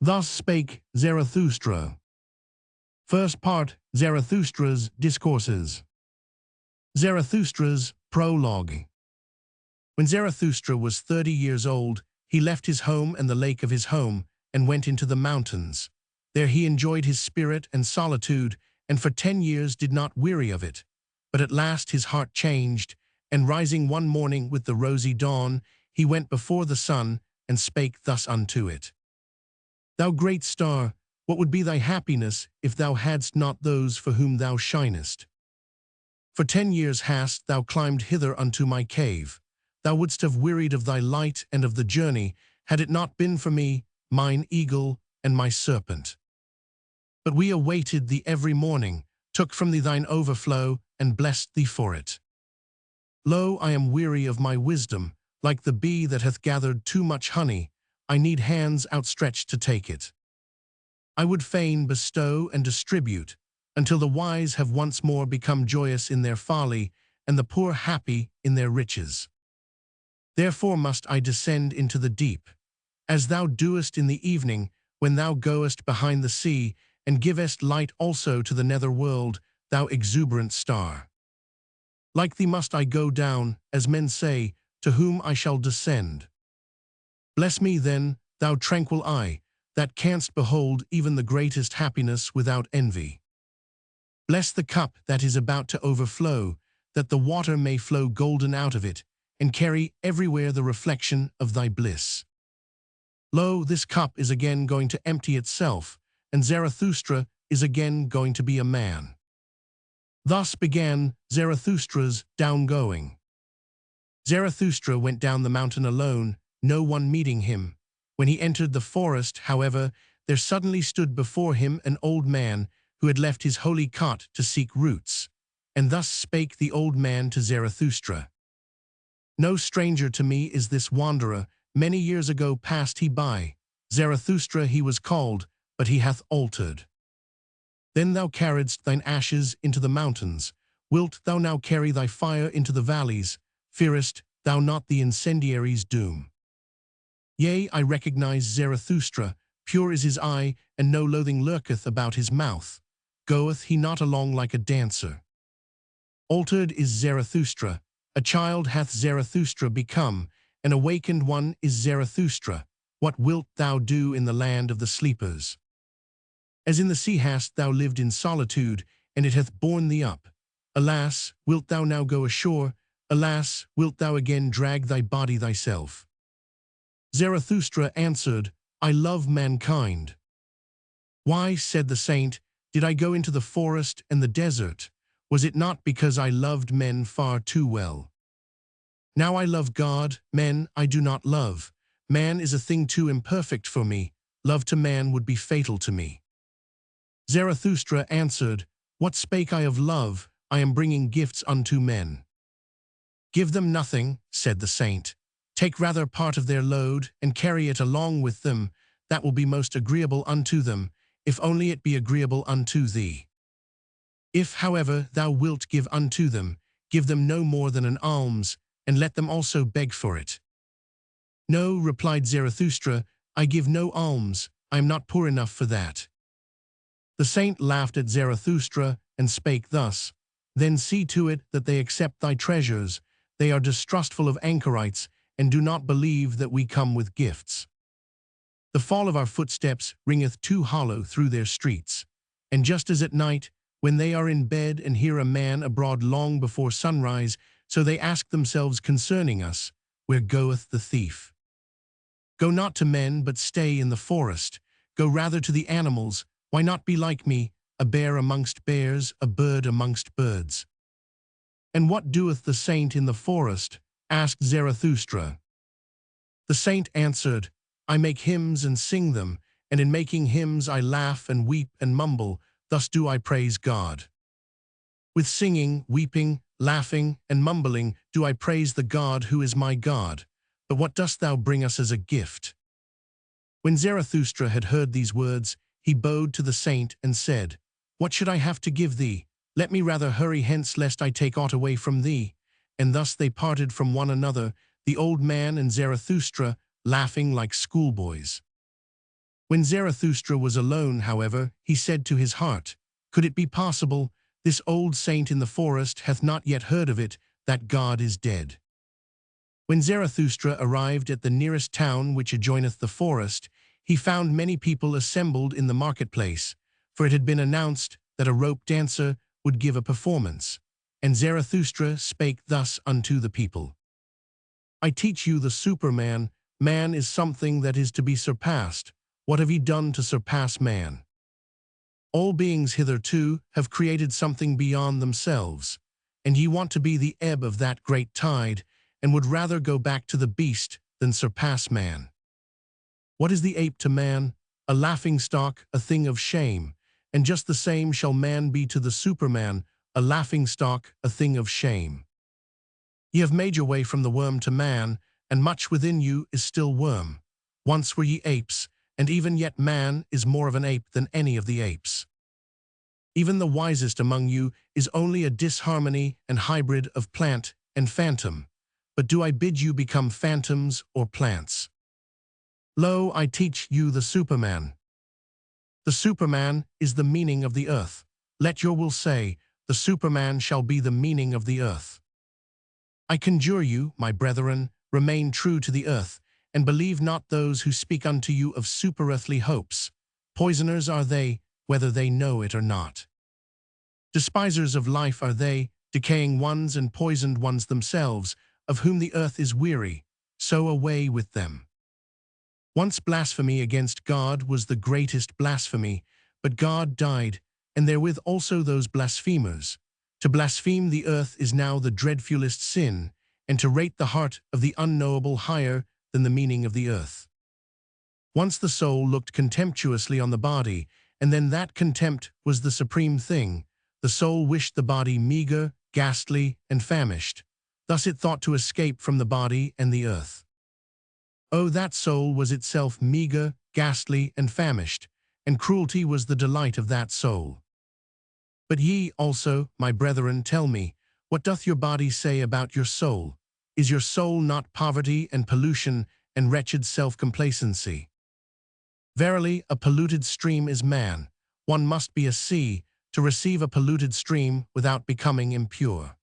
Thus spake Zarathustra. First part, Zarathustra's Discourses. Zarathustra's Prologue. When Zarathustra was 30 years old, he left his home and the lake of his home, and went into the mountains. There he enjoyed his spirit and solitude, and for 10 years did not weary of it. But at last his heart changed, and rising one morning with the rosy dawn, he went before the sun, and spake thus unto it. Thou great star, what would be thy happiness if thou hadst not those for whom thou shinest? For 10 years hast thou climbed hither unto my cave. Thou wouldst have wearied of thy light and of the journey, had it not been for me, mine eagle, and my serpent. But we awaited thee every morning, took from thee thine overflow, and blessed thee for it. Lo, I am weary of my wisdom, like the bee that hath gathered too much honey. I need hands outstretched to take it. I would fain bestow and distribute, until the wise have once more become joyous in their folly, and the poor happy in their riches. Therefore must I descend into the deep, as thou doest in the evening, when thou goest behind the sea, and givest light also to the nether world, thou exuberant star. Like thee must I go down, as men say, to whom I shall descend. Bless me then, thou tranquil eye, that canst behold even the greatest happiness without envy. Bless the cup that is about to overflow, that the water may flow golden out of it, and carry everywhere the reflection of thy bliss. Lo, this cup is again going to empty itself, and Zarathustra is again going to be a man. Thus began Zarathustra's downgoing. Zarathustra went down the mountain alone, no one meeting him. When he entered the forest, however, there suddenly stood before him an old man who had left his holy cot to seek roots. And thus spake the old man to Zarathustra. No stranger to me is this wanderer, many years ago passed he by. Zarathustra he was called, but he hath altered. Then thou carriedst thine ashes into the mountains. Wilt thou now carry thy fire into the valleys? Fearest thou not the incendiary's doom? Yea, I recognize Zarathustra, pure is his eye, and no loathing lurketh about his mouth. Goeth he not along like a dancer? Altered is Zarathustra, a child hath Zarathustra become, an awakened one is Zarathustra. What wilt thou do in the land of the sleepers? As in the sea hast thou lived in solitude, and it hath borne thee up. Alas, wilt thou now go ashore? Alas, wilt thou again drag thy body thyself? Zarathustra answered, I love mankind. Why, said the saint, did I go into the forest and the desert? Was it not because I loved men far too well? Now I love God, men I do not love. Man is a thing too imperfect for me. Love to man would be fatal to me. Zarathustra answered, What spake I of love? I am bringing gifts unto men. Give them nothing, said the saint. Take rather part of their load, and carry it along with them. That will be most agreeable unto them, if only it be agreeable unto thee. If, however, thou wilt give unto them, give them no more than an alms, and let them also beg for it. No, replied Zarathustra, I give no alms, I am not poor enough for that. The saint laughed at Zarathustra, and spake thus, Then see to it that they accept thy treasures. They are distrustful of anchorites, and do not believe that we come with gifts. The fall of our footsteps ringeth too hollow through their streets. And just as at night, when they are in bed and hear a man abroad long before sunrise, so they ask themselves concerning us, Where goeth the thief? Go not to men, but stay in the forest. Go rather to the animals. Why not be like me, a bear amongst bears, a bird amongst birds? And what doeth the saint in the forest? Asked Zarathustra. The saint answered, I make hymns and sing them, and in making hymns I laugh and weep and mumble, thus do I praise God. With singing, weeping, laughing, and mumbling do I praise the God who is my God. But what dost thou bring us as a gift? When Zarathustra had heard these words, he bowed to the saint and said, What should I have to give thee? Let me rather hurry hence lest I take aught away from thee. And thus they parted from one another, the old man and Zarathustra, laughing like schoolboys. When Zarathustra was alone, however, he said to his heart, "Could it be possible, this old saint in the forest hath not yet heard of it, that God is dead?" When Zarathustra arrived at the nearest town which adjoineth the forest, he found many people assembled in the marketplace, for it had been announced that a rope dancer would give a performance. And Zarathustra spake thus unto the people: "I teach you the Superman. Man is something that is to be surpassed. What have ye done to surpass man? All beings hitherto have created something beyond themselves, and ye want to be the ebb of that great tide, and would rather go back to the beast than surpass man. What is the ape to man? A laughing-stock, a thing of shame, and just the same shall man be to the Superman, a laughing-stock, a thing of shame. Ye have made your way from the worm to man, and much within you is still worm. Once were ye apes, and even yet man is more of an ape than any of the apes. Even the wisest among you is only a disharmony and hybrid of plant and phantom. But do I bid you become phantoms or plants? Lo, I teach you the Superman. The Superman is the meaning of the earth. Let your will say, the Superman shall be the meaning of the earth. I conjure you, my brethren, remain true to the earth, and believe not those who speak unto you of super-earthly hopes. Poisoners are they, whether they know it or not. Despisers of life are they, decaying ones and poisoned ones themselves, of whom the earth is weary, so away with them. Once blasphemy against God was the greatest blasphemy, but God died, and therewith also those blasphemers. To blaspheme the earth is now the dreadfulest sin, and to rate the heart of the unknowable higher than the meaning of the earth. Once the soul looked contemptuously on the body, and then that contempt was the supreme thing. The soul wished the body meager, ghastly, and famished. Thus it thought to escape from the body and the earth. Oh, that soul was itself meager, ghastly, and famished, and cruelty was the delight of that soul. But ye also, my brethren, tell me, what doth your body say about your soul? Is your soul not poverty and pollution and wretched self-complacency? Verily, a polluted stream is man. One must be a sea to receive a polluted stream without becoming impure.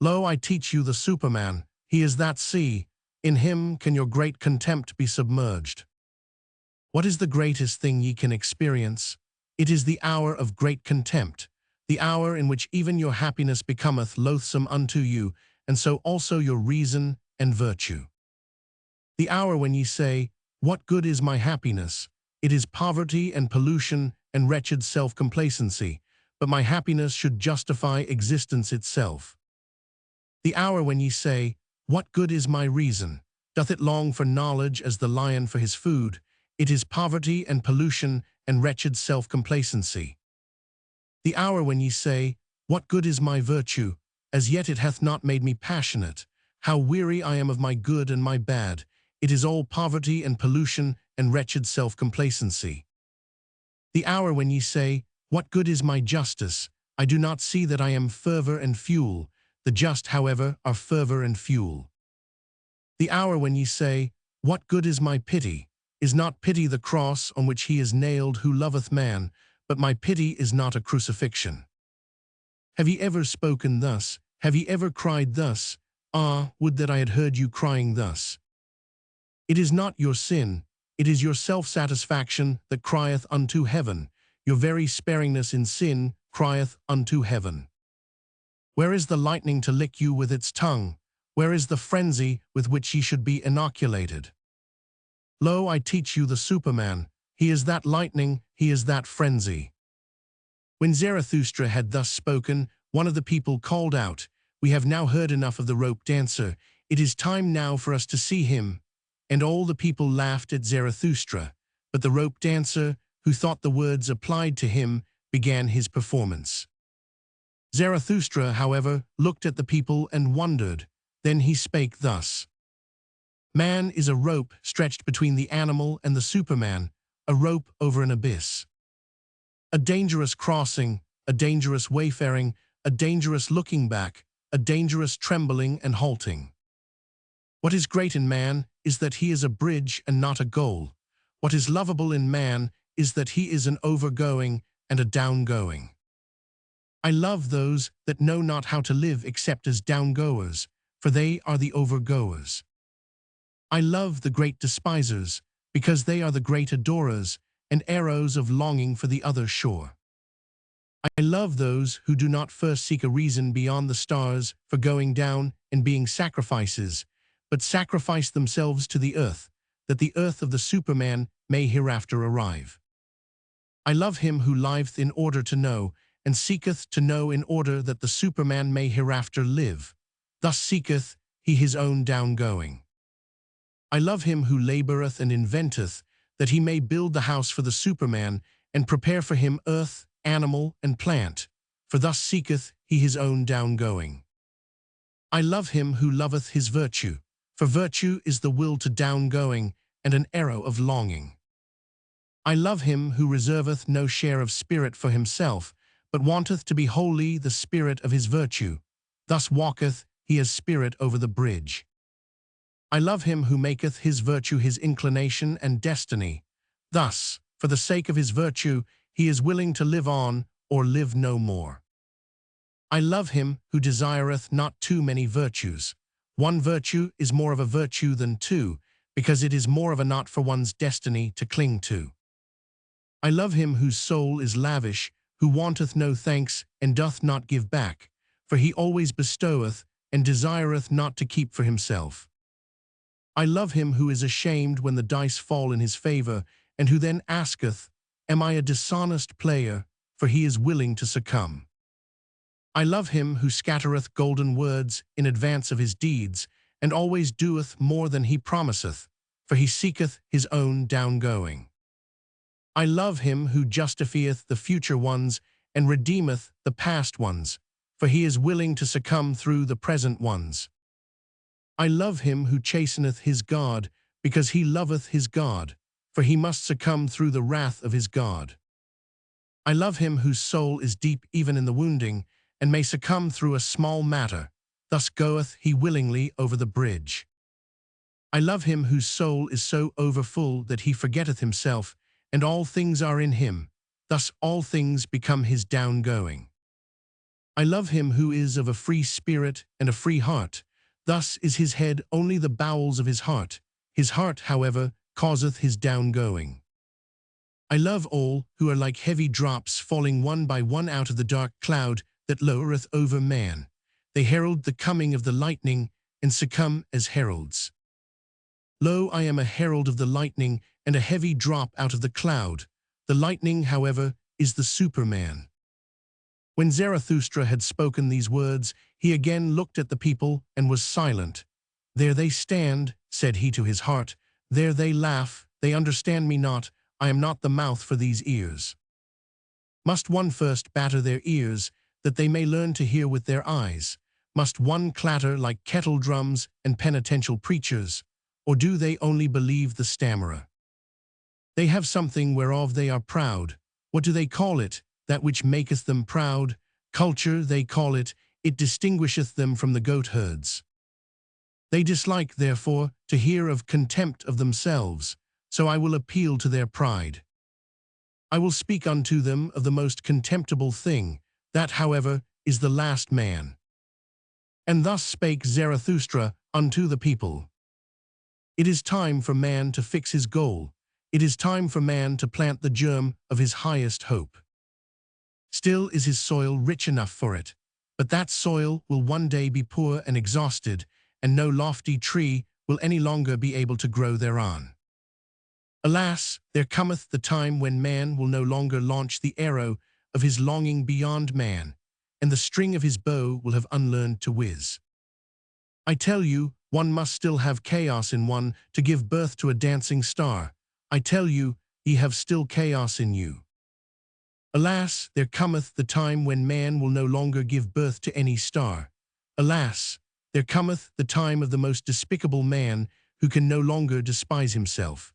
Lo, I teach you the Superman. He is that sea. In him can your great contempt be submerged. What is the greatest thing ye can experience? It is the hour of great contempt, the hour in which even your happiness becometh loathsome unto you, and so also your reason and virtue. The hour when ye say, what good is my happiness? It is poverty and pollution and wretched self-complacency, but my happiness should justify existence itself. The hour when ye say, what good is my reason? Doth it long for knowledge as the lion for his food? It is poverty and pollution and wretched self-complacency. The hour when ye say, what good is my virtue? As yet it hath not made me passionate. How weary I am of my good and my bad. It is all poverty and pollution and wretched self-complacency. The hour when ye say, what good is my justice? I do not see that I am fervor and fuel. The just, however, are fervor and fuel. The hour when ye say, what good is my pity? Is not pity the cross on which he is nailed who loveth man, but my pity is not a crucifixion. Have ye ever spoken thus? Have ye ever cried thus? Ah, would that I had heard you crying thus. It is not your sin, it is your self-satisfaction that crieth unto heaven. Your very sparingness in sin crieth unto heaven. Where is the lightning to lick you with its tongue? Where is the frenzy with which ye should be inoculated? Lo, I teach you the Superman. He is that lightning, he is that frenzy. When Zarathustra had thus spoken, one of the people called out, we have now heard enough of the rope dancer. It is time now for us to see him. And all the people laughed at Zarathustra, but the rope dancer, who thought the words applied to him, began his performance. Zarathustra, however, looked at the people and wondered. Then he spake thus. Man is a rope stretched between the animal and the Superman, a rope over an abyss. A dangerous crossing, a dangerous wayfaring, a dangerous looking back, a dangerous trembling and halting. What is great in man is that he is a bridge and not a goal. What is lovable in man is that he is an overgoing and a downgoing. I love those that know not how to live except as downgoers, for they are the overgoers. I love the great despisers, because they are the great adorers, and arrows of longing for the other shore. I love those who do not first seek a reason beyond the stars for going down and being sacrifices, but sacrifice themselves to the earth, that the earth of the Superman may hereafter arrive. I love him who liveth in order to know, and seeketh to know in order that the Superman may hereafter live. Thus seeketh he his own downgoing. I love him who laboureth and inventeth, that he may build the house for the Superman, and prepare for him earth, animal, and plant, for thus seeketh he his own downgoing. I love him who loveth his virtue, for virtue is the will to downgoing, and an arrow of longing. I love him who reserveth no share of spirit for himself, but wanteth to be wholly the spirit of his virtue. Thus walketh he as spirit over the bridge. I love him who maketh his virtue his inclination and destiny. Thus, for the sake of his virtue, he is willing to live on or live no more. I love him who desireth not too many virtues. One virtue is more of a virtue than two, because it is more of a knot for one's destiny to cling to. I love him whose soul is lavish, who wanteth no thanks and doth not give back, for he always bestoweth and desireth not to keep for himself. I love him who is ashamed when the dice fall in his favour, and who then asketh, Am I a dishonest player? For he is willing to succumb. I love him who scattereth golden words in advance of his deeds, and always doeth more than he promiseth, for he seeketh his own downgoing. I love him who justifieth the future ones, and redeemeth the past ones, for he is willing to succumb through the present ones. I love him who chasteneth his God, because he loveth his God, for he must succumb through the wrath of his God. I love him whose soul is deep even in the wounding, and may succumb through a small matter, thus goeth he willingly over the bridge. I love him whose soul is so overfull that he forgetteth himself, and all things are in him, thus all things become his downgoing. I love him who is of a free spirit and a free heart, thus is his head only the bowels of his heart heart, however, causeth his downgoing. I love all who are like heavy drops falling one by one out of the dark cloud that lowereth over man. They herald the coming of the lightning, and succumb as heralds. Lo, I am a herald of the lightning, and a heavy drop out of the cloud. The lightning, however, is the Superman. When Zarathustra had spoken these words, he again looked at the people and was silent. There they stand, said he to his heart. There they laugh, they understand me not. I am not the mouth for these ears. Must one first batter their ears, that they may learn to hear with their eyes? Must one clatter like kettle drums and penitential preachers? Or do they only believe the stammerer? They have something whereof they are proud. What do they call it, that which maketh them proud? Culture, they call it. It distinguisheth them from the goat-herds. They dislike, therefore, to hear of contempt of themselves, so I will appeal to their pride. I will speak unto them of the most contemptible thing, that, however, is the last man. And thus spake Zarathustra unto the people. It is time for man to fix his goal. It is time for man to plant the germ of his highest hope. Still is his soil rich enough for it, but that soil will one day be poor and exhausted, and no lofty tree will any longer be able to grow thereon. Alas, there cometh the time when man will no longer launch the arrow of his longing beyond man, and the string of his bow will have unlearned to whiz. I tell you, one must still have chaos in one to give birth to a dancing star. I tell you, ye have still chaos in you. Alas, there cometh the time when man will no longer give birth to any star. Alas, there cometh the time of the most despicable man who can no longer despise himself.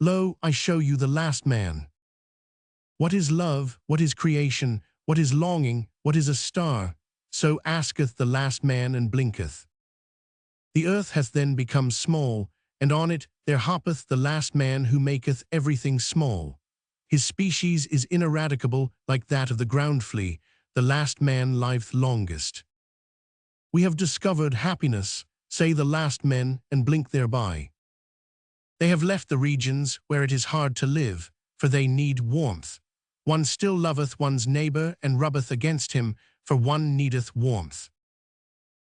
Lo, I show you the last man. What is love? What is creation? What is longing? What is a star? So asketh the last man and blinketh. The earth hath then become small, and on it there hoppeth the last man who maketh everything small. His species is ineradicable like that of the ground flea, the last man liveth longest. We have discovered happiness, say the last men, and blink thereby. They have left the regions where it is hard to live, for they need warmth. One still loveth one's neighbour and rubbeth against him, for one needeth warmth.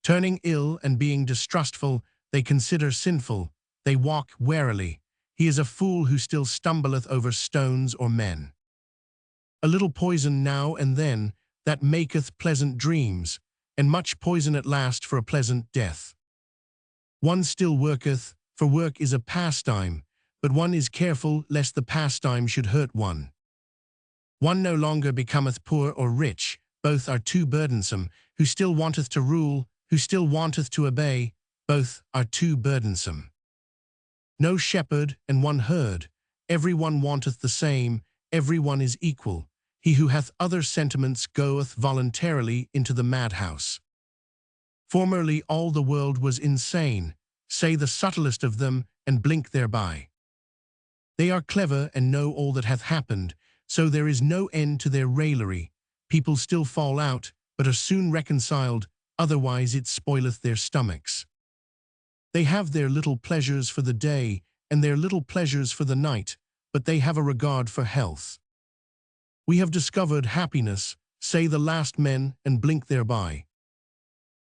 Turning ill and being distrustful, they consider sinful, they walk warily. He is a fool who still stumbleth over stones or men. A little poison now and then, that maketh pleasant dreams, and much poison at last for a pleasant death. One still worketh, for work is a pastime, but one is careful lest the pastime should hurt one. One no longer becometh poor or rich, both are too burdensome, who still wanteth to rule, who still wanteth to obey, both are too burdensome. No shepherd and one herd, every one wanteth the same, every one is equal. He who hath other sentiments goeth voluntarily into the madhouse. Formerly all the world was insane, say the subtlest of them, and blink thereby. They are clever and know all that hath happened, so there is no end to their raillery. People still fall out, but are soon reconciled, otherwise it spoileth their stomachs. They have their little pleasures for the day, and their little pleasures for the night, but they have a regard for health. We have discovered happiness, say the last men, and blink thereby.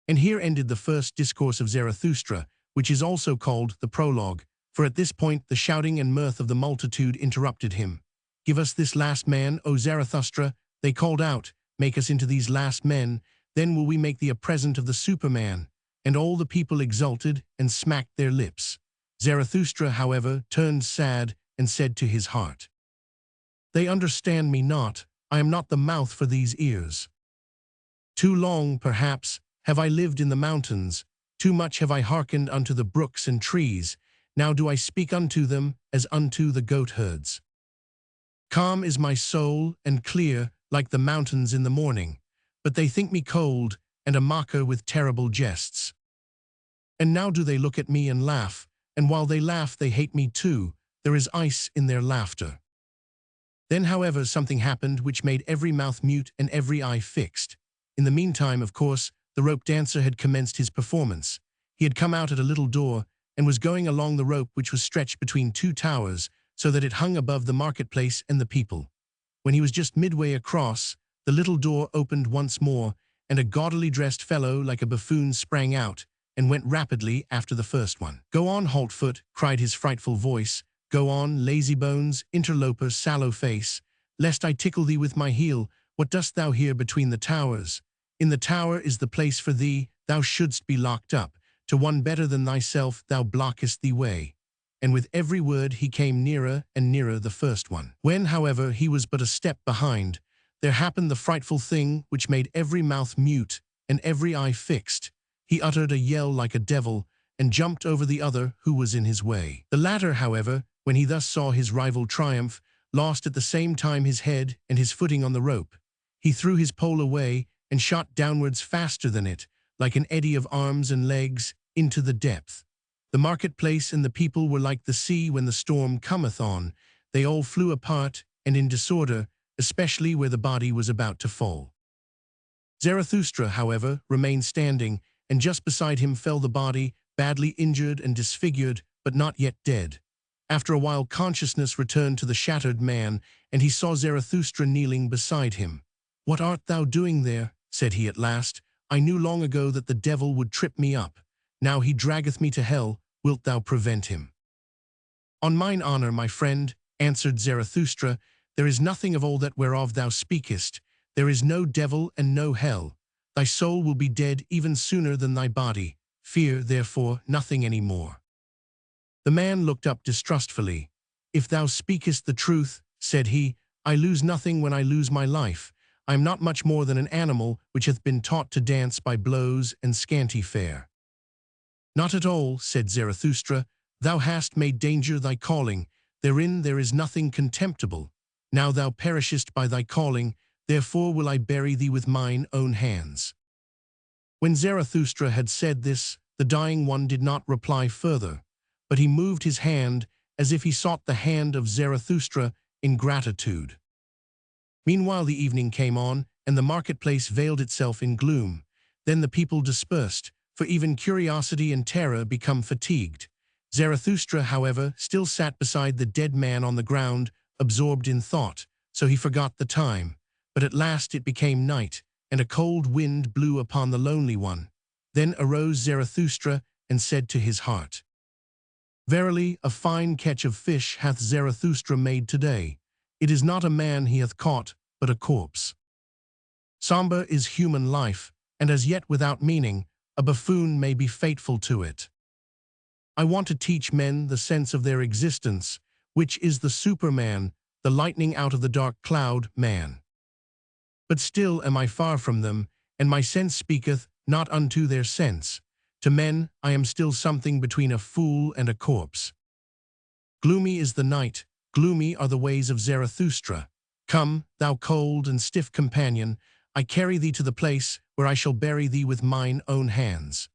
And here ended the first discourse of Zarathustra, which is also called the prologue, for at this point the shouting and mirth of the multitude interrupted him. Give us this last man, O Zarathustra, they called out, make us into these last men, then will we make thee a present of the Superman. And all the people exulted and smacked their lips. Zarathustra, however, turned sad and said to his heart, they understand me not, I am not the mouth for these ears. Too long, perhaps, have I lived in the mountains, too much have I hearkened unto the brooks and trees, now do I speak unto them as unto the goatherds. Calm is my soul and clear like the mountains in the morning, but they think me cold and a mocker with terrible jests. And now do they look at me and laugh, and while they laugh they hate me too, there is ice in their laughter. Then, however, something happened which made every mouth mute and every eye fixed. In the meantime, of course, the rope dancer had commenced his performance. He had come out at a little door and was going along the rope which was stretched between two towers so that it hung above the marketplace and the people. When he was just midway across, the little door opened once more, and a gaudily dressed fellow like a buffoon sprang out and went rapidly after the first one. Go on, Haltfoot, cried his frightful voice. Go on, lazy bones, interloper, sallow face, lest I tickle thee with my heel. What dost thou here between the towers? In the tower is the place for thee, thou shouldst be locked up. To one better than thyself thou blockest thee way. And with every word he came nearer and nearer the first one. When, however, he was but a step behind, there happened the frightful thing which made every mouth mute and every eye fixed. He uttered a yell like a devil and jumped over the other who was in his way. The latter, however, when he thus saw his rival triumph, lost at the same time his head and his footing on the rope. He threw his pole away and shot downwards faster than it, like an eddy of arms and legs, into the depth. The marketplace and the people were like the sea when the storm cometh on. They all flew apart and in disorder, especially where the body was about to fall. Zarathustra, however, remained standing, and just beside him fell the body, badly injured and disfigured, but not yet dead. After a while consciousness returned to the shattered man, and he saw Zarathustra kneeling beside him. What art thou doing there? Said he at last. I knew long ago that the devil would trip me up. Now he draggeth me to hell, wilt thou prevent him? On mine honour, my friend, answered Zarathustra, there is nothing of all that whereof thou speakest. There is no devil and no hell. Thy soul will be dead even sooner than thy body. Fear, therefore, nothing any more. The man looked up distrustfully. If thou speakest the truth, said he, I lose nothing when I lose my life. I am not much more than an animal which hath been taught to dance by blows and scanty fare. Not at all, said Zarathustra. Thou hast made danger thy calling. Therein there is nothing contemptible. Now thou perishest by thy calling, therefore will I bury thee with mine own hands. When Zarathustra had said this, the dying one did not reply further, but he moved his hand as if he sought the hand of Zarathustra in gratitude. Meanwhile the evening came on, and the marketplace veiled itself in gloom. Then the people dispersed, for even curiosity and terror become fatigued. Zarathustra, however, still sat beside the dead man on the ground, absorbed in thought, so he forgot the time. But at last it became night, and a cold wind blew upon the lonely one. Then arose Zarathustra and said to his heart, "Verily, a fine catch of fish hath Zarathustra made today. It is not a man he hath caught, but a corpse. Sombre is human life, and as yet without meaning, a buffoon may be fateful to it. I want to teach men the sense of their existence, which is the Superman, the lightning out of the dark cloud, man. But still am I far from them, and my sense speaketh not unto their sense. To men I am still something between a fool and a corpse. Gloomy is the night, gloomy are the ways of Zarathustra. Come, thou cold and stiff companion, I carry thee to the place where I shall bury thee with mine own hands."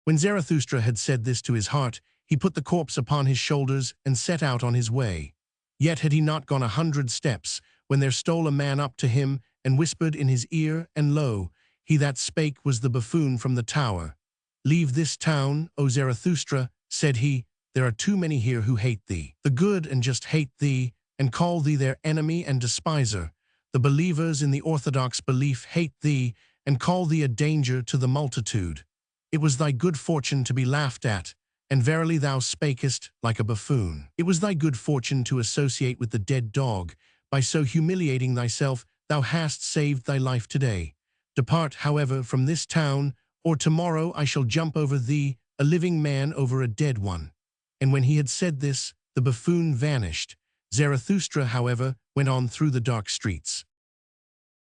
When Zarathustra had said this to his heart, he put the corpse upon his shoulders and set out on his way. Yet had he not gone 100 steps, when there stole a man up to him and whispered in his ear, and lo, he that spake was the buffoon from the tower. "Leave this town, O Zarathustra," said he, "there are too many here who hate thee. The good and just hate thee, and call thee their enemy and despiser. The believers in the orthodox belief hate thee, and call thee a danger to the multitude. It was thy good fortune to be laughed at, and verily thou spakest like a buffoon. It was thy good fortune to associate with the dead dog. By so humiliating thyself, thou hast saved thy life today. Depart, however, from this town, or tomorrow I shall jump over thee, a living man over a dead one." And when he had said this, the buffoon vanished. Zarathustra, however, went on through the dark streets.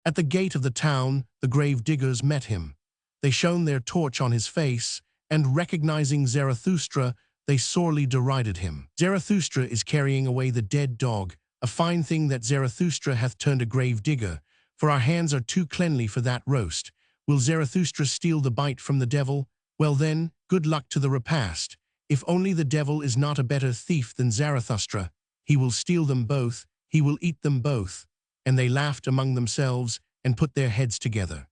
At the gate of the town, the grave diggers met him. They shone their torch on his face, and recognizing Zarathustra, they sorely derided him. "Zarathustra is carrying away the dead dog, a fine thing that Zarathustra hath turned a grave digger, for our hands are too cleanly for that roast. Will Zarathustra steal the bite from the devil? Well then, good luck to the repast. If only the devil is not a better thief than Zarathustra, he will steal them both, he will eat them both." And they laughed among themselves and put their heads together.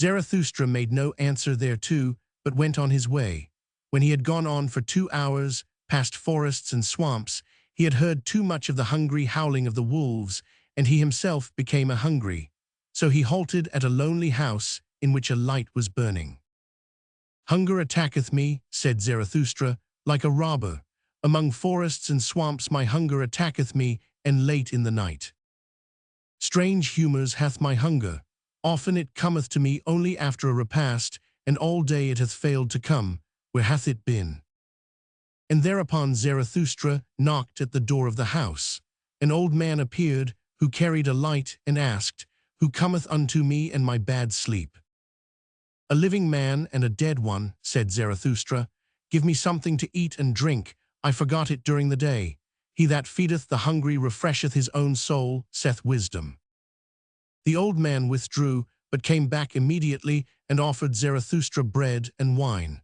Zarathustra made no answer thereto, but went on his way. When he had gone on for 2 hours, past forests and swamps, he had heard too much of the hungry howling of the wolves, and he himself became a hungry. So he halted at a lonely house in which a light was burning. "Hunger attacketh me," said Zarathustra, "like a robber. Among forests and swamps my hunger attacketh me, and late in the night. Strange humours hath my hunger. Often it cometh to me only after a repast, and all day it hath failed to come. Where hath it been?" And thereupon Zarathustra knocked at the door of the house. An old man appeared, who carried a light, and asked, "Who cometh unto me in my bad sleep?" "A living man and a dead one," said Zarathustra. "Give me something to eat and drink. I forgot it during the day. He that feedeth the hungry refresheth his own soul, saith wisdom." The old man withdrew, but came back immediately and offered Zarathustra bread and wine.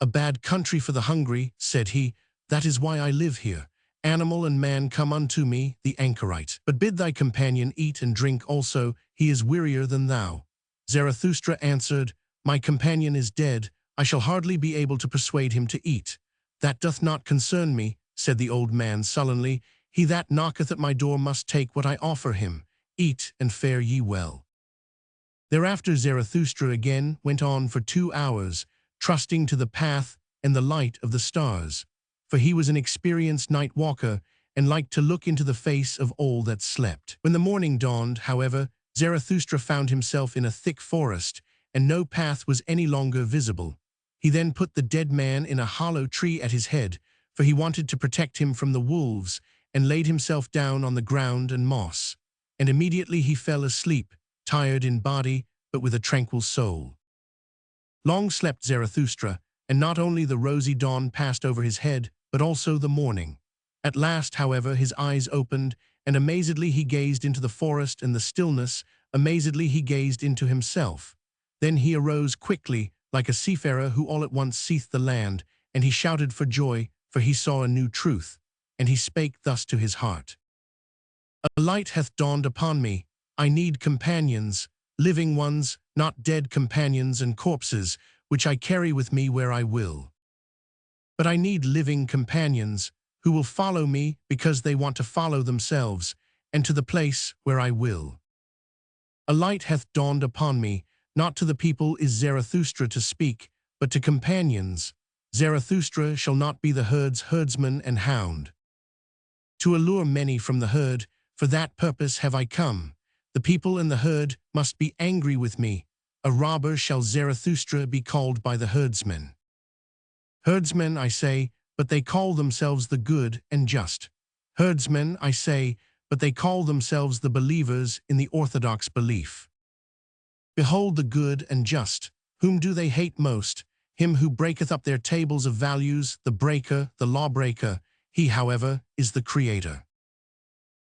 "A bad country for the hungry," said he, "that is why I live here. Animal and man come unto me, the anchorite. But bid thy companion eat and drink also, he is wearier than thou." Zarathustra answered, "My companion is dead, I shall hardly be able to persuade him to eat." "That doth not concern me," said the old man sullenly. "He that knocketh at my door must take what I offer him. Eat and fare ye well." Thereafter Zarathustra again went on for 2 hours, trusting to the path and the light of the stars, for he was an experienced night walker and liked to look into the face of all that slept. When the morning dawned, however, Zarathustra found himself in a thick forest, and no path was any longer visible. He then put the dead man in a hollow tree at his head, for he wanted to protect him from the wolves, and laid himself down on the ground and moss. And immediately he fell asleep, tired in body, but with a tranquil soul. Long slept Zarathustra, and not only the rosy dawn passed over his head, but also the morning. At last, however, his eyes opened, and amazedly he gazed into the forest and the stillness, amazedly he gazed into himself. Then he arose quickly, like a seafarer who all at once seeth the land, and he shouted for joy, for he saw a new truth, and he spake thus to his heart. A light hath dawned upon me. I need companions, living ones, not dead companions and corpses, which I carry with me where I will. But I need living companions, who will follow me because they want to follow themselves, and to the place where I will. A light hath dawned upon me. Not to the people is Zarathustra to speak, but to companions. Zarathustra shall not be the herd's herdsman and hound. To allure many from the herd, for that purpose have I come. The people in the herd must be angry with me. A robber shall Zarathustra be called by the herdsmen. Herdsmen, I say, but they call themselves the good and just. Herdsmen, I say, but they call themselves the believers in the orthodox belief. Behold the good and just. Whom do they hate most? Him who breaketh up their tables of values, the breaker, the lawbreaker. He, however, is the creator.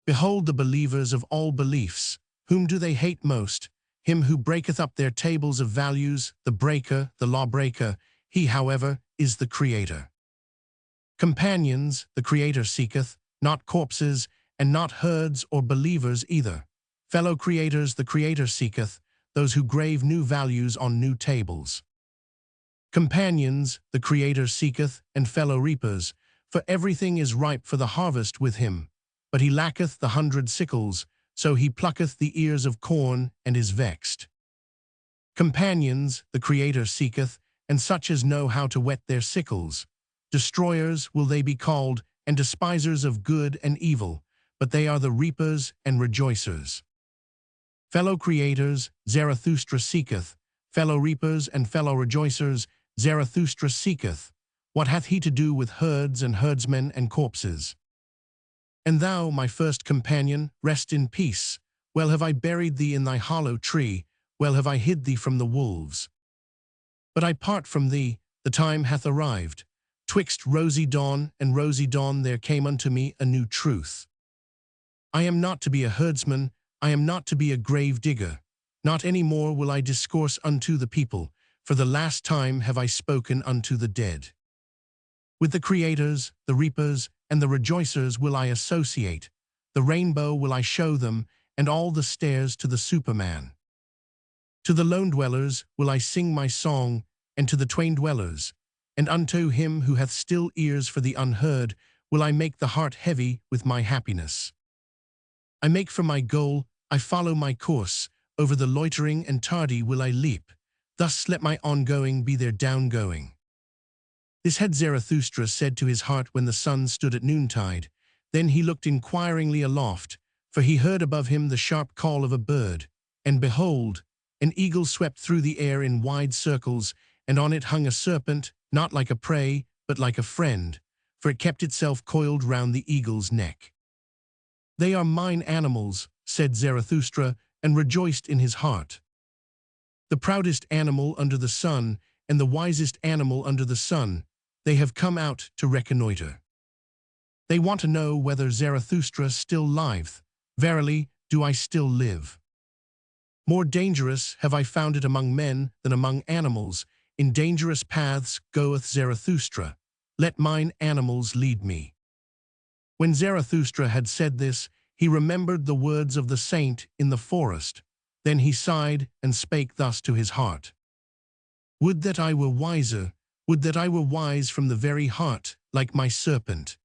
Behold the believers of all beliefs. Whom do they hate most? Him who breaketh up their tables of values, the breaker, the lawbreaker. He, however, is the creator. Companions, the creator seeketh, not corpses, and not herds or believers either. Fellow creators, the creator seeketh, those who grave new values on new tables. Companions, the creator seeketh, and fellow reapers, for everything is ripe for the harvest with him. But he lacketh the 100 sickles, so he plucketh the ears of corn and is vexed. Companions, the creator seeketh, and such as know how to whet their sickles. Destroyers will they be called, and despisers of good and evil, but they are the reapers and rejoicers. Fellow creators, Zarathustra seeketh, fellow reapers and fellow rejoicers, Zarathustra seeketh. What hath he to do with herds and herdsmen and corpses? And thou, my first companion, rest in peace. Well have I buried thee in thy hollow tree, well have I hid thee from the wolves. But I part from thee, the time hath arrived. Twixt rosy dawn and rosy dawn there came unto me a new truth. I am not to be a herdsman, I am not to be a grave digger. Not any more will I discourse unto the people, for the last time have I spoken unto the dead. With the creators, the reapers, and the rejoicers will I associate. The rainbow will I show them, and all the stairs to the Superman. To the lone dwellers will I sing my song, and to the twain dwellers, and unto him who hath still ears for the unheard, will I make the heart heavy with my happiness. I make for my goal, I follow my course, over the loitering and tardy will I leap. Thus let my ongoing be their downgoing. This had Zarathustra said to his heart when the sun stood at noontide. Then he looked inquiringly aloft, for he heard above him the sharp call of a bird. And behold, an eagle swept through the air in wide circles, and on it hung a serpent, not like a prey, but like a friend, for it kept itself coiled round the eagle's neck. They are mine animals, said Zarathustra, and rejoiced in his heart. The proudest animal under the sun, and the wisest animal under the sun, they have come out to reconnoiter. They want to know whether Zarathustra still liveth. Verily, do I still live? More dangerous have I found it among men than among animals. In dangerous paths goeth Zarathustra. Let mine animals lead me. When Zarathustra had said this, he remembered the words of the saint in the forest. Then he sighed and spake thus to his heart. Would that I were wiser, would that I were wise from the very heart, like my serpent.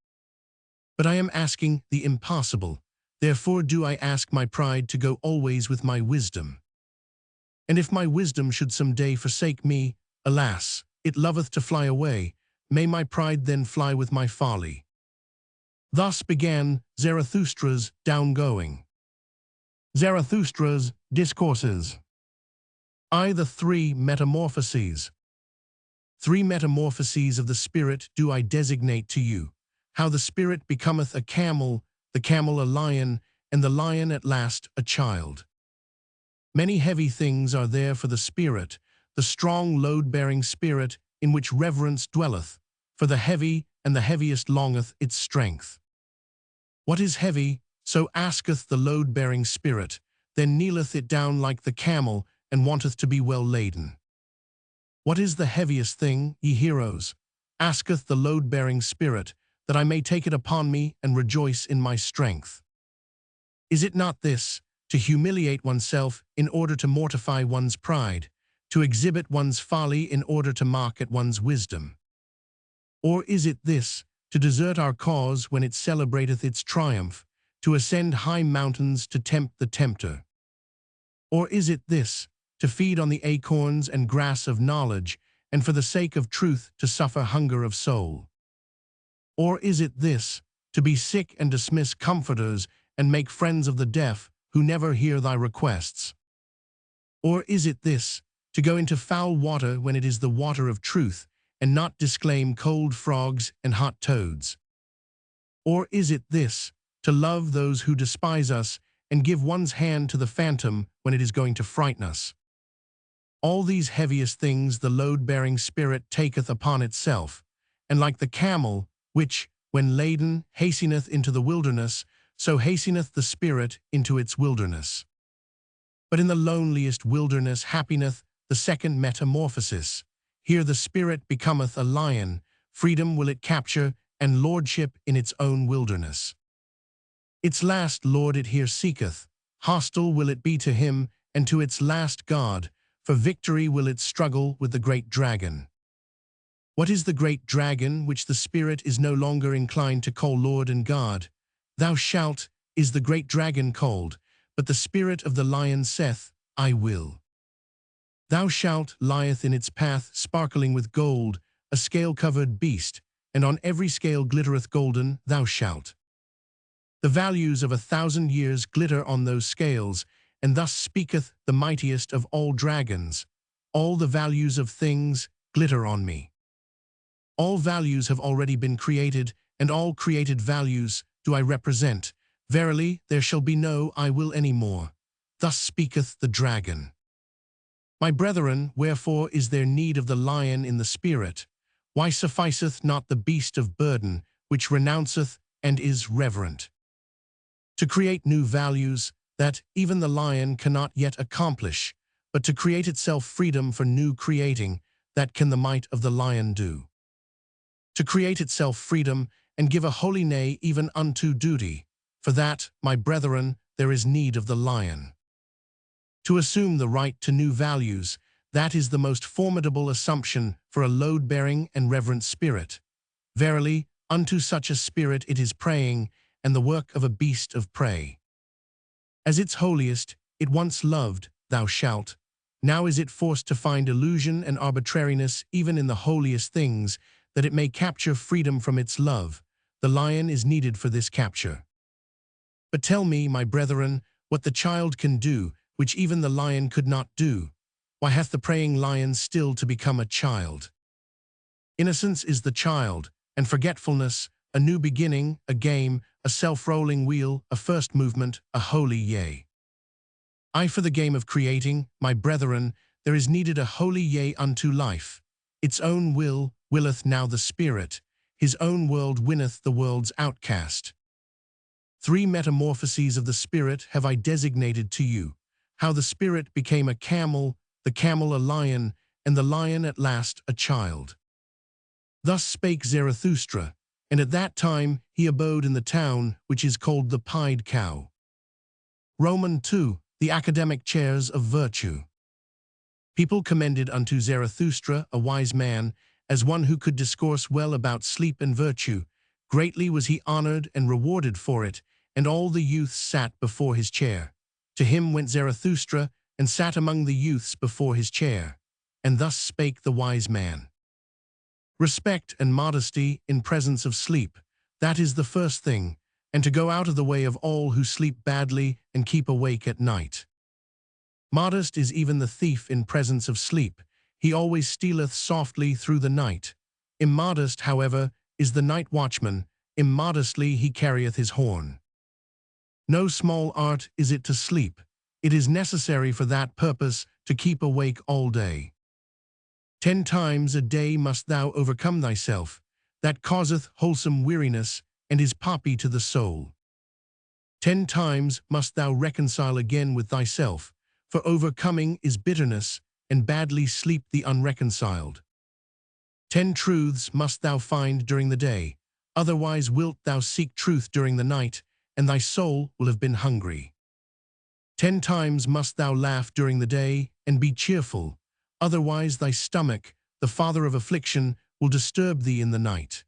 But I am asking the impossible, therefore do I ask my pride to go always with my wisdom. And if my wisdom should some day forsake me, alas, it loveth to fly away, may my pride then fly with my folly. Thus began Zarathustra's downgoing. Zarathustra's discourses. The 3 metamorphoses. 3 metamorphoses of the spirit do I designate to you, how the spirit becometh a camel, the camel a lion, and the lion at last a child. Many heavy things are there for the spirit, the strong load-bearing spirit in which reverence dwelleth, for the heavy and the heaviest longeth its strength. What is heavy, so asketh the load-bearing spirit, then kneeleth it down like the camel, and wanteth to be well laden. What is the heaviest thing, ye heroes? asketh the load-bearing spirit, that I may take it upon me and rejoice in my strength. Is it not this, to humiliate oneself in order to mortify one's pride, to exhibit one's folly in order to mock at one's wisdom? Or is it this, to desert our cause when it celebrateth its triumph, to ascend high mountains to tempt the tempter? Or is it this, to feed on the acorns and grass of knowledge, and for the sake of truth to suffer hunger of soul? Or is it this, to be sick and dismiss comforters, and make friends of the deaf, who never hear thy requests? Or is it this, to go into foul water when it is the water of truth, and not disclaim cold frogs and hot toads? Or is it this, to love those who despise us, and give one's hand to the phantom when it is going to frighten us? All these heaviest things the load-bearing spirit taketh upon itself, and like the camel, which, when laden, hasteneth into the wilderness, so hasteneth the spirit into its wilderness. But in the loneliest wilderness happeneth the second metamorphosis. Here the spirit becometh a lion, freedom will it capture, and lordship in its own wilderness. Its last lord it here seeketh, hostile will it be to him, and to its last god, for victory will it struggle with the great dragon. What is the great dragon which the spirit is no longer inclined to call Lord and God? Thou shalt, is the great dragon called, but the spirit of the lion saith, I will. Thou shalt lieth in its path sparkling with gold, a scale-covered beast, and on every scale glittereth golden, thou shalt. The values of 1,000 years glitter on those scales, and thus speaketh the mightiest of all dragons. All the values of things glitter on me. All values have already been created, and all created values do I represent. Verily, there shall be no I will any more. Thus speaketh the dragon. My brethren, wherefore is there need of the lion in the spirit? Why sufficeth not the beast of burden, which renounceth and is reverent? To create new values, that even the lion cannot yet accomplish, but to create itself freedom for new creating, that can the might of the lion do. To create itself freedom, and give a holy nay even unto duty. For that, my brethren, there is need of the lion. To assume the right to new values, that is the most formidable assumption for a load-bearing and reverent spirit. Verily, unto such a spirit it is praying, and the work of a beast of prey. As its holiest, it once loved, thou shalt. Now is it forced to find illusion and arbitrariness even in the holiest things, that it may capture freedom from its love. The lion is needed for this capture. But tell me, my brethren, what the child can do, which even the lion could not do. Why hath the praying lion still to become a child? Innocence is the child, and forgetfulness, a new beginning, a game, a self-rolling wheel, a first movement, a holy yea. I for the game of creating, my brethren, there is needed a holy yea unto life. Its own will willeth now the spirit, his own world winneth the world's outcast. 3 metamorphoses of the spirit have I designated to you, how the spirit became a camel, the camel a lion, and the lion at last a child. Thus spake Zarathustra, and at that time he abode in the town which is called the Pied Cow. Roman 2, the academic chairs of virtue. People commended unto Zarathustra, a wise man, as one who could discourse well about sleep and virtue. Greatly was he honored and rewarded for it, and all the youths sat before his chair. To him went Zarathustra, and sat among the youths before his chair. And thus spake the wise man. Respect and modesty in presence of sleep, that is the first thing, and to go out of the way of all who sleep badly and keep awake at night. Modest is even the thief in presence of sleep. He always stealeth softly through the night. Immodest, however, is the night watchman. Immodestly he carrieth his horn. No small art is it to sleep. It is necessary for that purpose to keep awake all day. 10 times a day must thou overcome thyself, that causeth wholesome weariness, and is poppy to the soul. 10 times must thou reconcile again with thyself, for overcoming is bitterness, and badly sleep the unreconciled. 10 truths must thou find during the day, otherwise wilt thou seek truth during the night, and thy soul will have been hungry. 10 times must thou laugh during the day, and be cheerful, otherwise thy stomach, the father of affliction, will disturb thee in the night.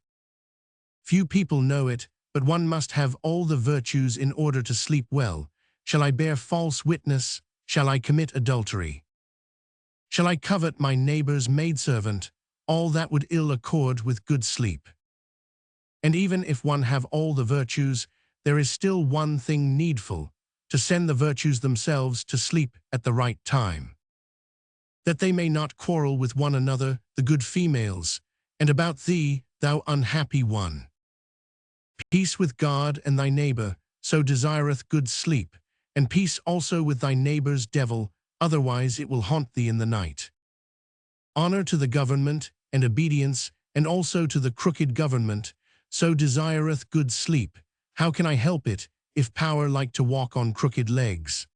Few people know it, but one must have all the virtues in order to sleep well. Shall I bear false witness? Shall I commit adultery? Shall I covet my neighbor's maidservant? All that would ill accord with good sleep. And even if one have all the virtues, there is still one thing needful, to send the virtues themselves to sleep at the right time, that they may not quarrel with one another, the good females, and about thee, thou unhappy one. Peace with God and thy neighbor, so desireth good sleep, and peace also with thy neighbor's devil, otherwise it will haunt thee in the night. Honor to the government, and obedience, and also to the crooked government, so desireth good sleep. How can I help it, if power like to walk on crooked legs?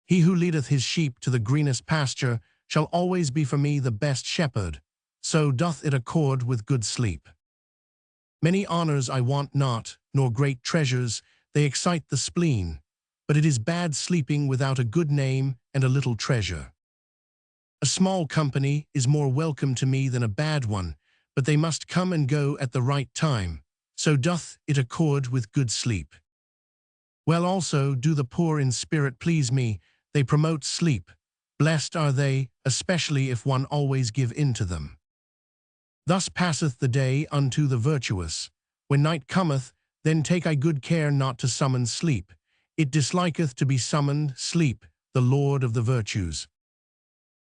He who leadeth his sheep to the greenest pasture shall always be for me the best shepherd, so doth it accord with good sleep. Many honors I want not, nor great treasures, they excite the spleen, but it is bad sleeping without a good name and a little treasure. A small company is more welcome to me than a bad one, but they must come and go at the right time, so doth it accord with good sleep. Well also do the poor in spirit please me, they promote sleep. Blessed are they, especially if one always give in to them. Thus passeth the day unto the virtuous. When night cometh, then take I good care not to summon sleep. It disliketh to be summoned, sleep, the lord of the virtues.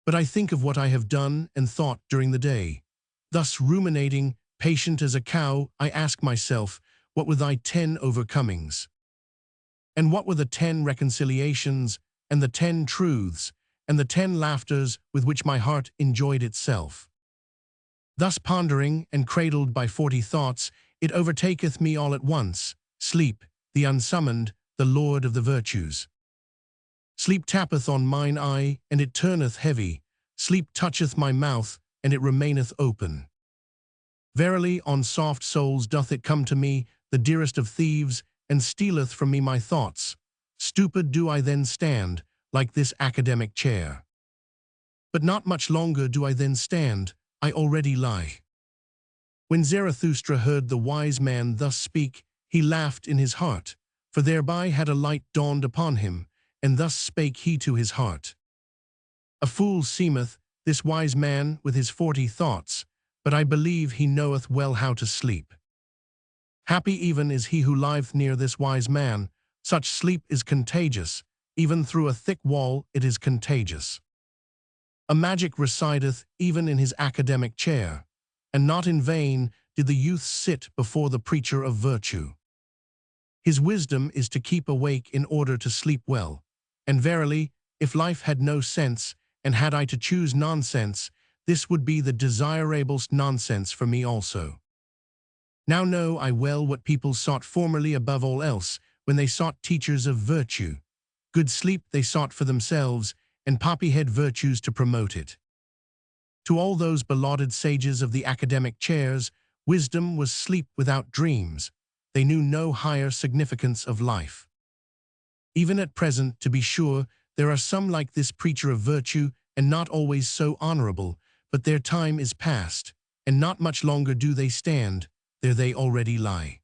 But I think of what I have done and thought during the day. Thus ruminating, patient as a cow, I ask myself, what were thy 10 overcomings? And what were the 10 reconciliations, and the 10 truths, and the 10 laughters with which my heart enjoyed itself? Thus pondering and cradled by 40 thoughts, it overtaketh me all at once, sleep, the unsummoned, the lord of the virtues. Sleep tappeth on mine eye, and it turneth heavy. Sleep toucheth my mouth, and it remaineth open. Verily on soft souls doth it come to me, the dearest of thieves, and stealeth from me my thoughts. Stupid do I then stand, like this academic chair. But not much longer do I then stand, I already lie. When Zarathustra heard the wise man thus speak, he laughed in his heart, for thereby had a light dawned upon him, and thus spake he to his heart. A fool seemeth this wise man with his 40 thoughts, but I believe he knoweth well how to sleep. Happy even is he who lieth near this wise man, such sleep is contagious, even through a thick wall it is contagious. A magic resideth even in his academic chair, and not in vain did the youth sit before the preacher of virtue. His wisdom is to keep awake in order to sleep well, and verily, if life had no sense, and had I to choose nonsense, this would be the desirablest nonsense for me also. Now know I well what people sought formerly above all else, when they sought teachers of virtue. Good sleep they sought for themselves, and poppy-head virtues to promote it. To all those belauded sages of the academic chairs, wisdom was sleep without dreams. They knew no higher significance of life. Even at present, to be sure, there are some like this preacher of virtue, and not always so honorable, but their time is past, and not much longer do they stand, there they already lie.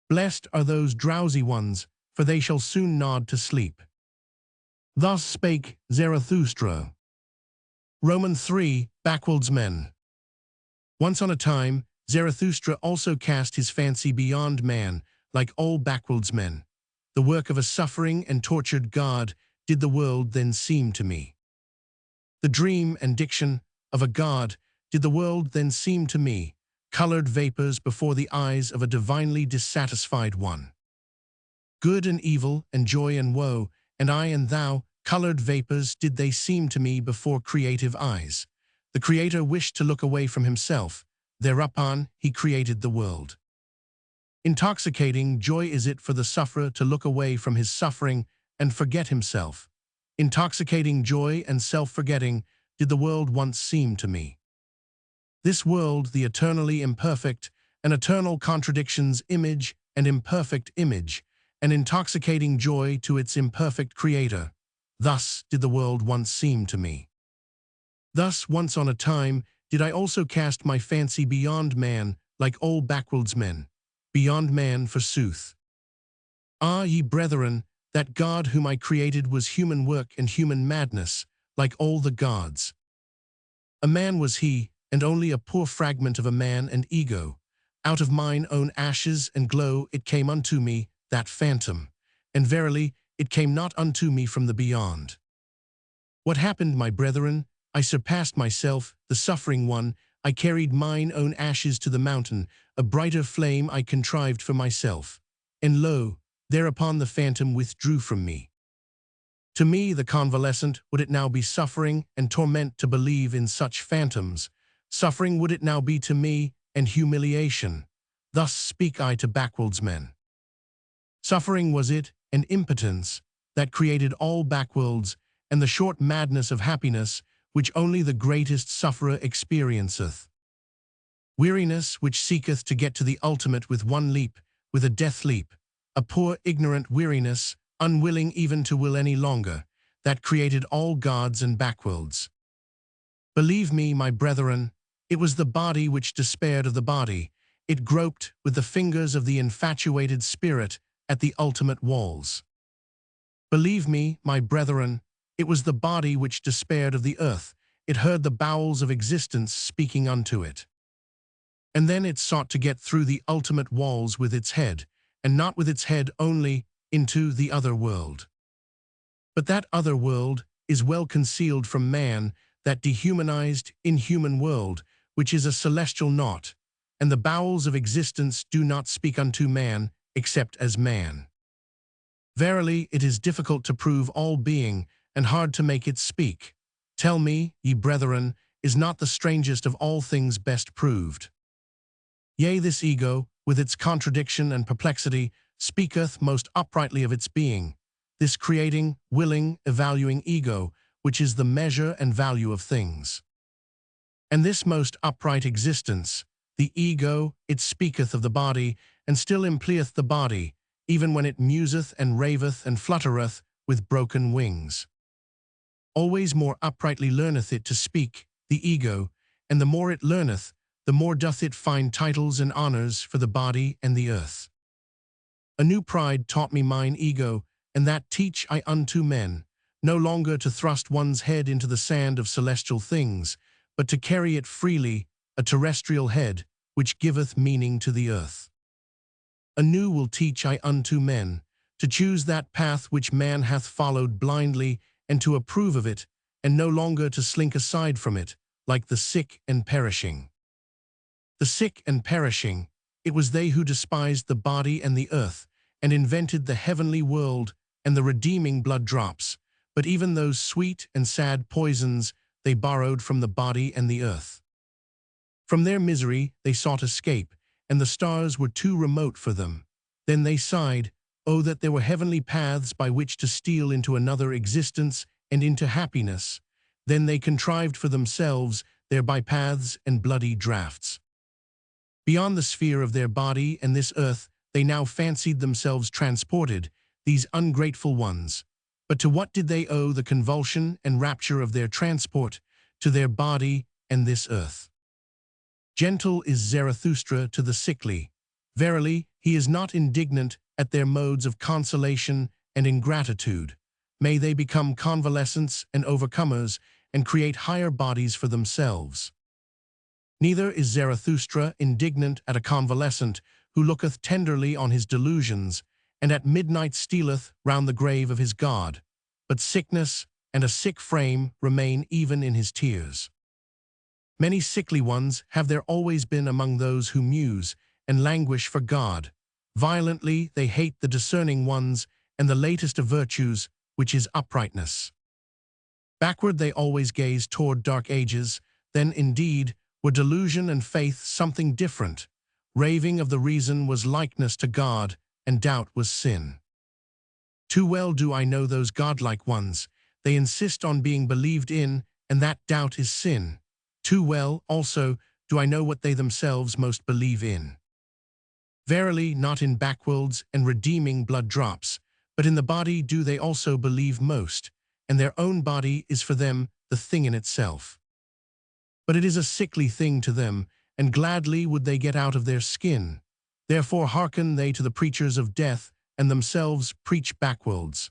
Blessed are those drowsy ones, for they shall soon nod to sleep. Thus spake Zarathustra. Roman 3, Backwoodsmen. Once on a time, Zarathustra also cast his fancy beyond man, like all backwoodsmen. The work of a suffering and tortured God did the world then seem to me. The dream and diction of a God did the world then seem to me, colored vapors before the eyes of a divinely dissatisfied one. Good and evil, and joy and woe, and I and thou, colored vapors did they seem to me before creative eyes. The Creator wished to look away from himself, thereupon he created the world. Intoxicating joy is it for the sufferer to look away from his suffering and forget himself. Intoxicating joy and self-forgetting did the world once seem to me. This world, the eternally imperfect, an eternal contradiction's image and imperfect image, an intoxicating joy to its imperfect creator. Thus did the world once seem to me. Thus, once on a time, did I also cast my fancy beyond man, like old backwards men. Beyond man, forsooth. Ah, ye brethren, that God whom I created was human work and human madness, like all the gods. A man was he, and only a poor fragment of a man and ego. Out of mine own ashes and glow it came unto me, that phantom, and verily, it came not unto me from the beyond. What happened, my brethren? I surpassed myself, the suffering one. I carried mine own ashes to the mountain, a brighter flame I contrived for myself. And lo, thereupon the phantom withdrew from me. To me, the convalescent, would it now be suffering and torment to believe in such phantoms? Suffering would it now be to me, and humiliation. Thus speak I to backwards men. Suffering was it, and impotence, that created all backworlds, and the short madness of happiness, which only the greatest sufferer experienceth. Weariness, which seeketh to get to the ultimate with one leap, with a death leap, a poor ignorant weariness, unwilling even to will any longer, that created all gods and backworlds. Believe me, my brethren, it was the body which despaired of the body. It groped with the fingers of the infatuated spirit at the ultimate walls. Believe me, my brethren, it was the body which despaired of the earth. It heard the bowels of existence speaking unto it. And then it sought to get through the ultimate walls with its head, and not with its head only, into the other world. But that other world is well concealed from man, that dehumanized, inhuman world, which is a celestial naught, and the bowels of existence do not speak unto man, except as man. Verily, it is difficult to prove all being, and hard to make it speak. Tell me, ye brethren, is not the strangest of all things best proved? Yea, this ego, with its contradiction and perplexity, speaketh most uprightly of its being, this creating, willing, evaluating ego, which is the measure and value of things. And this most upright existence, the ego, it speaketh of the body, and still employeth the body, even when it museth and raveth and fluttereth with broken wings. Always more uprightly learneth it to speak, the ego, and the more it learneth, the more doth it find titles and honors for the body and the earth. A new pride taught me mine ego, and that teach I unto men, no longer to thrust one's head into the sand of celestial things, but to carry it freely, a terrestrial head, which giveth meaning to the earth. Anew will teach I unto men, to choose that path which man hath followed blindly, and to approve of it, and no longer to slink aside from it, like the sick and perishing. The sick and perishing, it was they who despised the body and the earth, and invented the heavenly world and the redeeming blood drops, but even those sweet and sad poisons they borrowed from the body and the earth. From their misery they sought escape, and the stars were too remote for them. Then they sighed, oh, that there were heavenly paths by which to steal into another existence and into happiness. Then they contrived for themselves their bypaths and bloody draughts. Beyond the sphere of their body and this earth, they now fancied themselves transported, these ungrateful ones. But to what did they owe the convulsion and rapture of their transport? To their body and this earth. Gentle is Zarathustra to the sickly. Verily, he is not indignant at their modes of consolation and ingratitude. May they become convalescents and overcomers, and create higher bodies for themselves. Neither is Zarathustra indignant at a convalescent who looketh tenderly on his delusions, and at midnight stealeth round the grave of his God. But sickness and a sick frame remain even in his tears. Many sickly ones have there always been among those who muse and languish for God. Violently they hate the discerning ones and the latest of virtues, which is uprightness. Backward they always gaze toward dark ages, then indeed were delusion and faith something different. Raving of the reason was likeness to God, and doubt was sin. Too well do I know those godlike ones. They insist on being believed in, and that doubt is sin. Too well, also, do I know what they themselves most believe in. Verily, not in backworlds and redeeming blood drops, but in the body do they also believe most, and their own body is for them the thing in itself. But it is a sickly thing to them, and gladly would they get out of their skin. Therefore hearken they to the preachers of death, and themselves preach backworlds.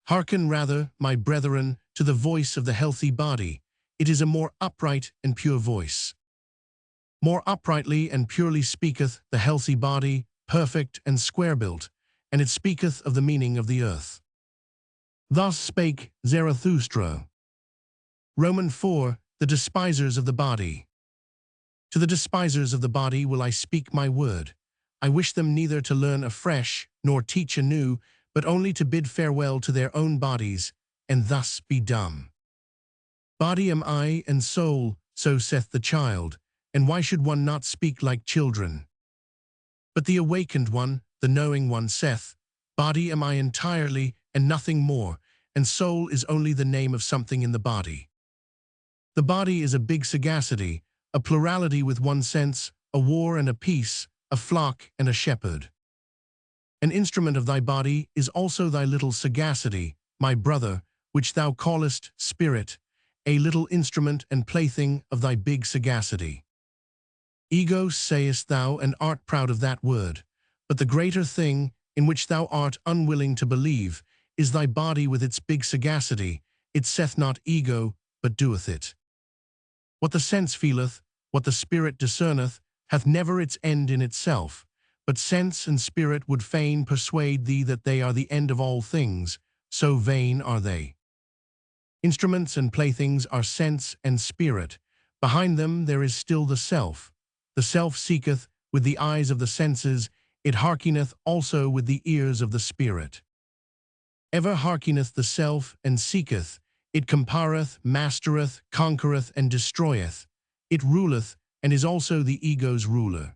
Hearken rather, my brethren, to the voice of the healthy body. It is a more upright and pure voice. More uprightly and purely speaketh the healthy body, perfect and square-built, and it speaketh of the meaning of the earth. Thus spake Zarathustra. Roman 4, the despisers of the body. To the despisers of the body will I speak my word. I wish them neither to learn afresh, nor teach anew, but only to bid farewell to their own bodies, and thus be dumb. Body am I, and soul, so saith the child, and why should one not speak like children? But the awakened one, the knowing one, saith, Body am I entirely, and nothing more, and soul is only the name of something in the body. The body is a big sagacity, a plurality with one sense, a war and a peace, a flock and a shepherd. An instrument of thy body is also thy little sagacity, my brother, which thou callest spirit, a little instrument and plaything of thy big sagacity. Ego sayest thou, and art proud of that word, but the greater thing, in which thou art unwilling to believe, is thy body with its big sagacity. It saith not ego, but doeth it. What the sense feeleth, what the spirit discerneth, hath never its end in itself, but sense and spirit would fain persuade thee that they are the end of all things, so vain are they. Instruments and playthings are sense and spirit. Behind them there is still the self. The self seeketh with the eyes of the senses, it hearkeneth also with the ears of the spirit. Ever hearkeneth the self and seeketh, it compareth, mastereth, conquereth, and destroyeth. It ruleth, and is also the ego's ruler.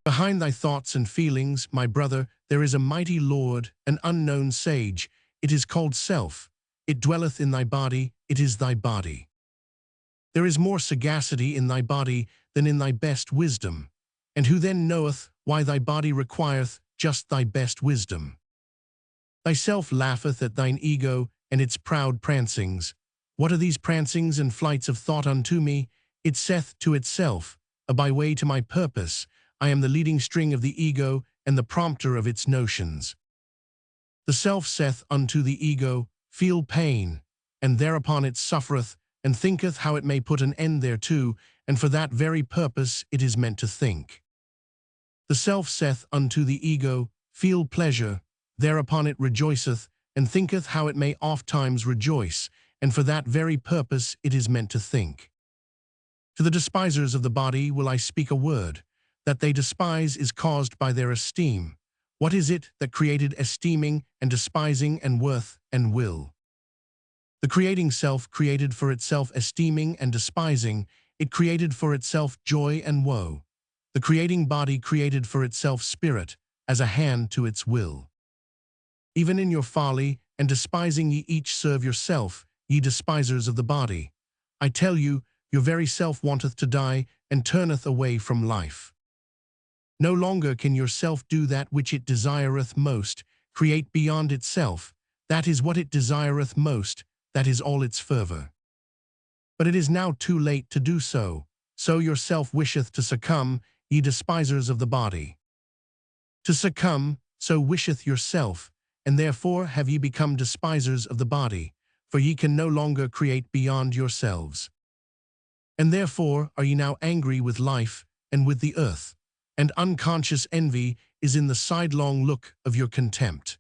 Behind thy thoughts and feelings, my brother, there is a mighty Lord, an unknown sage. It is called self. It dwelleth in thy body, it is thy body. There is more sagacity in thy body than in thy best wisdom. And who then knoweth why thy body requireth just thy best wisdom? Thyself laugheth at thine ego and its proud prancings. What are these prancings and flights of thought unto me? It saith to itself, by way to my purpose, I am the leading string of the ego and the prompter of its notions. The self saith unto the ego, feel pain, and thereupon it suffereth, and thinketh how it may put an end thereto, and for that very purpose it is meant to think. The self saith unto the ego, feel pleasure, thereupon it rejoiceth, and thinketh how it may oft-times rejoice, and for that very purpose it is meant to think. To the despisers of the body will I speak a word. That they despise is caused by their esteem. What is it that created esteeming and despising and worth and will? The creating self created for itself esteeming and despising, it created for itself joy and woe. The creating body created for itself spirit, as a hand to its will. Even in your folly and despising ye each serve yourself, ye despisers of the body. I tell you, your very self wanteth to die, and turneth away from life. No longer can your self do that which it desireth most, create beyond itself. That is what it desireth most, that is all its fervor. But it is now too late to do so. So your self wisheth to succumb, ye despisers of the body. To succumb, so wisheth yourself, and therefore have ye become despisers of the body, for ye can no longer create beyond yourselves. And therefore are ye now angry with life and with the earth, and unconscious envy is in the sidelong look of your contempt.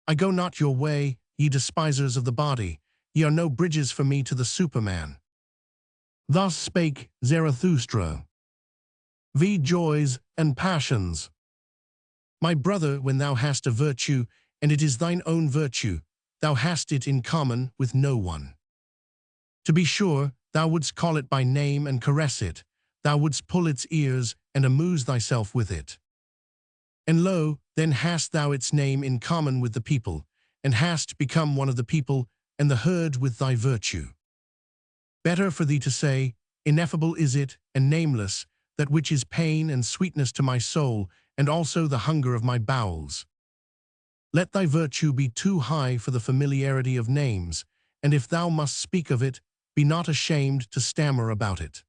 I go not your way, ye despisers of the body, ye are no bridges for me to the Superman. Thus spake Zarathustra. V. Joys and passions. My brother, when thou hast a virtue, and it is thine own virtue, thou hast it in common with no one. To be sure, thou wouldst call it by name and caress it, thou wouldst pull its ears and amuse thyself with it. And lo, then hast thou its name in common with the people, and hast become one of the people and the herd with thy virtue. Better for thee to say, Ineffable is it, and nameless, that which is pain and sweetness to my soul, and also the hunger of my bowels. Let thy virtue be too high for the familiarity of names, and if thou must speak of it, be not ashamed to stammer about it.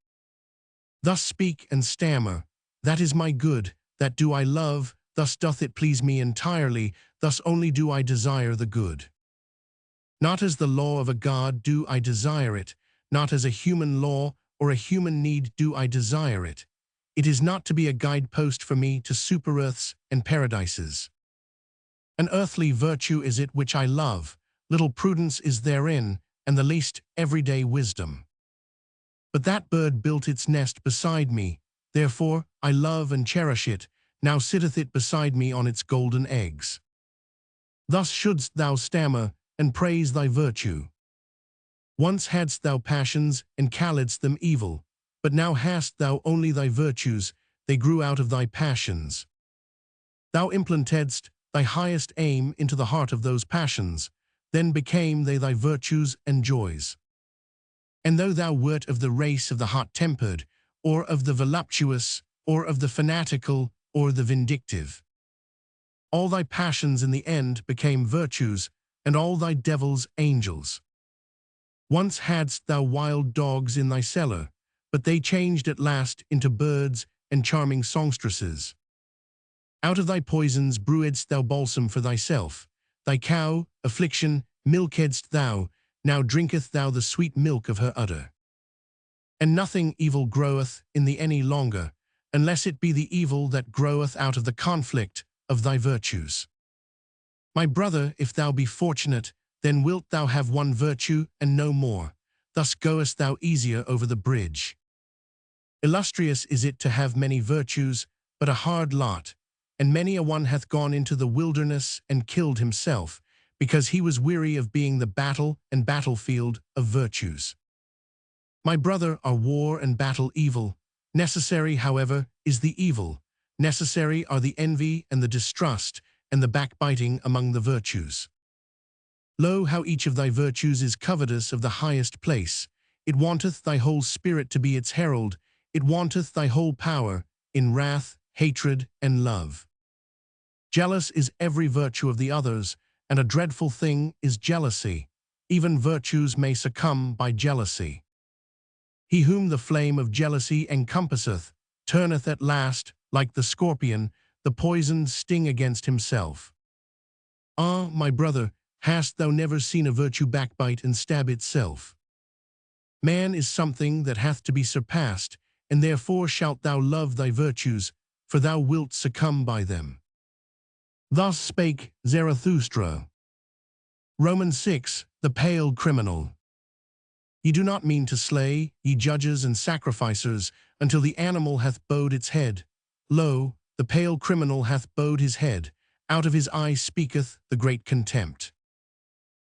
Thus speak and stammer, that is my good, that do I love, thus doth it please me entirely, thus only do I desire the good. Not as the law of a god do I desire it, not as a human law or a human need do I desire it. It is not to be a guidepost for me to super-earths and paradises. An earthly virtue is it which I love, little prudence is therein, and the least everyday wisdom. But that bird built its nest beside me, therefore I love and cherish it, now sitteth it beside me on its golden eggs. Thus shouldst thou stammer, and praise thy virtue. Once hadst thou passions, and calledst them evil, but now hast thou only thy virtues, they grew out of thy passions. Thou implantedst thy highest aim into the heart of those passions, then became they thy virtues and joys. And though thou wert of the race of the hot-tempered, or of the voluptuous, or of the fanatical, or the vindictive, all thy passions in the end became virtues, and all thy devils angels. Once hadst thou wild dogs in thy cellar, but they changed at last into birds and charming songstresses. Out of thy poisons brewedst thou balsam for thyself. Thy cow, affliction, milkedst thou, now drinketh thou the sweet milk of her udder. And nothing evil groweth in thee any longer, unless it be the evil that groweth out of the conflict of thy virtues. My brother, if thou be fortunate, then wilt thou have one virtue and no more, thus goest thou easier over the bridge. Illustrious is it to have many virtues, but a hard lot, and many a one hath gone into the wilderness and killed himself, because he was weary of being the battle and battlefield of virtues. My brother, are war and battle evil? Necessary, however, is the evil. Necessary are the envy and the distrust, and the backbiting among the virtues. Lo, how each of thy virtues is covetous of the highest place. It wanteth thy whole spirit to be its herald, it wanteth thy whole power, in wrath, hatred, and love. Jealous is every virtue of the others, and a dreadful thing is jealousy. Even virtues may succumb by jealousy. He whom the flame of jealousy encompasseth, turneth at last, like the scorpion, the poisoned sting against himself. Ah, my brother, hast thou never seen a virtue backbite and stab itself? Man is something that hath to be surpassed, and therefore shalt thou love thy virtues, for thou wilt succumb by them. Thus spake Zarathustra. Romans 6, the pale criminal. Ye do not mean to slay, ye judges and sacrificers, until the animal hath bowed its head. Lo, the pale criminal hath bowed his head, out of his eye speaketh the great contempt.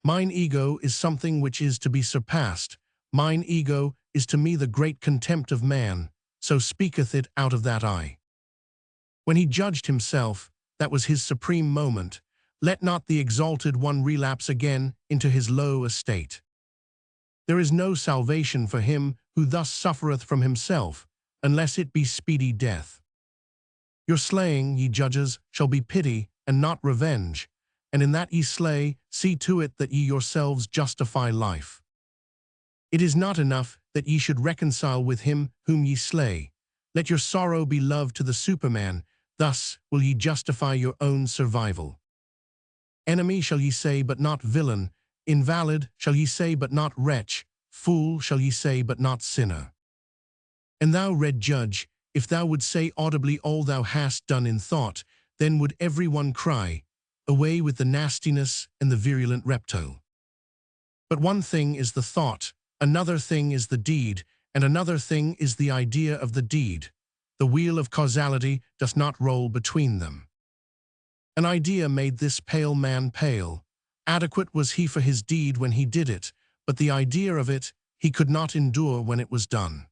Mine ego is something which is to be surpassed, mine ego is to me the great contempt of man, so speaketh it out of that eye. When he judged himself, that was his supreme moment, let not the exalted one relapse again into his low estate. There is no salvation for him who thus suffereth from himself, unless it be speedy death. Your slaying, ye judges, shall be pity, and not revenge, and in that ye slay, see to it that ye yourselves justify life. It is not enough that ye should reconcile with him whom ye slay. Let your sorrow be love to the Superman, thus will ye justify your own survival. Enemy shall ye say, but not villain. Invalid shall ye say, but not wretch. Fool shall ye say, but not sinner. And thou, red judge, if thou would say audibly all thou hast done in thought, then would every one cry, away with the nastiness and the virulent reptile. But one thing is the thought, another thing is the deed, and another thing is the idea of the deed. The wheel of causality does not roll between them. An idea made this pale man pale. Adequate was he for his deed when he did it, but the idea of it he could not endure when it was done.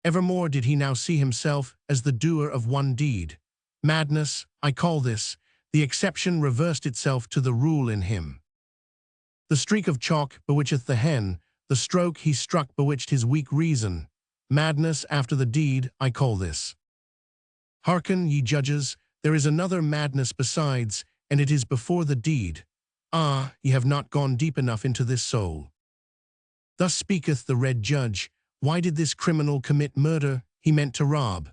Evermore did he now see himself as the doer of one deed. Madness, I call this, the exception reversed itself to the rule in him. The streak of chalk bewitcheth the hen, the stroke he struck bewitched his weak reason. Madness after the deed, I call this. Hearken, ye judges, there is another madness besides, and it is before the deed. Ah, ye have not gone deep enough into this soul. Thus speaketh the red judge. Why did this criminal commit murder? He meant to rob.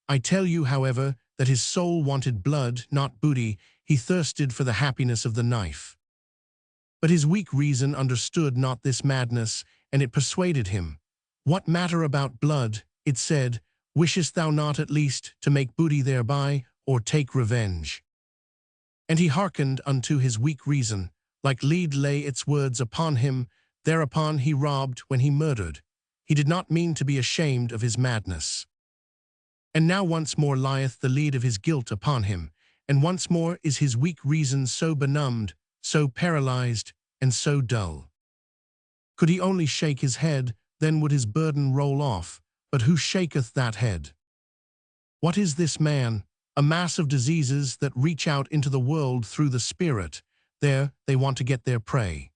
I tell you, however, that his soul wanted blood, not booty. He thirsted for the happiness of the knife. But his weak reason understood not this madness, and it persuaded him. What matter about blood? It said, wishest thou not at least to make booty thereby, or take revenge? And he hearkened unto his weak reason, like lead lay its words upon him. Thereupon he robbed when he murdered. He did not mean to be ashamed of his madness. And now once more lieth the lead of his guilt upon him, and once more is his weak reason so benumbed, so paralyzed, and so dull. Could he only shake his head, then would his burden roll off, but who shaketh that head? What is this man? A mass of diseases that reach out into the world through the spirit. There they want to get their prey.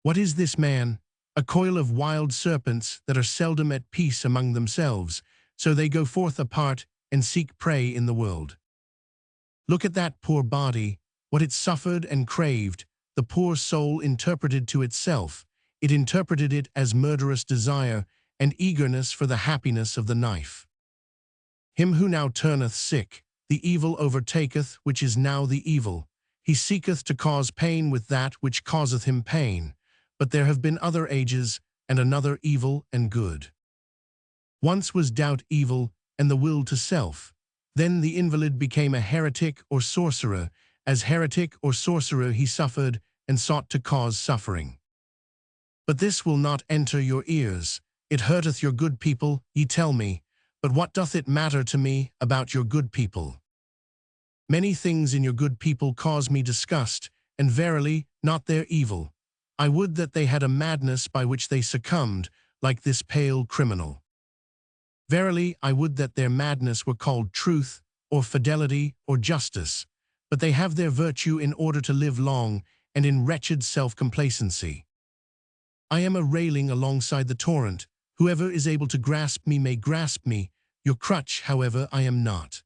What is this man? A coil of wild serpents that are seldom at peace among themselves, so they go forth apart and seek prey in the world. Look at that poor body, what it suffered and craved. The poor soul interpreted to itself. It interpreted it as murderous desire and eagerness for the happiness of the knife. Him who now turneth sick, the evil overtaketh which is now the evil. He seeketh to cause pain with that which causeth him pain. But there have been other ages, and another evil and good. Once was doubt evil, and the will to self. Then the invalid became a heretic or sorcerer. As heretic or sorcerer he suffered, and sought to cause suffering. But this will not enter your ears. It hurteth your good people, ye tell me. But what doth it matter to me about your good people? Many things in your good people cause me disgust, and verily, not their evil. I would that they had a madness by which they succumbed, like this pale criminal. Verily, I would that their madness were called truth, or fidelity, or justice, but they have their virtue in order to live long, and in wretched self-complacency. I am a railing alongside the torrent. Whoever is able to grasp me may grasp me. Your crutch, however, I am not.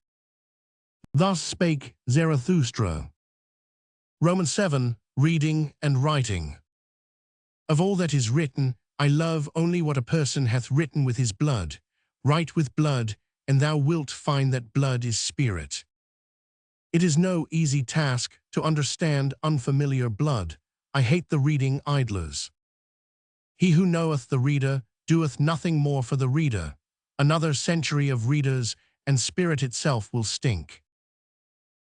Thus spake Zarathustra. Romans 7, reading and writing. Of all that is written, I love only what a person hath written with his blood. Write with blood, and thou wilt find that blood is spirit. It is no easy task to understand unfamiliar blood. I hate the reading idlers. He who knoweth the reader doeth nothing more for the reader. Another century of readers, and spirit itself will stink.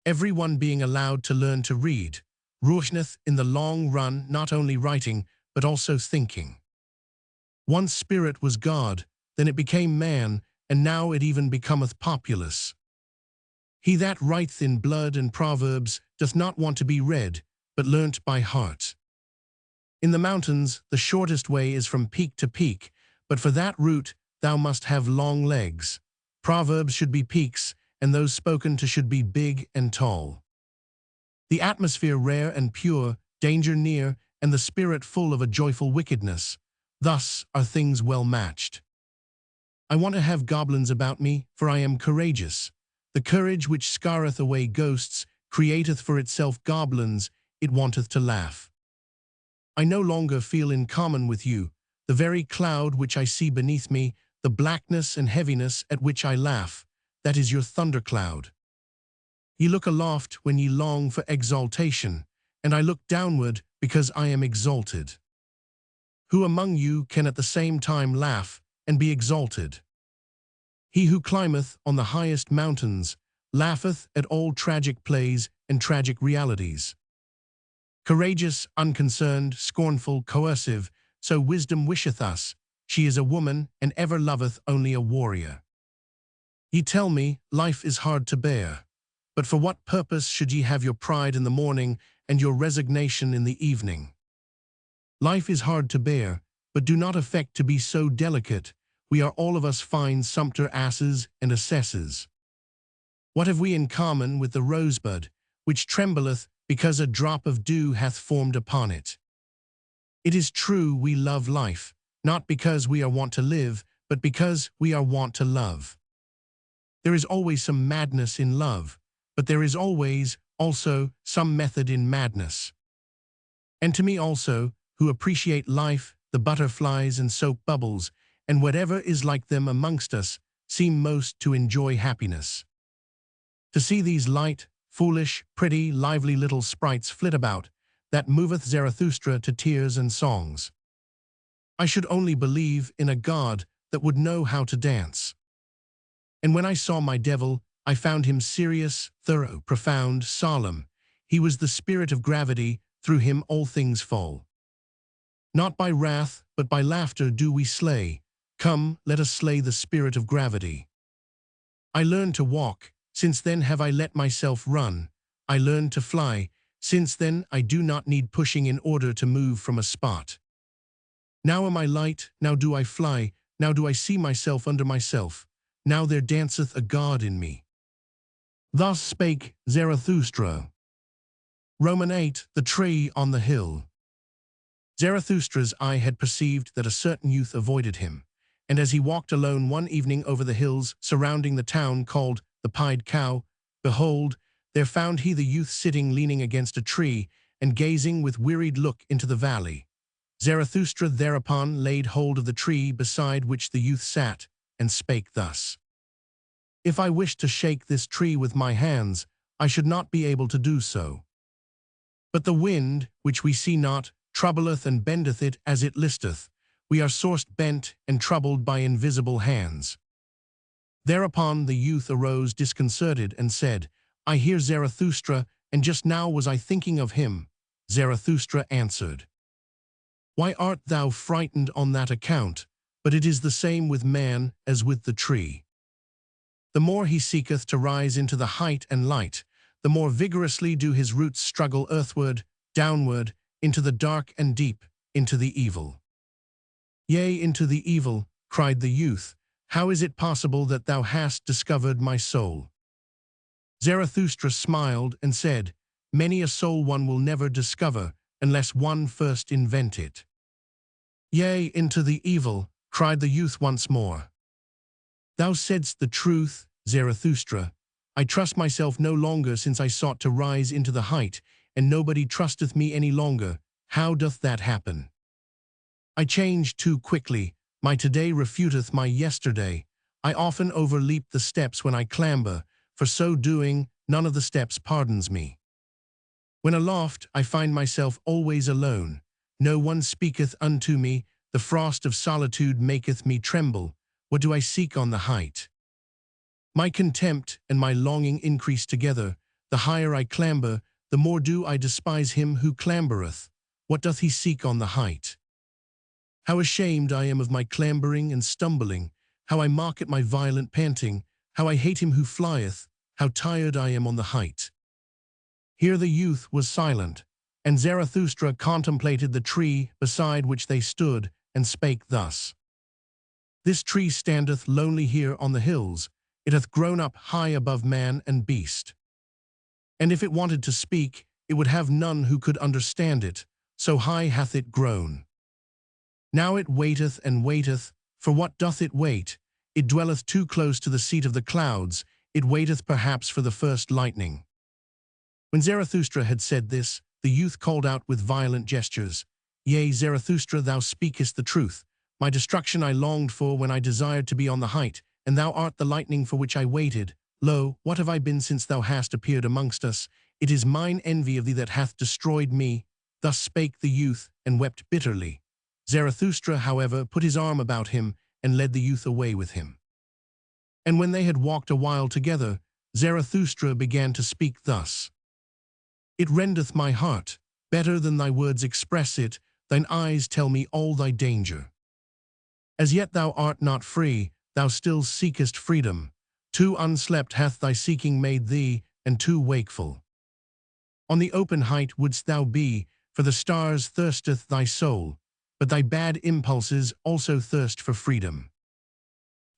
Every one being allowed to learn to read, ruineth in the long run not only writing, but also thinking. Once spirit was God, then it became man, and now it even becometh populace. He that writeth in blood and proverbs doth not want to be read, but learnt by heart. In the mountains, the shortest way is from peak to peak, but for that route thou must have long legs. Proverbs should be peaks, and those spoken to should be big and tall. The atmosphere rare and pure, danger near, and the spirit full of a joyful wickedness. Thus are things well matched. I want to have goblins about me, for I am courageous. The courage which scareth away ghosts createth for itself goblins, it wanteth to laugh. I no longer feel in common with you, the very cloud which I see beneath me, the blackness and heaviness at which I laugh, that is your thundercloud. Ye look aloft when ye long for exaltation, and I look downward because I am exalted. Who among you can at the same time laugh and be exalted? He who climbeth on the highest mountains laugheth at all tragic plays and tragic realities. Courageous, unconcerned, scornful, coercive, so wisdom wisheth us. She is a woman, and ever loveth only a warrior. Ye tell me, life is hard to bear. But for what purpose should ye have your pride in the morning and your resignation in the evening? Life is hard to bear, but do not affect to be so delicate. We are all of us fine sumpter asses and assesses. What have we in common with the rosebud, which trembleth because a drop of dew hath formed upon it? It is true we love life, not because we are wont to live, but because we are wont to love. There is always some madness in love, but there is always, also, some method in madness. And to me also, who appreciate life, the butterflies and soap bubbles, and whatever is like them amongst us, seem most to enjoy happiness. To see these light, foolish, pretty, lively little sprites flit about, that moveth Zarathustra to tears and songs. I should only believe in a God that would know how to dance. And when I saw my devil, I found him serious, thorough, profound, solemn. He was the spirit of gravity, through him all things fall. Not by wrath, but by laughter do we slay. Come, let us slay the spirit of gravity. I learned to walk, since then have I let myself run. I learned to fly, since then I do not need pushing in order to move from a spot. Now am I light, now do I fly, now do I see myself under myself. Now there danceth a God in me. Thus spake Zarathustra. Roman 8, the tree on the hill. Zarathustra's eye had perceived that a certain youth avoided him, and as he walked alone one evening over the hills surrounding the town called the Pied Cow, behold, there found he the youth sitting leaning against a tree and gazing with wearied look into the valley. Zarathustra thereupon laid hold of the tree beside which the youth sat, and spake thus. If I wished to shake this tree with my hands, I should not be able to do so. But the wind, which we see not, troubleth and bendeth it as it listeth. We are sourced bent and troubled by invisible hands. Thereupon the youth arose disconcerted and said, I hear Zarathustra, and just now was I thinking of him. Zarathustra answered, Why art thou frightened on that account? But it is the same with man as with the tree. The more he seeketh to rise into the height and light, the more vigorously do his roots struggle earthward, downward, into the dark and deep, into the evil. Yea, into the evil, cried the youth. How is it possible that thou hast discovered my soul? Zarathustra smiled and said, Many a soul one will never discover, unless one first invent it. Yea, into the evil, cried the youth once more. Thou saidst the truth, Zarathustra. I trust myself no longer since I sought to rise into the height, and nobody trusteth me any longer. How doth that happen? I change too quickly. My today refuteth my yesterday. I often overleap the steps when I clamber. For so doing, none of the steps pardons me. When aloft, I find myself always alone. No one speaketh unto me. The frost of solitude maketh me tremble. What do I seek on the height? My contempt and my longing increase together. The higher I clamber, the more do I despise him who clambereth. What doth he seek on the height? How ashamed I am of my clambering and stumbling, how I mock at my violent panting, how I hate him who flieth, how tired I am on the height. Here the youth was silent, and Zarathustra contemplated the tree beside which they stood, and spake thus. This tree standeth lonely here on the hills. It hath grown up high above man and beast. And if it wanted to speak, it would have none who could understand it, so high hath it grown. Now it waiteth and waiteth, for what doth it wait? It dwelleth too close to the seat of the clouds, it waiteth perhaps for the first lightning. When Zarathustra had said this, the youth called out with violent gestures, Yea, Zarathustra, thou speakest the truth. My destruction I longed for when I desired to be on the height, and thou art the lightning for which I waited. Lo, what have I been since thou hast appeared amongst us? It is mine envy of thee that hath destroyed me. Thus spake the youth, and wept bitterly. Zarathustra, however, put his arm about him, and led the youth away with him. And when they had walked a while together, Zarathustra began to speak thus. It rendeth my heart, better than thy words express it, thine eyes tell me all thy danger. As yet thou art not free, thou still seekest freedom. Too unslept hath thy seeking made thee, and too wakeful. On the open height wouldst thou be, for the stars thirsteth thy soul, but thy bad impulses also thirst for freedom.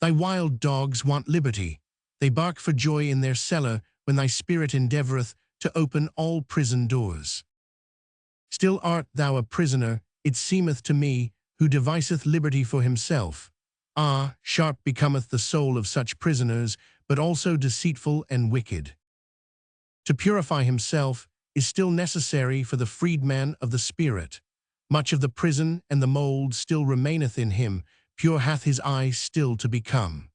Thy wild dogs want liberty, they bark for joy in their cellar when thy spirit endeavoureth to open all prison doors. Still art thou a prisoner, it seemeth to me, who deviseth liberty for himself. Ah, sharp becometh the soul of such prisoners, but also deceitful and wicked. To purify himself is still necessary for the freedman of the spirit. Much of the prison and the mould still remaineth in him, pure hath his eye still to become.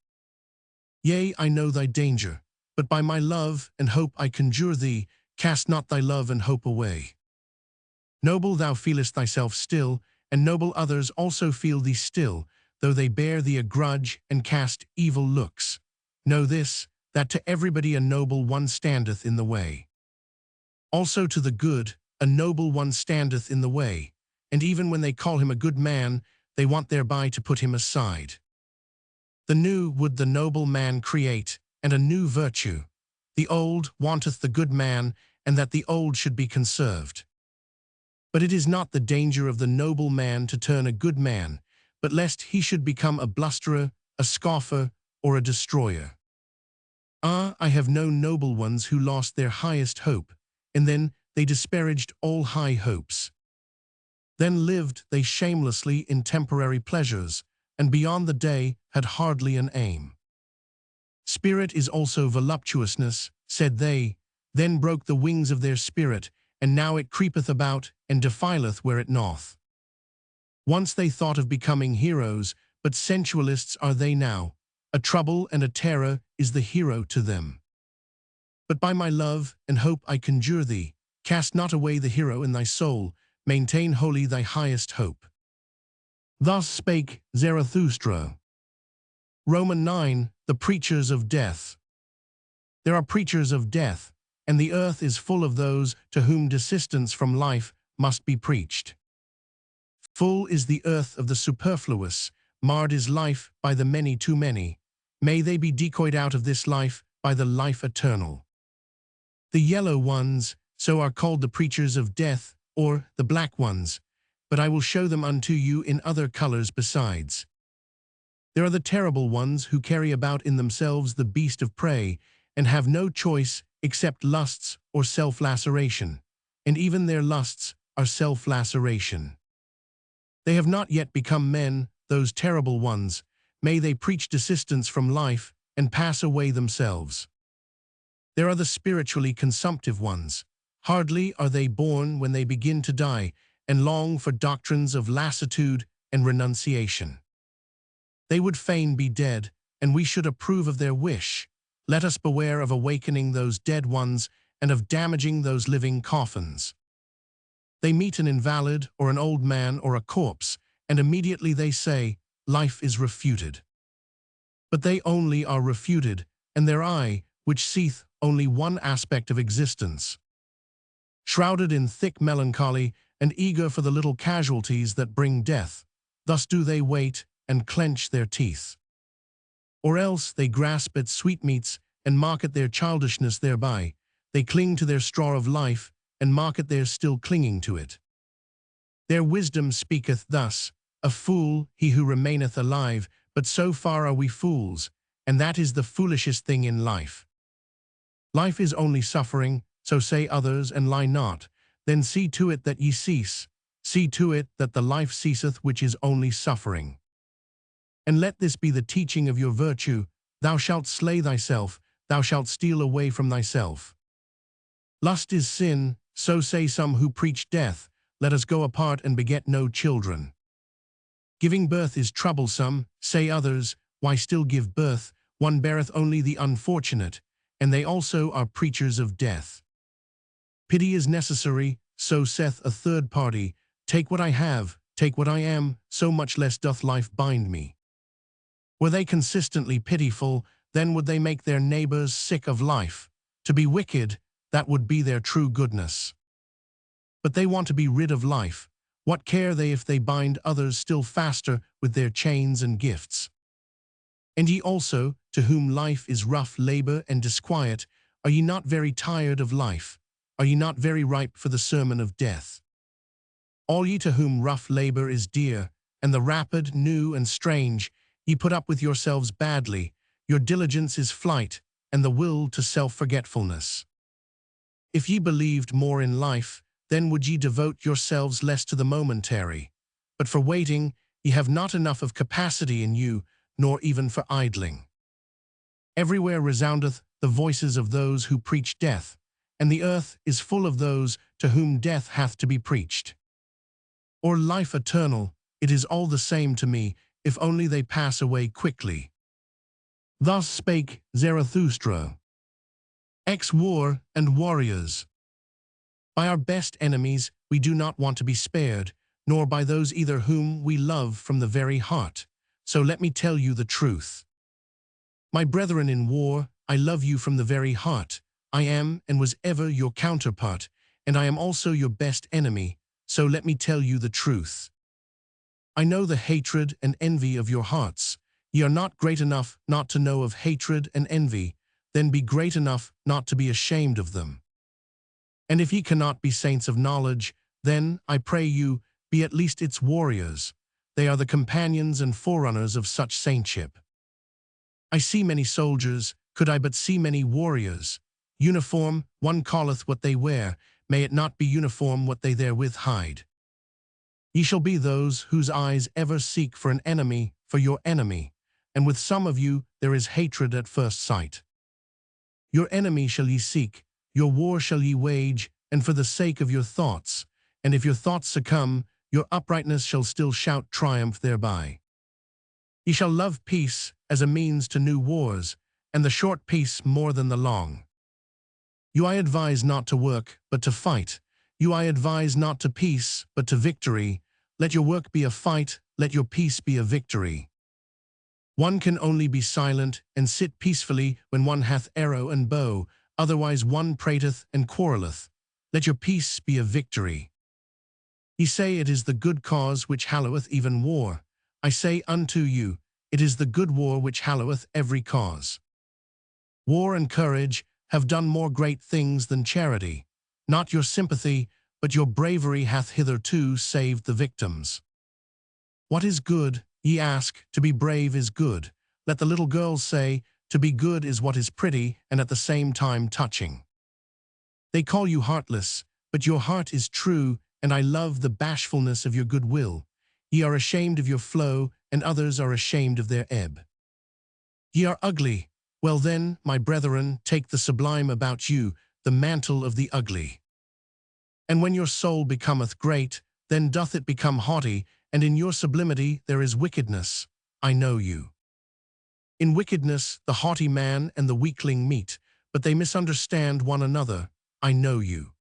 Yea, I know thy danger, but by my love and hope I conjure thee, cast not thy love and hope away. Noble thou feelest thyself still, and noble others also feel thee still, though they bear thee a grudge and cast evil looks. Know this, that to everybody a noble one standeth in the way. Also to the good, a noble one standeth in the way, and even when they call him a good man, they want thereby to put him aside. The new would the noble man create, and a new virtue. The old wanteth the good man, and that the old should be conserved. But it is not the danger of the noble man to turn a good man, but lest he should become a blusterer, a scoffer, or a destroyer. Ah, I have known noble ones who lost their highest hope, and then they disparaged all high hopes. Then lived they shamelessly in temporary pleasures, and beyond the day had hardly an aim. Spirit is also voluptuousness, said they, then broke the wings of their spirit, and now it creepeth about, and defileth where it doth. Once they thought of becoming heroes, but sensualists are they now. A trouble and a terror is the hero to them. But by my love and hope I conjure thee, cast not away the hero in thy soul, maintain holy thy highest hope. Thus spake Zarathustra. Roman 9, the preachers of death. There are preachers of death, and the earth is full of those to whom desistance from life must be preached. Full is the earth of the superfluous, marred is life by the many too many. May they be decoyed out of this life by the life eternal. The yellow ones, so are called the preachers of death, or the black ones, but I will show them unto you in other colors besides. There are the terrible ones who carry about in themselves the beast of prey, and have no choice except lusts or self-laceration, and even their lusts are self-laceration. They have not yet become men, those terrible ones. May they preach desistance from life and pass away themselves. There are the spiritually consumptive ones. Hardly are they born when they begin to die, and long for doctrines of lassitude and renunciation. They would fain be dead, and we should approve of their wish. Let us beware of awakening those dead ones and of damaging those living coffins. They meet an invalid or an old man or a corpse, and immediately they say, life is refuted. But they only are refuted, and their eye, which seeth only one aspect of existence. Shrouded in thick melancholy and eager for the little casualties that bring death, thus do they wait and clench their teeth. Or else they grasp at sweetmeats and market their childishness thereby. They cling to their straw of life and market their still clinging to it. Their wisdom speaketh thus, a fool he who remaineth alive, but so far are we fools, and that is the foolishest thing in life. Life is only suffering, so say others, and lie not. Then see to it that ye cease. See to it that the life ceaseth which is only suffering. And let this be the teaching of your virtue, thou shalt slay thyself, thou shalt steal away from thyself. Lust is sin, so say some who preach death, let us go apart and beget no children. Giving birth is troublesome, say others, why still give birth, one beareth only the unfortunate, and they also are preachers of death. Pity is necessary, so saith a third party, take what I have, take what I am, so much less doth life bind me. Were they consistently pitiful, then would they make their neighbors sick of life. To be wicked, that would be their true goodness. But they want to be rid of life. What care they if they bind others still faster with their chains and gifts? And ye also, to whom life is rough labor and disquiet, are ye not very tired of life? Are ye not very ripe for the sermon of death? All ye to whom rough labor is dear, and the rapid, new, and strange, ye put up with yourselves badly, your diligence is flight, and the will to self-forgetfulness. If ye believed more in life, then would ye devote yourselves less to the momentary. But for waiting, ye have not enough of capacity in you, nor even for idling. Everywhere resoundeth the voices of those who preach death, and the earth is full of those to whom death hath to be preached. Or life eternal, it is all the same to me, if only they pass away quickly. Thus spake Zarathustra. War and warriors. By our best enemies we do not want to be spared, nor by those either whom we love from the very heart. So let me tell you the truth. My brethren in war, I love you from the very heart. I am and was ever your counterpart, and I am also your best enemy, so let me tell you the truth. I know the hatred and envy of your hearts. Ye are not great enough not to know of hatred and envy, then be great enough not to be ashamed of them. And if ye cannot be saints of knowledge, then, I pray you, be at least its warriors. They are the companions and forerunners of such saintship. I see many soldiers, could I but see many warriors. Uniform, one calleth what they wear, may it not be uniform what they therewith hide. Ye shall be those whose eyes ever seek for an enemy for your enemy, and with some of you there is hatred at first sight. Your enemy shall ye seek, your war shall ye wage, and for the sake of your thoughts, and if your thoughts succumb, your uprightness shall still shout triumph thereby. Ye shall love peace as a means to new wars, and the short peace more than the long. You I advise not to work, but to fight. You I advise not to peace, but to victory. Let your work be a fight, let your peace be a victory. One can only be silent and sit peacefully when one hath arrow and bow, otherwise one prateth and quarreleth. Let your peace be a victory. Ye say it is the good cause which halloweth even war. I say unto you, it is the good war which halloweth every cause. War and courage have done more great things than charity. Not your sympathy, but your bravery hath hitherto saved the victims. What is good, ye ask? To be brave is good. Let the little girls say, to be good is what is pretty and at the same time touching. They call you heartless, but your heart is true, and I love the bashfulness of your good will. Ye are ashamed of your flow, and others are ashamed of their ebb. Ye are ugly. Well then, my brethren, take the sublime about you, the mantle of the ugly. And when your soul becometh great, then doth it become haughty, and in your sublimity there is wickedness. I know you. In wickedness the haughty man and the weakling meet, but they misunderstand one another. I know you.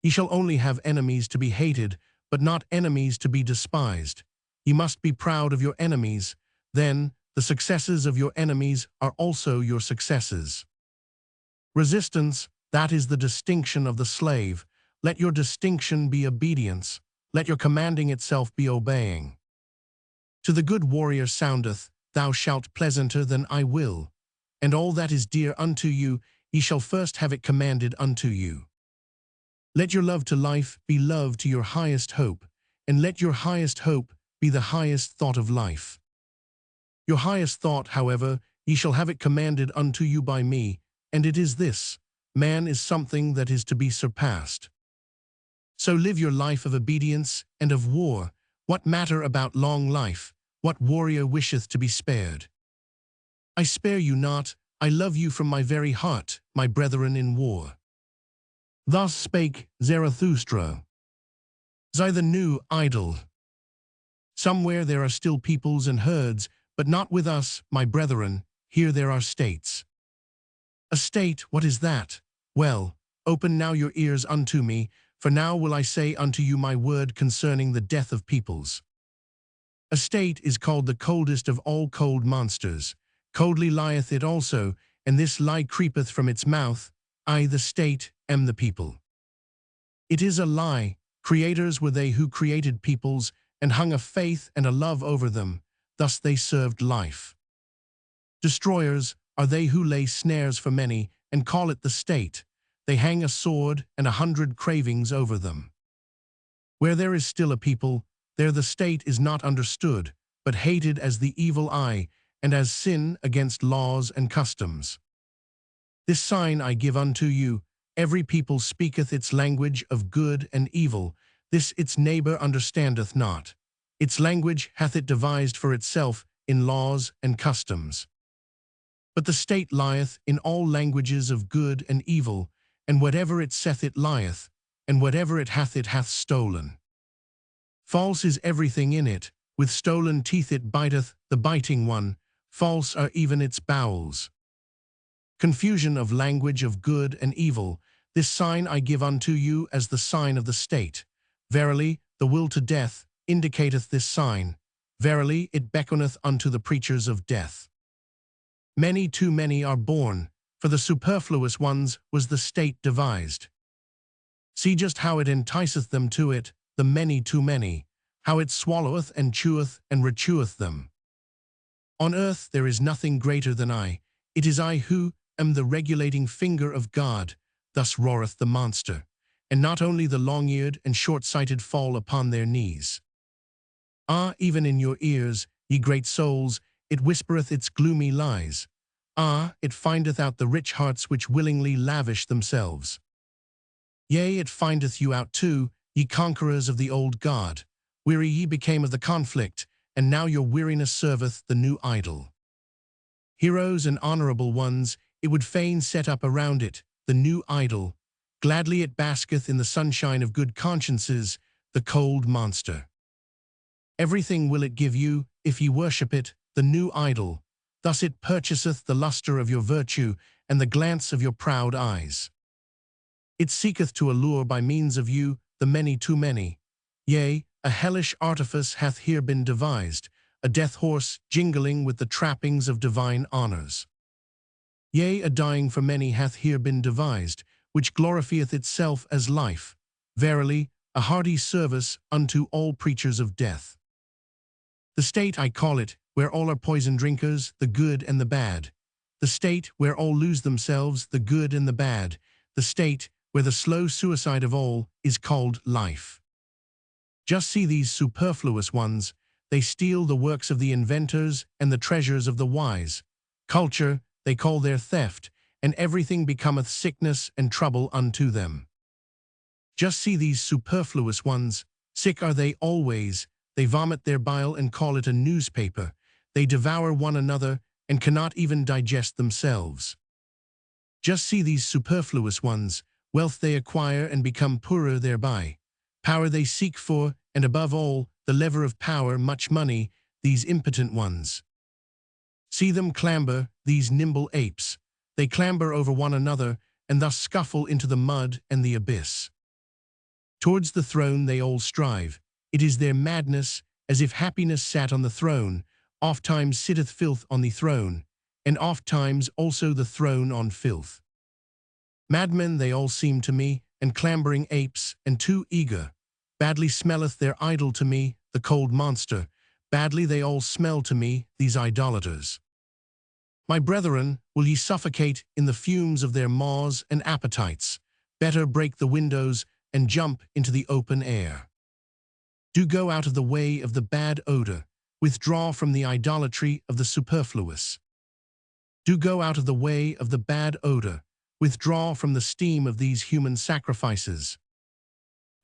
Ye shall only have enemies to be hated, but not enemies to be despised. Ye must be proud of your enemies, then the successes of your enemies are also your successes. Resistance, that is the distinction of the slave. Let your distinction be obedience. Let your commanding itself be obeying. To the good warrior soundeth, thou shalt pleasanter than I will. And all that is dear unto you, ye shall first have it commanded unto you. Let your love to life be love to your highest hope, and let your highest hope be the highest thought of life. Your highest thought, however, ye shall have it commanded unto you by me, and it is this: man is something that is to be surpassed. So live your life of obedience and of war. What matter about long life? What warrior wisheth to be spared? I spare you not, I love you from my very heart, my brethren in war. Thus spake Zarathustra. Zai the new idol. Somewhere there are still peoples and herds, but not with us, my brethren. Here there are states. A state, what is that? Well, open now your ears unto me, for now will I say unto you my word concerning the death of peoples. A state is called the coldest of all cold monsters. Coldly lieth it also, and this lie creepeth from its mouth. I, the state, am the people. It is a lie. Creators were they who created peoples, and hung a faith and a love over them. Thus they served life. Destroyers are they who lay snares for many, and call it the state. They hang a sword and 100 cravings over them. Where there is still a people, there the state is not understood, but hated as the evil eye, and as sin against laws and customs. This sign I give unto you: every people speaketh its language of good and evil, this its neighbor understandeth not. Its language hath it devised for itself, in laws and customs. But the state lieth in all languages of good and evil, and whatever it saith it lieth, and whatever it hath stolen. False is everything in it, with stolen teeth it biteth the biting one, false are even its bowels. Confusion of language of good and evil, this sign I give unto you as the sign of the state. Verily, the will to death indicateth this sign. Verily, it beckoneth unto the preachers of death. Many too many are born, for the superfluous ones was the state devised. See just how it enticeth them to it, the many too many, how it swalloweth and cheweth and recheweth them. On earth there is nothing greater than I. It is I who am the regulating finger of God. Thus roareth the monster, and not only the long-eared and short-sighted fall upon their knees. Ah, even in your ears, ye great souls, it whispereth its gloomy lies. Ah, it findeth out the rich hearts which willingly lavish themselves. Yea, it findeth you out too, ye conquerors of the old God. Weary ye became of the conflict, and now your weariness serveth the new idol. Heroes and honorable ones, it would fain set up around it, the new idol. Gladly it basketh in the sunshine of good consciences, the cold monster. Everything will it give you, if ye worship it, the new idol. Thus it purchaseth the lustre of your virtue, and the glance of your proud eyes. It seeketh to allure by means of you, the many too many. Yea, a hellish artifice hath here been devised, a death horse jingling with the trappings of divine honors. Yea, a dying for many hath here been devised, which glorifieth itself as life. Verily, a hearty service unto all preachers of death. The state I call it, where all are poison drinkers, the good and the bad. The state where all lose themselves, the good and the bad. The state where the slow suicide of all is called life. Just see these superfluous ones, they steal the works of the inventors and the treasures of the wise. Culture they call their theft, and everything becometh sickness and trouble unto them. Just see these superfluous ones, sick are they always, they vomit their bile and call it a newspaper, they devour one another and cannot even digest themselves. Just see these superfluous ones, wealth they acquire and become poorer thereby. Power they seek for, and above all, the lever of power, much money, these impotent ones. See them clamber, these nimble apes. They clamber over one another, and thus scuffle into the mud and the abyss. Towards the throne they all strive. It is their madness, as if happiness sat on the throne. Oft-times sitteth filth on the throne, and oft-times also the throne on filth. Madmen they all seem to me, and clambering apes, and too eager. Badly smelleth their idol to me, the cold monster. Badly they all smell to me, these idolaters. My brethren, will ye suffocate in the fumes of their maws and appetites? Better break the windows and jump into the open air. Do go out of the way of the bad odor, withdraw from the idolatry of the superfluous. Do go out of the way of the bad odor, withdraw from the steam of these human sacrifices.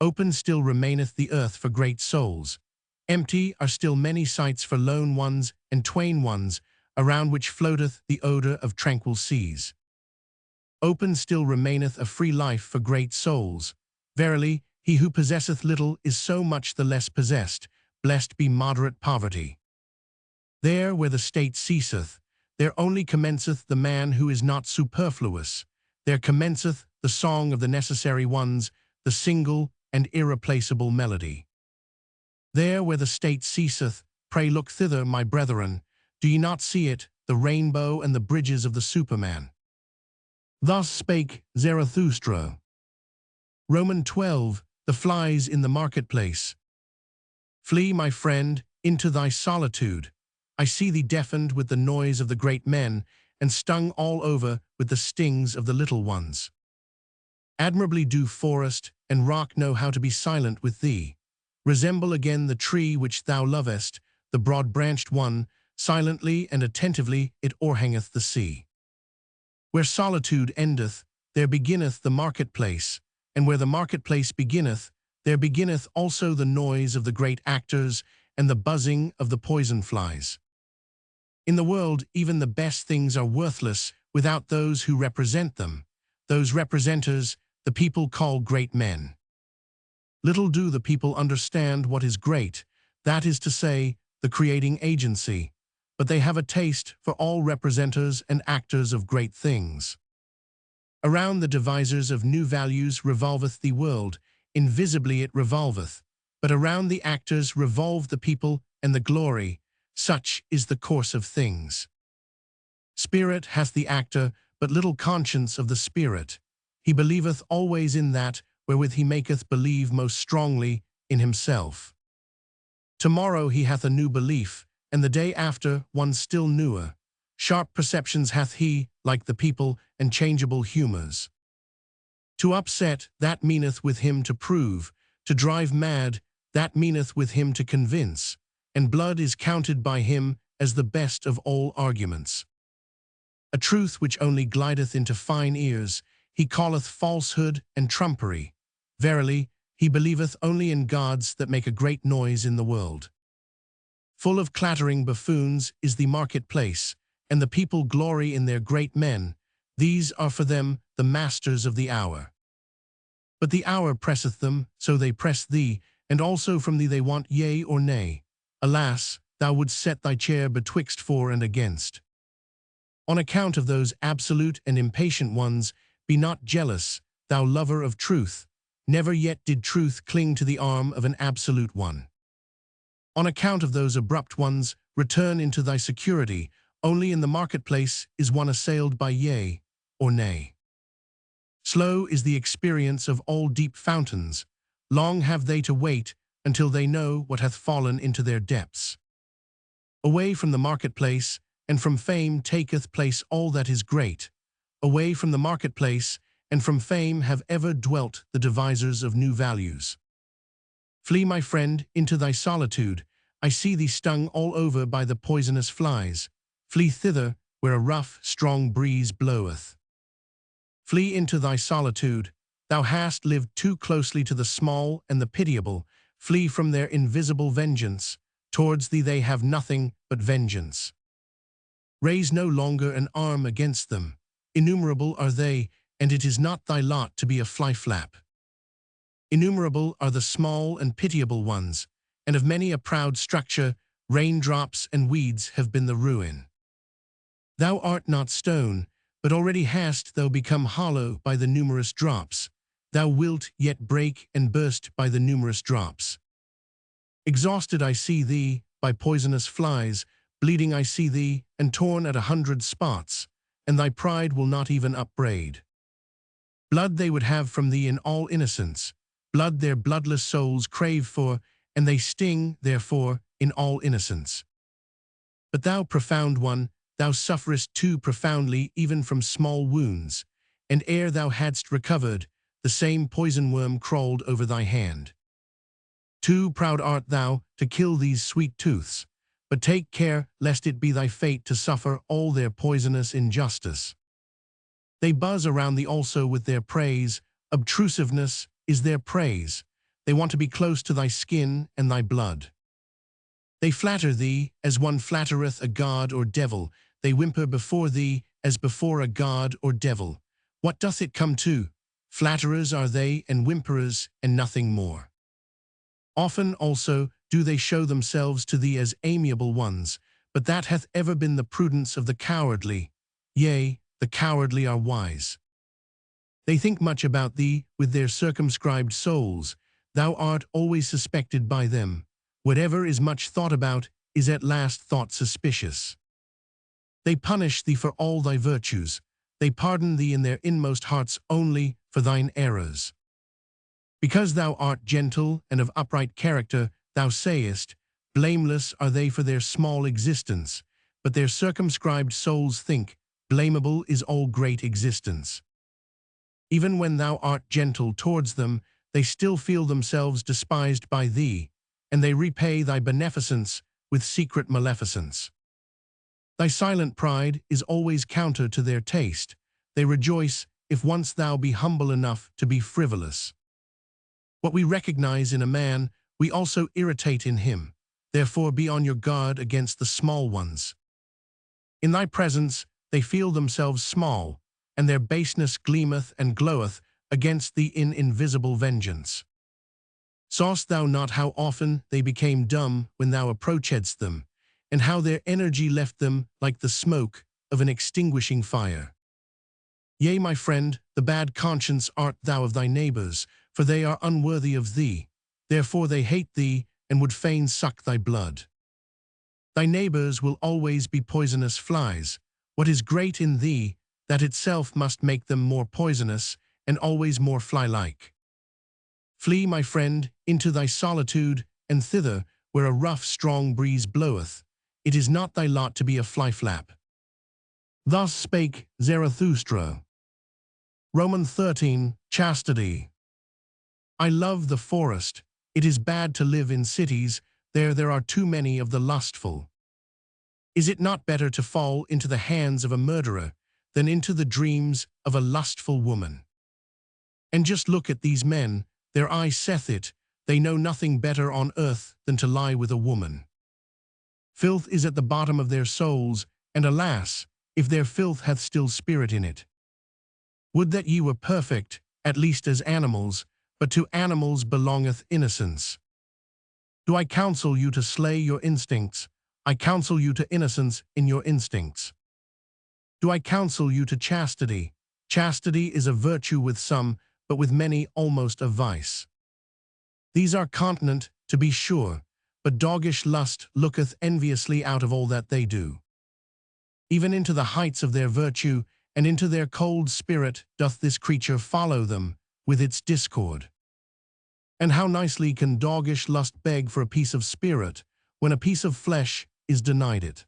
Open still remaineth the earth for great souls. Empty are still many sites for lone ones and twain ones, around which floateth the odor of tranquil seas. Open still remaineth a free life for great souls. Verily, he who possesseth little is so much the less possessed. Blessed be moderate poverty. There where the state ceaseth, there only commenceth the man who is not superfluous. There commenceth the song of the necessary ones, the single and irreplaceable melody. There where the state ceaseth, pray look thither, my brethren. Do ye not see it, the rainbow and the bridges of the Superman? Thus spake Zarathustra. Roman 12, the flies in the marketplace. Flee, my friend, into thy solitude. I see thee deafened with the noise of the great men, and stung all over with the stings of the little ones. Admirably do forest and rock know how to be silent with thee. Resemble again the tree which thou lovest, the broad-branched one, silently and attentively it o'erhangeth the sea. Where solitude endeth, there beginneth the marketplace, and where the marketplace beginneth, there beginneth also the noise of the great actors and the buzzing of the poison flies. In the world, even the best things are worthless without those who represent them. Those representers, the people call great men. Little do the people understand what is great, that is to say, the creating agency, but they have a taste for all representers and actors of great things. Around the devisers of new values revolveth the world, invisibly it revolveth, but around the actors revolve the people and the glory, such is the course of things. Spirit hath the actor, but little conscience of the spirit. He believeth always in that wherewith he maketh believe most strongly in himself. Tomorrow he hath a new belief, and the day after one still newer. Sharp perceptions hath he, like the people, and changeable humours. To upset, that meaneth with him to prove, to drive mad, that meaneth with him to convince, and blood is counted by him as the best of all arguments. A truth which only glideth into fine ears, he calleth falsehood and trumpery. Verily, he believeth only in gods that make a great noise in the world. Full of clattering buffoons is the marketplace, and the people glory in their great men. These are for them the masters of the hour. But the hour presseth them, so they press thee, and also from thee they want yea or nay. Alas, thou wouldst set thy chair betwixt for and against. On account of those absolute and impatient ones, be not jealous, thou lover of truth. Never yet did truth cling to the arm of an absolute one. On account of those abrupt ones, return into thy security. Only in the marketplace is one assailed by yea or nay. Slow is the experience of all deep fountains. Long have they to wait until they know what hath fallen into their depths. Away from the marketplace, and from fame taketh place all that is great. Away from the marketplace, and from fame have ever dwelt the devisers of new values. Flee, my friend, into thy solitude. I see thee stung all over by the poisonous flies. Flee thither, where a rough, strong breeze bloweth. Flee into thy solitude. Thou hast lived too closely to the small and the pitiable. Flee from their invisible vengeance. Towards thee they have nothing but vengeance. Raise no longer an arm against them. Innumerable are they, and it is not thy lot to be a fly-flap. Innumerable are the small and pitiable ones, and of many a proud structure, raindrops and weeds have been the ruin. Thou art not stone, but already hast thou become hollow by the numerous drops. Thou wilt yet break and burst by the numerous drops. Exhausted I see thee by poisonous flies, bleeding I see thee, and torn at 100 spots, and thy pride will not even upbraid. Blood they would have from thee in all innocence, blood their bloodless souls crave for, and they sting, therefore, in all innocence. But thou, profound one, thou sufferest too profoundly even from small wounds, and ere thou hadst recovered, the same poison worm crawled over thy hand. Too proud art thou to kill these sweet tooths, but take care lest it be thy fate to suffer all their poisonous injustice. They buzz around thee also with their praise, obtrusiveness is their praise. They want to be close to thy skin and thy blood. They flatter thee as one flattereth a god or devil. They whimper before thee as before a god or devil. What doth it come to? Flatterers are they and whimperers and nothing more. Often also do they show themselves to thee as amiable ones, but that hath ever been the prudence of the cowardly. Yea, the cowardly are wise. They think much about thee with their circumscribed souls. Thou art always suspected by them. Whatever is much thought about is at last thought suspicious. They punish thee for all thy virtues. They pardon thee in their inmost hearts only for thine errors. Because thou art gentle and of upright character, thou sayest, blameless are they for their small existence, but their circumscribed souls think, blamable is all great existence. Even when thou art gentle towards them, they still feel themselves despised by thee, and they repay thy beneficence with secret maleficence. Thy silent pride is always counter to their taste. They rejoice if once thou be humble enough to be frivolous. What we recognize in a man, we also irritate in him. Therefore be on your guard against the small ones. In thy presence they feel themselves small, and their baseness gleameth and gloweth against thee in invisible vengeance. Saw'st thou not how often they became dumb when thou approachedst them, and how their energy left them like the smoke of an extinguishing fire? Yea, my friend, the bad conscience art thou of thy neighbours, for they are unworthy of thee. Therefore they hate thee, and would fain suck thy blood. Thy neighbours will always be poisonous flies. What is great in thee, that itself must make them more poisonous, and always more fly-like. Flee, my friend, into thy solitude, and thither, where a rough, strong breeze bloweth. It is not thy lot to be a fly-flap. Thus spake Zarathustra. Roman 13, Chastity. I love the forest. It is bad to live in cities. There are too many of the lustful. Is it not better to fall into the hands of a murderer than into the dreams of a lustful woman? And just look at these men, their eye saith it, they know nothing better on earth than to lie with a woman. Filth is at the bottom of their souls, and alas, if their filth hath still spirit in it. Would that ye were perfect, at least as animals, but to animals belongeth innocence. Do I counsel you to slay your instincts? I counsel you to innocence in your instincts. Do I counsel you to chastity? Chastity is a virtue with some, but with many almost a vice. These are continent, to be sure, but doggish lust looketh enviously out of all that they do. Even into the heights of their virtue, and into their cold spirit doth this creature follow them, with its discord. And how nicely can doggish lust beg for a piece of spirit, when a piece of flesh is denied it.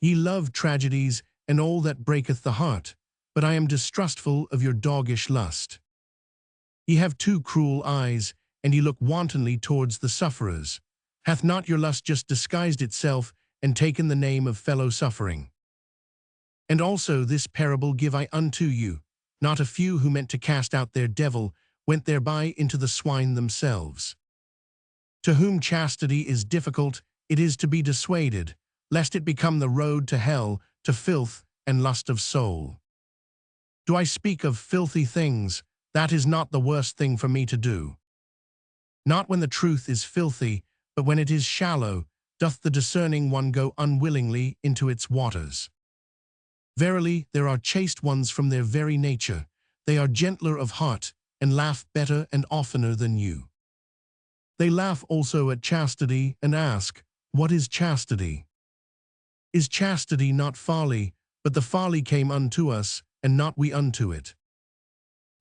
Ye love tragedies, and all that breaketh the heart, but I am distrustful of your doggish lust. Ye have two cruel eyes, and ye look wantonly towards the sufferers. Hath not your lust just disguised itself, and taken the name of fellow-suffering? And also this parable give I unto you, not a few who meant to cast out their devil, went thereby into the swine themselves. To whom chastity is difficult, it is to be dissuaded, lest it become the road to hell, to filth and lust of soul. Do I speak of filthy things? That is not the worst thing for me to do. Not when the truth is filthy, but when it is shallow, doth the discerning one go unwillingly into its waters. Verily, there are chaste ones from their very nature. They are gentler of heart, and laugh better and oftener than you. They laugh also at chastity, and ask, what is chastity? Is chastity not folly? But the folly came unto us, and not we unto it.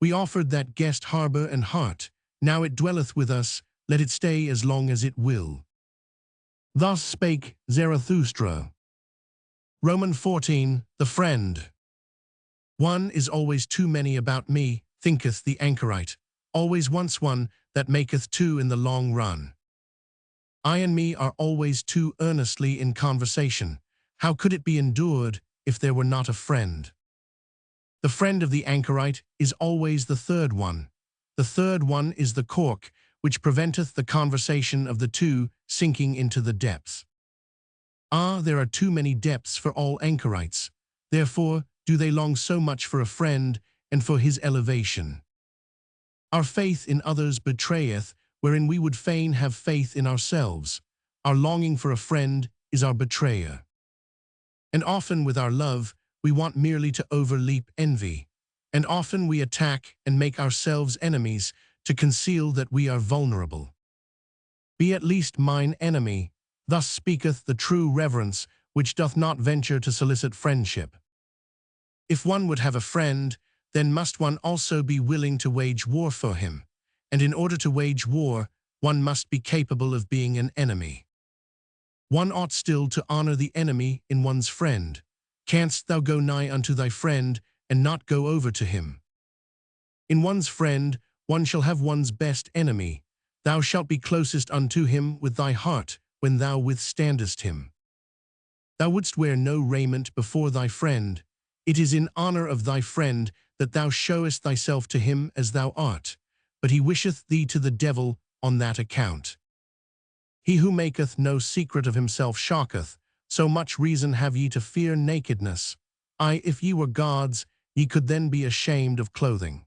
We offered that guest harbour and heart, now it dwelleth with us, let it stay as long as it will. Thus spake Zarathustra. Roman 14, the friend. One is always too many about me, thinketh the anchorite, always once one, that maketh two in the long run. I and me are always too earnestly in conversation. How could it be endured if there were not a friend? The friend of the anchorite is always the third one. The third one is the cork, which preventeth the conversation of the two sinking into the depths. Ah, there are too many depths for all anchorites. Therefore do they long so much for a friend, and for his elevation. Our faith in others betrayeth, wherein we would fain have faith in ourselves. Our longing for a friend is our betrayer. And often with our love, we want merely to overleap envy, and often we attack and make ourselves enemies to conceal that we are vulnerable. Be at least mine enemy, thus speaketh the true reverence, which doth not venture to solicit friendship. If one would have a friend, then must one also be willing to wage war for him, and in order to wage war, one must be capable of being an enemy. One ought still to honor the enemy in one's friend. Canst thou go nigh unto thy friend, and not go over to him? In one's friend, one shall have one's best enemy. Thou shalt be closest unto him with thy heart, when thou withstandest him. Thou wouldst wear no raiment before thy friend. It is in honor of thy friend that thou showest thyself to him as thou art, but he wisheth thee to the devil on that account. He who maketh no secret of himself shocketh, So much reason have ye to fear nakedness. Aye, if ye were gods, ye could then be ashamed of clothing.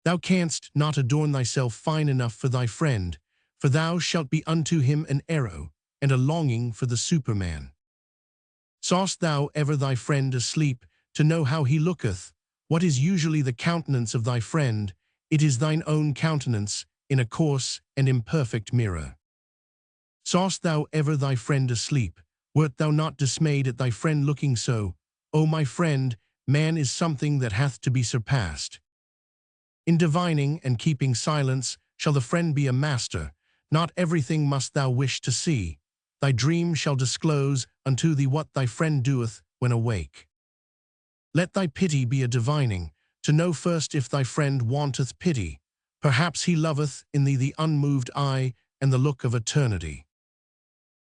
Thou canst not adorn thyself fine enough for thy friend, for thou shalt be unto him an arrow, and a longing for the Superman. Saw'st thou ever thy friend asleep, to know how he looketh? What is usually the countenance of thy friend? It is thine own countenance, in a coarse and imperfect mirror. Saw'st thou ever thy friend asleep? Wert thou not dismayed at thy friend looking so? O my friend, man is something that hath to be surpassed. In divining and keeping silence shall the friend be a master. Not everything must thou wish to see. Thy dream shall disclose unto thee what thy friend doeth when awake. Let thy pity be a divining, to know first if thy friend wanteth pity. Perhaps he loveth in thee the unmoved eye and the look of eternity.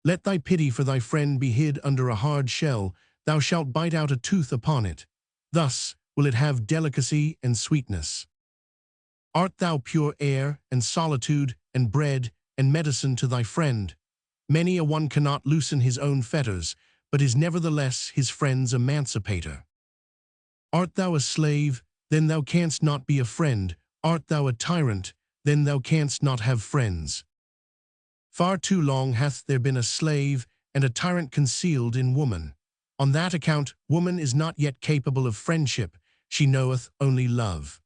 Let thy pity for thy friend be hid under a hard shell. Thou shalt bite out a tooth upon it. Thus will it have delicacy and sweetness. Art thou pure air and solitude and bread and medicine to thy friend? Many a one cannot loosen his own fetters, but is nevertheless his friend's emancipator. Art thou a slave? Then thou canst not be a friend. Art thou a tyrant? Then thou canst not have friends. Far too long hath there been a slave and a tyrant concealed in woman. On that account woman is not yet capable of friendship, she knoweth only love.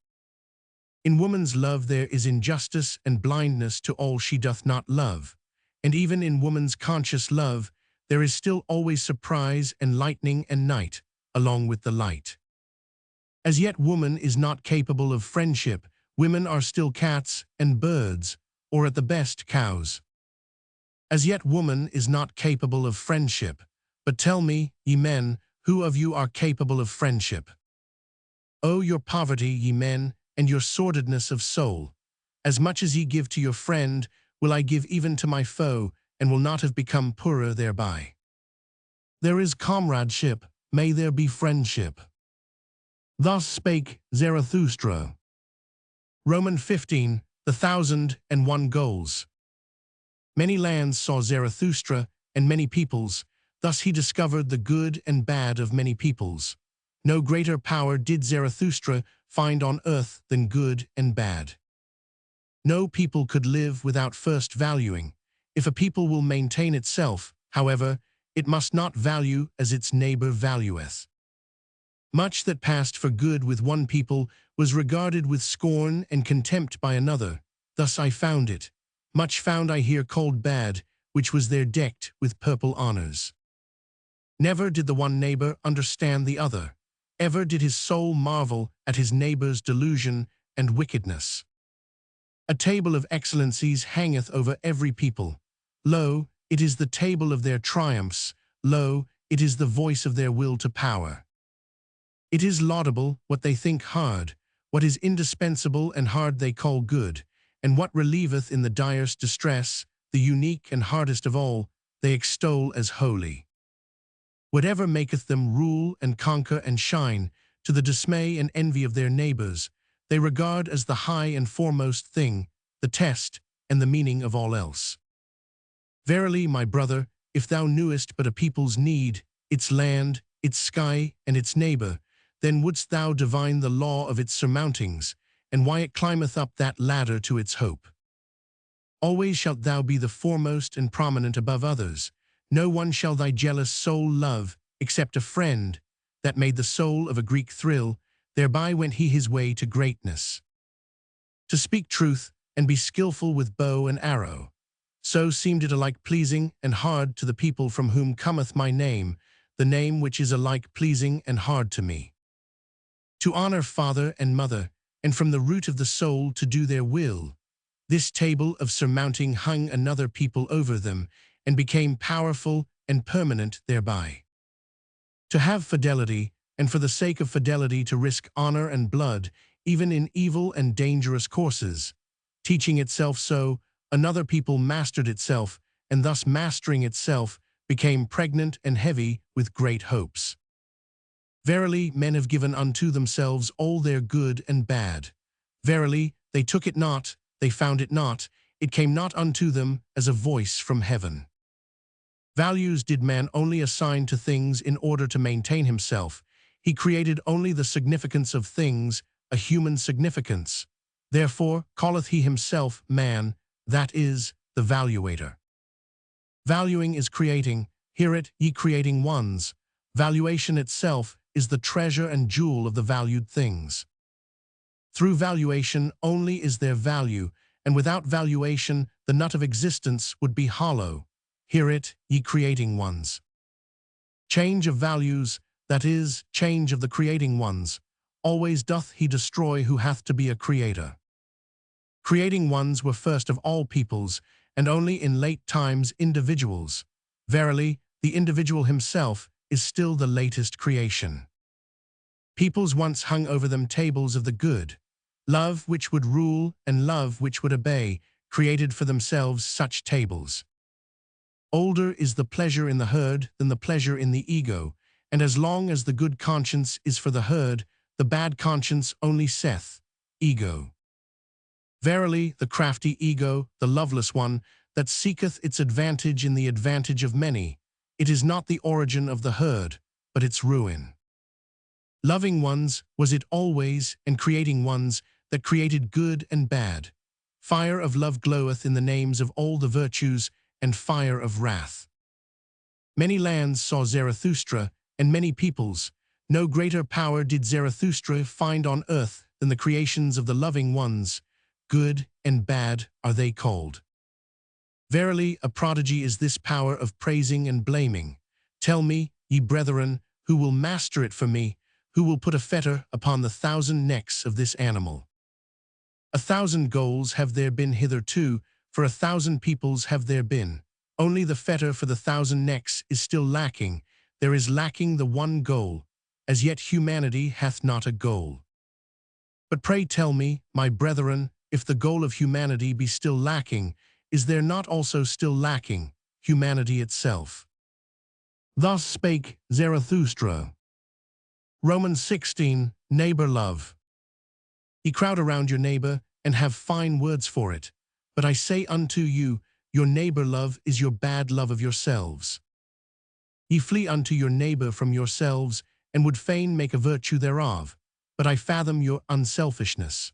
In woman's love there is injustice and blindness to all she doth not love, and even in woman's conscious love there is still always surprise and lightning and night, along with the light. As yet woman is not capable of friendship. Women are still cats and birds, or at the best cows. As yet woman is not capable of friendship. But tell me, ye men, who of you are capable of friendship? O your poverty, ye men, and your sordidness of soul. As much as ye give to your friend, will I give even to my foe, and will not have become poorer thereby. There is comradeship, may there be friendship. Thus spake Zarathustra. Roman 15, the 1001 Goals. Many lands saw Zarathustra, and many peoples. Thus he discovered the good and bad of many peoples. No greater power did Zarathustra find on earth than good and bad. No people could live without first valuing. If a people will maintain itself, however, it must not value as its neighbor valueth. Much that passed for good with one people was regarded with scorn and contempt by another. Thus I found it. Much found I here called bad, which was there decked with purple honors. Never did the one neighbor understand the other. Ever did his soul marvel at his neighbor's delusion and wickedness. A table of excellencies hangeth over every people. Lo, it is the table of their triumphs. Lo, it is the voice of their will to power. It is laudable what they think hard, what is indispensable and hard they call good, and what relieveth in the direst distress, the unique and hardest of all, they extol as holy. Whatever maketh them rule and conquer and shine, to the dismay and envy of their neighbors, they regard as the high and foremost thing, the test and the meaning of all else. Verily, my brother, if thou knewest but a people's need, its land, its sky, and its neighbor, then wouldst thou divine the law of its surmountings, and why it climbeth up that ladder to its hope. Always shalt thou be the foremost and prominent above others. No one shall thy jealous soul love, except a friend, that made the soul of a Greek thrill, thereby went he his way to greatness. To speak truth, and be skillful with bow and arrow, so seemed it alike pleasing and hard to the people from whom cometh my name, the name which is alike pleasing and hard to me. To honor father and mother, and from the root of the soul to do their will, this table of surmounting hung another people over them, and became powerful and permanent thereby. To have fidelity, and for the sake of fidelity to risk honor and blood, even in evil and dangerous courses, teaching itself so, another people mastered itself, and thus mastering itself, became pregnant and heavy with great hopes. Verily, men have given unto themselves all their good and bad. Verily, they took it not, they found it not, it came not unto them as a voice from heaven. Values did man only assign to things in order to maintain himself. He created only the significance of things, a human significance. Therefore calleth he himself man, that is, the valuator. Valuing is creating, hear it, ye creating ones. Valuation itself is the treasure and jewel of the valued things. Through valuation only is there value, and without valuation the nut of existence would be hollow. Hear it, ye creating ones. Change of values, that is, change of the creating ones, always doth he destroy who hath to be a creator. Creating ones were first of all peoples, and only in late times individuals. Verily, the individual himself is still the latest creation. Peoples once hung over them tables of the good. Love which would rule and love which would obey, created for themselves such tables. Older is the pleasure in the herd than the pleasure in the ego, and as long as the good conscience is for the herd, the bad conscience only saith, ego. Verily, the crafty ego, the loveless one, that seeketh its advantage in the advantage of many, it is not the origin of the herd, but its ruin. Loving ones was it always, and creating ones, that created good and bad. Fire of love gloweth in the names of all the virtues, and fire of wrath. Many lands saw Zarathustra, and many peoples. No greater power did Zarathustra find on earth than the creations of the loving ones. Good and bad are they called. Verily, a prodigy is this power of praising and blaming. Tell me, ye brethren, who will master it for me, who will put a fetter upon the 1,000 necks of this animal. 1,000 goals have there been hitherto, for 1,000 peoples have there been. Only the fetter for the 1,000 necks is still lacking. There is lacking the one goal. As yet humanity hath not a goal. But pray tell me, my brethren, if the goal of humanity be still lacking, is there not also still lacking humanity itself? Thus spake Zarathustra. Romans 16, neighbor love. Ye crowd around your neighbor, and have fine words for it. But I say unto you, your neighbor love is your bad love of yourselves. Ye flee unto your neighbor from yourselves, and would fain make a virtue thereof. But I fathom your unselfishness.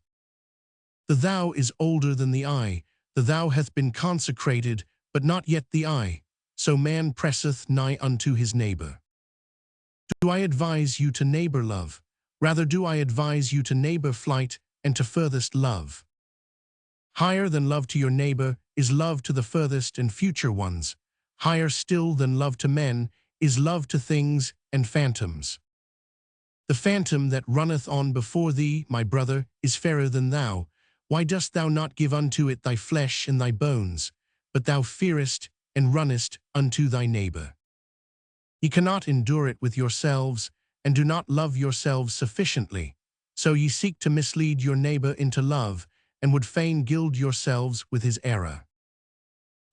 The thou is older than the I. The thou hath been consecrated, but not yet the I. So man presseth nigh unto his neighbor. Do I advise you to neighbor love? Rather do I advise you to neighbor flight and to furthest love. Higher than love to your neighbor is love to the furthest and future ones. Higher still than love to men is love to things and phantoms. The phantom that runneth on before thee, my brother, is fairer than thou. Why dost thou not give unto it thy flesh and thy bones? But thou fearest and runnest unto thy neighbor. Ye cannot endure it with yourselves, and do not love yourselves sufficiently. So ye seek to mislead your neighbor into love, and would fain gild yourselves with his error.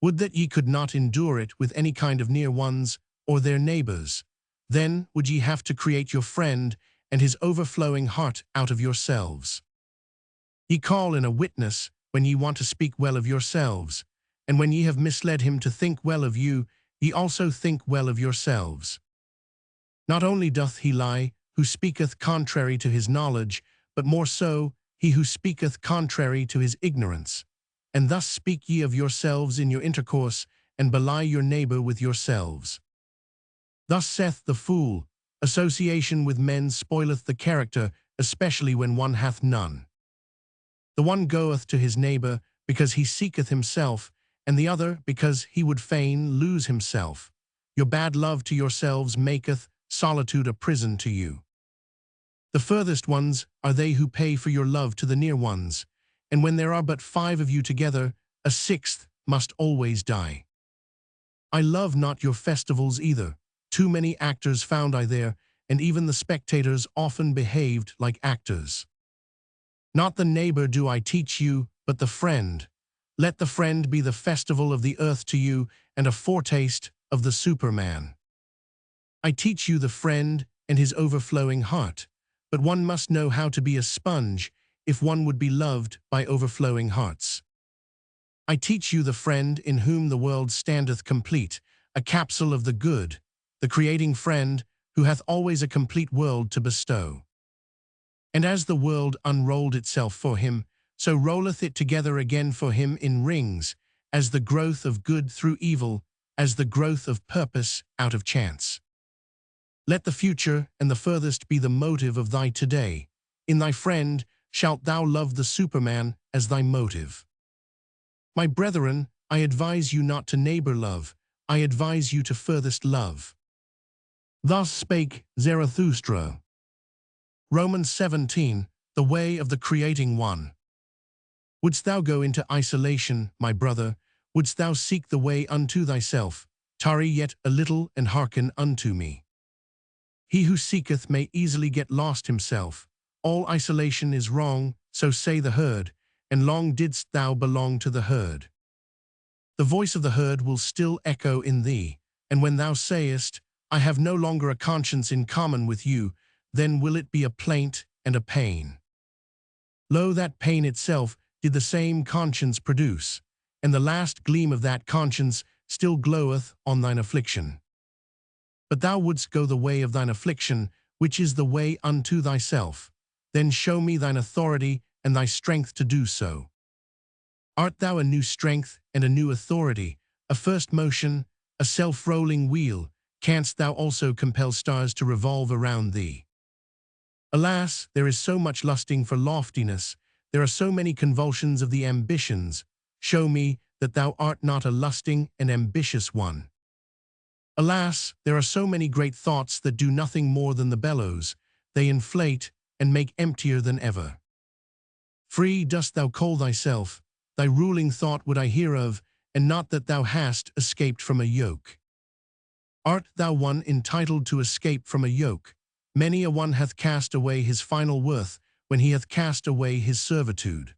Would that ye could not endure it with any kind of near ones, or their neighbors. Then would ye have to create your friend and his overflowing heart out of yourselves. Ye call in a witness when ye want to speak well of yourselves, and when ye have misled him to think well of you, ye also think well of yourselves. Not only doth he lie, who speaketh contrary to his knowledge, but more so, he who speaketh contrary to his ignorance. And thus speak ye of yourselves in your intercourse, and belie your neighbor with yourselves. Thus saith the fool, association with men spoileth the character, especially when one hath none. The one goeth to his neighbor because he seeketh himself, and the other because he would fain lose himself. Your bad love to yourselves maketh solitude a prison to you. The furthest ones are they who pay for your love to the near ones, and when there are but 5 of you together, a 6th must always die. I love not your festivals either. Too many actors found I there, and even the spectators often behaved like actors. Not the neighbor do I teach you, but the friend. Let the friend be the festival of the earth to you, and a foretaste of the Superman. I teach you the friend and his overflowing heart, but one must know how to be a sponge if one would be loved by overflowing hearts. I teach you the friend in whom the world standeth complete. a capsule of the good, the creating friend, who hath always a complete world to bestow. And as the world unrolled itself for him, so rolleth it together again for him in rings, as the growth of good through evil, as the growth of purpose out of chance. Let the future and the furthest be the motive of thy today. In thy friend shalt thou love the Superman as thy motive. My brethren, I advise you not to neighbor love, I advise you to furthest love. Thus spake Zarathustra. Romans 17, the way of the creating one. Wouldst thou go into isolation, my brother? Wouldst thou seek the way unto thyself? Tarry yet a little and hearken unto me. He who seeketh may easily get lost himself. All isolation is wrong, so say the herd, and long didst thou belong to the herd. The voice of the herd will still echo in thee, and when thou sayest, I have no longer a conscience in common with you, then will it be a plaint and a pain. Lo, that pain itself did the same conscience produce, and the last gleam of that conscience still gloweth on thine affliction. But thou wouldst go the way of thine affliction, which is the way unto thyself. Then show me thine authority and thy strength to do so. Art thou a new strength and a new authority, a first motion, a self-rolling wheel, canst thou also compel stars to revolve around thee? Alas, there is so much lusting for loftiness, there are so many convulsions of the ambitions. Show me that thou art not a lusting and ambitious one. Alas, there are so many great thoughts that do nothing more than the bellows, they inflate and make emptier than ever. Free dost thou call thyself, thy ruling thought would I hear of, and not that thou hast escaped from a yoke. Art thou one entitled to escape from a yoke? Many a one hath cast away his final worth, when he hath cast away his servitude.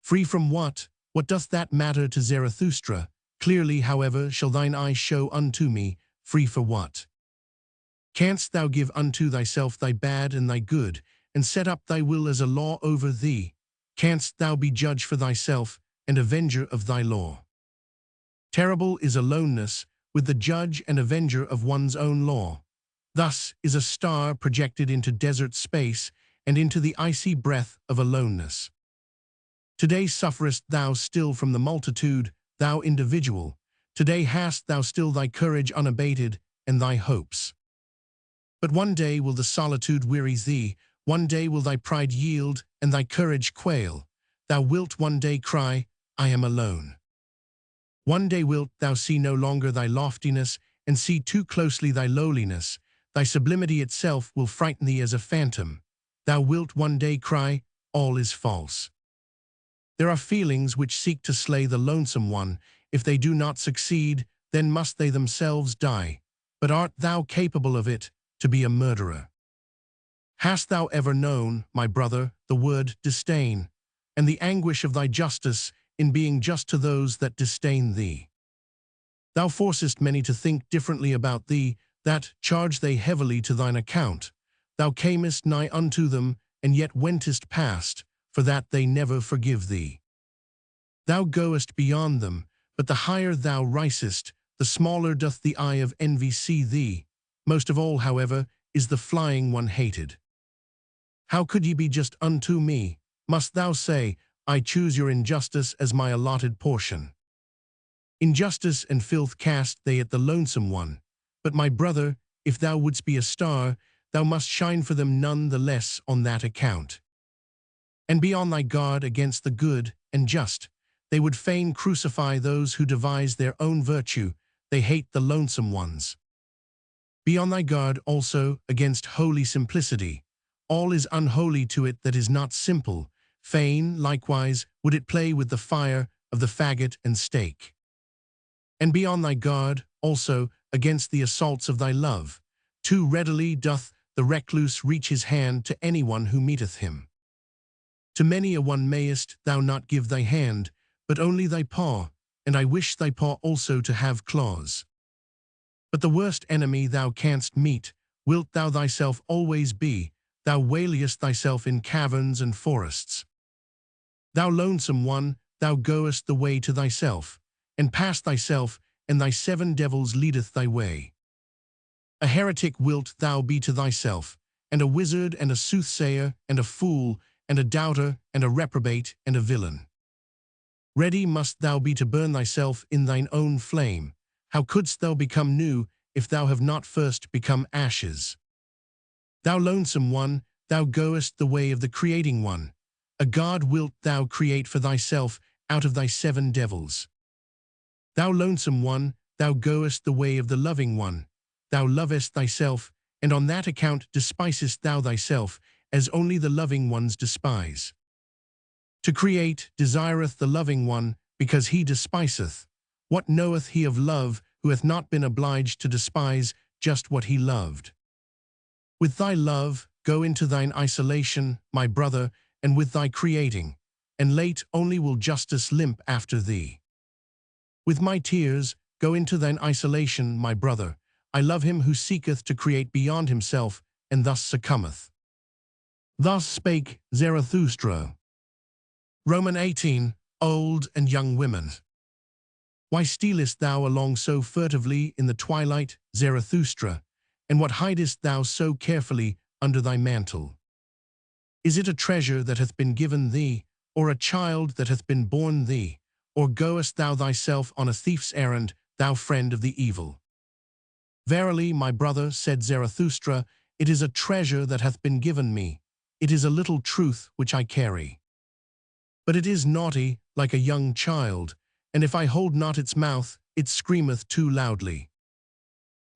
Free from what? What doth that matter to Zarathustra? Clearly, however, shall thine eye show unto me, free for what? Canst thou give unto thyself thy bad and thy good, and set up thy will as a law over thee? Canst thou be judge for thyself, and avenger of thy law? Terrible is aloneness, with the judge and avenger of one's own law. Thus is a star projected into desert space, and into the icy breath of aloneness. Today sufferest thou still from the multitude, thou individual. Today hast thou still thy courage unabated, and thy hopes. But one day will the solitude weary thee, one day will thy pride yield, and thy courage quail. Thou wilt one day cry, I am alone. One day wilt thou see no longer thy loftiness, and see too closely thy lowliness. Thy sublimity itself will frighten thee as a phantom. Thou wilt one day cry, all is false. There are feelings which seek to slay the lonesome one. If they do not succeed, then must they themselves die. But art thou capable of it, to be a murderer? Hast thou ever known, my brother, the word disdain, and the anguish of thy justice in being just to those that disdain thee? Thou forcest many to think differently about thee, that charge they heavily to thine account. Thou camest nigh unto them, and yet wentest past, for that they never forgive thee. Thou goest beyond them, but the higher thou risest, the smaller doth the eye of envy see thee. Most of all, however, is the flying one hated. How could ye be just unto me? Must thou say, I choose your injustice as my allotted portion? Injustice and filth cast they at the lonesome one. But my brother, if thou wouldst be a star, thou must shine for them none the less on that account. And be on thy guard against the good and just. They would fain crucify those who devise their own virtue. They hate the lonesome ones. Be on thy guard also against holy simplicity. All is unholy to it that is not simple. Fain, likewise, would it play with the fire of the faggot and stake. And be on thy guard also against the assaults of thy love. Too readily doth the recluse reach his hand to anyone who meeteth him. To many a one mayest thou not give thy hand, but only thy paw, and I wish thy paw also to have claws. But the worst enemy thou canst meet, wilt thou thyself always be. Thou wailiest thyself in caverns and forests. Thou lonesome one, thou goest the way to thyself, and past thyself, and thy 7 devils leadeth thy way. A heretic wilt thou be to thyself, and a wizard and a soothsayer and a fool and a doubter and a reprobate and a villain. Ready must thou be to burn thyself in thine own flame. How couldst thou become new if thou have not first become ashes? Thou lonesome one, thou goest the way of the creating one. A god wilt thou create for thyself out of thy 7 devils. Thou lonesome one, thou goest the way of the loving one. Thou lovest thyself, and on that account despisest thou thyself, as only the loving ones despise. To create desireth the loving one, because he despiseth. What knoweth he of love, who hath not been obliged to despise just what he loved? With thy love, go into thine isolation, my brother, and with thy creating, and late only will justice limp after thee. With my tears, go into thine isolation, my brother. I love him who seeketh to create beyond himself, and thus succumbeth. Thus spake Zarathustra. Roman 18, Old and Young Women. Why stealest thou along so furtively in the twilight, Zarathustra, and what hidest thou so carefully under thy mantle? Is it a treasure that hath been given thee, or a child that hath been born thee, or goest thou thyself on a thief's errand, thou friend of the evil? Verily, my brother, said Zarathustra, it is a treasure that hath been given me. It is a little truth which I carry. But it is naughty, like a young child, and if I hold not its mouth, it screameth too loudly.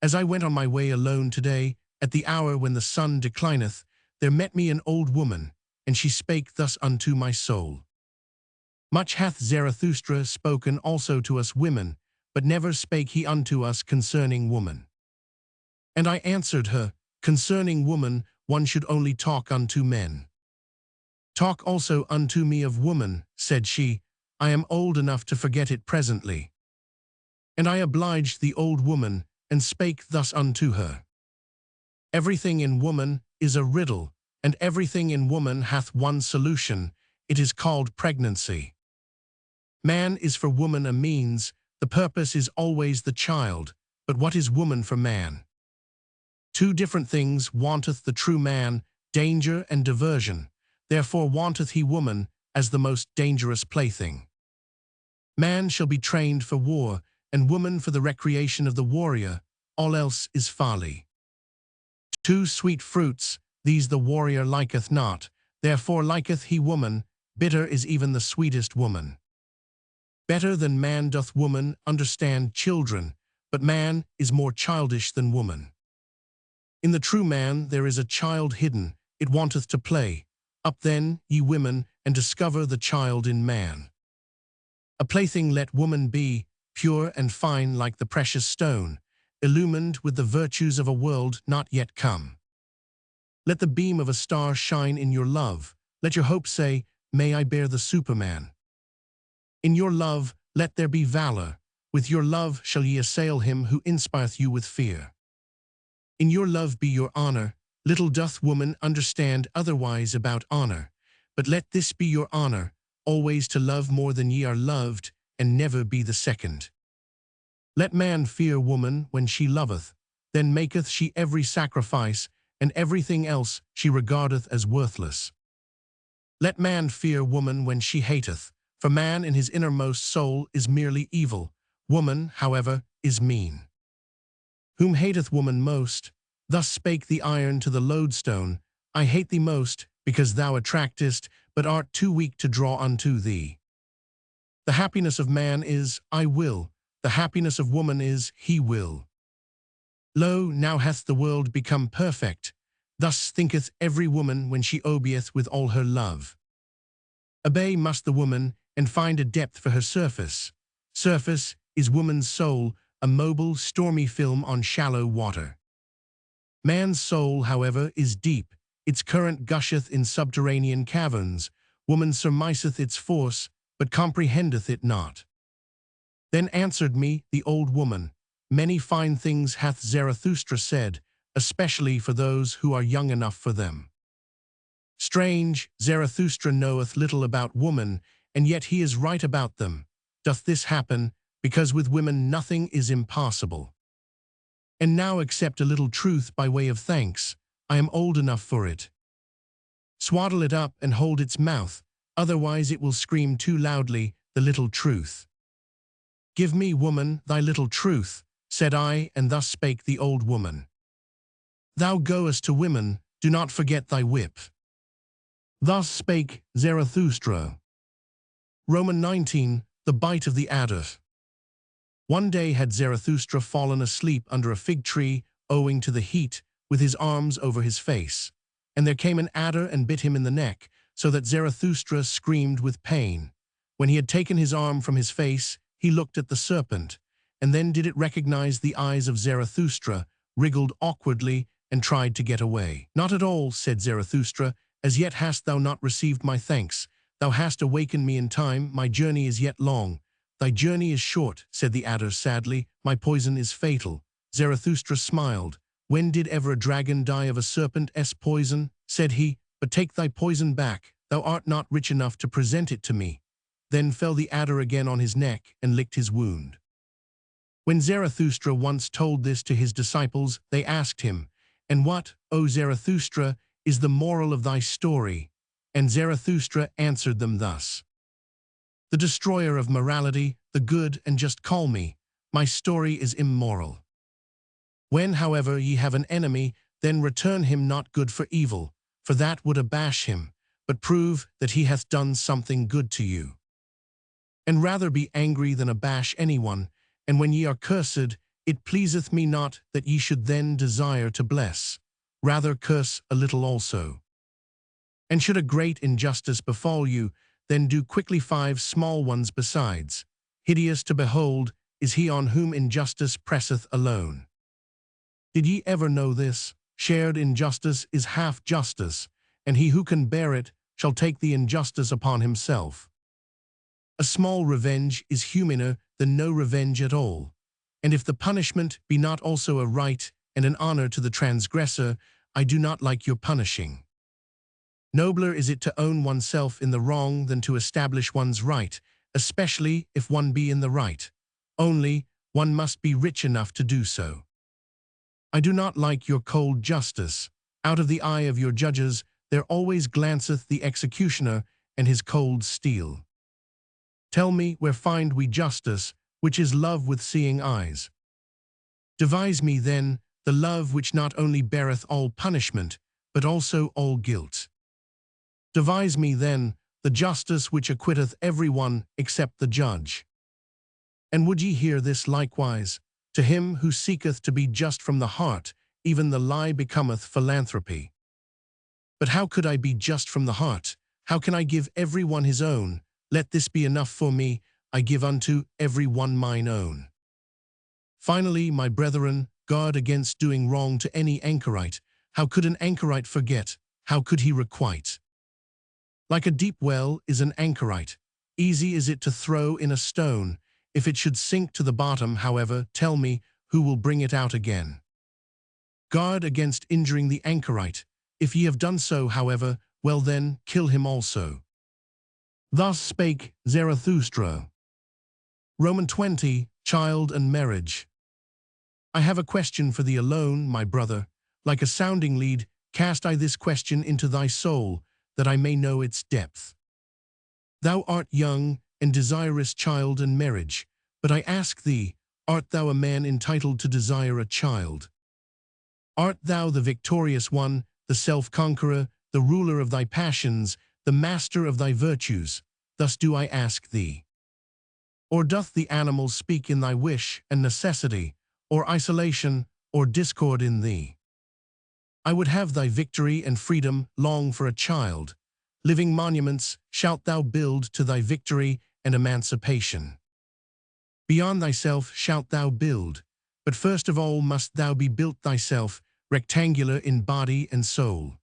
As I went on my way alone today, at the hour when the sun declineth, there met me an old woman, and she spake thus unto my soul. Much hath Zarathustra spoken also to us women, but never spake he unto us concerning woman. And I answered her, concerning woman, one should only talk unto men. Talk also unto me of woman, said she, I am old enough to forget it presently. And I obliged the old woman, and spake thus unto her. Everything in woman is a riddle, and everything in woman hath one solution. It is called pregnancy. Man is for woman a means, the purpose is always the child, but what is woman for man? 2 different things wanteth the true man, danger and diversion. Therefore wanteth he woman as the most dangerous plaything. Man shall be trained for war, and woman for the recreation of the warrior. All else is folly. 2 sweet fruits, these the warrior liketh not, therefore liketh he woman, bitter is even the sweetest woman. Better than man doth woman understand children, but man is more childish than woman. In the true man there is a child hidden, it wanteth to play. Up then, ye women, and discover the child in man. A plaything let woman be, pure and fine like the precious stone, illumined with the virtues of a world not yet come. Let the beam of a star shine in your love, let your hope say, may I bear the Superman. In your love, let there be valor, with your love shall ye assail him who inspireth you with fear. In your love be your honor, little doth woman understand otherwise about honor, but let this be your honor, always to love more than ye are loved, and never be the second. Let man fear woman when she loveth, then maketh she every sacrifice, and everything else she regardeth as worthless. Let man fear woman when she hateth, for man in his innermost soul is merely evil, woman, however, is mean. Whom hateth woman most? Thus spake the iron to the lodestone, I hate thee most, because thou attractest, but art too weak to draw unto thee. The happiness of man is, I will, the happiness of woman is, he will. Lo, now hath the world become perfect, thus thinketh every woman when she obeyeth with all her love. Obey must the woman, and find a depth for her surface. Surface is woman's soul, a mobile, stormy film on shallow water. Man's soul, however, is deep, its current gusheth in subterranean caverns. Woman surmiseth its force, but comprehendeth it not. Then answered me the old woman, many fine things hath Zarathustra said, especially for those who are young enough for them. Strange, Zarathustra knoweth little about woman, and yet he is right about them. Doth this happen, because with women nothing is impossible. And now accept a little truth by way of thanks. I am old enough for it. Swaddle it up and hold its mouth, otherwise it will scream too loudly, the little truth. Give me, woman, thy little truth, said I, and thus spake the old woman. Thou goest to women, do not forget thy whip. Thus spake Zarathustra. Roman 19, the bite of the adder. One day had Zarathustra fallen asleep under a fig tree, owing to the heat, with his arms over his face. And there came an adder and bit him in the neck, so that Zarathustra screamed with pain. When he had taken his arm from his face, he looked at the serpent, and then did it recognize the eyes of Zarathustra, wriggled awkwardly, and tried to get away. Not at all, said Zarathustra, as yet hast thou not received my thanks. Thou hast awakened me in time, my journey is yet long. Thy journey is short, said the adder sadly, my poison is fatal. Zarathustra smiled. When did ever a dragon die of a serpent's poison? Said he, but take thy poison back, thou art not rich enough to present it to me. Then fell the adder again on his neck and licked his wound. When Zarathustra once told this to his disciples, they asked him, and what, O Zarathustra, is the moral of thy story? And Zarathustra answered them thus. The destroyer of morality, the good and just call me, my story is immoral. When, however, ye have an enemy, then return him not good for evil, for that would abash him, but prove that he hath done something good to you. And rather be angry than abash anyone, and when ye are cursed, it pleaseth me not that ye should then desire to bless, rather curse a little also. And should a great injustice befall you, then do quickly 5 small ones besides. Hideous to behold is he on whom injustice presseth alone. Did ye ever know this? Shared injustice is half justice, and he who can bear it shall take the injustice upon himself. A small revenge is humaner than no revenge at all, and if the punishment be not also a right and an honor to the transgressor, I do not like your punishing. Nobler is it to own oneself in the wrong than to establish one's right, especially if one be in the right. Only, one must be rich enough to do so. I do not like your cold justice. Out of the eye of your judges there always glanceth the executioner and his cold steel. Tell me, where find we justice, which is love with seeing eyes? Devise me, then, the love which not only beareth all punishment, but also all guilt. Devise me, then, the justice which acquitteth every one except the judge. And would ye hear this likewise? To him who seeketh to be just from the heart, even the lie becometh philanthropy. But how could I be just from the heart? How can I give every one his own? Let this be enough for me, I give unto every one mine own. Finally, my brethren, guard against doing wrong to any anchorite. How could an anchorite forget? How could he requite? Like a deep well is an anchorite. Easy is it to throw in a stone. If it should sink to the bottom, however, tell me, who will bring it out again? Guard against injuring the anchorite. If ye have done so, however, well then, kill him also. Thus spake Zarathustra. Roman 20, Child and Marriage. I have a question for thee alone, my brother. Like a sounding lead, cast I this question into thy soul, that I may know its depth. Thou art young, and desirous child and marriage, but I ask thee, art thou a man entitled to desire a child? Art thou the victorious one, the self-conqueror, the ruler of thy passions, the master of thy virtues? Thus do I ask thee. Or doth the animal speak in thy wish and necessity, or isolation, or discord in thee? I would have thy victory and freedom long for a child. Living monuments shalt thou build to thy victory and emancipation. Beyond thyself shalt thou build, but first of all must thou be built thyself, rectangular in body and soul.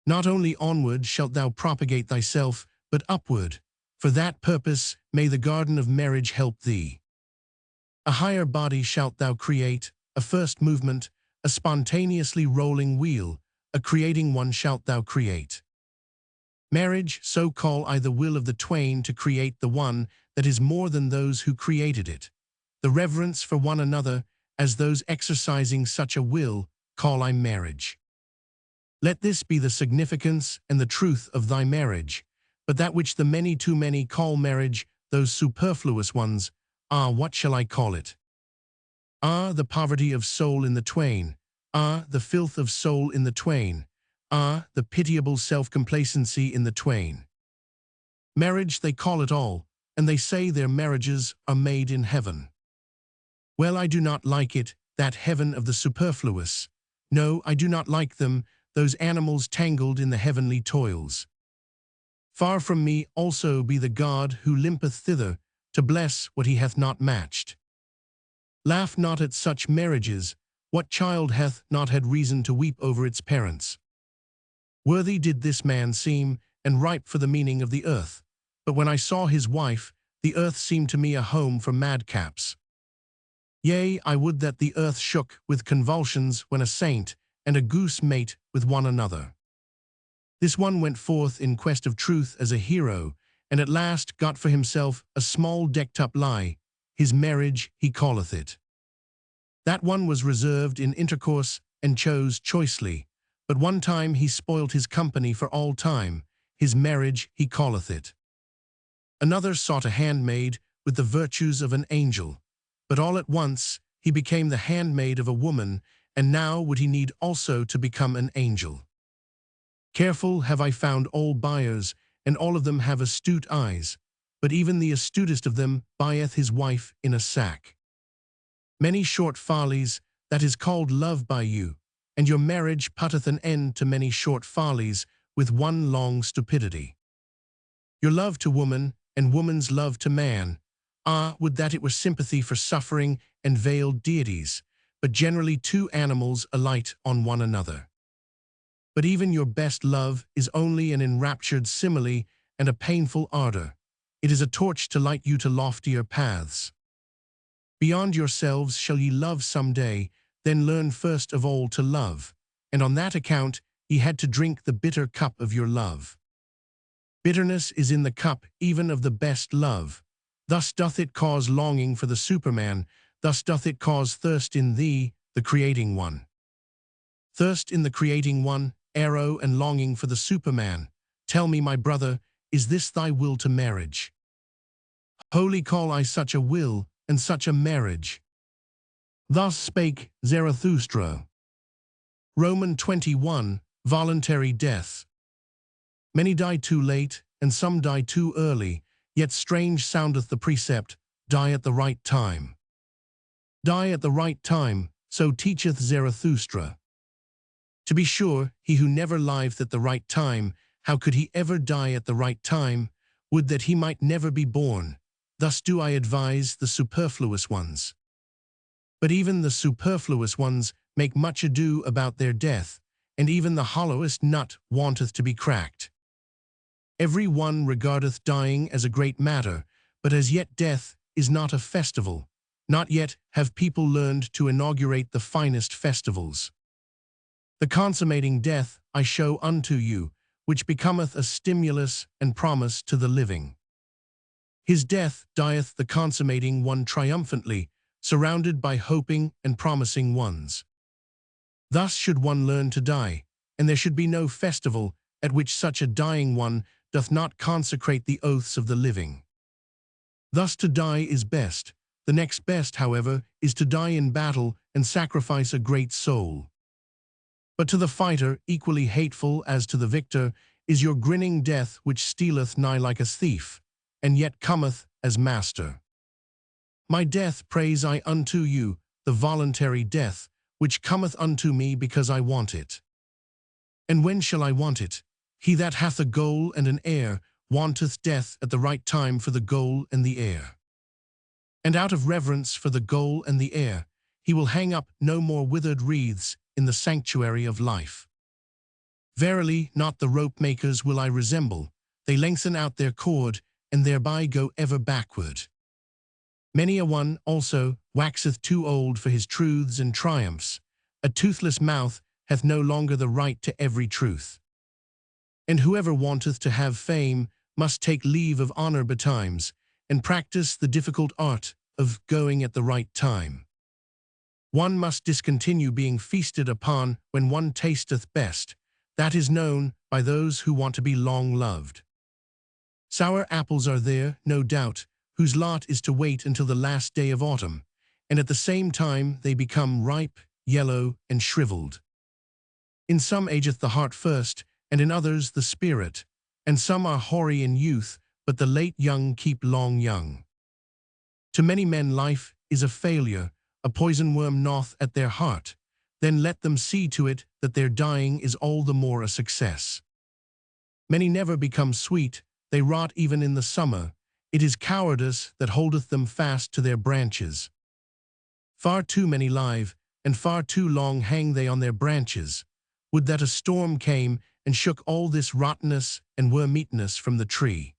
Not only onward shalt thou propagate thyself, but upward. For that purpose may the garden of marriage help thee. A higher body shalt thou create, a first movement, a spontaneously rolling wheel, a creating one shalt thou create. Marriage, so call I the will of the twain to create the one that is more than those who created it. The reverence for one another, as those exercising such a will, call I marriage. Let this be the significance and the truth of thy marriage, but that which the many too many call marriage, those superfluous ones, what shall I call it? The poverty of soul in the twain, the filth of soul in the twain, the pitiable self-complacency in the twain. Marriage they call it all, and they say their marriages are made in heaven. Well, I do not like it, that heaven of the superfluous. No, I do not like them, those animals tangled in the heavenly toils. Far from me also be the God who limpeth thither, to bless what he hath not matched. Laugh not at such marriages, what child hath not had reason to weep over its parents? Worthy did this man seem, and ripe for the meaning of the earth, but when I saw his wife, the earth seemed to me a home for madcaps. Yea, I would that the earth shook with convulsions when a saint and a goose mate with one another. This one went forth in quest of truth as a hero, and at last got for himself a small decked-up lie, his marriage he calleth it. That one was reserved in intercourse and chose choicely, but one time he spoilt his company for all time, his marriage he calleth it. Another sought a handmaid with the virtues of an angel, but all at once he became the handmaid of a woman, and now would he need also to become an angel. Careful have I found all buyers, and all of them have astute eyes, but even the astutest of them buyeth his wife in a sack. Many short follies, that is called love by you, and your marriage putteth an end to many short follies with one long stupidity. Your love to woman, and woman's love to man, would that it were sympathy for suffering and veiled deities, but generally two animals alight on one another. But even your best love is only an enraptured simile and a painful ardor. It is a torch to light you to loftier paths. Beyond yourselves shall ye love some day, then learn first of all to love, and on that account ye had to drink the bitter cup of your love. Bitterness is in the cup even of the best love. Thus doth it cause longing for the Superman, thus doth it cause thirst in thee, the creating one. Thirst in the creating one, arrow and longing for the Superman. Tell me, my brother, is this thy will to marriage? Holy call I such a will, and such a marriage. Thus spake Zarathustra. Roman 21, voluntary death. Many die too late, and some die too early, yet strange soundeth the precept, die at the right time. Die at the right time, so teacheth Zarathustra. To be sure, he who never liveth at the right time, how could he ever die at the right time? Would that he might never be born. Thus do I advise the superfluous ones. But even the superfluous ones make much ado about their death, and even the hollowest nut wanteth to be cracked. Every one regardeth dying as a great matter, but as yet death is not a festival. Not yet have people learned to inaugurate the finest festivals. The consummating death I show unto you, which becometh a stimulus and promise to the living. His death dieth the consummating one triumphantly, surrounded by hoping and promising ones. Thus should one learn to die, and there should be no festival at which such a dying one doth not consecrate the oaths of the living. Thus to die is best. The next best, however, is to die in battle and sacrifice a great soul. But to the fighter, equally hateful as to the victor, is your grinning death which stealeth nigh like a thief, and yet cometh as master. My death praise I unto you, the voluntary death, which cometh unto me because I want it. And when shall I want it? He that hath a goal and an heir wanteth death at the right time for the goal and the heir. And out of reverence for the goal and the heir, he will hang up no more withered wreaths in the sanctuary of life. Verily, not the rope-makers will I resemble. They lengthen out their cord, and thereby go ever backward. Many a one, also, waxeth too old for his truths and triumphs. A toothless mouth hath no longer the right to every truth. And whoever wanteth to have fame must take leave of honor betimes, and practice the difficult art of going at the right time. One must discontinue being feasted upon when one tasteth best. That is known by those who want to be long loved. Sour apples are there, no doubt, whose lot is to wait until the last day of autumn, and at the same time they become ripe, yellow, and shriveled. In some ageth the heart first, and in others the spirit, and some are hoary in youth, but the late young keep long young. To many men life is a failure, a poison worm gnaweth at their heart, then let them see to it that their dying is all the more a success. Many never become sweet, they rot even in the summer, it is cowardice that holdeth them fast to their branches. Far too many live, and far too long hang they on their branches. Would that a storm came and shook all this rottenness and worm-eatness from the tree.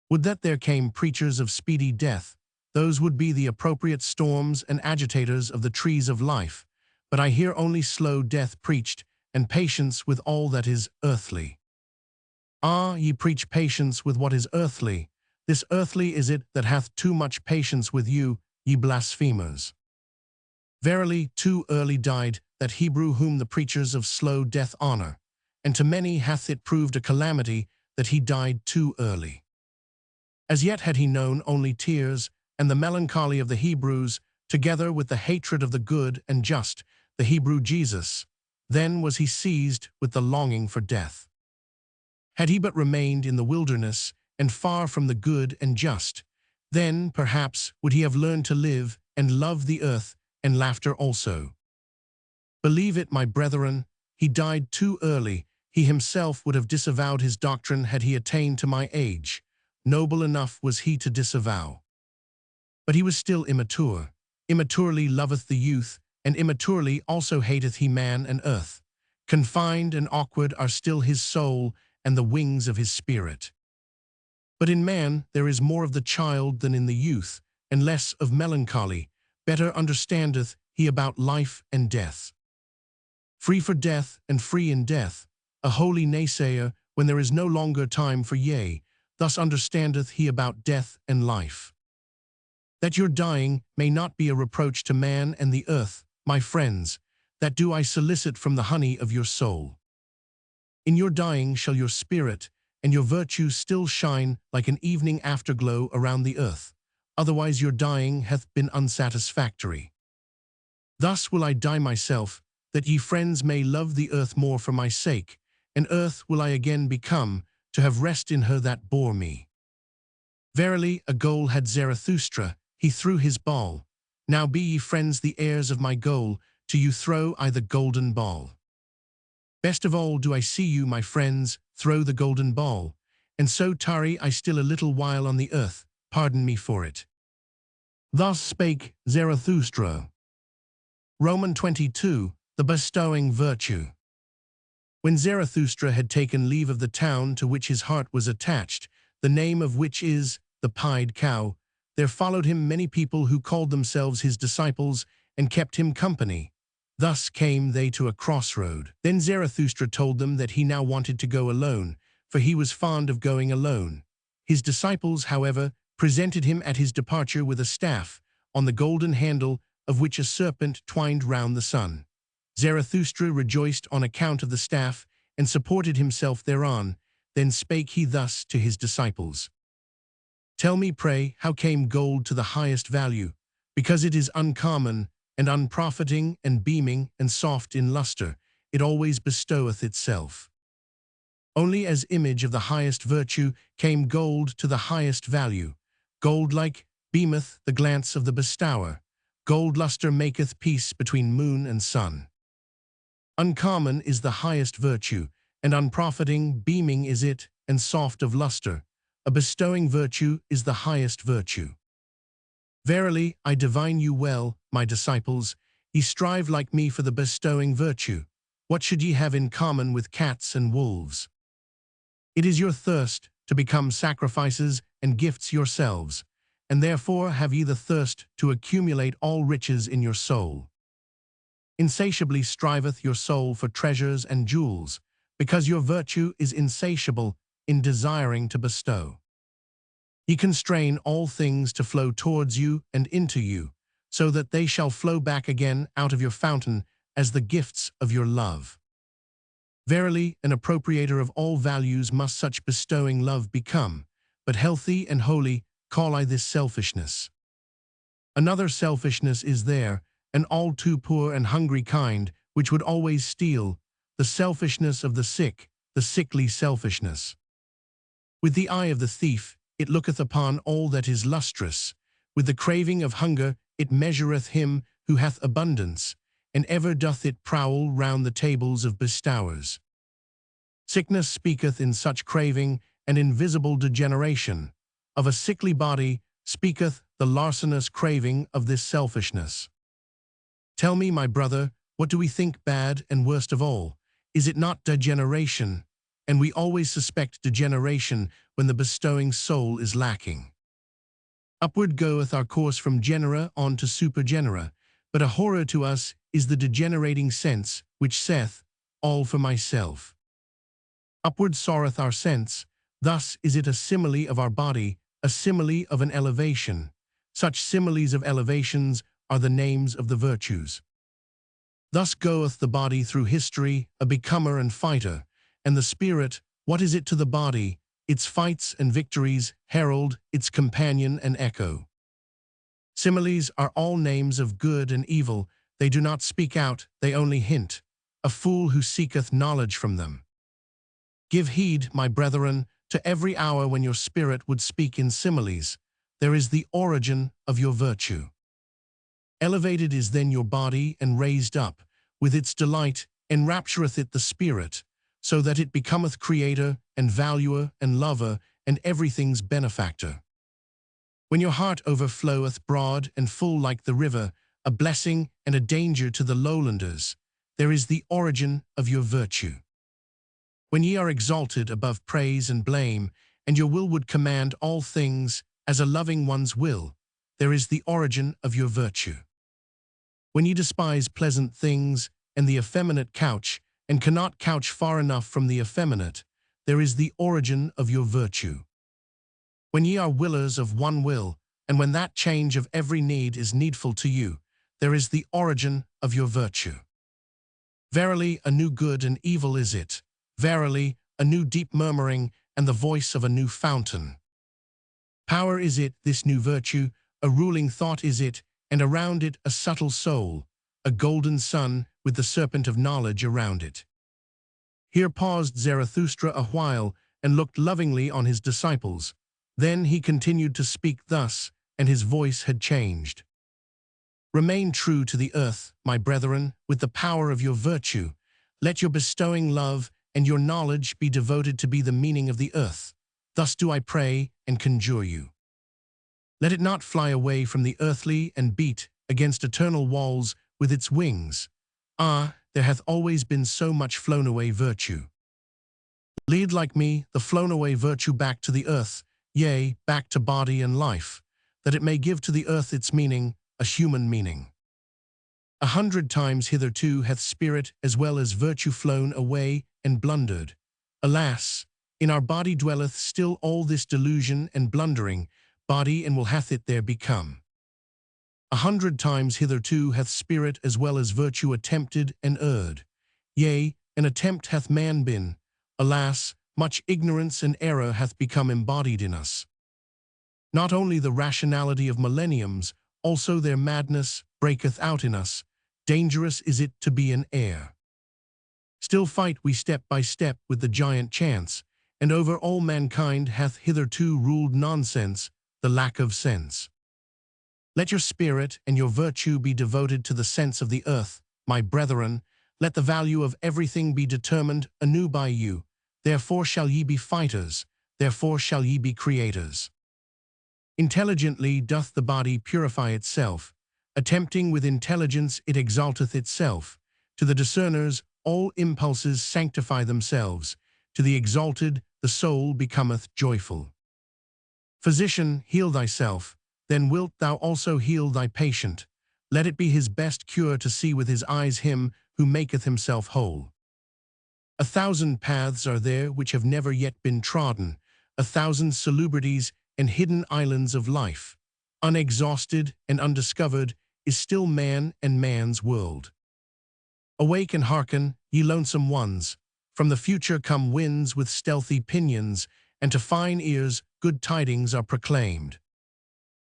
Would that there came preachers of speedy death, those would be the appropriate storms and agitators of the trees of life, but I hear only slow death preached, and patience with all that is earthly. Ah, ye preach patience with what is earthly, this earthly is it that hath too much patience with you, ye blasphemers. Verily, too early died that Hebrew whom the preachers of slow death honor, and to many hath it proved a calamity that he died too early. As yet had he known only tears, and the melancholy of the Hebrews, together with the hatred of the good and just, the Hebrew Jesus. Then was he seized with the longing for death. Had he but remained in the wilderness, and far from the good and just, then, perhaps, would he have learned to live and love the earth and laughter also. Believe it, my brethren, he died too early. He himself would have disavowed his doctrine had he attained to my age. Noble enough was he to disavow. But he was still immature. Immaturely loveth the youth, and immaturely also hateth he man and earth. Confined and awkward are still his soul and the wings of his spirit. But in man there is more of the child than in the youth, and less of melancholy. Better understandeth he about life and death. Free for death and free in death, a holy naysayer when there is no longer time for yea, thus understandeth he about death and life. That your dying may not be a reproach to man and the earth, my friends, that do I solicit from the honey of your soul. In your dying shall your spirit and your virtue still shine like an evening afterglow around the earth, otherwise your dying hath been unsatisfactory. Thus will I die myself, that ye friends may love the earth more for my sake, and earth will I again become, to have rest in her that bore me. Verily, a goal had Zarathustra, he threw his ball. Now be ye friends the heirs of my goal, to you throw I the golden ball. Best of all do I see you, my friends, throw the golden ball, and so tarry I still a little while on the earth, pardon me for it. Thus spake Zarathustra. Roman 22, the bestowing virtue. When Zarathustra had taken leave of the town to which his heart was attached, the name of which is the pied cow, there followed him many people who called themselves his disciples and kept him company. Thus came they to a crossroad. Then Zarathustra told them that he now wanted to go alone, for he was fond of going alone. His disciples, however, presented him at his departure with a staff, on the golden handle of which a serpent twined round the sun. Zarathustra rejoiced on account of the staff, and supported himself thereon. Then spake he thus to his disciples. Tell me, pray, how came gold to the highest value? Because it is uncommon, and unprofiting, and beaming, and soft in lustre, it always bestoweth itself. Only as image of the highest virtue came gold to the highest value. Gold-like beameth the glance of the bestower. Gold lustre maketh peace between moon and sun. Uncommon is the highest virtue, and unprofiting, beaming is it, and soft of lustre. A bestowing virtue is the highest virtue. Verily, I divine you well, my disciples, ye strive like me for the bestowing virtue. What should ye have in common with cats and wolves? It is your thirst to become sacrifices and gifts yourselves, and therefore have ye the thirst to accumulate all riches in your soul. Insatiably striveth your soul for treasures and jewels, because your virtue is insatiable in desiring to bestow. Ye constrain all things to flow towards you and into you, so that they shall flow back again out of your fountain as the gifts of your love. Verily, an appropriator of all values must such bestowing love become, but healthy and holy call I this selfishness. Another selfishness is there, an all too poor and hungry kind, which would always steal, the selfishness of the sick, the sickly selfishness. With the eye of the thief, it looketh upon all that is lustrous. With the craving of hunger, it measureth him who hath abundance, and ever doth it prowl round the tables of bestowers. Sickness speaketh in such craving and invisible degeneration. Of a sickly body speaketh the larcenous craving of this selfishness. Tell me, my brother, what do we think bad and worst of all? Is it not degeneration? And we always suspect degeneration when the bestowing soul is lacking. Upward goeth our course from genera on to supergenera, but a horror to us is the degenerating sense, which saith, all for myself. Upward soareth our sense, thus is it a simile of our body, a simile of an elevation. Such similes of elevations are the names of the virtues. Thus goeth the body through history, a becomer and fighter, and the spirit, what is it to the body? Its fights and victories herald its companion and echo. Similes are all names of good and evil. They do not speak out, they only hint. A fool who seeketh knowledge from them. Give heed, my brethren, to every hour when your spirit would speak in similes. There is the origin of your virtue. Elevated is then your body and raised up. With its delight enraptureth it the spirit, so that it becometh creator and valuer and lover and everything's benefactor. When your heart overfloweth broad and full like the river, a blessing and a danger to the lowlanders, there is the origin of your virtue. When ye are exalted above praise and blame, and your will would command all things as a loving one's will, there is the origin of your virtue. When ye despise pleasant things and the effeminate couch, and cannot couch far enough from the effeminate, there is the origin of your virtue. When ye are willers of one will, and when that change of every need is needful to you, there is the origin of your virtue. Verily, a new good and evil is it. Verily, a new deep murmuring and the voice of a new fountain. Power is it, this new virtue, a ruling thought is it, and around it a subtle soul, a golden sun with the serpent of knowledge around it. Here paused Zarathustra a while and looked lovingly on his disciples. Then he continued to speak thus, and his voice had changed. Remain true to the earth, my brethren, with the power of your virtue. Let your bestowing love and your knowledge be devoted to be the meaning of the earth. Thus do I pray and conjure you. Let it not fly away from the earthly and beat against eternal walls with its wings. Ah, there hath always been so much flown away virtue. Lead like me the flown away virtue back to the earth, yea, back to body and life, that it may give to the earth its meaning, a human meaning. 100 times hitherto hath spirit as well as virtue flown away and blundered. Alas, in our body dwelleth still all this delusion and blundering, body and will hath it there become. 100 times hitherto hath spirit as well as virtue attempted and erred. Yea, an attempt hath man been. Alas, much ignorance and error hath become embodied in us. Not only the rationality of millenniums, also their madness breaketh out in us. Dangerous is it to be an heir. Still fight we step by step with the giant chance, and over all mankind hath hitherto ruled nonsense, the lack of sense. Let your spirit and your virtue be devoted to the sense of the earth, my brethren. Let the value of everything be determined anew by you. Therefore shall ye be fighters, therefore shall ye be creators. Intelligently doth the body purify itself. Attempting with intelligence it exalteth itself. To the discerners all impulses sanctify themselves. To the exalted the soul becometh joyful. Physician, heal thyself, then wilt thou also heal thy patient. Let it be his best cure to see with his eyes him who maketh himself whole. 1,000 paths are there which have never yet been trodden, 1,000 salubrities and hidden islands of life. Unexhausted and undiscovered is still man and man's world. Awake and hearken, ye lonesome ones. From the future come winds with stealthy pinions, and to fine ears good tidings are proclaimed.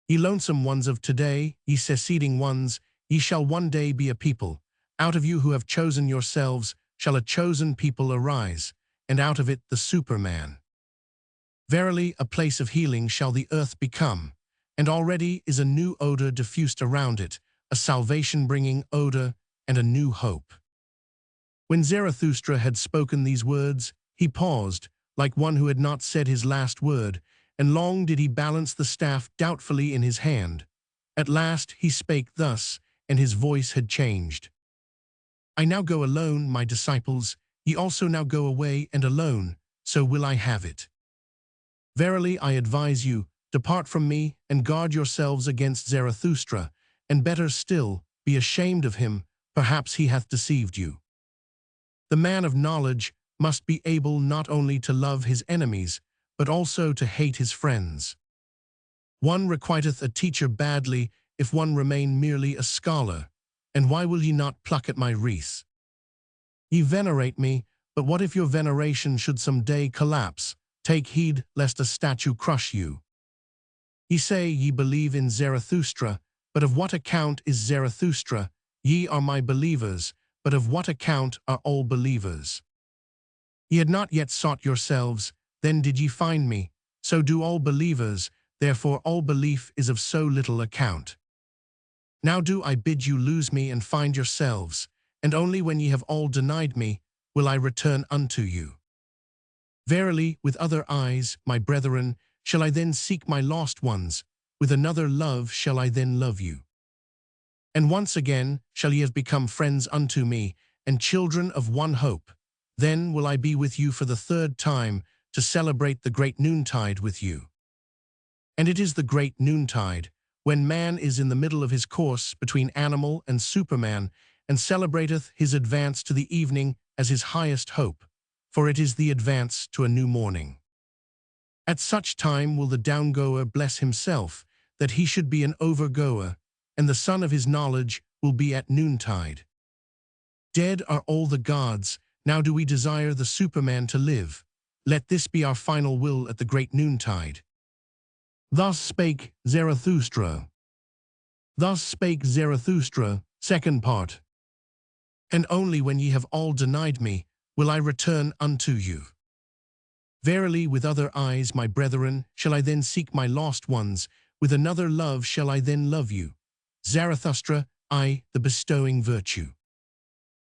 Ye lonesome ones of today, ye seceding ones, ye shall one day be a people. Out of you who have chosen yourselves shall a chosen people arise, and out of it the Superman. Verily, a place of healing shall the earth become, and already is a new odor diffused around it, a salvation-bringing odor and a new hope. When Zarathustra had spoken these words, he paused, like one who had not said his last word, and long did he balance the staff doubtfully in his hand. At last he spake thus, and his voice had changed. I now go alone, my disciples, ye also now go away and alone, so will I have it. Verily I advise you, depart from me, and guard yourselves against Zarathustra, and better still, be ashamed of him, perhaps he hath deceived you. The man of knowledge must be able not only to love his enemies, but also to hate his friends. One requiteth a teacher badly if one remain merely a scholar, and why will ye not pluck at my wreath? Ye venerate me, but what if your veneration should some day collapse? Take heed lest a statue crush you. Ye say ye believe in Zarathustra, but of what account is Zarathustra? Ye are my believers, but of what account are all believers? Ye had not yet sought yourselves, then did ye find me, so do all believers, therefore all belief is of so little account. Now do I bid you lose me and find yourselves, and only when ye have all denied me, will I return unto you. Verily, with other eyes, my brethren, shall I then seek my lost ones, with another love shall I then love you. And once again shall ye have become friends unto me, and children of one hope. Then will I be with you for the third time, to celebrate the great noontide with you. And it is the great noontide, when man is in the middle of his course between animal and Superman, and celebrateth his advance to the evening as his highest hope, for it is the advance to a new morning. At such time will the downgoer bless himself, that he should be an overgoer, and the sun of his knowledge will be at noontide. Dead are all the gods, now do we desire the Superman to live. Let this be our final will at the great noontide. Thus spake Zarathustra. Thus spake Zarathustra, second part. And only when ye have all denied me, will I return unto you. Verily, with other eyes, my brethren, shall I then seek my lost ones, with another love shall I then love you. Zarathustra, I, the bestowing virtue.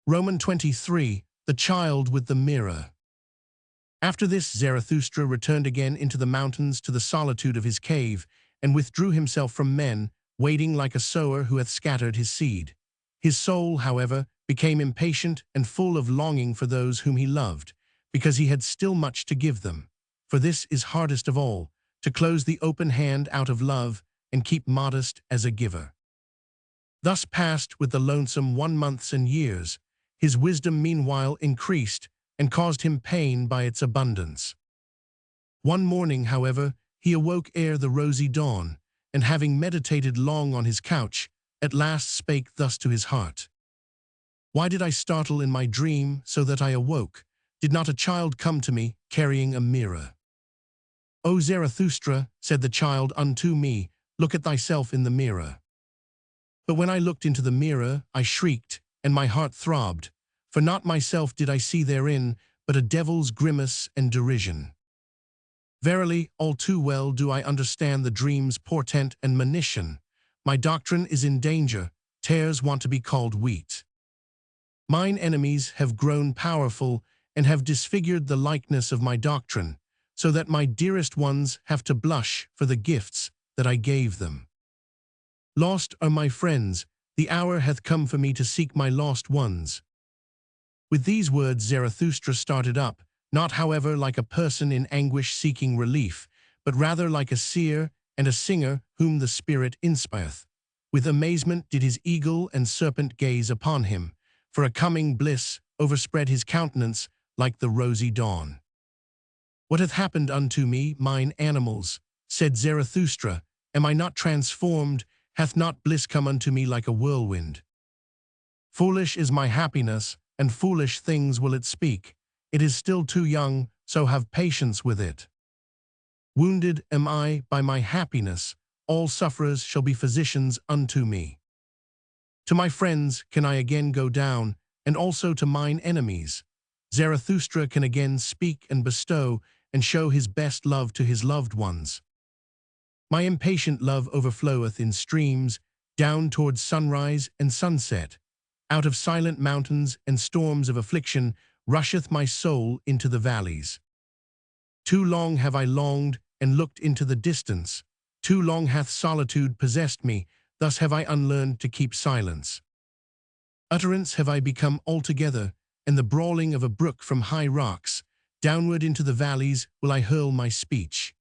Roman 23, the child with the mirror. After this Zarathustra returned again into the mountains to the solitude of his cave, and withdrew himself from men, waiting like a sower who hath scattered his seed. His soul, however, became impatient and full of longing for those whom he loved, because he had still much to give them. For this is hardest of all, to close the open hand out of love, and keep modest as a giver. Thus passed with the lonesome 1 months and years. His wisdom meanwhile increased, and caused him pain by its abundance. One morning, however, he awoke ere the rosy dawn, and having meditated long on his couch, at last spake thus to his heart. Why did I startle in my dream so that I awoke? Did not a child come to me, carrying a mirror? O Zarathustra, said the child unto me, look at thyself in the mirror. But when I looked into the mirror, I shrieked, and my heart throbbed, for not myself did I see therein, but a devil's grimace and derision. Verily, all too well do I understand the dream's portent and monition. My doctrine is in danger, tares want to be called wheat. Mine enemies have grown powerful, and have disfigured the likeness of my doctrine, so that my dearest ones have to blush for the gifts that I gave them. Lost are my friends, the hour hath come for me to seek my lost ones. With these words Zarathustra started up, not however like a person in anguish seeking relief, but rather like a seer and a singer whom the Spirit inspireth. With amazement did his eagle and serpent gaze upon him, for a coming bliss overspread his countenance like the rosy dawn. What hath happened unto me, mine animals? Said Zarathustra, am I not transformed? Hath not bliss come unto me like a whirlwind? Foolish is my happiness, and foolish things will it speak. It is still too young, so have patience with it. Wounded am I by my happiness, all sufferers shall be physicians unto me. To my friends can I again go down, and also to mine enemies. Zarathustra can again speak and bestow, and show his best love to his loved ones. My impatient love overfloweth in streams, down towards sunrise and sunset. Out of silent mountains and storms of affliction rusheth my soul into the valleys. Too long have I longed and looked into the distance. Too long hath solitude possessed me, thus have I unlearned to keep silence. Utterance have I become altogether, and the brawling of a brook from high rocks, downward into the valleys will I hurl my speech.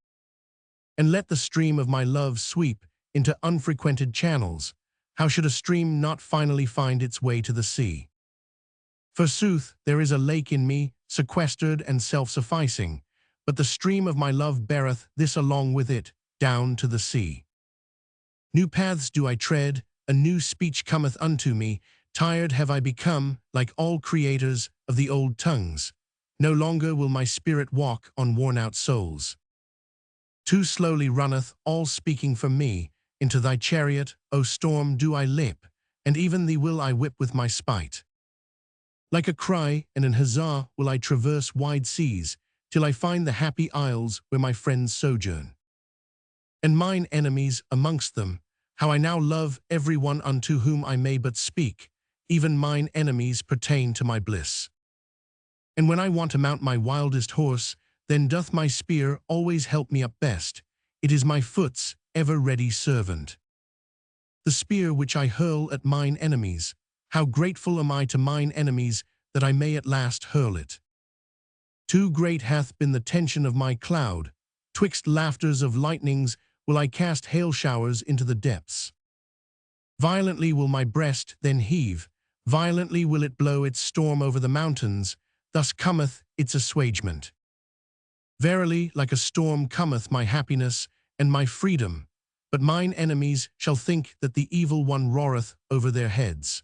And let the stream of my love sweep into unfrequented channels. How should a stream not finally find its way to the sea? Forsooth, there is a lake in me, sequestered and self-sufficing, but the stream of my love beareth this along with it, down to the sea. New paths do I tread, a new speech cometh unto me, tired have I become, like all creators of the old tongues. No longer will my spirit walk on worn-out souls. Too slowly runneth all speaking for me, into thy chariot, O storm, do I leap, and even thee will I whip with my spite. Like a cry and an huzzah will I traverse wide seas, till I find the happy isles where my friends sojourn. And mine enemies amongst them, how I now love every one unto whom I may but speak, even mine enemies pertain to my bliss. And when I want to mount my wildest horse, then doth my spear always help me up best. It is my foot's ever-ready servant. The spear which I hurl at mine enemies, how grateful am I to mine enemies that I may at last hurl it. Too great hath been the tension of my cloud, twixt laughters of lightnings will I cast hail showers into the depths. Violently will my breast then heave, violently will it blow its storm over the mountains, thus cometh its assuagement. Verily, like a storm cometh my happiness and my freedom, but mine enemies shall think that the evil one roareth over their heads.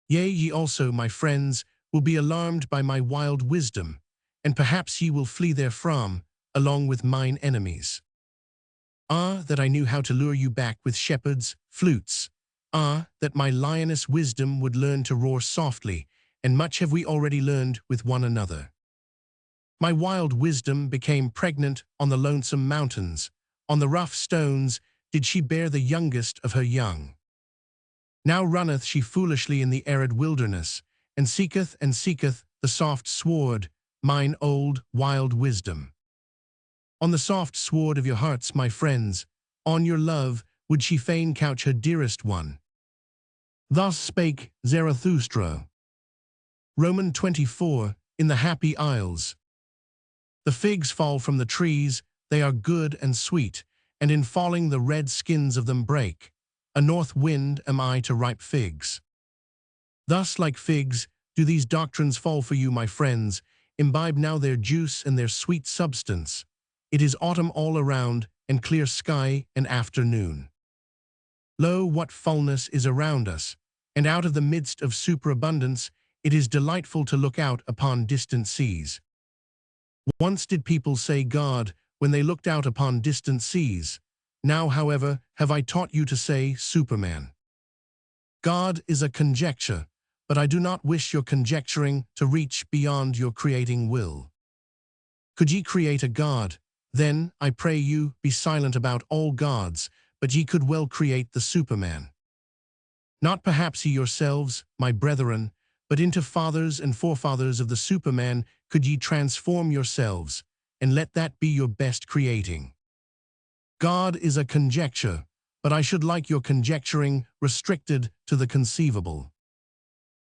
Yea, ye also, my friends, will be alarmed by my wild wisdom, and perhaps ye will flee therefrom, along with mine enemies. Ah, that I knew how to lure you back with shepherds' flutes. Ah, that my lioness wisdom would learn to roar softly, and much have we already learned with one another. My wild wisdom became pregnant on the lonesome mountains. On the rough stones did she bear the youngest of her young. Now runneth she foolishly in the arid wilderness, and seeketh the soft sward, mine old wild wisdom. On the soft sward of your hearts, my friends, on your love would she fain couch her dearest one. Thus spake Zarathustra. Roman 24, in the Happy Isles. The figs fall from the trees, they are good and sweet, and in falling the red skins of them break. A north wind am I to ripe figs. Thus, like figs, do these doctrines fall for you, my friends. Imbibe now their juice and their sweet substance. It is autumn all around, and clear sky and afternoon. Lo, what fullness is around us, and out of the midst of superabundance, it is delightful to look out upon distant seas. Once did people say God when they looked out upon distant seas. Now, however, have I taught you to say Superman. God is a conjecture, but I do not wish your conjecturing to reach beyond your creating will. Could ye create a God, then, I pray you, be silent about all gods, but ye could well create the Superman. Not perhaps ye yourselves, my brethren, but into fathers and forefathers of the Superman could ye transform yourselves, and let that be your best creating. God is a conjecture, but I should like your conjecturing restricted to the conceivable.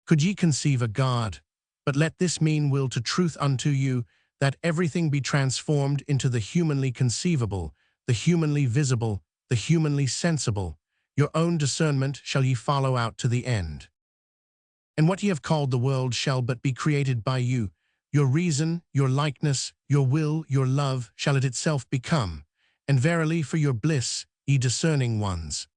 Could ye conceive a God, but let this mean will to truth unto you, that everything be transformed into the humanly conceivable, the humanly visible, the humanly sensible. Your own discernment shall ye follow out to the end. And what ye have called the world shall but be created by you. Your reason, your likeness, your will, your love shall it itself become, and verily for your bliss, ye discerning ones.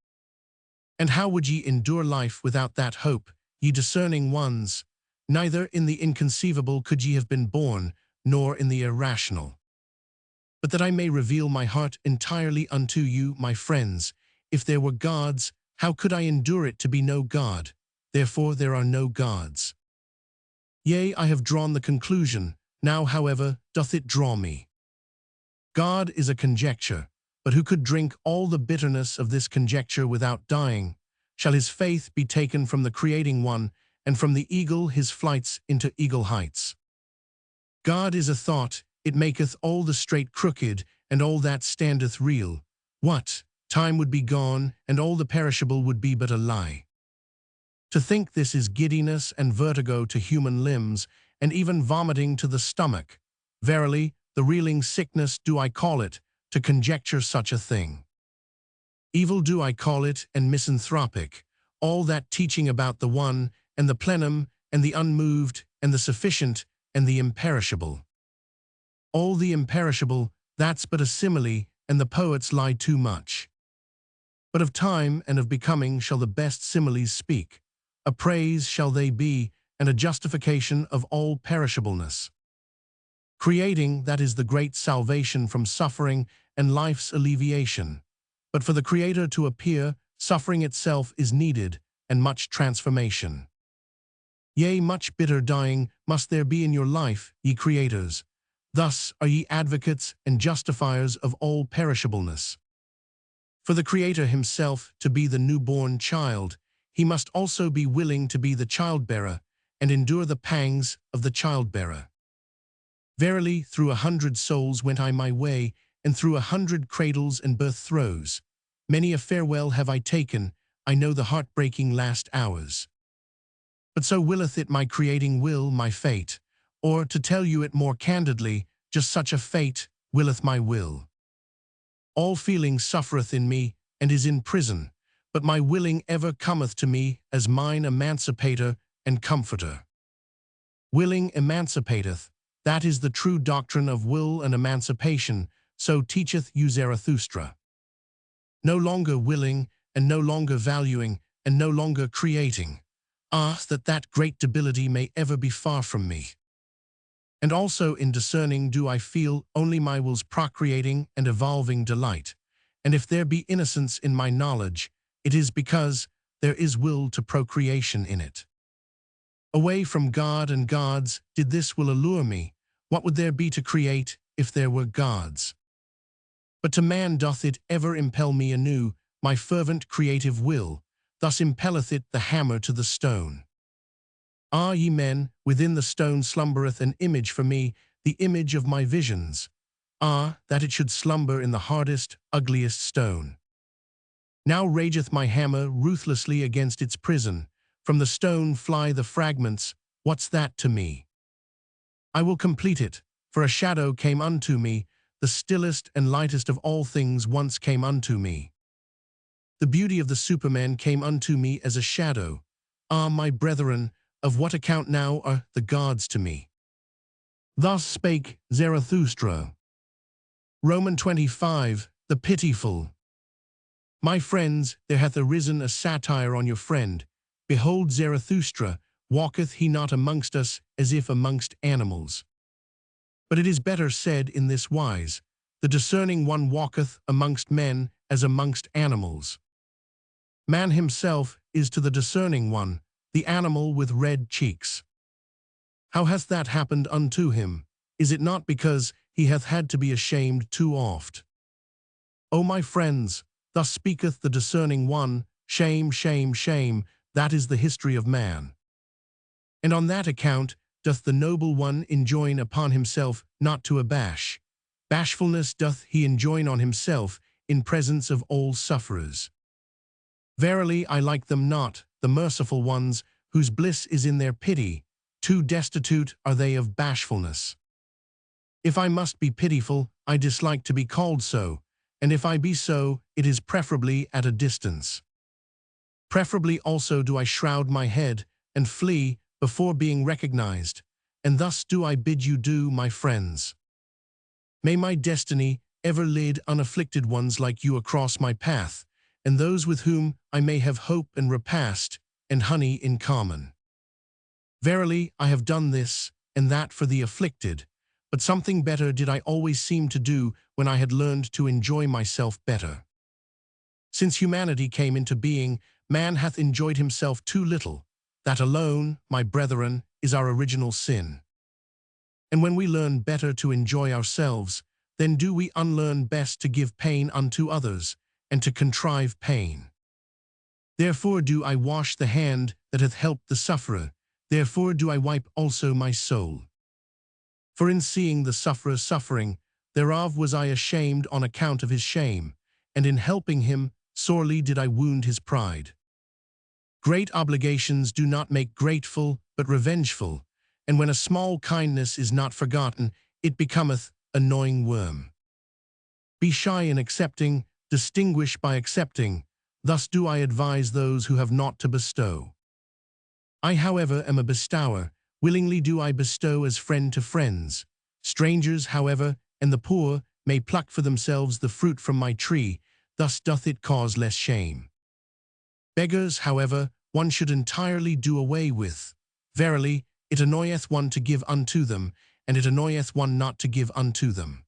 And how would ye endure life without that hope, ye discerning ones? Neither in the inconceivable could ye have been born, nor in the irrational. But that I may reveal my heart entirely unto you, my friends, if there were gods, how could I endure it to be no God? Therefore there are no gods. Yea, I have drawn the conclusion, now however doth it draw me. God is a conjecture, but who could drink all the bitterness of this conjecture without dying? Shall his faith be taken from the creating one, and from the eagle his flights into eagle heights? God is a thought, it maketh all the straight crooked, and all that standeth real. What? Time would be gone, and all the perishable would be but a lie. To think this is giddiness and vertigo to human limbs, and even vomiting to the stomach. Verily, the reeling sickness do I call it, to conjecture such a thing. Evil do I call it, and misanthropic, all that teaching about the one, and the plenum, and the unmoved, and the sufficient, and the imperishable. All the imperishable, that's but a simile, and the poets lie too much. But of time and of becoming shall the best similes speak. A praise shall they be, and a justification of all perishableness. Creating, that is the great salvation from suffering and life's alleviation. But for the Creator to appear, suffering itself is needed, and much transformation. Yea, much bitter dying must there be in your life, ye creators. Thus are ye advocates and justifiers of all perishableness. For the Creator himself to be the newborn child, he must also be willing to be the childbearer, and endure the pangs of the childbearer. Verily, through 100 souls went I my way, and through 100 cradles and birth throes. Many a farewell have I taken, I know the heartbreaking last hours. But so willeth it my creating will, my fate, or, to tell you it more candidly, just such a fate willeth my will. All feeling suffereth in me, and is in prison, but my willing ever cometh to me as mine emancipator and comforter. Willing emancipateth, that is the true doctrine of will and emancipation, so teacheth you Zarathustra. No longer willing, and no longer valuing, and no longer creating. Ah, that great debility may ever be far from me. And also in discerning do I feel only my will's procreating and evolving delight. And if there be innocence in my knowledge, it is because there is will to procreation in it. Away from God and gods did this will allure me, what would there be to create if there were gods? But to man doth it ever impel me anew, my fervent creative will, thus impelleth it the hammer to the stone. Ah, ye men, within the stone slumbereth an image for me, the image of my visions. Ah, that it should slumber in the hardest, ugliest stone. Now rageth my hammer ruthlessly against its prison. From the stone fly the fragments, what's that to me? I will complete it, for a shadow came unto me, the stillest and lightest of all things once came unto me. The beauty of the Superman came unto me as a shadow. Ah, my brethren, of what account now are the gods to me? Thus spake Zarathustra. Roman 25, the pitiful. My friends, there hath arisen a satire on your friend. Behold, Zarathustra, walketh he not amongst us as if amongst animals? But it is better said in this wise, the discerning one walketh amongst men as amongst animals. Man himself is to the discerning one, the animal with red cheeks. How hath that happened unto him? Is it not because he hath had to be ashamed too oft? O my friends, thus speaketh the discerning one, shame, shame, shame, that is the history of man. And on that account doth the noble one enjoin upon himself not to abash. Bashfulness doth he enjoin on himself in presence of all sufferers. Verily I like them not, the merciful ones, whose bliss is in their pity, too destitute are they of bashfulness. If I must be pitiful, I dislike to be called so, and if I be so, it is preferably at a distance. Preferably also do I shroud my head, and flee, before being recognized, and thus do I bid you do, my friends. May my destiny ever led unafflicted ones like you across my path, and those with whom I may have hope and repast, and honey in common. Verily, I have done this and that for the afflicted, but something better did I always seem to do when I had learned to enjoy myself better. Since humanity came into being, man hath enjoyed himself too little. That alone, my brethren, is our original sin. And when we learn better to enjoy ourselves, then do we unlearn best to give pain unto others, and to contrive pain. Therefore do I wash the hand that hath helped the sufferer, therefore do I wipe also my soul. For in seeing the sufferer suffering, thereof was I ashamed on account of his shame, and in helping him, sorely did I wound his pride. Great obligations do not make grateful, but revengeful, and when a small kindness is not forgotten, it becometh a gnawing worm. Be shy in accepting, distinguish by accepting, thus do I advise those who have naught to bestow. I, however, am a bestower, willingly do I bestow as friend to friends. Strangers, however, and the poor may pluck for themselves the fruit from my tree, thus doth it cause less shame. Beggars, however, one should entirely do away with. Verily, it annoyeth one to give unto them, and it annoyeth one not to give unto them.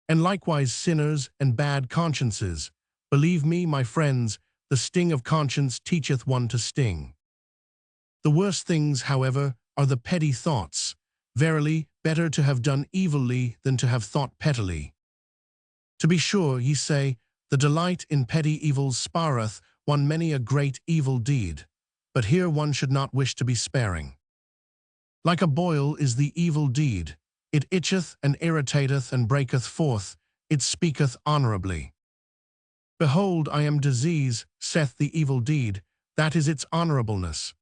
And likewise sinners and bad consciences. Believe me, my friends, the sting of conscience teacheth one to sting. The worst things, however, are the petty thoughts. Verily, better to have done evilly than to have thought pettily. To be sure, ye say, the delight in petty evils spareth one many a great evil deed, but here one should not wish to be sparing. Like a boil is the evil deed, it itcheth and irritateth and breaketh forth, it speaketh honorably. Behold, I am disease, saith the evil deed, that is its honorableness.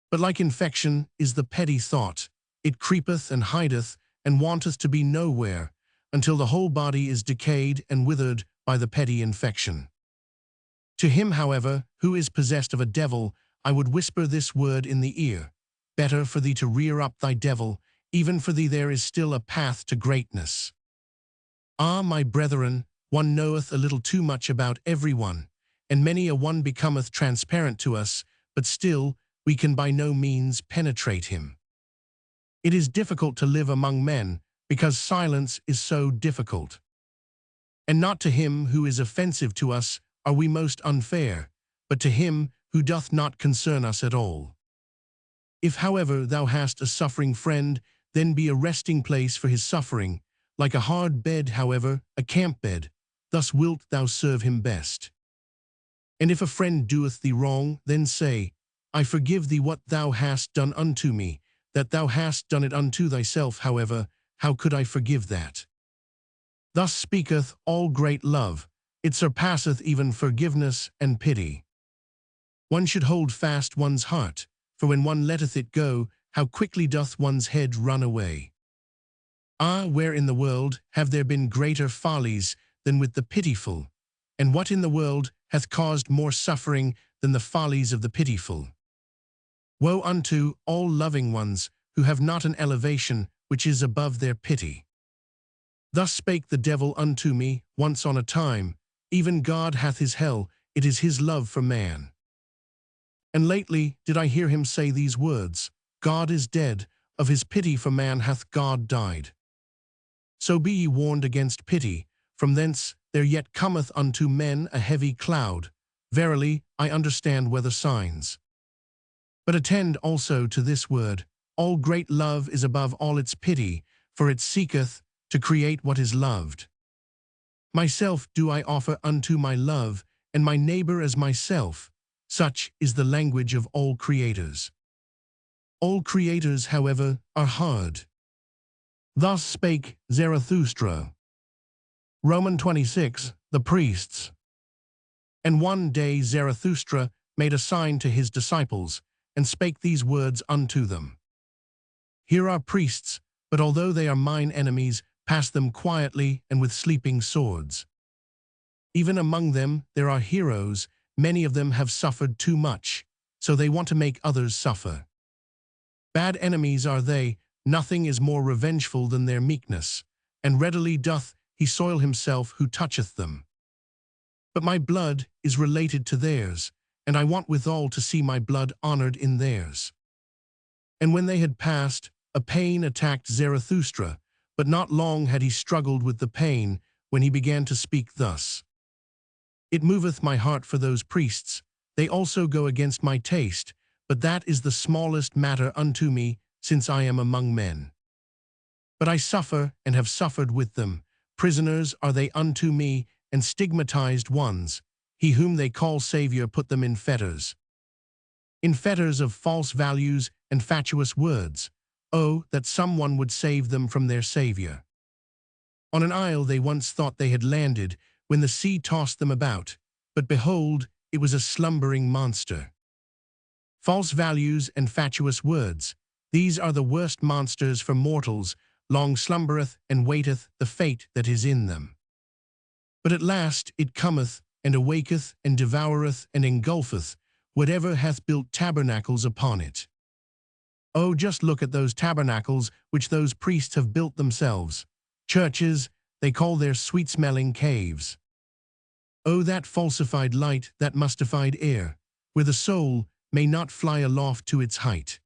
But like infection is the petty thought, it creepeth and hideth, and wanteth to be nowhere, until the whole body is decayed and withered by the petty infection. To him, however, who is possessed of a devil, I would whisper this word in the ear, better for thee to rear up thy devil, even for thee there is still a path to greatness. Ah, my brethren, one knoweth a little too much about every one, and many a one becometh transparent to us, but still we can by no means penetrate him. It is difficult to live among men, because silence is so difficult. And not to him who is offensive to us are we most unfair, but to him who doth not concern us at all. If, however, thou hast a suffering friend, then be a resting place for his suffering, like a hard bed, however, a camp bed, thus wilt thou serve him best. And if a friend doeth thee wrong, then say, I forgive thee what thou hast done unto me, that thou hast done it unto thyself, however, how could I forgive that? Thus speaketh all great love, it surpasseth even forgiveness and pity. One should hold fast one's heart, for when one letteth it go, how quickly doth one's head run away. Ah, where in the world have there been greater follies than with the pitiful, and what in the world hath caused more suffering than the follies of the pitiful? Woe unto all loving ones who have not an elevation which is above their pity. Thus spake the devil unto me once on a time, even God hath his hell, it is his love for man. And lately did I hear him say these words, God is dead, of his pity for man hath God died. So be ye warned against pity, from thence there yet cometh unto men a heavy cloud. Verily, I understand weather signs. But attend also to this word, all great love is above all its pity, for it seeketh to create what is loved. Myself do I offer unto my love, and my neighbor as myself. Such is the language of all creators. All creators, however, are hard. Thus spake Zarathustra. Roman 26, the priests. And one day Zarathustra made a sign to his disciples, and spake these words unto them. Here are priests, but although they are mine enemies, pass them quietly and with sleeping swords. Even among them there are heroes, many of them have suffered too much, so they want to make others suffer. Bad enemies are they, nothing is more revengeful than their meekness, and readily doth he soil himself who toucheth them. But my blood is related to theirs, and I want withal to see my blood honored in theirs. And when they had passed, a pain attacked Zarathustra, but not long had he struggled with the pain when he began to speak thus. It moveth my heart for those priests, they also go against my taste, but that is the smallest matter unto me, since I am among men. But I suffer and have suffered with them, prisoners are they unto me, and stigmatized ones, he whom they call Savior put them in fetters. In fetters of false values and fatuous words. Oh, that someone would save them from their Savior. On an isle they once thought they had landed, when the sea tossed them about, but behold, it was a slumbering monster. False values and fatuous words, these are the worst monsters for mortals, long slumbereth and waiteth the fate that is in them. But at last it cometh, and awaketh, and devoureth, and engulfeth, whatever hath built tabernacles upon it. Oh, just look at those tabernacles which those priests have built themselves. Churches, they call their sweet-smelling caves. Oh, that falsified light, that mustified air, where the soul may not fly aloft to its height.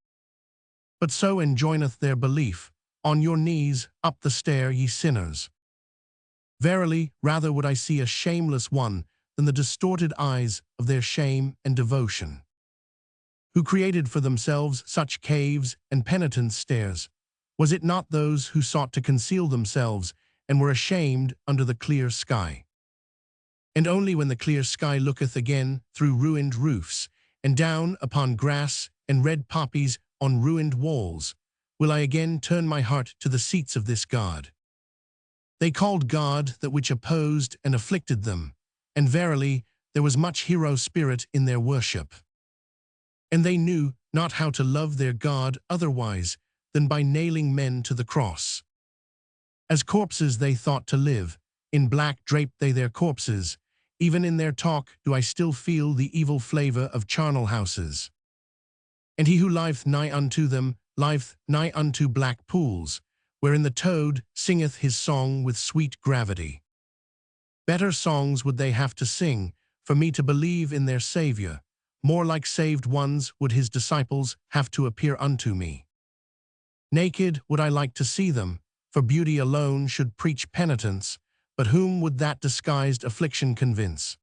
But so enjoineth their belief, on your knees, up the stair, ye sinners. Verily, rather would I see a shameless one than the distorted eyes of their shame and devotion. Who created for themselves such caves and penitence stairs? Was it not those who sought to conceal themselves and were ashamed under the clear sky? And only when the clear sky looketh again through ruined roofs, and down upon grass and red poppies on ruined walls, will I again turn my heart to the seats of this God. They called God that which opposed and afflicted them, and verily there was much hero spirit in their worship. And they knew not how to love their God otherwise than by nailing men to the cross. As corpses they thought to live, in black draped they their corpses, even in their talk do I still feel the evil flavor of charnel houses. And he who liveth nigh unto them, liveth nigh unto black pools, wherein the toad singeth his song with sweet gravity. Better songs would they have to sing, for me to believe in their Savior. More like saved ones would his disciples have to appear unto me. Naked would I like to see them, for beauty alone should preach penitence, but whom would that disguised affliction convince?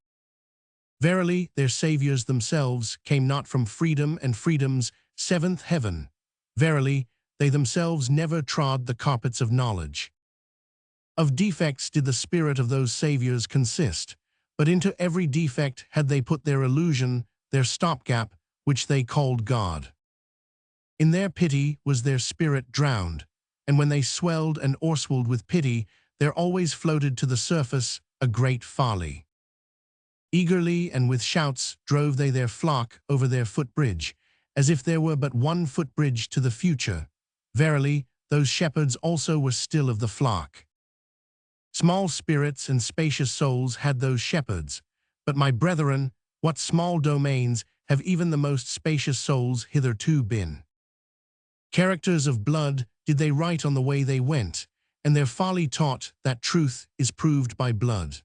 Verily, their Saviors themselves came not from freedom and freedom's seventh heaven. Verily, they themselves never trod the carpets of knowledge. Of defects did the spirit of those Saviors consist, but into every defect had they put their illusion, their stopgap, which they called God. In their pity was their spirit drowned, and when they swelled and o'erswelled with pity, there always floated to the surface a great folly. Eagerly and with shouts drove they their flock over their footbridge, as if there were but one footbridge to the future. Verily, those shepherds also were still of the flock. Small spirits and spacious souls had those shepherds, but my brethren, what small domains have even the most spacious souls hitherto been? Characters of blood did they write on the way they went, and their folly taught that truth is proved by blood.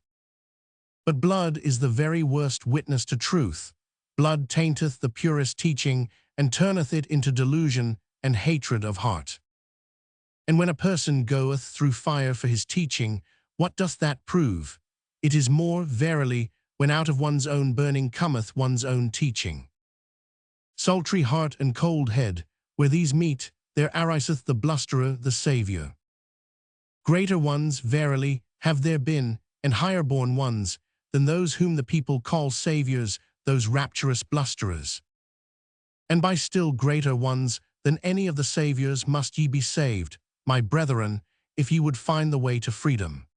But blood is the very worst witness to truth. Blood tainteth the purest teaching, and turneth it into delusion and hatred of heart. And when a person goeth through fire for his teaching, what doth that prove? It is more, verily, when out of one's own burning cometh one's own teaching. Sultry heart and cold head, where these meet, there ariseth the blusterer, the Saviour. Greater ones, verily, have there been, and higher-born ones, than those whom the people call Saviours, those rapturous blusterers. And by still greater ones than any of the Saviours must ye be saved, my brethren, if ye would find the way to freedom.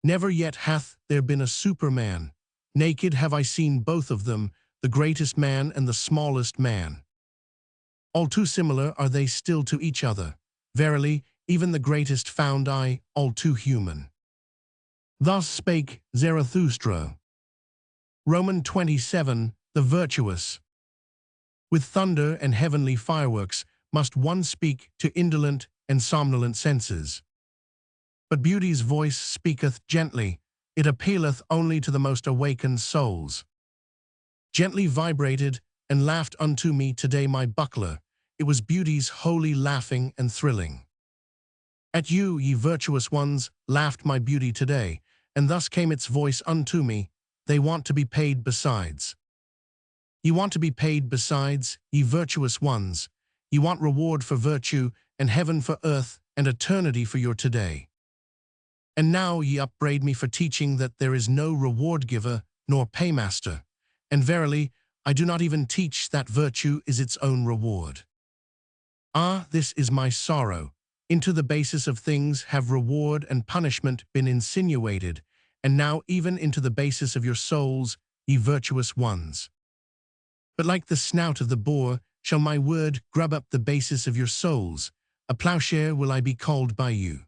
Never yet hath there been a superman. Naked have I seen both of them, the greatest man and the smallest man. All too similar are they still to each other. Verily, even the greatest found I all too human. Thus spake Zarathustra. Roman 27, the virtuous. With thunder and heavenly fireworks must one speak to indolent and somnolent senses. But beauty's voice speaketh gently, it appealeth only to the most awakened souls. Gently vibrated and laughed unto me today my buckler, it was beauty's holy laughing and thrilling. At you, ye virtuous ones, laughed my beauty today, and thus came its voice unto me, they want to be paid besides. Ye want to be paid besides, ye virtuous ones, ye want reward for virtue, and heaven for earth, and eternity for your today. And now ye upbraid me for teaching that there is no reward giver, nor paymaster, and verily, I do not even teach that virtue is its own reward. Ah, this is my sorrow. Into the basis of things have reward and punishment been insinuated, and now even into the basis of your souls, ye virtuous ones. But like the snout of the boar, shall my word grub up the basis of your souls, a plowshare will I be called by you.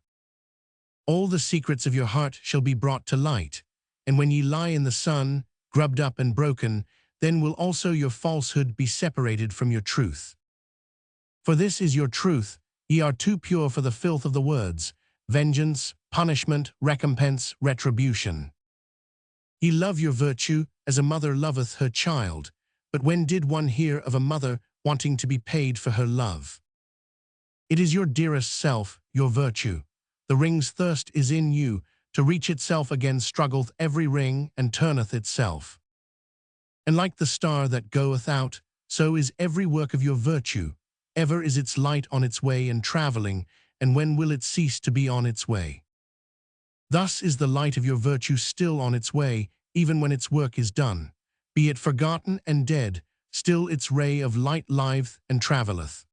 All the secrets of your heart shall be brought to light, and when ye lie in the sun, grubbed up and broken, then will also your falsehood be separated from your truth. For this is your truth, ye are too pure for the filth of the words, vengeance, punishment, recompense, retribution. Ye love your virtue as a mother loveth her child, but when did one hear of a mother wanting to be paid for her love? It is your dearest self, your virtue. The ring's thirst is in you, to reach itself again struggleth every ring and turneth itself. And like the star that goeth out, so is every work of your virtue, ever is its light on its way and travelling, and when will it cease to be on its way? Thus is the light of your virtue still on its way, even when its work is done. Be it forgotten and dead, still its ray of light liveth and travelleth.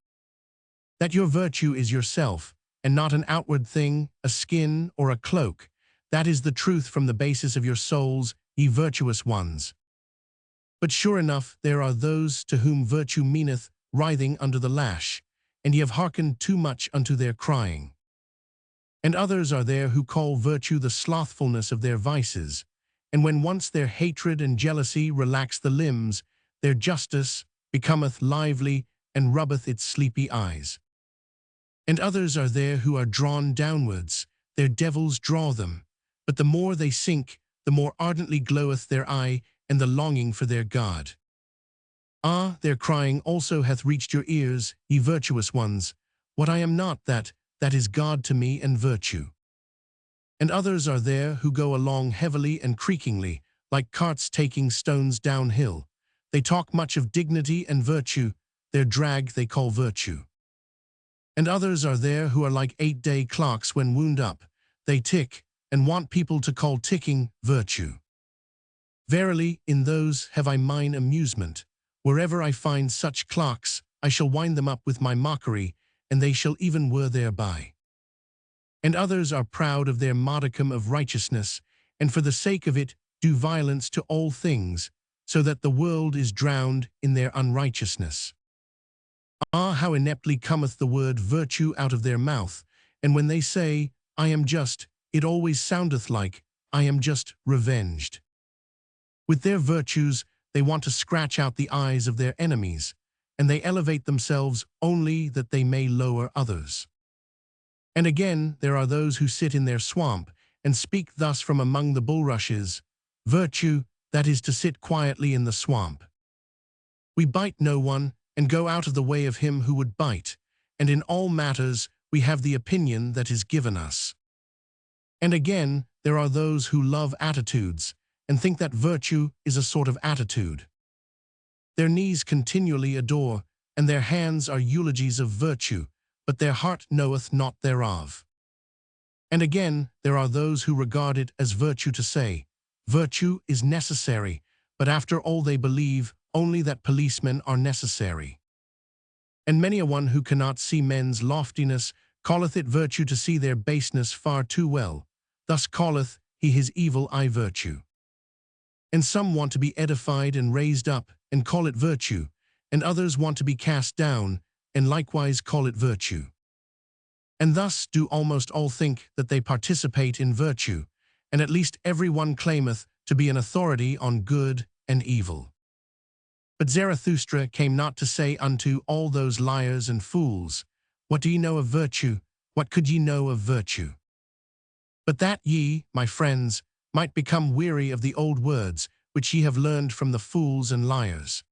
That your virtue is yourself, and not an outward thing, a skin or a cloak, that is the truth from the basis of your souls, ye virtuous ones. But sure enough there are those to whom virtue meaneth writhing under the lash, and ye have hearkened too much unto their crying. And others are there who call virtue the slothfulness of their vices, and when once their hatred and jealousy relax the limbs, their justice becometh lively and rubbeth its sleepy eyes. And others are there who are drawn downwards, their devils draw them, but the more they sink, the more ardently gloweth their eye and the longing for their God. Ah, their crying also hath reached your ears, ye virtuous ones, what I am not that is God to me and virtue. And others are there who go along heavily and creakingly, like carts taking stones downhill. They talk much of dignity and virtue, their drag they call virtue. And others are there who are like 8-day clocks when wound up, they tick, and want people to call ticking virtue. Verily, in those have I mine amusement. Wherever I find such clocks, I shall wind them up with my mockery, and they shall even whir thereby. And others are proud of their modicum of righteousness, and for the sake of it do violence to all things, so that the world is drowned in their unrighteousness. Ah, how ineptly cometh the word virtue out of their mouth, and when they say, I am just, it always soundeth like, I am just revenged. With their virtues, they want to scratch out the eyes of their enemies, and they elevate themselves only that they may lower others. And again, there are those who sit in their swamp and speak thus from among the bulrushes, virtue, that is to sit quietly in the swamp. We bite no one, and go out of the way of him who would bite, and in all matters we have the opinion that is given us. And again, there are those who love attitudes, and think that virtue is a sort of attitude. Their knees continually adore, and their hands are eulogies of virtue, but their heart knoweth not thereof. And again, there are those who regard it as virtue to say, virtue is necessary, but after all they believe only that policemen are necessary. And many a one who cannot see men's loftiness calleth it virtue to see their baseness far too well, thus calleth he his evil eye virtue. And some want to be edified and raised up, and call it virtue, and others want to be cast down, and likewise call it virtue. And thus do almost all think that they participate in virtue, and at least every one claimeth to be an authority on good and evil. But Zarathustra came not to say unto all those liars and fools, what do ye know of virtue? What could ye know of virtue? But that ye, my friends, might become weary of the old words which ye have learned from the fools and liars.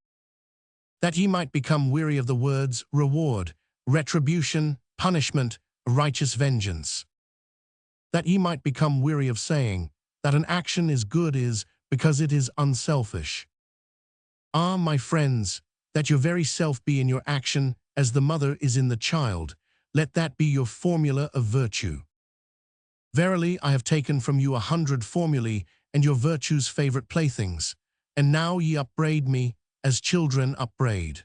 That ye might become weary of the words reward, retribution, punishment, righteous vengeance. That ye might become weary of saying that an action is good is because it is unselfish. Ah, my friends, that your very self be in your action as the mother is in the child, let that be your formula of virtue. Verily, I have taken from you 100 formulae and your virtue's favorite playthings, and now ye upbraid me as children upbraid.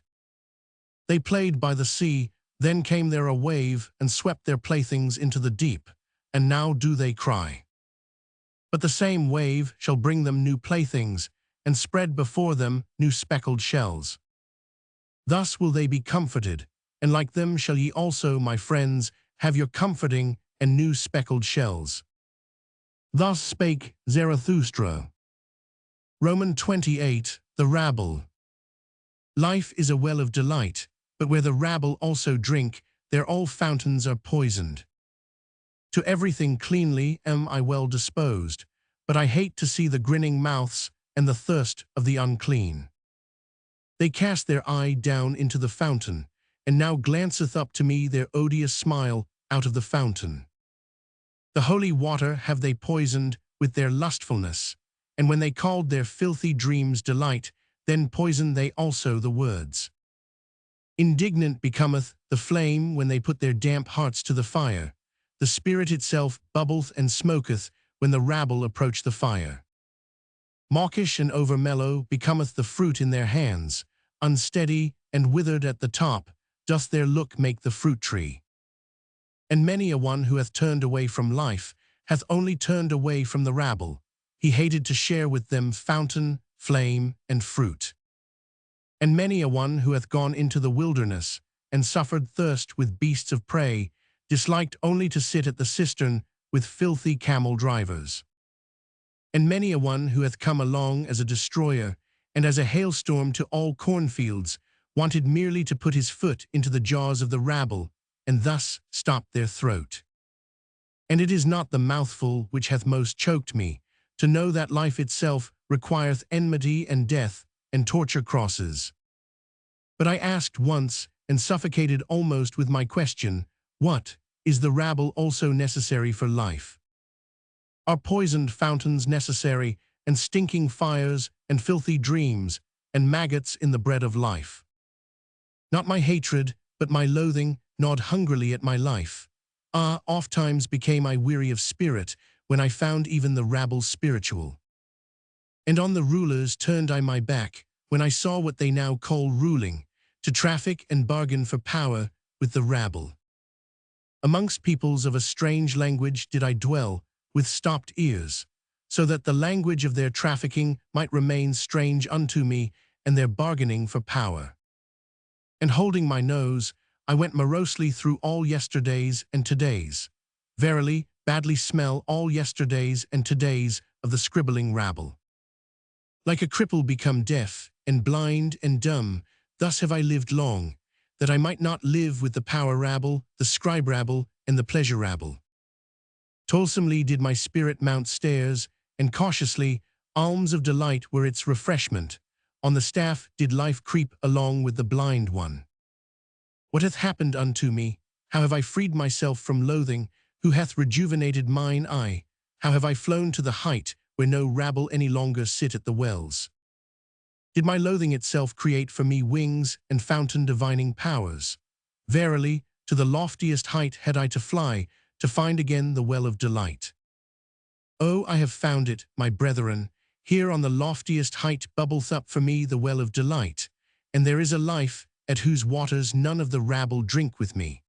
They played by the sea, then came there a wave and swept their playthings into the deep, and now do they cry. But the same wave shall bring them new playthings, and spread before them new speckled shells. Thus will they be comforted, and like them shall ye also, my friends, have your comforting and new speckled shells. Thus spake Zarathustra. Roman 28, the rabble. Life is a well of delight, but where the rabble also drink, there all fountains are poisoned. To everything cleanly am I well disposed, but I hate to see the grinning mouths and the thirst of the unclean. They cast their eye down into the fountain, and now glanceth up to me their odious smile out of the fountain. The holy water have they poisoned with their lustfulness, and when they called their filthy dreams delight, then poisoned they also the words. Indignant becometh the flame when they put their damp hearts to the fire. The spirit itself bubbleth and smoketh when the rabble approach the fire. Mawkish and over-mellow becometh the fruit in their hands, unsteady and withered at the top doth their look make the fruit tree. And many a one who hath turned away from life hath only turned away from the rabble. He hated to share with them fountain, flame, and fruit. And many a one who hath gone into the wilderness and suffered thirst with beasts of prey disliked only to sit at the cistern with filthy camel drivers. And many a one who hath come along as a destroyer and as a hailstorm to all cornfields wanted merely to put his foot into the jaws of the rabble and thus stop their throat. And it is not the mouthful which hath most choked me, to know that life itself requireth enmity and death and torture crosses. But I asked once, and suffocated almost with my question, what is the rabble also necessary for life? Are poisoned fountains necessary, and stinking fires, and filthy dreams, and maggots in the bread of life? Not my hatred, but my loathing, gnawed hungrily at my life. Ah, ofttimes became I weary of spirit, when I found even the rabble spiritual. And on the rulers turned I my back, when I saw what they now call ruling, to traffic and bargain for power with the rabble. Amongst peoples of a strange language did I dwell, with stopped ears, so that the language of their trafficking might remain strange unto me, and their bargaining for power. And holding my nose, I went morosely through all yesterdays and todays. Verily, badly smell all yesterdays and todays of the scribbling rabble. Like a cripple become deaf, and blind and dumb, thus have I lived long, that I might not live with the power rabble, the scribe rabble, and the pleasure rabble. Toilsomely did my spirit mount stairs, and cautiously alms of delight were its refreshment. On the staff did life creep along with the blind one. What hath happened unto me? How have I freed myself from loathing? Who hath rejuvenated mine eye? How have I flown to the height where no rabble any longer sit at the wells? Did my loathing itself create for me wings and fountain divining powers? Verily, to the loftiest height had I to fly, to find again the well of delight. Oh, I have found it, my brethren. Here on the loftiest height bubbleth up for me the well of delight, and there is a life at whose waters none of the rabble drink with me.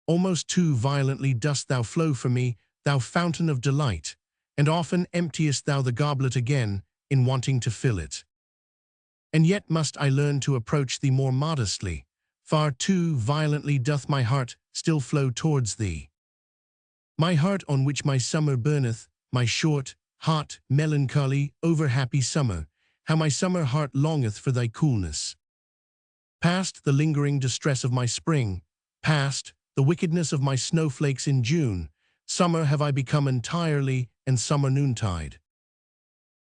Almost too violently dost thou flow for me, thou fountain of delight, and often emptiest thou the goblet again in wanting to fill it. And yet must I learn to approach thee more modestly, far too violently doth my heart still flow towards thee. My heart on which my summer burneth, my short, hot, melancholy, over-happy summer, how my summer heart longeth for thy coolness. Past the lingering distress of my spring, past the wickedness of my snowflakes in June, Summer have I become entirely, and summer noontide.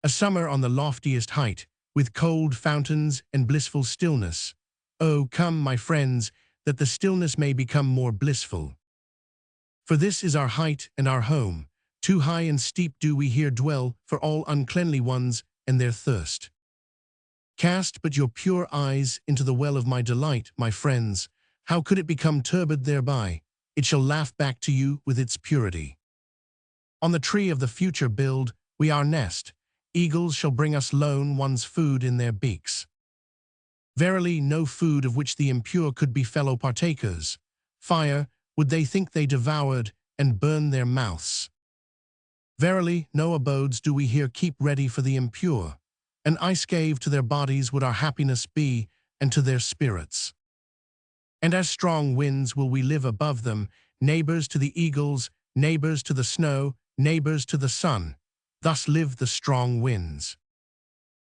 A summer on the loftiest height, with cold fountains and blissful stillness. Oh, come, my friends, that the stillness may become more blissful. For this is our height and our home. Too high and steep do we here dwell for all uncleanly ones and their thirst. Cast but your pure eyes into the well of my delight, my friends. How could it become turbid thereby? It shall laugh back to you with its purity. On the tree of the future build we our nest. Eagles shall bring us lone one's food in their beaks. Verily, no food of which the impure could be fellow partakers. Fire would they think they devoured and burn their mouths. Verily, no abodes do we here keep ready for the impure. An ice cave to their bodies would our happiness be, and to their spirits. And as strong winds will we live above them, neighbors to the eagles, neighbors to the snow, neighbors to the sun. Thus live the strong winds.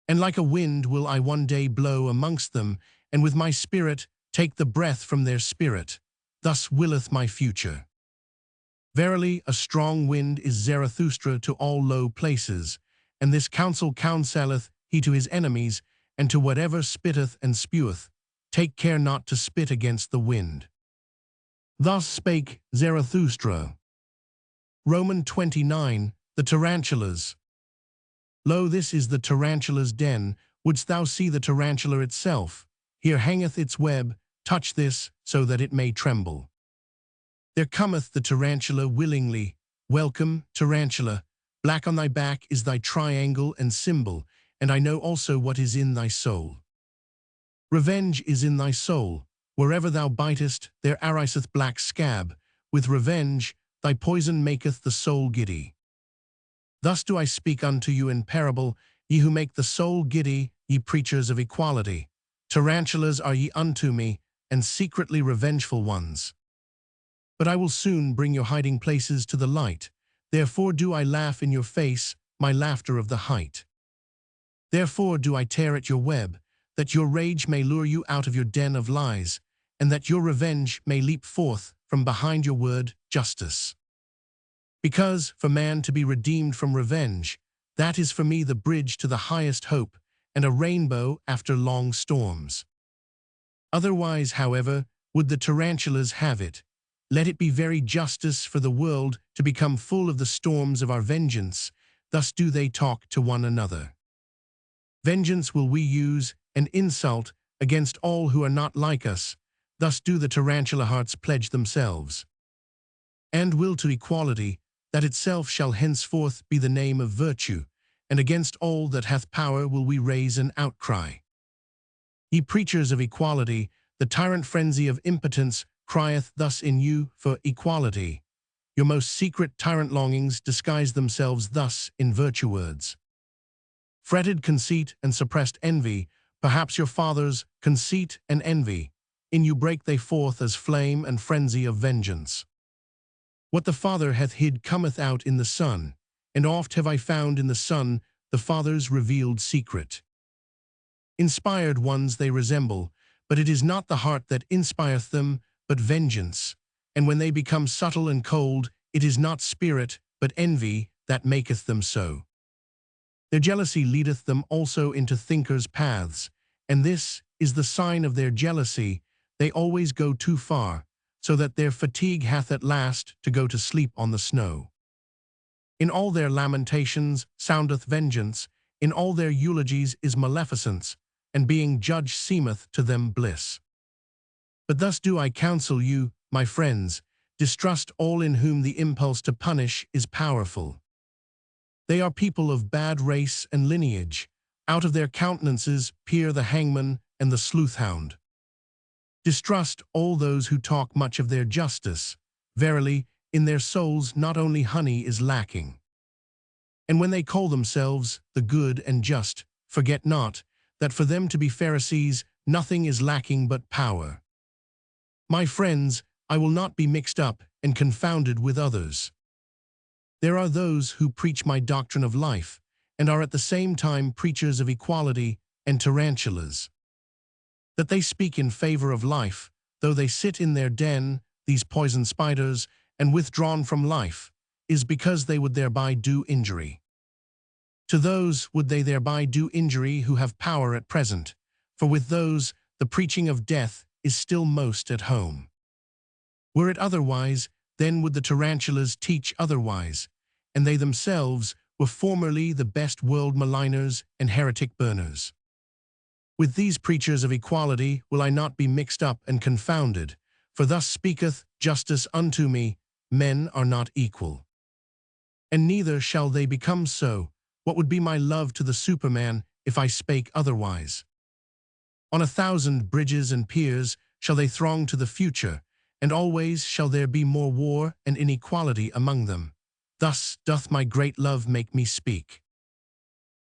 And like a wind will I one day blow amongst them, and with my spirit take the breath from their spirit. Thus willeth my future. Verily, a strong wind is Zarathustra to all low places, and this counsel counselleth he to his enemies, and to whatever spitteth and speweth. Take care not to spit against the wind. Thus spake Zarathustra. Roman 29, the tarantulas. Lo, this is the tarantula's den. Wouldst thou see the tarantula itself? Here hangeth its web. Touch this, so that it may tremble. There cometh the tarantula willingly. Welcome, tarantula. Black on thy back is thy triangle and symbol, and I know also what is in thy soul. Revenge is in thy soul. Wherever thou bitest, there ariseth black scab. With revenge, thy poison maketh the soul giddy. Thus do I speak unto you in parable, ye who make the soul giddy, ye preachers of equality. Tarantulas are ye unto me, and secretly revengeful ones. But I will soon bring your hiding places to the light. Therefore do I laugh in your face, my laughter of the height. Therefore do I tear at your web, that your rage may lure you out of your den of lies, and that your revenge may leap forth from behind your word, justice. Because, for man to be redeemed from revenge, that is for me the bridge to the highest hope, and a rainbow after long storms. Otherwise, however, would the tarantulas have it. Let it be very justice for the world to become full of the storms of our vengeance. Thus do they talk to one another. Vengeance will we use, and insult, against all who are not like us. Thus do the tarantula hearts pledge themselves. And will to equality, that itself shall henceforth be the name of virtue, and against all that hath power will we raise an outcry. Ye preachers of equality, the tyrant frenzy of impotence crieth thus in you for equality. Your most secret tyrant longings disguise themselves thus in virtue words. Fretted conceit and suppressed envy, perhaps your fathers' conceit and envy, in you break they forth as flame and frenzy of vengeance. What the Father hath hid cometh out in the Son, and oft have I found in the Son the Father's revealed secret. Inspired ones they resemble, but it is not the heart that inspireth them, but vengeance. And when they become subtle and cold, it is not spirit, but envy, that maketh them so. Their jealousy leadeth them also into thinkers' paths, and this is the sign of their jealousy. They always go too far, so that their fatigue hath at last to go to sleep on the snow. In all their lamentations soundeth vengeance, in all their eulogies is maleficence, and being judged seemeth to them bliss. But thus do I counsel you, my friends, distrust all in whom the impulse to punish is powerful. They are people of bad race and lineage. Out of their countenances peer the hangman and the sleuth-hound. Distrust all those who talk much of their justice. Verily, in their souls not only honey is lacking. And when they call themselves the good and just, forget not that for them to be Pharisees nothing is lacking but power. My friends, I will not be mixed up and confounded with others. There are those who preach my doctrine of life, and are at the same time preachers of equality and tarantulas. That they speak in favor of life, though they sit in their den, these poison spiders, and withdrawn from life, is because they would thereby do injury. To those would they thereby do injury who have power at present, for with those the preaching of death is still most at home. Were it otherwise, then would the tarantulas teach otherwise, and they themselves were formerly the best world maligners and heretic burners. With these preachers of equality will I not be mixed up and confounded, for thus speaketh justice unto me, men are not equal. And neither shall they become so. What would be my love to the Superman if I spake otherwise? On 1,000 bridges and piers shall they throng to the future, and always shall there be more war and inequality among them. Thus doth my great love make me speak.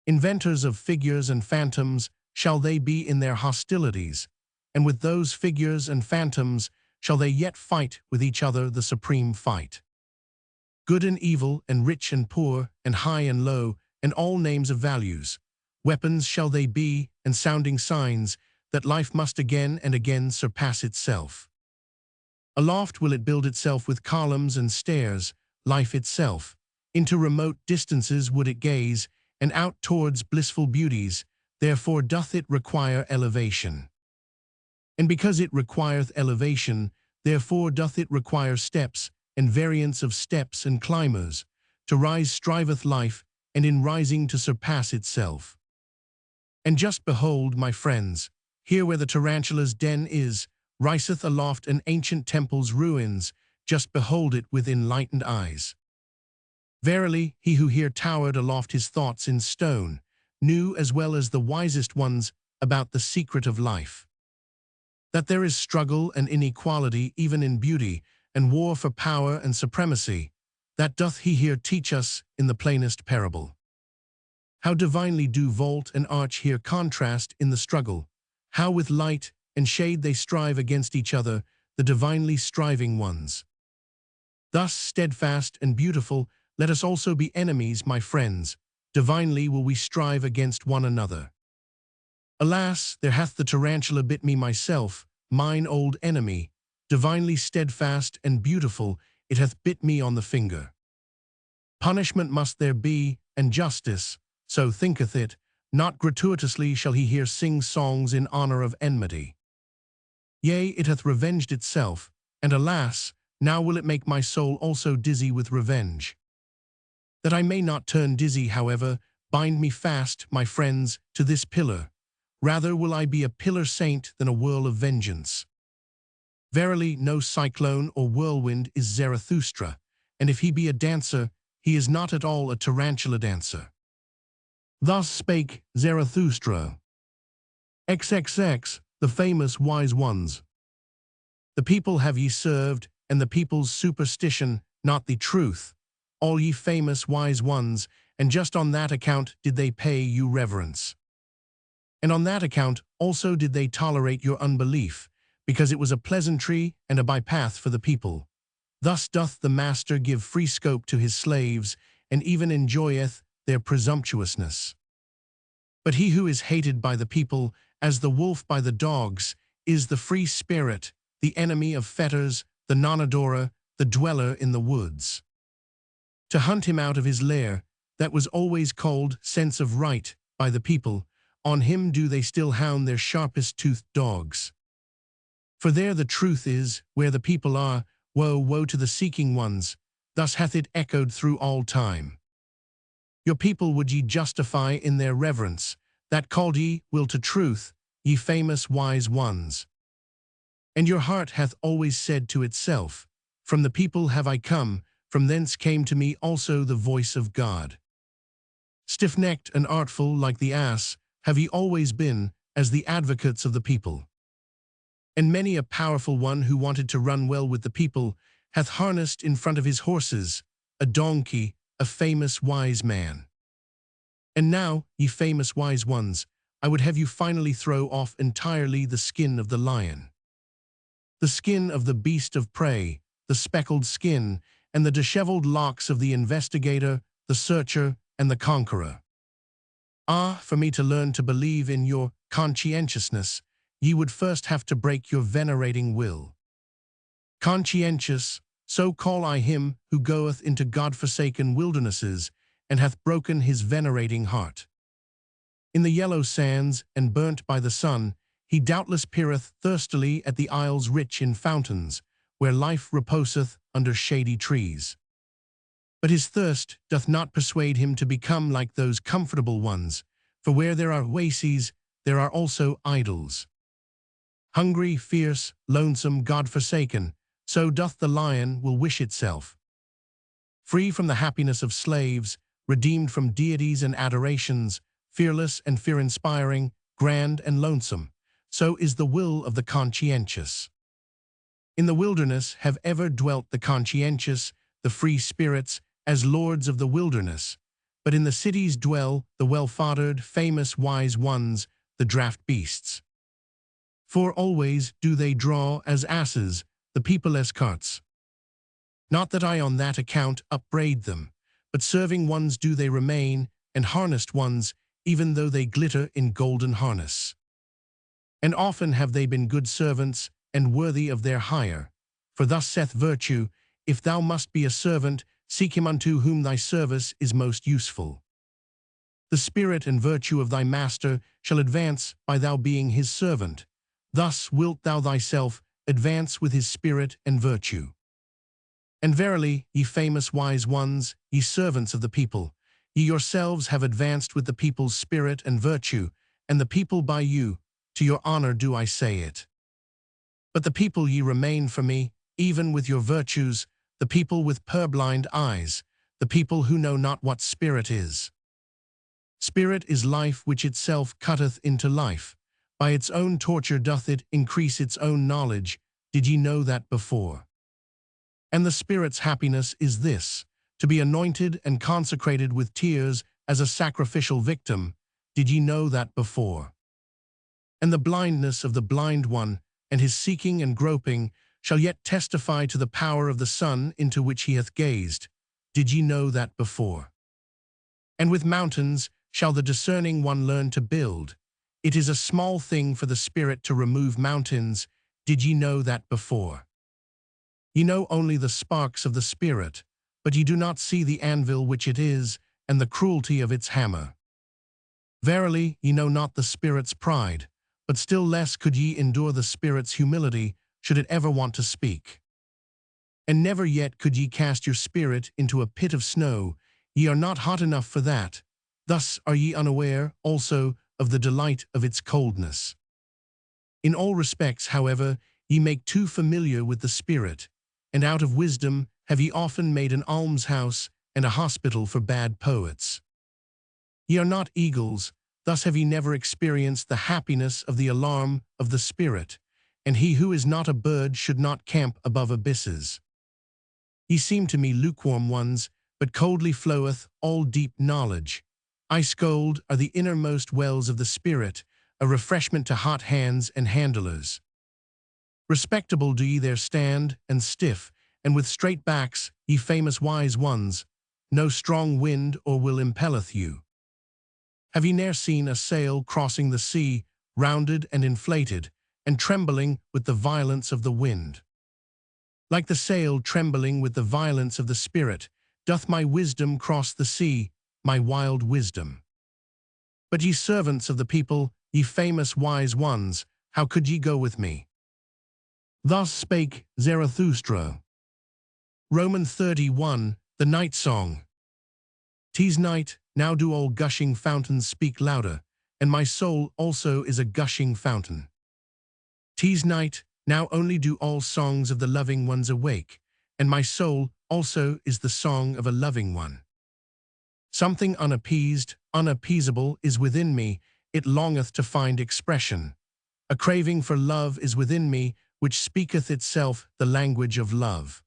Inventors of figures and phantoms shall they be in their hostilities, and with those figures and phantoms shall they yet fight with each other the supreme fight. Good and evil, and rich and poor, and high and low, and all names of values, weapons shall they be, and sounding signs, that life must again and again surpass itself. Aloft will it build itself with columns and stairs, life itself. Into remote distances would it gaze, and out towards blissful beauties, therefore doth it require elevation. And because it requireth elevation, therefore doth it require steps, and variance of steps and climbers. To rise striveth life, and in rising to surpass itself. And just behold, my friends, here where the tarantula's den is, riseth aloft an ancient temple's ruins, just behold it with enlightened eyes. Verily, he who here towered aloft his thoughts in stone, knew as well as the wisest ones about the secret of life. That there is struggle and inequality even in beauty, and war for power and supremacy, that doth he here teach us in the plainest parable. How divinely do vault and arch here contrast in the struggle, how with light and shade they strive against each other, the divinely striving ones. Thus steadfast and beautiful, let us also be enemies, my friends, divinely will we strive against one another. Alas, there hath the tarantula bit me myself, mine old enemy, divinely steadfast and beautiful, it hath bit me on the finger. Punishment must there be, and justice, so thinketh it, not gratuitously shall he here sing songs in honor of enmity. Yea, it hath revenged itself, and alas, now will it make my soul also dizzy with revenge. That I may not turn dizzy, however, bind me fast, my friends, to this pillar. Rather will I be a pillar saint than a whirl of vengeance. Verily, no cyclone or whirlwind is Zarathustra, and if he be a dancer, he is not at all a tarantula dancer. Thus spake Zarathustra. XXX, the famous wise ones. The people have ye served, and the people's superstition, not the truth, all ye famous wise ones, and just on that account did they pay you reverence. And on that account also did they tolerate your unbelief, because it was a pleasantry and a bypath for the people. Thus doth the master give free scope to his slaves, and even enjoyeth their presumptuousness. But he who is hated by the people, as the wolf by the dogs, is the free spirit, the enemy of fetters, the non-adorer, the dweller in the woods. To hunt him out of his lair, that was always called sense of right by the people, on him do they still hound their sharpest-toothed dogs. For there the truth is, where the people are, woe, woe to the seeking ones, thus hath it echoed through all time. Your people would ye justify in their reverence, that called ye will to truth, ye famous wise ones. And your heart hath always said to itself, from the people have I come, from thence came to me also the voice of God. Stiff-necked and artful like the ass have ye always been, as the advocates of the people. And many a powerful one who wanted to run well with the people hath harnessed in front of his horses a donkey, a famous wise man. And now, ye famous wise ones, I would have you finally throw off entirely the skin of the lion. The skin of the beast of prey, the speckled skin, and the disheveled locks of the investigator, the searcher, and the conqueror. Ah, for me to learn to believe in your conscientiousness, ye would first have to break your venerating will. Conscientious, So call I him who goeth into God-forsaken wildernesses, and hath broken his venerating heart. In the yellow sands, and burnt by the sun, he doubtless peereth thirstily at the isles rich in fountains, where life reposeth under shady trees. But his thirst doth not persuade him to become like those comfortable ones, for where there are oases, there are also idols. Hungry, fierce, lonesome, God-forsaken, so doth the lion will wish itself. Free from the happiness of slaves, redeemed from deities and adorations, fearless and fear-inspiring, grand and lonesome, so is the will of the conscientious. In the wilderness have ever dwelt the conscientious, the free spirits, as lords of the wilderness, but in the cities dwell the well-foddered, famous, wise ones, the draft beasts. For always do they draw as asses the people as carts. Not that I on that account upbraid them, but serving ones do they remain, and harnessed ones, even though they glitter in golden harness. And often have they been good servants, and worthy of their hire. For thus saith virtue, if thou must be a servant, seek him unto whom thy service is most useful. The spirit and virtue of thy master shall advance by thou being his servant. Thus wilt thou thyself advance with his spirit and virtue. And verily, ye famous wise ones, ye servants of the people, ye yourselves have advanced with the people's spirit and virtue, and the people by you, to your honor do I say it. But the people ye remain for me, even with your virtues, the people with purblind eyes, the people who know not what spirit is. Spirit is life which itself cutteth into life. By its own torture doth it increase its own knowledge. Did ye know that before? And the Spirit's happiness is this, to be anointed and consecrated with tears as a sacrificial victim. Did ye know that before? And the blindness of the blind one, and his seeking and groping, shall yet testify to the power of the sun into which he hath gazed. Did ye know that before? And with mountains shall the discerning one learn to build. It is a small thing for the Spirit to remove mountains. Did ye know that before? Ye know only the sparks of the Spirit, but ye do not see the anvil which it is, and the cruelty of its hammer. Verily, ye know not the Spirit's pride, but still less could ye endure the Spirit's humility, should it ever want to speak. And never yet could ye cast your spirit into a pit of snow. Ye are not hot enough for that. Thus are ye unaware, also, of the delight of its coldness. In all respects, however, ye make too familiar with the Spirit, and out of wisdom have ye often made an almshouse and a hospital for bad poets. Ye are not eagles, thus have ye never experienced the happiness of the alarm of the Spirit, and he who is not a bird should not camp above abysses. Ye seem to me lukewarm ones, but coldly floweth all deep knowledge. Ice-cold are the innermost wells of the Spirit, a refreshment to hot hands and handlers. Respectable do ye there stand, and stiff, and with straight backs, ye famous wise ones. No strong wind or will impelleth you. Have ye ne'er seen a sail crossing the sea, rounded and inflated, and trembling with the violence of the wind? Like the sail trembling with the violence of the Spirit, doth my wisdom cross the sea, my wild wisdom. But ye servants of the people, ye famous wise ones, how could ye go with me? Thus spake Zarathustra. Roman 31, the Night Song. 'Tis night, now do all gushing fountains speak louder, and my soul also is a gushing fountain. 'Tis night, now only do all songs of the loving ones awake, and my soul also is the song of a loving one. Something unappeased, unappeasable is within me, it longeth to find expression. A craving for love is within me, which speaketh itself the language of love.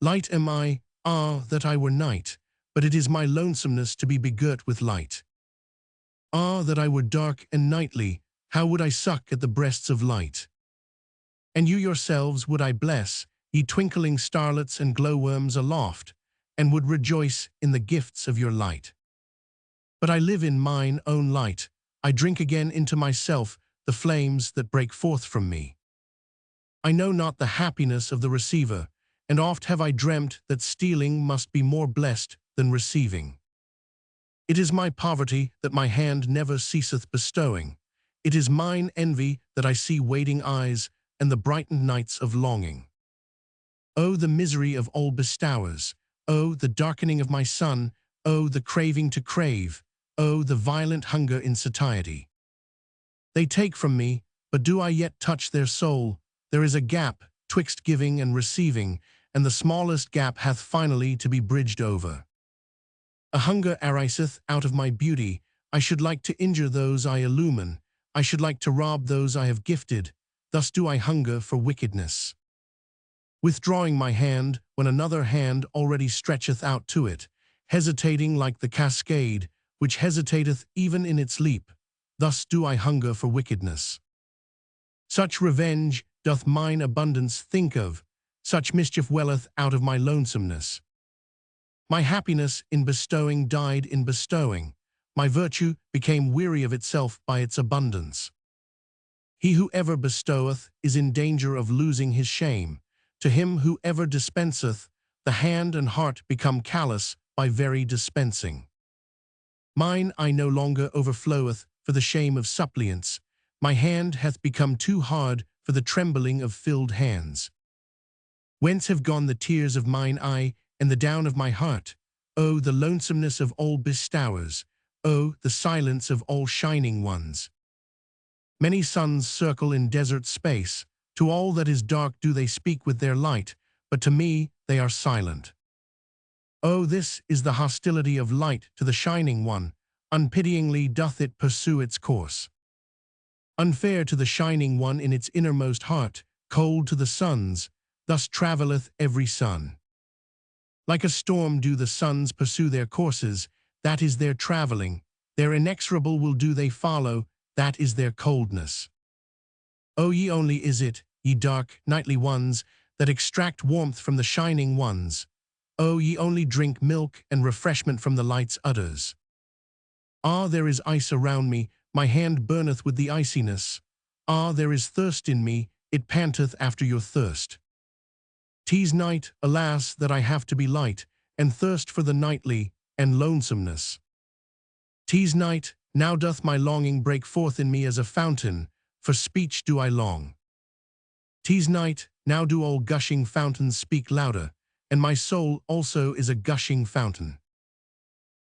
Light am I, ah, that I were night, but it is my lonesomeness to be begirt with light. Ah, that I were dark and nightly, how would I suck at the breasts of light? And you yourselves would I bless, ye twinkling starlets and glowworms aloft, and would rejoice in the gifts of your light. But I live in mine own light, I drink again into myself the flames that break forth from me. I know not the happiness of the receiver, and oft have I dreamt that stealing must be more blessed than receiving. It is my poverty that my hand never ceaseth bestowing. It is mine envy that I see waiting eyes and the brightened nights of longing. Oh, the misery of all bestowers! Oh, the darkening of my sun! Oh, the craving to crave! Oh, the violent hunger in satiety! They take from me, but do I yet touch their soul? There is a gap twixt giving and receiving, and the smallest gap hath finally to be bridged over. A hunger ariseth out of my beauty. I should like to injure those I illumine. I should like to rob those I have gifted. Thus do I hunger for wickedness. Withdrawing my hand when another hand already stretcheth out to it, hesitating like the cascade, which hesitateth even in its leap. Thus do I hunger for wickedness. Such revenge doth mine abundance think of, such mischief welleth out of my lonesomeness. My happiness in bestowing died in bestowing. My virtue became weary of itself by its abundance. He who ever bestoweth is in danger of losing his shame. To him who ever dispenseth, the hand and heart become callous by very dispensing. Mine eye no longer overfloweth for the shame of suppliants. My hand hath become too hard for the trembling of filled hands. Whence have gone the tears of mine eye and the down of my heart? Oh, the lonesomeness of all bestowers! Oh, the silence of all shining ones! Many suns circle in desert space. To all that is dark do they speak with their light, but to me they are silent. Oh, this is the hostility of light to the shining one. Unpityingly doth it pursue its course. Unfair to the shining one in its innermost heart, cold to the suns, thus travelleth every sun. Like a storm do the suns pursue their courses, that is their travelling. Their inexorable will do they follow, that is their coldness. O ye only is it, ye dark, nightly ones, that extract warmth from the shining ones. O ye only drink milk and refreshment from the light's udders. Ah, there is ice around me, my hand burneth with the iciness. Ah, there is thirst in me, it panteth after your thirst. 'Tis night, alas, that I have to be light, and thirst for the nightly, and lonesomeness. 'Tis night, now doth my longing break forth in me as a fountain, for speech do I long. 'Tis night, now do all gushing fountains speak louder, and my soul also is a gushing fountain.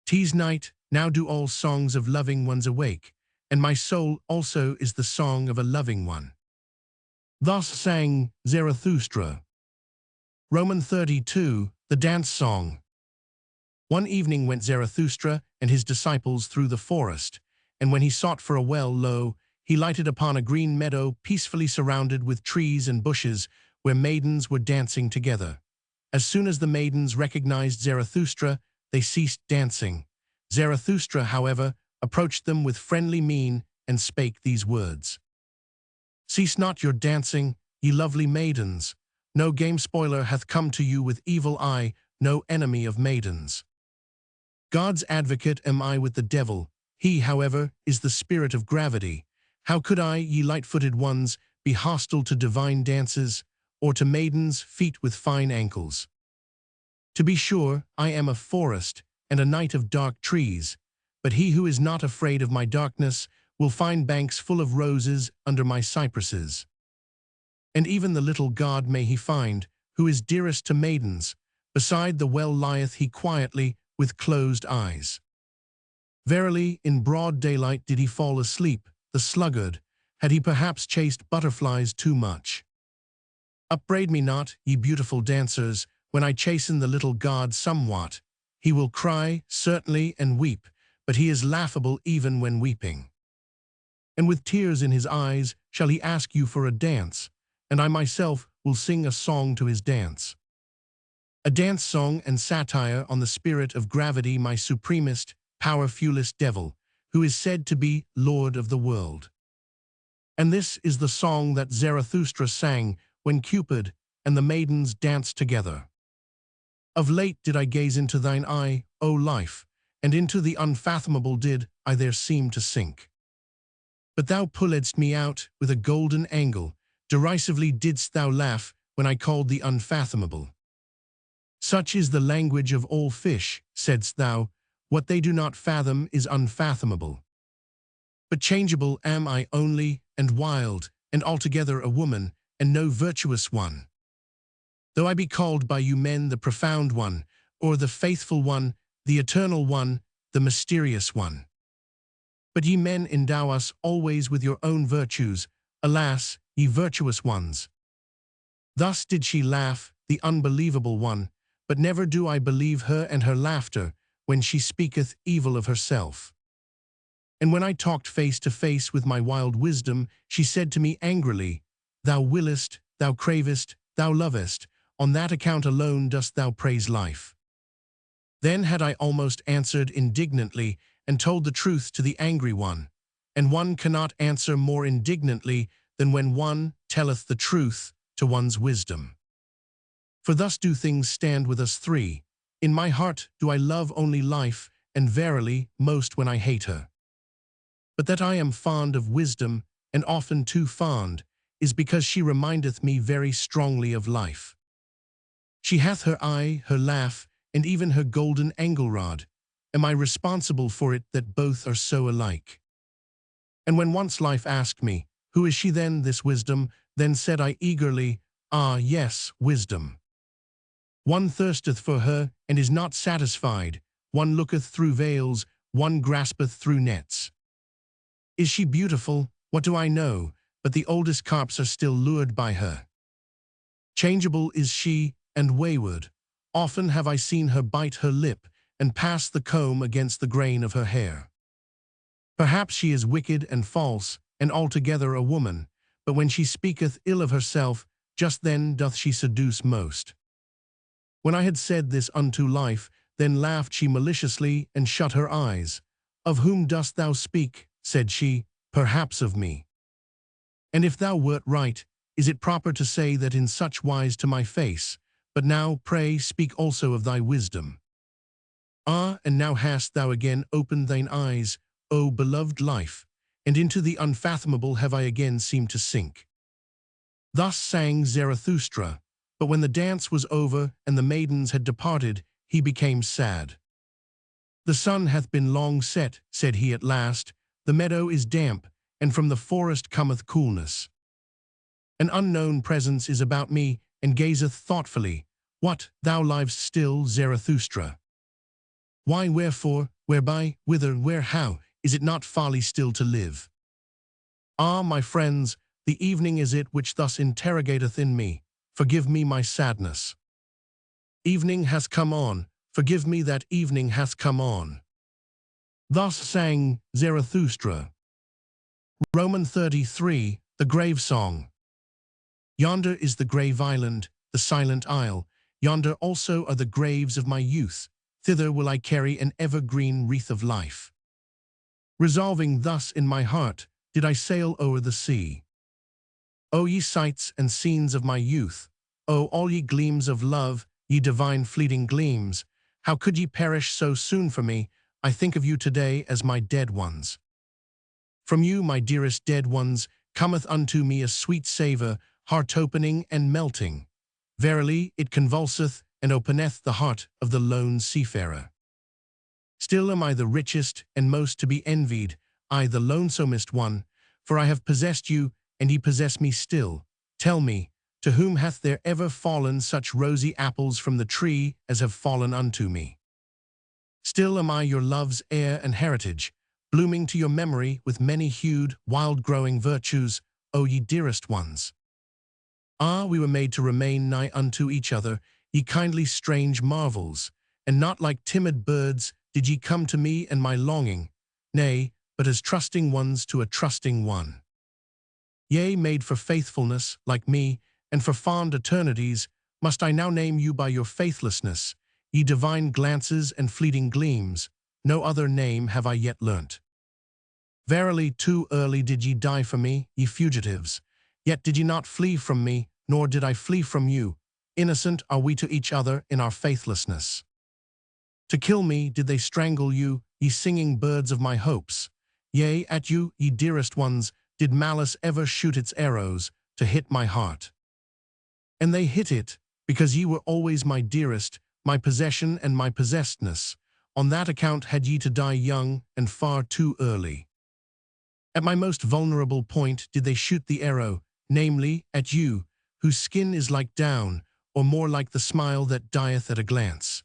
'Tis night, now do all songs of loving ones awake, and my soul also is the song of a loving one. Thus sang Zarathustra. Roman 32, the dance song. One evening went Zarathustra and his disciples through the forest, and when he sought for a well, lo, he lighted upon a green meadow peacefully surrounded with trees and bushes where maidens were dancing together. As soon as the maidens recognized Zarathustra, they ceased dancing. Zarathustra, however, approached them with friendly mien and spake these words. Cease not your dancing, ye lovely maidens. No game spoiler hath come to you with evil eye, no enemy of maidens. God's advocate am I with the devil. He, however, is the spirit of gravity. How could I, ye light-footed ones, be hostile to divine dances, or to maidens' feet with fine ankles? To be sure, I am a forest, and a night of dark trees, but he who is not afraid of my darkness will find banks full of roses under my cypresses. And even the little god may he find, who is dearest to maidens, beside the well lieth he quietly with closed eyes. Verily, in broad daylight did he fall asleep, the sluggard, had he perhaps chased butterflies too much. Upbraid me not, ye beautiful dancers, when I chasten the little god somewhat. He will cry, certainly, and weep, but he is laughable even when weeping. And with tears in his eyes shall he ask you for a dance, and I myself will sing a song to his dance. A dance song and satire on the spirit of gravity, my supremest, powerfulest devil, who is said to be Lord of the world. And this is the song that Zarathustra sang when Cupid and the maidens danced together. Of late did I gaze into thine eye, O life, and into the unfathomable did I there seem to sink. But thou pulledst me out with a golden angle, derisively didst thou laugh when I called the unfathomable. Such is the language of all fish, saidst thou, what they do not fathom is unfathomable. But changeable am I only, and wild, and altogether a woman, and no virtuous one. Though I be called by you men the profound one, or the faithful one, the eternal one, the mysterious one. But ye men endow us always with your own virtues, alas, ye virtuous ones. Thus did she laugh, the unbelievable one, but never do I believe her and her laughter, when she speaketh evil of herself. And when I talked face to face with my wild wisdom, she said to me angrily, Thou willest, thou cravest, thou lovest, on that account alone dost thou praise life. Then had I almost answered indignantly, and told the truth to the angry one, and one cannot answer more indignantly than when one telleth the truth to one's wisdom. For thus do things stand with us three. In my heart do I love only life, and verily, most when I hate her. But that I am fond of wisdom, and often too fond, is because she remindeth me very strongly of life. She hath her eye, her laugh, and even her golden angle-rod. Am I responsible for it that both are so alike? And when once life asked me, Who is she then, this wisdom? Then said I eagerly, Ah, yes, wisdom. One thirsteth for her, and is not satisfied. One looketh through veils, one graspeth through nets. Is she beautiful? What do I know? But the oldest carps are still lured by her. Changeable is she, and wayward. Often have I seen her bite her lip, and pass the comb against the grain of her hair. Perhaps she is wicked and false, and altogether a woman, but when she speaketh ill of herself, just then doth she seduce most. When I had said this unto life, then laughed she maliciously, and shut her eyes. Of whom dost thou speak? Said she, perhaps of me. And if thou wert right, is it proper to say that in such wise to my face? But now, pray, speak also of thy wisdom. Ah, and now hast thou again opened thine eyes, O beloved life, and into the unfathomable have I again seemed to sink. Thus sang Zarathustra, but when the dance was over and the maidens had departed, he became sad. The sun hath been long set, said he at last, the meadow is damp, and from the forest cometh coolness. An unknown presence is about me, and gazeth thoughtfully. What, thou livest still, Zarathustra? Why, wherefore, whereby, whither, where, how, is it not folly still to live? Ah, my friends, the evening is it which thus interrogateth in me. Forgive me my sadness. Evening hath come on, forgive me that evening hath come on. Thus sang Zarathustra. Roman 33, the Grave Song. Yonder is the grave island, the silent isle, yonder also are the graves of my youth, thither will I carry an evergreen wreath of life. Resolving thus in my heart, did I sail o'er the sea. O ye sights and scenes of my youth, O all ye gleams of love, ye divine fleeting gleams, how could ye perish so soon for me? I think of you today as my dead ones. From you, my dearest dead ones, cometh unto me a sweet savour, heart-opening and melting. Verily, it convulseth and openeth the heart of the lone seafarer. Still am I the richest and most to be envied, I the lonesomest one, for I have possessed you, and ye possess me still. Tell me, to whom hath there ever fallen such rosy apples from the tree as have fallen unto me? Still am I your love's heir and heritage, blooming to your memory with many-hued, wild-growing virtues, O ye dearest ones. Ah, we were made to remain nigh unto each other, ye kindly strange marvels, and not like timid birds did ye come to me and my longing, nay, but as trusting ones to a trusting one. Yea, made for faithfulness, like me, and for fond eternities, must I now name you by your faithlessness, ye divine glances and fleeting gleams, no other name have I yet learnt. Verily, too early did ye die for me, ye fugitives, yet did ye not flee from me, nor did I flee from you. Innocent are we to each other in our faithlessness. To kill me did they strangle you, ye singing birds of my hopes. Yea, at you, ye dearest ones, did malice ever shoot its arrows, to hit my heart. And they hit it, because ye were always my dearest, my possession and my possessedness. On that account had ye to die young and far too early. At my most vulnerable point did they shoot the arrow, namely, at you, whose skin is like down, or more like the smile that dieth at a glance.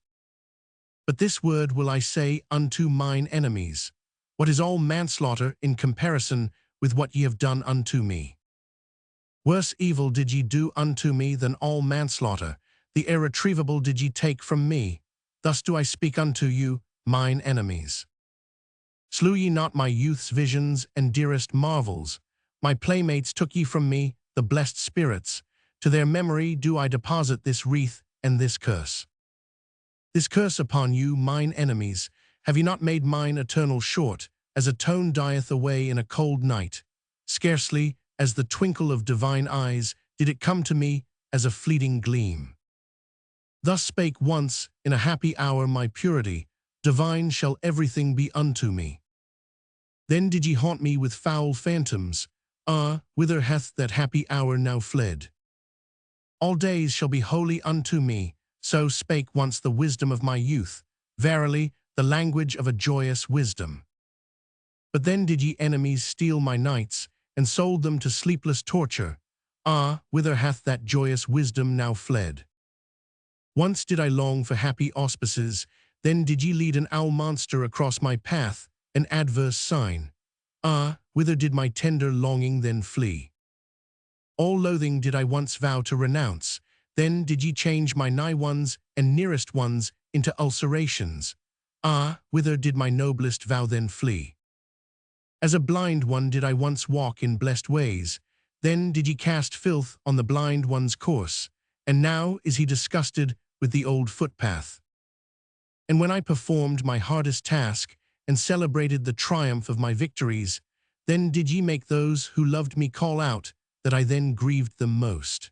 But this word will I say unto mine enemies, what is all manslaughter in comparison with what ye have done unto me? Worse evil did ye do unto me than all manslaughter, the irretrievable did ye take from me. Thus do I speak unto you, mine enemies. Slew ye not my youth's visions and dearest marvels? My playmates took ye from me, the blessed spirits. To their memory do I deposit this wreath and this curse. This curse upon you, mine enemies. Have ye not made mine eternal short, as a tone dieth away in a cold night? Scarcely, as the twinkle of divine eyes, did it come to me as a fleeting gleam. Thus spake once, in a happy hour, my purity, divine shall everything be unto me. Then did ye haunt me with foul phantoms. Ah, whither hath that happy hour now fled? All days shall be holy unto me, so spake once the wisdom of my youth, verily, the language of a joyous wisdom. But then did ye enemies steal my nights, and sold them to sleepless torture. Ah, whither hath that joyous wisdom now fled? Once did I long for happy auspices, then did ye lead an owl monster across my path, an adverse sign. Ah, whither did my tender longing then flee? All loathing did I once vow to renounce, then did ye change my nigh ones and nearest ones into ulcerations. Ah, whither did my noblest vow then flee? As a blind one did I once walk in blessed ways, then did ye cast filth on the blind one's course, and now is he disgusted with the old footpath. And when I performed my hardest task, and celebrated the triumph of my victories, then did ye make those who loved me call out that I then grieved them most.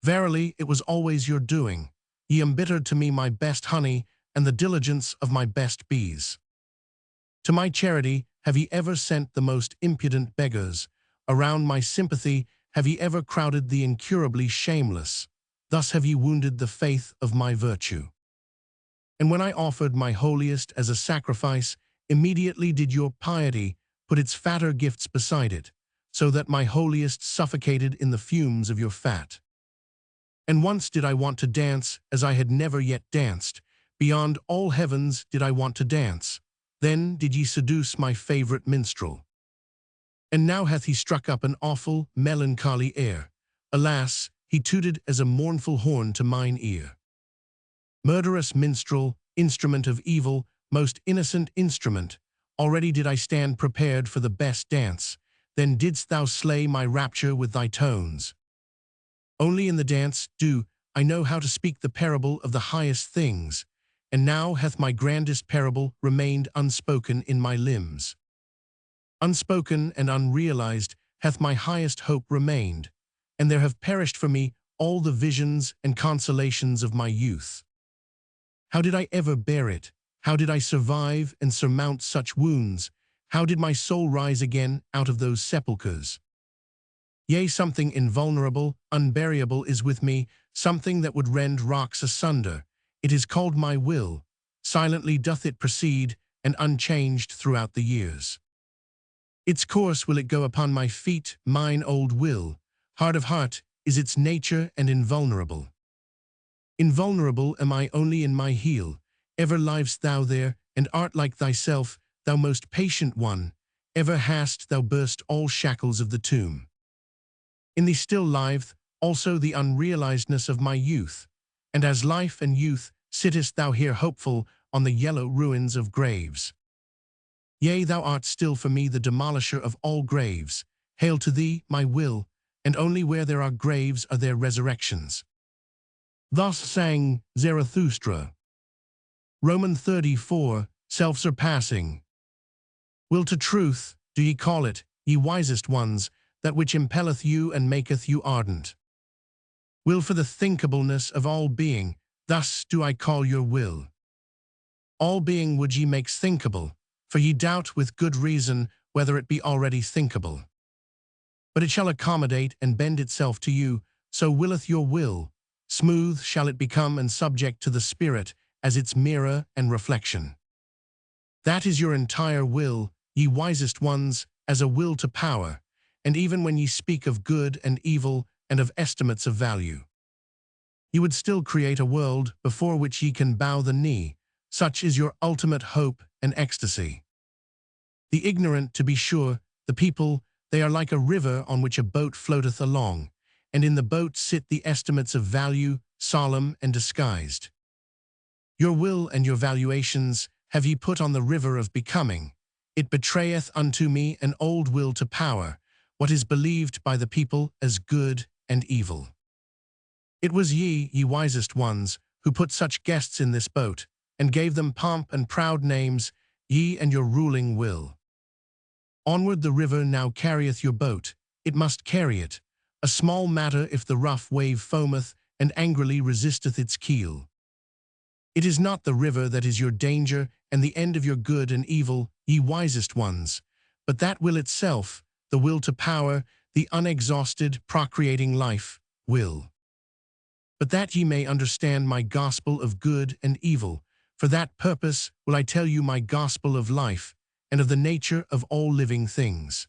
Verily, it was always your doing. Ye embittered to me my best honey and the diligence of my best bees. To my charity have ye ever sent the most impudent beggars. Around my sympathy have ye ever crowded the incurably shameless. Thus have ye wounded the faith of my virtue. And when I offered my holiest as a sacrifice, immediately did your piety put its fatter gifts beside it, so that my holiest suffocated in the fumes of your fat. And once did I want to dance as I had never yet danced, beyond all heavens did I want to dance. Then did ye seduce my favorite minstrel. And now hath he struck up an awful, melancholy air. Alas, he tooted as a mournful horn to mine ear. Murderous minstrel, instrument of evil, most innocent instrument, already did I stand prepared for the best dance, then didst thou slay my rapture with thy tones. Only in the dance do I know how to speak the parable of the highest things, and now hath my grandest parable remained unspoken in my limbs. Unspoken and unrealized hath my highest hope remained, and there have perished for me all the visions and consolations of my youth. How did I ever bear it? How did I survive and surmount such wounds? How did my soul rise again out of those sepulchres? Yea, something invulnerable, unburyable is with me, something that would rend rocks asunder. It is called my will. Silently doth it proceed, and unchanged throughout the years. Its course will it go upon my feet, mine old will. Heart of heart is its nature and invulnerable. Invulnerable am I only in my heel. Ever livest thou there, and art like thyself, thou most patient one. Ever hast thou burst all shackles of the tomb. In thee still liveth also the unrealizedness of my youth, and as life and youth sittest thou here hopeful on the yellow ruins of graves. Yea, thou art still for me the demolisher of all graves. Hail to thee, my will, and only where there are graves are there resurrections. Thus sang Zarathustra. Roman 34, self-surpassing. Will to truth, do ye call it, ye wisest ones, that which impelleth you and maketh you ardent. Will for the thinkableness of all being, thus do I call your will. All being would ye makes thinkable, for ye doubt with good reason whether it be already thinkable. But it shall accommodate and bend itself to you, so willeth your will. smooth shall it become and subject to the spirit as its mirror and reflection. That is your entire will, ye wisest ones, as a will to power, and even when ye speak of good and evil and of estimates of value. Ye would still create a world before which ye can bow the knee, such is your ultimate hope and ecstasy. The ignorant, to be sure, the people, they are like a river on which a boat floateth along, and in the boat sit the estimates of value, solemn and disguised. Your will and your valuations have ye put on the river of becoming. It betrayeth unto me an old will to power, what is believed by the people as good and evil. It was ye, ye wisest ones, who put such guests in this boat, and gave them pomp and proud names, ye and your ruling will. Onward the river now carrieth your boat, it must carry it, a small matter if the rough wave foameth and angrily resisteth its keel. It is not the river that is your danger and the end of your good and evil, ye wisest ones, but that will itself, the will to power, the unexhausted, procreating life, will. But that ye may understand my gospel of good and evil, for that purpose will I tell you my gospel of life, and of the nature of all living things.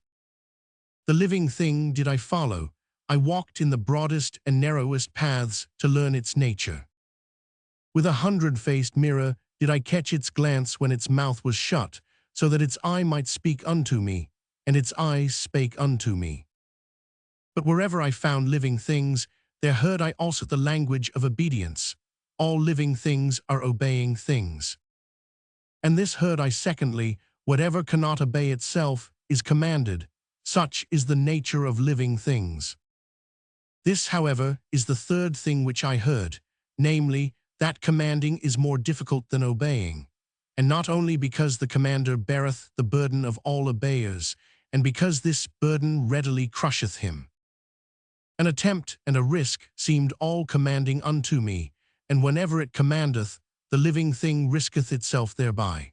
The living thing did I follow, I walked in the broadest and narrowest paths to learn its nature. With 100-faced mirror did I catch its glance when its mouth was shut, so that its eye might speak unto me, and its eyes spake unto me. But wherever I found living things, there heard I also the language of obedience. All living things are obeying things. And this heard I secondly, whatever cannot obey itself is commanded, such is the nature of living things. This, however, is the third thing which I heard, namely, that commanding is more difficult than obeying, and not only because the commander beareth the burden of all obeyers, and because this burden readily crusheth him. An attempt and a risk seemed all commanding unto me, and whenever it commandeth, the living thing risketh itself thereby.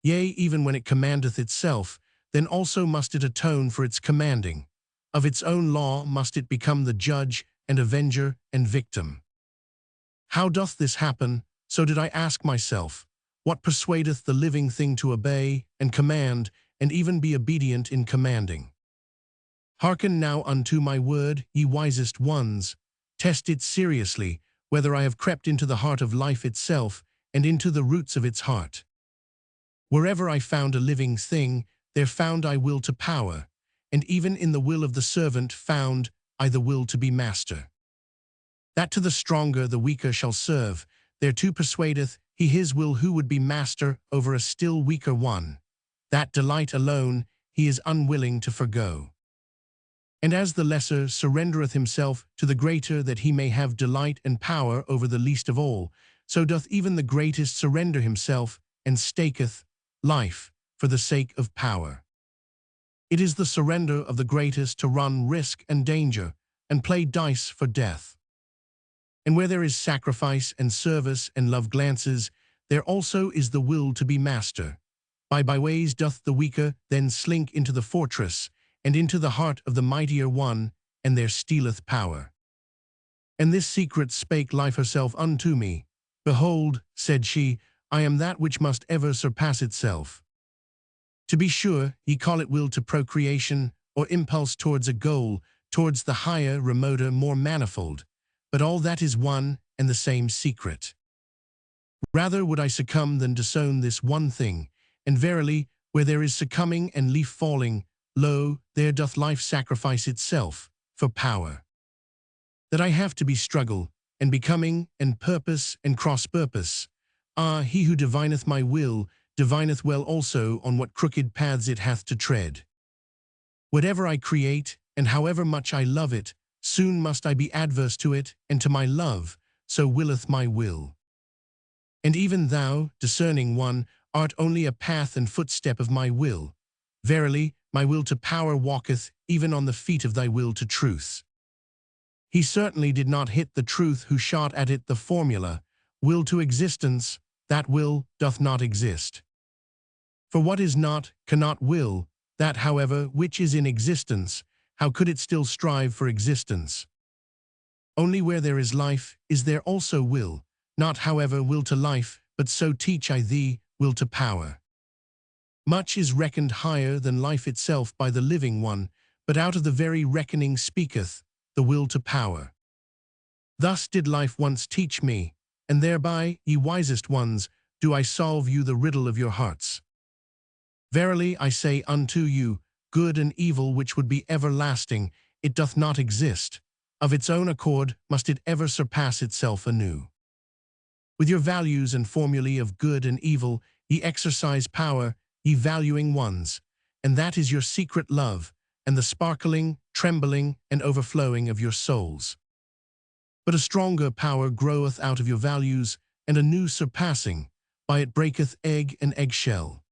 Yea, even when it commandeth itself, then also must it atone for its commanding. Of its own law must it become the judge and avenger and victim. How doth this happen? So did I ask myself, what persuadeth the living thing to obey and command, and even be obedient in commanding? Hearken now unto my word, ye wisest ones. Test it seriously, whether I have crept into the heart of life itself, and into the roots of its heart. Wherever I found a living thing, there found I will to power, and even in the will of the servant found I the will to be master. That to the stronger the weaker shall serve, thereto persuadeth he his will who would be master over a still weaker one. That delight alone he is unwilling to forgo. And as the lesser surrendereth himself to the greater that he may have delight and power over the least of all, so doth even the greatest surrender himself and staketh life for the sake of power. It is the surrender of the greatest to run risk and danger and play dice for death. And where there is sacrifice and service and love glances, there also is the will to be master. By ways doth the weaker then slink into the fortress, and into the heart of the mightier one, and there stealeth power. And this secret spake life herself unto me. Behold, said she, I am that which must ever surpass itself. To be sure, ye call it will to procreation, or impulse towards a goal, towards the higher, remoter, more manifold, but all that is one and the same secret. Rather would I succumb than disown this one thing, and verily, where there is succumbing and leaf falling, lo, there doth life sacrifice itself for power. That I have to be struggle, and becoming, and purpose, and cross-purpose. Ah, he who divineth my will, divineth well also on what crooked paths it hath to tread. Whatever I create, and however much I love it, soon must I be adverse to it, and to my love, so willeth my will. And even thou, discerning one, art only a path and footstep of my will. Verily, my will to power walketh even on the feet of thy will to truth. He certainly did not hit the truth who shot at it the formula, will to existence, that will doth not exist. For what is not, cannot will, that however which is in existence, how could it still strive for existence? Only where there is life is there also will, not however will to life, but so teach I thee, will to power. Much is reckoned higher than life itself by the living one, but out of the very reckoning speaketh the will to power. Thus did life once teach me, and thereby, ye wisest ones, do I solve you the riddle of your hearts. Verily I say unto you, good and evil which would be everlasting, it doth not exist. Of its own accord must it ever surpass itself anew. With your values and formulae of good and evil, ye exercise power, ye valuing ones, and that is your secret love, and the sparkling, trembling, and overflowing of your souls. But a stronger power groweth out of your values, and a new surpassing, by it breaketh egg and eggshell.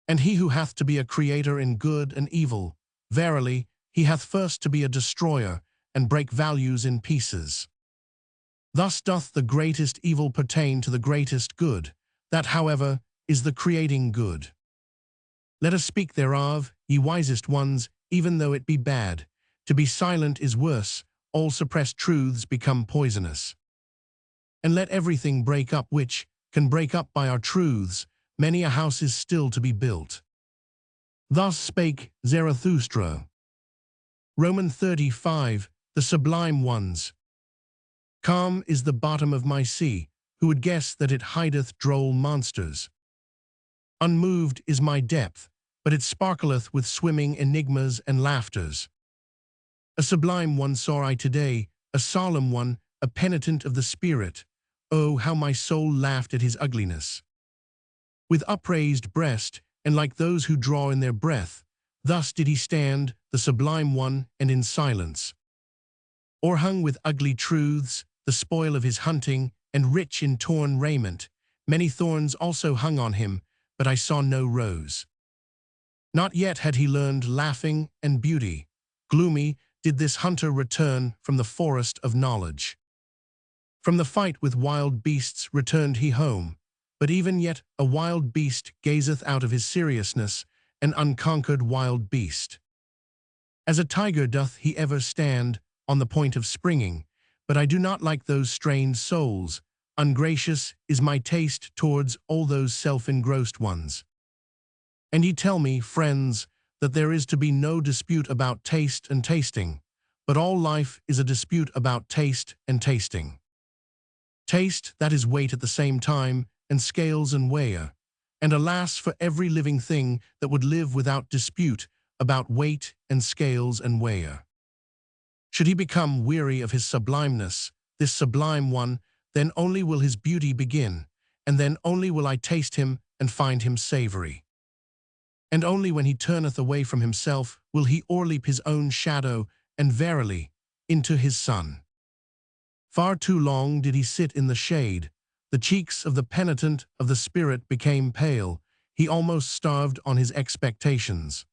And he who hath to be a creator in good and evil, verily, he hath first to be a destroyer, and break values in pieces. Thus doth the greatest evil pertain to the greatest good, that, however, is the creating good. Let us speak thereof, ye wisest ones, even though it be bad. To be silent is worse, all suppressed truths become poisonous. And let everything break up which can break up by our truths, many a house is still to be built. Thus spake Zarathustra. Roman 35, the sublime ones. Calm is the bottom of my sea, who would guess that it hideth droll monsters? Unmoved is my depth, but it sparkleth with swimming enigmas and laughters. A sublime one saw I today, a solemn one, a penitent of the spirit. Oh, how my soul laughed at his ugliness. With upraised breast, and like those who draw in their breath, thus did he stand, the sublime one, and in silence. O'erhung with ugly truths, the spoil of his hunting, and rich in torn raiment, many thorns also hung on him, but I saw no rose. Not yet had he learned laughing and beauty. Gloomy did this hunter return from the forest of knowledge. From the fight with wild beasts returned he home, but even yet a wild beast gazeth out of his seriousness, an unconquered wild beast. As a tiger doth he ever stand, on the point of springing, but I do not like those strained souls. Ungracious is my taste towards all those self-engrossed ones. And ye tell me, friends, that there is to be no dispute about taste and tasting, but all life is a dispute about taste and tasting. Taste, that is weight at the same time, and scales and weigher, and alas for every living thing that would live without dispute about weight and scales and weigher. Should he become weary of his sublimeness, this sublime one, then only will his beauty begin, and then only will I taste him and find him savory. And only when he turneth away from himself will he o'erleap his own shadow, and verily, into his sun. Far too long did he sit in the shade. The cheeks of the penitent of the spirit became pale. He almost starved on his expectations.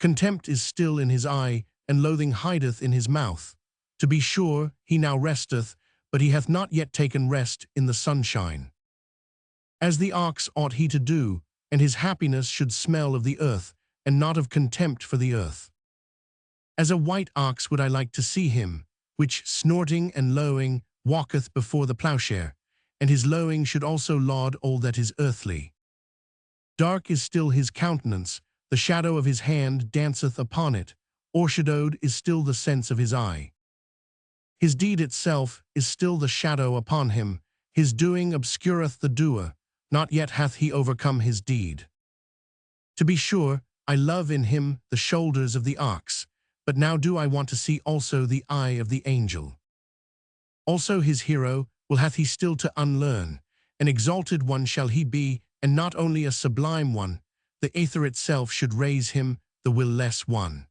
Contempt is still in his eye, and loathing hideth in his mouth. To be sure, he now resteth, but he hath not yet taken rest in the sunshine. As the ox ought he to do, and his happiness should smell of the earth, and not of contempt for the earth. As a white ox would I like to see him, which, snorting and lowing, walketh before the plowshare, and his lowing should also laud all that is earthly. Dark is still his countenance, the shadow of his hand danceth upon it, o'ershadowed is still the sense of his eye. His deed itself is still the shadow upon him, his doing obscureth the doer, not yet hath he overcome his deed. To be sure, I love in him the shoulders of the ox, but now do I want to see also the eye of the angel. Also his hero will hath he still to unlearn, an exalted one shall he be, and not only a sublime one, the aether itself should raise him, the will-less one.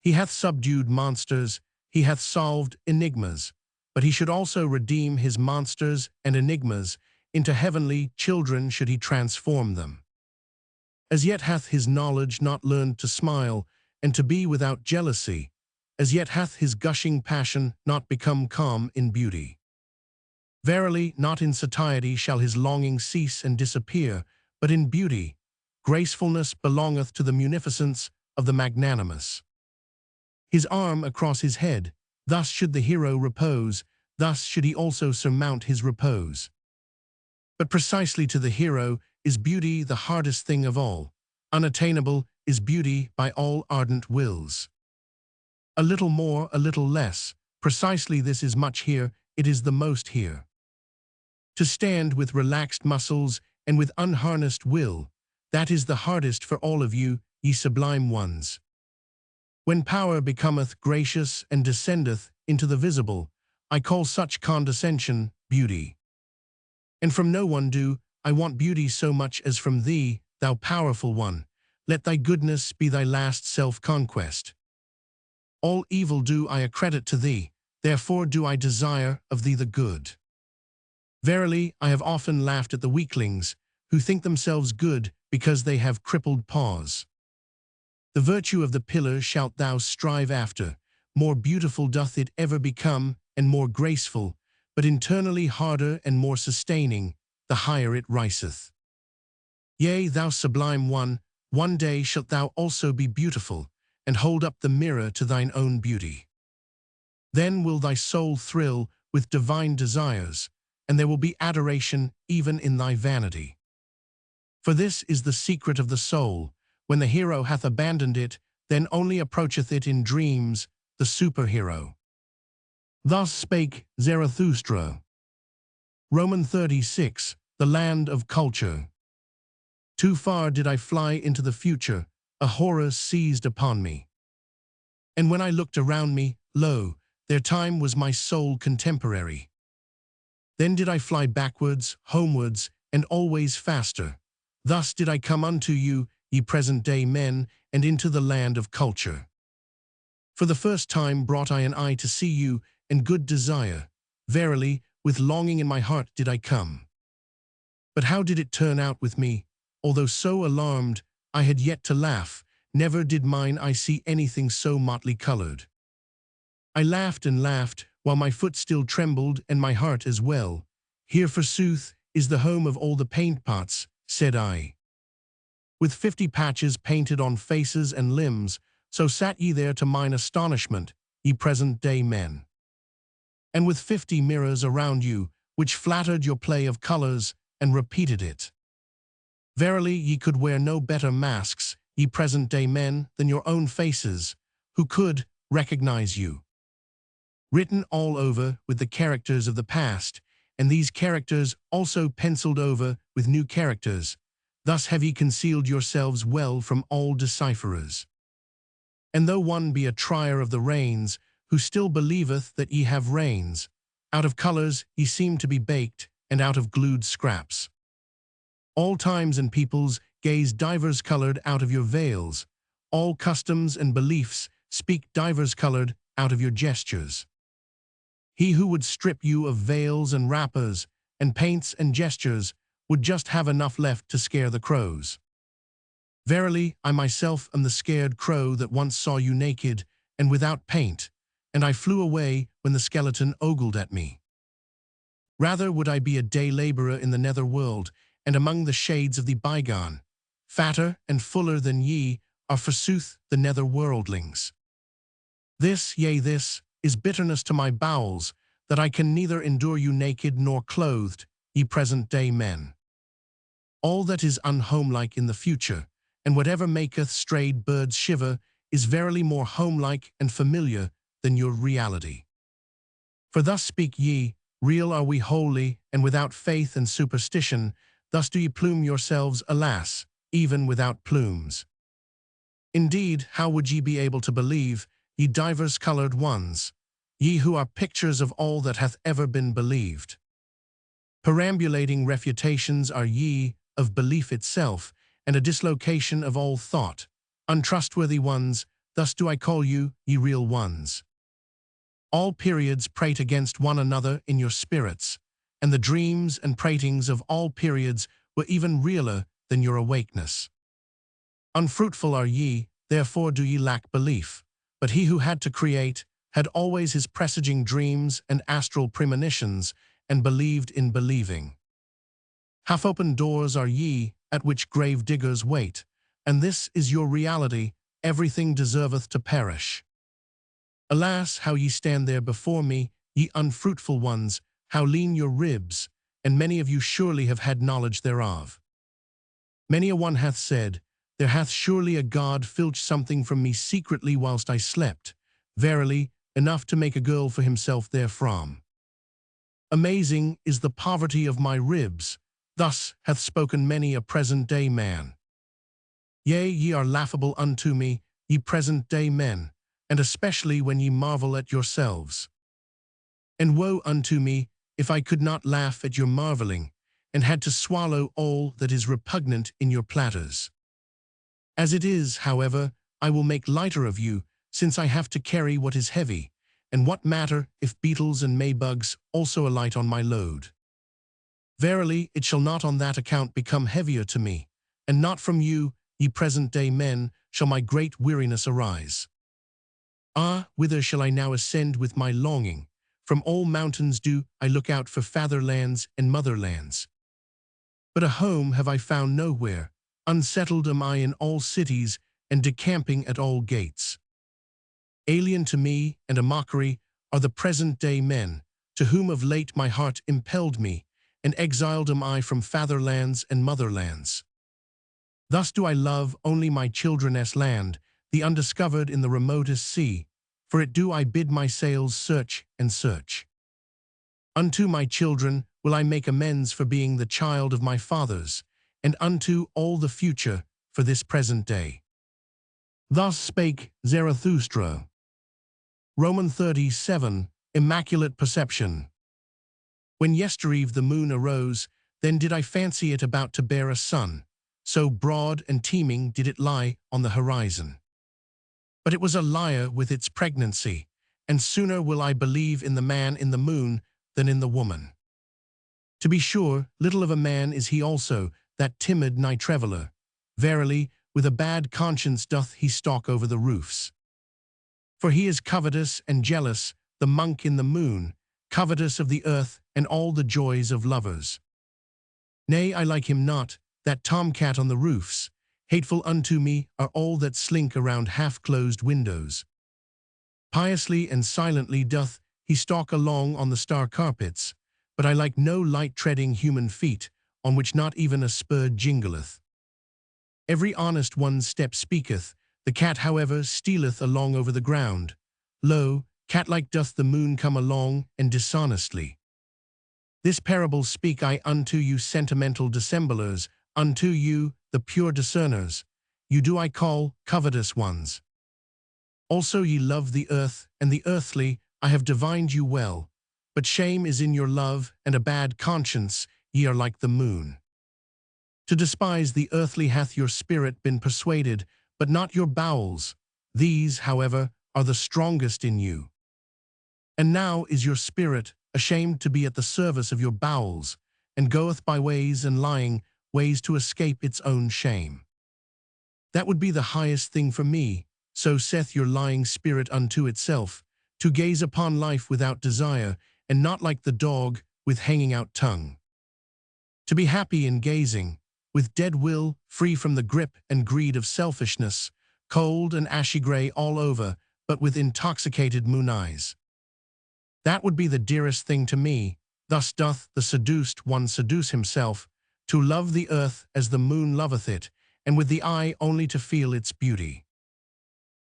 He hath subdued monsters, he hath solved enigmas, but he should also redeem his monsters and enigmas, into heavenly children should he transform them. As yet hath his knowledge not learned to smile, and to be without jealousy, as yet hath his gushing passion not become calm in beauty. Verily, not in satiety shall his longing cease and disappear, but in beauty. Gracefulness belongeth to the munificence of the magnanimous. His arm across his head, Thus should the hero repose, thus should he also surmount his repose. But precisely to the hero is beauty the hardest thing of all. Unattainable is beauty by all ardent wills. A little more, a little less, precisely this is much here, it is the most here. To stand with relaxed muscles and with unharnessed will, that is the hardest for all of you, ye sublime ones. When power becometh gracious and descendeth into the visible, I call such condescension beauty. And from no one do I want beauty so much as from thee, thou powerful one. Let thy goodness be thy last self-conquest. All evil do I accredit to thee, therefore do I desire of thee the good. Verily, I have often laughed at the weaklings, who think themselves good because they have crippled paws. The virtue of the pillar shalt thou strive after, more beautiful doth it ever become, and more graceful, but internally harder and more sustaining, the higher it riseth. Yea, thou sublime one day shalt thou also be beautiful, and hold up the mirror to thine own beauty. Then will thy soul thrill with divine desires, and there will be adoration even in thy vanity. For this is the secret of the soul. When the hero hath abandoned it, then only approacheth it in dreams, the superhero. Thus spake Zarathustra. Roman 36, the land of culture. Too far did I fly into the future, a horror seized upon me. And when I looked around me, lo, their time was my sole contemporary. Then did I fly backwards, homewards, and always faster. Thus did I come unto you, ye present-day men, and into the land of culture. For the first time brought I an eye to see you, and good desire. Verily, with longing in my heart did I come. But how did it turn out with me? Although so alarmed, I had yet to laugh. Never did mine eye see anything so motley colored. I laughed and laughed, while my foot still trembled and my heart as well. Here, forsooth, is the home of all the paint pots, said I. With 50 patches painted on faces and limbs, so sat ye there to mine astonishment, ye present-day men. And with 50 mirrors around you, which flattered your play of colors, and repeated it. Verily ye could wear no better masks, ye present-day men, than your own faces, who could recognize you. Written all over with the characters of the past, and these characters also penciled over with new characters. Thus have ye concealed yourselves well from all decipherers. And though one be a trier of the reins, who still believeth that ye have reins, out of colors ye seem to be baked, and out of glued scraps. All times and peoples gaze divers-colored out of your veils, all customs and beliefs speak divers-colored out of your gestures. He who would strip you of veils and wrappers, and paints and gestures, would just have enough left to scare the crows. Verily, I myself am the scared crow that once saw you naked and without paint, and I flew away when the skeleton ogled at me. Rather would I be a day laborer in the nether world, and among the shades of the bygone. Fatter and fuller than ye are forsooth the nether worldlings. This, yea this, is bitterness to my bowels, that I can neither endure you naked nor clothed, ye present-day men. All that is unhomelike in the future, and whatever maketh strayed birds shiver, is verily more homelike and familiar than your reality. For thus speak ye, real are we wholly, and without faith and superstition, thus do ye plume yourselves, alas, even without plumes. Indeed, how would ye be able to believe, ye divers-colored ones, ye who are pictures of all that hath ever been believed? Perambulating refutations are ye of belief itself, and a dislocation of all thought. Untrustworthy ones, thus do I call you, ye real ones. All periods prate against one another in your spirits, and the dreams and pratings of all periods were even realer than your awakeness. Unfruitful are ye, therefore do ye lack belief, but he who had to create had always his presaging dreams and astral premonitions, and believed in believing. Half-open doors are ye, at which grave diggers wait, and this is your reality, everything deserveth to perish. Alas, how ye stand there before me, ye unfruitful ones, how lean your ribs, and many of you surely have had knowledge thereof. Many a one hath said, there hath surely a God filched something from me secretly whilst I slept, verily, enough to make a girl for himself therefrom. Amazing is the poverty of my ribs, thus hath spoken many a present-day man. Yea, ye are laughable unto me, ye present-day men, and especially when ye marvel at yourselves. And woe unto me, if I could not laugh at your marveling, and had to swallow all that is repugnant in your platters. As it is, however, I will make lighter of you, since I have to carry what is heavy, and what matter if beetles and maybugs also alight on my load? Verily, it shall not on that account become heavier to me, and not from you, ye present-day men, shall my great weariness arise. Ah, whither shall I now ascend with my longing? From all mountains do I look out for fatherlands and motherlands. But a home have I found nowhere, unsettled am I in all cities, and decamping at all gates. Alien to me, and a mockery, are the present-day men, to whom of late my heart impelled me, and exiled am I from fatherlands and motherlands. Thus do I love only my children's land, the undiscovered in the remotest sea, for it do I bid my sails search and search. Unto my children will I make amends for being the child of my fathers, and unto all the future for this present day. Thus spake Zarathustra. Roman 37, Immaculate Perception. When yestereve the moon arose, then did I fancy it about to bear a son, so broad and teeming did it lie on the horizon. But it was a liar with its pregnancy, and sooner will I believe in the man in the moon than in the woman. To be sure, little of a man is he also, that timid night-traveller. Verily, with a bad conscience doth he stalk over the roofs. For he is covetous and jealous, the monk in the moon, covetous of the earth and all the joys of lovers. Nay, I like him not, that tomcat on the roofs. Hateful unto me are all that slink around half-closed windows. Piously and silently doth he stalk along on the star carpets, but I like no light-treading human feet, on which not even a spur jingleth. Every honest one's step speaketh, the cat however stealeth along over the ground. Lo, cat-like doth the moon come along, and dishonestly. This parable speak I unto you sentimental dissemblers, unto you, the pure discerners. You do I call covetous ones. Also ye love the earth, and the earthly, I have divined you well. But shame is in your love, and a bad conscience, ye are like the moon. To despise the earthly hath your spirit been persuaded, but not your bowels. These, however, are the strongest in you. And now is your spirit ashamed to be at the service of your bowels, and goeth by ways and lying ways to escape its own shame. That would be the highest thing for me, so saith your lying spirit unto itself, to gaze upon life without desire, and not like the dog with hanging out tongue. To be happy in gazing, with dead will, free from the grip and greed of selfishness, cold and ashy gray all over, but with intoxicated moon eyes. That would be the dearest thing to me. Thus doth the seduced one seduce himself, to love the earth as the moon loveth it, and with the eye only to feel its beauty.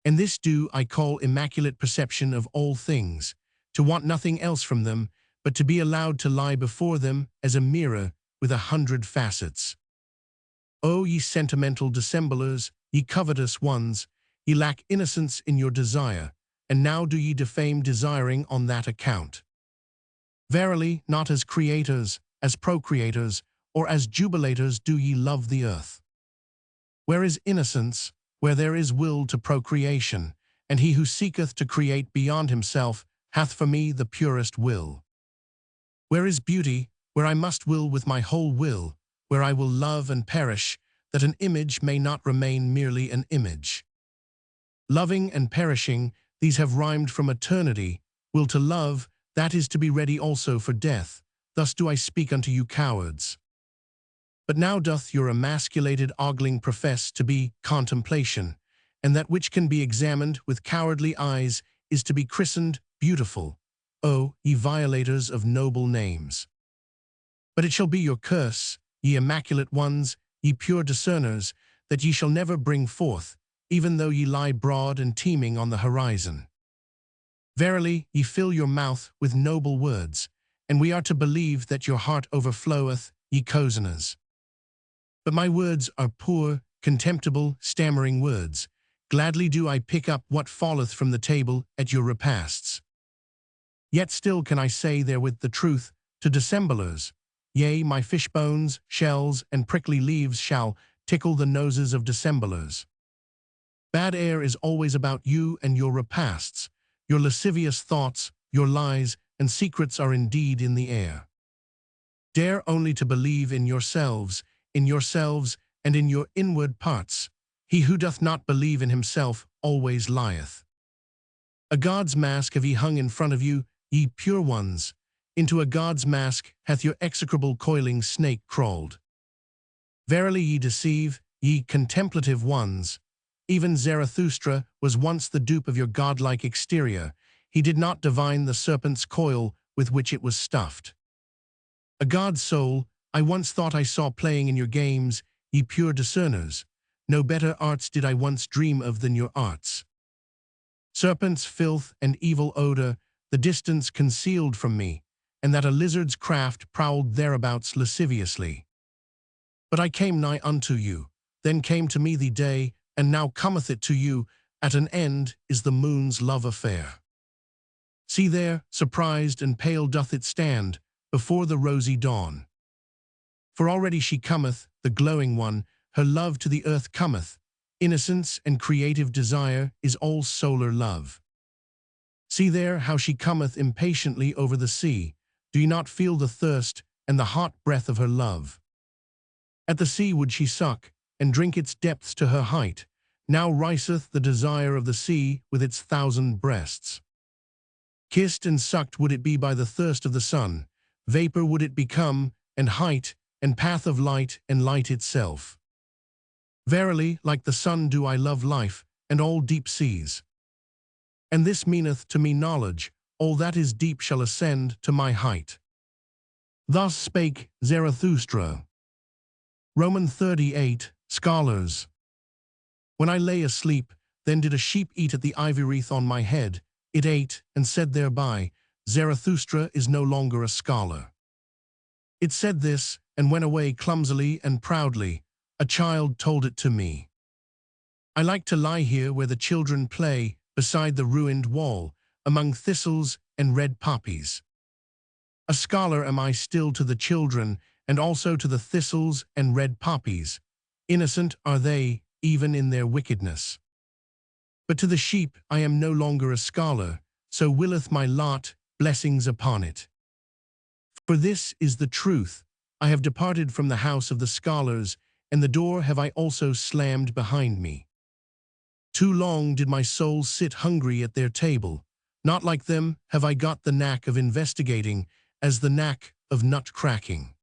And this do I call immaculate perception of all things, to want nothing else from them, but to be allowed to lie before them as a mirror with 100 facets. O ye sentimental dissemblers, ye covetous ones, ye lack innocence in your desire, and now do ye defame desiring on that account. Verily, not as creators, as procreators, or as jubilators do ye love the earth. Where is innocence, where there is will to procreation, and he who seeketh to create beyond himself hath for me the purest will. Where is beauty, where I must will with my whole will, where I will love and perish, that an image may not remain merely an image. Loving and perishing, these have rhymed from eternity. Will to love, that is to be ready also for death. Thus do I speak unto you cowards. But now doth your emasculated ogling profess to be contemplation, and that which can be examined with cowardly eyes is to be christened beautiful, O ye violators of noble names. But it shall be your curse, ye immaculate ones, ye pure discerners, that ye shall never bring forth, even though ye lie broad and teeming on the horizon. Verily, ye fill your mouth with noble words, and we are to believe that your heart overfloweth, ye cozeners. But my words are poor, contemptible, stammering words. Gladly do I pick up what falleth from the table at your repasts. Yet still can I say therewith the truth to dissemblers. Yea, my fish bones, shells, and prickly leaves shall tickle the noses of dissemblers. Bad air is always about you and your repasts. Your lascivious thoughts, your lies, and secrets are indeed in the air. Dare only to believe in yourselves, and in your inward parts. He who doth not believe in himself always lieth. A god's mask have ye hung in front of you, ye pure ones. Into a god's mask hath your execrable coiling snake crawled. Verily ye deceive, ye contemplative ones. Even Zarathustra was once the dupe of your godlike exterior. He did not divine the serpent's coil with which it was stuffed. A god's soul, I once thought I saw playing in your games, ye pure discerners. No better arts did I once dream of than your arts. Serpents, filth, and evil odor, the distance concealed from me, and that a lizard's craft prowled thereabouts lasciviously. But I came nigh unto you, then came to me the day, and now cometh it to you, at an end is the moon's love affair. See there, surprised and pale doth it stand, before the rosy dawn. For already she cometh, the glowing one, her love to the earth cometh. Innocence and creative desire is all solar love. See there how she cometh impatiently over the sea. Do ye not feel the thirst and the hot breath of her love? At the sea would she suck, and drink its depths to her height. Now riseth the desire of the sea with its 1,000 breasts. Kissed and sucked would it be by the thirst of the sun. Vapor would it become, and height, and path of light, and light itself. Verily, like the sun do I love life, and all deep seas. And this meaneth to me knowledge, all that is deep shall ascend to my height. Thus spake Zarathustra. Roman 38, Scholars. When I lay asleep, then did a sheep eat at the ivy wreath on my head. It ate, and said thereby, Zarathustra is no longer a scholar. It said this, and went away clumsily and proudly. A child told it to me. I like to lie here where the children play, beside the ruined wall, among thistles and red poppies. A scholar am I still to the children, and also to the thistles and red poppies. Innocent are they, even in their wickedness. But to the sheep I am no longer a scholar, so willeth my lot, blessings upon it. For this is the truth, I have departed from the house of the scholars, and the door have I also slammed behind me. Too long did my soul sit hungry at their table. Not like them have I got the knack of investigating, as the knack of nut cracking.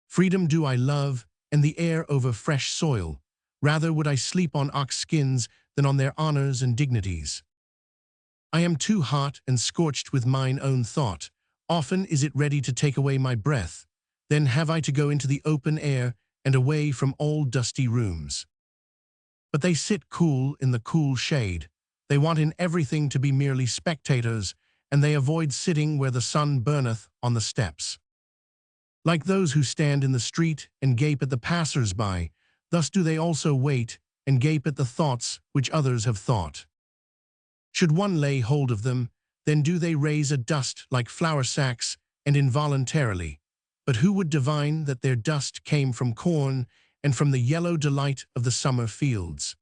Freedom do I love, and the air over fresh soil. Rather would I sleep on ox skins than on their honors and dignities. I am too hot and scorched with mine own thought. Often is it ready to take away my breath. Then have I to go into the open air and away from all dusty rooms. But they sit cool in the cool shade. They want in everything to be merely spectators, and they avoid sitting where the sun burneth on the steps. Like those who stand in the street and gape at the passers-by, thus do they also wait and gape at the thoughts which others have thought. Should one lay hold of them, then do they raise a dust like flour sacks, and involuntarily. But who would divine that their dust came from corn and from the yellow delight of the summer fields?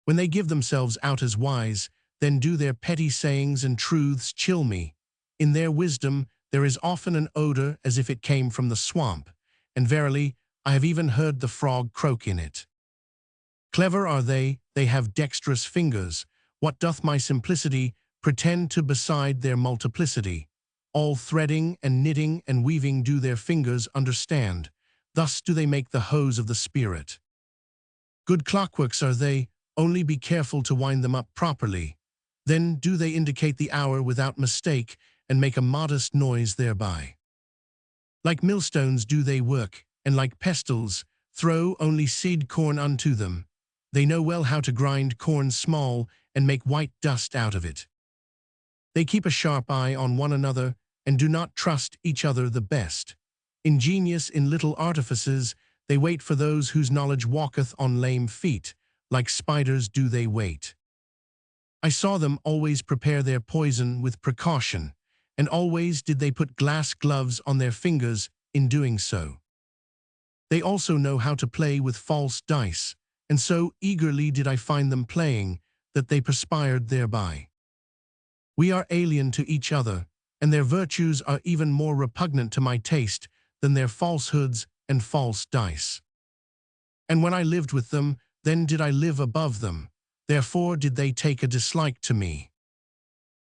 When they give themselves out as wise, then do their petty sayings and truths chill me. In their wisdom there is often an odor as if it came from the swamp, and verily, I have even heard the frog croak in it. Clever are they have dexterous fingers. What doth my simplicity pretend to beside their multiplicity? All threading and knitting and weaving do their fingers understand. Thus do they make the hose of the spirit. Good clockworks are they, only be careful to wind them up properly. Then do they indicate the hour without mistake, and make a modest noise thereby. Like millstones do they work, and like pestles, throw only seed corn unto them. They know well how to grind corn small, and make white dust out of it. They keep a sharp eye on one another, and do not trust each other the best. Ingenious in little artifices, they wait for those whose knowledge walketh on lame feet. Like spiders do they wait. I saw them always prepare their poison with precaution, and always did they put glass gloves on their fingers in doing so. They also know how to play with false dice, and so eagerly did I find them playing, that they perspired thereby. We are alien to each other, and their virtues are even more repugnant to my taste than their falsehoods and false dice. And when I lived with them, then did I live above them, therefore did they take a dislike to me.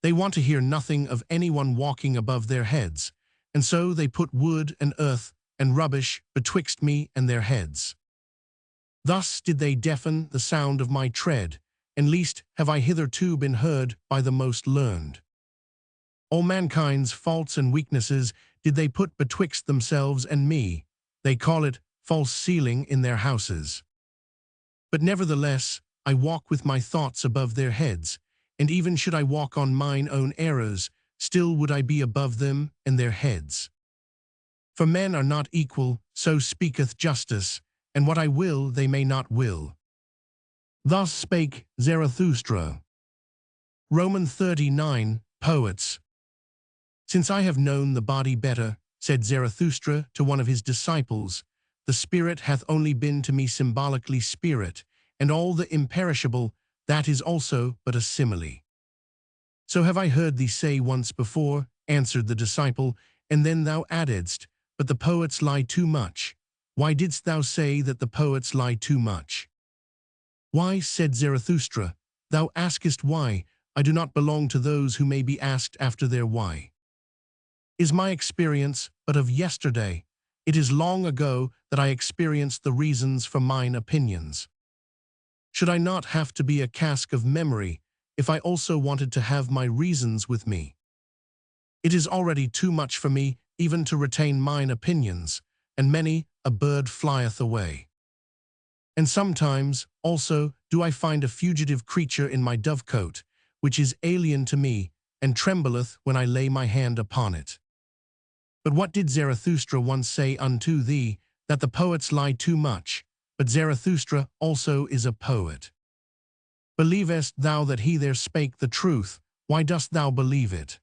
They want to hear nothing of anyone walking above their heads, and so they put wood and earth and rubbish betwixt me and their heads. Thus did they deafen the sound of my tread, and least have I hitherto been heard by the most learned. All mankind's faults and weaknesses did they put betwixt themselves and me. They call it false ceiling in their houses. But nevertheless, I walk with my thoughts above their heads, and even should I walk on mine own errors, still would I be above them and their heads. For men are not equal, so speaketh justice, and what I will they may not will. Thus spake Zarathustra. Roman 39, Poets. Since I have known the body better, said Zarathustra to one of his disciples, the spirit hath only been to me symbolically spirit, and all the imperishable, that is also but a simile. So have I heard thee say once before, answered the disciple, and then thou addedst, but the poets lie too much. Why didst thou say that the poets lie too much? Why, said Zarathustra, thou askest why, I do not belong to those who may be asked after their why. Is my experience but of yesterday? It is long ago that I experienced the reasons for mine opinions. Should I not have to be a cask of memory if I also wanted to have my reasons with me? It is already too much for me even to retain mine opinions, and many a bird flieth away. And sometimes, also, do I find a fugitive creature in my dovecote, which is alien to me, and trembleth when I lay my hand upon it. But what did Zarathustra once say unto thee, that the poets lie too much? But Zarathustra also is a poet. Believest thou that he there spake the truth? Why dost thou believe it?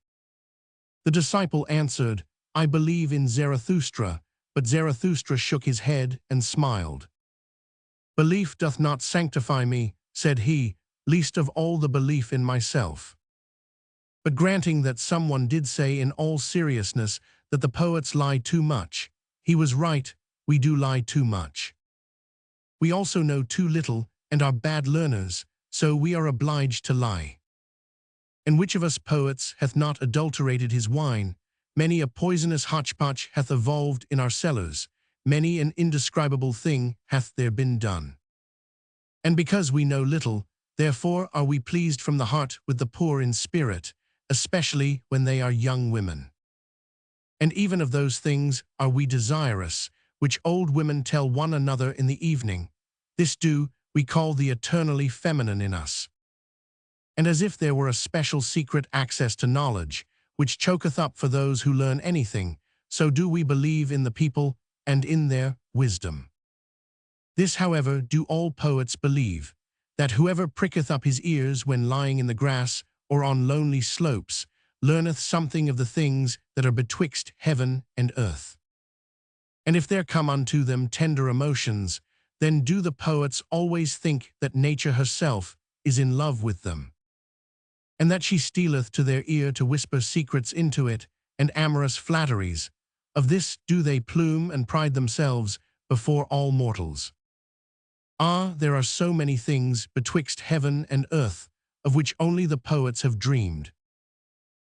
The disciple answered, I believe in Zarathustra, but Zarathustra shook his head and smiled. Belief doth not sanctify me, said he, least of all the belief in myself. But granting that someone did say in all seriousness that the poets lie too much, he was right, we do lie too much. We also know too little and are bad learners, so we are obliged to lie. And which of us poets hath not adulterated his wine? Many a poisonous hotchpotch hath evolved in our cellars, many an indescribable thing hath there been done. And because we know little, therefore are we pleased from the heart with the poor in spirit, especially when they are young women. And even of those things are we desirous, which old women tell one another in the evening. This do we call the eternally feminine in us. And as if there were a special secret access to knowledge, which choketh up for those who learn anything, so do we believe in the people and in their wisdom. This, however, do all poets believe, that whoever pricketh up his ears when lying in the grass or on lonely slopes, learneth something of the things that are betwixt heaven and earth. And if there come unto them tender emotions, then do the poets always think that nature herself is in love with them, and that she stealeth to their ear to whisper secrets into it, and amorous flatteries. Of this do they plume and pride themselves before all mortals. Ah, there are so many things betwixt heaven and earth, of which only the poets have dreamed.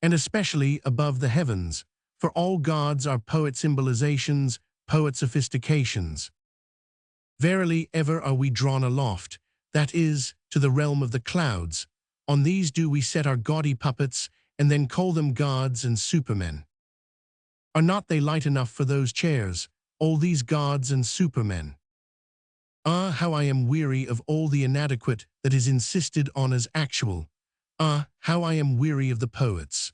And especially above the heavens, for all gods are poet symbolizations, poet sophistications. Verily ever are we drawn aloft, that is, to the realm of the clouds, On these do we set our gaudy puppets, and then call them gods and supermen. Are not they light enough for those chairs, all these gods and supermen? Ah, how I am weary of all the inadequate that is insisted on as actual. Ah, how I am weary of the poets.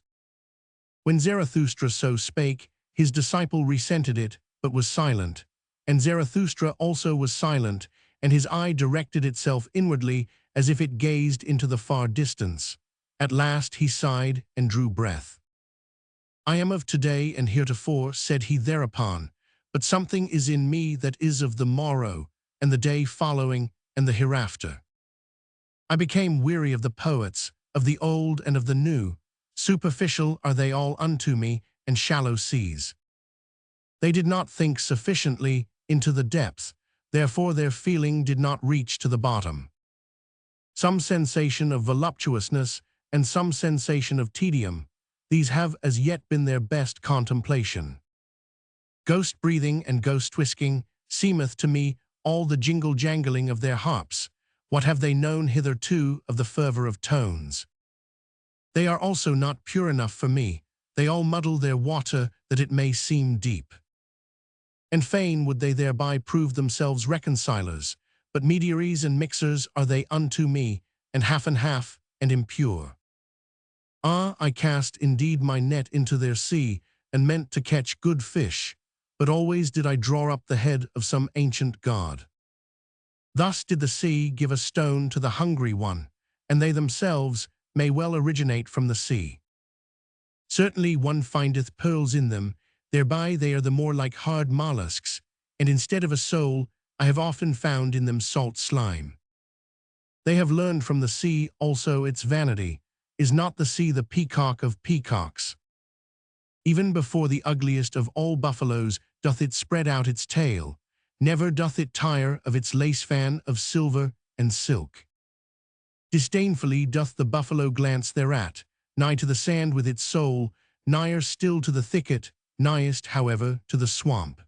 When Zarathustra so spake, his disciple resented it, but was silent. And Zarathustra also was silent, and his eye directed itself inwardly as if it gazed into the far distance. At last he sighed and drew breath. I am of today and heretofore, said he thereupon, but something is in me that is of the morrow, and the day following, and the hereafter. I became weary of the poets, of the old and of the new. Superficial are they all unto me, and shallow seas. They did not think sufficiently into the depth, therefore their feeling did not reach to the bottom. Some sensation of voluptuousness, and some sensation of tedium, these have as yet been their best contemplation. Ghost-breathing and ghost-whisking seemeth to me all the jingle-jangling of their harps. What have they known hitherto of the fervor of tones? They are also not pure enough for me. They all muddle their water that it may seem deep. And fain would they thereby prove themselves reconcilers, but mediaries and mixers are they unto me, and half, and impure. Ah, I cast indeed my net into their sea, and meant to catch good fish, but always did I draw up the head of some ancient god. Thus did the sea give a stone to the hungry one, and they themselves may well originate from the sea. Certainly one findeth pearls in them, thereby they are the more like hard mollusks, and instead of a soul, I have often found in them salt slime. They have learned from the sea also its vanity. Is not the sea the peacock of peacocks? Even before the ugliest of all buffaloes doth it spread out its tail, never doth it tire of its lace fan of silver and silk. Disdainfully doth the buffalo glance thereat, nigh to the sand with its soul, nigher still to the thicket, nighest, however, to the swamp.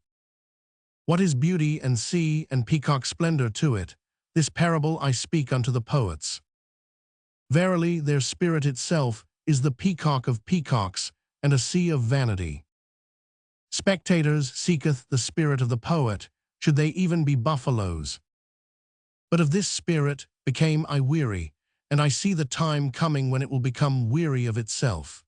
What is beauty and sea and peacock splendor to it? This parable I speak unto the poets. Verily, their spirit itself is the peacock of peacocks and a sea of vanity. Spectators seeketh the spirit of the poet, should they even be buffaloes. But of this spirit became I weary, and I see the time coming when it will become weary of itself.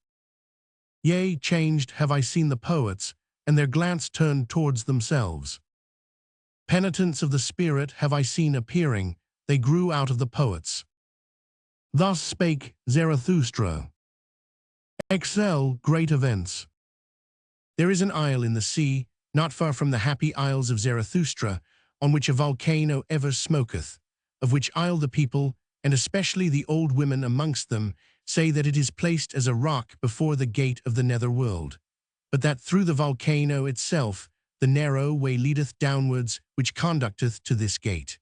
Yea, changed have I seen the poets, and their glance turned towards themselves. Penitents of the spirit have I seen appearing, they grew out of the poets. Thus spake Zarathustra. Excel great events. There is an isle in the sea, not far from the happy isles of Zarathustra, on which a volcano ever smoketh, of which isle the people, and especially the old women amongst them, say that it is placed as a rock before the gate of the nether world, but that through the volcano itself the narrow way leadeth downwards, which conducteth to this gate.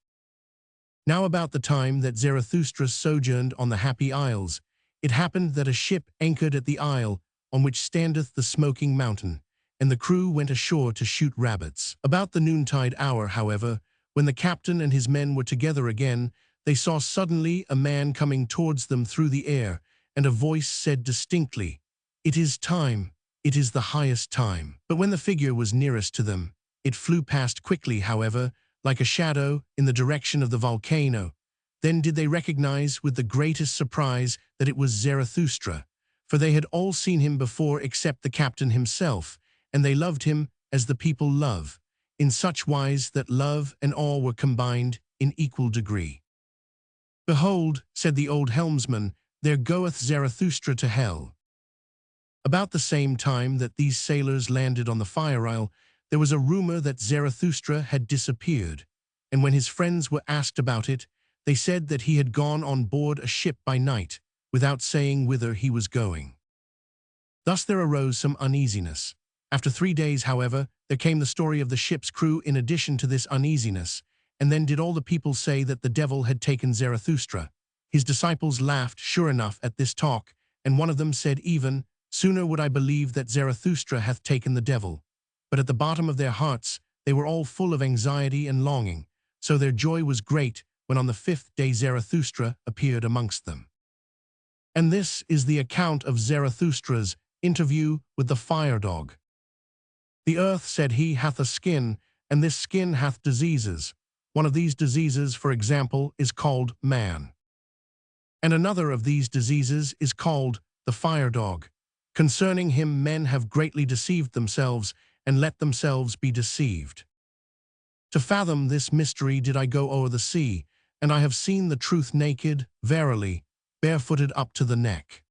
Now about the time that Zarathustra sojourned on the Happy Isles, it happened that a ship anchored at the isle on which standeth the smoking mountain, and the crew went ashore to shoot rabbits. About the noontide hour, however, when the captain and his men were together again, they saw suddenly a man coming towards them through the air, and a voice said distinctly, "It is time, it is the highest time." But when the figure was nearest to them, it flew past quickly, however, like a shadow, in the direction of the volcano. Then did they recognize with the greatest surprise that it was Zarathustra, for they had all seen him before except the captain himself, and they loved him as the people love, in such wise that love and awe were combined in equal degree. "Behold," said the old helmsman, "there goeth Zarathustra to hell." About the same time that these sailors landed on the Fire Isle, there was a rumor that Zarathustra had disappeared, and when his friends were asked about it, they said that he had gone on board a ship by night, without saying whither he was going. Thus there arose some uneasiness. After 3 days, however, there came the story of the ship's crew in addition to this uneasiness, and then did all the people say that the devil had taken Zarathustra. His disciples laughed sure enough at this talk, and one of them said even, "Sooner would I believe that Zarathustra hath taken the devil." But at the bottom of their hearts they were all full of anxiety and longing, so their joy was great when on the 5th day Zarathustra appeared amongst them. And this is the account of Zarathustra's interview with the fire dog. The earth, said he, hath a skin, and this skin hath diseases. One of these diseases, for example, is called man. And another of these diseases is called the fire dog. Concerning him men have greatly deceived themselves, and let themselves be deceived. To fathom this mystery did I go o'er the sea, and I have seen the truth naked, verily, barefooted up to the neck.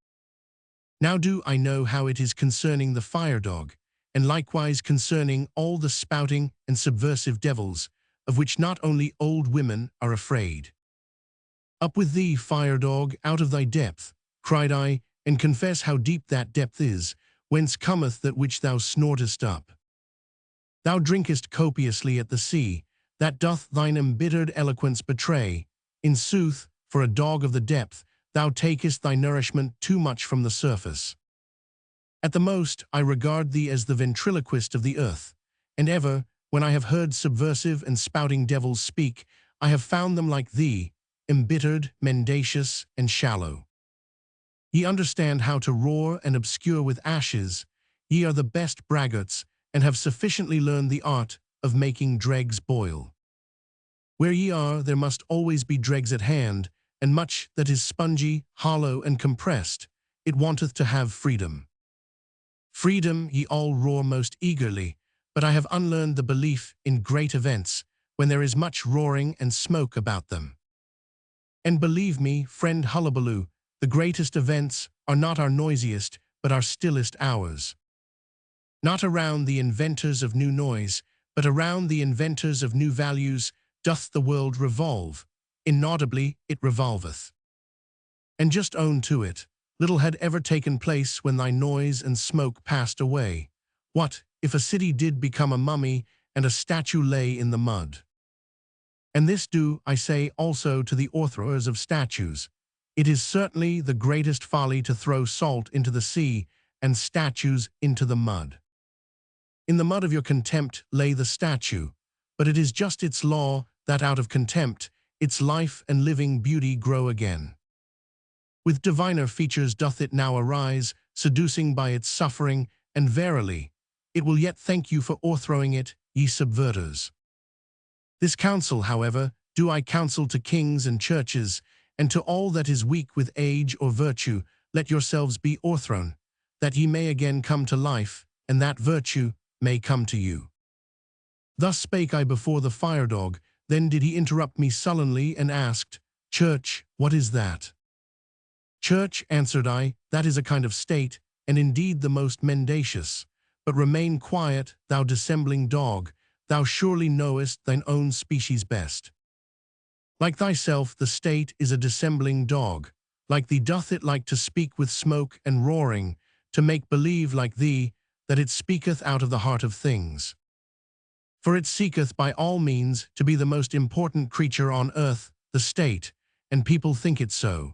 Now do I know how it is concerning the fire dog, and likewise concerning all the spouting and subversive devils, of which not only old women are afraid. Up with thee, fire dog, out of thy depth, cried I, and confess how deep that depth is, whence cometh that which thou snortest up. Thou drinkest copiously at the sea, that doth thine embittered eloquence betray. In sooth, for a dog of the depth, thou takest thy nourishment too much from the surface. At the most, I regard thee as the ventriloquist of the earth, and ever, when I have heard subversive and spouting devils speak, I have found them like thee, embittered, mendacious, and shallow. Ye understand how to roar and obscure with ashes, ye are the best braggarts, and have sufficiently learned the art of making dregs boil. Where ye are, there must always be dregs at hand, and much that is spongy, hollow, and compressed, it wanteth to have freedom. Freedom ye all roar most eagerly, but I have unlearned the belief in great events, when there is much roaring and smoke about them. And believe me, friend Hullabaloo, the greatest events are not our noisiest, but our stillest hours. Not around the inventors of new noise, but around the inventors of new values, doth the world revolve. Inaudibly it revolveth. And just own to it, little had ever taken place when thy noise and smoke passed away. What, if a city did become a mummy, and a statue lay in the mud? And this do I say also to the authors of statues. It is certainly the greatest folly to throw salt into the sea, and statues into the mud. In the mud of your contempt lay the statue, but it is just its law that out of contempt, its life and living beauty grow again. With diviner features doth it now arise, seducing by its suffering, and verily, it will yet thank you for o'erthrowing it, ye subverters. This counsel, however, do I counsel to kings and churches, and to all that is weak with age or virtue, let yourselves be o'erthrown, that ye may again come to life, and that virtue may come to you. Thus spake I before the fire dog. Then did he interrupt me sullenly and asked, Church, what is that? Church, answered I, that is a kind of state, and indeed the most mendacious. But remain quiet, thou dissembling dog, thou surely knowest thine own species best. Like thyself, the state is a dissembling dog. Like thee doth it like to speak with smoke and roaring, to make believe like thee, that it speaketh out of the heart of things. For it seeketh by all means to be the most important creature on earth, the state, and people think it so.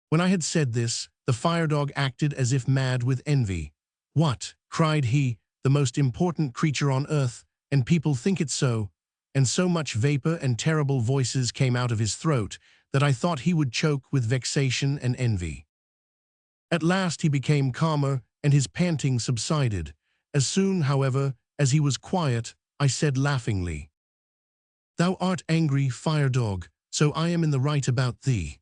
When I had said this, the fire dog acted as if mad with envy. What, cried he, the most important creature on earth, and people think it so? And so much vapor and terrible voices came out of his throat that I thought he would choke with vexation and envy. At last he became calmer, and his panting subsided. As soon, however, as he was quiet, I said laughingly, Thou art angry, fire dog, so I am in the right about thee.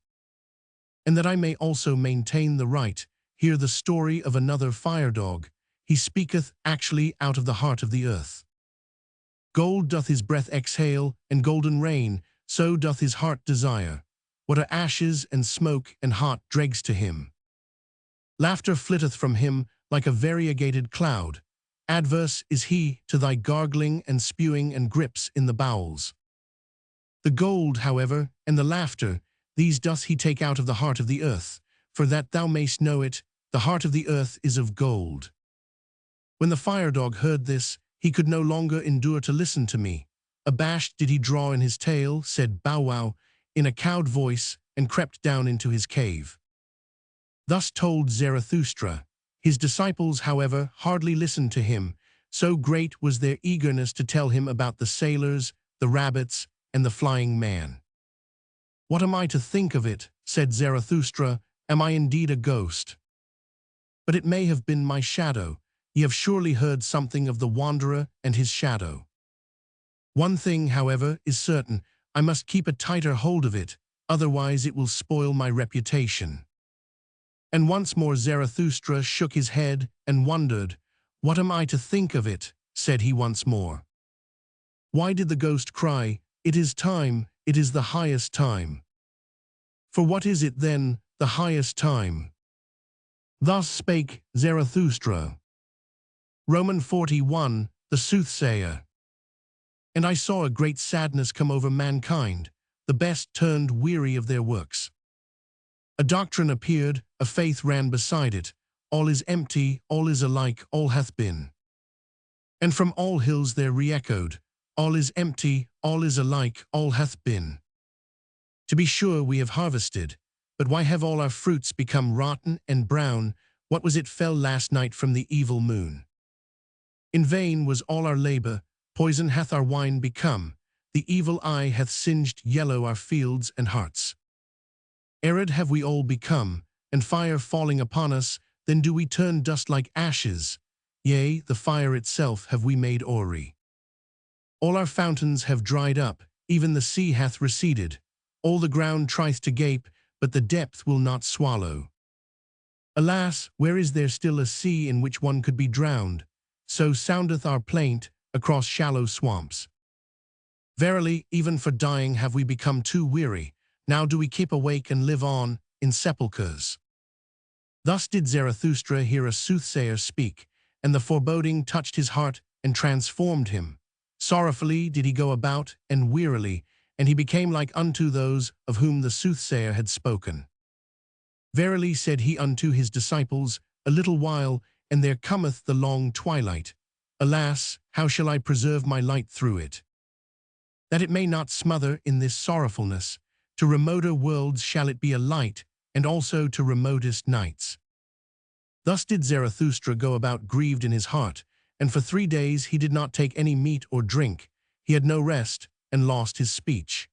And that I may also maintain the right, hear the story of another fire dog. He speaketh actually out of the heart of the earth. Gold doth his breath exhale, and golden rain, so doth his heart desire. What are ashes and smoke and hot dregs to him? Laughter flitteth from him like a variegated cloud. Adverse is he to thy gargling and spewing and grips in the bowels. The gold, however, and the laughter, these doth he take out of the heart of the earth, for that thou mayst know it, the heart of the earth is of gold. When the fire dog heard this, he could no longer endure to listen to me. Abashed did he draw in his tail, said bow wow, in a cowed voice, and crept down into his cave. Thus told Zarathustra. His disciples, however, hardly listened to him, so great was their eagerness to tell him about the sailors, the rabbits, and the flying man. What am I to think of it? Said Zarathustra, Am I indeed a ghost? But it may have been my shadow. Ye have surely heard something of the wanderer and his shadow. One thing, however, is certain. I must keep a tighter hold of it, otherwise it will spoil my reputation. And once more Zarathustra shook his head and wondered. What am I to think of it? Said he once more. Why did the ghost cry, it is time, it is the highest time? For what is it then, the highest time? Thus spake Zarathustra. Roman 41, the soothsayer. And I saw a great sadness come over mankind, the best turned weary of their works. A doctrine appeared, a faith ran beside it, all is empty, all is alike, all hath been. And from all hills there re-echoed, all is empty, all is alike, all hath been. To be sure we have harvested, but why have all our fruits become rotten and brown? What was it fell last night from the evil moon? In vain was all our labor, poison hath our wine become, the evil eye hath singed yellow our fields and hearts. Arid have we all become, and fire falling upon us, then do we turn dust like ashes, yea, the fire itself have we made hoary. All our fountains have dried up, even the sea hath receded, all the ground trieth to gape, but the depth will not swallow. Alas, where is there still a sea in which one could be drowned? So soundeth our plaint across shallow swamps. Verily, even for dying have we become too weary, now do we keep awake and live on in sepulchres. Thus did Zarathustra hear a soothsayer speak, and the foreboding touched his heart and transformed him. Sorrowfully did he go about, and wearily, and he became like unto those of whom the soothsayer had spoken. Verily, said he unto his disciples, a little while, and there cometh the long twilight. Alas, how shall I preserve my light through it? That it may not smother in this sorrowfulness, to remoter worlds shall it be a light, and also to remotest nights. Thus did Zarathustra go about grieved in his heart, and for 3 days he did not take any meat or drink. He had no rest, and lost his speech.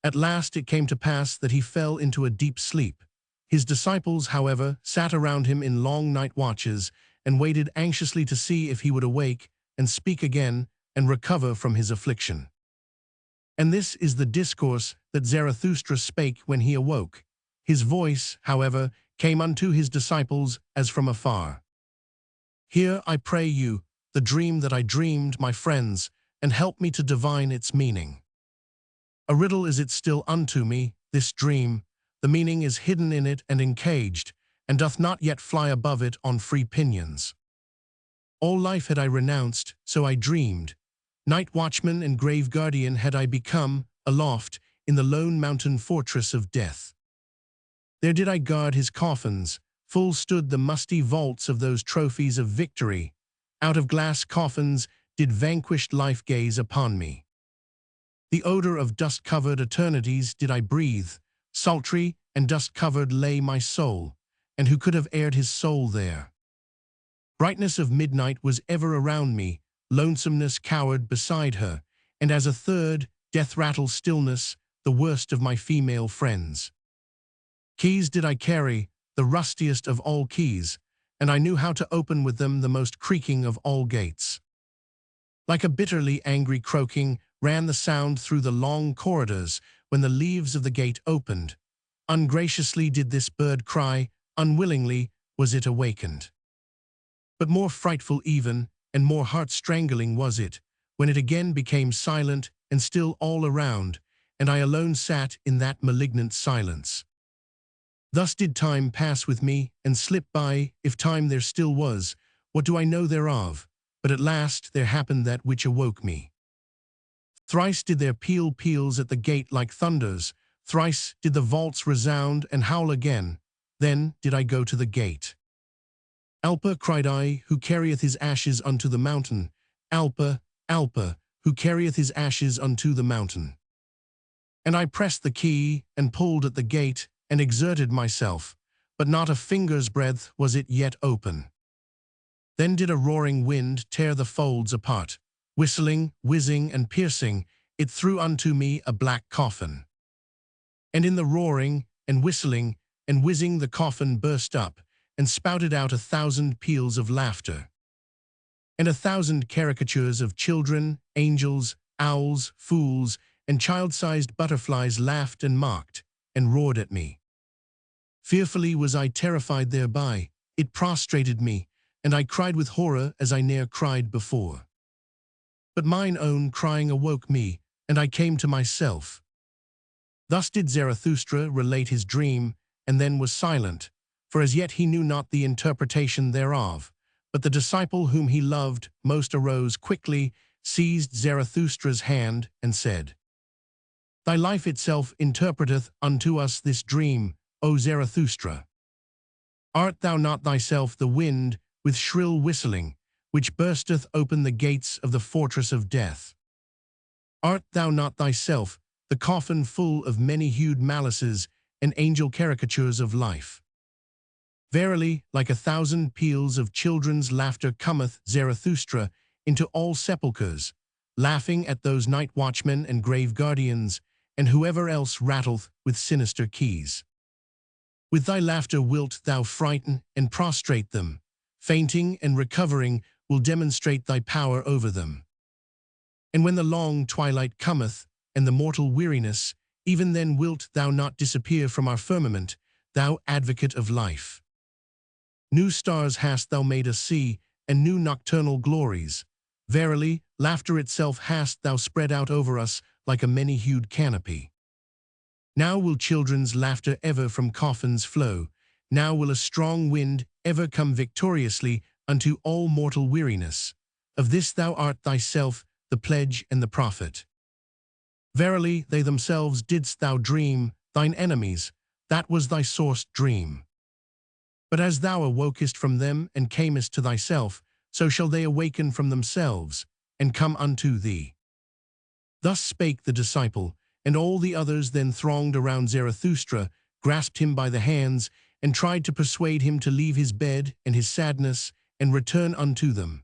At last it came to pass that he fell into a deep sleep. His disciples, however, sat around him in long night watches, and waited anxiously to see if he would awake, and speak again, and recover from his affliction. And this is the discourse that Zarathustra spake when he awoke. His voice, however, came unto his disciples as from afar. Hear, I pray you, the dream that I dreamed, my friends, and help me to divine its meaning. A riddle is it still unto me, this dream, the meaning is hidden in it and encaged, and doth not yet fly above it on free pinions. All life had I renounced, so I dreamed. Night watchman and grave guardian had I become, aloft, in the lone mountain fortress of death. There did I guard his coffins, full stood the musty vaults of those trophies of victory. Out of glass coffins did vanquished life gaze upon me. The odor of dust-covered eternities did I breathe, sultry and dust-covered lay my soul, and who could have aired his soul there? Brightness of midnight was ever around me, lonesomeness cowered beside her, and as a third, death-rattle stillness, the worst of my female friends. Keys did I carry, the rustiest of all keys, and I knew how to open with them the most creaking of all gates. Like a bitterly angry croaking ran the sound through the long corridors when the leaves of the gate opened. Ungraciously did this bird cry, unwillingly was it awakened. But more frightful even, and more heart-strangling was it, when it again became silent and still all around, and I alone sat in that malignant silence. Thus did time pass with me, and slip by, if time there still was, what do I know thereof? But at last there happened that which awoke me. Thrice did their peals at the gate like thunders, thrice did the vaults resound and howl again, then did I go to the gate. Alpa, cried I, who carrieth his ashes unto the mountain, Alpa, Alpa, who carrieth his ashes unto the mountain. And I pressed the key, and pulled at the gate, and exerted myself, but not a finger's breadth was it yet open. Then did a roaring wind tear the folds apart, whistling, whizzing, and piercing, it threw unto me a black coffin. And in the roaring and whistling and whizzing the coffin burst up, and spouted out 1,000 peals of laughter. And 1,000 caricatures of children, angels, owls, fools, and child-sized butterflies laughed and mocked, and roared at me. Fearfully was I terrified thereby, it prostrated me, and I cried with horror as I ne'er cried before. But mine own crying awoke me, and I came to myself. Thus did Zarathustra relate his dream, and then was silent, for as yet he knew not the interpretation thereof. But the disciple whom he loved most arose quickly, seized Zarathustra's hand, and said, Thy life itself interpreteth unto us this dream, O Zarathustra. Art thou not thyself the wind, with shrill whistling, which bursteth open the gates of the fortress of death? Art thou not thyself the coffin full of many-hued malices and angel caricatures of life? Verily, like 1,000 peals of children's laughter cometh Zarathustra into all sepulchres, laughing at those night watchmen and grave guardians, and whoever else rattleth with sinister keys. With thy laughter wilt thou frighten and prostrate them, fainting and recovering will demonstrate thy power over them. And when the long twilight cometh, and the mortal weariness, even then wilt thou not disappear from our firmament, thou advocate of life. New stars hast thou made us see, and new nocturnal glories. Verily, laughter itself hast thou spread out over us like a many-hued canopy. Now will children's laughter ever from coffins flow, now will a strong wind ever come victoriously unto all mortal weariness. Of this thou art thyself the pledge and the prophet. Verily, they themselves didst thou dream, thine enemies, that was thy sourced dream. But as thou awokest from them and camest to thyself, so shall they awaken from themselves, and come unto thee. Thus spake the disciple, and all the others then thronged around Zarathustra, grasped him by the hands, and tried to persuade him to leave his bed and his sadness, and return unto them.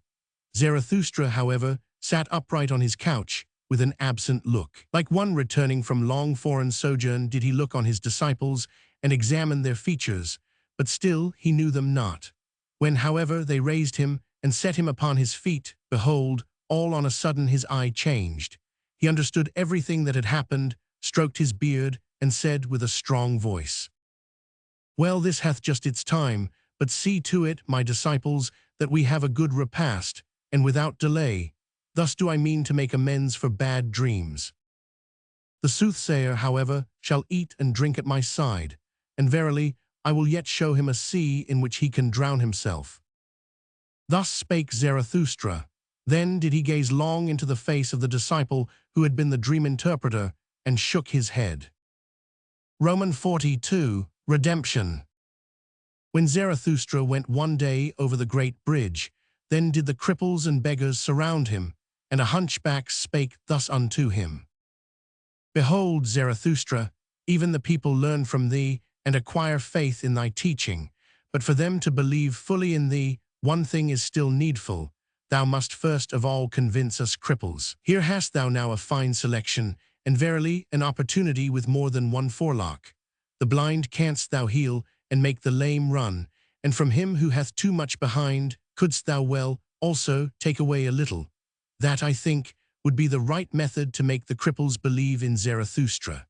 Zarathustra, however, sat upright on his couch, with an absent look. Like one returning from long foreign sojourn did he look on his disciples, and examine their features, but still he knew them not. When, however, they raised him, and set him upon his feet, behold, all on a sudden his eye changed. He understood everything that had happened, stroked his beard, and said with a strong voice, Well, this hath just its time, but see to it, my disciples, that we have a good repast, and without delay. Thus do I mean to make amends for bad dreams. The soothsayer, however, shall eat and drink at my side, and verily, I will yet show him a sea in which he can drown himself. Thus spake Zarathustra. Then did he gaze long into the face of the disciple who had been the dream interpreter, and shook his head. Roman 42, Redemption. When Zarathustra went one day over the great bridge, then did the cripples and beggars surround him, and a hunchback spake thus unto him. Behold, Zarathustra, even the people learn from thee, and acquire faith in thy teaching. But for them to believe fully in thee, one thing is still needful. Thou must first of all convince us cripples. Here hast thou now a fine selection, and verily an opportunity with more than one forelock. The blind canst thou heal, and make the lame run, and from him who hath too much behind, couldst thou well, also, take away a little. That, I think, would be the right method to make the cripples believe in Zarathustra.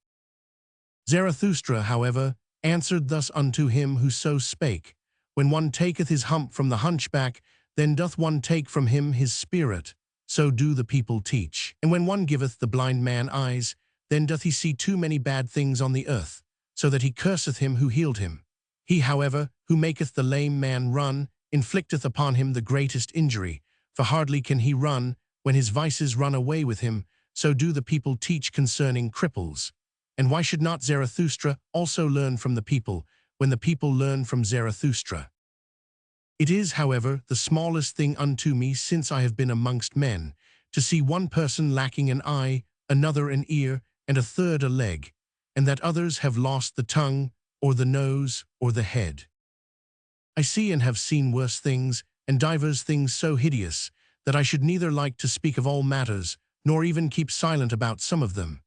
Zarathustra, however, answered thus unto him who so spake, When one taketh his hump from the hunchback, then doth one take from him his spirit, so do the people teach. And when one giveth the blind man eyes, then doth he see too many bad things on the earth, so that he curseth him who healed him. He, however, who maketh the lame man run, inflicteth upon him the greatest injury, for hardly can he run, when his vices run away with him, so do the people teach concerning cripples. And why should not Zarathustra also learn from the people, when the people learn from Zarathustra? It is, however, the smallest thing unto me since I have been amongst men, to see one person lacking an eye, another an ear, and a third a leg, and that others have lost the tongue, or the nose, or the head. I see and have seen worse things, and divers things so hideous, that I should neither like to speak of all matters, nor even keep silent about some of them.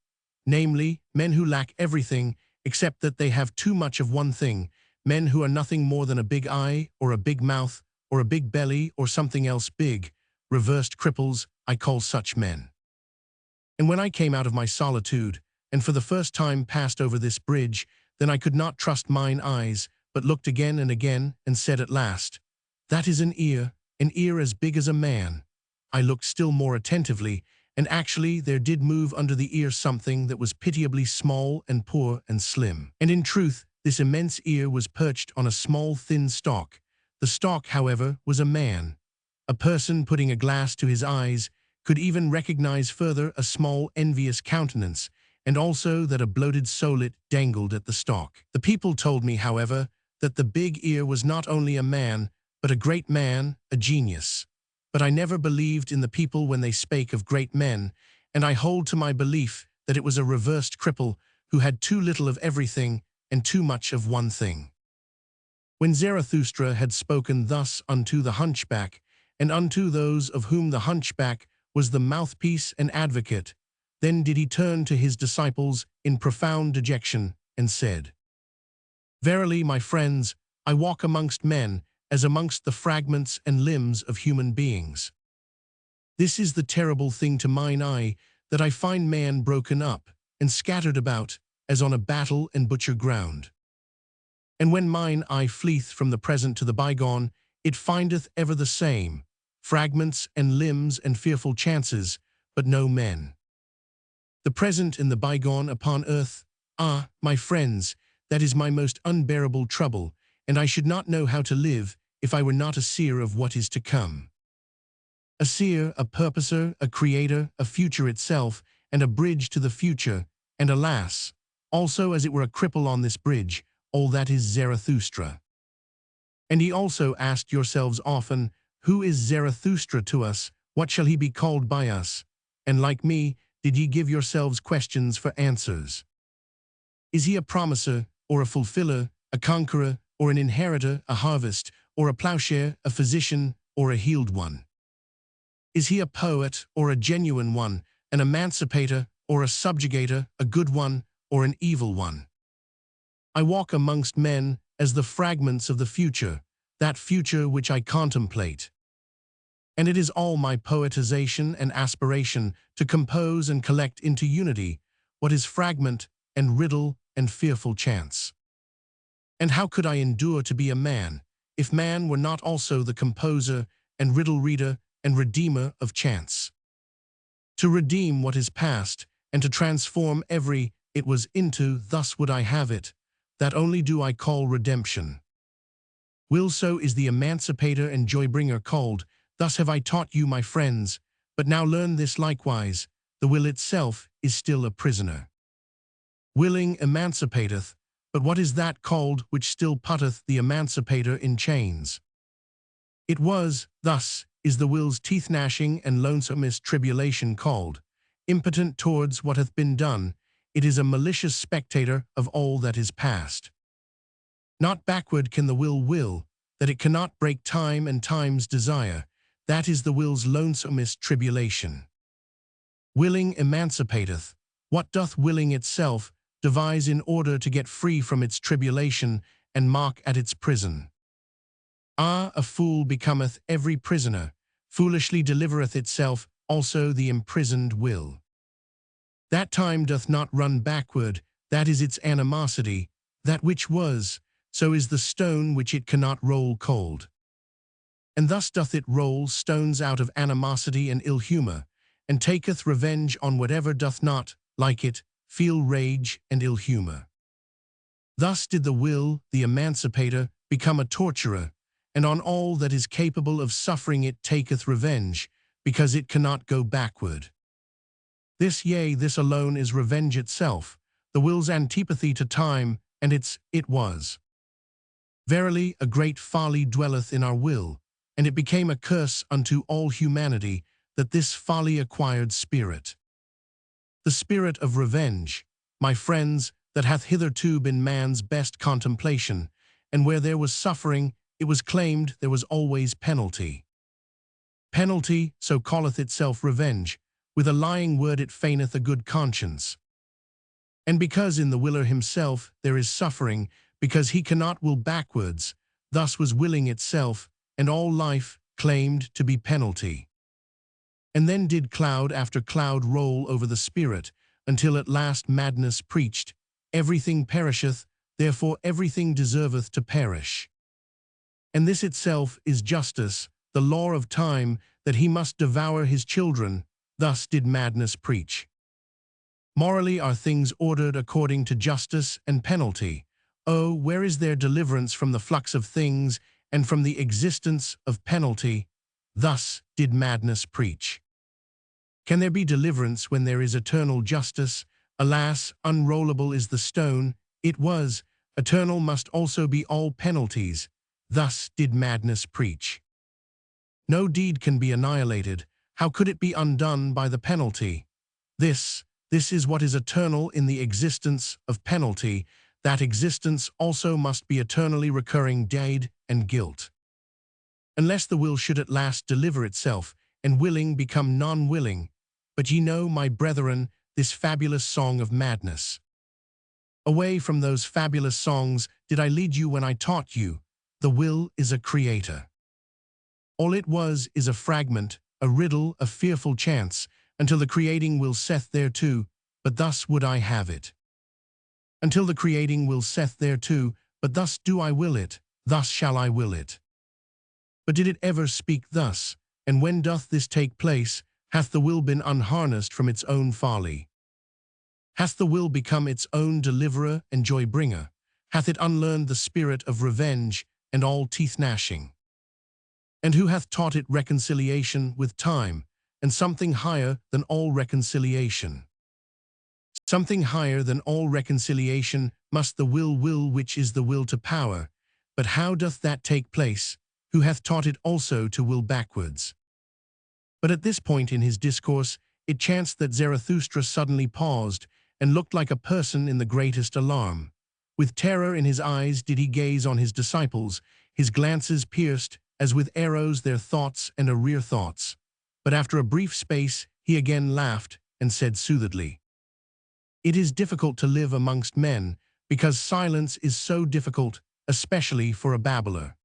Namely, men who lack everything, except that they have too much of one thing, men who are nothing more than a big eye, or a big mouth, or a big belly, or something else big, reversed cripples, I call such men. And when I came out of my solitude, and for the first time passed over this bridge, then I could not trust mine eyes, but looked again and again, and said at last, "That is an ear as big as a man." I looked still more attentively, and actually there did move under the ear something that was pitiably small and poor and slim. And in truth, this immense ear was perched on a small thin stalk. The stalk, however, was a man. A person putting a glass to his eyes could even recognize further a small envious countenance, and also that a bloated solet dangled at the stalk. The people told me, however, that the big ear was not only a man, but a great man, a genius. But I never believed in the people when they spake of great men, and I hold to my belief that it was a reversed cripple who had too little of everything and too much of one thing. When Zarathustra had spoken thus unto the hunchback, and unto those of whom the hunchback was the mouthpiece and advocate, then did he turn to his disciples in profound dejection, and said, "Verily, my friends, I walk amongst men, as amongst the fragments and limbs of human beings. This is the terrible thing to mine eye, that I find man broken up, and scattered about, as on a battle and butcher ground. And when mine eye fleeth from the present to the bygone, it findeth ever the same, fragments and limbs and fearful chances, but no men. The present and the bygone upon earth, my friends, that is my most unbearable trouble, and I should not know how to live if I were not a seer of what is to come. A seer, a purposer, a creator, a future itself, and a bridge to the future, and alas, also as it were a cripple on this bridge, all that is Zarathustra. And ye also asked yourselves often, who is Zarathustra to us, what shall he be called by us? And like me, did ye give yourselves questions for answers? Is he a promiser, or a fulfiller, a conqueror, or an inheritor, a harvest, or a plowshare, a physician, or a healed one? Is he a poet, or a genuine one, an emancipator, or a subjugator, a good one, or an evil one? I walk amongst men as the fragments of the future, that future which I contemplate. And it is all my poetization and aspiration to compose and collect into unity what is fragment and riddle and fearful chance. And how could I endure to be a man, if man were not also the composer and riddle reader and redeemer of chance? To redeem what is past, and to transform every it was into, thus would I have it, that only do I call redemption. Will so is the emancipator and joy-bringer called, thus have I taught you, my friends, but now learn this likewise, the will itself is still a prisoner. Willing emancipateth, but what is that called which still putteth the emancipator in chains? It was, thus, is the will's teeth-gnashing and lonesomest tribulation called, impotent towards what hath been done, it is a malicious spectator of all that is past. Not backward can the will, that it cannot break time and time's desire, that is the will's lonesomest tribulation. Willing emancipateth, what doth willing itself devise in order to get free from its tribulation and mock at its prison? A fool becometh every prisoner, foolishly delivereth itself also the imprisoned will. That time doth not run backward, that is its animosity, that which was, so is the stone which it cannot roll cold. And thus doth it roll stones out of animosity and ill humor, and taketh revenge on whatever doth not, like it, feel rage and ill humor. Thus did the will, the emancipator, become a torturer, and on all that is capable of suffering it taketh revenge, because it cannot go backward. This, yea, this alone is revenge itself, the will's antipathy to time, and its it was. Verily, a great folly dwelleth in our will, and it became a curse unto all humanity that this folly acquired spirit. The spirit of revenge, my friends, that hath hitherto been man's best contemplation, and where there was suffering, it was claimed there was always penalty. Penalty, so calleth itself revenge, with a lying word it feigneth a good conscience. And because in the willer himself there is suffering, because he cannot will backwards, thus was willing itself, and all life claimed to be penalty. And then did cloud after cloud roll over the spirit, until at last madness preached, everything perisheth, therefore everything deserveth to perish. And this itself is justice, the law of time, that he must devour his children, thus did madness preach. Morally are things ordered according to justice and penalty. Oh, where is there deliverance from the flux of things and from the existence of penalty? Thus did madness preach. Can there be deliverance when there is eternal justice? Alas, unrollable is the stone, it was, eternal must also be all penalties. Thus did madness preach. No deed can be annihilated. How could it be undone by the penalty? This is what is eternal in the existence of penalty. That existence also must be eternally recurring deed and guilt. Unless the will should at last deliver itself, and willing become non-willing. But ye know, my brethren, this fabulous song of madness. Away from those fabulous songs did I lead you when I taught you, the will is a creator. All it was is a fragment, a riddle, a fearful chance, until the creating will saith thereto, but thus would I have it. Until the creating will saith thereto, but thus do I will it, thus shall I will it. But did it ever speak thus, and when doth this take place, hath the will been unharnessed from its own folly? Hath the will become its own deliverer and joy-bringer? Hath it unlearned the spirit of revenge and all teeth-gnashing? And who hath taught it reconciliation with time, and something higher than all reconciliation? Something higher than all reconciliation must the will which is the will to power. But how doth that take place? Who hath taught it also to will backwards? But at this point in his discourse, it chanced that Zarathustra suddenly paused, and looked like a person in the greatest alarm. With terror in his eyes did he gaze on his disciples, his glances pierced, as with arrows, their thoughts and arrear thoughts. But after a brief space, he again laughed, and said soothedly, "It is difficult to live amongst men, because silence is so difficult, especially for a babbler."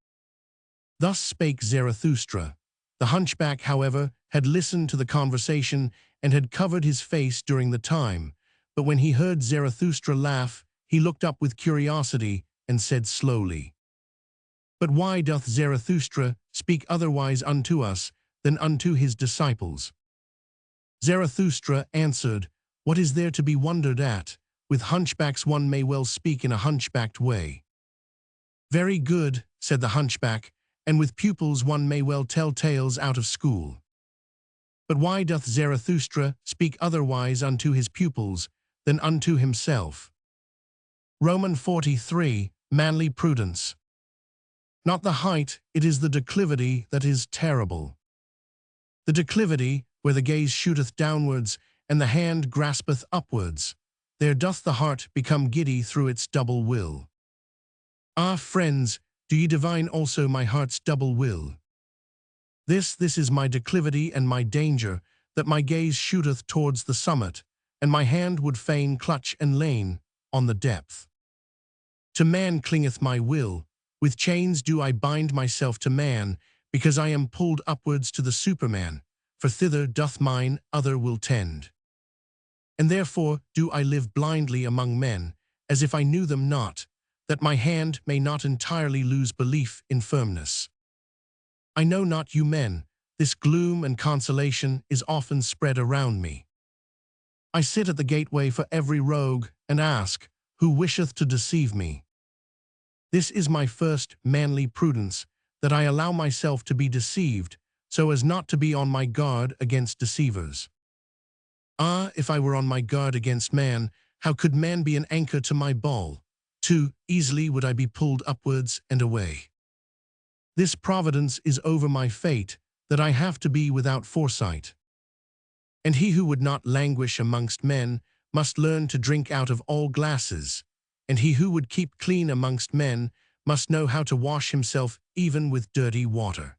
Thus spake Zarathustra. The hunchback, however, had listened to the conversation and had covered his face during the time, but when he heard Zarathustra laugh, he looked up with curiosity and said slowly, "But why doth Zarathustra speak otherwise unto us than unto his disciples?" Zarathustra answered, "What is there to be wondered at? With hunchbacks one may well speak in a hunchbacked way." "Very good," said the hunchback, "and with pupils one may well tell tales out of school. But why doth Zarathustra speak otherwise unto his pupils than unto himself?" Roman 43, manly prudence. Not the height, it is the declivity that is terrible. The declivity, where the gaze shooteth downwards, and the hand graspeth upwards, there doth the heart become giddy through its double will. Ah, friends, do ye divine also my heart's double will? This is my declivity and my danger, that my gaze shooteth towards the summit, and my hand would fain clutch and lain on the depth. To man clingeth my will, with chains do I bind myself to man, because I am pulled upwards to the Superman, for thither doth mine other will tend. And therefore do I live blindly among men, as if I knew them not, that my hand may not entirely lose belief in firmness. I know not you men, this gloom and consolation is often spread around me. I sit at the gateway for every rogue, and ask, who wisheth to deceive me? This is my first manly prudence, that I allow myself to be deceived, so as not to be on my guard against deceivers. Ah, if I were on my guard against man, how could man be an anchor to my ball? Too easily would I be pulled upwards and away. This providence is over my fate, that I have to be without foresight. And he who would not languish amongst men must learn to drink out of all glasses, and he who would keep clean amongst men must know how to wash himself even with dirty water.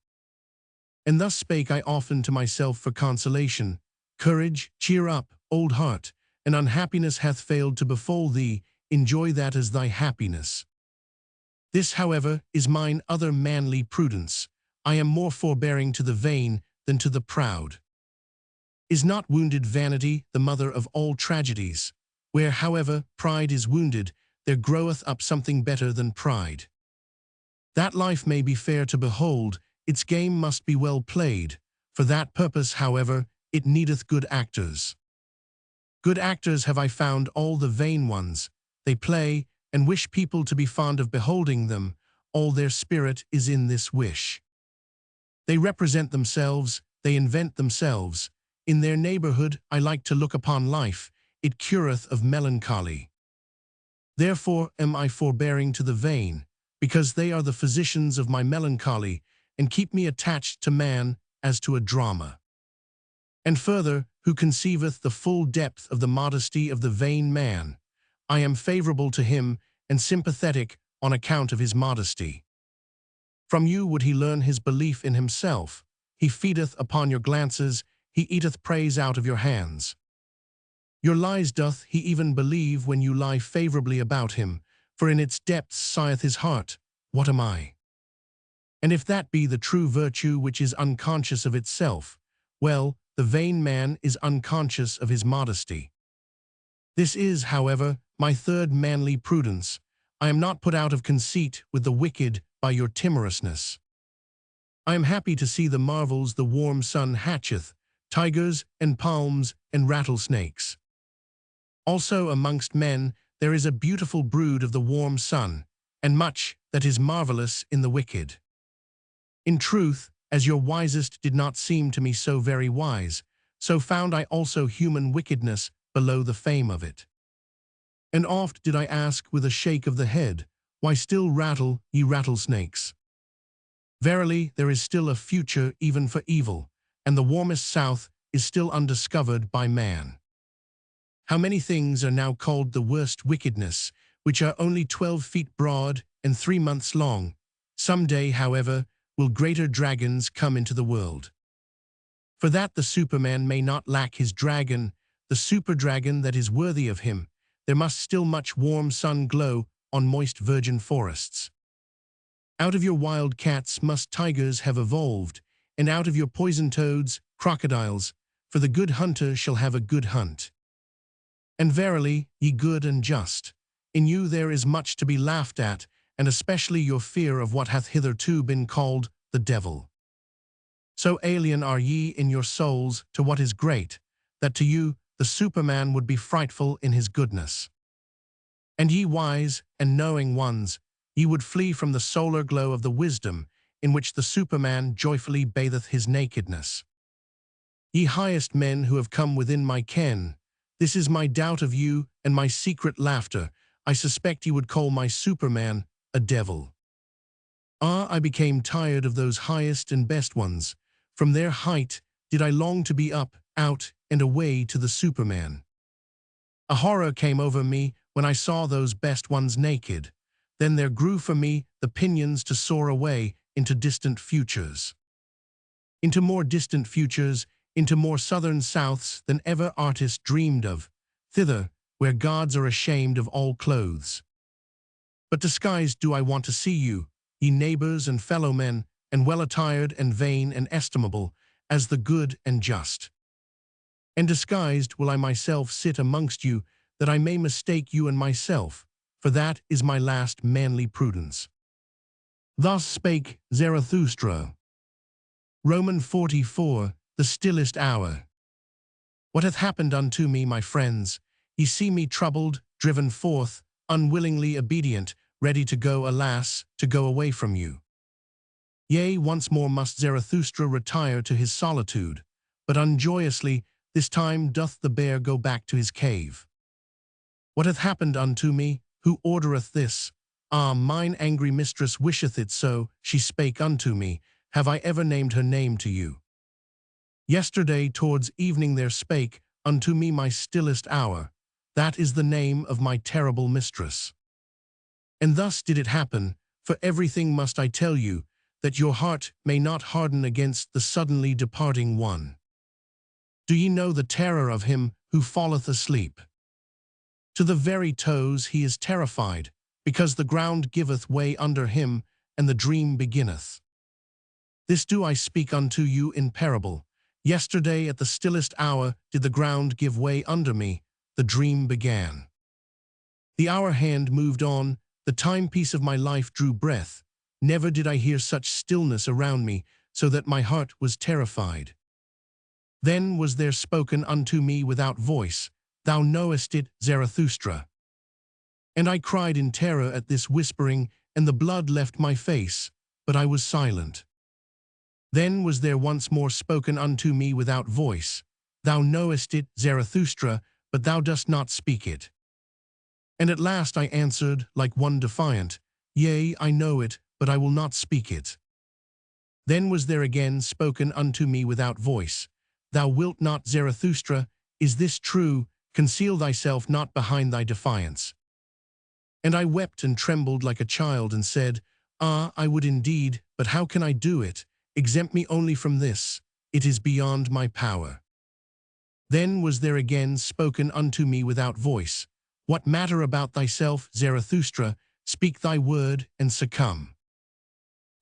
And thus spake I often to myself for consolation, "Courage, cheer up, old heart, and unhappiness hath failed to befall thee, enjoy that as thy happiness. This, however, is mine other manly prudence. I am more forbearing to the vain than to the proud. Is not wounded vanity the mother of all tragedies? Where, however, pride is wounded, there groweth up something better than pride. That life may be fair to behold, its game must be well played. For that purpose, however, it needeth good actors. Good actors have I found all the vain ones. They play, and wish people to be fond of beholding them. All their spirit is in this wish. They represent themselves, they invent themselves. In their neighborhood I like to look upon life, it cureth of melancholy. Therefore am I forbearing to the vain, because they are the physicians of my melancholy, and keep me attached to man as to a drama. And further, who conceiveth the full depth of the modesty of the vain man? I am favorable to him, and sympathetic on account of his modesty. From you would he learn his belief in himself. He feedeth upon your glances, he eateth praise out of your hands. Your lies doth he even believe when you lie favorably about him, for in its depths sigheth his heart, what am I? And if that be the true virtue which is unconscious of itself, well, the vain man is unconscious of his modesty. This is, however, my third manly prudence. I am not put out of conceit with the wicked by your timorousness. I am happy to see the marvels the warm sun hatcheth, tigers and palms and rattlesnakes. Also amongst men there is a beautiful brood of the warm sun, and much that is marvelous in the wicked. In truth, as your wisest did not seem to me so very wise, so found I also human wickedness below the fame of it. And oft did I ask with a shake of the head, why still rattle, ye rattlesnakes? Verily, there is still a future even for evil, and the warmest south is still undiscovered by man. How many things are now called the worst wickedness, which are only 12 feet broad and 3 months long? Some day, however, will greater dragons come into the world. For that the Superman may not lack his dragon, the super-dragon that is worthy of him, there must still much warm sun glow on moist virgin forests. Out of your wild cats must tigers have evolved, and out of your poison toads, crocodiles, for the good hunter shall have a good hunt. And verily, ye good and just, in you there is much to be laughed at, and especially your fear of what hath hitherto been called the devil. So alien are ye in your souls to what is great, that to you the Superman would be frightful in his goodness. And ye wise and knowing ones, ye would flee from the solar glow of the wisdom in which the Superman joyfully batheth his nakedness. Ye highest men who have come within my ken, this is my doubt of you and my secret laughter. I suspect ye would call my Superman a devil. Ah, I became tired of those highest and best ones. From their height did I long to be up, out, and away to the Superman. A horror came over me when I saw those best ones naked. Then there grew for me the pinions to soar away into distant futures. Into more distant futures, into more southern souths than ever artist dreamed of, thither where gods are ashamed of all clothes. But disguised do I want to see you, ye neighbors and fellow men, and well attired and vain and estimable, as the good and just. And disguised will I myself sit amongst you, that I may mistake you and myself, for that is my last manly prudence. Thus spake Zarathustra. Roman 44, the stillest hour. What hath happened unto me, my friends? Ye see me troubled, driven forth, unwillingly obedient, ready to go, alas, to go away from you. Yea, once more must Zarathustra retire to his solitude, but unjoyously this time doth the bear go back to his cave. What hath happened unto me? Who ordereth this? Ah, mine angry mistress wisheth it so. She spake unto me. Have I ever named her name to you? Yesterday towards evening there spake unto me my stillest hour. That is the name of my terrible mistress. And thus did it happen, for everything must I tell you, that your heart may not harden against the suddenly departing one. Do ye know the terror of him who falleth asleep? To the very toes he is terrified, because the ground giveth way under him, and the dream beginneth. This do I speak unto you in parable. Yesterday at the stillest hour did the ground give way under me, the dream began. The hour hand moved on, the timepiece of my life drew breath. Never did I hear such stillness around me, so that my heart was terrified. Then was there spoken unto me without voice, Thou knowest it, Zarathustra. And I cried in terror at this whispering, and the blood left my face, but I was silent. Then was there once more spoken unto me without voice, Thou knowest it, Zarathustra, but thou dost not speak it. And at last I answered, like one defiant, Yea, I know it, but I will not speak it. Then was there again spoken unto me without voice, Thou wilt not, Zarathustra, is this true? Conceal thyself not behind thy defiance. And I wept and trembled like a child and said, Ah, I would indeed, but how can I do it? Exempt me only from this, it is beyond my power. Then was there again spoken unto me without voice, What matter about thyself, Zarathustra? Speak thy word and succumb.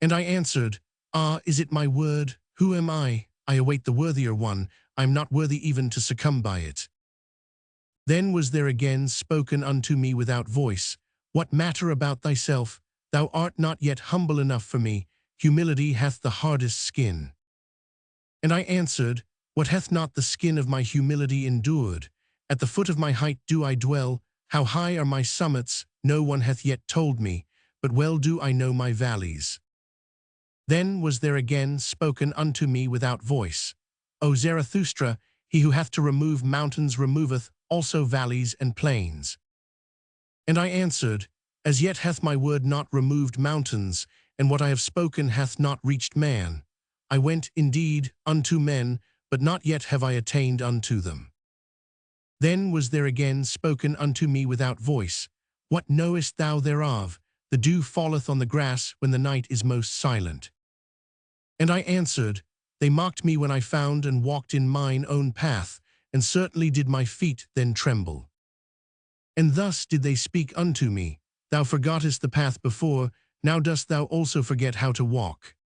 And I answered, Ah, is it my word? Who am I? I await the worthier one, I am not worthy even to succumb by it. Then was there again spoken unto me without voice, What matter about thyself? Thou art not yet humble enough for me, humility hath the hardest skin. And I answered, What hath not the skin of my humility endured? At the foot of my height do I dwell, how high are my summits, no one hath yet told me, but well do I know my valleys. Then was there again spoken unto me without voice, O Zarathustra, he who hath to remove mountains removeth also valleys and plains. And I answered, As yet hath my word not removed mountains, and what I have spoken hath not reached man. I went, indeed, unto men, but not yet have I attained unto them. Then was there again spoken unto me without voice, What knowest thou thereof? The dew falleth on the grass when the night is most silent. And I answered, They mocked me when I found and walked in mine own path, and certainly did my feet then tremble. And thus did they speak unto me, Thou forgottest the path before, now dost thou also forget how to walk.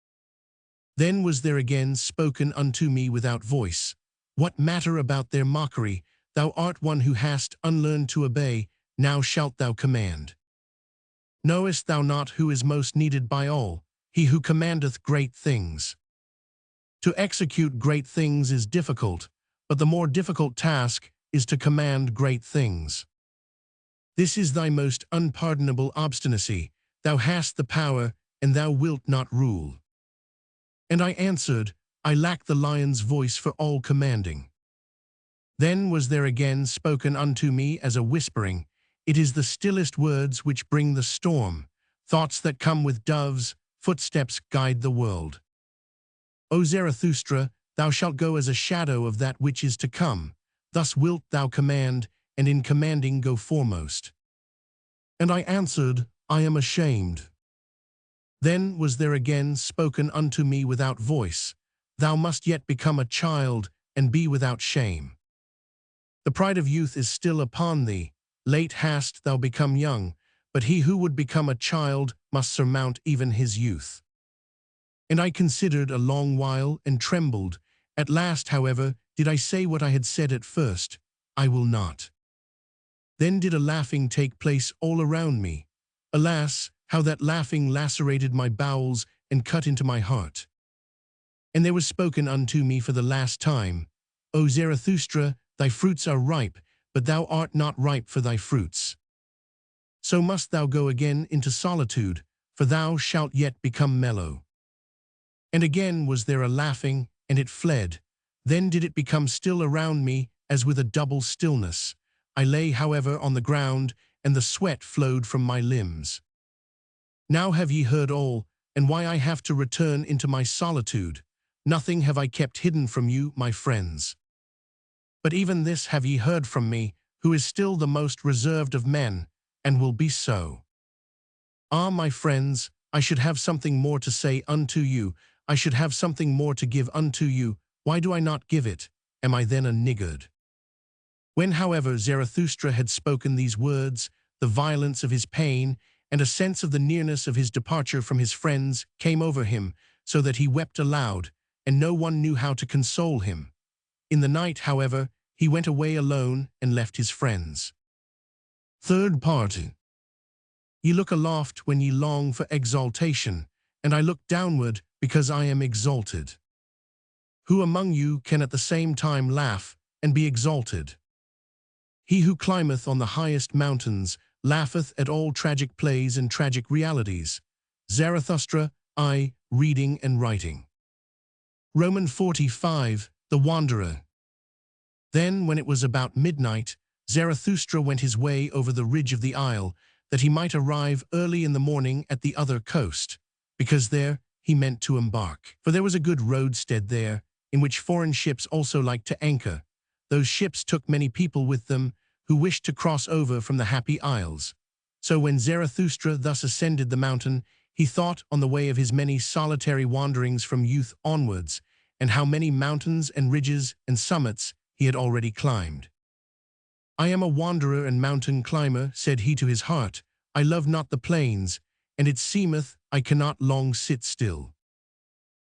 Then was there again spoken unto me without voice, What matter about their mockery? Thou art one who hast unlearned to obey, now shalt thou command. Knowest thou not who is most needed by all? He who commandeth great things. To execute great things is difficult, but the more difficult task is to command great things. This is thy most unpardonable obstinacy. Thou hast the power, and thou wilt not rule. And I answered, I lack the lion's voice for all commanding. Then was there again spoken unto me as a whispering, It is the stillest words which bring the storm, thoughts that come with doves, footsteps guide the world. O Zarathustra, thou shalt go as a shadow of that which is to come, thus wilt thou command, and in commanding go foremost. And I answered, I am ashamed. Then was there again spoken unto me without voice, Thou must yet become a child, and be without shame. The pride of youth is still upon thee, late hast thou become young, but he who would become a child must surmount even his youth. And I considered a long while and trembled. At last, however, did I say what I had said at first, I will not. Then did a laughing take place all around me. Alas, how that laughing lacerated my bowels and cut into my heart. And there was spoken unto me for the last time, O Zarathustra, thy fruits are ripe, but thou art not ripe for thy fruits. So must thou go again into solitude, for thou shalt yet become mellow. And again was there a laughing, and it fled. Then did it become still around me, as with a double stillness. I lay, however, on the ground, and the sweat flowed from my limbs. Now have ye heard all, and why I have to return into my solitude. Nothing have I kept hidden from you, my friends. But even this have ye heard from me, who is still the most reserved of men, and will be so. Ah, my friends, I should have something more to say unto you. I should have something more to give unto you. Why do I not give it? Am I then a niggard? When, however, Zarathustra had spoken these words, the violence of his pain and a sense of the nearness of his departure from his friends came over him, so that he wept aloud, and no one knew how to console him. In the night, however, he went away alone and left his friends. Third part. Ye look aloft when ye long for exaltation, and I look downward because I am exalted. Who among you can at the same time laugh and be exalted? He who climbeth on the highest mountains laugheth at all tragic plays and tragic realities. Zarathustra, I, reading and writing. Roman 45, The Wanderer. Then, when it was about midnight, Zarathustra went his way over the ridge of the isle, that he might arrive early in the morning at the other coast, because there he meant to embark. For there was a good roadstead there, in which foreign ships also liked to anchor. Those ships took many people with them, who wished to cross over from the Happy Isles. So when Zarathustra thus ascended the mountain, he thought on the way of his many solitary wanderings from youth onwards, and how many mountains and ridges and summits he had already climbed. I am a wanderer and mountain climber, said he to his heart. I love not the plains, and it seemeth I cannot long sit still.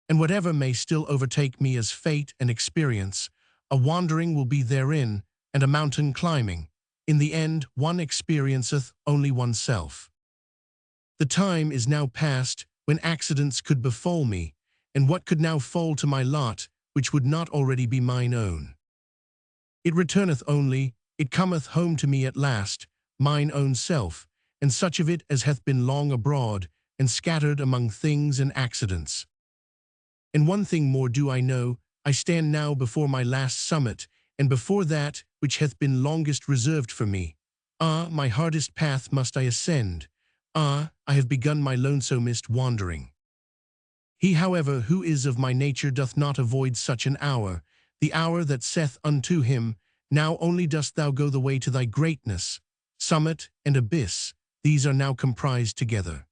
And whatever may still overtake me as fate and experience, a wandering will be therein, and a mountain climbing. In the end, one experienceth only oneself. The time is now past when accidents could befall me, and what could now fall to my lot, which would not already be mine own? It returneth only, it cometh home to me at last, mine own self, and such of it as hath been long abroad, and scattered among things and accidents. And one thing more do I know, I stand now before my last summit, and before that which hath been longest reserved for me. Ah, my hardest path must I ascend. Ah, I have begun my lonesomest wandering. He, however, who is of my nature doth not avoid such an hour, the hour that saith unto him, now only dost thou go the way to thy greatness. Summit and abyss, these are now comprised together.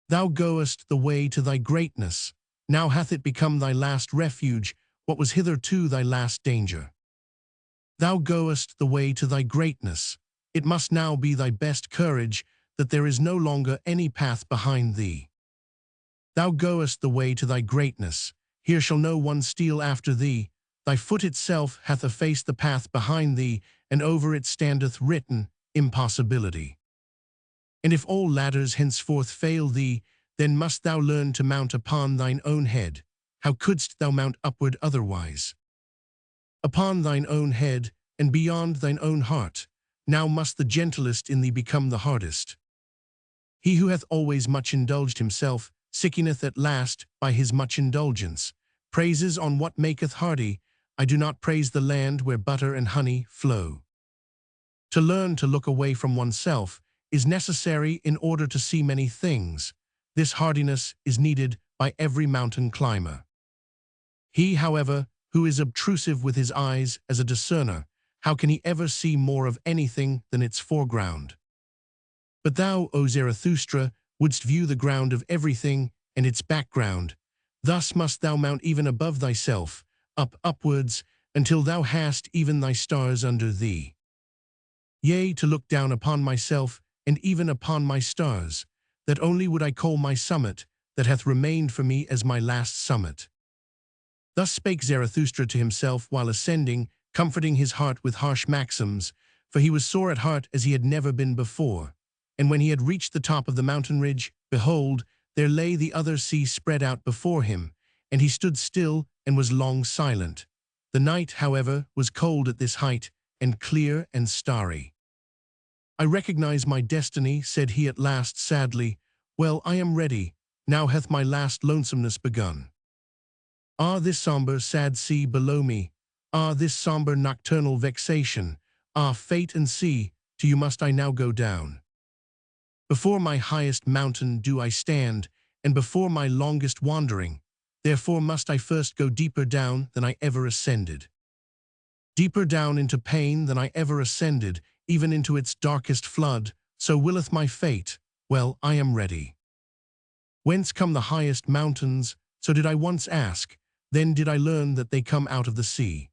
Thou goest the way to thy greatness, now hath it become thy last refuge, what was hitherto thy last danger. Thou goest the way to thy greatness, it must now be thy best courage, that there is no longer any path behind thee. Thou goest the way to thy greatness, here shall no one steal after thee, thy foot itself hath effaced the path behind thee, and over it standeth written, impossibility. And if all ladders henceforth fail thee, then must thou learn to mount upon thine own head. How couldst thou mount upward otherwise? Upon thine own head, and beyond thine own heart, now must the gentlest in thee become the hardest. He who hath always much indulged himself, sickeneth at last by his much indulgence. Praises on what maketh hardy, I do not praise the land where butter and honey flow. To learn to look away from oneself is necessary in order to see many things. This hardiness is needed by every mountain climber. He, however, who is obtrusive with his eyes as a discerner, how can he ever see more of anything than its foreground? But thou, O Zarathustra, wouldst view the ground of everything and its background. Thus must thou mount even above thyself, upwards, until thou hast even thy stars under thee. Yea, to look down upon myself, and even upon my stars, that only would I call my summit, that hath remained for me as my last summit. Thus spake Zarathustra to himself while ascending, comforting his heart with harsh maxims, for he was sore at heart as he had never been before. And when he had reached the top of the mountain ridge, behold, there lay the other sea spread out before him, and he stood still and was long silent. The night, however, was cold at this height, and clear and starry. I recognize my destiny, said he at last sadly. Well, I am ready, now hath my last lonesomeness begun. Ah, this somber, sad sea below me, ah, this somber nocturnal vexation, ah, fate and sea, to you must I now go down. Before my highest mountain do I stand, and before my longest wandering, therefore must I first go deeper down than I ever ascended. Deeper down into pain than I ever ascended, even into its darkest flood, so willeth my fate. Well, I am ready. Whence come the highest mountains? So did I once ask, then did I learn that they come out of the sea.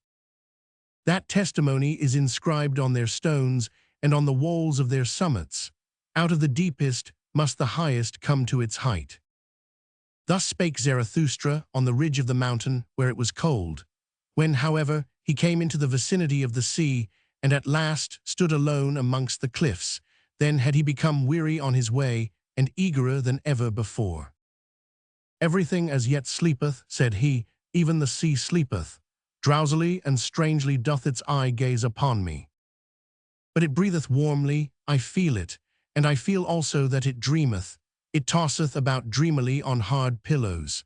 That testimony is inscribed on their stones and on the walls of their summits. Out of the deepest must the highest come to its height. Thus spake Zarathustra on the ridge of the mountain where it was cold. When, however, he came into the vicinity of the sea, and at last stood alone amongst the cliffs, then had he become weary on his way, and eagerer than ever before. Everything as yet sleepeth, said he, even the sea sleepeth. Drowsily and strangely doth its eye gaze upon me. But it breatheth warmly, I feel it, and I feel also that it dreameth. It tosseth about dreamily on hard pillows.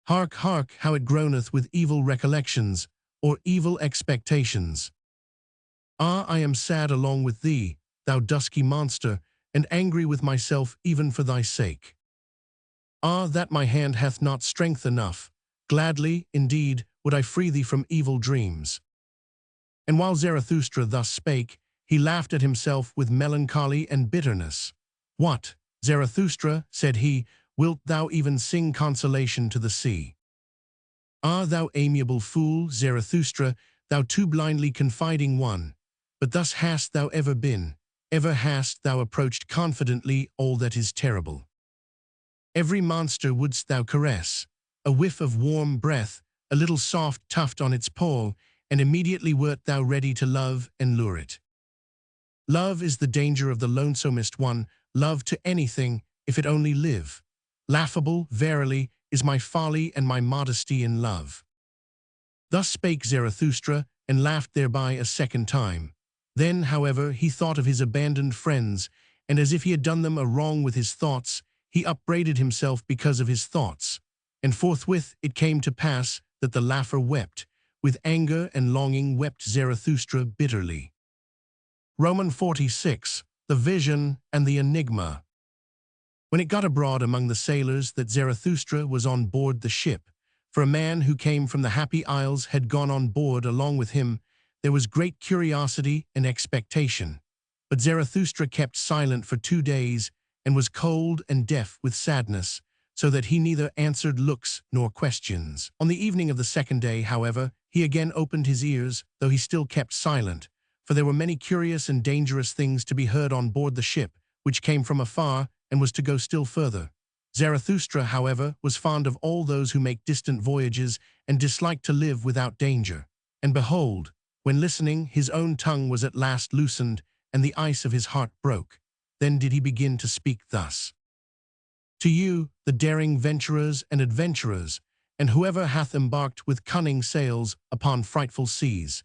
Hark, hark, how it groaneth with evil recollections, or evil expectations. Ah, I am sad along with thee, thou dusky monster, and angry with myself even for thy sake. Ah, that my hand hath not strength enough. Gladly, indeed, would I free thee from evil dreams. And while Zarathustra thus spake, he laughed at himself with melancholy and bitterness. What, Zarathustra, said he, wilt thou even sing consolation to the sea? Ah, thou amiable fool, Zarathustra, thou too blindly confiding one, but thus hast thou ever been, ever hast thou approached confidently all that is terrible. Every monster wouldst thou caress, a whiff of warm breath, a little soft tuft on its pole, and immediately wert thou ready to love and lure it. Love is the danger of the lonesomest one, love to anything, if it only live. Laughable, verily, is my folly and my modesty in love. Thus spake Zarathustra, and laughed thereby a second time. Then, however, he thought of his abandoned friends, and as if he had done them a wrong with his thoughts, he upbraided himself because of his thoughts. And forthwith it came to pass that the laugher wept. With anger and longing wept Zarathustra bitterly. Roman 46, the vision and the enigma. When it got abroad among the sailors that Zarathustra was on board the ship, for a man who came from the Happy Isles had gone on board along with him, there was great curiosity and expectation. But Zarathustra kept silent for 2 days, and was cold and deaf with sadness, so that he neither answered looks nor questions. On the evening of the second day, however, he again opened his ears, though he still kept silent, for there were many curious and dangerous things to be heard on board the ship, which came from afar and was to go still further. Zarathustra, however, was fond of all those who make distant voyages and disliked to live without danger. And behold, when listening, his own tongue was at last loosened, and the ice of his heart broke. Then did he begin to speak thus. To you, the daring venturers and adventurers, and whoever hath embarked with cunning sails upon frightful seas.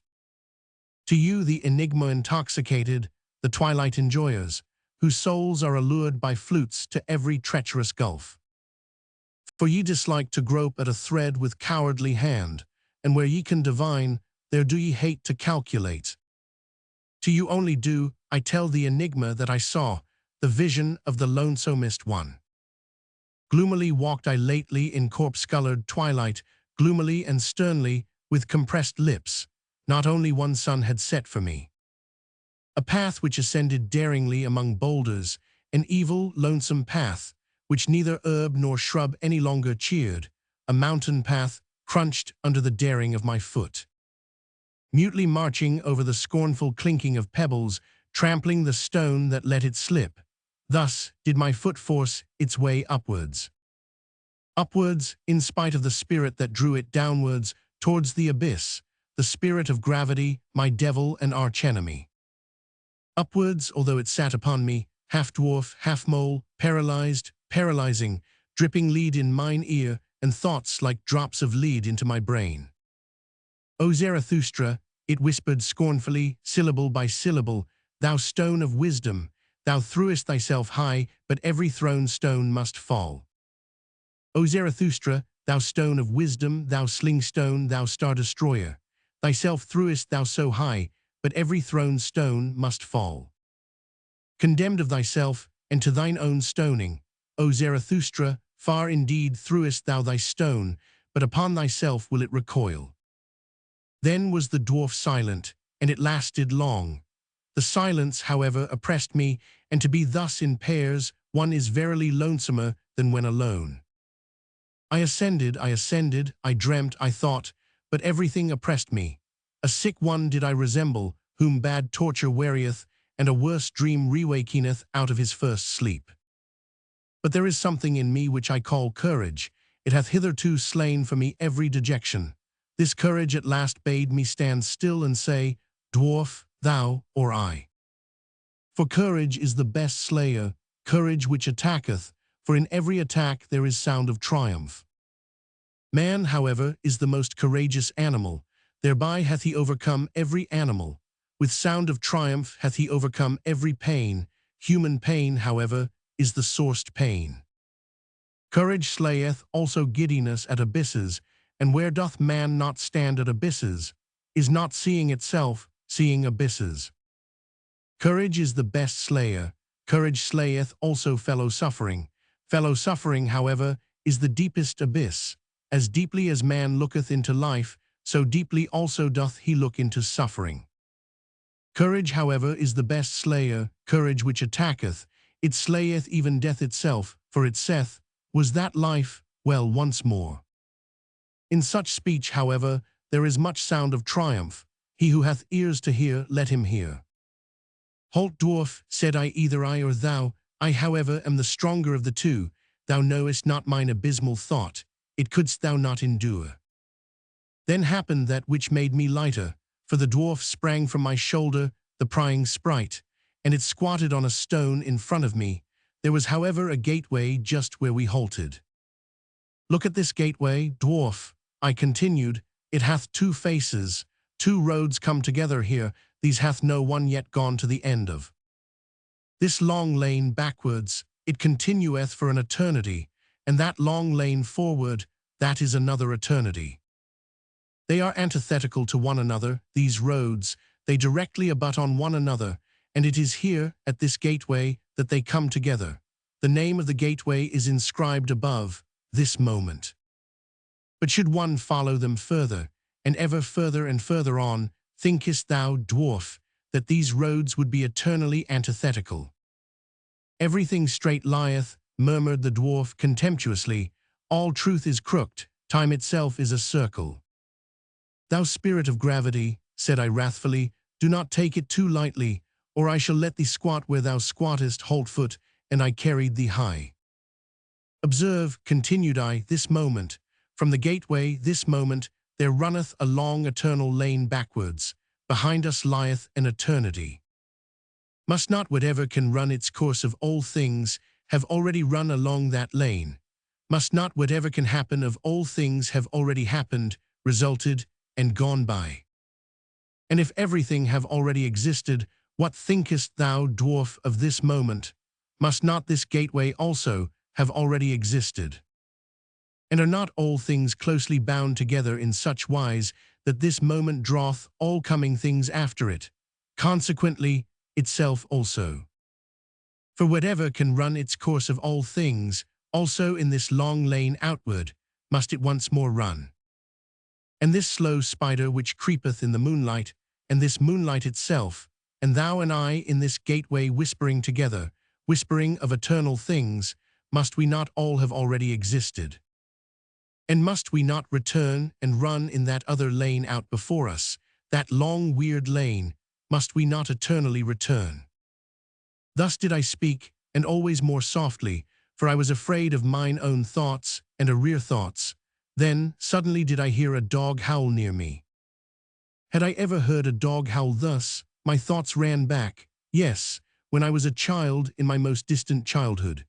To you, the enigma intoxicated, the twilight enjoyers, whose souls are allured by flutes to every treacherous gulf. For ye dislike to grope at a thread with cowardly hand, and where ye can divine, there do ye hate to calculate. To you only do I tell the enigma that I saw, the vision of the lonesomest one. Gloomily walked I lately in corpse-colored twilight, gloomily and sternly, with compressed lips. Not only one sun had set for me. A path which ascended daringly among boulders, an evil, lonesome path, which neither herb nor shrub any longer cheered, a mountain path crunched under the daring of my foot. Mutely marching over the scornful clinking of pebbles, trampling the stone that let it slip. Thus did my foot force its way upwards. Upwards, in spite of the spirit that drew it downwards, towards the abyss, the spirit of gravity, my devil and archenemy. Upwards, although it sat upon me, half-dwarf, half-mole, paralyzed, paralyzing, dripping lead in mine ear, and thoughts like drops of lead into my brain. O Zarathustra, it whispered scornfully, syllable by syllable, thou stone of wisdom, thou threwest thyself high, but every thrown stone must fall. O Zarathustra, thou stone of wisdom, thou sling-stone, thou star-destroyer, thyself threwest thou so high, but every thrown stone must fall. Condemned of thyself, and to thine own stoning, O Zarathustra, far indeed threwest thou thy stone, but upon thyself will it recoil. Then was the dwarf silent, and it lasted long. The silence, however, oppressed me, and to be thus in pairs, one is verily lonesomer than when alone. I ascended, I dreamt, I thought, but everything oppressed me. A sick one did I resemble, whom bad torture wearieth, and a worse dream rewakeneth out of his first sleep. But there is something in me which I call courage. It hath hitherto slain for me every dejection. This courage at last bade me stand still and say, Dwarf, thou or I. For courage is the best slayer, courage which attacketh, for in every attack there is sound of triumph. Man, however, is the most courageous animal, thereby hath he overcome every animal. With sound of triumph hath he overcome every pain. Human pain, however, is the sorest pain. Courage slayeth also giddiness at abysses, and where doth man not stand at abysses, is not seeing itself, seeing abysses. Courage is the best slayer, courage slayeth also fellow-suffering. Fellow-suffering, however, is the deepest abyss. As deeply as man looketh into life, so deeply also doth he look into suffering. Courage, however, is the best slayer, courage which attacketh, it slayeth even death itself, for it saith, was that life? Well, once more. In such speech, however, there is much sound of triumph. He who hath ears to hear, let him hear. Halt, dwarf, said I, either I or thou. I, however, am the stronger of the two. Thou knowest not mine abysmal thought, it couldst thou not endure. Then happened that which made me lighter, for the dwarf sprang from my shoulder, the prying sprite, and it squatted on a stone in front of me. There was, however, a gateway just where we halted. Look at this gateway, dwarf, I continued. It hath two faces. Two roads come together here. These hath no one yet gone to the end of. This long lane backwards, it continueth for an eternity, and that long lane forward, that is another eternity. They are antithetical to one another, these roads, they directly abut on one another, and it is here, at this gateway, that they come together. The name of the gateway is inscribed above, this moment. But should one follow them further, and ever further and further on, thinkest thou, dwarf, that these roads would be eternally antithetical? Everything straight lieth, murmured the dwarf contemptuously. All truth is crooked, time itself is a circle. Thou spirit of gravity, said I wrathfully, do not take it too lightly, or I shall let thee squat where thou squattest, halt foot, and I carried thee high. Observe, continued I, this moment, from the gateway, this moment, there runneth a long eternal lane backwards, behind us lieth an eternity. Must not whatever can run its course of all things have already run along that lane? Must not whatever can happen of all things have already happened, resulted, and gone by? And if everything have already existed, what thinkest thou, dwarf, of this moment? Must not this gateway also have already existed? And are not all things closely bound together in such wise that this moment draweth all coming things after it, consequently itself also? For whatever can run its course of all things, also in this long lane outward, must it once more run. And this slow spider which creepeth in the moonlight, and this moonlight itself, and thou and I in this gateway whispering together, whispering of eternal things, must we not all have already existed? And must we not return and run in that other lane out before us, that long weird lane, must we not eternally return? Thus did I speak, and always more softly, for I was afraid of mine own thoughts and arrear thoughts. Then, suddenly did I hear a dog howl near me. Had I ever heard a dog howl thus? My thoughts ran back, yes, when I was a child in my most distant childhood.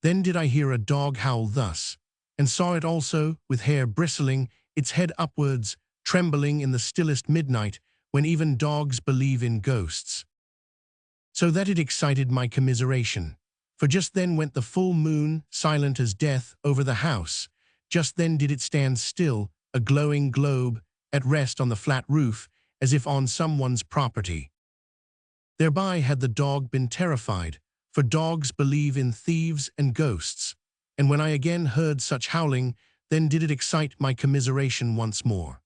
Then did I hear a dog howl thus, and saw it also, with hair bristling, its head upwards, trembling in the stillest midnight, when even dogs believe in ghosts. So that it excited my commiseration, for just then went the full moon, silent as death, over the house. Just then did it stand still, a glowing globe, at rest on the flat roof, as if on someone's property. Thereby had the dog been terrified, for dogs believe in thieves and ghosts, and when I again heard such howling, then did it excite my commiseration once more.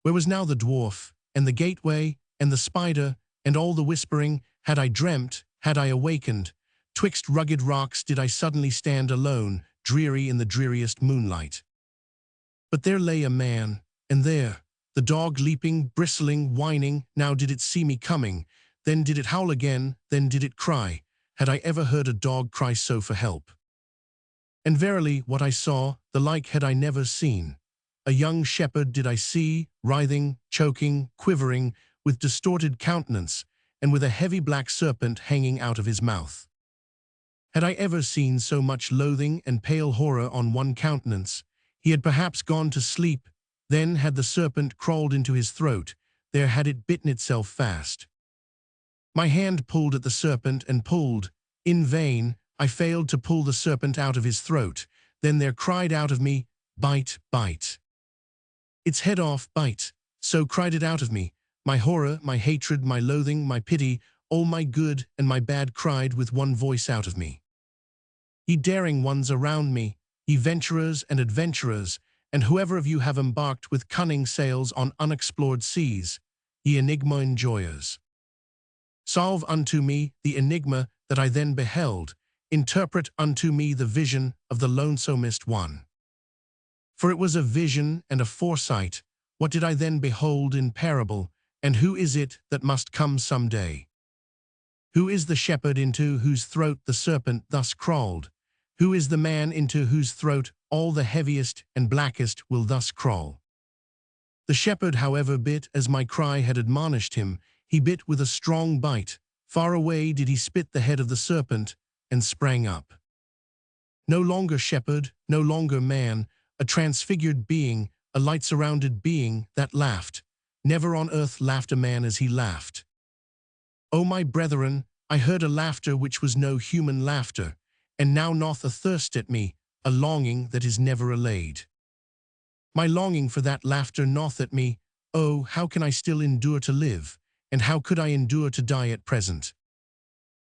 Where was now the dwarf, and the gateway, and the spider, and all the whispering? Had I dreamt, had I awakened? Twixt rugged rocks did I suddenly stand alone, dreary in the dreariest moonlight. But there lay a man, and there, The dog leaping, bristling, whining, now did it see me coming, then did it howl again, then did it cry. Had I ever heard a dog cry so for help? And verily, what I saw, the like had I never seen. A young shepherd did I see, writhing, choking, quivering, with distorted countenance, and with a heavy black serpent hanging out of his mouth. Had I ever seen so much loathing and pale horror on one countenance? He had perhaps gone to sleep, then had the serpent crawled into his throat, there had it bitten itself fast. My hand pulled at the serpent and pulled. In vain, I failed to pull the serpent out of his throat. Then there cried out of me, "Bite, bite. Its head off, bite." So cried it out of me. My horror, my hatred, my loathing, my pity, all my good and my bad cried with one voice out of me. Ye daring ones around me, ye venturers and adventurers, and whoever of you have embarked with cunning sails on unexplored seas, ye enigma enjoyers. Solve unto me the enigma that I then beheld, interpret unto me the vision of the lonesomest one. For it was a vision and a foresight. What did I then behold in parable, and who is it that must come some day? Who is the shepherd into whose throat the serpent thus crawled? Who is the man into whose throat all the heaviest and blackest will thus crawl? The shepherd, however, bit as my cry had admonished him. He bit with a strong bite. Far away did he spit the head of the serpent, and sprang up. No longer shepherd, no longer man, a transfigured being, a light-surrounded being that laughed. Never on earth laughed a man as he laughed. O my brethren, I heard a laughter which was no human laughter, and now gnaweth a thirst at me, a longing that is never allayed. My longing for that laughter gnaweth at me. Oh, how can I still endure to live, and how could I endure to die at present?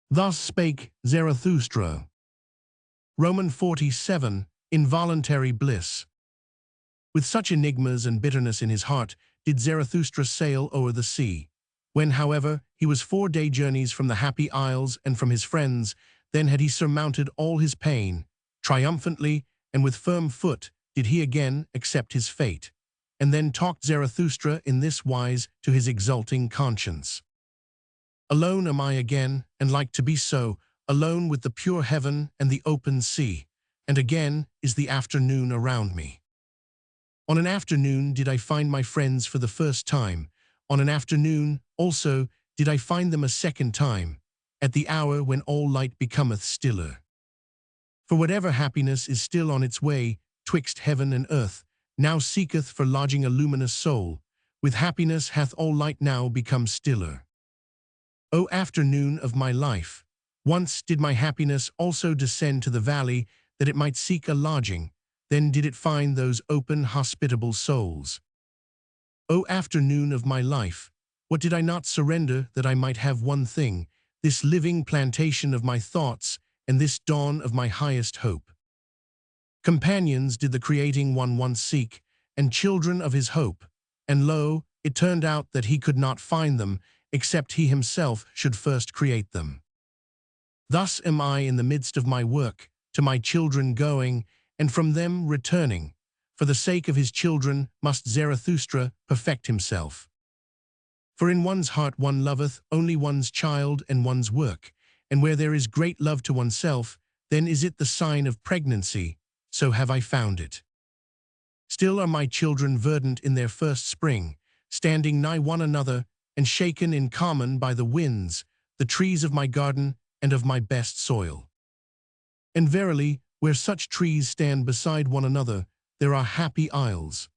Thus spake Zarathustra. Roman 47, Involuntary Bliss. With such enigmas and bitterness in his heart did Zarathustra sail o'er the sea. When, however, he was 4-day journeys from the Happy Isles and from his friends, then had he surmounted all his pain. Triumphantly and with firm foot did he again accept his fate. And then talked Zarathustra in this wise to his exulting conscience. Alone am I again, and like to be so, alone with the pure heaven and the open sea, and again is the afternoon around me. On an afternoon did I find my friends for the first time. On an afternoon also did I find them a second time, at the hour when all light becometh stiller. For whatever happiness is still on its way twixt heaven and earth, now seeketh for lodging a luminous soul. With happiness hath all light now become stiller. O afternoon of my life, once did my happiness also descend to the valley that it might seek a lodging, then did it find those open, hospitable souls. O afternoon of my life, what did I not surrender that I might have one thing, this living plantation of my thoughts and this dawn of my highest hope? Companions did the creating one once seek, and children of his hope, and lo, it turned out that he could not find them, except he himself should first create them. Thus am I in the midst of my work, to my children going, and from them returning. For the sake of his children must Zarathustra perfect himself. For in one's heart one loveth only one's child and one's work, and where there is great love to oneself, then is it the sign of pregnancy, so have I found it. Still are my children verdant in their first spring, standing nigh one another, and shaken in common by the winds, the trees of my garden and of my best soil. And verily, where such trees stand beside one another, there are happy isles.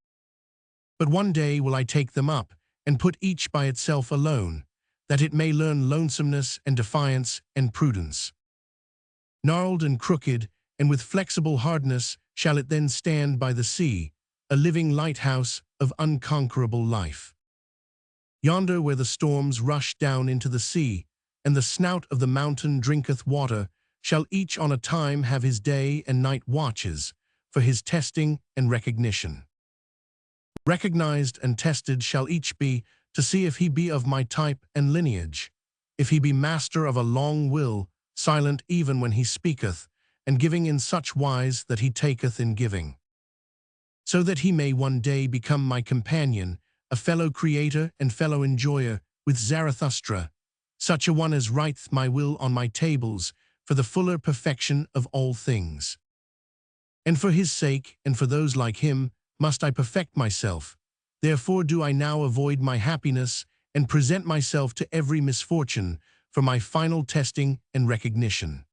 But one day will I take them up, and put each by itself alone, that it may learn lonesomeness and defiance and prudence. Gnarled and crooked, and with flexible hardness, shall it then stand by the sea, a living lighthouse of unconquerable life. Yonder where the storms rush down into the sea, and the snout of the mountain drinketh water, shall each on a time have his day and night watches, for his testing and recognition. Recognized and tested shall each be, to see if he be of my type and lineage, if he be master of a long will, silent even when he speaketh, and giving in such wise that he taketh in giving. So that he may one day become my companion, a fellow creator and fellow enjoyer with Zarathustra, such a one as writeth my will on my tables, for the fuller perfection of all things. And for his sake, and for those like him, must I perfect myself. Therefore do I now avoid my happiness, and present myself to every misfortune, for my final testing and recognition.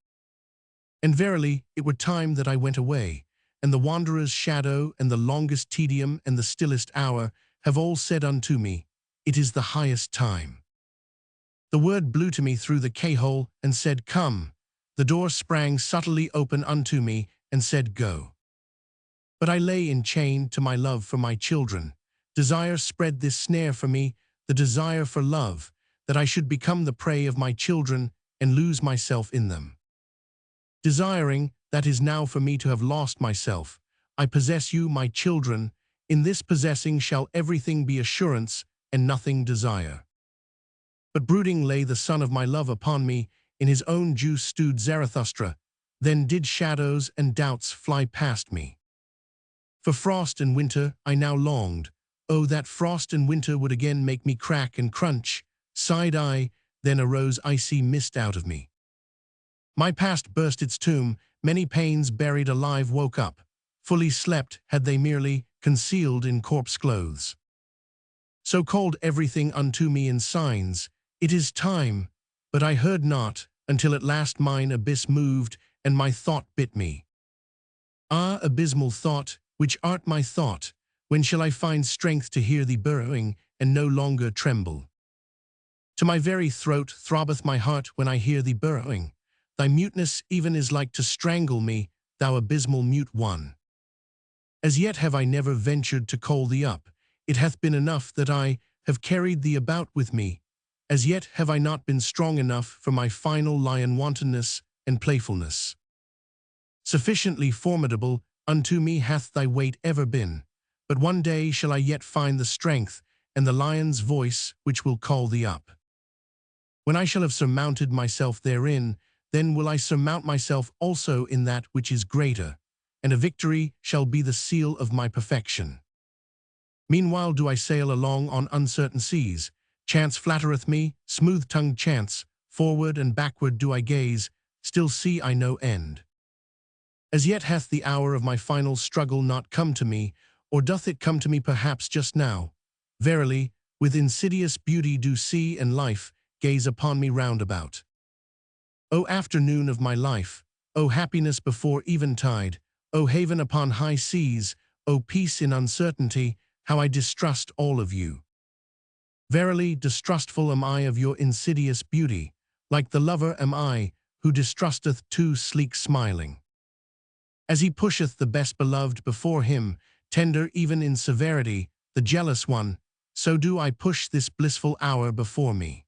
And verily, it were time that I went away, and the wanderer's shadow, and the longest tedium, and the stillest hour, have all said unto me, it is the highest time. The word blew to me through the keyhole, and said, come. The door sprang subtly open unto me, and said, go. But I lay enchained to my love for my children. Desire spread this snare for me, the desire for love, that I should become the prey of my children, and lose myself in them. Desiring, that is now for me to have lost myself, I possess you, my children. In this possessing shall everything be assurance, and nothing desire. But brooding lay the son of my love upon me, in his own juice stewed Zarathustra. Then did shadows and doubts fly past me. For frost and winter I now longed. Oh, that frost and winter would again make me crack and crunch. Sighed I, then arose icy mist out of me. My past burst its tomb, many pains buried alive woke up. Fully slept had they merely, concealed in corpse clothes. So called everything unto me in signs, it is time, but I heard not, until at last mine abyss moved, and my thought bit me. Ah, abysmal thought, which art my thought, when shall I find strength to hear thee burrowing, and no longer tremble? To my very throat throbbeth my heart when I hear thee burrowing. Thy muteness even is like to strangle me, thou abysmal mute one. As yet have I never ventured to call thee up. It hath been enough that I have carried thee about with me. As yet have I not been strong enough for my final lion wantonness and playfulness. Sufficiently formidable unto me hath thy weight ever been, but one day shall I yet find the strength and the lion's voice which will call thee up. When I shall have surmounted myself therein, then will I surmount myself also in that which is greater, and a victory shall be the seal of my perfection. Meanwhile do I sail along on uncertain seas. Chance flattereth me, smooth-tongued chance, forward and backward do I gaze, still see I no end. As yet hath the hour of my final struggle not come to me, or doth it come to me perhaps just now? Verily, with insidious beauty do sea and life gaze upon me round about. O afternoon of my life, O happiness before eventide, O haven upon high seas, O peace in uncertainty, how I distrust all of you. Verily, distrustful am I of your insidious beauty, like the lover am I, who distrusteth too sleek smiling. As he pusheth the best beloved before him, tender even in severity, the jealous one, so do I push this blissful hour before me.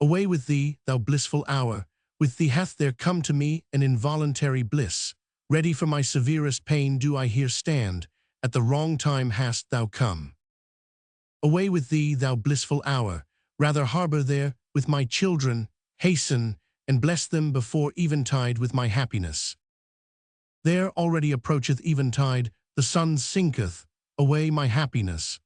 Away with thee, thou blissful hour, with thee hath there come to me an involuntary bliss. Ready for my severest pain do I here stand, at the wrong time hast thou come. Away with thee, thou blissful hour, rather harbor there with my children, hasten, and bless them before eventide with my happiness. There already approacheth eventide, the sun sinketh, away my happiness.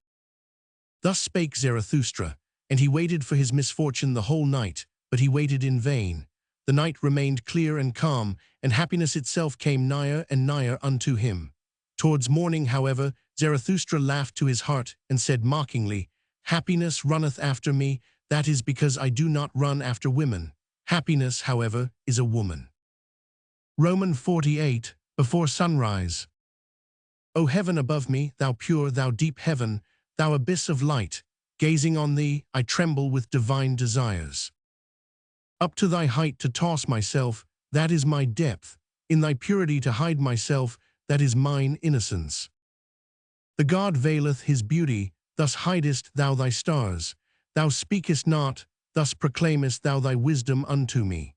Thus spake Zarathustra, and he waited for his misfortune the whole night, but he waited in vain. The night remained clear and calm, and happiness itself came nigher and nigher unto him. Towards morning, however, Zarathustra laughed to his heart, and said mockingly, happiness runneth after me, that is because I do not run after women. Happiness, however, is a woman. Roman 48, before sunrise. O heaven above me, thou pure, thou deep heaven, thou abyss of light, gazing on thee, I tremble with divine desires. Up to thy height to toss myself, that is my depth, in thy purity to hide myself, that is mine innocence. The God veileth his beauty, thus hidest thou thy stars. Thou speakest not, thus proclaimest thou thy wisdom unto me.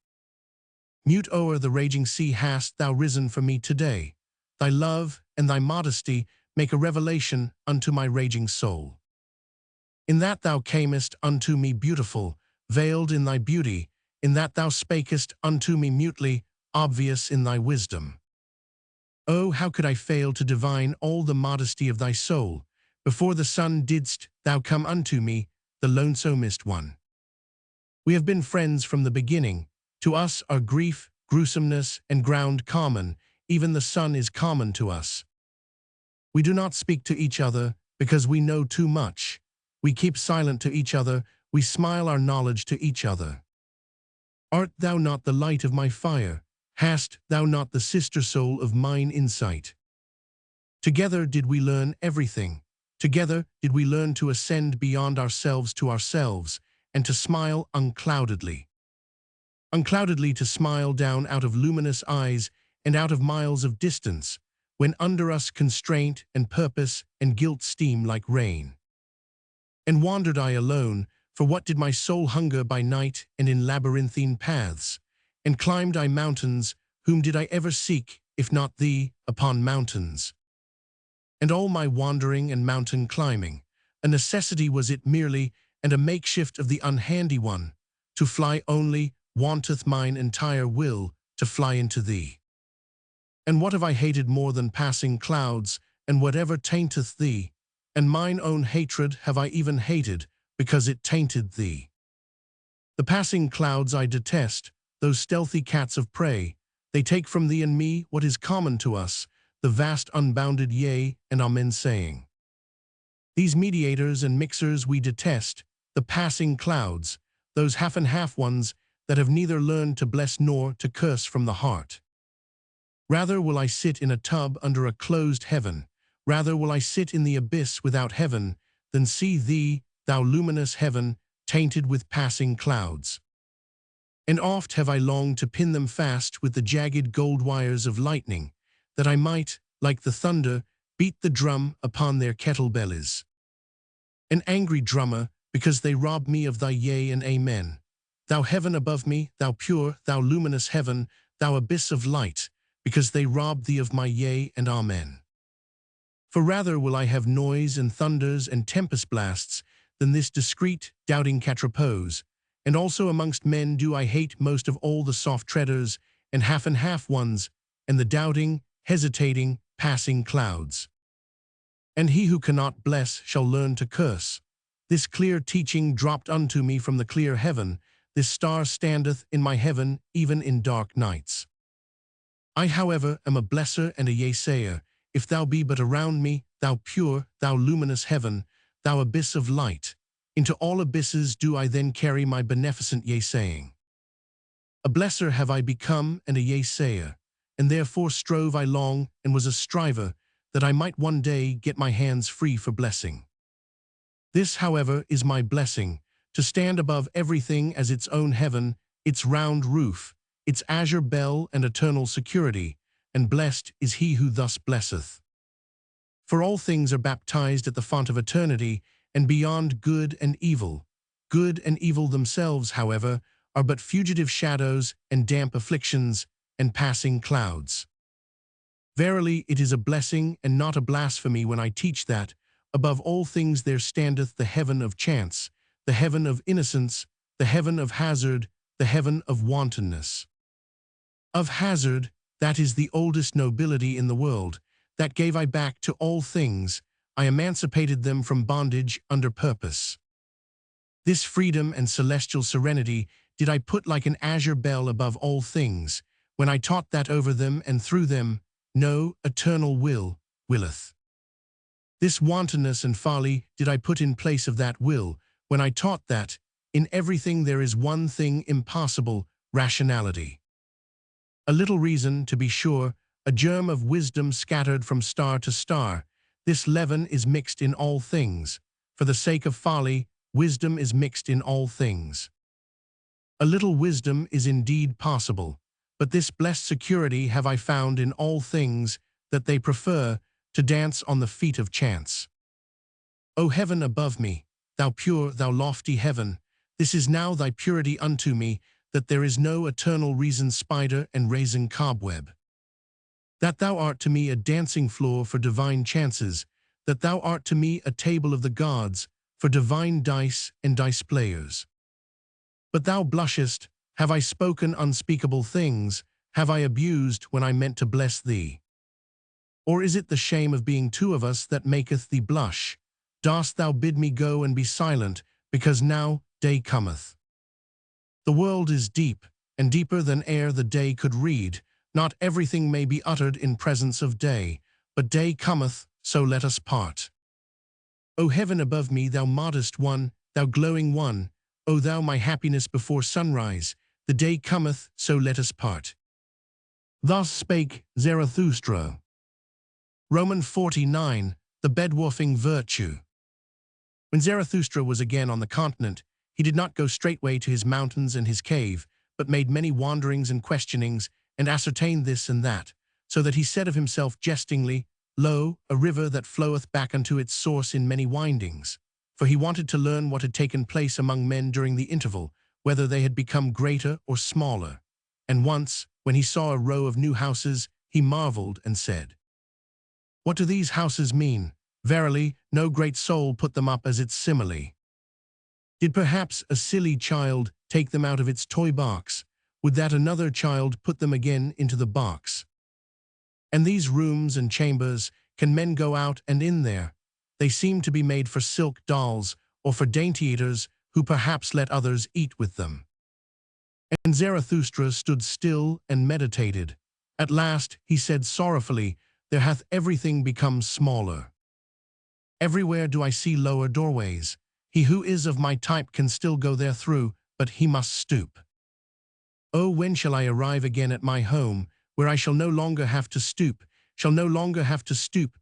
Mute o'er the raging sea hast thou risen for me today. Thy love and thy modesty make a revelation unto my raging soul. In that thou camest unto me beautiful, veiled in thy beauty, in that thou spakest unto me mutely, obvious in thy wisdom. Oh, how could I fail to divine all the modesty of thy soul, Before the sun didst thou come unto me, the lonesomest one. We have been friends from the beginning. To us are grief, gruesomeness, and ground common. Even the sun is common to us. We do not speak to each other because we know too much. We keep silent to each other. We smile our knowledge to each other. Art thou not the light of my fire? Hast thou not the sister soul of mine insight? Together did we learn everything. Together did we learn to ascend beyond ourselves to ourselves, and to smile uncloudedly. Uncloudedly to smile down out of luminous eyes and out of miles of distance, when under us constraint and purpose and guilt steam like rain. And wandered I alone, for what did my soul hunger by night and in labyrinthine paths? And climbed I mountains, whom did I ever seek, if not thee, upon mountains? And all my wandering and mountain climbing, a necessity was it merely, and a makeshift of the unhandy one. To fly only wanteth mine entire will, to fly into thee. And what have I hated more than passing clouds, and whatever tainteth thee? And mine own hatred have I even hated, because it tainted thee. The passing clouds I detest, those stealthy cats of prey. They take from thee and me what is common to us, the vast unbounded yea and amen saying. These mediators and mixers we detest, the passing clouds, those half and half ones that have neither learned to bless nor to curse from the heart. Rather will I sit in a tub under a closed heaven, rather will I sit in the abyss without heaven, than see thee, thou luminous heaven, tainted with passing clouds. And oft have I longed to pin them fast with the jagged gold wires of lightning, that I might, like the thunder, beat the drum upon their kettle bellies. An angry drummer, because they rob me of thy yea and amen. Thou heaven above me, thou pure, thou luminous heaven, thou abyss of light, because they rob thee of my yea and amen. For rather will I have noise and thunders and tempest blasts than this discreet, doubting catropose, and also amongst men do I hate most of all the soft treaders and half ones, and the doubting, hesitating, passing clouds. And he who cannot bless shall learn to curse. This clear teaching dropped unto me from the clear heaven, this star standeth in my heaven even in dark nights. I, however, am a blesser and a yea-sayer, if thou be but around me, thou pure, thou luminous heaven, thou abyss of light. Into all abysses do I then carry my beneficent yea-saying. A blesser have I become and a yea-sayer, and therefore strove I long and was a striver, that I might one day get my hands free for blessing. This, however, is my blessing, to stand above everything as its own heaven, its round roof, its azure bell and eternal security, and blessed is he who thus blesseth. For all things are baptized at the font of eternity, and beyond good and evil. Good and evil themselves, however, are but fugitive shadows and damp afflictions and passing clouds. Verily, it is a blessing and not a blasphemy when I teach that, above all things there standeth the heaven of chance, the heaven of innocence, the heaven of hazard, the heaven of wantonness. Of hazard, that is the oldest nobility in the world, that gave I back to all things, I emancipated them from bondage under purpose. This freedom and celestial serenity did I put like an azure bell above all things, when I taught that over them and through them, no eternal will willeth. This wantonness and folly did I put in place of that will, when I taught that, in everything there is one thing impossible, rationality. A little reason, to be sure, a germ of wisdom scattered from star to star. This leaven is mixed in all things. For the sake of folly, wisdom is mixed in all things. A little wisdom is indeed possible, but this blessed security have I found in all things, that they prefer to dance on the feet of chance. O heaven above me, thou pure, thou lofty heaven, this is now thy purity unto me, that there is no eternal reason spider and raisin cobweb. That thou art to me a dancing floor for divine chances, that thou art to me a table of the gods for divine dice and dice players. But thou blushest, have I spoken unspeakable things, have I abused when I meant to bless thee? Or is it the shame of being two of us that maketh thee blush? Dost thou bid me go and be silent, because now day cometh? The world is deep, and deeper than ere the day could read. Not everything may be uttered in presence of day, but day cometh, so let us part. O heaven above me, thou modest one, thou glowing one, O thou my happiness before sunrise, the day cometh, so let us part. Thus spake Zarathustra. Roman 49, the bedwarfing virtue. When Zarathustra was again on the continent, he did not go straightway to his mountains and his cave, but made many wanderings and questionings, and ascertained this and that, so that he said of himself jestingly, Lo, a river that floweth back unto its source in many windings. For he wanted to learn what had taken place among men during the interval, whether they had become greater or smaller. And once, when he saw a row of new houses, he marveled and said, What do these houses mean? Verily, no great soul put them up as its simile. Did perhaps a silly child take them out of its toy box? Would that another child put them again into the box? And these rooms and chambers, can men go out and in there? They seem to be made for silk dolls, or for dainty eaters, who perhaps let others eat with them. And Zarathustra stood still and meditated. At last he said sorrowfully, There hath everything become smaller. Everywhere do I see lower doorways. He who is of my type can still go there through, but he must stoop. Oh, when shall I arrive again at my home, where I shall no longer have to stoop,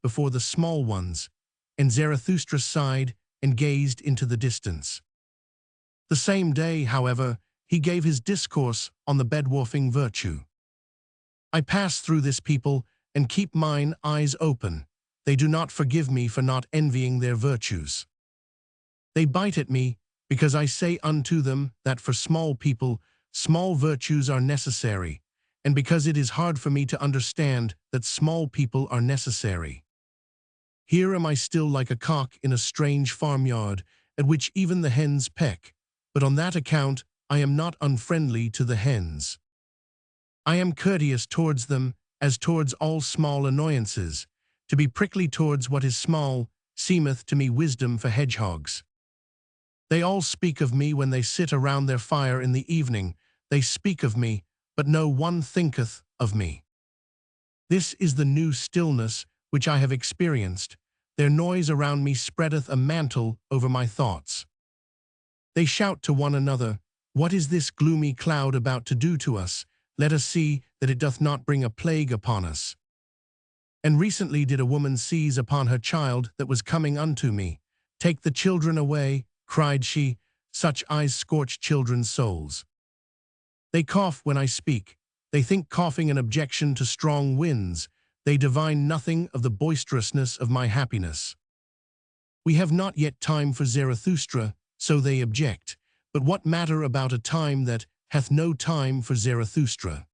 before the small ones? And Zarathustra sighed and gazed into the distance. The same day, however, he gave his discourse on the bedwarfing virtue. I pass through this people and keep mine eyes open. They do not forgive me for not envying their virtues. They bite at me because I say unto them that for small people, small virtues are necessary, and because it is hard for me to understand that small people are necessary. Here am I still like a cock in a strange farmyard, at which even the hens peck, but on that account I am not unfriendly to the hens. I am courteous towards them, as towards all small annoyances. To be prickly towards what is small seemeth to me wisdom for hedgehogs. They all speak of me when they sit around their fire in the evening. They speak of me, but no one thinketh of me. This is the new stillness which I have experienced. Their noise around me spreadeth a mantle over my thoughts. They shout to one another, What is this gloomy cloud about to do to us? Let us see that it doth not bring a plague upon us. And recently did a woman seize upon her child that was coming unto me. Take the children away, cried she, such eyes scorch children's souls. They cough when I speak. They think coughing an objection to strong winds. They divine nothing of the boisterousness of my happiness. We have not yet time for Zarathustra, so they object. But what matter about a time that hath no time for Zarathustra?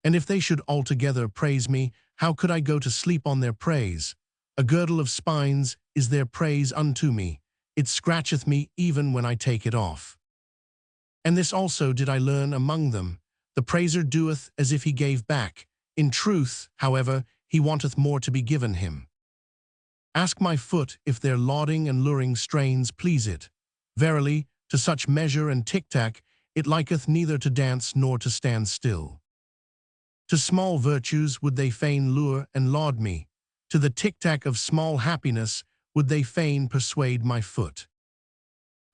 And if they should altogether praise me, how could I go to sleep on their praise? A girdle of spines is their praise unto me. It scratcheth me even when I take it off. And this also did I learn among them. The praiser doeth as if he gave back. In truth, however, he wanteth more to be given him. Ask my foot if their lauding and luring strains please it. Verily, to such measure and tic-tac, it liketh neither to dance nor to stand still. To small virtues would they fain lure and laud me. To the tic-tac of small happiness would they fain persuade my foot.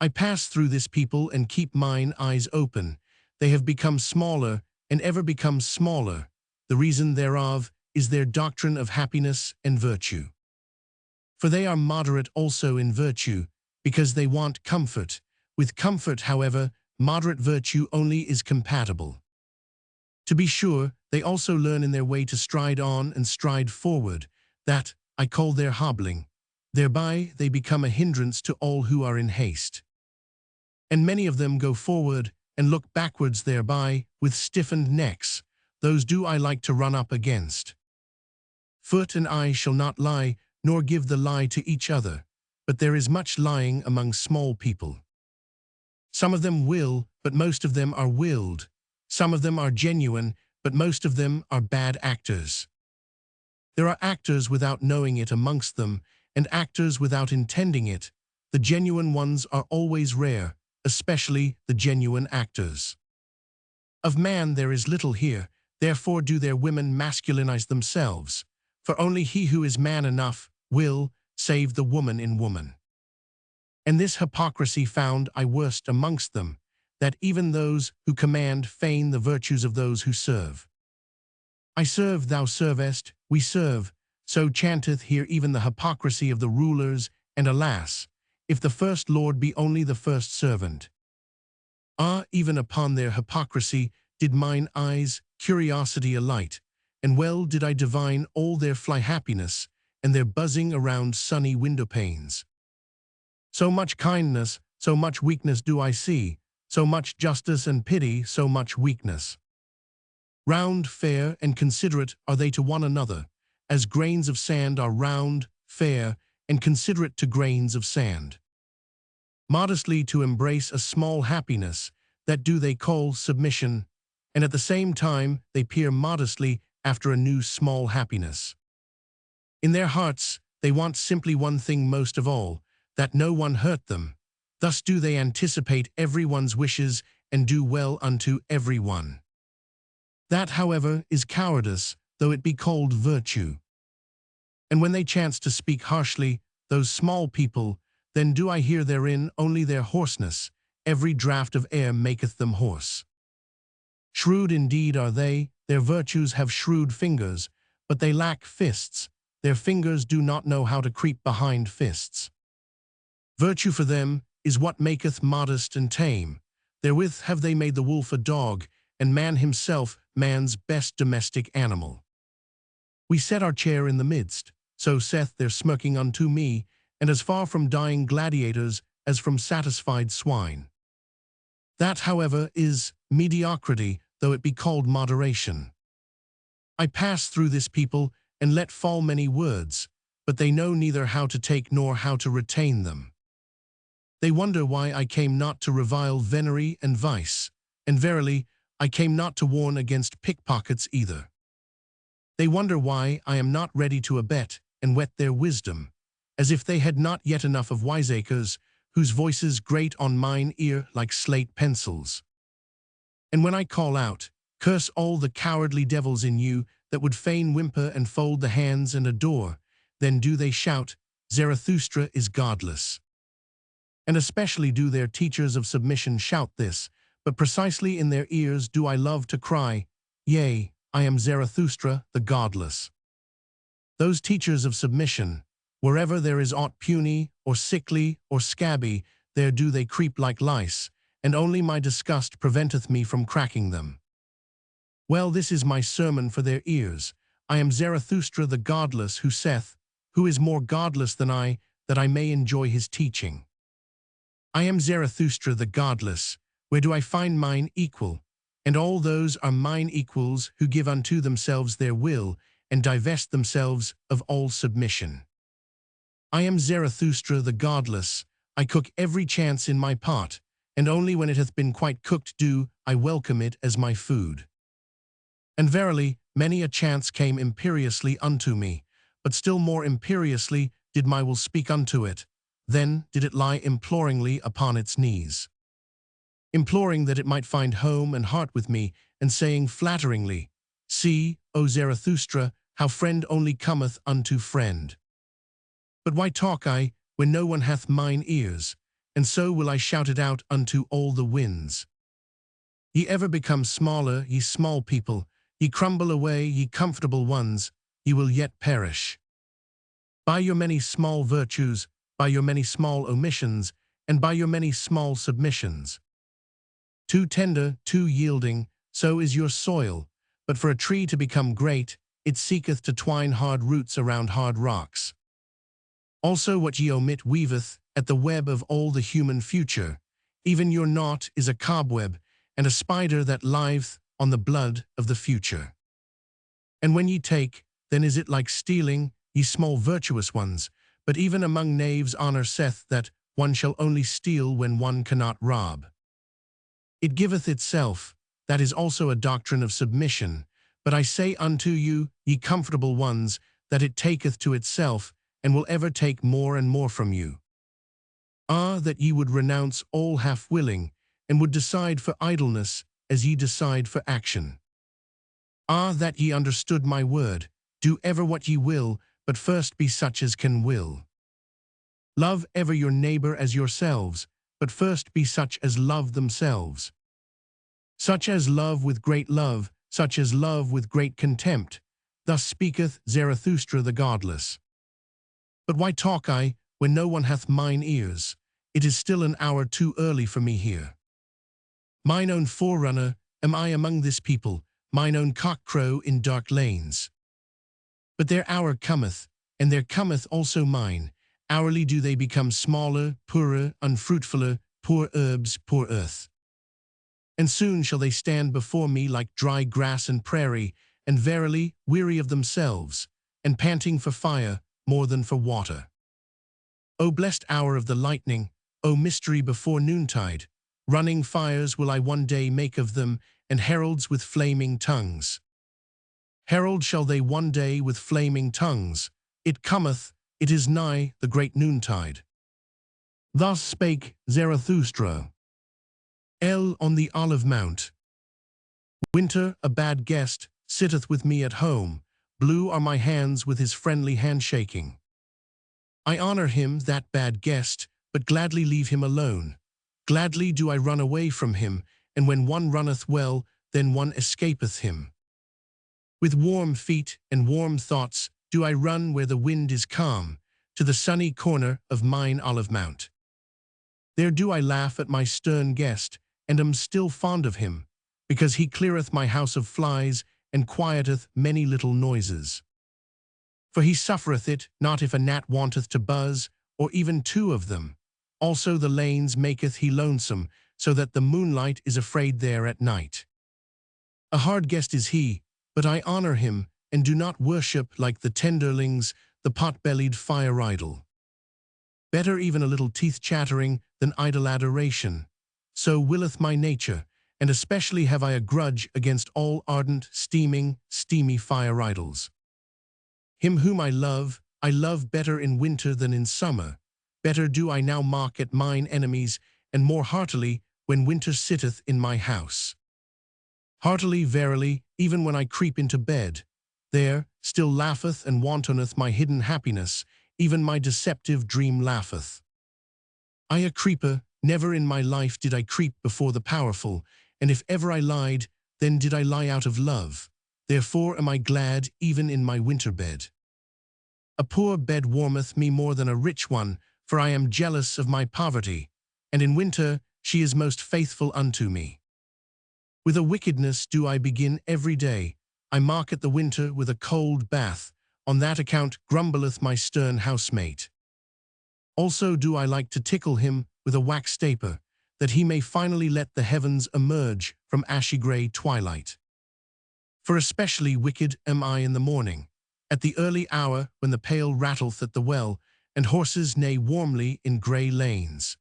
I pass through this people and keep mine eyes open. They have become smaller and ever become smaller. The reason thereof is their doctrine of happiness and virtue. For they are moderate also in virtue, because they want comfort. With comfort, however, moderate virtue only is compatible. To be sure, they also learn in their way to stride on and stride forward. That I call their hobbling. Thereby they become a hindrance to all who are in haste. And many of them go forward and look backwards thereby, with stiffened necks. Those do I like to run up against. Foot and eye shall not lie, nor give the lie to each other, but there is much lying among small people. Some of them will, but most of them are willed. Some of them are genuine, but most of them are bad actors. There are actors without knowing it amongst them, and actors without intending it. The genuine ones are always rare, especially the genuine actors. Of man there is little here, therefore do their women masculinize themselves, for only he who is man enough will save the woman in woman. And this hypocrisy found I worst amongst them, that even those who command feign the virtues of those who serve. I serve, thou servest, we serve, so chanteth here even the hypocrisy of the rulers, and alas, if the first lord be only the first servant. Ah, even upon their hypocrisy did mine eyes' curiosity alight, and well did I divine all their fly happiness, and their buzzing around sunny window panes. So much kindness, so much weakness do I see, so much justice and pity, so much weakness. Round, fair, and considerate are they to one another, as grains of sand are round, fair, and considerate to grains of sand. Modestly to embrace a small happiness, that do they call submission, and at the same time they peer modestly after a new small happiness. In their hearts they want simply one thing most of all, that no one hurt them. Thus do they anticipate everyone's wishes and do well unto everyone. That, however, is cowardice, though it be called virtue. And when they chance to speak harshly, those small people, then do I hear therein only their hoarseness, every draught of air maketh them hoarse. Shrewd indeed are they, their virtues have shrewd fingers, but they lack fists, their fingers do not know how to creep behind fists. Virtue for them is what maketh modest and tame, therewith have they made the wolf a dog, and man himself man's best domestic animal. We set our chair in the midst, so saith their smirking unto me, and as far from dying gladiators as from satisfied swine. That, however, is mediocrity, though it be called moderation. I pass through this people and let fall many words, but they know neither how to take nor how to retain them. They wonder why I came not to revile venery and vice, and verily, I came not to warn against pickpockets either. They wonder why I am not ready to abet and whet their wisdom, as if they had not yet enough of wiseacres, whose voices grate on mine ear like slate pencils. And when I call out, curse all the cowardly devils in you that would fain whimper and fold the hands and adore, then do they shout, Zarathustra is godless. And especially do their teachers of submission shout this, but precisely in their ears do I love to cry, yea, I am Zarathustra, the godless. Those teachers of submission, wherever there is aught puny, or sickly, or scabby, there do they creep like lice, and only my disgust preventeth me from cracking them. Well, this is my sermon for their ears. I am Zarathustra the godless, who saith, who is more godless than I, that I may enjoy his teaching. I am Zarathustra the godless, where do I find mine equal? And all those are mine equals who give unto themselves their will, and divest themselves of all submission. I am Zarathustra the godless, I cook every chance in my pot, and only when it hath been quite cooked do I welcome it as my food. And verily, many a chance came imperiously unto me, but still more imperiously did my will speak unto it, then did it lie imploringly upon its knees. Imploring that it might find home and heart with me, and saying flatteringly, see, O Zarathustra, how friend only cometh unto friend. But why talk I, when no one hath mine ears, and so will I shout it out unto all the winds. Ye ever become smaller, ye small people, ye crumble away, ye comfortable ones, ye will yet perish. By your many small virtues, by your many small omissions, and by your many small submissions. Too tender, too yielding, so is your soil, but for a tree to become great, it seeketh to twine hard roots around hard rocks. Also what ye omit weaveth at the web of all the human future. Even your naught is a cobweb, and a spider that lieth on the blood of the future. And when ye take, then is it like stealing, ye small virtuous ones, but even among knaves honor saith that one shall only steal when one cannot rob. It giveth itself, that is also a doctrine of submission, but I say unto you, ye comfortable ones, that it taketh to itself, and will ever take more and more from you. Ah, that ye would renounce all half-willing, and would decide for idleness as ye decide for action. Ah, that ye understood my word, do ever what ye will, but first be such as can will. Love ever your neighbor as yourselves, but first be such as love themselves. Such as love with great love, such as love with great contempt. Thus speaketh Zarathustra the godless. But why talk I, when no one hath mine ears? It is still an hour too early for me here. Mine own forerunner am I among this people, mine own cock-crow in dark lanes. But their hour cometh, and there cometh also mine. Hourly do they become smaller, poorer, unfruitfuller, poor herbs, poor earth. And soon shall they stand before me like dry grass and prairie, and verily, weary of themselves, and panting for fire more than for water. O blessed hour of the lightning, O mystery before noontide, running fires will I one day make of them, and heralds with flaming tongues. Herald shall they one day with flaming tongues. It cometh, it is nigh, the great noontide. Thus spake Zarathustra. On the Olive Mount. Winter, a bad guest, sitteth with me at home. Blue are my hands with his friendly handshaking. I honor him, that bad guest, but gladly leave him alone. Gladly do I run away from him, and when one runneth well, then one escapeth him. With warm feet and warm thoughts do I run where the wind is calm, to the sunny corner of mine olive mount. There do I laugh at my stern guest, and am still fond of him, because he cleareth my house of flies, and quieteth many little noises. For he suffereth it not if a gnat wanteth to buzz, or even two of them. Also the lanes maketh he lonesome, so that the moonlight is afraid there at night. A hard guest is he, but I honor him, and do not worship like the tenderlings, the pot-bellied fire-idol. Better even a little teeth-chattering than idle adoration. So willeth my nature, and especially have I a grudge against all ardent, steamy fire-idols. Him whom I love better in winter than in summer. Better do I now mock at mine enemies, and more heartily when winter sitteth in my house. Heartily, verily, even when I creep into bed, there still laugheth and wantoneth my hidden happiness, even my deceptive dream laugheth. I a creeper, never in my life did I creep before the powerful, and if ever I lied, then did I lie out of love. Therefore am I glad even in my winter bed. A poor bed warmeth me more than a rich one, for I am jealous of my poverty, and in winter she is most faithful unto me. With a wickedness do I begin every day. I mark at the winter with a cold bath. On that account grumbleth my stern housemate. Also do I like to tickle him with a wax taper, that he may finally let the heavens emerge from ashy-gray twilight. For especially wicked am I in the morning, at the early hour when the pail rattleth at the well, and horses neigh warmly in grey lanes.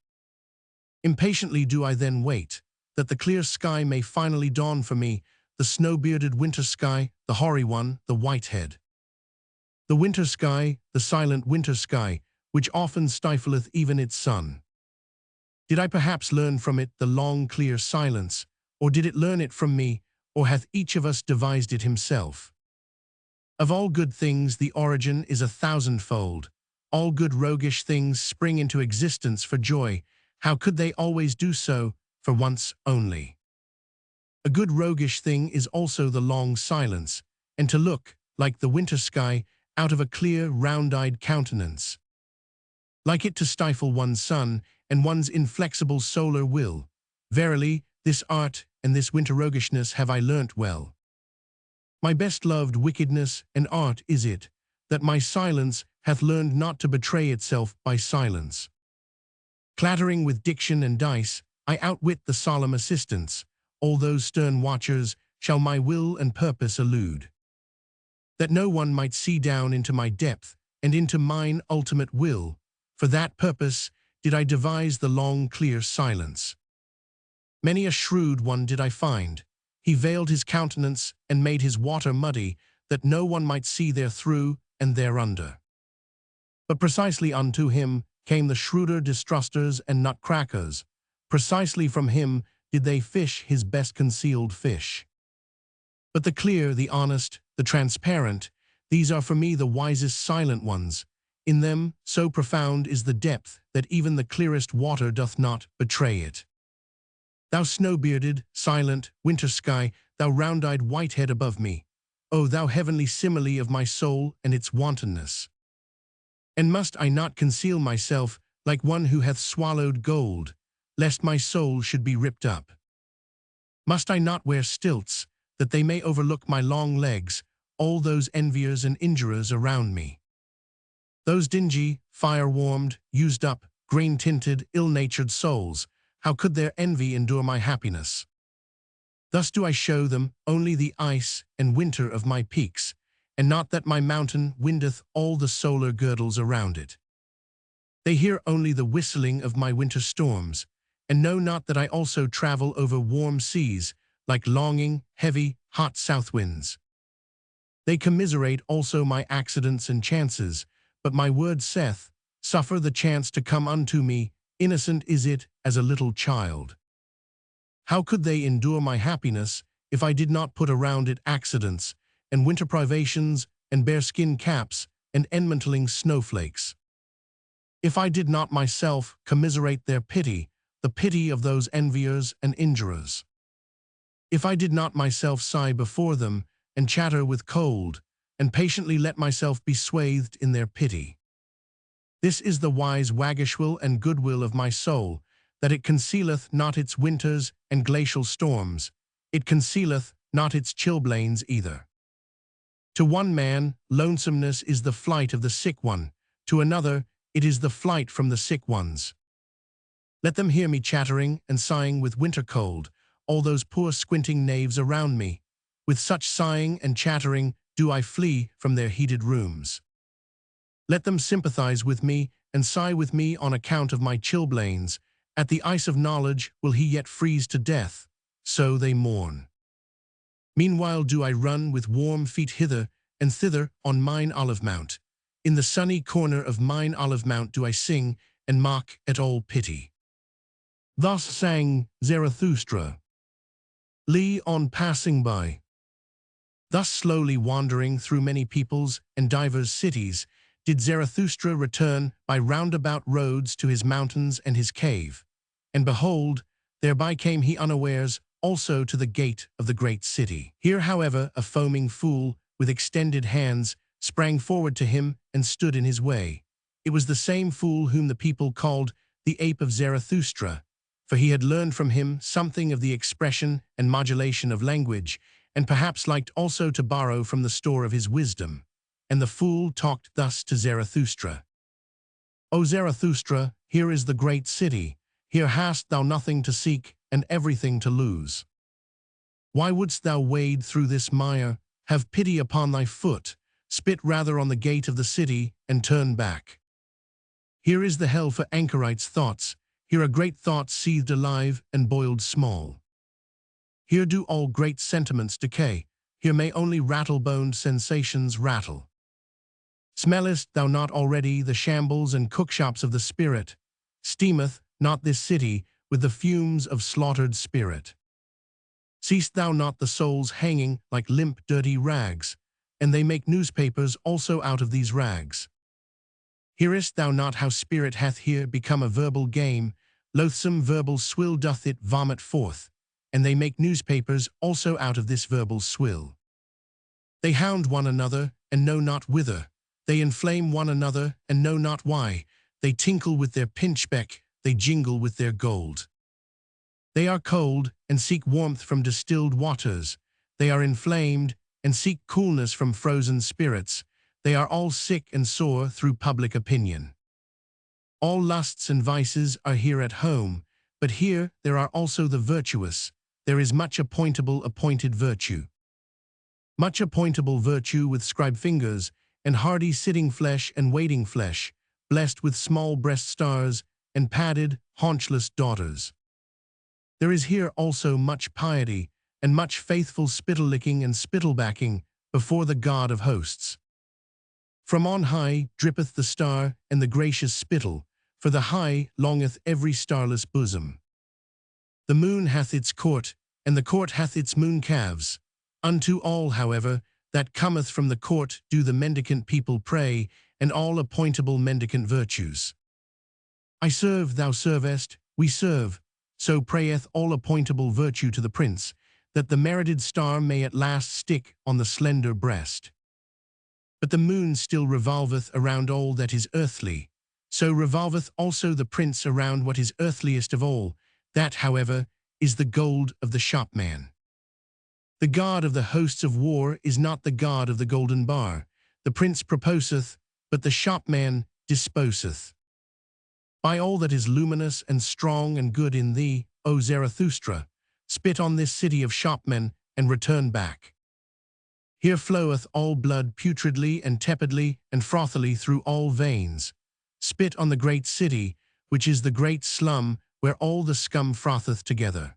Impatiently do I then wait, that the clear sky may finally dawn for me, the snow-bearded winter sky, the hoary one, the white-head. The winter sky, the silent winter sky, which often stifleth even its sun. Did I perhaps learn from it the long clear silence, or did it learn it from me, or hath each of us devised it himself? Of all good things the origin is 1,000-fold. All good roguish things spring into existence for joy. How could they always do so, for once only? A good roguish thing is also the long silence, and to look, like the winter sky, out of a clear, round-eyed countenance. Like it to stifle one's sun, and one's inflexible solar will. Verily, this art and this winter roguishness have I learnt well. My best-loved wickedness and art is it, that my silence hath learned not to betray itself by silence. Clattering with diction and dice, I outwit the solemn assistants. All those stern watchers shall my will and purpose elude. That no one might see down into my depth and into mine ultimate will, for that purpose did I devise the long clear silence. Many a shrewd one did I find. He veiled his countenance and made his water muddy, that no one might see therethrough and thereunder. But precisely unto him came the shrewder distrusters and nutcrackers. Precisely from him did they fish his best concealed fish. But the clear, the honest, the transparent, these are for me the wisest silent ones. In them so profound is the depth that even the clearest water doth not betray it. Thou snow-bearded, silent, winter sky, thou round-eyed whitehead above me, O thou heavenly simile of my soul and its wantonness! And must I not conceal myself like one who hath swallowed gold, lest my soul should be ripped up? Must I not wear stilts, that they may overlook my long legs, all those enviers and injurers around me? Those dingy, fire-warmed, used-up, grain-tinted, ill-natured souls, how could their envy endure my happiness? Thus do I show them only the ice and winter of my peaks, and not that my mountain windeth all the solar girdles around it. They hear only the whistling of my winter storms, and know not that I also travel over warm seas, like longing, heavy, hot south winds. They commiserate also my accidents and chances, but my word saith, suffer the chance to come unto me, innocent is it as a little child. How could they endure my happiness if I did not put around it accidents, and winter privations, and bearskin caps, and enmantling snowflakes? If I did not myself commiserate their pity, the pity of those enviers and injurers? If I did not myself sigh before them, and chatter with cold, and patiently let myself be swathed in their pity? This is the wise waggishwill and goodwill of my soul, that it concealeth not its winters and glacial storms, it concealeth not its chilblains either. To one man, lonesomeness is the flight of the sick one, to another, it is the flight from the sick ones. Let them hear me chattering and sighing with winter cold, all those poor squinting knaves around me. With such sighing and chattering do I flee from their heated rooms. Let them sympathize with me and sigh with me on account of my chilblains. At the ice of knowledge will he yet freeze to death, so they mourn. Meanwhile do I run with warm feet hither and thither on mine olive mount. In the sunny corner of mine olive mount do I sing and mock at all pity. Thus sang Zarathustra. On passing by. Thus slowly wandering through many peoples and divers cities, did Zarathustra return by roundabout roads to his mountains and his cave. And behold, thereby came he unawares also to the gate of the great city. Here, however, a foaming fool, with extended hands, sprang forward to him and stood in his way. It was the same fool whom the people called the ape of Zarathustra, for he had learned from him something of the expression and modulation of language, and perhaps liked also to borrow from the store of his wisdom. And the fool talked thus to Zarathustra. O Zarathustra, here is the great city. Here hast thou nothing to seek and everything to lose. Why wouldst thou wade through this mire? Have pity upon thy foot. Spit rather on the gate of the city and turn back. Here is the hell for anchorites' thoughts. Here are great thoughts seethed alive and boiled small. Here do all great sentiments decay. Here may only rattle-boned sensations rattle. Smellest thou not already the shambles and cookshops of the spirit? Steameth not this city with the fumes of slaughtered spirit? Seest thou not the souls hanging like limp, dirty rags? And they make newspapers also out of these rags. Hearest thou not how spirit hath here become a verbal game? Loathsome verbal swill doth it vomit forth, and they make newspapers also out of this verbal swill. They hound one another and know not whither. They inflame one another and know not why. They tinkle with their pinchbeck, they jingle with their gold. They are cold and seek warmth from distilled waters. They are inflamed and seek coolness from frozen spirits. They are all sick and sore through public opinion. All lusts and vices are here at home, but here there are also the virtuous. There is much appointed virtue. Much appointable virtue with scribe fingers, and hardy sitting flesh and waiting flesh, blessed with small breast stars and padded, haunchless daughters. There is here also much piety, and much faithful spittle-licking and spittle-backing before the God of hosts. From on high drippeth the star and the gracious spittle, for the high longeth every starless bosom. The moon hath its court, and the court hath its moon calves. Unto all, however, that cometh from the court do the mendicant people pray, and all appointable mendicant virtues. I serve, thou servest, we serve, so prayeth all appointable virtue to the prince, that the merited star may at last stick on the slender breast. But the moon still revolveth around all that is earthly, so revolveth also the prince around what is earthliest of all. That, however, is the gold of the shopman. The god of the hosts of war is not the god of the golden bar. The prince proposeth, but the shopman disposeth. By all that is luminous and strong and good in thee, O Zarathustra, spit on this city of shopmen and return back. Here floweth all blood putridly and tepidly and frothily through all veins. Spit on the great city, which is the great slum where all the scum frotheth together.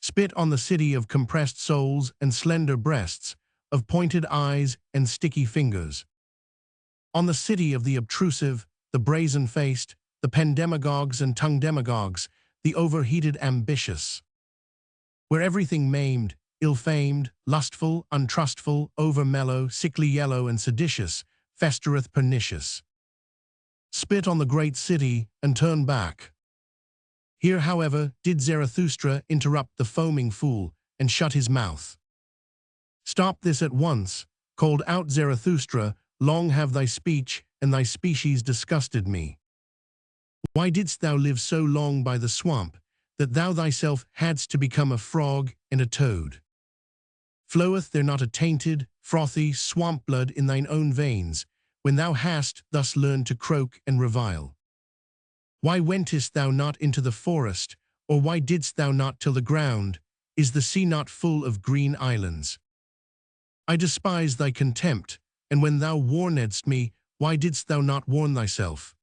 Spit on the city of compressed souls and slender breasts, of pointed eyes and sticky fingers. On the city of the obtrusive, the brazen-faced, the pen-demagogues and tongue-demagogues, the overheated ambitious. Where everything maimed, ill-famed, lustful, untrustful, over-mellow, sickly yellow and seditious, festereth pernicious. Spit on the great city and turn back. Here, however, did Zarathustra interrupt the foaming fool and shut his mouth. Stop this at once, called out Zarathustra, long have thy speech and thy species disgusted me. Why didst thou live so long by the swamp, that thou thyself hadst to become a frog and a toad? Floweth there not a tainted, frothy swamp blood in thine own veins, when thou hast thus learned to croak and revile? Why wentest thou not into the forest, or why didst thou not till the ground? Is the sea not full of green islands? I despise thy contempt, and when thou warnedst me, why didst thou not warn thyself?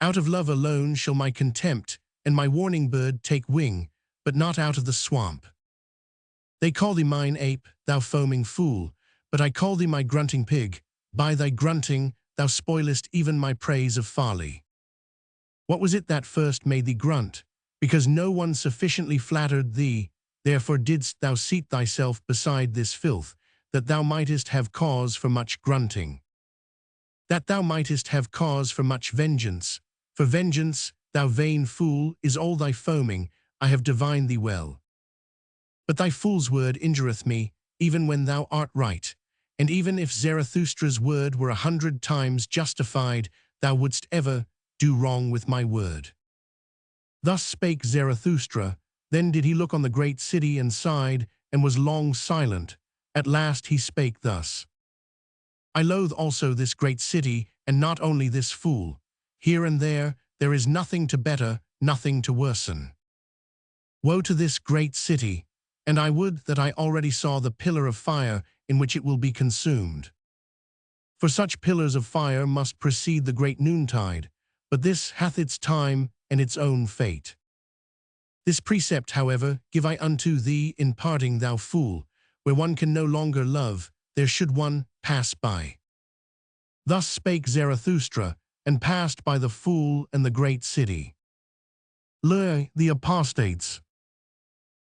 Out of love alone shall my contempt and my warning bird take wing, but not out of the swamp. They call thee mine ape, thou foaming fool, but I call thee my grunting pig. By thy grunting thou spoilest even my praise of folly. What was it that first made thee grunt? Because no one sufficiently flattered thee, therefore didst thou seat thyself beside this filth, that thou mightest have cause for much grunting. That thou mightest have cause for much vengeance. For vengeance, thou vain fool, is all thy foaming, I have divined thee well. But thy fool's word injureth me, even when thou art right, and even if Zarathustra's word were 100 times justified, thou wouldst ever do wrong with my word. Thus spake Zarathustra, then did he look on the great city and sighed, and was long silent. At last he spake thus. I loathe also this great city, and not only this fool. Here and there is nothing to better, nothing to worsen. Woe to this great city, and I would that I already saw the pillar of fire in which it will be consumed. For such pillars of fire must precede the great noontide, but this hath its time and its own fate. This precept, however, give I unto thee in parting, thou fool, where one can no longer love, there should one pass by. Thus spake Zarathustra, and passed by the fool and the great city. Lie the apostates.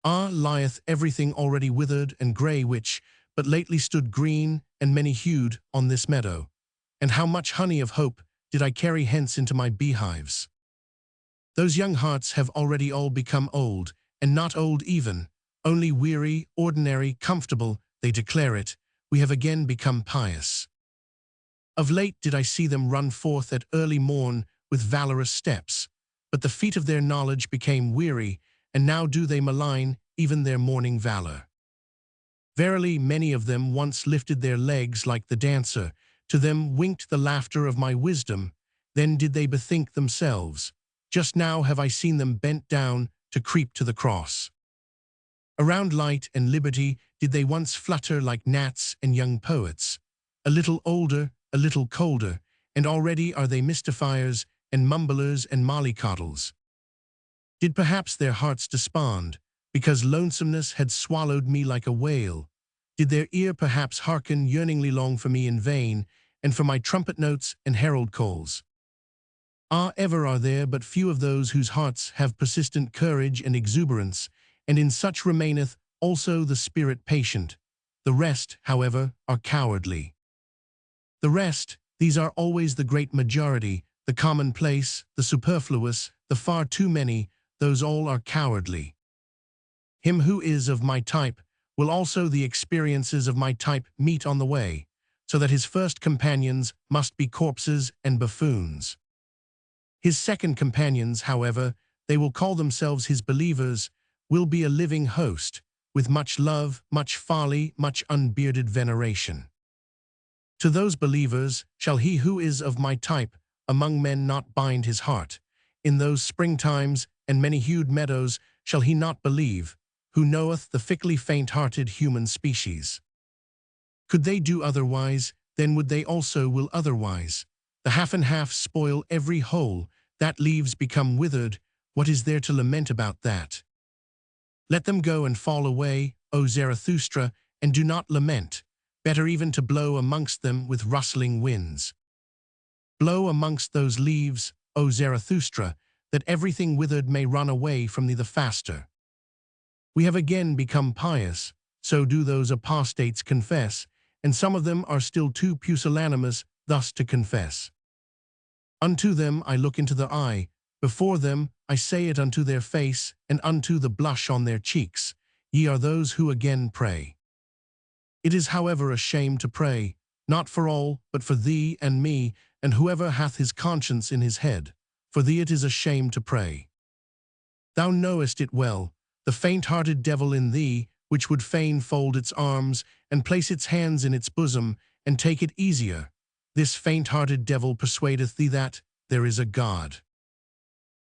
Lieth everything already withered and grey which but lately stood green and many-hued on this meadow, and how much honey of hope did I carry hence into my beehives. Those young hearts have already all become old, and not old even, only weary, ordinary, comfortable, they declare it, we have again become pious. Of late did I see them run forth at early morn with valorous steps, but the feet of their knowledge became weary, and now do they malign even their morning valor. Verily, many of them once lifted their legs like the dancer, to them winked the laughter of my wisdom, then did they bethink themselves. Just now have I seen them bent down to creep to the cross. Around light and liberty did they once flutter like gnats and young poets. A little older, a little colder, and already are they mystifiers and mumblers and mollycoddles. Did perhaps their hearts despond, because lonesomeness had swallowed me like a whale? Did their ear perhaps hearken yearningly long for me in vain, and for my trumpet notes and herald calls. Ah, ever are there but few of those whose hearts have persistent courage and exuberance, and in such remaineth also the spirit patient. The rest, however, are cowardly. The rest, these are always the great majority, the commonplace, the superfluous, the far too many, those all are cowardly. Him who is of my type will also the experiences of my type meet on the way, so that his first companions must be corpses and buffoons. His second companions, however, they will call themselves his believers, will be a living host, with much love, much folly, much unbearded veneration. To those believers shall he who is of my type among men not bind his heart. In those springtimes and many-hued meadows shall he not believe, who knoweth the fickly faint-hearted human species. Could they do otherwise, then would they also will otherwise. The half and half spoil every whole, that leaves become withered, what is there to lament about that? Let them go and fall away, O Zarathustra, and do not lament, better even to blow amongst them with rustling winds. Blow amongst those leaves, O Zarathustra, that everything withered may run away from thee the faster. We have again become pious, so do those apostates confess, and some of them are still too pusillanimous thus to confess. Unto them I look into the eye, before them I say it unto their face, and unto the blush on their cheeks, ye are those who again pray. It is however a shame to pray, not for all, but for thee and me, and whoever hath his conscience in his head. For thee it is a shame to pray. Thou knowest it well, the faint-hearted devil in thee, which would fain fold its arms, and place its hands in its bosom, and take it easier. This faint-hearted devil persuadeth thee that there is a God.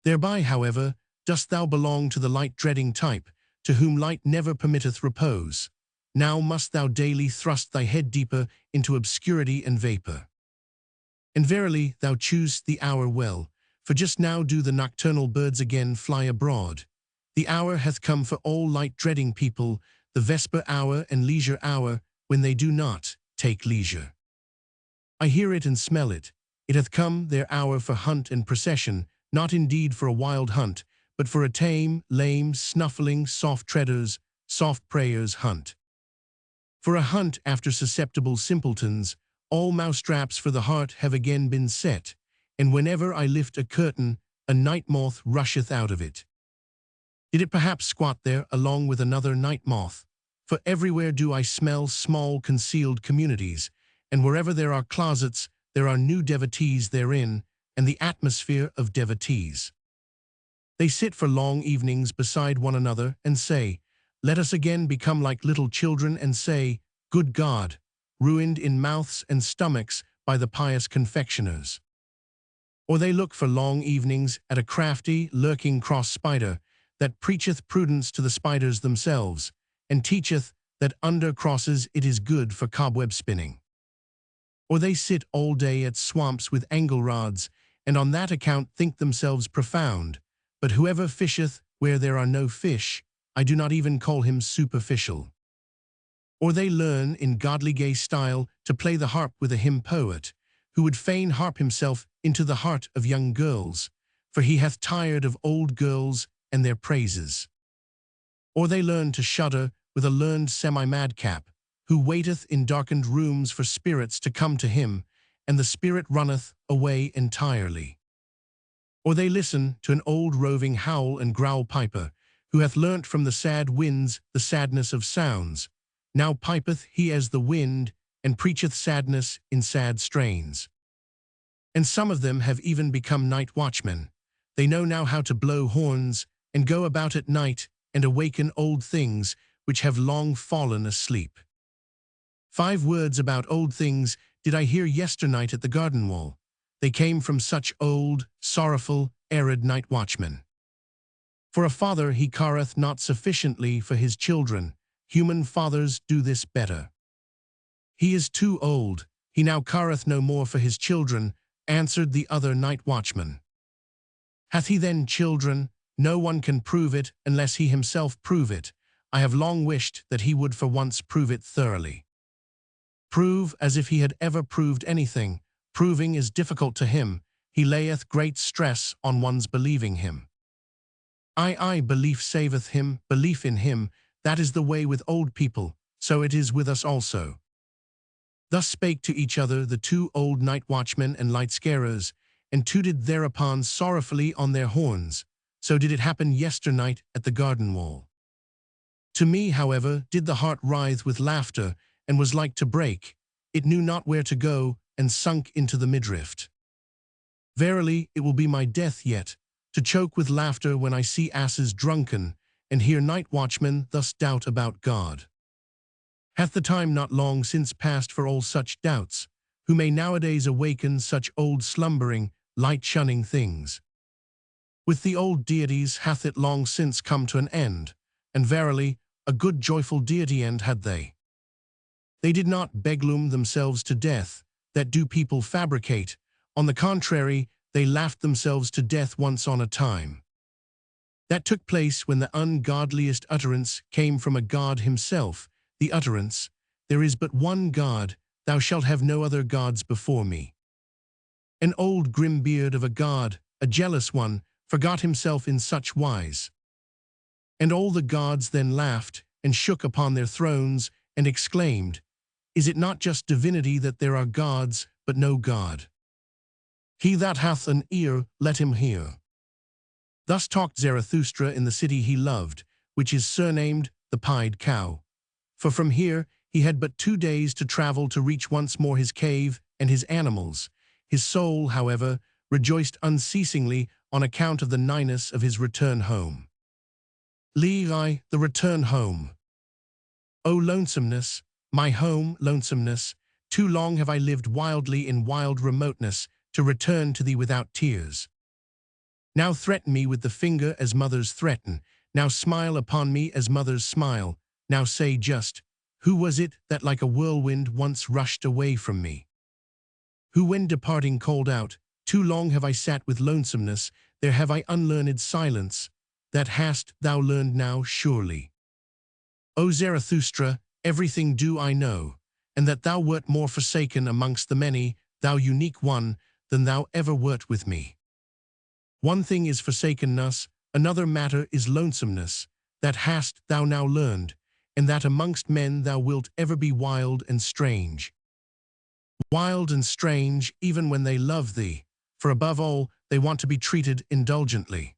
Thereby, however, dost thou belong to the light-dreading type, to whom light never permitteth repose. Now must thou daily thrust thy head deeper into obscurity and vapor. And verily thou choosest the hour well, for just now do the nocturnal birds again fly abroad. The hour hath come for all light-dreading people, the vesper hour and leisure hour, when they do not take leisure. I hear it and smell it. It hath come their hour for hunt and procession, not indeed for a wild hunt, but for a tame, lame, snuffling, soft treaders, soft prayers hunt. For a hunt after susceptible simpletons, all mousetraps for the heart have again been set, and whenever I lift a curtain, a night moth rusheth out of it. Did it perhaps squat there along with another night moth? For everywhere do I smell small concealed communities, and wherever there are closets, there are new devotees therein, and the atmosphere of devotees. They sit for long evenings beside one another and say, let us again become like little children and say, good God, ruined in mouths and stomachs by the pious confectioners. Or they look for long evenings at a crafty, lurking cross spider that preacheth prudence to the spiders themselves, and teacheth that under crosses it is good for cobweb spinning. Or they sit all day at swamps with angle rods, and on that account think themselves profound, but whoever fisheth where there are no fish, I do not even call him superficial. Or they learn in godly gay style to play the harp with a hymn poet, who would fain harp himself into the heart of young girls, for he hath tired of old girls and their praises. Or they learn to shudder with a learned semi-madcap, who waiteth in darkened rooms for spirits to come to him, and the spirit runneth away entirely. Or they listen to an old roving howl and growl piper, who hath learnt from the sad winds the sadness of sounds. Now pipeth he as the wind, and preacheth sadness in sad strains. And some of them have even become night watchmen. They know now how to blow horns, and go about at night, and awaken old things which have long fallen asleep. 5 words about old things did I hear yesternight at the garden wall. They came from such old, sorrowful, arid night watchmen. For a father he careth not sufficiently for his children. Human fathers do this better. He is too old, he now careth no more for his children, answered the other night watchman. Hath he then children? No one can prove it unless he himself prove it. I have long wished that he would for once prove it thoroughly. prove as if he had ever proved anything. Proving is difficult to him. He layeth great stress on one's believing him. Belief saveth him, belief in him, that is the way with old people, so it is with us also. Thus spake to each other the two old night watchmen and light scarers, and tooted thereupon sorrowfully on their horns. So did it happen yesternight at the garden wall. To me, however, did the heart writhe with laughter, and was like to break. It knew not where to go, and sunk into the midriff. Verily, it will be my death yet, to choke with laughter when I see asses drunken, and hear night watchmen thus doubt about God. Hath the time not long since passed for all such doubts, who may nowadays awaken such old slumbering, light-shunning things? With the old deities hath it long since come to an end, and verily, a good joyful deity end had they. They did not begloom themselves to death, that do people fabricate. On the contrary, they laughed themselves to death once on a time. That took place when the ungodliest utterance came from a god himself, the utterance, "There is but one God, thou shalt have no other gods before me." An old grim beard of a god, a jealous one, forgot himself in such wise. And all the gods then laughed, and shook upon their thrones, and exclaimed, "Is it not just divinity that there are gods, but no God? He that hath an ear, let him hear." Thus talked Zarathustra in the city he loved, which is surnamed the Pied Cow. For from here he had but 2 days to travel to reach once more his cave and his animals. His soul, however, rejoiced unceasingly on account of the nighness of his return home. The return home. O lonesomeness, my home, lonesomeness, too long have I lived wildly in wild remoteness to return to thee without tears. Now threaten me with the finger as mothers threaten, now smile upon me as mothers smile, now say just, who was it that like a whirlwind once rushed away from me? Who when departing called out, too long have I sat with lonesomeness, there have I unlearned silence, that hast thou learned now surely. O Zarathustra, everything do I know, and that thou wert more forsaken amongst the many, thou unique one, than thou ever wert with me. One thing is forsakenness, another matter is lonesomeness, that hast thou now learned, and that amongst men thou wilt ever be wild and strange. Wild and strange even when they love thee, for above all they want to be treated indulgently.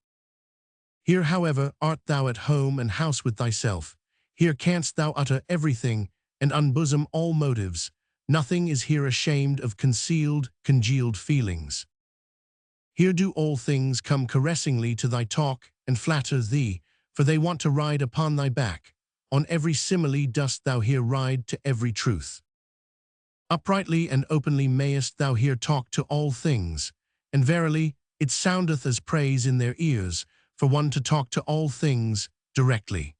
Here, however, art thou at home and house with thyself. Here canst thou utter everything and unbosom all motives. Nothing is here ashamed of concealed, congealed feelings. Here do all things come caressingly to thy talk and flatter thee, for they want to ride upon thy back. On every simile dost thou here ride to every truth. Uprightly and openly mayest thou here talk to all things, and verily, it soundeth as praise in their ears, for one to talk to all things directly.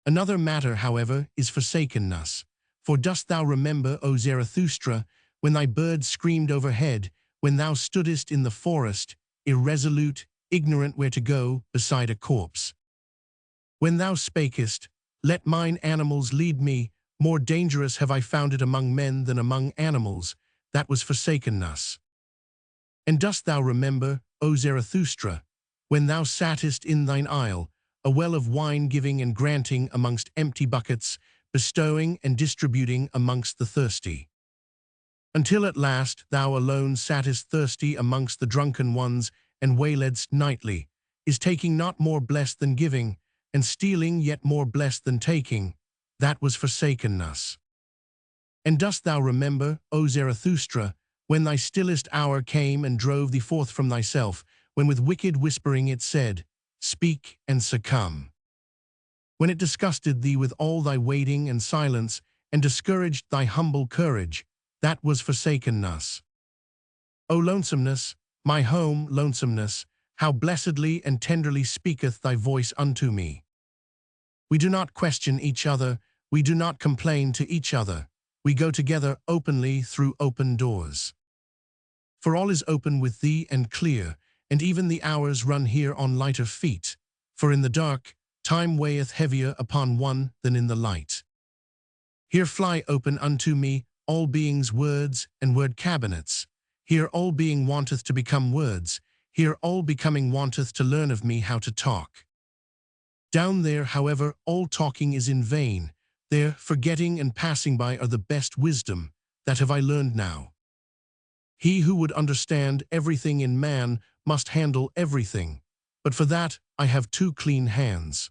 Another matter, however, is forsakenness. For dost thou remember, O Zarathustra, when thy bird screamed overhead, when thou stoodest in the forest, irresolute, ignorant where to go, beside a corpse? When thou spakest, "Let mine animals lead me, more dangerous have I found it among men than among animals," that was forsakenness. And dost thou remember, O Zarathustra, when thou sattest in thine isle, a well of wine giving and granting amongst empty buckets, bestowing and distributing amongst the thirsty? Until at last thou alone sattest thirsty amongst the drunken ones, and wayledst nightly, is taking not more blessed than giving, and stealing yet more blessed than taking, that was forsakenness. And dost thou remember, O Zarathustra, when thy stillest hour came and drove thee forth from thyself, when with wicked whispering it said, "Speak and succumb"? When it disgusted thee with all thy waiting and silence, and discouraged thy humble courage, that was forsakenness. O lonesomeness, my home, lonesomeness, how blessedly and tenderly speaketh thy voice unto me. We do not question each other, we do not complain to each other, we go together openly through open doors. For all is open with thee and clear, and even the hours run here on lighter feet, for in the dark, time weigheth heavier upon one than in the light. Here fly open unto me all beings words and word cabinets. Here all being wanteth to become words. Here all becoming wanteth to learn of me how to talk. Down there, however, all talking is in vain. There, forgetting and passing by are the best wisdom. That have I learned now. He who would understand everything in man must handle everything. But for that, I have 2 clean hands.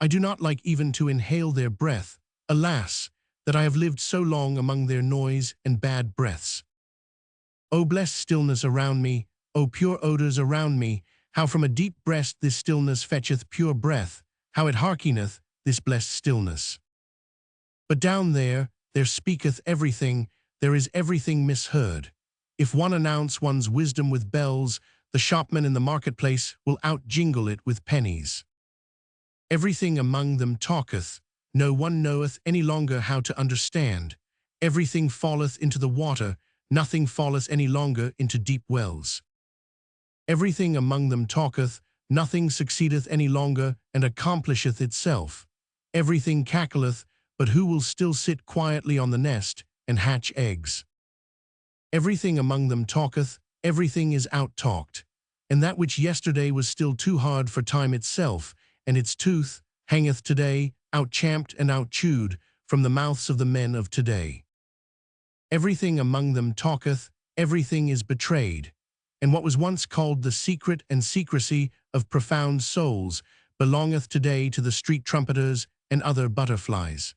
I do not like even to inhale their breath. Alas, that I have lived so long among their noise and bad breaths. O blessed stillness around me, O pure odors around me, how from a deep breast this stillness fetcheth pure breath, how it hearkeneth, this blessed stillness. But down there speaketh everything, there is everything misheard. If one announce one's wisdom with bells, the shopman in the marketplace will out-jingle it with pennies. Everything among them talketh, no one knoweth any longer how to understand. Everything falleth into the water, nothing falleth any longer into deep wells. Everything among them talketh, nothing succeedeth any longer and accomplisheth itself. Everything cackleth, but who will still sit quietly on the nest and hatch eggs? Everything among them talketh, everything is out-talked, and that which yesterday was still too hard for time itself, and its tooth, hangeth today, out-champed and out-chewed, from the mouths of the men of today. Everything among them talketh, everything is betrayed, and what was once called the secret and secrecy of profound souls belongeth today to the street trumpeters and other butterflies.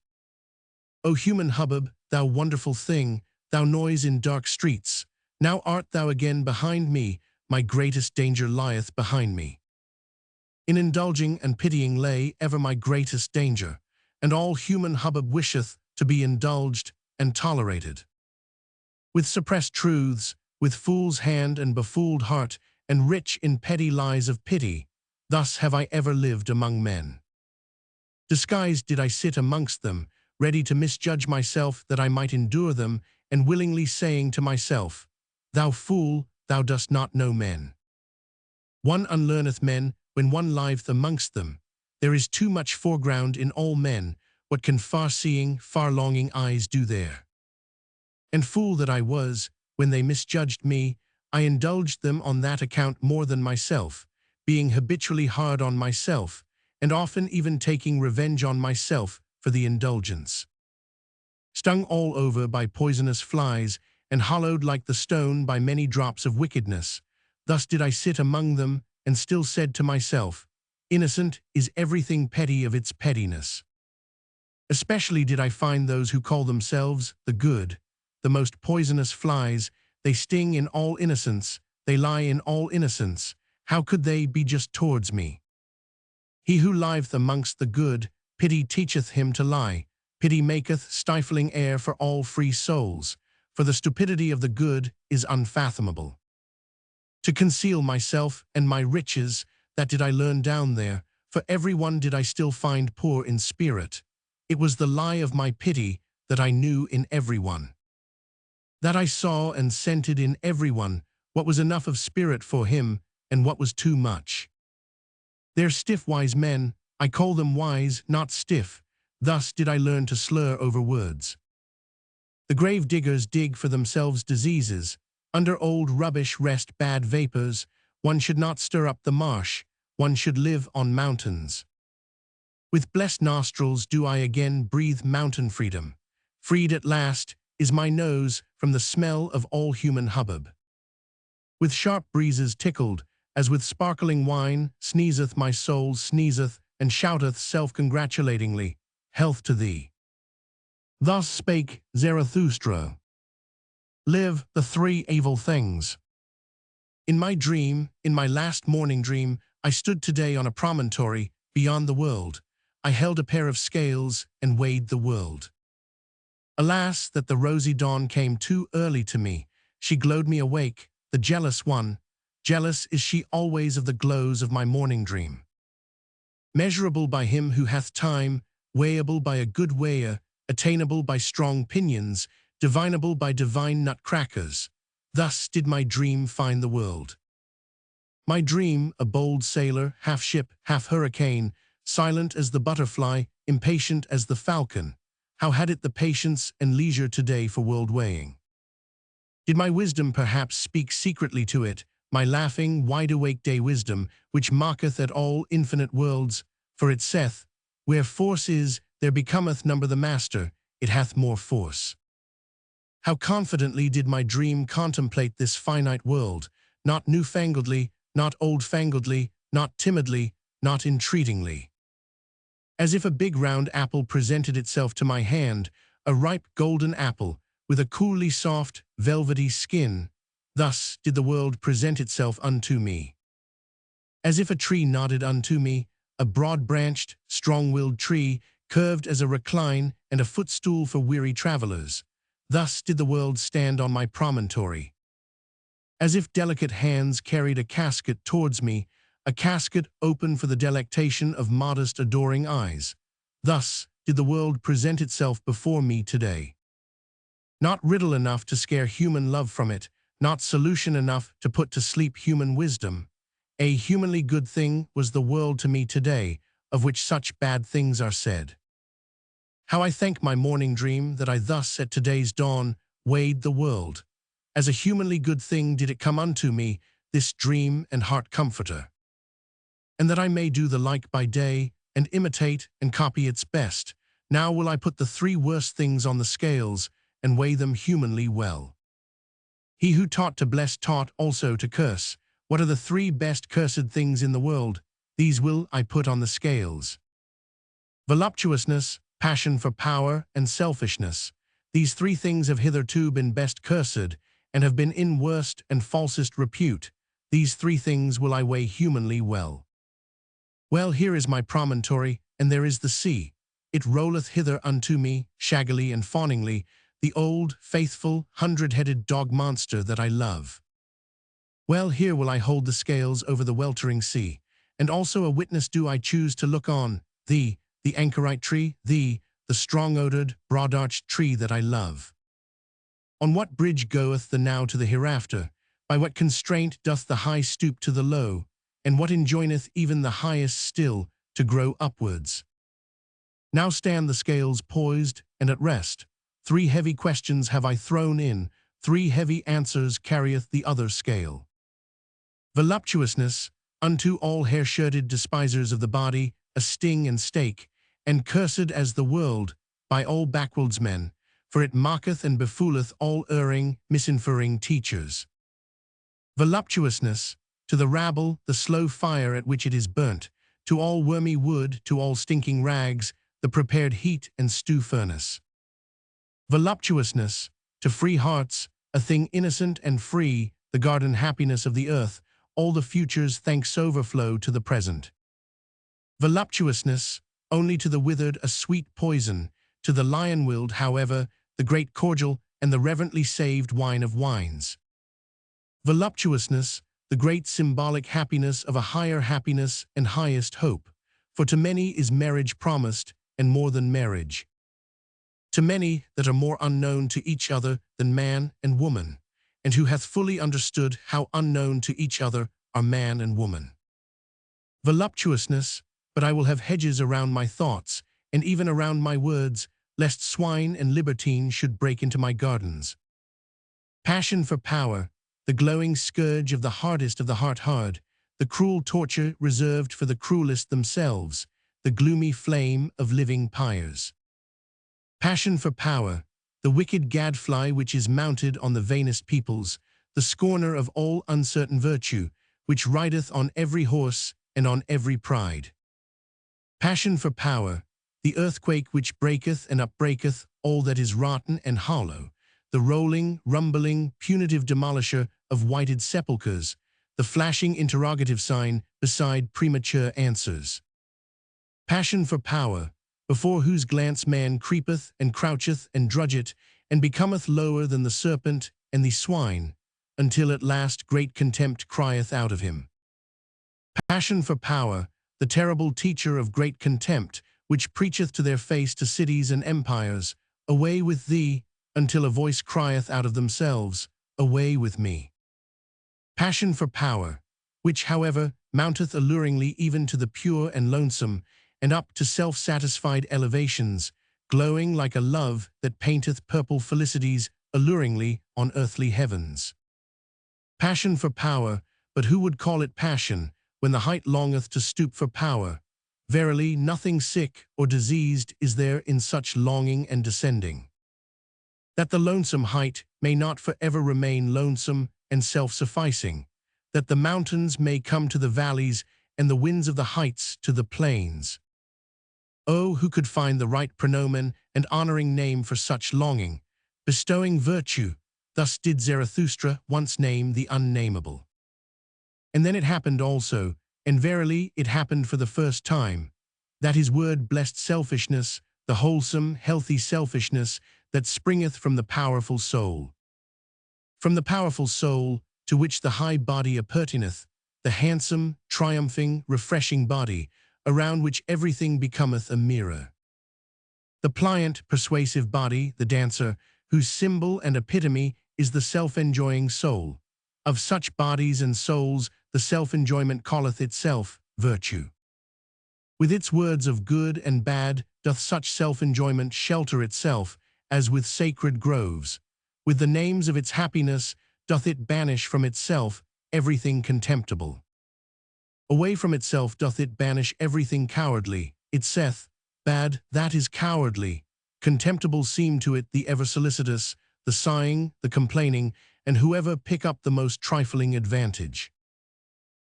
O human hubbub, thou wonderful thing, thou noise in dark streets, now art thou again behind me, my greatest danger lieth behind me. In indulging and pitying lay ever my greatest danger, and all human hubbub wisheth to be indulged and tolerated. With suppressed truths, with fool's hand and befooled heart, and rich in petty lies of pity, thus have I ever lived among men. Disguised did I sit amongst them, ready to misjudge myself that I might endure them, and willingly saying to myself, Thou fool, thou dost not know men. One unlearneth men when one liveth amongst them. There is too much foreground in all men, what can far-seeing, far-longing eyes do there? And fool that I was, when they misjudged me, I indulged them on that account more than myself, being habitually hard on myself, and often even taking revenge on myself for the indulgence. Stung all over by poisonous flies, and hollowed like the stone by many drops of wickedness, thus did I sit among them, and still said to myself, Innocent is everything petty of its pettiness. Especially did I find those who call themselves the good, the most poisonous flies. They sting in all innocence, they lie in all innocence. How could they be just towards me? He who liveth amongst the good, pity teacheth him to lie. Pity maketh stifling air for all free souls, for the stupidity of the good is unfathomable. To conceal myself and my riches, that did I learn down there, for every one did I still find poor in spirit. It was the lie of my pity that I knew in every one. That I saw and scented in every one what was enough of spirit for him and what was too much. They're stiff wise men, I call them wise, not stiff. Thus did I learn to slur over words. The grave diggers dig for themselves diseases. Under old rubbish rest bad vapors. One should not stir up the marsh. One should live on mountains. With blessed nostrils do I again breathe mountain freedom. Freed at last is my nose from the smell of all human hubbub. With sharp breezes tickled, as with sparkling wine, sneezeth my soul, sneezeth, and shouteth self-congratulatingly, Health to thee. Thus spake Zarathustra. Live the 3 evil things. In my dream, in my last morning dream, I stood today on a promontory beyond the world. I held a pair of scales and weighed the world. Alas, that the rosy dawn came too early to me. She glowed me awake, the jealous one. Jealous is she always of the glows of my morning dream. Measurable by him who hath time, weighable by a good weigher, attainable by strong pinions, divinable by divine nutcrackers. Thus did my dream find the world. My dream, a bold sailor, half ship, half hurricane, silent as the butterfly, impatient as the falcon. How had it the patience and leisure today for world weighing? Did my wisdom perhaps speak secretly to it, my laughing, wide-awake day wisdom, which mocketh at all infinite worlds? For it saith, where force is, there becometh number the master, it hath more force. How confidently did my dream contemplate this finite world, not newfangledly, not old-fangledly, not timidly, not entreatingly. As if a big round apple presented itself to my hand, a ripe golden apple, with a coolly soft, velvety skin, thus did the world present itself unto me. As if a tree nodded unto me, a broad-branched, strong-willed tree, curved as a recline and a footstool for weary travelers, thus did the world stand on my promontory. As if delicate hands carried a casket towards me, a casket open for the delectation of modest, adoring eyes, thus did the world present itself before me today. Not riddle enough to scare human love from it, not solution enough to put to sleep human wisdom. A humanly good thing was the world to me today, of which such bad things are said. How I thank my morning dream that I thus at today's dawn weighed the world. As a humanly good thing did it come unto me, this dream and heart comforter. And that I may do the like by day, and imitate and copy its best, now will I put the three worst things on the scales, and weigh them humanly well. He who taught to bless taught also to curse. What are the three best cursed things in the world? These will I put on the scales. Voluptuousness, passion for power, and selfishness. These three things have hitherto been best cursed, and have been in worst and falsest repute. These three things will I weigh humanly well. Well, here is my promontory, and there is the sea. It rolleth hither unto me, shaggily and fawningly, the old, faithful, hundred-headed dog monster that I love. Well, here will I hold the scales over the weltering sea, and also a witness do I choose to look on, thee, the anchorite tree, thee, the strong-odored, broad-arched tree that I love. On what bridge goeth the now to the hereafter? By what constraint doth the high stoop to the low? And what enjoineth even the highest still to grow upwards? Now stand the scales poised and at rest. Three heavy questions have I thrown in, three heavy answers carrieth the other scale. Voluptuousness, unto all hair-shirted despisers of the body, a sting and stake, and cursed as the world, by all backwards men, for it mocketh and befooleth all erring, misinferring teachers. Voluptuousness, to the rabble, the slow fire at which it is burnt, to all wormy wood, to all stinking rags, the prepared heat and stew furnace. Voluptuousness, to free hearts, a thing innocent and free, the garden happiness of the earth, all the future's thanks overflow to the present. Voluptuousness, only to the withered a sweet poison, to the lion-willed, however, the great cordial and the reverently saved wine of wines. Voluptuousness, the great symbolic happiness of a higher happiness and highest hope, for to many is marriage promised, and more than marriage. To many that are more unknown to each other than man and woman, and who hath fully understood how unknown to each other are man and woman. Voluptuousness, but I will have hedges around my thoughts, and even around my words, lest swine and libertine should break into my gardens. Passion for power, the glowing scourge of the hardest of the heart-hard, the cruel torture reserved for the cruelest themselves, the gloomy flame of living pyres. Passion for power, the wicked gadfly which is mounted on the vainest peoples, the scorner of all uncertain virtue, which rideth on every horse and on every pride. Passion for power, the earthquake which breaketh and upbreaketh all that is rotten and hollow, the rolling, rumbling, punitive demolisher of whited sepulchres, the flashing interrogative sign beside premature answers. Passion for power, before whose glance man creepeth and croucheth and drudgeth, and becometh lower than the serpent and the swine, until at last great contempt crieth out of him. Passion for power, the terrible teacher of great contempt, which preacheth to their face to cities and empires, away with thee, until a voice crieth out of themselves, away with me. Passion for power, which, however, mounteth alluringly even to the pure and lonesome, and up to self-satisfied elevations, glowing like a love that painteth purple felicities alluringly on earthly heavens. Passion for power, but who would call it passion, when the height longeth to stoop for power? Verily, nothing sick or diseased is there in such longing and descending. That the lonesome height may not forever remain lonesome and self-sufficing, that the mountains may come to the valleys and the winds of the heights to the plains. Oh, who could find the right pronomen and honoring name for such longing, bestowing virtue? Thus did Zarathustra once name the unnameable. And then it happened also, and verily it happened for the first time, that his word blessed selfishness, the wholesome, healthy selfishness that springeth from the powerful soul. From the powerful soul, to which the high body appertaineth, the handsome, triumphing, refreshing body, around which everything becometh a mirror. The pliant, persuasive body, the dancer, whose symbol and epitome is the self-enjoying soul. Of such bodies and souls, the self-enjoyment calleth itself virtue. With its words of good and bad doth such self-enjoyment shelter itself, as with sacred groves. With the names of its happiness doth it banish from itself everything contemptible. Away from itself doth it banish everything cowardly. It saith, bad, that is cowardly. Contemptible seem to it the ever-solicitous, the sighing, the complaining, and whoever pick up the most trifling advantage.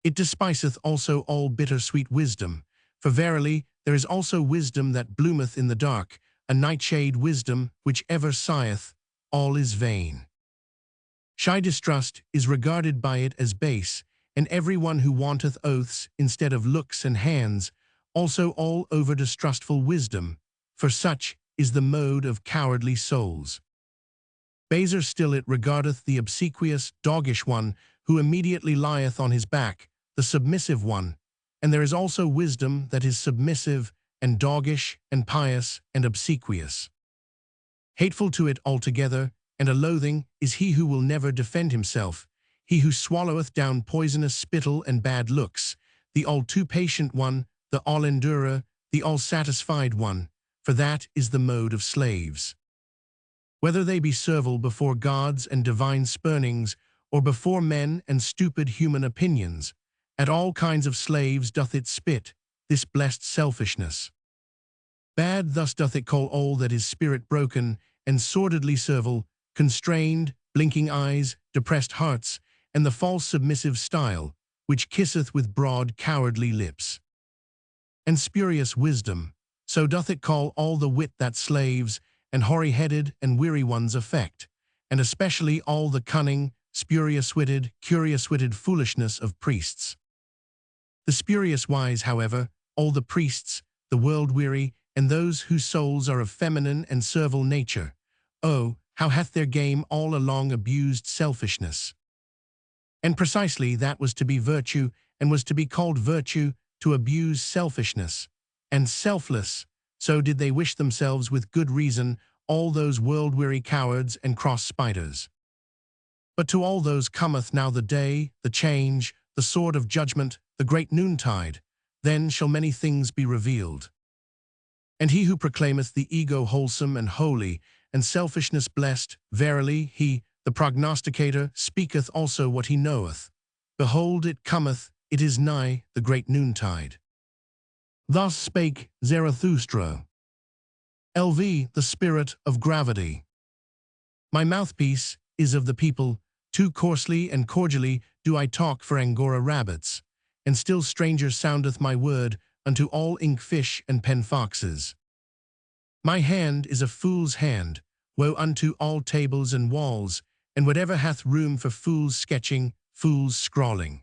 It despiseth also all bitter-sweet wisdom, for verily there is also wisdom that bloometh in the dark, a nightshade wisdom which ever sigheth, all is vain. Shy distrust is regarded by it as base, and every one who wanteth oaths instead of looks and hands, also all over-distrustful wisdom, for such is the mode of cowardly souls. Baser still it regardeth the obsequious, doggish one, who immediately lieth on his back, the submissive one, and there is also wisdom that is submissive, and doggish, and pious, and obsequious. Hateful to it altogether, and a loathing, is he who will never defend himself, he who swalloweth down poisonous spittle and bad looks, the all-too-patient one, the all-endurer, the all-satisfied one, for that is the mode of slaves. Whether they be servile before gods and divine spurnings, or before men and stupid human opinions, at all kinds of slaves doth it spit, this blessed selfishness. Bad thus doth it call all that is spirit-broken and sordidly servile, constrained, blinking eyes, depressed hearts, and the false submissive style, which kisseth with broad cowardly lips. And spurious wisdom, so doth it call all the wit that slaves, and hoary-headed and weary ones affect, and especially all the cunning, spurious-witted, curious-witted foolishness of priests. The spurious-wise, however, all the priests, the world-weary, and those whose souls are of feminine and servile nature, oh, how hath their game all along abused selfishness. And precisely that was to be virtue, and was to be called virtue, to abuse selfishness. And selfless, so did they wish themselves with good reason, all those world-weary cowards and cross-spiders. But to all those cometh now the day, the change, the sword of judgment, the great noontide. Then shall many things be revealed. And he who proclaimeth the ego wholesome and holy, and selfishness blessed, verily he, the prognosticator, speaketh also what he knoweth. Behold, it cometh, it is nigh, the great noontide. Thus spake Zarathustra. LV, the spirit of gravity. My mouthpiece is of the people, too coarsely and cordially do I talk for Angora rabbits, and still stranger soundeth my word unto all ink-fish and pen-foxes. My hand is a fool's hand, woe unto all tables and walls, and whatever hath room for fools sketching, fools scrawling.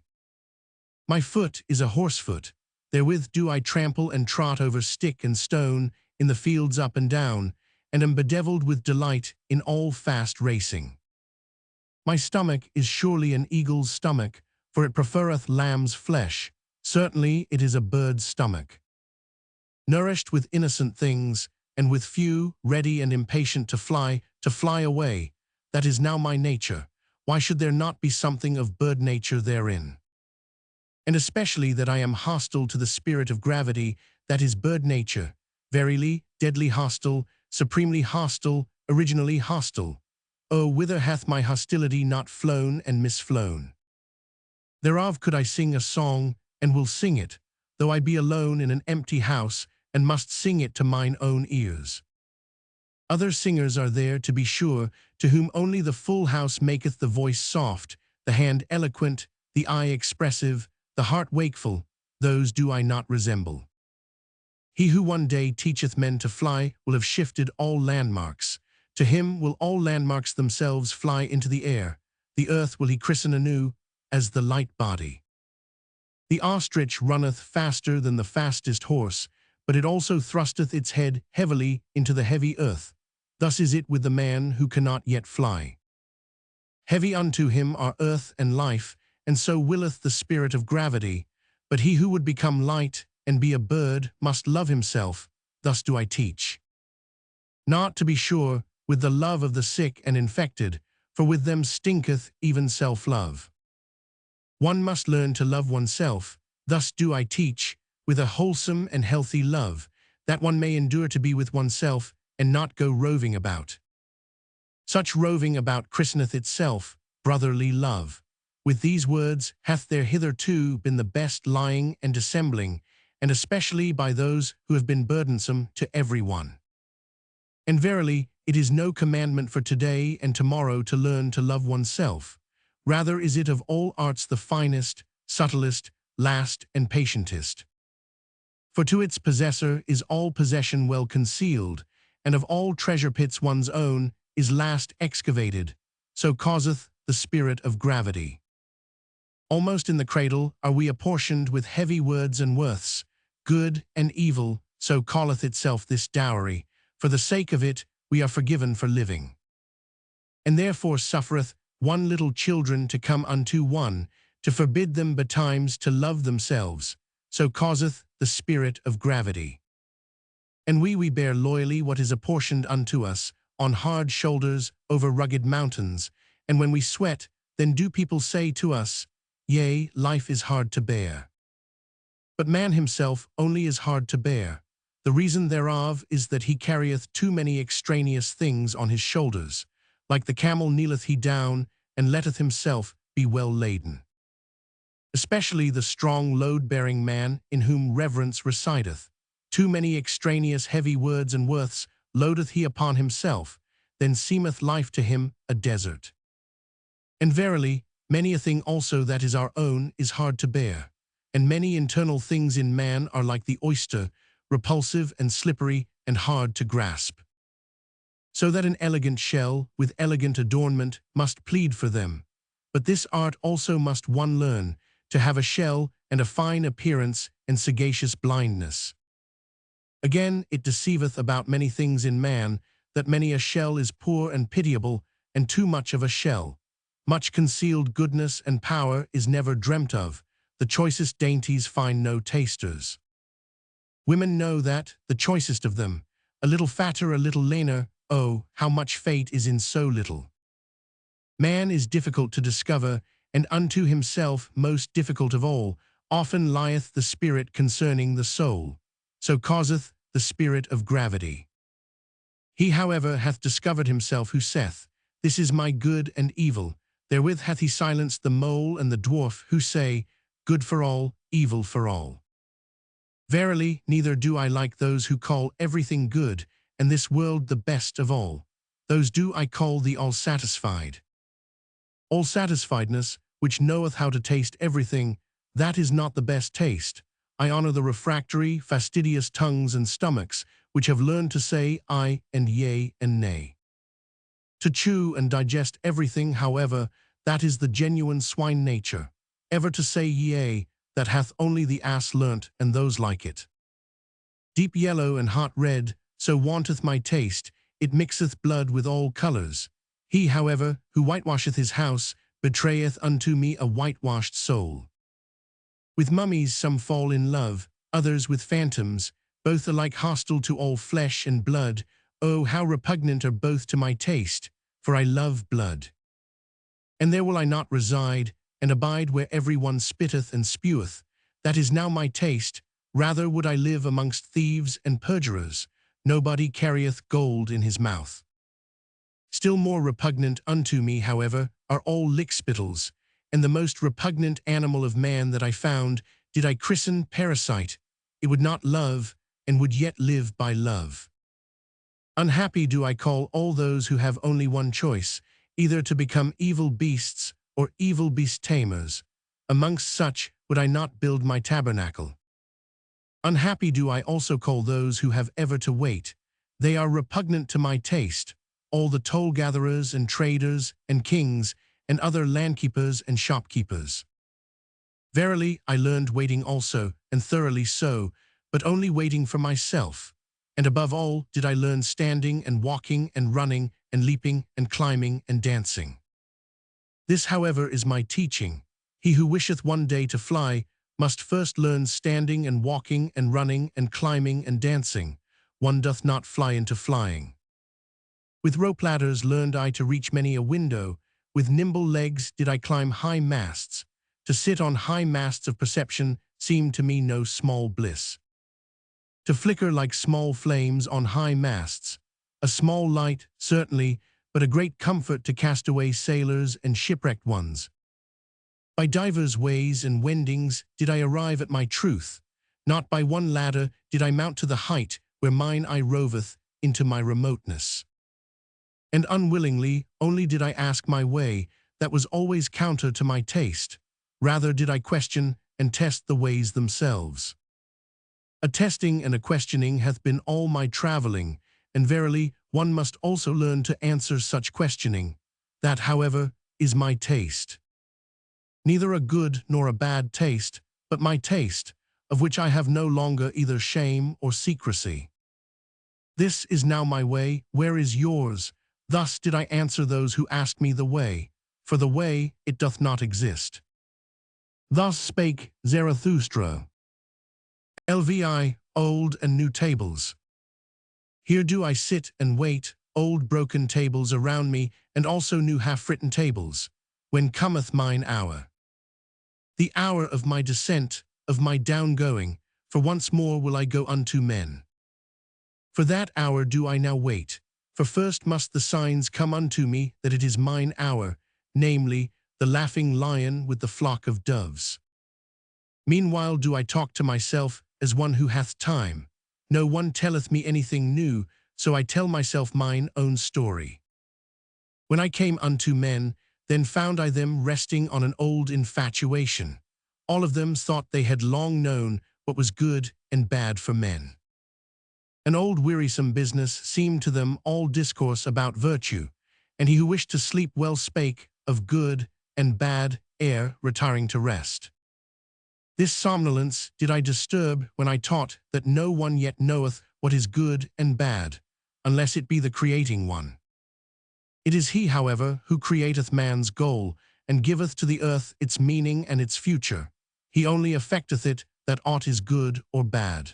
My foot is a horse-foot, therewith do I trample and trot over stick and stone, in the fields up and down, and am bedevilled with delight in all fast racing. My stomach is surely an eagle's stomach, for it preferreth lamb's flesh, certainly it is a bird's stomach. Nourished with innocent things, and with few, ready and impatient to fly away, that is now my nature. Why should there not be something of bird nature therein? And especially that I am hostile to the spirit of gravity, that is bird nature, verily, deadly hostile, supremely hostile, originally hostile. Oh, whither hath my hostility not flown and misflown? Thereof could I sing a song, and will sing it, though I be alone in an empty house, and must sing it to mine own ears. Other singers are there, to be sure, to whom only the full house maketh the voice soft, the hand eloquent, the eye expressive, the heart wakeful. Those do I not resemble. He who one day teacheth men to fly will have shifted all landmarks. To him will all landmarks themselves fly into the air. The earth will he christen anew as the light body. The ostrich runneth faster than the fastest horse, but it also thrusteth its head heavily into the heavy earth. Thus is it with the man who cannot yet fly. Heavy unto him are earth and life, and so willeth the spirit of gravity. But he who would become light and be a bird must love himself. Thus do I teach. Not, to be sure, with the love of the sick and infected, for with them stinketh even self-love. One must learn to love oneself. Thus do I teach, with a wholesome and healthy love, that one may endure to be with oneself and not go roving about. Such roving about christeneth itself brotherly love. With these words hath there hitherto been the best lying and dissembling, and especially by those who have been burdensome to every one. And verily, it is no commandment for today and tomorrow to learn to love oneself. Rather is it of all arts the finest, subtlest, last, and patientest. For to its possessor is all possession well concealed, and of all treasure pits one's own is last excavated. So causeth the spirit of gravity. Almost in the cradle are we apportioned with heavy words and worths, good and evil, so calleth itself this dowry. For the sake of it we are forgiven for living. And therefore suffereth one little children to come unto one, to forbid them betimes to love themselves, so causeth the spirit of gravity. And we bear loyally what is apportioned unto us, on hard shoulders, over rugged mountains, and when we sweat, then do people say to us, Yea, life is hard to bear. But man himself only is hard to bear. The reason thereof is that he carrieth too many extraneous things on his shoulders. Like the camel kneeleth he down, and letteth himself be well laden. Especially the strong load-bearing man, in whom reverence resideth. Too many extraneous heavy words and worths loadeth he upon himself, then seemeth life to him a desert. And verily, many a thing also that is our own is hard to bear, and many internal things in man are like the oyster, repulsive and slippery and hard to grasp. So that an elegant shell, with elegant adornment, must plead for them. But this art also must one learn, to have a shell and a fine appearance and sagacious blindness. Again, it deceiveth about many things in man, that many a shell is poor and pitiable, and too much of a shell. Much concealed goodness and power is never dreamt of. The choicest dainties find no tasters. Women know that, the choicest of them, a little fatter, a little leaner, oh, how much fate is in so little. Man is difficult to discover, and unto himself most difficult of all. Often lieth the spirit concerning the soul. So causeth the spirit of gravity. He, however, hath discovered himself who saith, This is my good and evil. Therewith hath he silenced the mole and the dwarf, who say, Good for all, evil for all. Verily, neither do I like those who call everything good, and this world the best of all. Those do I call the all-satisfied. All-satisfiedness, which knoweth how to taste everything, that is not the best taste. I honor the refractory, fastidious tongues and stomachs, which have learned to say aye and yea and nay. To chew and digest everything, however, that is the genuine swine nature. Ever to say yea, that hath only the ass learnt, and those like it. Deep yellow and hot red, so wanteth my taste, it mixeth blood with all colours. He, however, who whitewasheth his house, betrayeth unto me a whitewashed soul. With mummies some fall in love, others with phantoms, both alike hostile to all flesh and blood. Oh, how repugnant are both to my taste, for I love blood. And there will I not reside, and abide where every one spitteth and speweth. That is now my taste. Rather would I live amongst thieves and perjurers. nobody carrieth gold in his mouth. Still more repugnant unto me, however, are all lickspittles, and the most repugnant animal of man that I found did I christen parasite. It would not love, and would yet live by love. Unhappy do I call all those who have only one choice, either to become evil beasts or evil beast tamers. Amongst such would I not build my tabernacle. Unhappy do I also call those who have ever to wait. They are repugnant to my taste, all the toll-gatherers and traders and kings and other landkeepers and shopkeepers. Verily, I learned waiting also, and thoroughly so, but only waiting for myself. And above all did I learn standing and walking and running and leaping and climbing and dancing. This, however, is my teaching. He who wisheth one day to fly must first learn standing and walking and running and climbing and dancing. One doth not fly into flying. With rope ladders learned I to reach many a window. With nimble legs did I climb high masts. To sit on high masts of perception seemed to me no small bliss. To flicker like small flames on high masts, a small light, certainly, but a great comfort to castaway sailors and shipwrecked ones. By divers ways and wendings did I arrive at my truth. Not by one ladder did I mount to the height where mine eye roveth into my remoteness. And unwillingly only did I ask my way, that was always counter to my taste. Rather did I question and test the ways themselves. A testing and a questioning hath been all my travelling, and verily one must also learn to answer such questioning. That, however, is my taste. Neither a good nor a bad taste, but my taste, of which I have no longer either shame or secrecy. This is now my way, where is yours? Thus did I answer those who asked me the way, for the way it doth not exist. Thus spake Zarathustra. LVI, Old and New Tables. Here do I sit and wait, old broken tables around me, and also new half-written tables, when cometh mine hour. The hour of my descent, of my down-going, for once more will I go unto men. For that hour do I now wait, for first must the signs come unto me that it is mine hour, namely, the laughing lion with the flock of doves. Meanwhile do I talk to myself as one who hath time. No one telleth me anything new, so I tell myself mine own story. When I came unto men, then found I them resting on an old infatuation. All of them thought they had long known what was good and bad for men. An old wearisome business seemed to them all discourse about virtue, and he who wished to sleep well spake of good and bad ere retiring to rest. This somnolence did I disturb when I taught that no one yet knoweth what is good and bad, unless it be the creating one. It is he, however, who createth man's goal, and giveth to the earth its meaning and its future. He only effecteth it that aught is good or bad.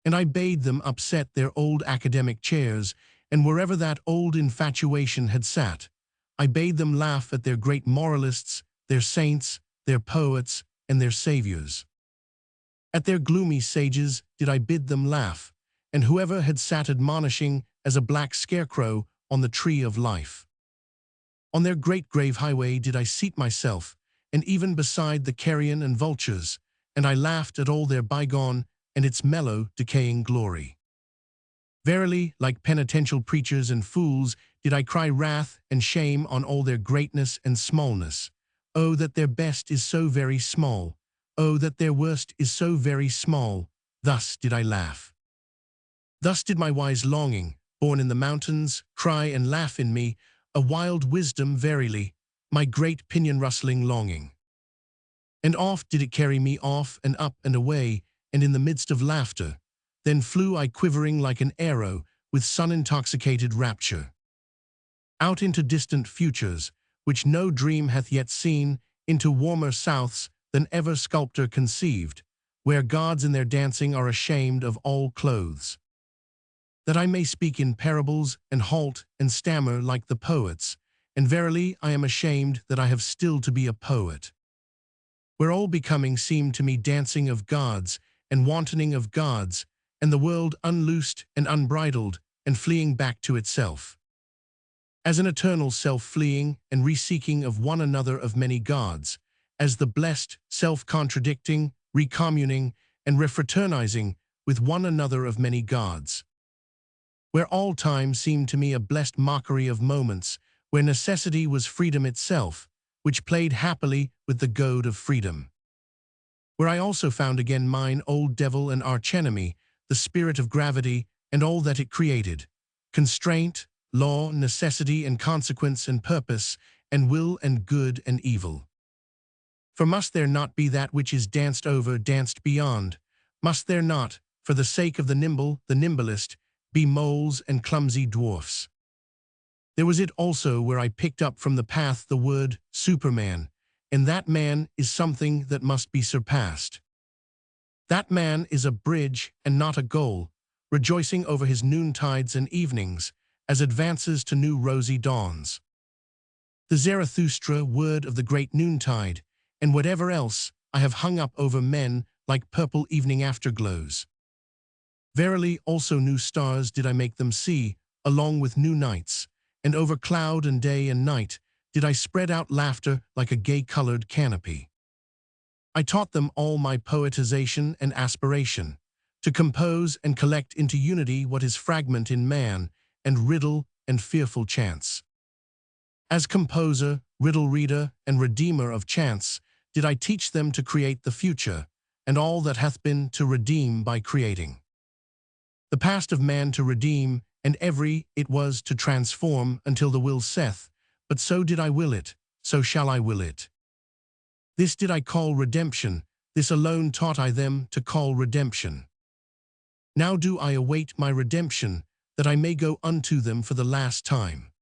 And I bade them upset their old academic chairs, and wherever that old infatuation had sat, I bade them laugh at their great moralists, their saints, their poets, and their saviors. At their gloomy sages did I bid them laugh, and whoever had sat admonishing as a black scarecrow on the tree of life. On their great grave highway did I seat myself, and even beside the carrion and vultures, and I laughed at all their bygone and its mellow, decaying glory. Verily, like penitential preachers and fools, did I cry wrath and shame on all their greatness and smallness. Oh, that their best is so very small. Oh, that their worst is so very small. Thus did I laugh. Thus did my wise longing, born in the mountains, cry and laugh in me, a wild wisdom verily, my great pinion-rustling longing. And oft did it carry me off and up and away, and in the midst of laughter, then flew I quivering like an arrow with sun-intoxicated rapture. Out into distant futures, which no dream hath yet seen, into warmer souths than ever sculptor conceived, where gods in their dancing are ashamed of all clothes. That I may speak in parables and halt and stammer like the poets, and verily I am ashamed that I have still to be a poet. Where all becoming seemed to me dancing of gods and wantoning of gods, and the world unloosed and unbridled, and fleeing back to itself. As an eternal self-fleeing and reseeking of one another of many gods, as the blessed, self-contradicting, recommuning, and refraternizing with one another of many gods. Where all time seemed to me a blessed mockery of moments, where necessity was freedom itself, which played happily with the goad of freedom. Where I also found again mine old devil and archenemy, the spirit of gravity and all that it created, constraint, law, necessity and consequence and purpose, and will and good and evil. For must there not be that which is danced over, danced beyond? Must there not, for the sake of the nimble, the nimblest, be moles and clumsy dwarfs? There was it also where I picked up from the path the word Superman, and that man is something that must be surpassed. That man is a bridge and not a goal, rejoicing over his noontides and evenings, as advances to new rosy dawns. The Zarathustra word of the great noontide, and whatever else I have hung up over men like purple evening afterglows. Verily also new stars did I make them see, along with new nights, and over cloud and day and night did I spread out laughter like a gay-colored canopy. I taught them all my poetization and aspiration, to compose and collect into unity what is fragment in man, and riddle and fearful chance. As composer, riddle reader, and redeemer of chance, did I teach them to create the future, and all that hath been to redeem by creating. The past of man to redeem, and every it was to transform until the will saith, but so did I will it, so shall I will it. This did I call redemption, this alone taught I them to call redemption. Now do I await my redemption, that I may go unto them for the last time.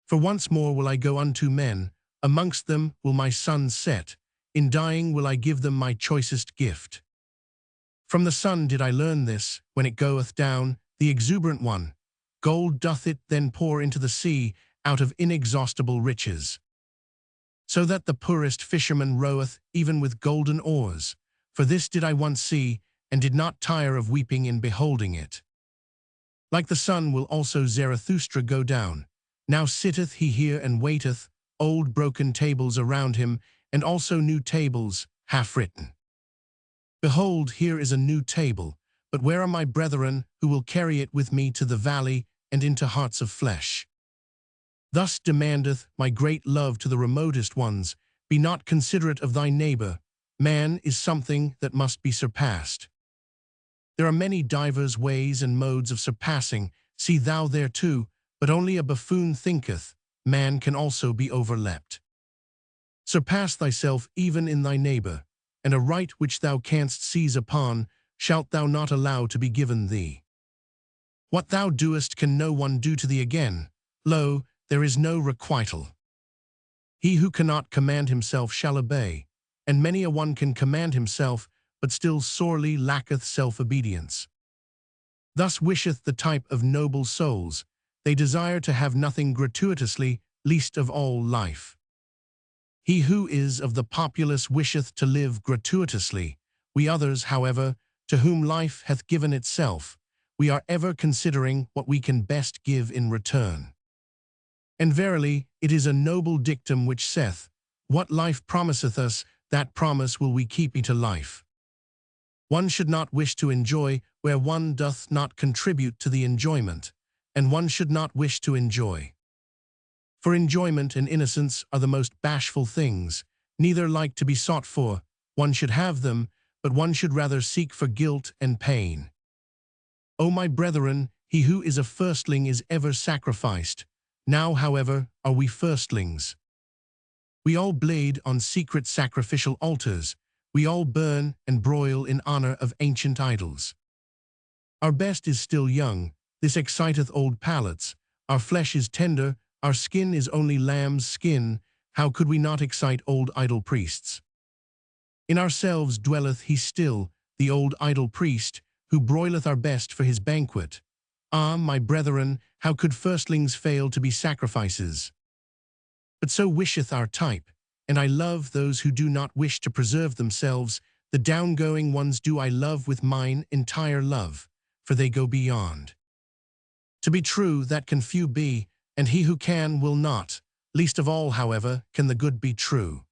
For once more will I go unto men, amongst them will my sun set, in dying will I give them my choicest gift. From the sun did I learn this, when it goeth down, the exuberant one, gold doth it then pour into the sea, out of inexhaustible riches. So that the poorest fisherman roweth even with golden oars, for this did I once see, and did not tire of weeping in beholding it. Like the sun will also Zarathustra go down. Now sitteth he here and waiteth, old broken tables around him, and also new tables, half written. Behold, here is a new table, but where are my brethren who will carry it with me to the valley and into hearts of flesh? Thus demandeth my great love to the remotest ones, be not considerate of thy neighbor, man is something that must be surpassed. There are many divers ways and modes of surpassing, see thou there too, but only a buffoon thinketh, man can also be overleapt. Surpass thyself even in thy neighbor, and a right which thou canst seize upon, shalt thou not allow to be given thee. What thou doest can no one do to thee again, lo, there is no requital. He who cannot command himself shall obey, and many a one can command himself, but still sorely lacketh self-obedience. Thus wisheth the type of noble souls, they desire to have nothing gratuitously, least of all life. He who is of the populace wisheth to live gratuitously, we others, however, to whom life hath given itself, we are ever considering what we can best give in return. And verily, it is a noble dictum which saith, what life promiseth us, that promise will we keep into life. One should not wish to enjoy where one doth not contribute to the enjoyment, and one should not wish to enjoy. For enjoyment and innocence are the most bashful things, neither like to be sought for, one should have them, but one should rather seek for guilt and pain. O my brethren, he who is a firstling is ever sacrificed. Now, however, are we firstlings. We all bleed on secret sacrificial altars, we all burn and broil in honor of ancient idols. Our best is still young, this exciteth old palates, our flesh is tender, our skin is only lamb's skin, how could we not excite old idol priests? In ourselves dwelleth he still, the old idol priest, who broileth our best for his banquet. Ah, my brethren, how could firstlings fail to be sacrifices? But so wisheth our type, and I love those who do not wish to preserve themselves, The downgoing ones do I love with mine entire love, for they go beyond. To be true, that can few be, and he who can will not. Least of all, however, can the good be true.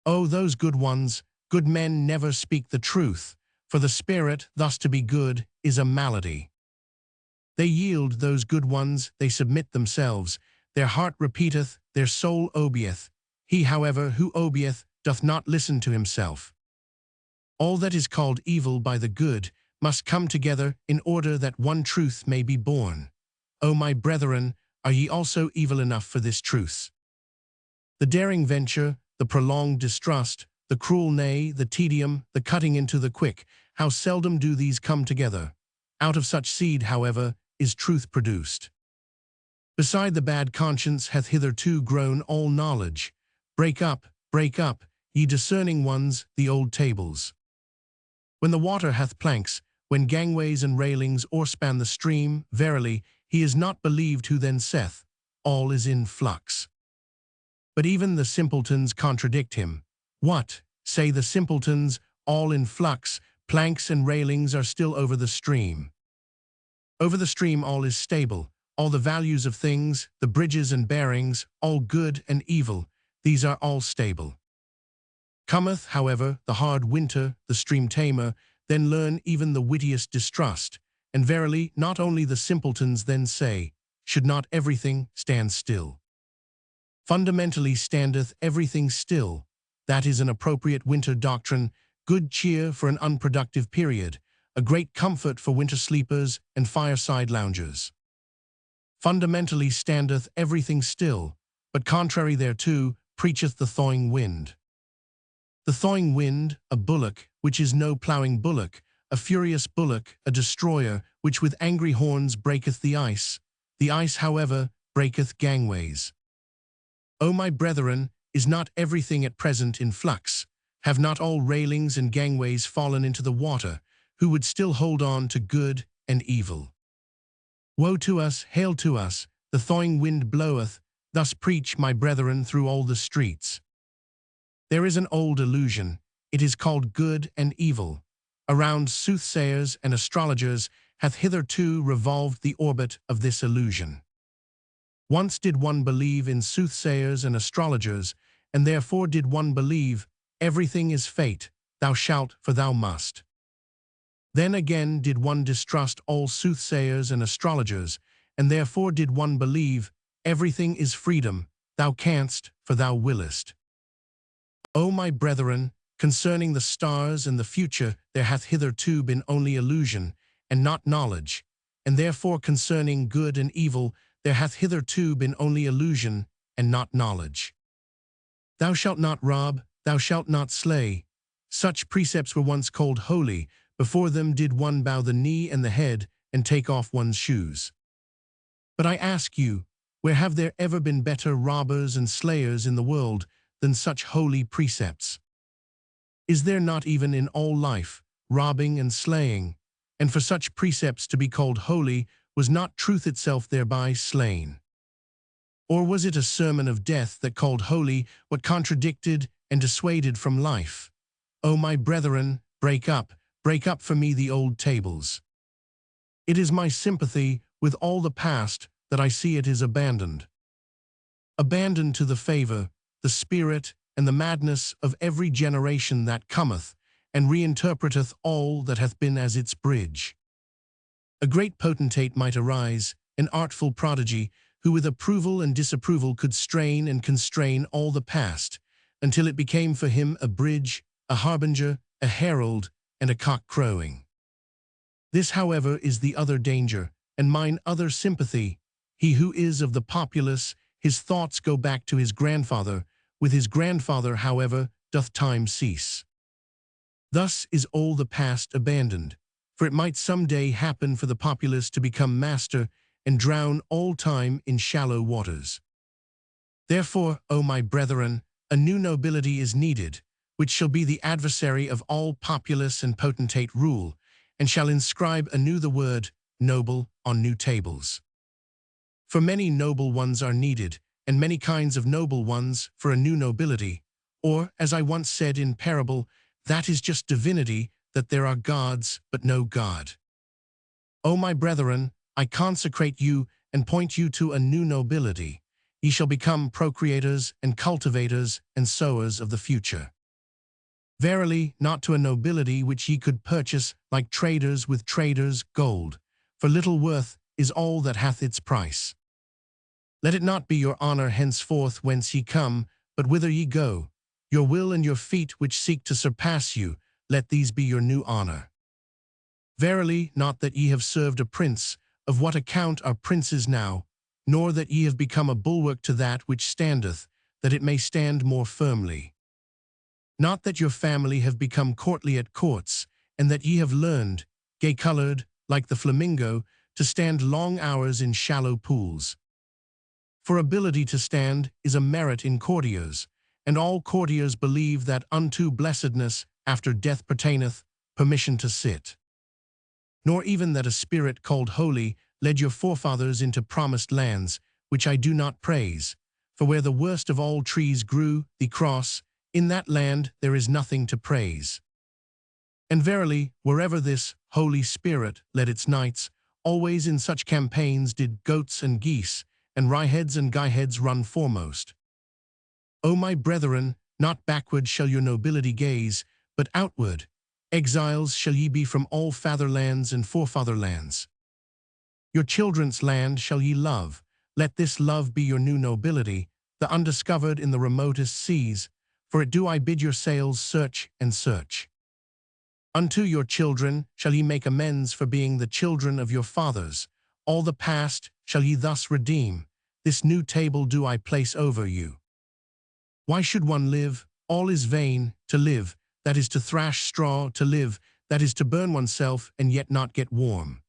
Oh, those good ones, good men never speak the truth, for the spirit, thus to be good, is a malady. They yield, those good ones, they submit themselves, their heart repeateth, their soul obeyeth. He, however, who obeyeth, doth not listen to himself. All that is called evil by the good must come together in order that one truth may be born. O my brethren, are ye also evil enough for this truth? The daring venture, the prolonged distrust, the cruel nay, the tedium, the cutting into the quick, how seldom do these come together. Out of such seed, however, is truth produced. Beside the bad conscience hath hitherto grown all knowledge. Break up, ye discerning ones, the old tables. When the water hath planks, when gangways and railings o'erspan the stream, verily, he is not believed who then saith, all is in flux. But even the simpletons contradict him. What, say the simpletons, all in flux, planks and railings are still over the stream. Over the stream all is stable, all the values of things, the bridges and bearings, all good and evil, these are all stable. Cometh, however, the hard winter, the stream tamer, then learn even the wittiest distrust, and verily not only the simpletons then say, should not everything stand still? Fundamentally standeth everything still. That is an appropriate winter doctrine, good cheer for an unproductive period, a great comfort for winter sleepers and fireside loungers. Fundamentally standeth everything still, but contrary thereto preacheth the thawing wind. The thawing wind, a bullock, which is no ploughing bullock, a furious bullock, a destroyer, which with angry horns breaketh the ice, however, breaketh gangways. O my brethren, is not everything at present in flux? Have not all railings and gangways fallen into the water, who would still hold on to good and evil? Woe to us, hail to us, the thawing wind bloweth, thus preach, my brethren, through all the streets. There is an old illusion, it is called good and evil. Around soothsayers and astrologers hath hitherto revolved the orbit of this illusion. Once did one believe in soothsayers and astrologers, and therefore did one believe, everything is fate, thou shalt, for thou must. Then again did one distrust all soothsayers and astrologers, and therefore did one believe, everything is freedom, thou canst, for thou willest. O my brethren, concerning the stars and the future there hath hitherto been only illusion, and not knowledge, and therefore concerning good and evil there hath hitherto been only illusion, and not knowledge. Thou shalt not rob, thou shalt not slay. Such precepts were once called holy, before them did one bow the knee and the head, and take off one's shoes. But I ask you, where have there ever been better robbers and slayers in the world than such holy precepts? Is there not even in all life, robbing and slaying? And for such precepts to be called holy, was not truth itself thereby slain? Or was it a sermon of death that called holy what contradicted and dissuaded from life? O my brethren, break up for me the old tables. It is my sympathy with all the past that I see it is abandoned. Abandoned to the favor, the spirit, and the madness of every generation that cometh, and reinterpreteth all that hath been as its bridge. A great potentate might arise, an artful prodigy, who with approval and disapproval could strain and constrain all the past, until it became for him a bridge, a harbinger, a herald, and a cock crowing. This, however, is the other danger, and mine other sympathy. He who is of the populace, his thoughts go back to his grandfather. With his grandfather, however, doth time cease. Thus is all the past abandoned, for it might some day happen for the populace to become master and drown all time in shallow waters. Therefore, O my brethren, a new nobility is needed, which shall be the adversary of all populace and potentate rule, and shall inscribe anew the word noble on new tables. For many noble ones are needed, and many kinds of noble ones for a new nobility, or, as I once said in parable, that is just divinity, that there are gods, but no God. O my brethren, I consecrate you and point you to a new nobility. Ye shall become procreators and cultivators and sowers of the future. Verily, not to a nobility which ye could purchase like traders with traders' gold, for little worth is all that hath its price. Let it not be your honor henceforth whence ye come, but whither ye go. Your will and your feet which seek to surpass you, let these be your new honor. Verily, not that ye have served a prince, of what account are princes now, nor that ye have become a bulwark to that which standeth, that it may stand more firmly. Not that your family have become courtly at courts, and that ye have learned, gay-colored, like the flamingo, to stand long hours in shallow pools. For ability to stand is a merit in courtiers, and all courtiers believe that unto blessedness after death pertaineth permission to sit. Nor even that a spirit called holy led your forefathers into promised lands, which I do not praise, for where the worst of all trees grew, the cross, in that land there is nothing to praise. And verily, wherever this Holy Spirit led its knights, always in such campaigns did goats and geese, and ryeheads and guyheads run foremost. O my brethren, not backward shall your nobility gaze, but outward. Exiles shall ye be from all fatherlands and forefatherlands. Your children's land shall ye love. Let this love be your new nobility, the undiscovered in the remotest seas, for it do I bid your sails search and search. Unto your children shall ye make amends for being the children of your fathers. All the past shall ye thus redeem. This new table do I place over you. Why should one live? All is vain, to live, that is to thrash straw, to live, that is to burn oneself and yet not get warm.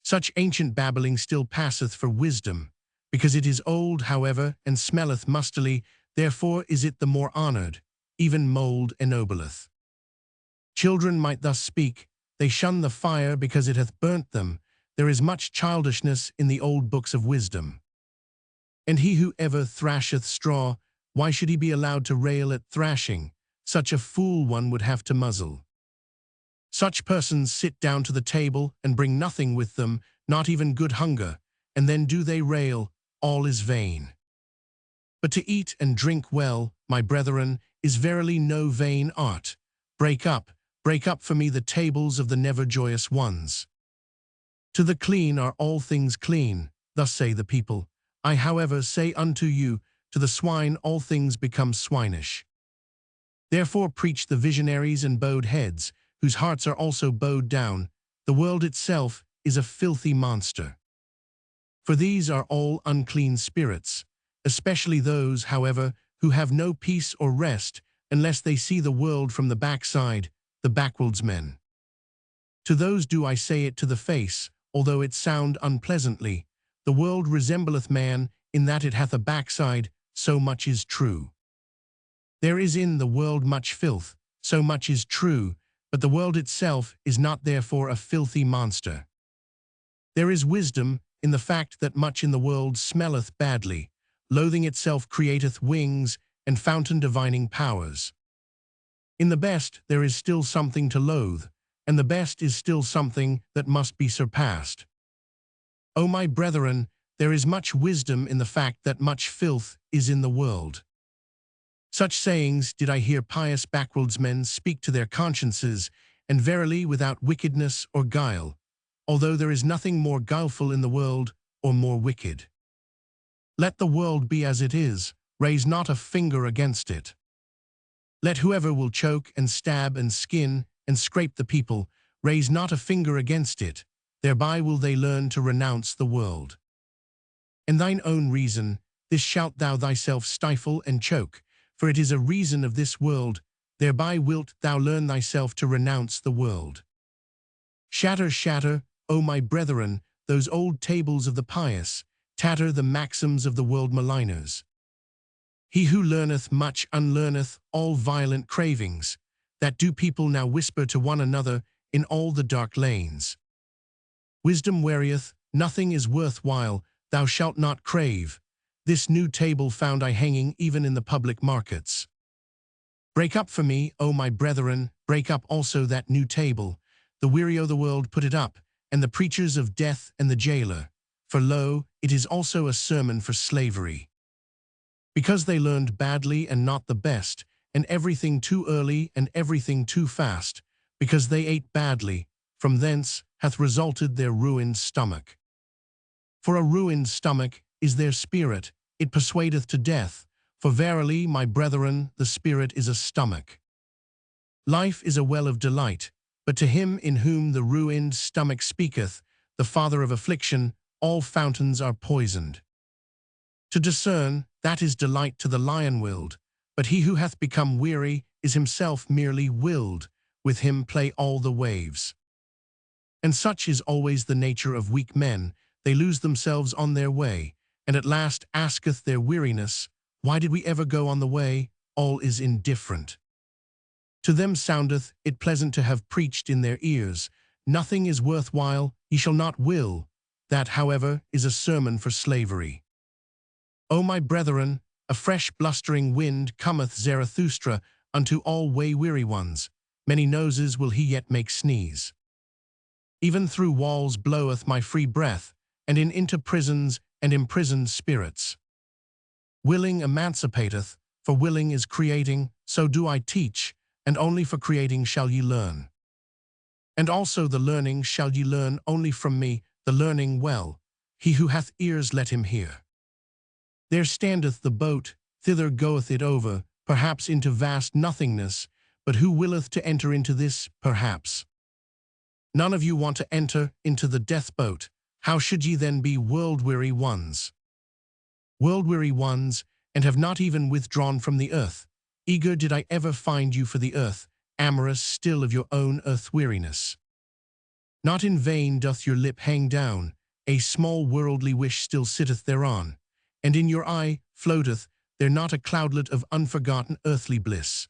Such ancient babbling still passeth for wisdom, because it is old, however, and smelleth mustily, therefore is it the more honored, even mold ennobleth. Children might thus speak, they shun the fire because it hath burnt them. There is much childishness in the old books of wisdom. And he who ever thrasheth straw, why should he be allowed to rail at thrashing? Such a fool one would have to muzzle. Such persons sit down to the table and bring nothing with them, not even good hunger, and then do they rail, all is vain. But to eat and drink well, my brethren, is verily no vain art. Break up for me the tables of the never joyous ones. To the clean are all things clean, thus say the people. I, however, say unto you, to the swine all things become swinish. Therefore preach the visionaries and bowed heads, whose hearts are also bowed down. The world itself is a filthy monster. For these are all unclean spirits, especially those, however, who have no peace or rest, unless they see the world from the backside, the backwards men. To those do I say it to the face, although it sound unpleasantly, the world resembleth man, in that it hath a backside, so much is true. There is in the world much filth, so much is true, but the world itself is not therefore a filthy monster. There is wisdom in the fact that much in the world smelleth badly, loathing itself createth wings and fountain divining powers. In the best there is still something to loathe, and the best is still something that must be surpassed. O my brethren, there is much wisdom in the fact that much filth is in the world. Such sayings did I hear pious backwards men speak to their consciences, and verily without wickedness or guile, although there is nothing more guileful in the world or more wicked. Let the world be as it is, raise not a finger against it. Let whoever will choke and stab and skin and scrape the people, raise not a finger against it, thereby will they learn to renounce the world. In thine own reason, this shalt thou thyself stifle and choke, for it is a reason of this world, thereby wilt thou learn thyself to renounce the world. Shatter, shatter, O my brethren, those old tables of the pious, tatter the maxims of the world maligners. He who learneth much unlearneth all violent cravings, that do people now whisper to one another in all the dark lanes. Wisdom wearieth, nothing is worth while, thou shalt not crave. This new table found I hanging even in the public markets. Break up for me, O my brethren, break up also that new table. The weary o' the world put it up, and the preachers of death and the jailer. For lo, it is also a sermon for slavery. Because they learned badly and not the best, and everything too early and everything too fast, because they ate badly, from thence hath resulted their ruined stomach. For a ruined stomach is their spirit, it persuadeth to death. For verily, my brethren, the spirit is a stomach. Life is a well of delight, but to him in whom the ruined stomach speaketh, the father of affliction, all fountains are poisoned. To discern, that is delight to the lion-willed, but he who hath become weary is himself merely willed, with him play all the waves. And such is always the nature of weak men, they lose themselves on their way, and at last asketh their weariness, why did we ever go on the way? All is indifferent. To them soundeth it pleasant to have preached in their ears, nothing is worthwhile, ye shall not will. That, however, is a sermon for slavery. O my brethren, a fresh blustering wind cometh Zarathustra unto all way-weary ones, many noses will he yet make sneeze. Even through walls bloweth my free breath, and into prisons and imprisoned spirits. Willing emancipateth, for willing is creating, so do I teach, and only for creating shall ye learn. And also the learning shall ye learn only from me, the learning well. He who hath ears let him hear. There standeth the boat, thither goeth it over, perhaps into vast nothingness, but who willeth to enter into this, perhaps? None of you want to enter into the death boat, how should ye then be world-weary ones? World-weary ones, and have not even withdrawn from the earth. Eager did I ever find you for the earth, amorous still of your own earth-weariness. Not in vain doth your lip hang down, a small worldly wish still sitteth thereon, and in your eye floateth there not a cloudlet of unforgotten earthly bliss.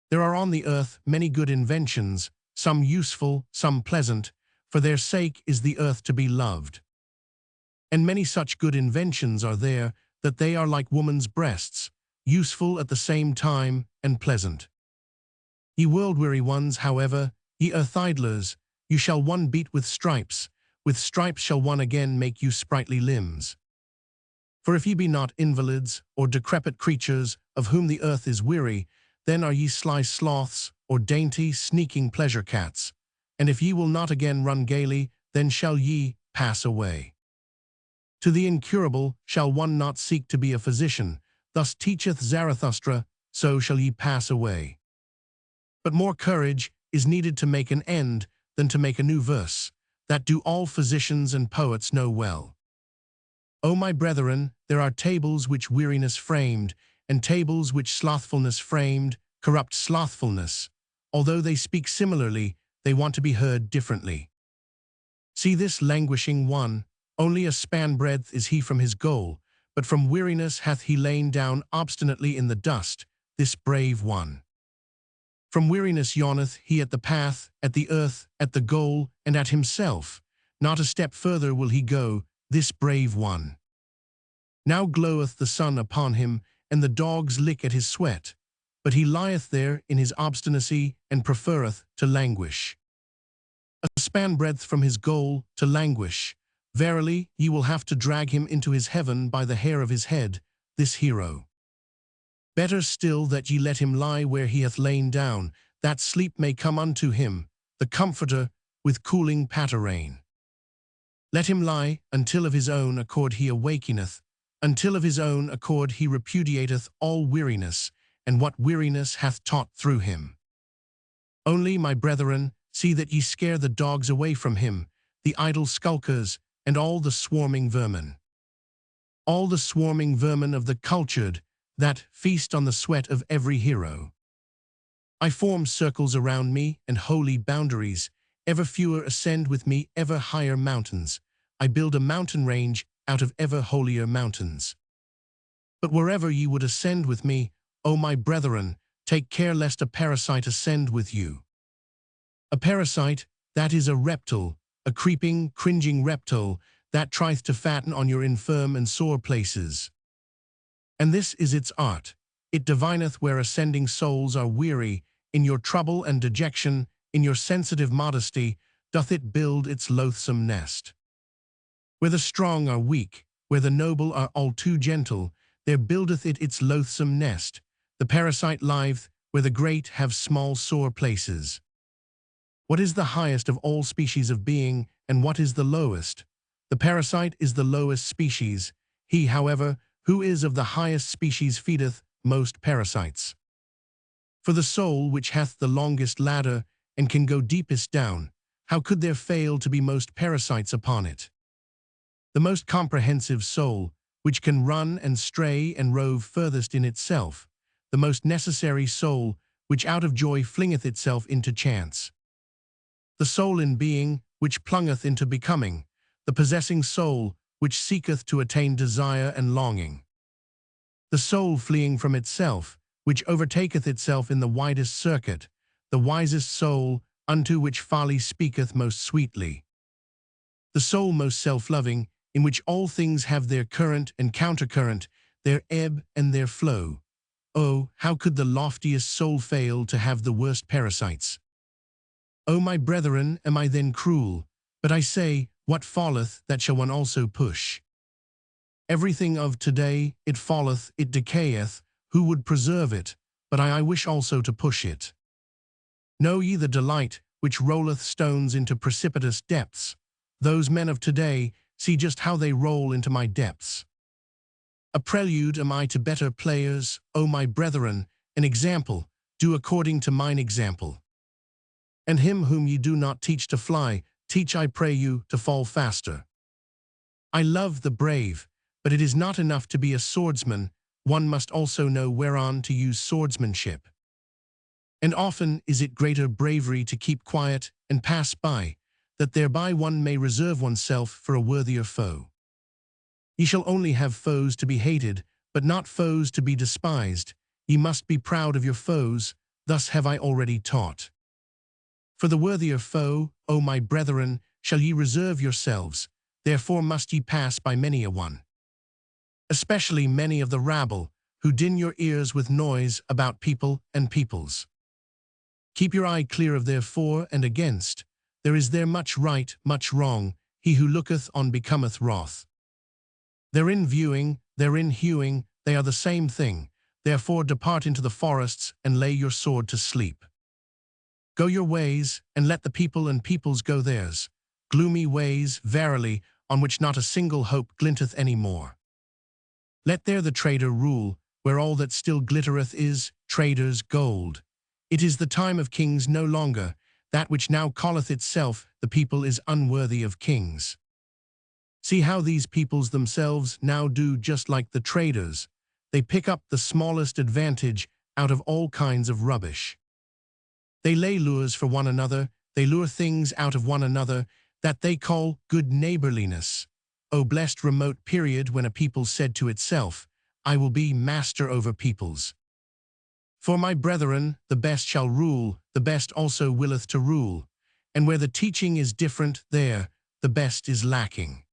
There are on the earth many good inventions, some useful, some pleasant, for their sake is the earth to be loved. And many such good inventions are there, that they are like woman's breasts, useful at the same time and pleasant. Ye world-weary ones, however, ye earth-idlers, you shall one beat with stripes shall one again make you sprightly limbs. For if ye be not invalids, or decrepit creatures, of whom the earth is weary, then are ye sly sloths, or dainty, sneaking pleasure cats. And if ye will not again run gaily, then shall ye pass away. To the incurable shall one not seek to be a physician, thus teacheth Zarathustra, so shall ye pass away. But more courage is needed to make an end than to make a new verse, that do all physicians and poets know well. O my brethren, there are tables which weariness framed, and tables which slothfulness framed, corrupt slothfulness. Although they speak similarly, they want to be heard differently. See this languishing one, only a span breadth is he from his goal, but from weariness hath he lain down obstinately in the dust, this brave one. From weariness yawneth he at the path, at the earth, at the goal, and at himself. Not a step further will he go, this brave one. Now gloweth the sun upon him, and the dogs lick at his sweat, but he lieth there in his obstinacy, and preferreth to languish. A span breadth from his goal to languish. Verily, ye will have to drag him into his heaven by the hair of his head, this hero. Better still that ye let him lie where he hath lain down, that sleep may come unto him, the Comforter, with cooling patter-rain. Let him lie, until of his own accord he awakeneth, until of his own accord he repudiateth all weariness, and what weariness hath taught through him. Only, my brethren, see that ye scare the dogs away from him, the idle skulkers, and all the swarming vermin. All the swarming vermin of the cultured, that feast on the sweat of every hero. I form circles around me and holy boundaries, ever fewer ascend with me ever higher mountains. I build a mountain range out of ever holier mountains. But wherever ye would ascend with me, O my brethren, take care lest a parasite ascend with you. A parasite, that is a reptile, a creeping, cringing reptile, that trieth to fatten on your infirm and sore places. And this is its art, It divineth where ascending souls are weary. In your trouble and dejection, in your sensitive modesty, doth it build its loathsome nest. Where the strong are weak, where the noble are all too gentle, there buildeth it its loathsome nest. The parasite liveth where the great have small sore places. What is the highest of all species of being, and what is the lowest? The parasite is the lowest species. He, however, who is of the highest species feedeth most parasites. For the soul which hath the longest ladder, and can go deepest down, how could there fail to be most parasites upon it? The most comprehensive soul, which can run and stray and rove furthest in itself, the most necessary soul, which out of joy flingeth itself into chance. The soul in being, which plungeth into becoming, the possessing soul, which seeketh to attain desire and longing. The soul fleeing from itself, which overtaketh itself in the widest circuit, the wisest soul, unto which folly speaketh most sweetly. The soul most self-loving, in which all things have their current and countercurrent, their ebb and their flow. Oh, how could the loftiest soul fail to have the worst parasites? O my brethren, am I then cruel? But I say, what falleth, that shall one also push. Everything of today, it falleth, it decayeth, who would preserve it? But I wish also to push it. Know ye the delight, which rolleth stones into precipitous depths? Those men of today, see just how they roll into my depths. A prelude am I to better players, O my brethren, an example, do according to mine example. And him whom ye do not teach to fly, teach I pray you to fall faster. I love the brave, but it is not enough to be a swordsman, one must also know whereon to use swordsmanship. And often is it greater bravery to keep quiet and pass by, that thereby one may reserve oneself for a worthier foe. Ye shall only have foes to be hated, but not foes to be despised. Ye must be proud of your foes, thus have I already taught. For the worthier foe, O my brethren, shall ye reserve yourselves, therefore must ye pass by many a one. Especially many of the rabble, who din your ears with noise about people and peoples. Keep your eye clear of their for and against. There is there much right, much wrong. He who looketh on becometh wroth. Therein viewing, therein hewing, they are the same thing. Therefore depart into the forests and lay your sword to sleep. Go your ways, and let the people and peoples go theirs. Gloomy ways, verily, on which not a single hope glinteth any more. Let there the trader rule, where all that still glittereth is traders' gold. It is the time of kings no longer. That which now calleth itself the people is unworthy of kings. See how these peoples themselves now do just like the traders. They pick up the smallest advantage out of all kinds of rubbish. They lay lures for one another, they lure things out of one another that they call good neighborliness. O blessed remote period when a people said to itself, I will be master over peoples. For my brethren, the best shall rule, the best also willeth to rule, and where the teaching is different, there the best is lacking.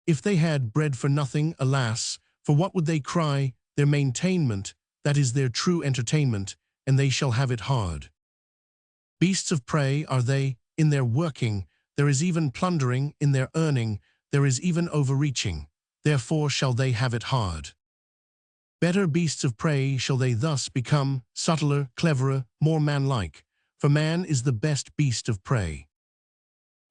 If they had bread for nothing, alas, for what would they cry? Their maintainment, that is their true entertainment, and they shall have it hard. Beasts of prey are they, in their working, there is even plundering, in their earning, there is even overreaching, therefore shall they have it hard. Better beasts of prey shall they thus become, subtler, cleverer, more manlike, for man is the best beast of prey.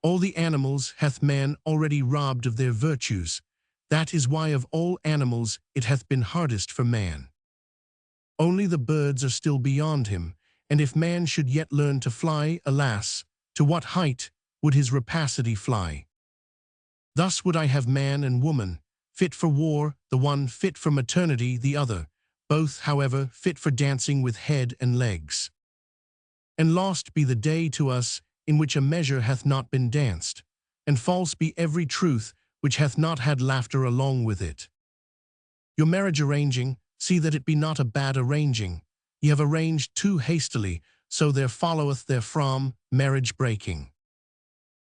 All the animals hath man already robbed of their virtues, that is why of all animals it hath been hardest for man. Only the birds are still beyond him, and if man should yet learn to fly, alas, to what height would his rapacity fly? Thus would I have man and woman, fit for war, the one fit for maternity, the other, both, however, fit for dancing with head and legs. And lost be the day to us in which a measure hath not been danced, and false be every truth which hath not had laughter along with it. Your marriage arranging, see that it be not a bad arranging. Ye have arranged too hastily, so there followeth therefrom marriage breaking.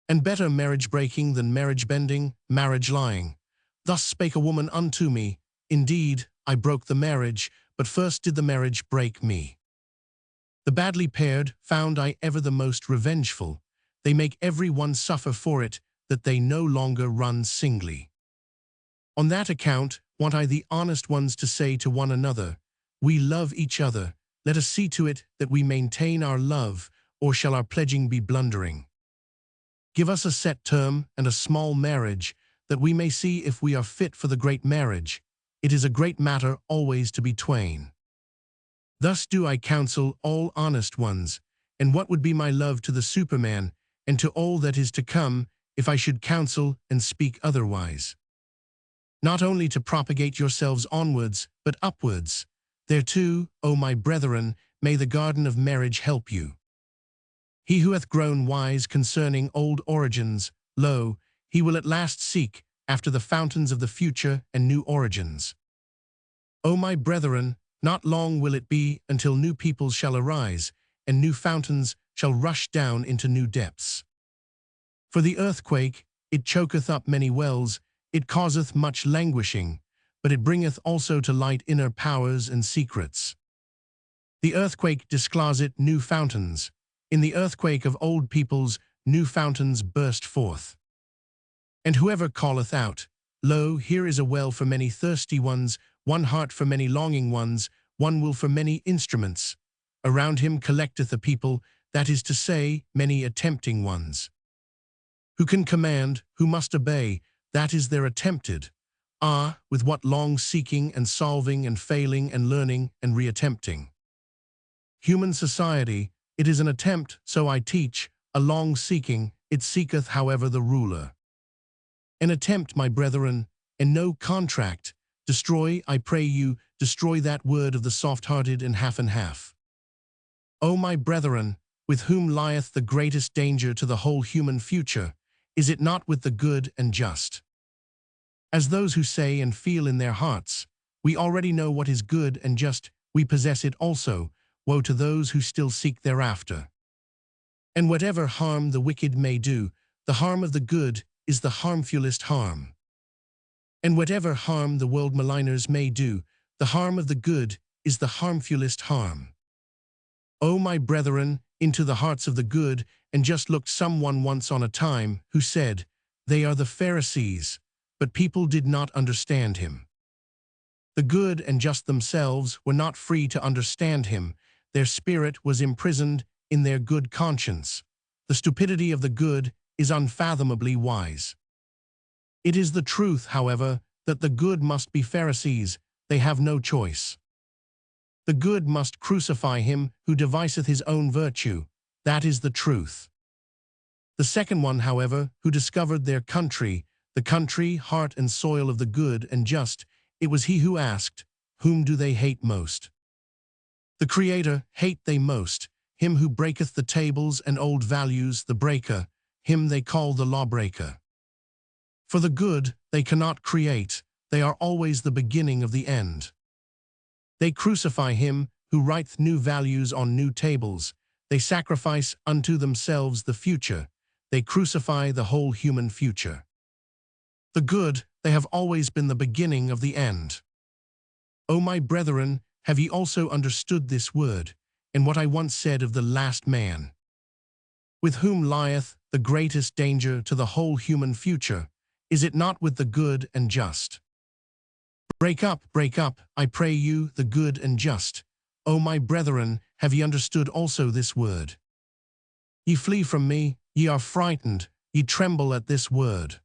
And better marriage breaking than marriage bending, marriage lying. Thus spake a woman unto me, indeed, I broke the marriage, but first did the marriage break me. The badly paired found I ever the most revengeful. They make every one suffer for it, that they no longer run singly. On that account, want I the honest ones to say to one another, we love each other, let us see to it that we maintain our love, or shall our pledging be blundering? Give us a set term and a small marriage, that we may see if we are fit for the great marriage. It is a great matter always to be twain. Thus do I counsel all honest ones, and what would be my love to the Superman, and to all that is to come, if I should counsel and speak otherwise. Not only to propagate yourselves onwards, but upwards. Thereto, O my brethren, may the garden of marriage help you. He who hath grown wise concerning old origins, lo, he will at last seek after the fountains of the future and new origins. O my brethren, not long will it be until new peoples shall arise, and new fountains shall rush down into new depths. For the earthquake, it choketh up many wells, it causeth much languishing, but it bringeth also to light inner powers and secrets. The earthquake discloseth new fountains. In the earthquake of old peoples, new fountains burst forth. And whoever calleth out, lo, here is a well for many thirsty ones, one heart for many longing ones, one will for many instruments. Around him collecteth a people, that is to say, many attempting ones. Who can command, who must obey, that is their attempted. Ah, with what long seeking and solving and failing and learning and reattempting. Human society, it is an attempt, so I teach, a long seeking, it seeketh however the ruler. An attempt, my brethren, and no contract. Destroy, I pray you, destroy that word of the soft-hearted and half. O my brethren, with whom lieth the greatest danger to the whole human future, is it not with the good and just? As those who say and feel in their hearts, we already know what is good and just, we possess it also, woe to those who still seek thereafter. And whatever harm the wicked may do, the harm of the good is the harmfulest harm. And whatever harm the world maligners may do, the harm of the good is the harmfulest harm. O my brethren, into the hearts of the good and just looked someone once on a time, who said, they are the Pharisees, but people did not understand him. The good and just themselves were not free to understand him, their spirit was imprisoned in their good conscience. The stupidity of the good is unfathomably wise. It is the truth, however, that the good must be Pharisees, they have no choice. The good must crucify him who deviseth his own virtue, that is the truth. The second one, however, who discovered their country, the country, heart and soil of the good and just, it was he who asked, whom do they hate most? The Creator hate they most, him who breaketh the tables and old values, the breaker, him they call the lawbreaker. For the good they cannot create, they are always the beginning of the end. They crucify him who writeth new values on new tables, they sacrifice unto themselves the future, they crucify the whole human future. The good, they have always been the beginning of the end. O my brethren, have ye also understood this word, and what I once said of the last man? With whom lieth the greatest danger to the whole human future, is it not with the good and just? Break up, I pray you, the good and just. O my brethren, have ye understood also this word? Ye flee from me, ye are frightened, ye tremble at this word.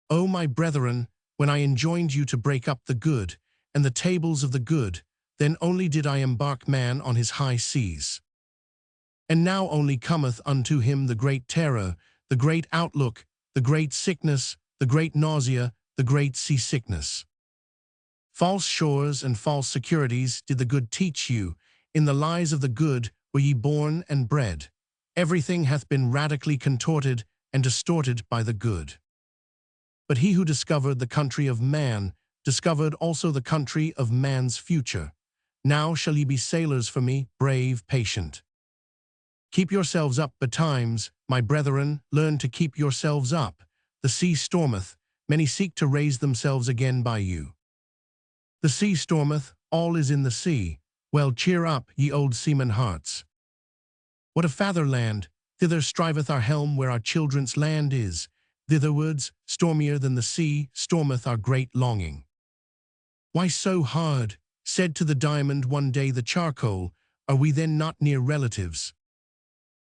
O my brethren, when I enjoined you to break up the good, and the tables of the good, then only did I embark man on his high seas. And now only cometh unto him the great terror, the great outlook, the great sickness, the great nausea, the great seasickness. False shores and false securities did the good teach you, in the lies of the good were ye born and bred. Everything hath been radically contorted and distorted by the good. But he who discovered the country of man, discovered also the country of man's future. Now shall ye be sailors for me, brave, patient. Keep yourselves up betimes, my brethren, learn to keep yourselves up. The sea stormeth, many seek to raise themselves again by you. The sea stormeth, all is in the sea. Well, cheer up, ye old seaman hearts. What a fatherland! Thither striveth our helm where our children's land is. Thitherwards, stormier than the sea, stormeth our great longing. Why so hard? Said to the diamond one day the charcoal, are we then not near relatives?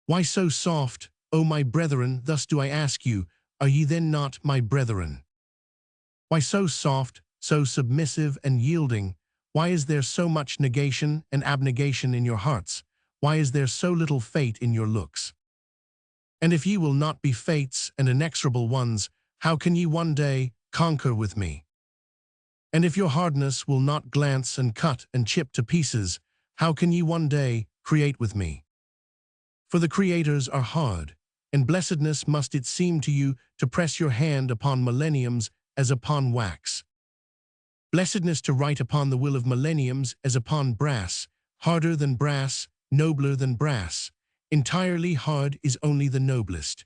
Why so soft, O my brethren, thus do I ask you, are ye then not my brethren? Why so soft, so submissive and yielding? Why is there so much negation and abnegation in your hearts? Why is there so little fate in your looks? And if ye will not be fates and inexorable ones, how can ye one day conquer with me? And if your hardness will not glance and cut and chip to pieces, how can ye one day create with me? For the creators are hard, and blessedness must it seem to you to press your hand upon millenniums as upon wax. Blessedness to write upon the will of millenniums as upon brass, harder than brass, nobler than brass. Entirely hard is only the noblest.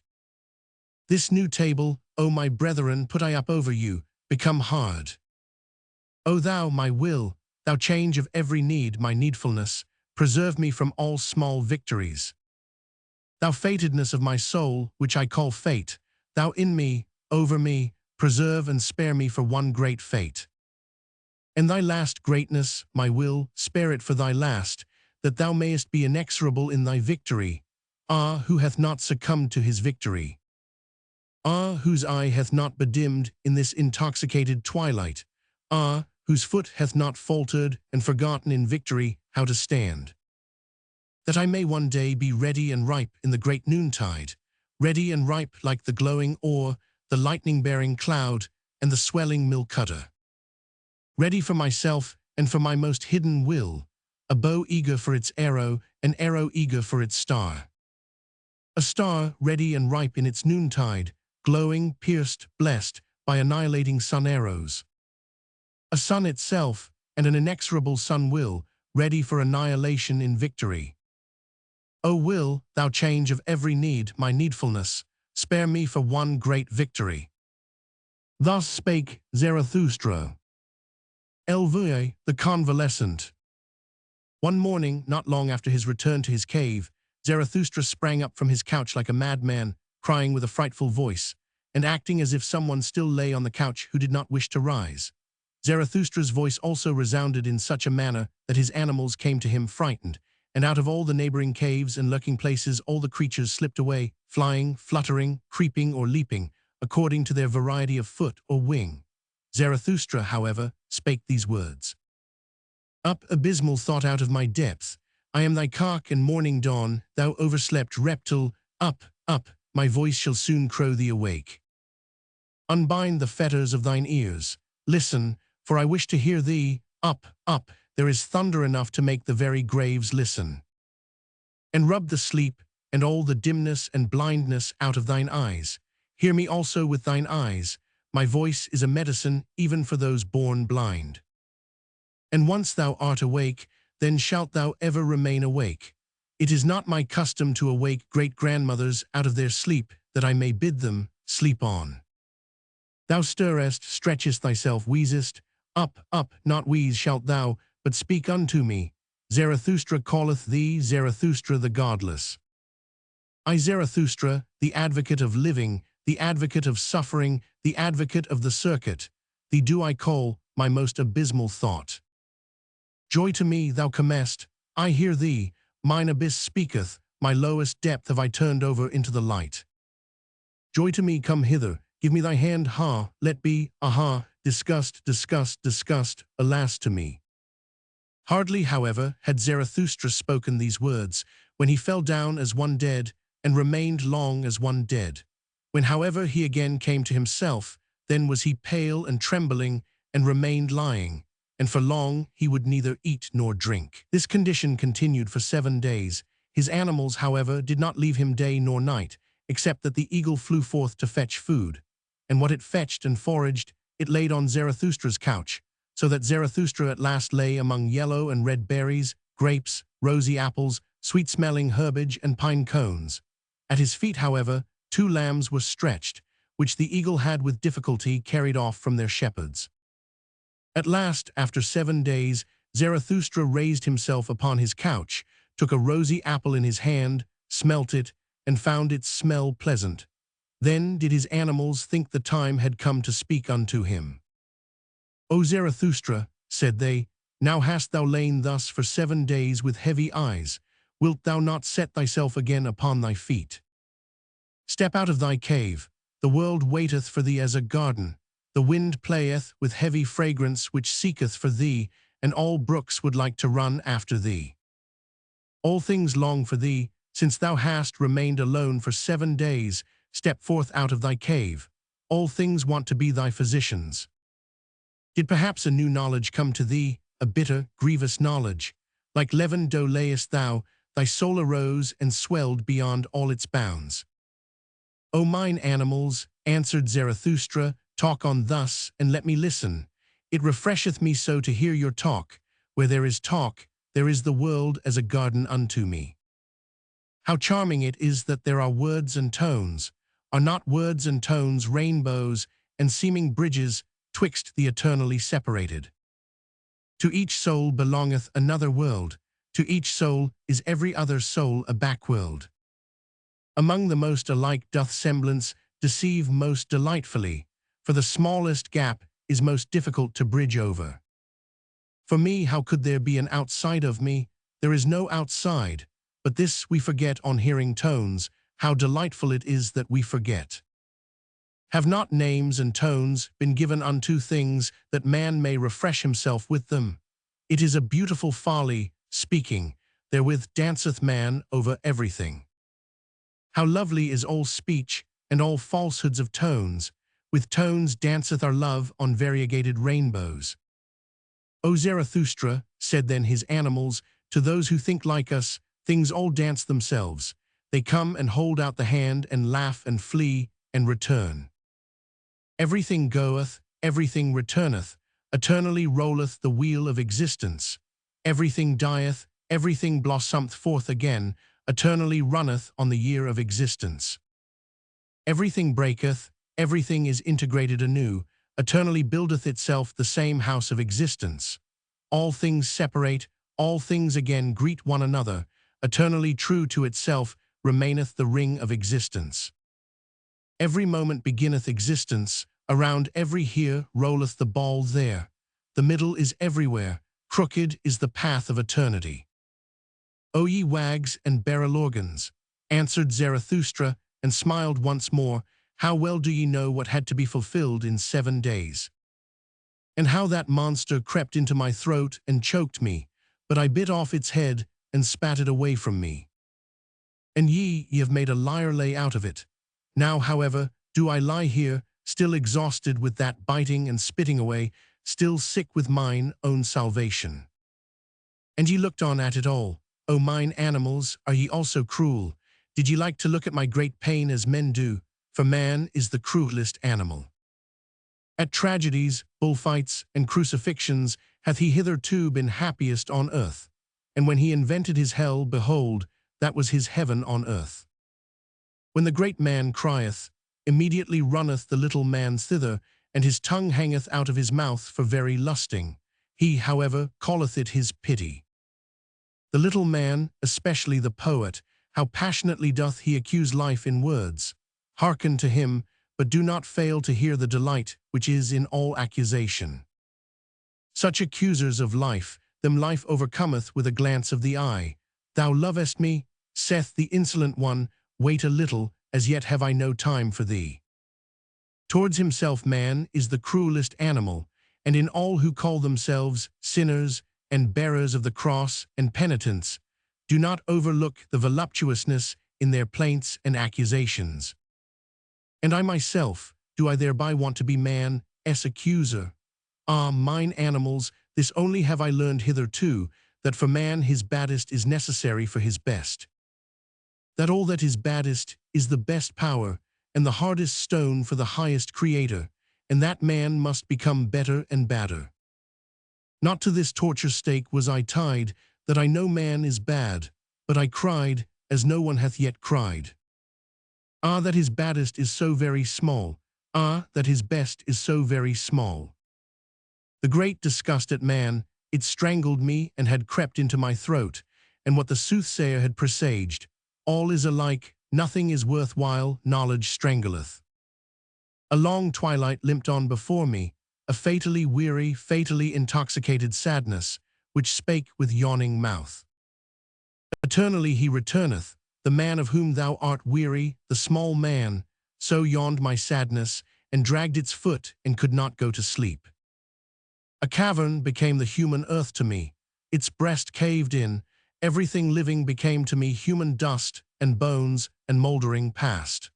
This new table, O my brethren, put I up over you, become hard. O thou, my will, thou change of every need, my needfulness, preserve me from all small victories. Thou fatedness of my soul, which I call fate, thou in me, over me, preserve and spare me for one great fate. And thy last greatness, my will, spare it for thy last, that thou mayest be inexorable in thy victory. Ah, who hath not succumbed to his victory? Ah, whose eye hath not bedimmed in this intoxicated twilight? Ah, whose foot hath not faltered and forgotten in victory how to stand? That I may one day be ready and ripe in the great noontide, ready and ripe like the glowing ore, the lightning-bearing cloud, and the swelling mill-cutter. Ready for myself and for my most hidden will, a bow eager for its arrow, an arrow eager for its star. A star ready and ripe in its noontide, glowing, pierced, blessed by annihilating sun arrows. A sun itself, and an inexorable sun will, ready for annihilation in victory. O will, thou change of every need, my needfulness, spare me for one great victory. Thus spake Zarathustra. Evoke, the convalescent. One morning, not long after his return to his cave, Zarathustra sprang up from his couch like a madman, crying with a frightful voice, and acting as if someone still lay on the couch who did not wish to rise. Zarathustra's voice also resounded in such a manner that his animals came to him frightened, and out of all the neighboring caves and lurking places all the creatures slipped away, flying, fluttering, creeping, or leaping, according to their variety of foot or wing. Zarathustra, however, spake these words. Up, abysmal thought out of my depth, I am thy cock and morning dawn, thou overslept reptile, up, up, my voice shall soon crow thee awake. Unbind the fetters of thine ears, listen, for I wish to hear thee, up, up, there is thunder enough to make the very graves listen. And rub the sleep, and all the dimness and blindness out of thine eyes. Hear me also with thine eyes, my voice is a medicine even for those born blind. And once thou art awake, then shalt thou ever remain awake. It is not my custom to awake great-grandmothers out of their sleep, that I may bid them sleep on. Thou stirrest, stretchest thyself, wheezest, up, up, not wheeze shalt thou, but speak unto me. Zarathustra calleth thee, Zarathustra the godless. I, Zarathustra, the advocate of living, the advocate of suffering, the advocate of the circuit, thee do I call, my most abysmal thought. Joy to me thou comest, I hear thee, mine abyss speaketh, my lowest depth have I turned over into the light. Joy to me, come hither, give me thy hand, ha, let be, aha, disgust, disgust, disgust, alas to me. Hardly, however, had Zarathustra spoken these words, when he fell down as one dead, and remained long as one dead. When, however, he again came to himself, then was he pale and trembling, and remained lying, and for long he would neither eat nor drink. This condition continued for 7 days. His animals, however, did not leave him day nor night, except that the eagle flew forth to fetch food. And what it fetched and foraged, it laid on Zarathustra's couch, so that Zarathustra at last lay among yellow and red berries, grapes, rosy apples, sweet-smelling herbage, and pine cones. At his feet, however, 2 lambs were stretched, which the eagle had with difficulty carried off from their shepherds. At last, after 7 days, Zarathustra raised himself upon his couch, took a rosy apple in his hand, smelt it, and found its smell pleasant. Then did his animals think the time had come to speak unto him. O Zarathustra, said they, now hast thou lain thus for 7 days with heavy eyes. Wilt thou not set thyself again upon thy feet? Step out of thy cave. The world waiteth for thee as a garden. The wind playeth with heavy fragrance which seeketh for thee, and all brooks would like to run after thee. All things long for thee, since thou hast remained alone for 7 days. Step forth out of thy cave. All things want to be thy physicians. Did perhaps a new knowledge come to thee, a bitter, grievous knowledge? Like leaven dough layest thou, thy soul arose and swelled beyond all its bounds. O mine animals, answered Zarathustra, talk on thus, and let me listen. It refresheth me so to hear your talk. Where there is talk, there is the world as a garden unto me. How charming it is that there are words and tones. Are not words and tones rainbows and seeming bridges twixt the eternally separated? To each soul belongeth another world. To each soul is every other soul a backworld. Among the most alike doth semblance deceive most delightfully, for the smallest gap is most difficult to bridge over. For me, how could there be an outside of me? There is no outside, but this we forget on hearing tones. How delightful it is that we forget. Have not names and tones been given unto things that man may refresh himself with them? It is a beautiful folly, speaking, therewith danceth man over everything. How lovely is all speech, and all falsehoods of tones. With tones danceth our love on variegated rainbows. O Zarathustra, said then his animals, to those who think like us, things all dance themselves. They come and hold out the hand and laugh and flee and return. Everything goeth, everything returneth, eternally rolleth the wheel of existence. Everything dieth, everything blossometh forth again, eternally runneth on the year of existence. Everything breaketh, everything is integrated anew, eternally buildeth itself the same house of existence. All things separate, all things again greet one another, eternally true to itself remaineth the ring of existence. Every moment beginneth existence, around every here rolleth the ball there. The middle is everywhere, crooked is the path of eternity. O ye wags and barrel organs, answered Zarathustra, and smiled once more, how well do ye know what had to be fulfilled in 7 days? And how that monster crept into my throat and choked me, but I bit off its head and spat it away from me. And ye have made a liar lay out of it. Now, however, do I lie here, still exhausted with that biting and spitting away, still sick with mine own salvation. And ye looked on at it all. O mine animals, are ye also cruel? Did ye like to look at my great pain as men do? For man is the cruelest animal. At tragedies, bullfights, and crucifixions hath he hitherto been happiest on earth. And when he invented his hell, behold, that was his heaven on earth. When the great man crieth, immediately runneth the little man thither, and his tongue hangeth out of his mouth for very lusting. He, however, calleth it his pity. The little man, especially the poet, how passionately doth he accuse life in words. Hearken to him, but do not fail to hear the delight which is in all accusation. Such accusers of life, them life overcometh with a glance of the eye. Thou lovest me, saith the insolent one, wait a little, as yet have I no time for thee. Towards himself man is the cruelest animal, and in all who call themselves sinners and bearers of the cross and penitents, do not overlook the voluptuousness in their plaints and accusations. And I myself, do I thereby want to be man's accuser? Ah, mine animals, this only have I learned hitherto, that for man his baddest is necessary for his best. That all that is baddest is the best power, and the hardest stone for the highest creator, and that man must become better and badder. Not to this torture stake was I tied, that I know man is bad, but I cried, as no one hath yet cried. Ah, that his baddest is so very small, ah, that his best is so very small. The great disgust at man it strangled me and had crept into my throat, and what the soothsayer had presaged, all is alike, nothing is worthwhile, knowledge strangleth. A long twilight limped on before me, a fatally weary, fatally intoxicated sadness, which spake with yawning mouth. Eternally he returneth, the man of whom thou art weary, the small man, so yawned my sadness, and dragged its foot, and could not go to sleep. A cavern became the human earth to me, its breast caved in, everything living became to me human dust, and bones, and mouldering past.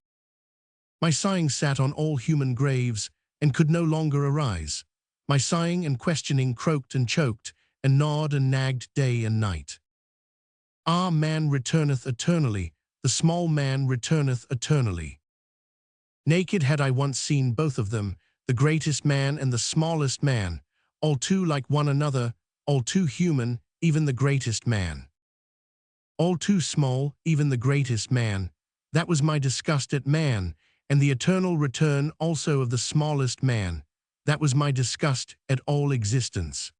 My sighing sat on all human graves, and could no longer arise. My sighing and questioning croaked and choked, and gnawed and nagged day and night. Ah, man returneth eternally, the small man returneth eternally. Naked had I once seen both of them, the greatest man and the smallest man, all too like one another, all too human, even the greatest man. All too small, even the greatest man. That was my disgust at man, and the eternal return also of the smallest man. That was my disgust at all existence.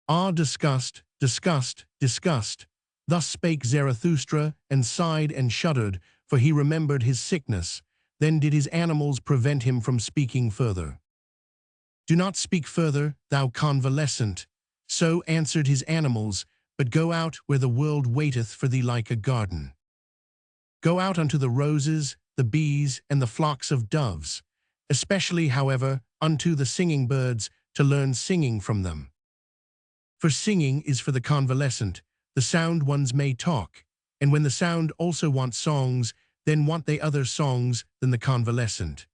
Ah, disgust, disgust, disgust. Thus spake Zarathustra, and sighed and shuddered, for he remembered his sickness. Then did his animals prevent him from speaking further. Do not speak further, thou convalescent. So answered his animals, but go out where the world waiteth for thee like a garden. Go out unto the roses, the bees, and the flocks of doves, especially, however, unto the singing birds, to learn singing from them. For singing is for the convalescent, the sound ones may talk, and when the sound also wants songs, then want they other songs than the convalescent.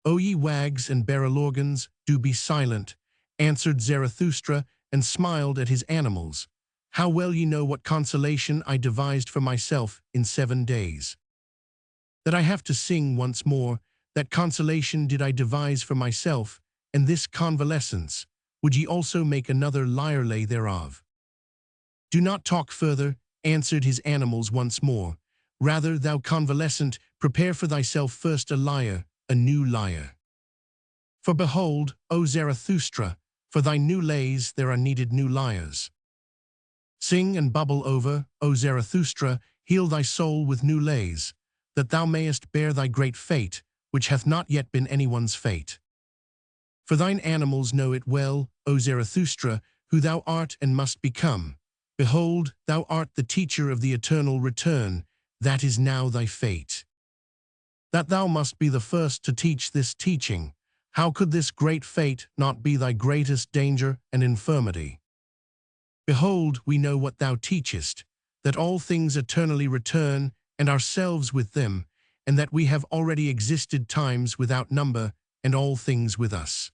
O ye wags and barrel organs, do be silent, answered Zarathustra, and smiled at his animals. How well ye know what consolation I devised for myself in 7 days. That I have to sing once more, that consolation did I devise for myself, and this convalescence, would ye also make another lyre lay thereof? Do not talk further, answered his animals once more. Rather, thou convalescent, prepare for thyself first a lyre, a new lyre. For behold, O Zarathustra, for thy new lays there are needed new lyres. Sing and bubble over, O Zarathustra, heal thy soul with new lays, that thou mayest bear thy great fate, which hath not yet been anyone's fate. For thine animals know it well, O Zarathustra, who thou art and must become. Behold, thou art the teacher of the eternal return, that is now thy fate. That thou must be the first to teach this teaching, how could this great fate not be thy greatest danger and infirmity? Behold, we know what thou teachest, that all things eternally return, and ourselves with them, and that we have already existed times without number, and all things with us.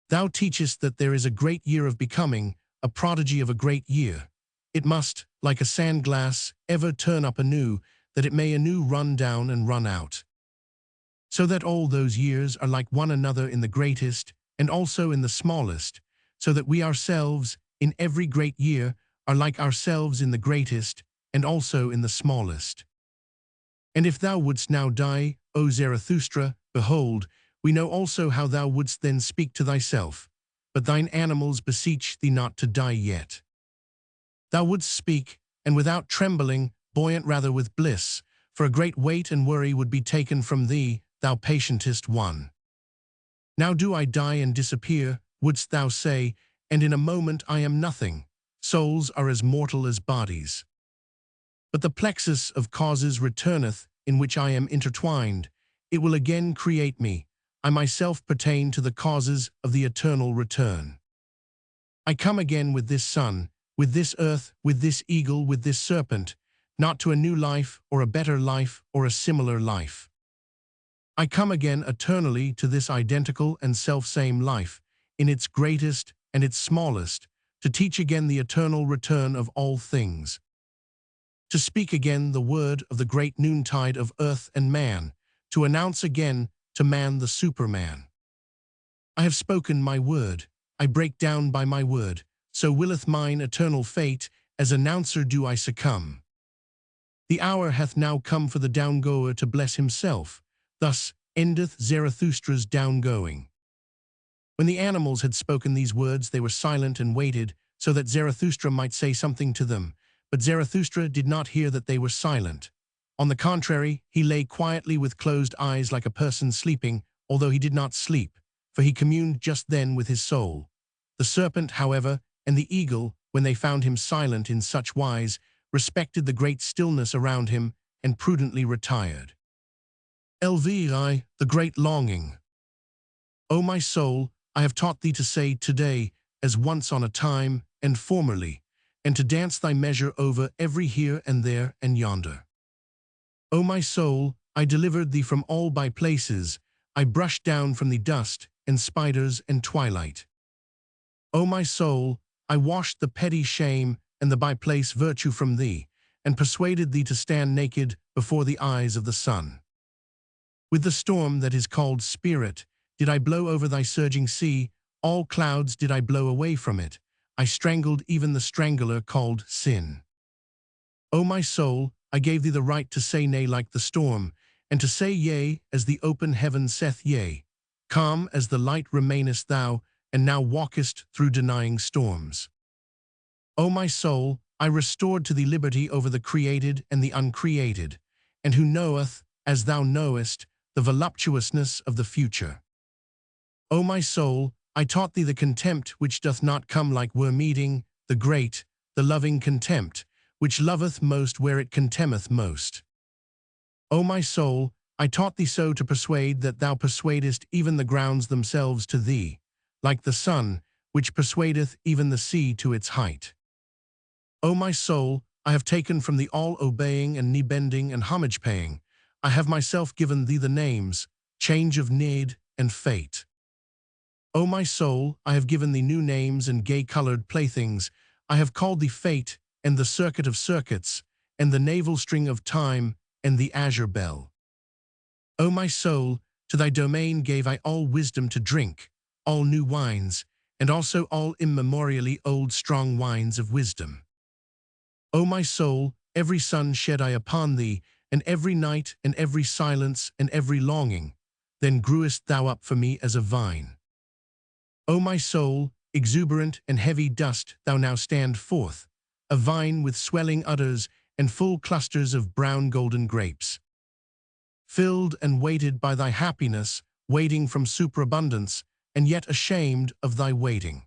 Thou teachest that there is a great year of becoming, a prodigy of a great year. It must, like a sand glass, ever turn up anew, that it may anew run down and run out. So that all those years are like one another in the greatest, and also in the smallest, so that we ourselves, in every great year, are like ourselves in the greatest, and also in the smallest. And if thou wouldst now die, O Zarathustra, behold, we know also how thou wouldst then speak to thyself, but thine animals beseech thee not to die yet. Thou wouldst speak, and without trembling, buoyant rather with bliss, for a great weight and worry would be taken from thee, thou patientest one. Now do I die and disappear, wouldst thou say, and in a moment I am nothing. Souls are as mortal as bodies. But the plexus of causes returneth, in which I am intertwined. It will again create me. I myself pertain to the causes of the eternal return. I come again with this sun, with this earth, with this eagle, with this serpent, not to a new life, or a better life, or a similar life. I come again eternally to this identical and selfsame life, in its greatest and its smallest, to teach again the eternal return of all things. To speak again the word of the great noontide of earth and man, to announce again to man the Superman. I have spoken my word, I break down by my word, so willeth mine eternal fate, as announcer do I succumb. The hour hath now come for the downgoer to bless himself, thus endeth Zarathustra's downgoing. When the animals had spoken these words, they were silent and waited, so that Zarathustra might say something to them. But Zarathustra did not hear that they were silent. On the contrary, he lay quietly with closed eyes like a person sleeping, although he did not sleep, for he communed just then with his soul. The serpent, however, and the eagle, when they found him silent in such wise, respected the great stillness around him, and prudently retired. LVI, the great longing. O my soul, I have taught thee to say today, as once on a time, and formerly, and to dance thy measure over every here and there and yonder. O my soul, I delivered thee from all by places, I brushed down from thee dust, and spiders, and twilight. O my soul, I washed the petty shame and the by-place virtue from thee, and persuaded thee to stand naked before the eyes of the sun. With the storm that is called spirit, did I blow over thy surging sea, all clouds did I blow away from it, I strangled even the strangler called sin. O my soul, I gave thee the right to say nay like the storm, and to say yea as the open heaven saith yea. Calm as the light remainest thou, and now walkest through denying storms. O my soul, I restored to thee liberty over the created and the uncreated, and who knoweth, as thou knowest, the voluptuousness of the future. O my soul, I taught thee the contempt which doth not come like worm-eating, the great, the loving contempt, which loveth most where it contemneth most. O my soul, I taught thee so to persuade that thou persuadest even the grounds themselves to thee, like the sun, which persuadeth even the sea to its height. O my soul, I have taken from thee all obeying and knee-bending and homage-paying. I have myself given thee the names, change of need and fate. O my soul, I have given thee new names and gay-colored playthings. I have called thee fate, and the circuit of circuits, and the navel string of time, and the azure bell. O my soul, to thy domain gave I all wisdom to drink, all new wines, and also all immemorially old strong wines of wisdom. O my soul, every sun shed I upon thee, and every night, and every silence, and every longing. Then grewest thou up for me as a vine. O my soul, exuberant and heavy dost thou now stand forth, a vine with swelling udders and full clusters of brown golden grapes. Filled and weighted by thy happiness, waiting from superabundance, and yet ashamed of thy waiting.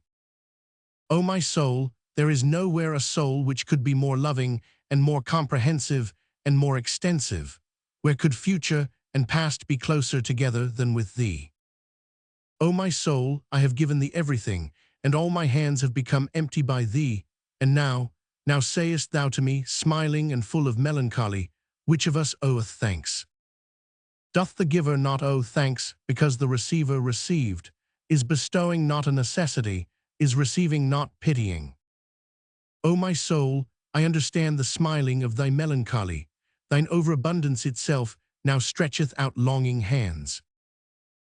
O my soul, there is nowhere a soul which could be more loving and more comprehensive and more extensive, where could future and past be closer together than with thee. O my soul, I have given thee everything, and all my hands have become empty by thee, and now sayest thou to me, smiling and full of melancholy, which of us oweth thanks? Doth the giver not owe thanks because the receiver received? Is bestowing not a necessity? Is receiving not pitying? O my soul, I understand the smiling of thy melancholy. Thine overabundance itself now stretcheth out longing hands.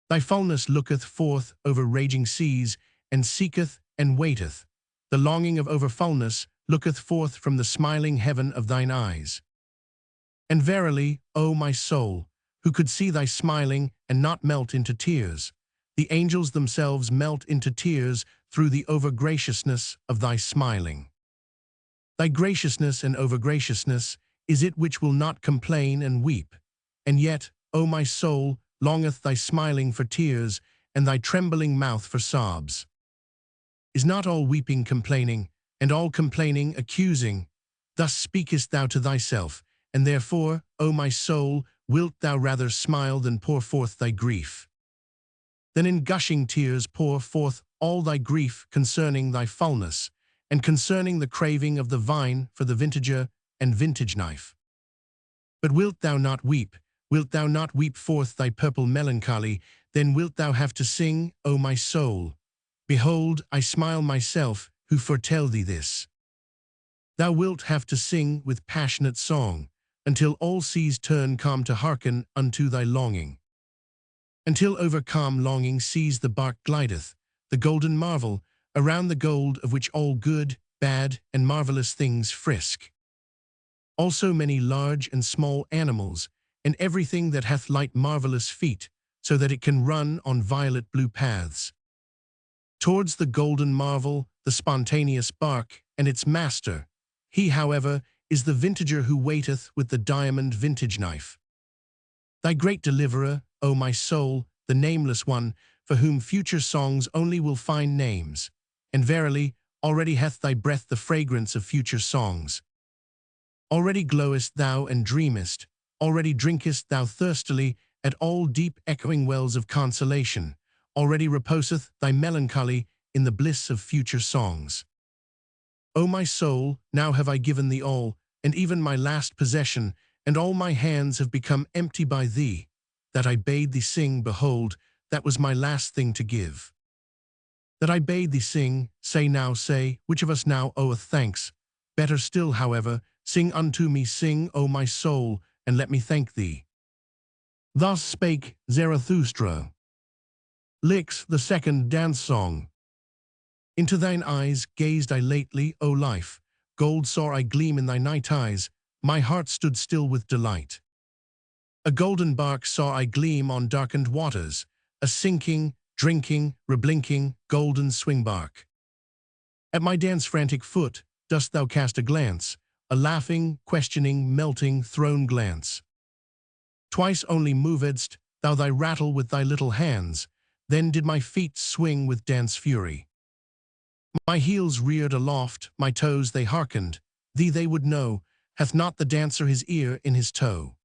Thy fullness looketh forth over raging seas, and seeketh and waiteth. The longing of overfullness looketh forth from the smiling heaven of thine eyes. And verily, O my soul, who could see thy smiling and not melt into tears? The angels themselves melt into tears through the overgraciousness of thy smiling. Thy graciousness and overgraciousness is it which will not complain and weep. And yet, O my soul, longeth thy smiling for tears, and thy trembling mouth for sobs. Is not all weeping complaining, and all complaining accusing? Thus speakest thou to thyself, and therefore, O my soul, wilt thou rather smile than pour forth thy grief? Then in gushing tears pour forth all thy grief concerning thy fullness, and concerning the craving of the vine for the vintager and vintage knife. But wilt thou not weep? Wilt thou not weep forth thy purple melancholy? Then wilt thou have to sing, O my soul, behold, I smile myself, who foretell thee this. Thou wilt have to sing with passionate song, until all seas turn calm to hearken unto thy longing. Until over calm longing seas the bark glideth, the golden marvel, around the gold of which all good, bad, and marvelous things frisk. Also many large and small animals, and everything that hath light marvelous feet, so that it can run on violet blue paths. towards the golden marvel, the spontaneous bark, and its master. He, however, is the vintager who waiteth with the diamond vintage knife. Thy great deliverer, O my soul, the nameless one, for whom future songs only will find names. And verily, already hath thy breath the fragrance of future songs. Already glowest thou and dreamest, already drinkest thou thirstily at all deep echoing wells of consolation, already reposeth thy melancholy in the bliss of future songs. O my soul, now have I given thee all, and even my last possession, and all my hands have become empty by thee. That I bade thee sing, behold, that was my last thing to give. That I bade thee sing, say now, say, which of us now oweth thanks? Better still, however, sing unto me, sing, O my soul, and let me thank thee. Thus spake Zarathustra. Lyx, the second dance song. Into thine eyes gazed I lately, O life. Gold saw I gleam in thy night eyes. My heart stood still with delight. A golden bark saw I gleam on darkened waters, a sinking, drinking, reblinking, golden swing bark. At my dance frantic foot dost thou cast a glance, a laughing, questioning, melting, thrown glance. Twice only movedst thou thy rattle with thy little hands, then did my feet swing with dance fury. My heels reared aloft, my toes they hearkened, thee they would know, hath not the dancer his ear in his toe?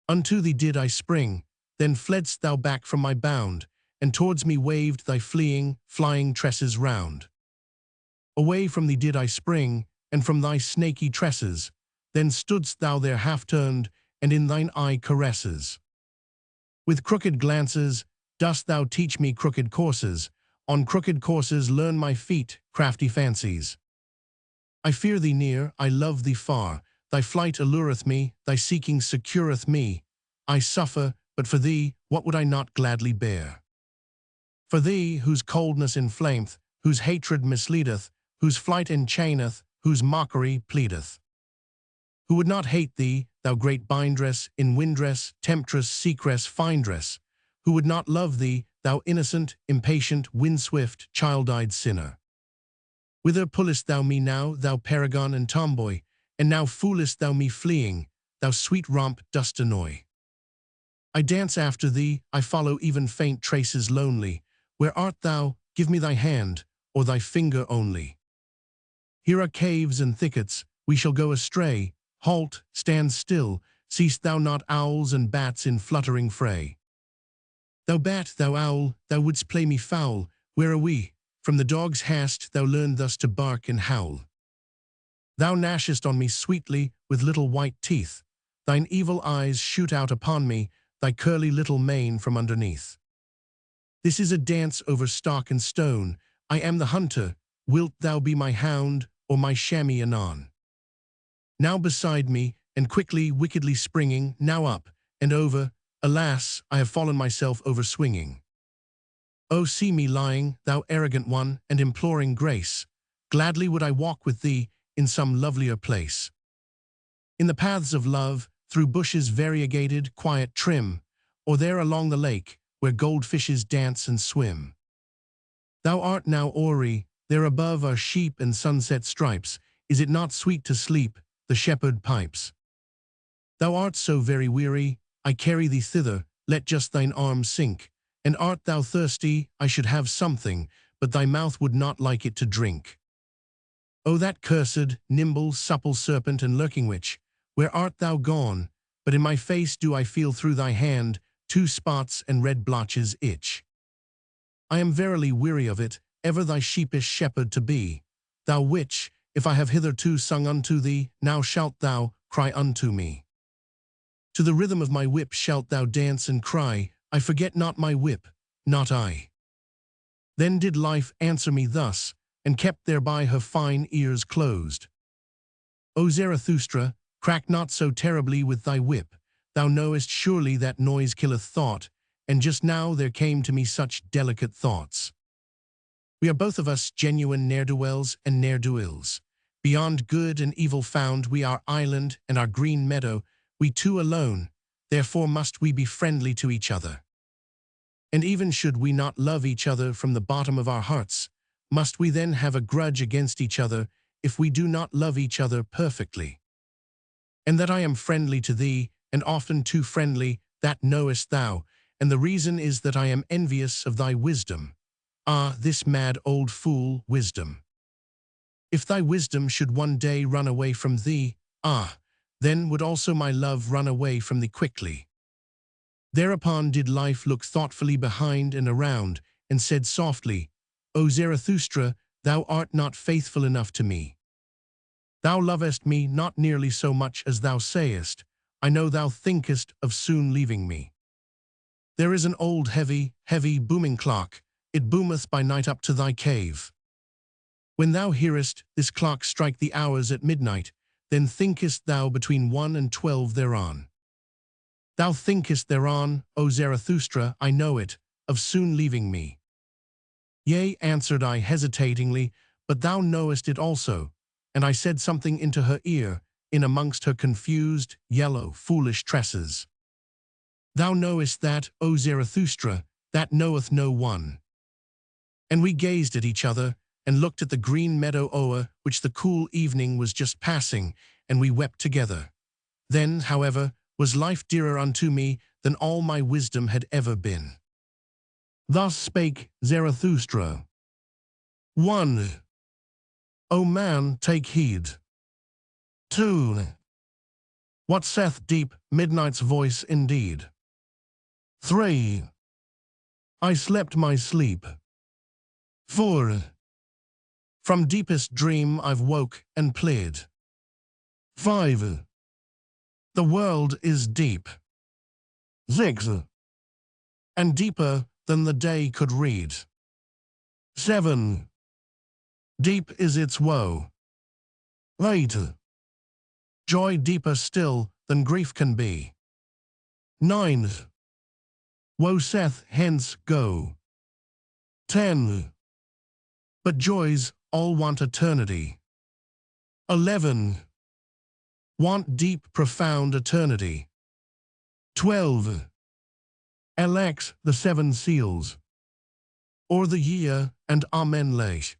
Unto thee did I spring, then fledst thou back from my bound, and towards me waved thy fleeing, flying tresses round. Away from thee did I spring, and from thy snaky tresses, then stoodst thou there half-turned, and in thine eye caresses. With crooked glances dost thou teach me crooked courses, on crooked courses learn my feet crafty fancies. I fear thee near, I love thee far, thy flight allureth me, thy seeking secureth me. I suffer, but for thee, what would I not gladly bear? For thee, whose coldness inflameth, whose hatred misleadeth, whose flight enchaineth, whose mockery pleadeth. Who would not hate thee, thou great bindress, in windress, temptress, secress, findress? Who would not love thee, thou innocent, impatient, wind-swift, child-eyed sinner? Whither pullest thou me now, thou paragon and tomboy, and now foolest thou me fleeing, thou sweet romp dost annoy? I dance after thee, I follow even faint traces lonely. Where art thou? Give me thy hand, or thy finger only. Here are caves and thickets, we shall go astray. Halt, stand still, seest thou not owls and bats in fluttering fray? Thou bat, thou owl, thou wouldst play me foul, where are we? From the dog's hast thou learned thus to bark and howl. Thou gnashest on me sweetly with little white teeth, thine evil eyes shoot out upon me, thy curly little mane from underneath. This is a dance over stock and stone, I am the hunter, wilt thou be my hound, or my chamois anon? Now beside me, and quickly, wickedly springing, now up, and over, alas, I have fallen myself over swinging. O see me lying, thou arrogant one, and imploring grace, gladly would I walk with thee in some lovelier place. In the paths of love, through bushes variegated, quiet, trim, or there along the lake, where goldfishes dance and swim. Thou art now hoary, there above are sheep and sunset stripes, is it not sweet to sleep, the shepherd pipes? Thou art so very weary, I carry thee thither, let just thine arm sink, and art thou thirsty, I should have something, but thy mouth would not like it to drink. O that cursed, nimble, supple serpent and lurking witch, where art thou gone? But in my face do I feel through thy hand, 2 spots and red blotches itch. I am verily weary of it, ever thy sheepish shepherd to be. Thou witch, if I have hitherto sung unto thee, now shalt thou cry unto me. To the rhythm of my whip shalt thou dance and cry, I forget not my whip, not I. Then did life answer me thus, and kept thereby her fine ears closed. O Zarathustra, crack not so terribly with thy whip, thou knowest surely that noise killeth thought, and just now there came to me such delicate thoughts. We are both of us genuine ne'er-do-wells and ne'er-do-ills. Beyond good and evil found we our island and our green meadow, we two alone, therefore must we be friendly to each other. And even should we not love each other from the bottom of our hearts, must we then have a grudge against each other if we do not love each other perfectly? And that I am friendly to thee, and often too friendly, that knowest thou, and the reason is that I am envious of thy wisdom. Ah, this mad old fool, wisdom! If thy wisdom should one day run away from thee, then would also my love run away from thee quickly. Thereupon did life look thoughtfully behind and around, and said softly, O Zarathustra, thou art not faithful enough to me. Thou lovest me not nearly so much as thou sayest. I know thou thinkest of soon leaving me. There is an old heavy, booming clock. It boometh by night up to thy cave. When thou hearest this clock strike the hours at midnight, then thinkest thou between 1 and 12 thereon. Thou thinkest thereon, O Zarathustra, I know it, of soon leaving me. Yea, answered I hesitatingly, but thou knowest it also. And I said something into her ear, in amongst her confused, yellow, foolish tresses. Thou knowest that, O Zarathustra, that knoweth no one. And we gazed at each other, and looked at the green meadow o'er which the cool evening was just passing, and we wept together. Then, however, was life dearer unto me than all my wisdom had ever been. Thus spake Zarathustra. 1. O man, take heed. 2. What saith deep midnight's voice indeed? 3. I slept my sleep. 4. From deepest dream I've woke and played. 5. The world is deep. 6. And deeper than the day could read. 7. Deep is its woe. 8. Joy deeper still than grief can be. 9. Woe saith hence go. 10. But joys all want eternity. 11. Want deep, profound eternity. 12. Elects the 7 seals. Or the year and amen late.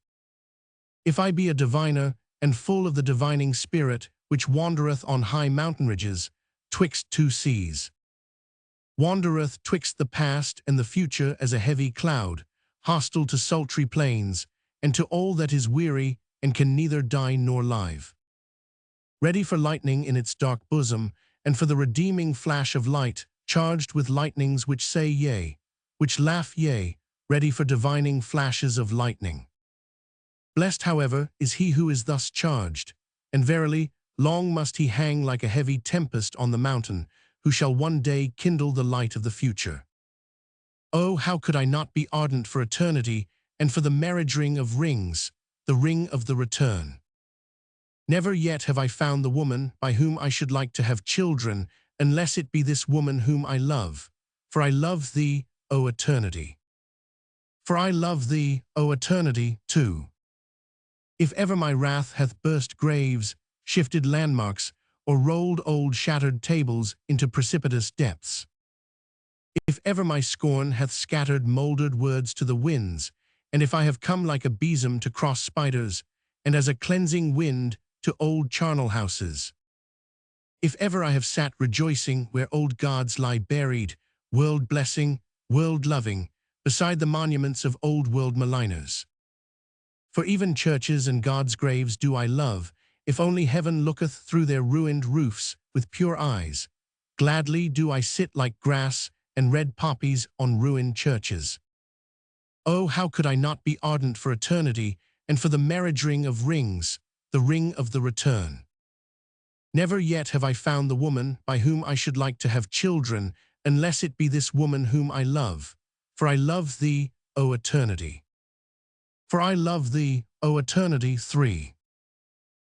If I be a diviner, and full of the divining spirit, which wandereth on high mountain ridges, twixt 2 seas. Wandereth twixt the past and the future as a heavy cloud, hostile to sultry plains, and to all that is weary, and can neither die nor live. Ready for lightning in its dark bosom, and for the redeeming flash of light, charged with lightnings which say yea, which laugh yea, ready for divining flashes of lightning. Blessed, however, is he who is thus charged, and verily, long must he hang like a heavy tempest on the mountain, who shall one day kindle the light of the future. Oh, how could I not be ardent for eternity, and for the marriage ring of rings, the ring of the return? Never yet have I found the woman by whom I should like to have children, unless it be this woman whom I love. For I love thee, O eternity. For I love thee, O eternity, too. If ever my wrath hath burst graves, shifted landmarks, or rolled old shattered tables into precipitous depths. If ever my scorn hath scattered mouldered words to the winds, and if I have come like a besom to cross spiders, and as a cleansing wind to old charnel houses. If ever I have sat rejoicing where old gods lie buried, world-blessing, world-loving, beside the monuments of old-world maligners. For even churches and God's graves do I love, if only heaven looketh through their ruined roofs with pure eyes. Gladly do I sit like grass and red poppies on ruined churches. Oh, how could I not be ardent for eternity, and for the marriage ring of rings, the ring of the return? Never yet have I found the woman by whom I should like to have children, unless it be this woman whom I love. For I love thee, O eternity. For I love thee, O eternity. 3.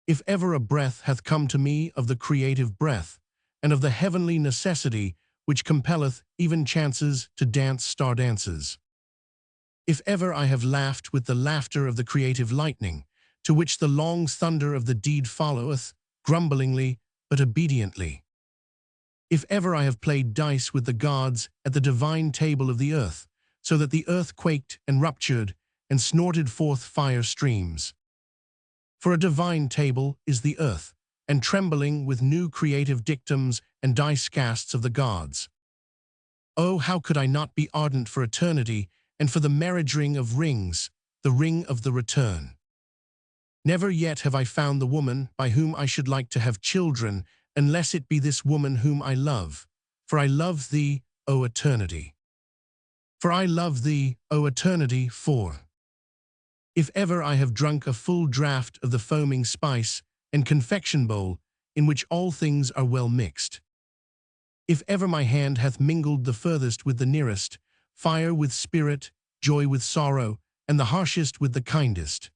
If ever a breath hath come to me of the creative breath, and of the heavenly necessity which compelleth even chances to dance star dances. If ever I have laughed with the laughter of the creative lightning, to which the long thunder of the deed followeth, grumblingly but obediently. If ever I have played dice with the gods at the divine table of the earth, so that the earth quaked and ruptured and snorted forth fire streams. For a divine table is the earth, and trembling with new creative dictums and dice casts of the gods. Oh, how could I not be ardent for eternity, and for the marriage ring of rings, the ring of the return? Never yet have I found the woman by whom I should like to have children, unless it be this woman whom I love. For I love thee, O eternity. For I love thee, O eternity, for if ever I have drunk a full draught of the foaming spice and confection bowl, in which all things are well mixed, if ever my hand hath mingled the furthest with the nearest, fire with spirit, joy with sorrow, and the harshest with the kindest,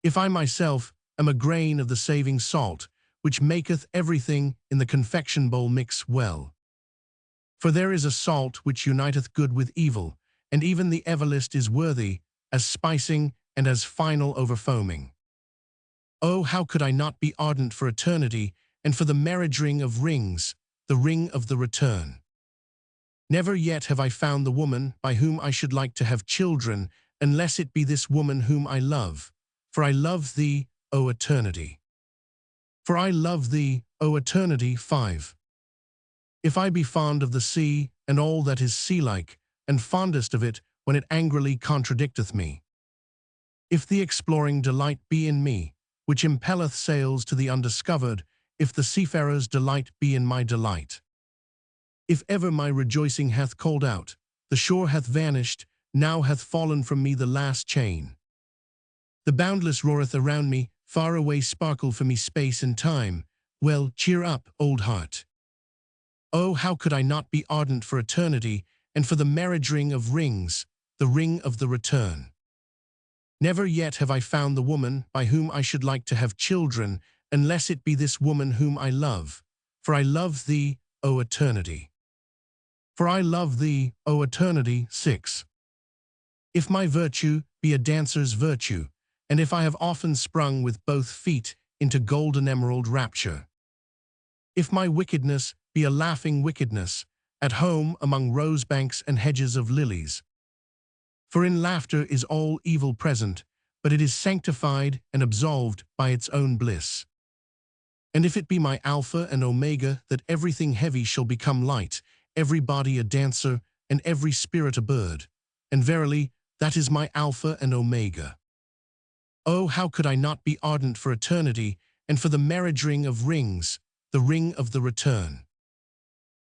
if I myself am a grain of the saving salt, which maketh everything in the confection bowl mix well. For there is a salt which uniteth good with evil, and even the everlist is worthy, as spicing and as final overfoaming. Oh, how could I not be ardent for eternity, and for the marriage ring of rings, the ring of the return? Never yet have I found the woman by whom I should like to have children, unless it be this woman whom I love. For I love thee, O eternity. For I love thee, O eternity. 5. If I be fond of the sea, and all that is sea-like, and fondest of it when it angrily contradicteth me, if the exploring delight be in me, which impelleth sails to the undiscovered, if the seafarer's delight be in my delight, if ever my rejoicing hath called out, the shore hath vanished, now hath fallen from me the last chain. The boundless roareth around me, far away sparkle for me space and time. Well, cheer up, old heart. Oh, how could I not be ardent for eternity, and for the marriage ring of rings, the ring of the return? Never yet have I found the woman by whom I should like to have children, unless it be this woman whom I love. For I love thee, O eternity. For I love thee, O eternity. 6. If my virtue be a dancer's virtue, and if I have often sprung with both feet into golden emerald rapture, if my wickedness be a laughing wickedness, at home among rosebanks and hedges of lilies, for in laughter is all evil present, but it is sanctified and absolved by its own bliss. And if it be my Alpha and Omega, that everything heavy shall become light, every body a dancer, and every spirit a bird, and verily, that is my Alpha and Omega. Oh, how could I not be ardent for eternity, and for the marriage ring of rings, the ring of the return?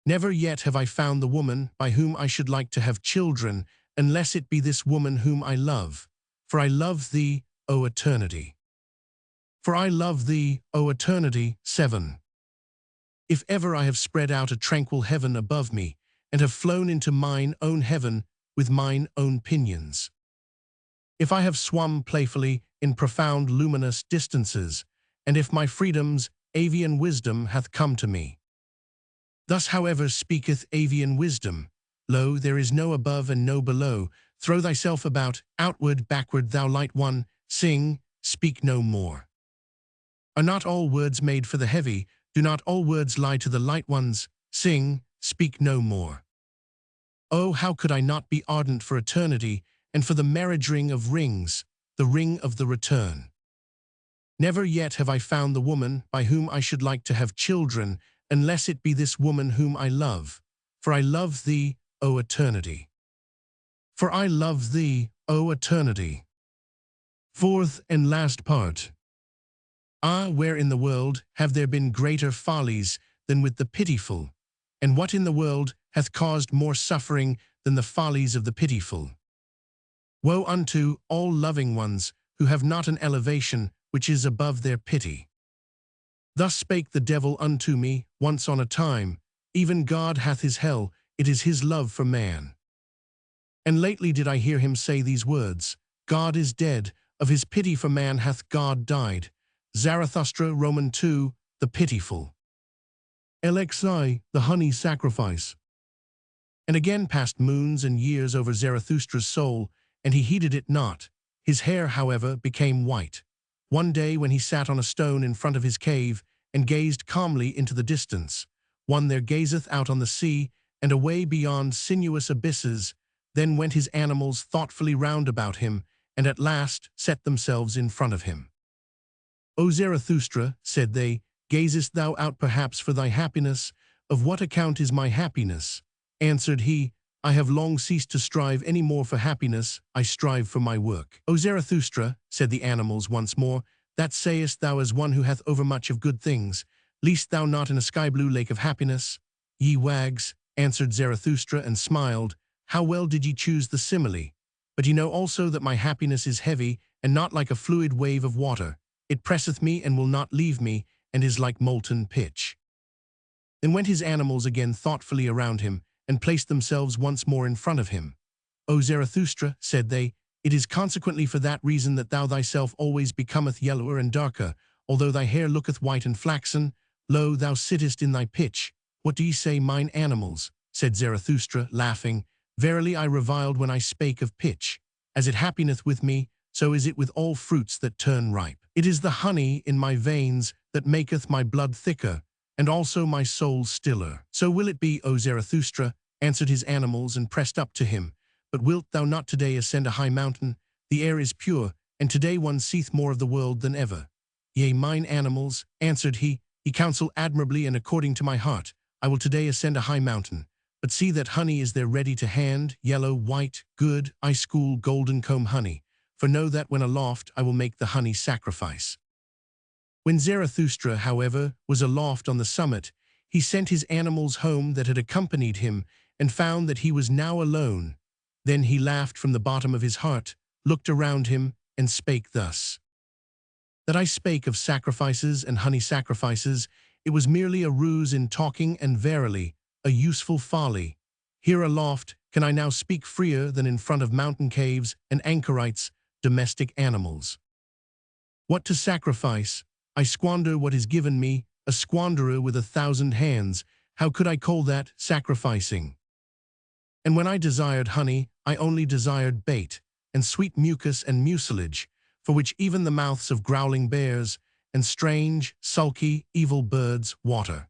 Never yet have I found the woman by whom I should like to have children, unless it be this woman whom I love. For I love thee, O eternity. For I love thee, O eternity. 7. If ever I have spread out a tranquil heaven above me, and have flown into mine own heaven with mine own pinions, if I have swum playfully in profound luminous distances, and if my freedom's avian wisdom hath come to me. Thus however speaketh avian wisdom, lo, there is no above and no below, throw thyself about, outward, backward, thou light one, sing, speak no more. Are not all words made for the heavy, do not all words lie to the light ones, sing, speak no more. Oh, how could I not be ardent for eternity, and for the marriage ring of rings, the ring of the return? Never yet have I found the woman by whom I should like to have children, unless it be this woman whom I love. For I love thee, O eternity. For I love thee, O eternity. 4th and last part. Ah, where in the world have there been greater follies than with the pitiful? And what in the world hath caused more suffering than the follies of the pitiful? Woe unto all loving ones who have not an elevation which is above their pity. Thus spake the devil unto me, once on a time, even God hath his hell, it is his love for man. And lately did I hear him say these words, God is dead, of his pity for man hath God died. Zarathustra, Roman 2, the pitiful. Alexei, the honey sacrifice. And again passed moons and years over Zarathustra's soul, and he heeded it not. His hair, however, became white. One day when he sat on a stone in front of his cave, and gazed calmly into the distance, one there gazeth out on the sea, and away beyond sinuous abysses, Then went his animals thoughtfully round about him, and at last set themselves in front of him. O Zarathustra, said they, gazest thou out perhaps for thy happiness? Of what account is my happiness? Answered he, I have long ceased to strive any more for happiness, I strive for my work. O Zarathustra, said the animals once more, that sayest thou as one who hath overmuch of good things, least thou not in a sky-blue lake of happiness? Ye wags, answered Zarathustra and smiled, how well did ye choose the simile? But ye know also that my happiness is heavy, and not like a fluid wave of water. It presseth me and will not leave me, and is like molten pitch. Then went his animals again thoughtfully around him, and placed themselves once more in front of him. O Zarathustra, said they, it is consequently for that reason that thou thyself always becometh yellower and darker, although thy hair looketh white and flaxen. Lo, thou sittest in thy pitch. What do ye say, mine animals? Said Zarathustra, laughing. Verily I reviled when I spake of pitch. As it happeneth with me, so is it with all fruits that turn ripe. It is the honey in my veins that maketh my blood thicker, and also my soul stiller. So will it be, O Zarathustra, answered his animals and pressed up to him. But wilt thou not today ascend a high mountain? The air is pure, and today one seeth more of the world than ever. Yea, mine animals, answered he, ye counsel admirably and according to my heart. I will today ascend a high mountain. But see that honey is there ready to hand, yellow, white, good, school golden comb honey. For know that when aloft I will make the honey sacrifice. When Zarathustra, however, was aloft on the summit, he sent his animals home that had accompanied him, and found that he was now alone. Then he laughed from the bottom of his heart, looked around him, and spake thus. That I spake of sacrifices and honey sacrifices, it was merely a ruse in talking, and verily, a useful folly. Here aloft can I now speak freer than in front of mountain caves and anchorites, domestic animals. What to sacrifice? I squander what is given me, a squanderer with 1,000 hands. How could I call that sacrificing? And when I desired honey, I only desired bait, and sweet mucus and mucilage, for which even the mouths of growling bears, and strange, sulky, evil birds water.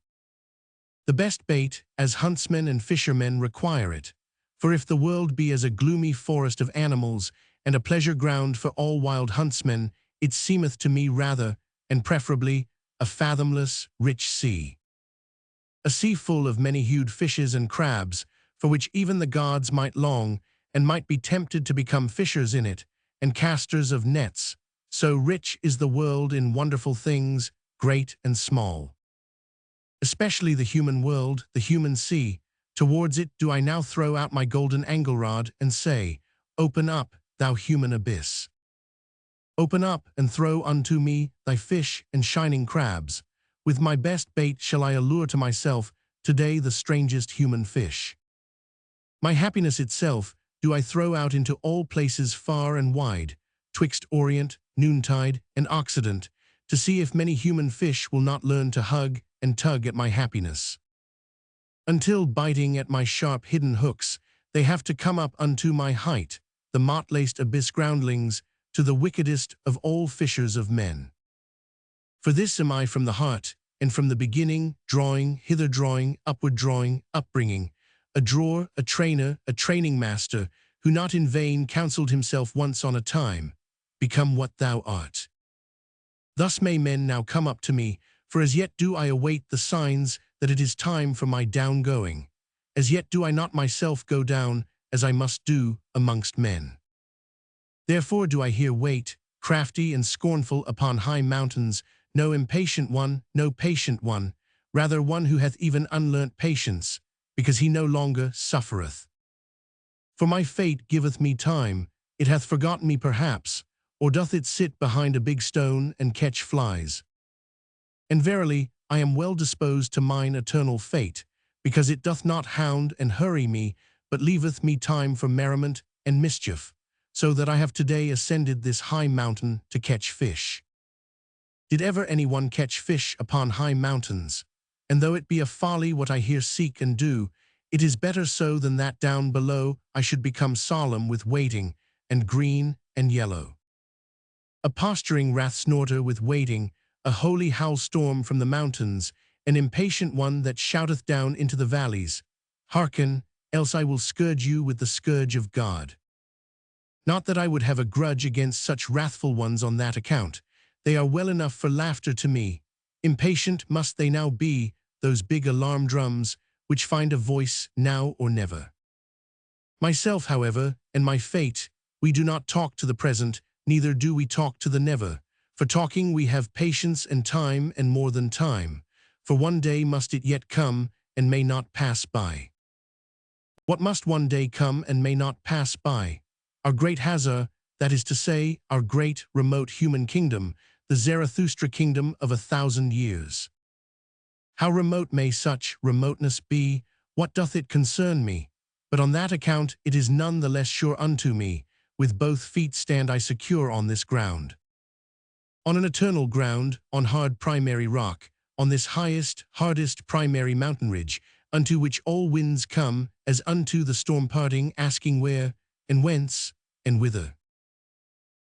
The best bait, as huntsmen and fishermen require it. For if the world be as a gloomy forest of animals, and a pleasure ground for all wild huntsmen, it seemeth to me rather, and preferably, a fathomless, rich sea. A sea full of many-hued fishes and crabs, for which even the gods might long, and might be tempted to become fishers in it, and casters of nets. So rich is the world in wonderful things, great and small. Especially the human world, the human sea. Towards it do I now throw out my golden angle-rod, and say, Open up, thou human abyss. Open up, and throw unto me thy fish and shining crabs. With my best bait shall I allure to myself today the strangest human fish. My happiness itself do I throw out into all places far and wide, twixt Orient, noontide, and Occident, to see if many human fish will not learn to hug and tug at my happiness. Until, biting at my sharp hidden hooks, they have to come up unto my height, the mot-laced abyss groundlings, to the wickedest of all fishers of men. For this am I from the heart, and from the beginning, drawing, hither drawing, upward drawing, upbringing, a drawer, a trainer, a training master, who not in vain counseled himself once on a time, become what thou art. Thus may men now come up to me, for as yet do I await the signs that it is time for my down-going. As yet do I not myself go down, as I must do, amongst men. Therefore do I here wait, crafty and scornful upon high mountains, no impatient one, no patient one, rather one who hath even unlearnt patience, because he no longer suffereth. For my fate giveth me time, it hath forgotten me perhaps, or doth it sit behind a big stone and catch flies? And verily, I am well disposed to mine eternal fate, because it doth not hound and hurry me, but leaveth me time for merriment and mischief, so that I have today ascended this high mountain to catch fish. Did ever any one catch fish upon high mountains? And though it be a folly what I here seek and do, it is better so than that down below I should become solemn with waiting, and green and yellow. A posturing wrath-snorter with waiting, a holy howl-storm from the mountains, an impatient one that shouteth down into the valleys. Hearken, else I will scourge you with the scourge of God. Not that I would have a grudge against such wrathful ones on that account. They are well enough for laughter to me. Impatient must they now be, those big alarm drums, which find a voice now or never. Myself, however, and my fate, we do not talk to the present, neither do we talk to the never. For talking we have patience and time and more than time. For one day must it yet come, and may not pass by. What must one day come and may not pass by? Our great Hazar, that is to say, our great, remote human kingdom, the Zarathustra kingdom of 1,000 years. How remote may such remoteness be? What doth it concern me? But on that account it is none the less sure unto me. With both feet stand I secure on this ground. On an eternal ground, on hard primary rock, on this highest, hardest primary mountain ridge, unto which all winds come, as unto the storm parting, asking where, and whence, and whither.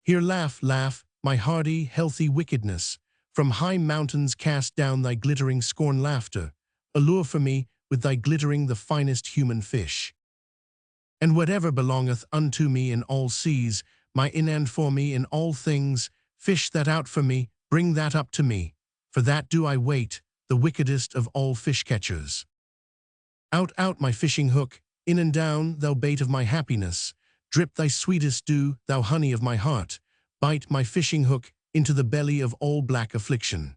Here laugh, laugh, my hardy, healthy wickedness. From high mountains cast down thy glittering scorn laughter. Allure for me with thy glittering the finest human fish. And whatever belongeth unto me in all seas, my in and for me in all things, fish that out for me, bring that up to me. For that do I wait, the wickedest of all fish-catchers. Out, out, my fishing hook, in and down, thou bait of my happiness. Drip thy sweetest dew, thou honey of my heart. Bite my fishing hook into the belly of all black affliction.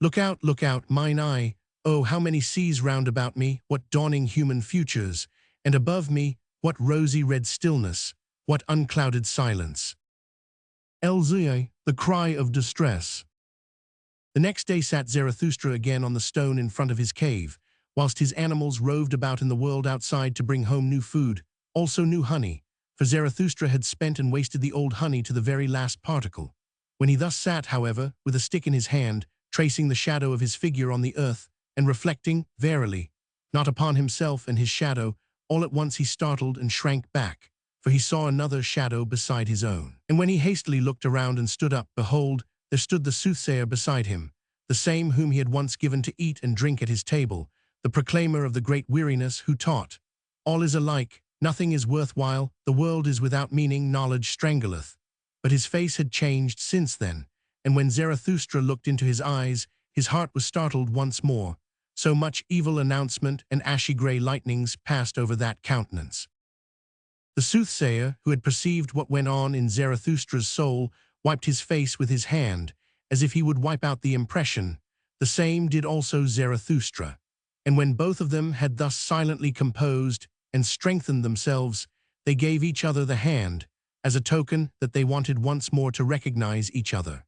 Look out, mine eye. Oh, how many seas round about me, what dawning human futures, and above me, what rosy red stillness, what unclouded silence. Elzui, the cry of distress. The next day sat Zarathustra again on the stone in front of his cave, whilst his animals roved about in the world outside to bring home new food, also new honey, for Zarathustra had spent and wasted the old honey to the very last particle. When he thus sat, however, with a stick in his hand, tracing the shadow of his figure on the earth, and reflecting, verily, not upon himself and his shadow, all at once he startled and shrank back, for he saw another shadow beside his own. And when he hastily looked around and stood up, behold, there stood the soothsayer beside him, the same whom he had once given to eat and drink at his table, the proclaimer of the great weariness, who taught, all is alike, nothing is worthwhile, the world is without meaning, knowledge strangleth. But his face had changed since then, and when Zarathustra looked into his eyes, his heart was startled once more. So much evil announcement and ashy-grey lightnings passed over that countenance. The soothsayer, who had perceived what went on in Zarathustra's soul, wiped his face with his hand, as if he would wipe out the impression. The same did also Zarathustra. And when both of them had thus silently composed and strengthened themselves, they gave each other the hand, as a token that they wanted once more to recognize each other.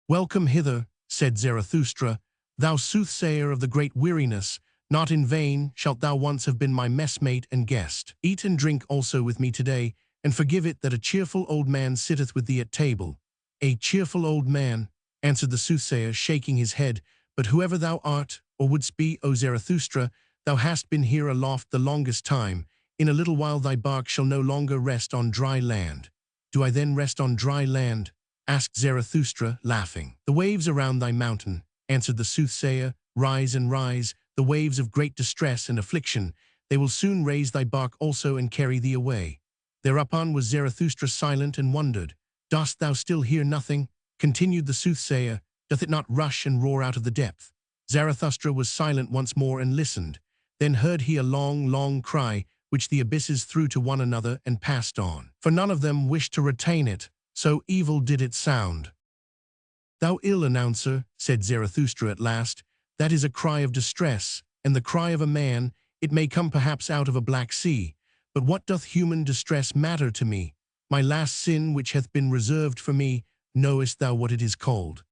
"Welcome hither," said Zarathustra, "thou soothsayer of the great weariness. Not in vain shalt thou once have been my messmate and guest. Eat and drink also with me today, and forgive it that a cheerful old man sitteth with thee at table." "A cheerful old man," answered the soothsayer, shaking his head, "but whoever thou art, or wouldst be, O Zarathustra, thou hast been here aloft the longest time. In a little while thy bark shall no longer rest on dry land." "Do I then rest on dry land?" asked Zarathustra, laughing. "The waves around thy mountain," answered the soothsayer, "rise and rise, the waves of great distress and affliction. They will soon raise thy bark also and carry thee away." Thereupon was Zarathustra silent and wondered. "Dost thou still hear nothing?" continued the soothsayer. "Doth it not rush and roar out of the depth?" Zarathustra was silent once more and listened. Then heard he a long, long cry, which the abysses threw to one another and passed on. For none of them wished to retain it, so evil did it sound. "Thou ill announcer," said Zarathustra at last, "that is a cry of distress, and the cry of a man. It may come perhaps out of a black sea. But what doth human distress matter to me? My last sin which hath been reserved for me, knowest thou what it is called?"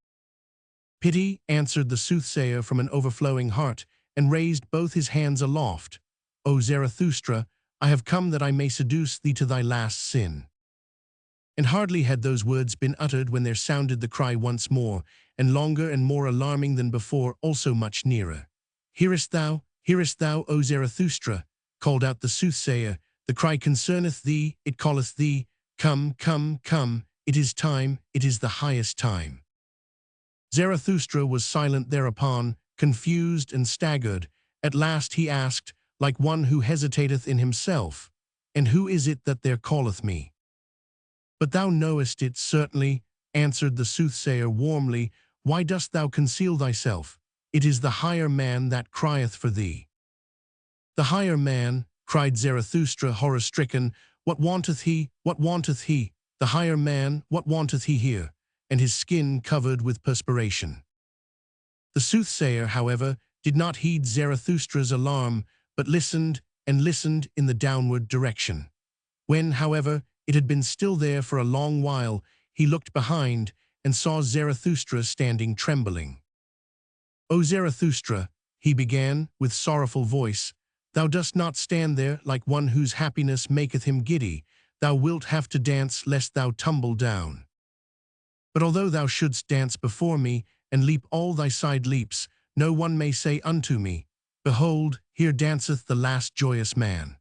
"Pity," answered the soothsayer from an overflowing heart, and raised both his hands aloft. "O Zarathustra, I have come that I may seduce thee to thy last sin." And hardly had those words been uttered when there sounded the cry once more, and longer and more alarming than before, also much nearer. Hearest thou, O Zarathustra?" called out the soothsayer. "The cry concerneth thee, it calleth thee. Come, come, come, it is time, it is the highest time." Zarathustra was silent thereupon, confused and staggered. At last he asked, like one who hesitateth in himself. And who is it that there calleth me? But thou knowest it certainly, answered the soothsayer warmly. Why dost thou conceal thyself? It is the higher man that crieth for thee. The higher man, cried Zarathustra, horror-stricken. What wanteth he? What wanteth he? The higher man, what wanteth he here? And his skin covered with perspiration. The soothsayer, however, did not heed Zarathustra's alarm, but listened and listened in the downward direction. When, however, it had been still there for a long while, he looked behind and saw Zarathustra standing trembling. O Zarathustra, he began with sorrowful voice, thou dost not stand there like one whose happiness maketh him giddy. Thou wilt have to dance lest thou tumble down. But although thou shouldst dance before me, and leap all thy side leaps, no one may say unto me, Behold, here danceth the last joyous man.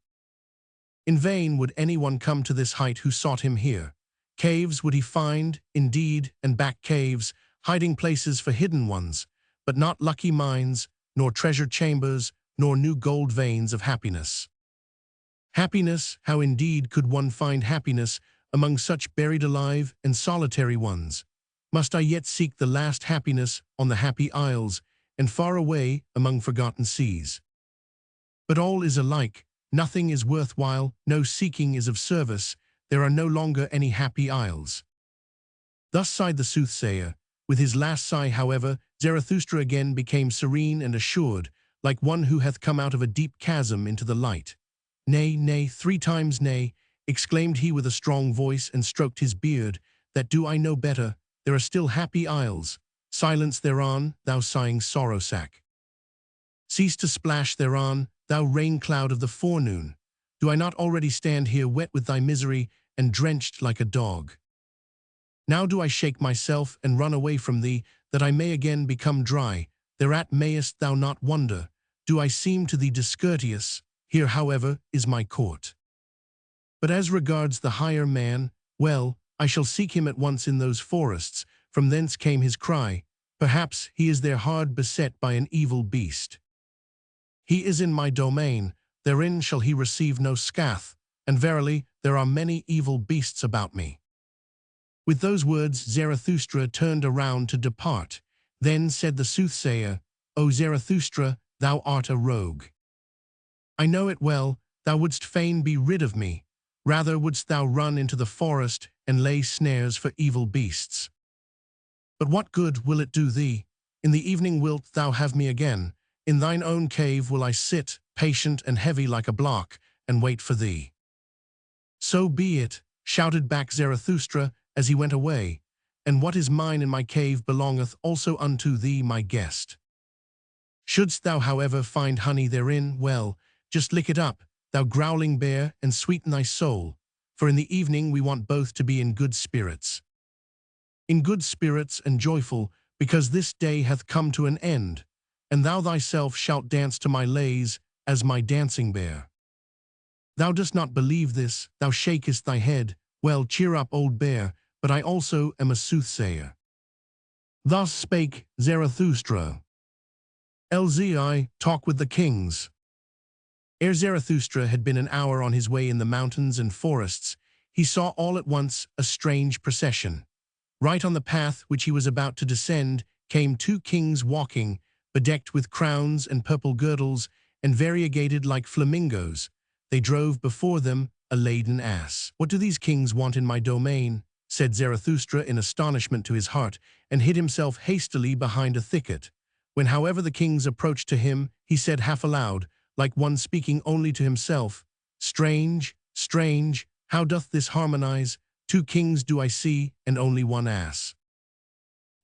In vain would anyone come to this height who sought him here. Caves would he find, indeed, and back caves, hiding places for hidden ones, but not lucky mines, nor treasure chambers, nor new gold veins of happiness. Happiness, how indeed could one find happiness among such buried alive and solitary ones? Must I yet seek the last happiness on the happy isles, and far away among forgotten seas? But all is alike, nothing is worthwhile, no seeking is of service, there are no longer any happy isles. Thus sighed the soothsayer. With his last sigh, however, Zarathustra again became serene and assured, like one who hath come out of a deep chasm into the light. Nay, nay, 3 times nay, exclaimed he with a strong voice, and stroked his beard, that do I know better, there are still happy isles. Silence thereon, thou sighing sorrow-sack. Cease to splash thereon, thou rain-cloud of the forenoon. Do I not already stand here wet with thy misery, and drenched like a dog? Now do I shake myself and run away from thee, that I may again become dry. Thereat mayest thou not wonder. Do I seem to thee discourteous? Here, however, is my court. But as regards the higher man, well, I shall seek him at once in those forests. From thence came his cry. Perhaps he is there hard beset by an evil beast. He is in my domain, therein shall he receive no scath, and verily there are many evil beasts about me. With those words Zarathustra turned around to depart. Then said the soothsayer, O Zarathustra, thou art a rogue. I know it well, thou wouldst fain be rid of me. Rather wouldst thou run into the forest and lay snares for evil beasts. But what good will it do thee? In the evening wilt thou have me again. In thine own cave will I sit, patient and heavy like a block, and wait for thee. So be it, shouted back Zarathustra as he went away, and what is mine in my cave belongeth also unto thee, my guest. Shouldst thou, however, find honey therein, well, just lick it up, thou growling bear, and sweeten thy soul, for in the evening we want both to be in good spirits. In good spirits and joyful, because this day hath come to an end, and thou thyself shalt dance to my lays as my dancing bear. Thou dost not believe this, thou shakest thy head. Well, cheer up, old bear, but I also am a soothsayer. Thus spake Zarathustra. LZI, talk with the kings. Ere Zarathustra had been an hour on his way in the mountains and forests, he saw all at once a strange procession. Right on the path which he was about to descend came 2 kings walking, bedecked with crowns and purple girdles, and variegated like flamingos. They drove before them a laden ass. What do these kings want in my domain? Said Zarathustra in astonishment to his heart, and hid himself hastily behind a thicket. When, however, the kings approached to him, he said half aloud, like one speaking only to himself, Strange, strange, how doth this harmonize? 2 kings do I see, and only 1 ass.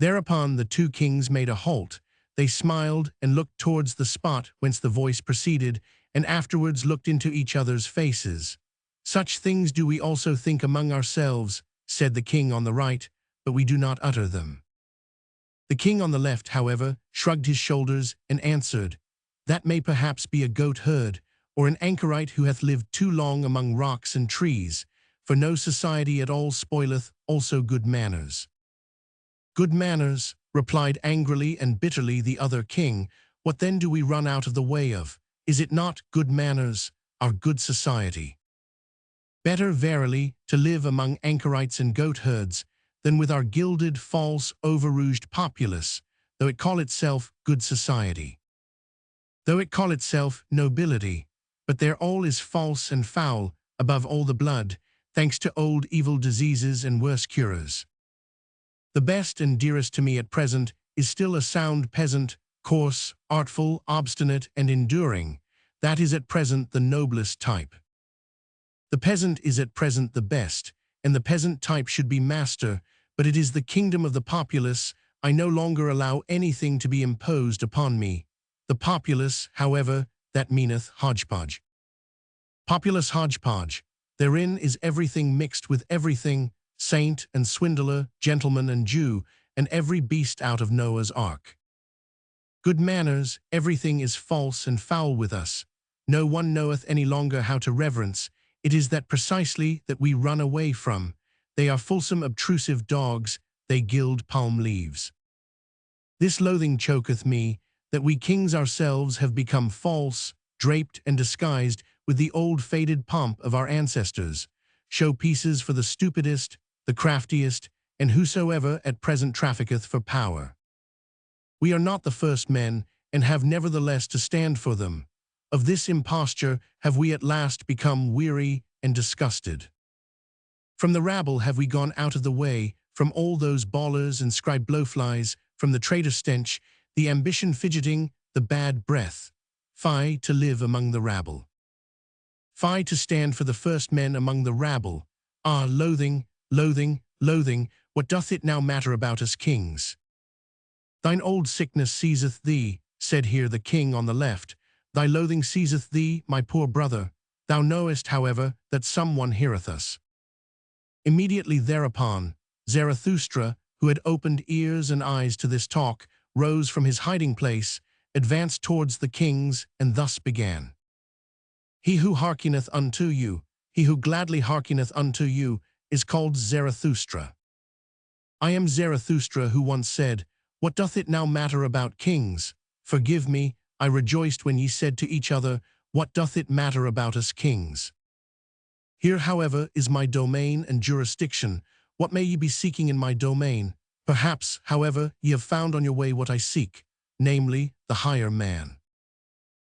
Thereupon the 2 kings made a halt. They smiled and looked towards the spot whence the voice proceeded, and afterwards looked into each other's faces. Such things do we also think among ourselves, said the king on the right, but we do not utter them. The king on the left, however, shrugged his shoulders and answered, That may perhaps be a goat herd, or an anchorite who hath lived too long among rocks and trees, for no society at all spoileth also good manners. Good manners, replied angrily and bitterly the other king, what then do we run out of the way of? Is it not good manners, our good society? Better verily to live among anchorites and goat-herds than with our gilded, false, over-rouged populace, though it call itself good society. Though it call itself nobility, but there all is false and foul, above all the blood, thanks to old evil diseases and worse cures. The best and dearest to me at present is still a sound peasant, coarse, artful, obstinate, and enduring. That is at present the noblest type. The peasant is at present the best, and the peasant type should be master, but it is the kingdom of the populace. I no longer allow anything to be imposed upon me. The populace, however, that meaneth hodgepodge. Populace hodgepodge. Therein is everything mixed with everything, saint and swindler, gentleman and Jew, and every beast out of Noah's ark. Good manners, everything is false and foul with us. No one knoweth any longer how to reverence. It is that precisely that we run away from. They are fulsome obtrusive dogs, they gild palm leaves. This loathing choketh me, that we kings ourselves have become false, draped and disguised with the old faded pomp of our ancestors, show-pieces for the stupidest, the craftiest, and whosoever at present trafficketh for power. We are not the first men, and have nevertheless to stand for them. Of this imposture have we at last become weary and disgusted. From the rabble have we gone out of the way, from all those bawlers and scribe blowflies, from the traitor stench, the ambition fidgeting, the bad breath. Fie to live among the rabble. Fie to stand for the first men among the rabble. Ah, loathing, loathing, loathing, what doth it now matter about us kings? Thine old sickness seizeth thee, said here the king on the left. Thy loathing seizeth thee, my poor brother. Thou knowest, however, that some one heareth us. Immediately thereupon, Zarathustra, who had opened ears and eyes to this talk, rose from his hiding place, advanced towards the kings, and thus began. He who hearkeneth unto you, he who gladly hearkeneth unto you, is called Zarathustra. I am Zarathustra who once said, what doth it now matter about kings? Forgive me, I rejoiced when ye said to each other, what doth it matter about us kings? Here, however, is my domain and jurisdiction. What may ye be seeking in my domain? Perhaps, however, ye have found on your way what I seek, namely, the higher man.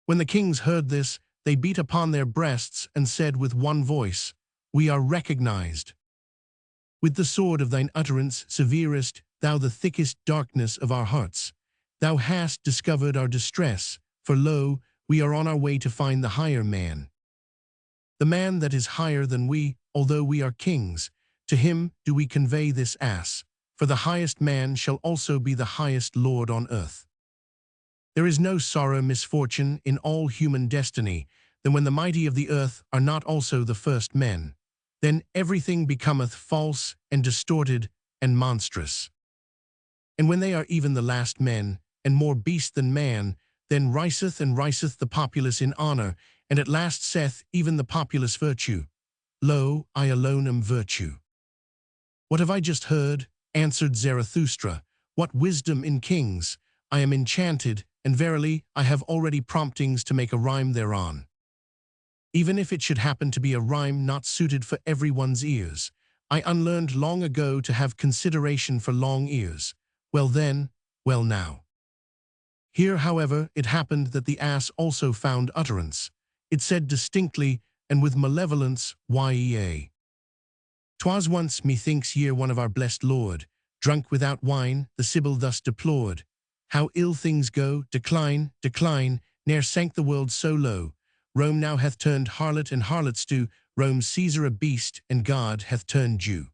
When the kings heard this, they beat upon their breasts and said with one voice, we are recognized. With the sword of thine utterance severest, thou the thickest darkness of our hearts. Thou hast discovered our distress, for lo, we are on our way to find the higher man. The man that is higher than we, although we are kings, to him do we convey this ass, for the highest man shall also be the highest lord on earth. There is no sorrow misfortune in all human destiny than when the mighty of the earth are not also the first men. Then everything becometh false and distorted and monstrous. And when they are even the last men, and more beast than man, then riseth and riseth the populace in honor, and at last saith even the populace virtue. Lo, I alone am virtue. What have I just heard? Answered Zarathustra. What wisdom in kings! I am enchanted, and verily I have already promptings to make a rhyme thereon. Even if it should happen to be a rhyme not suited for everyone's ears, I unlearned long ago to have consideration for long ears. Well then, well now. Here, however, it happened that the ass also found utterance. It said distinctly, and with malevolence, yea. 'Twas once, methinks, year one of our blessed Lord, drunk without wine, the Sibyl thus deplored. How ill things go, decline, decline, ne'er sank the world so low. Rome now hath turned harlot and harlot stew, Rome's Caesar a beast, and God hath turned Jew.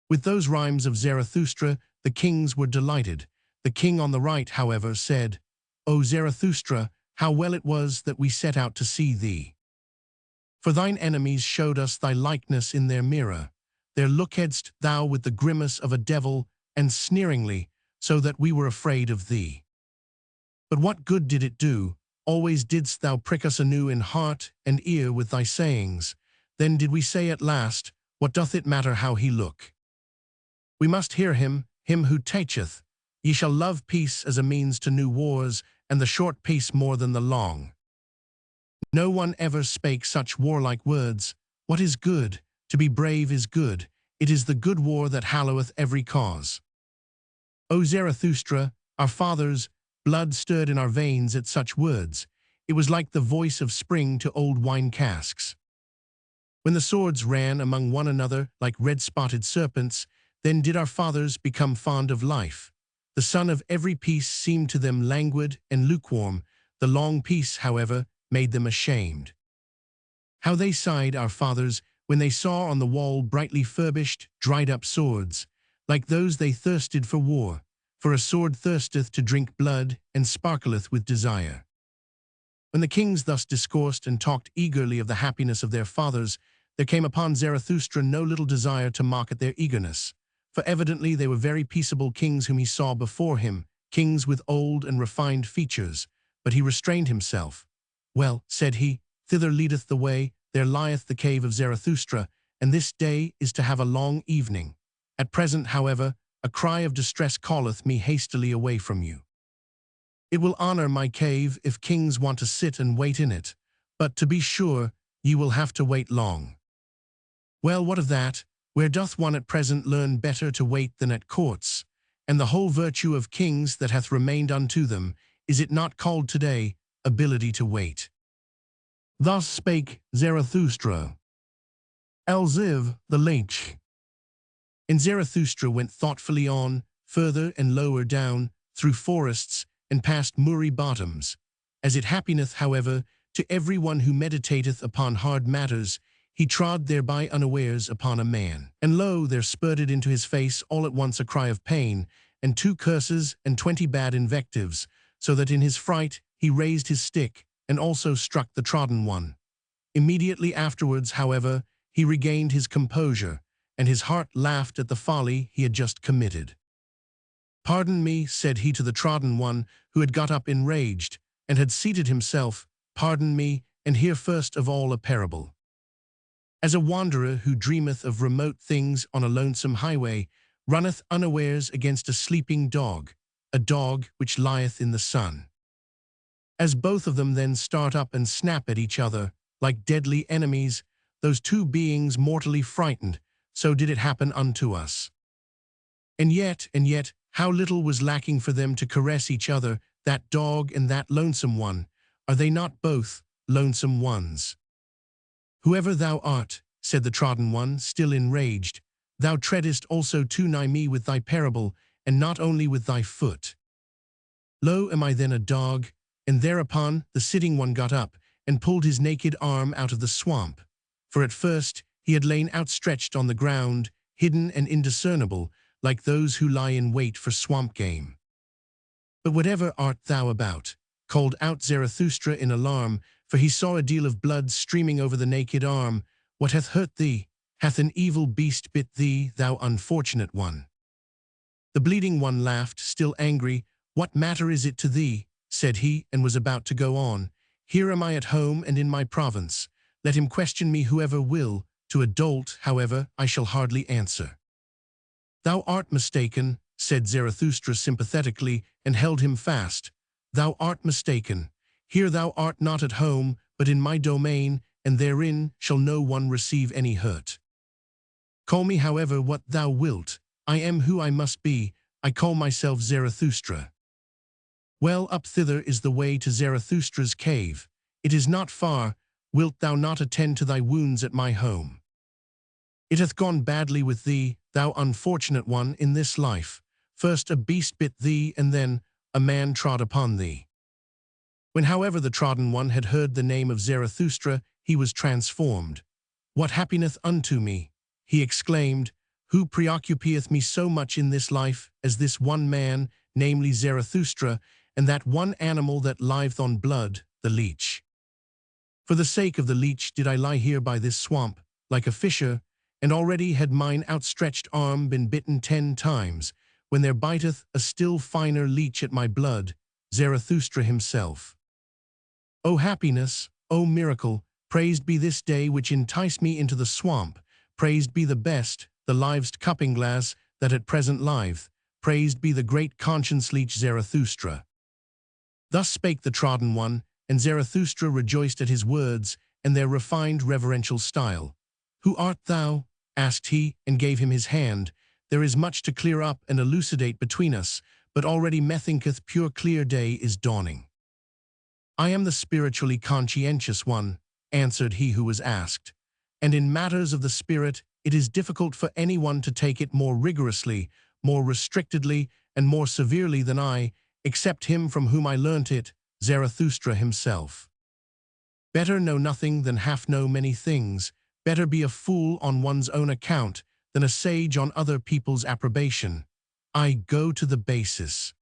With those rhymes of Zarathustra, the kings were delighted. The king on the right, however, said, O Zarathustra, how well it was that we set out to see thee. For thine enemies showed us thy likeness in their mirror. There lookedst thou with the grimace of a devil, and sneeringly, so that we were afraid of thee. But what good did it do? Always didst thou prick us anew in heart and ear with thy sayings. Then did we say at last, what doth it matter how he look? We must hear him who teacheth, ye shall love peace as a means to new wars, and the short peace more than the long. No one ever spake such warlike words. What is good? To be brave is good. It is the good war that halloweth every cause. O Zarathustra, our fathers, blood stirred in our veins at such words. It was like the voice of spring to old wine casks. When the swords ran among one another like red-spotted serpents, then did our fathers become fond of life. The sun of every peace seemed to them languid and lukewarm. The long peace, however, made them ashamed. How they sighed, our fathers, when they saw on the wall brightly furbished, dried-up swords, like those they thirsted for war. For a sword thirsteth to drink blood, and sparkleth with desire. When the kings thus discoursed and talked eagerly of the happiness of their fathers, there came upon Zarathustra no little desire to mock at their eagerness. For evidently they were very peaceable kings whom he saw before him, kings with old and refined features. But he restrained himself. Well, said he, thither leadeth the way, there lieth the cave of Zarathustra, and this day is to have a long evening. At present, however, a cry of distress calleth me hastily away from you. It will honor my cave if kings want to sit and wait in it, but to be sure, ye will have to wait long. Well, what of that? Where doth one at present learn better to wait than at courts? And the whole virtue of kings that hath remained unto them, is it not called today ability to wait? Thus spake Zarathustra. Elziv the Leech. And Zarathustra went thoughtfully on, further and lower down, through forests, and past moory bottoms. As it happeneth, however, to every one who meditateth upon hard matters, he trod thereby unawares upon a man. And lo, there spurted into his face all at once a cry of pain, and 2 curses and 20 bad invectives, so that in his fright he raised his stick, and also struck the trodden one. Immediately afterwards, however, he regained his composure, and his heart laughed at the folly he had just committed. Pardon me, said he to the trodden one, who had got up enraged, and had seated himself, pardon me, and hear first of all a parable. As a wanderer who dreameth of remote things on a lonesome highway, runneth unawares against a sleeping dog, a dog which lieth in the sun. As both of them then start up and snap at each other, like deadly enemies, those 2 beings mortally frightened, so did it happen unto us. And yet, how little was lacking for them to caress each other, that dog and that lonesome one. Are they not both lonesome ones? Whoever thou art, said the trodden one, still enraged, thou treadest also too nigh me with thy parable, and not only with thy foot. Lo, am I then a dog? And thereupon the sitting one got up, and pulled his naked arm out of the swamp. For at first he had lain outstretched on the ground, hidden and indiscernible, like those who lie in wait for swamp game. But whatever art thou about? Called out Zarathustra in alarm, for he saw a deal of blood streaming over the naked arm. What hath hurt thee? Hath an evil beast bit thee, thou unfortunate one? The bleeding one laughed, still angry. What matter is it to thee? Said he, and was about to go on. Here am I at home and in my province. Let him question me whoever will. To a dolt, however, I shall hardly answer. Thou art mistaken, said Zarathustra sympathetically, and held him fast. Thou art mistaken. Here thou art not at home, but in my domain, and therein shall no one receive any hurt. Call me, however, what thou wilt. I am who I must be. I call myself Zarathustra. Well, up thither is the way to Zarathustra's cave. It is not far. Wilt thou not attend to thy wounds at my home? It hath gone badly with thee, thou unfortunate one, in this life. First a beast bit thee, and then a man trod upon thee. When, however, the trodden one had heard the name of Zarathustra, he was transformed. What happeneth unto me? He exclaimed. Who preoccupeth me so much in this life as this one man, namely Zarathustra, and that one animal that liveth on blood, the leech? For the sake of the leech did I lie here by this swamp, like a fisher, and already had mine outstretched arm been bitten 10 times, when there biteth a still finer leech at my blood, Zarathustra himself. O happiness, O miracle, praised be this day which enticed me into the swamp, praised be the best, the livest cupping glass that at present liveth, praised be the great conscience leech Zarathustra. Thus spake the trodden one, and Zarathustra rejoiced at his words and their refined reverential style. "Who art thou?" asked he, and gave him his hand. "There is much to clear up and elucidate between us, but already methinketh pure clear day is dawning." "I am the spiritually conscientious one," answered he who was asked, "and in matters of the spirit it is difficult for anyone to take it more rigorously, more restrictedly, and more severely than I, except him from whom I learnt it, Zarathustra himself. Better know nothing than half know many things, better be a fool on one's own account than a sage on other people's approbation. I go to the basis.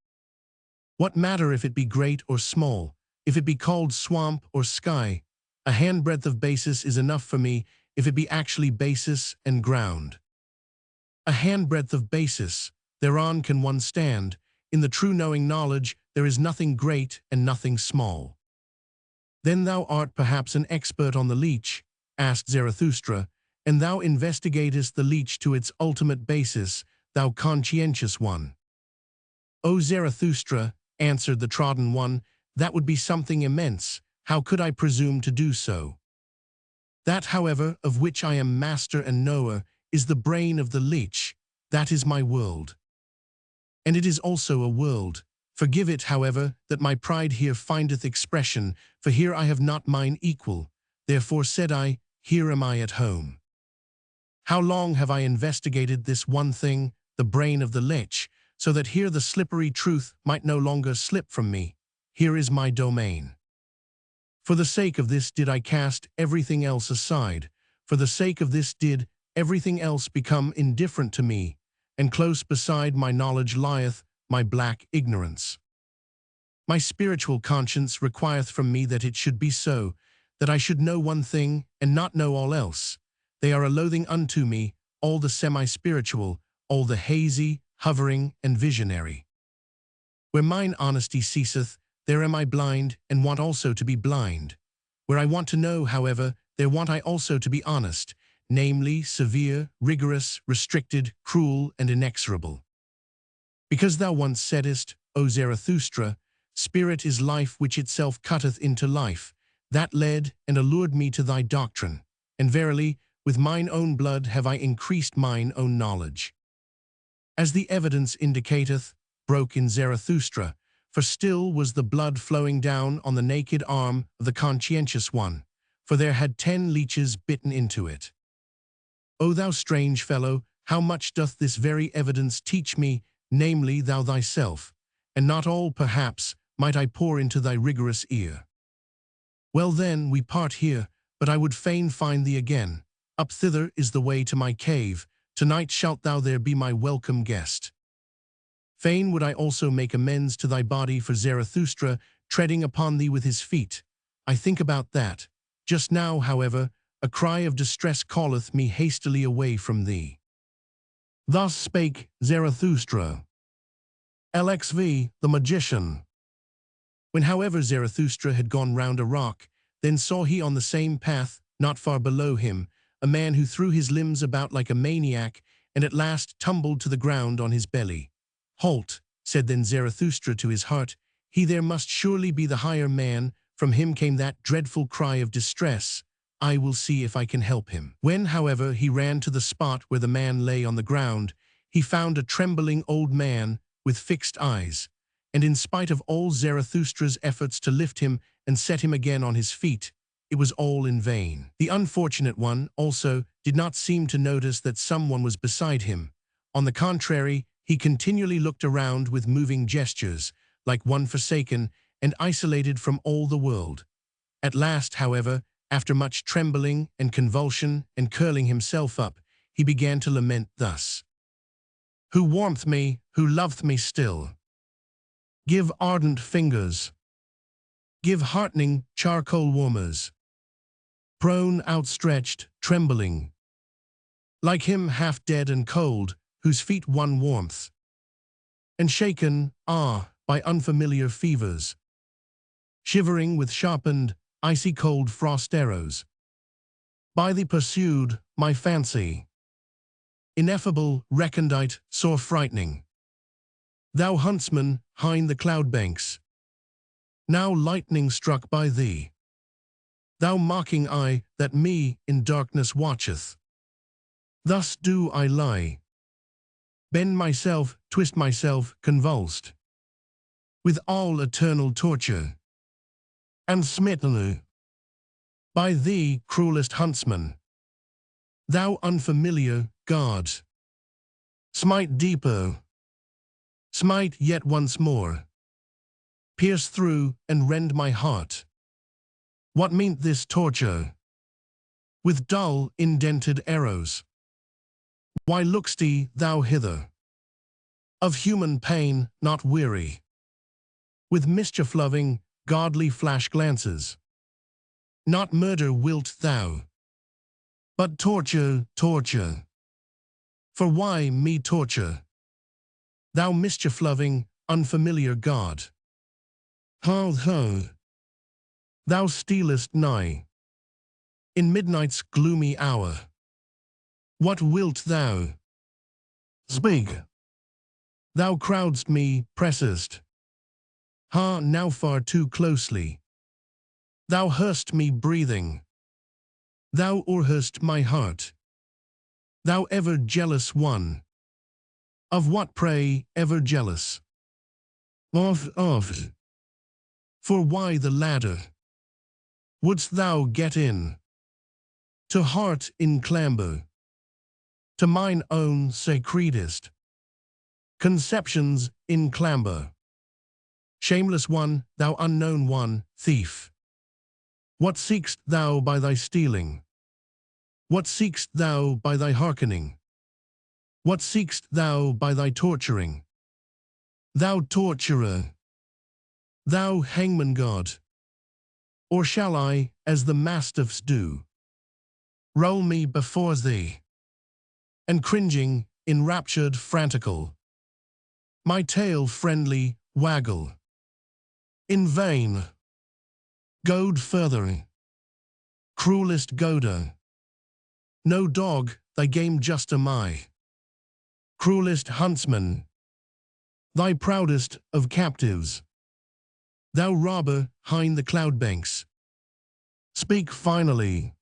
What matter if it be great or small, if it be called swamp or sky? A handbreadth of basis is enough for me if it be actually basis and ground. A handbreadth of basis, thereon can one stand. In the true knowing knowledge there is nothing great and nothing small." "Then thou art perhaps an expert on the leech," asked Zarathustra, "and thou investigatest the leech to its ultimate basis, thou conscientious one." "O Zarathustra," answered the trodden one, "that would be something immense. How could I presume to do so? That, however, of which I am master and knower, is the brain of the leech. That is my world. And it is also a world. Forgive it, however, that my pride here findeth expression, for here I have not mine equal. Therefore said I, here am I at home. How long have I investigated this one thing, the brain of the leech, so that here the slippery truth might no longer slip from me. Here is my domain. For the sake of this did I cast everything else aside. For the sake of this did everything else become indifferent to me, and close beside my knowledge lieth my black ignorance. My spiritual conscience requireth from me that it should be so, that I should know one thing and not know all else. They are a loathing unto me, all the semi-spiritual, all the hazy, hovering, and visionary. Where mine honesty ceaseth, there am I blind, and want also to be blind. Where I want to know, however, there want I also to be honest, namely, severe, rigorous, restricted, cruel, and inexorable. Because thou once saidest, O Zarathustra, spirit is life which itself cutteth into life, that led and allured me to thy doctrine, and verily, with mine own blood have I increased mine own knowledge. As the evidence indicateth, broke in Zarathustra, for still was the blood flowing down on the naked arm of the conscientious one, for there had 10 leeches bitten into it. O thou strange fellow, how much doth this very evidence teach me, namely thou thyself, and not all, perhaps, might I pour into thy rigorous ear. Well then, we part here, but I would fain find thee again. Up thither is the way to my cave. Tonight shalt thou there be my welcome guest. Fain would I also make amends to thy body for Zarathustra treading upon thee with his feet. I think about that. Just now, however, a cry of distress calleth me hastily away from thee. Thus spake Zarathustra. LXV, the magician. When, however, Zarathustra had gone round a rock, then saw he on the same path, not far below him, a man who threw his limbs about like a maniac, and at last tumbled to the ground on his belly. Halt, said then Zarathustra to his heart, he there must surely be the higher man, from him came that dreadful cry of distress. I will see if I can help him. When, however, he ran to the spot where the man lay on the ground, he found a trembling old man with fixed eyes, and in spite of all Zarathustra's efforts to lift him and set him again on his feet, it was all in vain. The unfortunate one, also, did not seem to notice that someone was beside him. On the contrary, he continually looked around with moving gestures, like one forsaken and isolated from all the world. At last, however, after much trembling and convulsion and curling himself up, he began to lament thus. Who warmth me, who loveth me still? Give ardent fingers. Give heartening charcoal warmers. Prone, outstretched, trembling. Like him half dead and cold, whose feet won warmth. And shaken, by unfamiliar fevers. Shivering with sharpened, icy cold frost arrows. By thee pursued, my fancy. Ineffable, recondite, sore frightening. Thou huntsman, hind the cloud banks. now lightning struck by thee. Thou mocking eye that me in darkness watcheth. Thus do I lie, bend myself, twist myself, convulsed, with all eternal torture, and smitten by thee, cruelest huntsman, thou unfamiliar God. Smite deeper, smite yet once more, pierce through and rend my heart. What meant this torture? With dull, indented arrows. Why look'st thou hither? Of human pain not weary, with mischief-loving, godly flash glances. Not murder wilt thou, but torture, torture. For why me torture? Thou mischief-loving, unfamiliar God. Ho, ho. Thou stealest nigh, in midnight's gloomy hour. What wilt thou? Spake. Thou crowdst me, pressest. Ha, now far too closely. Thou hearst me breathing. Thou o'erhearst my heart. Thou ever jealous one. Of what, pray, ever jealous? Of. For why the ladder? Wouldst thou get in? To heart in clamber, to mine own sacredest conceptions in clamber. Shameless one, thou unknown one, thief. What seek'st thou by thy stealing? What seek'st thou by thy hearkening? What seek'st thou by thy torturing? Thou torturer, thou hangman God. Or shall I, as the mastiffs do, roll me before thee, and cringing, enraptured, frantical, my tail friendly waggle? In vain. Goad further, cruelest goader. No dog, thy game just am I. Cruelest huntsman, thy proudest of captives. Thou robber, hind the cloud banks. Speak finally.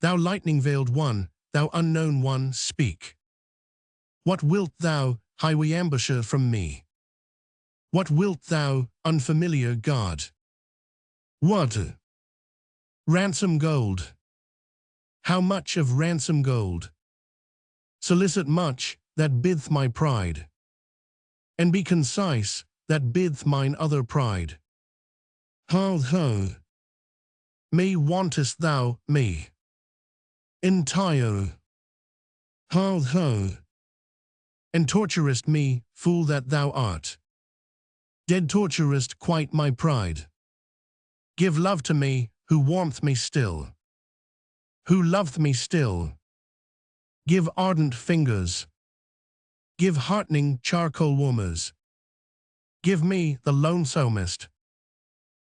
Thou lightning-veiled one, thou unknown one, speak. What wilt thou, highway ambusher, from me? What wilt thou, unfamiliar God? What? Ransom gold. How much of ransom gold? Solicit much, that bid'th my pride, and be concise, that bid'th mine other pride. Ho, ho. Me wantest thou, me? Entire. Ho, ho. And torturest me, fool that thou art. Dead torturest quite my pride. Give love to me, who warmth me still. Who loveth me still. Give ardent fingers. Give heartening charcoal warmers. Give me the lonesomest.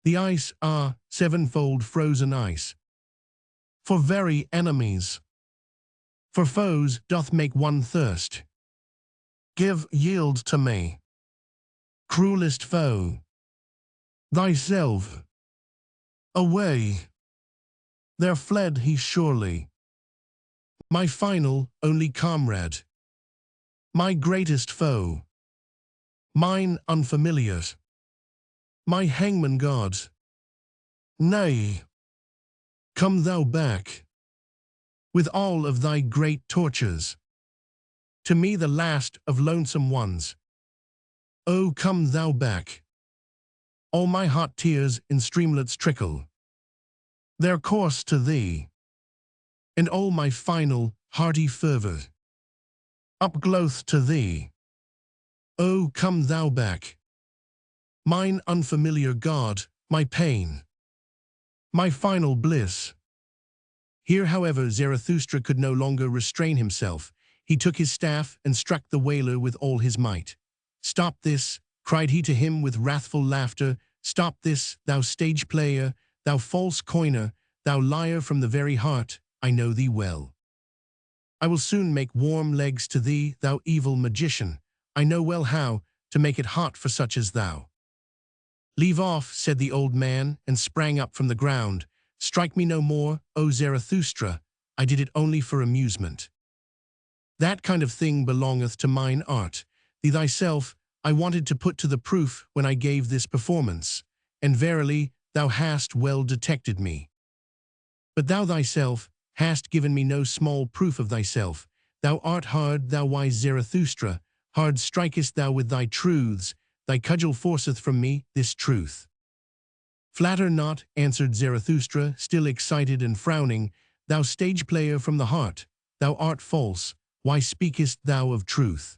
The ice, sevenfold frozen ice. For very enemies. For foes doth make one thirst. Give yield to me. Cruelest foe. Thyself. Away. There fled he surely. My final, only comrade. My greatest foe. Mine unfamiliar. My hangman God. Nay. Come thou back. With all of thy great tortures. To me the last of lonesome ones. Oh, come thou back. All my hot tears in streamlets trickle their course to thee, and all my final, hearty fervor upglowth to thee. Oh, come thou back. Mine unfamiliar God, my pain, my final bliss. Here, however, Zarathustra could no longer restrain himself. He took his staff and struck the wailer with all his might. Stop this, cried he to him with wrathful laughter. Stop this, thou stage player, thou false coiner, thou liar from the very heart, I know thee well. I will soon make warm legs to thee, thou evil magician. I know well how to make it hot for such as thou. "Leave off," said the old man, and sprang up from the ground. "Strike me no more, O Zarathustra. I did it only for amusement. That kind of thing belongeth to mine art. Thee thyself I wanted to put to the proof when I gave this performance, and verily thou hast well detected me. But thou thyself hast given me no small proof of thyself. Thou art hard, thou wise Zarathustra, hard strikest thou with thy truths, thy cudgel forceth from me this truth." "Flatter not," answered Zarathustra, still excited and frowning, "thou stage player from the heart, thou art false, why speakest thou of truth?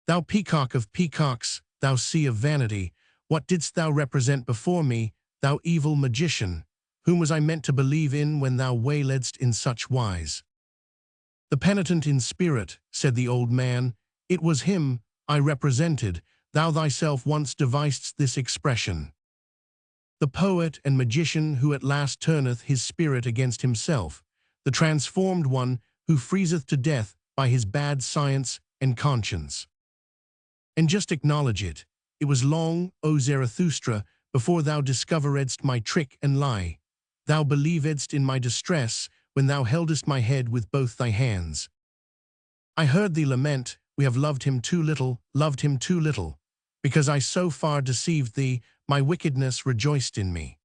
Thou peacock of peacocks, thou sea of vanity, what didst thou represent before me, thou evil magician? Whom was I meant to believe in when thou wayledst in such wise?" "The penitent in spirit," said the old man. "It was him I represented. Thou thyself once devisedst this expression. The poet and magician who at last turneth his spirit against himself, the transformed one who freezeth to death by his bad science and conscience. And just acknowledge it, it was long, O Zarathustra, before thou discoveredst my trick and lie. Thou believedst in my distress when thou heldest my head with both thy hands. I heard thee lament, we have loved him too little, because I so far deceived thee, my wickedness rejoiced in me."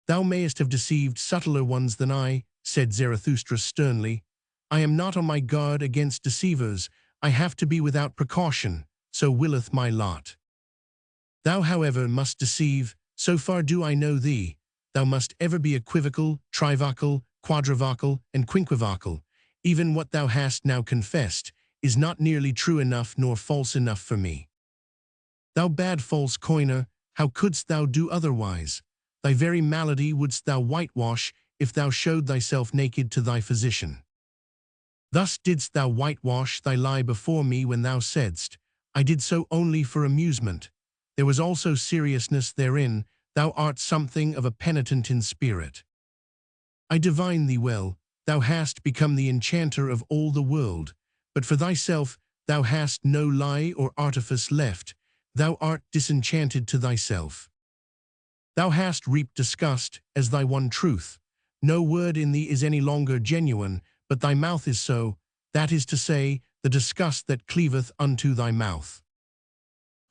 "Thou mayest have deceived subtler ones than I," said Zarathustra sternly. "I am not on my guard against deceivers. I have to be without precaution, so willeth my lot. Thou, however, must deceive, so far do I know thee. Thou must ever be equivocal, trivocal, quadrivocal, and quinquivocal. Even what thou hast now confessed is not nearly true enough nor false enough for me. Thou bad false coiner, how couldst thou do otherwise? Thy very malady wouldst thou whitewash if thou showed thyself naked to thy physician. Thus didst thou whitewash thy lie before me when thou saidst, I did so only for amusement. There was also seriousness therein. Thou art something of a penitent in spirit. I divine thee well. Thou hast become the enchanter of all the world, but for thyself thou hast no lie or artifice left. Thou art disenchanted to thyself. Thou hast reaped disgust as thy one truth. No word in thee is any longer genuine, but thy mouth is so, that is to say, the disgust that cleaveth unto thy mouth.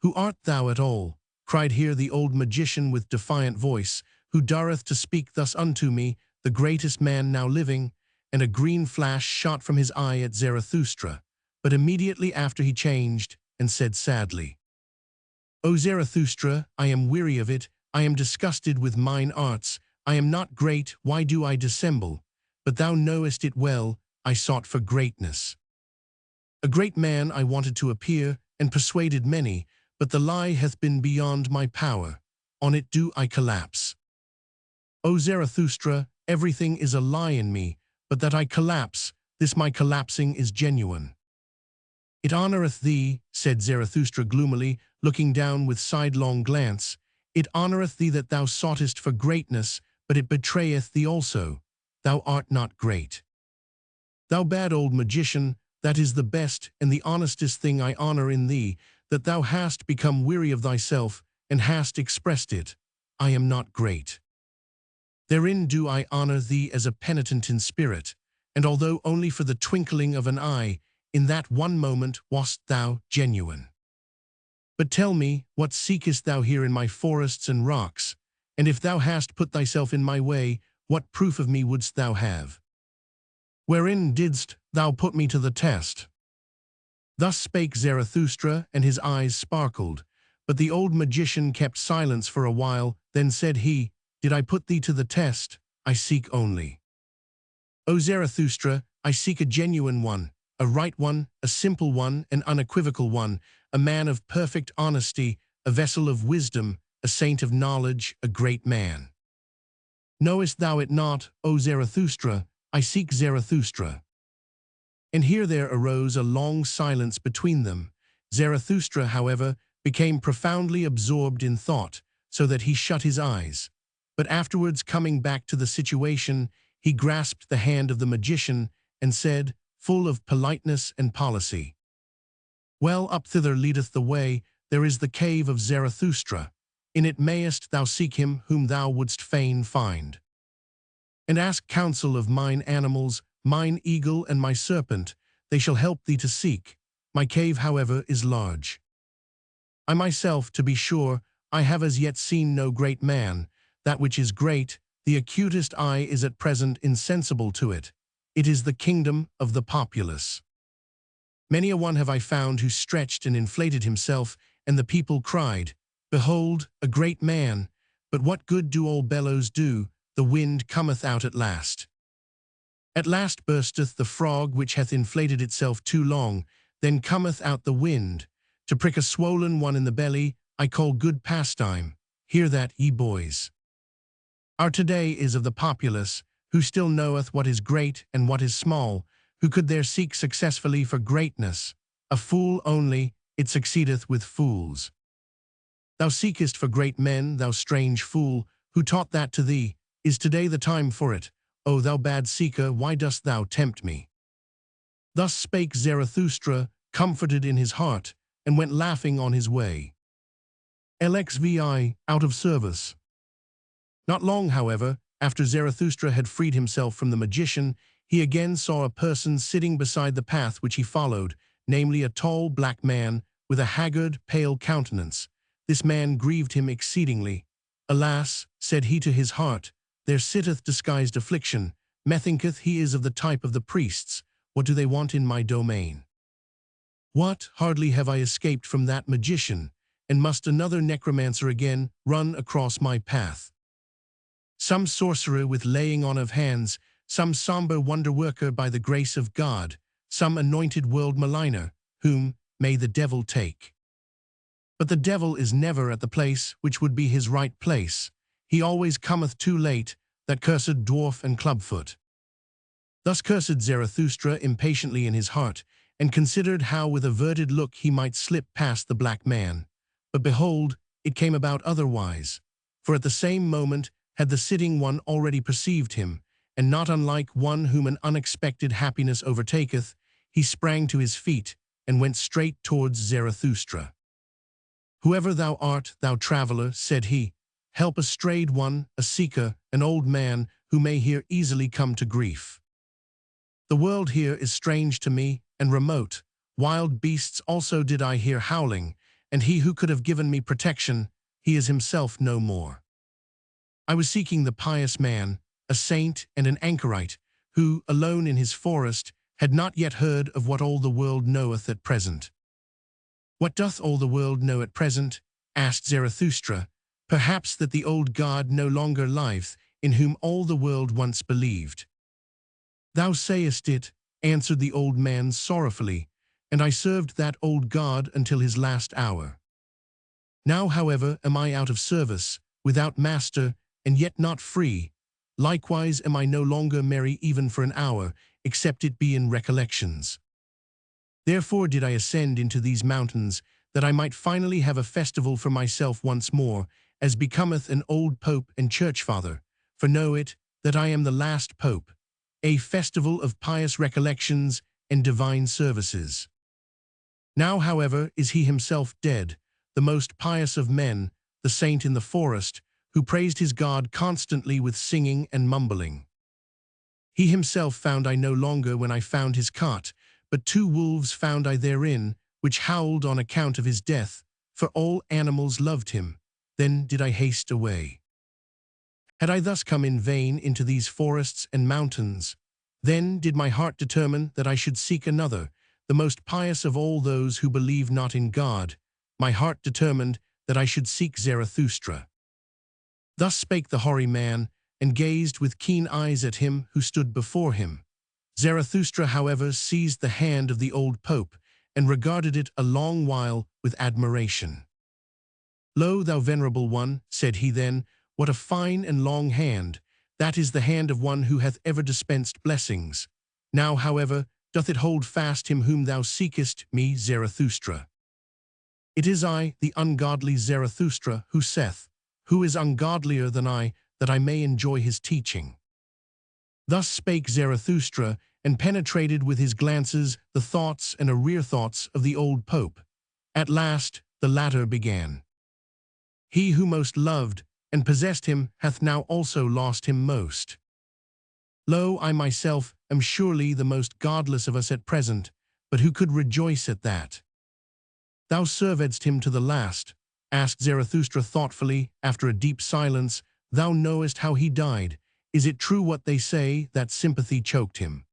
Who art thou at all? Cried here the old magician with defiant voice, who dareth to speak thus unto me, the greatest man now living? And a green flash shot from his eye at Zarathustra, but immediately after he changed, and said sadly, O Zarathustra, I am weary of it, I am disgusted with mine arts, I am not great, why do I dissemble? But thou knowest it well, I sought for greatness. A great man I wanted to appear, and persuaded many, but the lie hath been beyond my power, on it do I collapse. O Zarathustra, everything is a lie in me, but that I collapse, this my collapsing is genuine. It honoureth thee, said Zarathustra gloomily, looking down with sidelong glance, it honoureth thee that thou soughtest for greatness, but it betrayeth thee also. Thou art not great. Thou bad old magician, that is the best and the honestest thing I honour in thee, that thou hast become weary of thyself, and hast expressed it. I am not great. Therein do I honour thee as a penitent in spirit, and although only for the twinkling of an eye, in that one moment wast thou genuine. But tell me, what seekest thou here in my forests and rocks? And if thou hast put thyself in my way, what proof of me wouldst thou have? Wherein didst thou put me to the test? Thus spake Zarathustra, and his eyes sparkled. But the old magician kept silence for a while, then said he, Did I put thee to the test? I seek only. O Zarathustra, I seek a genuine one, a right one, a simple one, an unequivocal one, a man of perfect honesty, a vessel of wisdom, a saint of knowledge, a great man. Knowest thou it not, O Zarathustra? I seek Zarathustra. And here there arose a long silence between them. Zarathustra, however, became profoundly absorbed in thought, so that he shut his eyes. But afterwards, coming back to the situation, he grasped the hand of the magician and said, full of politeness and policy, Well, up thither leadeth the way, there is the cave of Zarathustra. In it mayest thou seek him whom thou wouldst fain find. And ask counsel of mine animals, mine eagle and my serpent, they shall help thee to seek. My cave, however, is large. I myself, to be sure, I have as yet seen no great man. That which is great, the acutest eye is at present insensible to it. It is the kingdom of the populace. Many a one have I found who stretched and inflated himself, and the people cried, Behold, a great man, but what good do all bellows do? The wind cometh out at last. At last bursteth the frog which hath inflated itself too long, then cometh out the wind. To prick a swollen one in the belly, I call good pastime. Hear that, ye boys. Our today is of the populace, who still knoweth what is great and what is small, who could there seek successfully for greatness. A fool only, it succeedeth with fools. Thou seekest for great men, thou strange fool, who taught that to thee? Is today the time for it? O thou bad seeker, why dost thou tempt me? Thus spake Zarathustra, comforted in his heart, and went laughing on his way. LXVI, out of service. Not long, however, after Zarathustra had freed himself from the magician, he again saw a person sitting beside the path which he followed, namely a tall black man with a haggard, pale countenance. This man grieved him exceedingly. Alas, said he to his heart, there sitteth disguised affliction. Methinketh he is of the type of the priests. What do they want in my domain? What, hardly have I escaped from that magician, and must another necromancer again run across my path? Some sorcerer with laying on of hands, some somber wonder-worker by the grace of God, some anointed world maligner, whom may the devil take. But the devil is never at the place which would be his right place. He always cometh too late, that cursed dwarf and clubfoot. Thus cursed Zarathustra impatiently in his heart, and considered how with averted look he might slip past the black man. But behold, it came about otherwise. For at the same moment had the sitting one already perceived him, and not unlike one whom an unexpected happiness overtaketh, he sprang to his feet, and went straight towards Zarathustra. Whoever thou art, thou traveller, said he, help a strayed one, a seeker, an old man, who may here easily come to grief. The world here is strange to me, and remote. Wild beasts also did I hear howling, and he who could have given me protection, he is himself no more. I was seeking the pious man, a saint and an anchorite, who, alone in his forest, had not yet heard of what all the world knoweth at present. What doth all the world know at present? Asked Zarathustra. Perhaps that the old God no longer liveth, in whom all the world once believed. Thou sayest it, answered the old man sorrowfully, and I served that old God until his last hour. Now, however, am I out of service, without master, and yet not free. Likewise am I no longer merry even for an hour, except it be in recollections. Therefore did I ascend into these mountains, that I might finally have a festival for myself once more, as becometh an old pope and churchfather. For know it, that I am the last pope, a festival of pious recollections and divine services. Now, however, is he himself dead, the most pious of men, the saint in the forest, who praised his God constantly with singing and mumbling. He himself found I no longer when I found his cot, but 2 wolves found I therein, which howled on account of his death, for all animals loved him. Then did I haste away. Had I thus come in vain into these forests and mountains? Then did my heart determine that I should seek another, the most pious of all those who believe not in God. My heart determined that I should seek Zarathustra. Thus spake the hoary man, and gazed with keen eyes at him who stood before him. Zarathustra, however, seized the hand of the old pope, and regarded it a long while with admiration. Lo, thou venerable one, said he then, what a fine and long hand! That is the hand of one who hath ever dispensed blessings. Now, however, doth it hold fast him whom thou seekest, me, Zarathustra. It is I, the ungodly Zarathustra, who saith, who is ungodlier than I, that I may enjoy his teaching. Thus spake Zarathustra, and penetrated with his glances the thoughts and arrear thoughts of the old pope. At last, the latter began. He who most loved and possessed him hath now also lost him most. Lo, I myself am surely the most godless of us at present, but who could rejoice at that? Thou servedst him to the last, asked Zarathustra thoughtfully, after a deep silence. Thou knowest how he died. Is it true what they say, that sympathy choked him?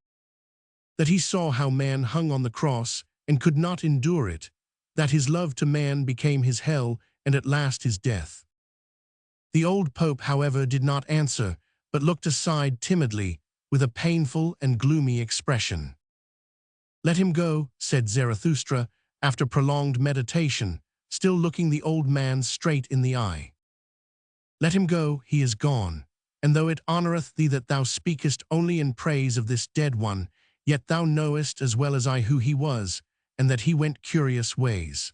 That he saw how man hung on the cross, and could not endure it, that his love to man became his hell, and at last his death. The old Pope, however, did not answer, but looked aside timidly, with a painful and gloomy expression. Let him go, said Zarathustra, after prolonged meditation, still looking the old man straight in the eye. Let him go, he is gone, and though it honoureth thee that thou speakest only in praise of this dead one, yet thou knowest as well as I who he was, and that he went curious ways.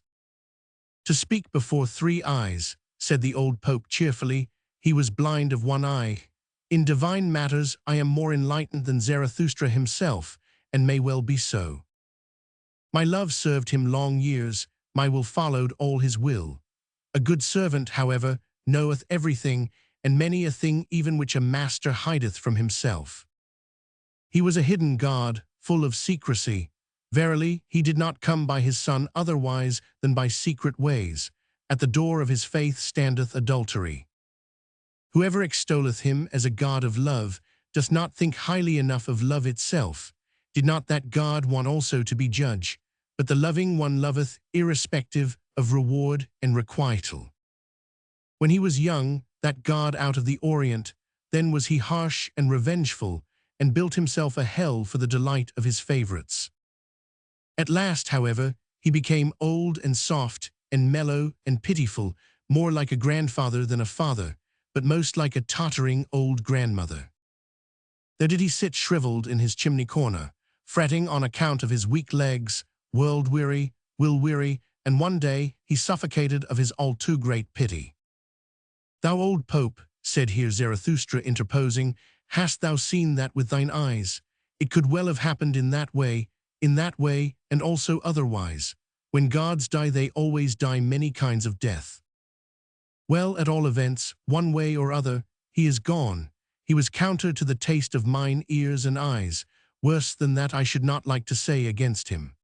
To speak before 3 eyes, said the old Pope cheerfully, he was blind of 1 eye. In divine matters I am more enlightened than Zarathustra himself, and may well be so. My love served him long years, my will followed all his will. A good servant, however, knoweth everything, and many a thing even which a master hideth from himself. He was a hidden God, full of secrecy. Verily, he did not come by his Son otherwise than by secret ways. At the door of his faith standeth adultery. Whoever extolleth him as a God of love doth not think highly enough of love itself. Did not that God want also to be judge? But the loving one loveth irrespective of reward and requital. When he was young, that God out of the Orient, then was he harsh and revengeful, and built himself a hell for the delight of his favourites. At last, however, he became old and soft and mellow and pitiful, more like a grandfather than a father, but most like a tottering old grandmother. There did he sit shrivelled in his chimney corner, fretting on account of his weak legs, world-weary, will-weary, and one day he suffocated of his all-too-great pity. Thou old Pope, said here Zarathustra interposing, hast thou seen that with thine eyes? It could well have happened in that way, and also otherwise. When gods die, they always die many kinds of death. Well, at all events, one way or other, he is gone. He was counter to the taste of mine ears and eyes. Worse than that I should not like to say against him.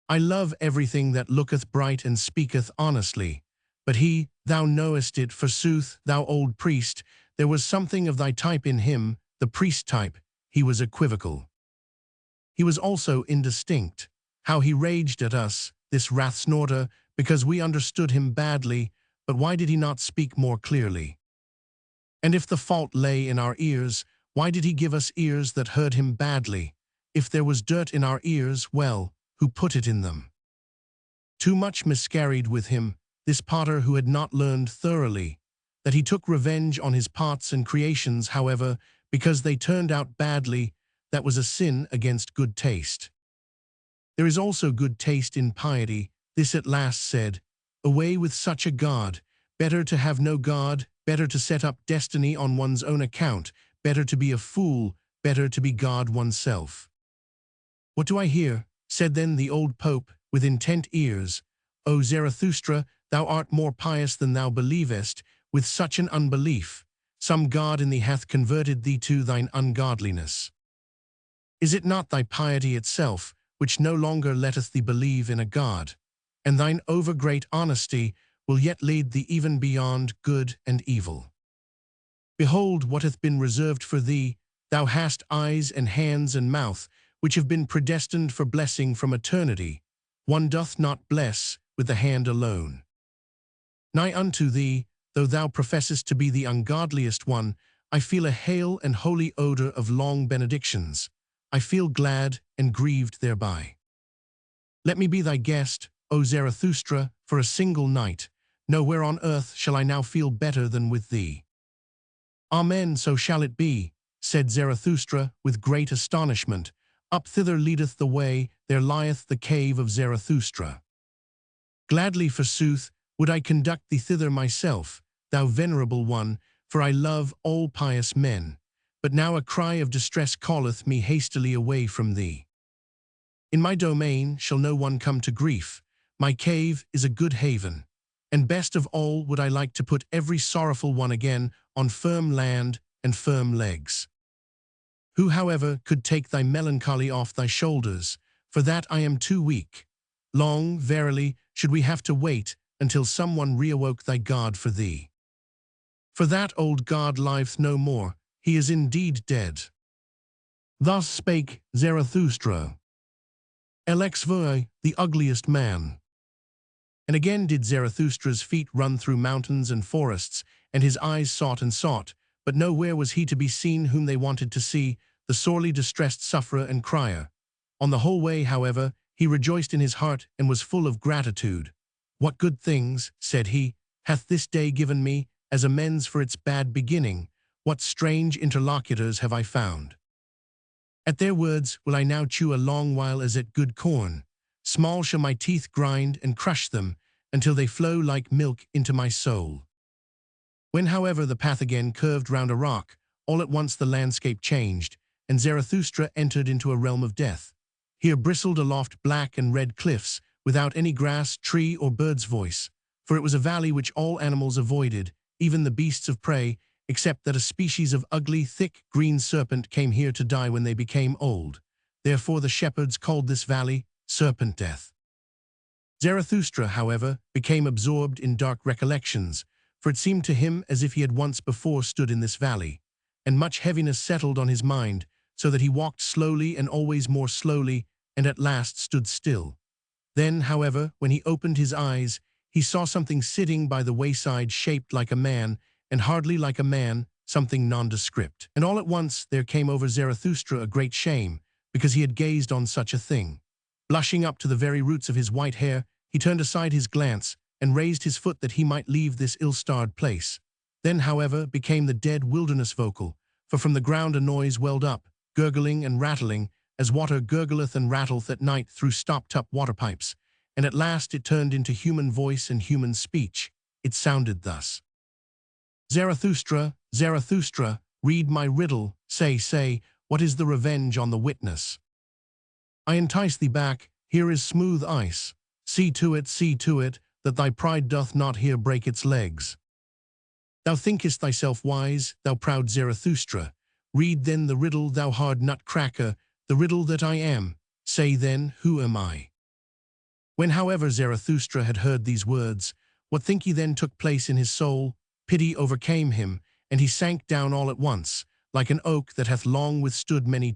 I love everything that looketh bright and speaketh honestly. But he, thou knowest it, forsooth, thou old priest, there was something of thy type in him, the priest type. He was equivocal. He was also indistinct. How he raged at us, this wrath-snorter, because we understood him badly, but why did he not speak more clearly? And if the fault lay in our ears, why did he give us ears that heard him badly? If there was dirt in our ears, well, who put it in them? Too much miscarried with him, this potter who had not learned thoroughly, that he took revenge on his parts and creations, however, because they turned out badly. That was a sin against good taste. There is also good taste in piety, this at last said. Away with such a God. Better to have no God, better to set up destiny on one's own account, better to be a fool, better to be God oneself. What do I hear? Said then the old Pope, with intent ears. O Zarathustra, thou art more pious than thou believest, with such an unbelief. Some God in thee hath converted thee to thine ungodliness. Is it not thy piety itself, which no longer letteth thee believe in a God? And thine over-great honesty will yet lead thee even beyond good and evil. Behold what hath been reserved for thee. Thou hast eyes and hands and mouth, which have been predestined for blessing from eternity. One doth not bless with the hand alone. Nigh unto thee, though thou professest to be the ungodliest one, I feel a hale and holy odour of long benedictions. I feel glad and grieved thereby. Let me be thy guest, O Zarathustra, for a single night. Nowhere on earth shall I now feel better than with thee. Amen, so shall it be, said Zarathustra with great astonishment. Up thither leadeth the way, there lieth the cave of Zarathustra. Gladly, forsooth, would I conduct thee thither myself, thou venerable one, for I love all pious men. But now a cry of distress calleth me hastily away from thee. In my domain shall no one come to grief. My cave is a good haven, and best of all would I like to put every sorrowful one again on firm land and firm legs. Who, however, could take thy melancholy off thy shoulders? For that I am too weak. Long, verily, should we have to wait until someone reawoke thy God for thee. For that old God liveth no more, he is indeed dead. Thus spake Zarathustra. Evoke, the ugliest man. And again did Zarathustra's feet run through mountains and forests, and his eyes sought and sought, but nowhere was he to be seen whom they wanted to see, the sorely distressed sufferer and crier. On the whole way, however, he rejoiced in his heart and was full of gratitude. What good things, said he, hath this day given me, as amends for its bad beginning? What strange interlocutors have I found? At their words will I now chew a long while as at good corn. Small shall my teeth grind and crush them, until they flow like milk into my soul. When, however, the path again curved round a rock, all at once the landscape changed, and Zarathustra entered into a realm of death. Here bristled aloft black and red cliffs, without any grass, tree, or bird's voice, for it was a valley which all animals avoided, even the beasts of prey, except that a species of ugly, thick, green serpent came here to die when they became old. Therefore the shepherds called this valley Serpent Death. Zarathustra, however, became absorbed in dark recollections, for it seemed to him as if he had once before stood in this valley, and much heaviness settled on his mind, so that he walked slowly and always more slowly, and at last stood still. Then, however, when he opened his eyes, he saw something sitting by the wayside shaped like a man, and hardly like a man, something nondescript. And all at once there came over Zarathustra a great shame, because he had gazed on such a thing. Blushing up to the very roots of his white hair, he turned aside his glance, and raised his foot that he might leave this ill-starred place. Then, however, became the dead wilderness vocal, for from the ground a noise welled up, gurgling and rattling, as water gurgleth and rattleth at night through stopped-up water-pipes, and at last it turned into human voice and human speech. It sounded thus. Zarathustra, Zarathustra, read my riddle, say, what is the revenge on the witness? I entice thee back, here is smooth ice. See to it, that thy pride doth not here break its legs. Thou thinkest thyself wise, thou proud Zarathustra. Read then the riddle, thou hard nut-cracker, the riddle that I am. Say then, who am I? When, however, Zarathustra had heard these words, what think ye then took place in his soul? Pity overcame him, and he sank down all at once, like an oak that hath long withstood many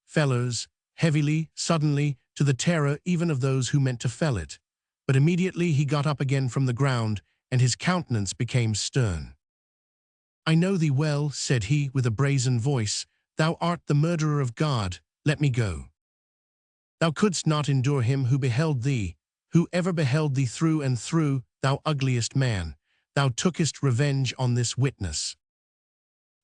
fellers, heavily, suddenly, to the terror even of those who meant to fell it. But immediately he got up again from the ground, and his countenance became stern. I know thee well, said he, with a brazen voice. Thou art the murderer of God, let me go. Thou couldst not endure him who beheld thee, who ever beheld thee through and through, thou ugliest man. Thou tookest revenge on this witness.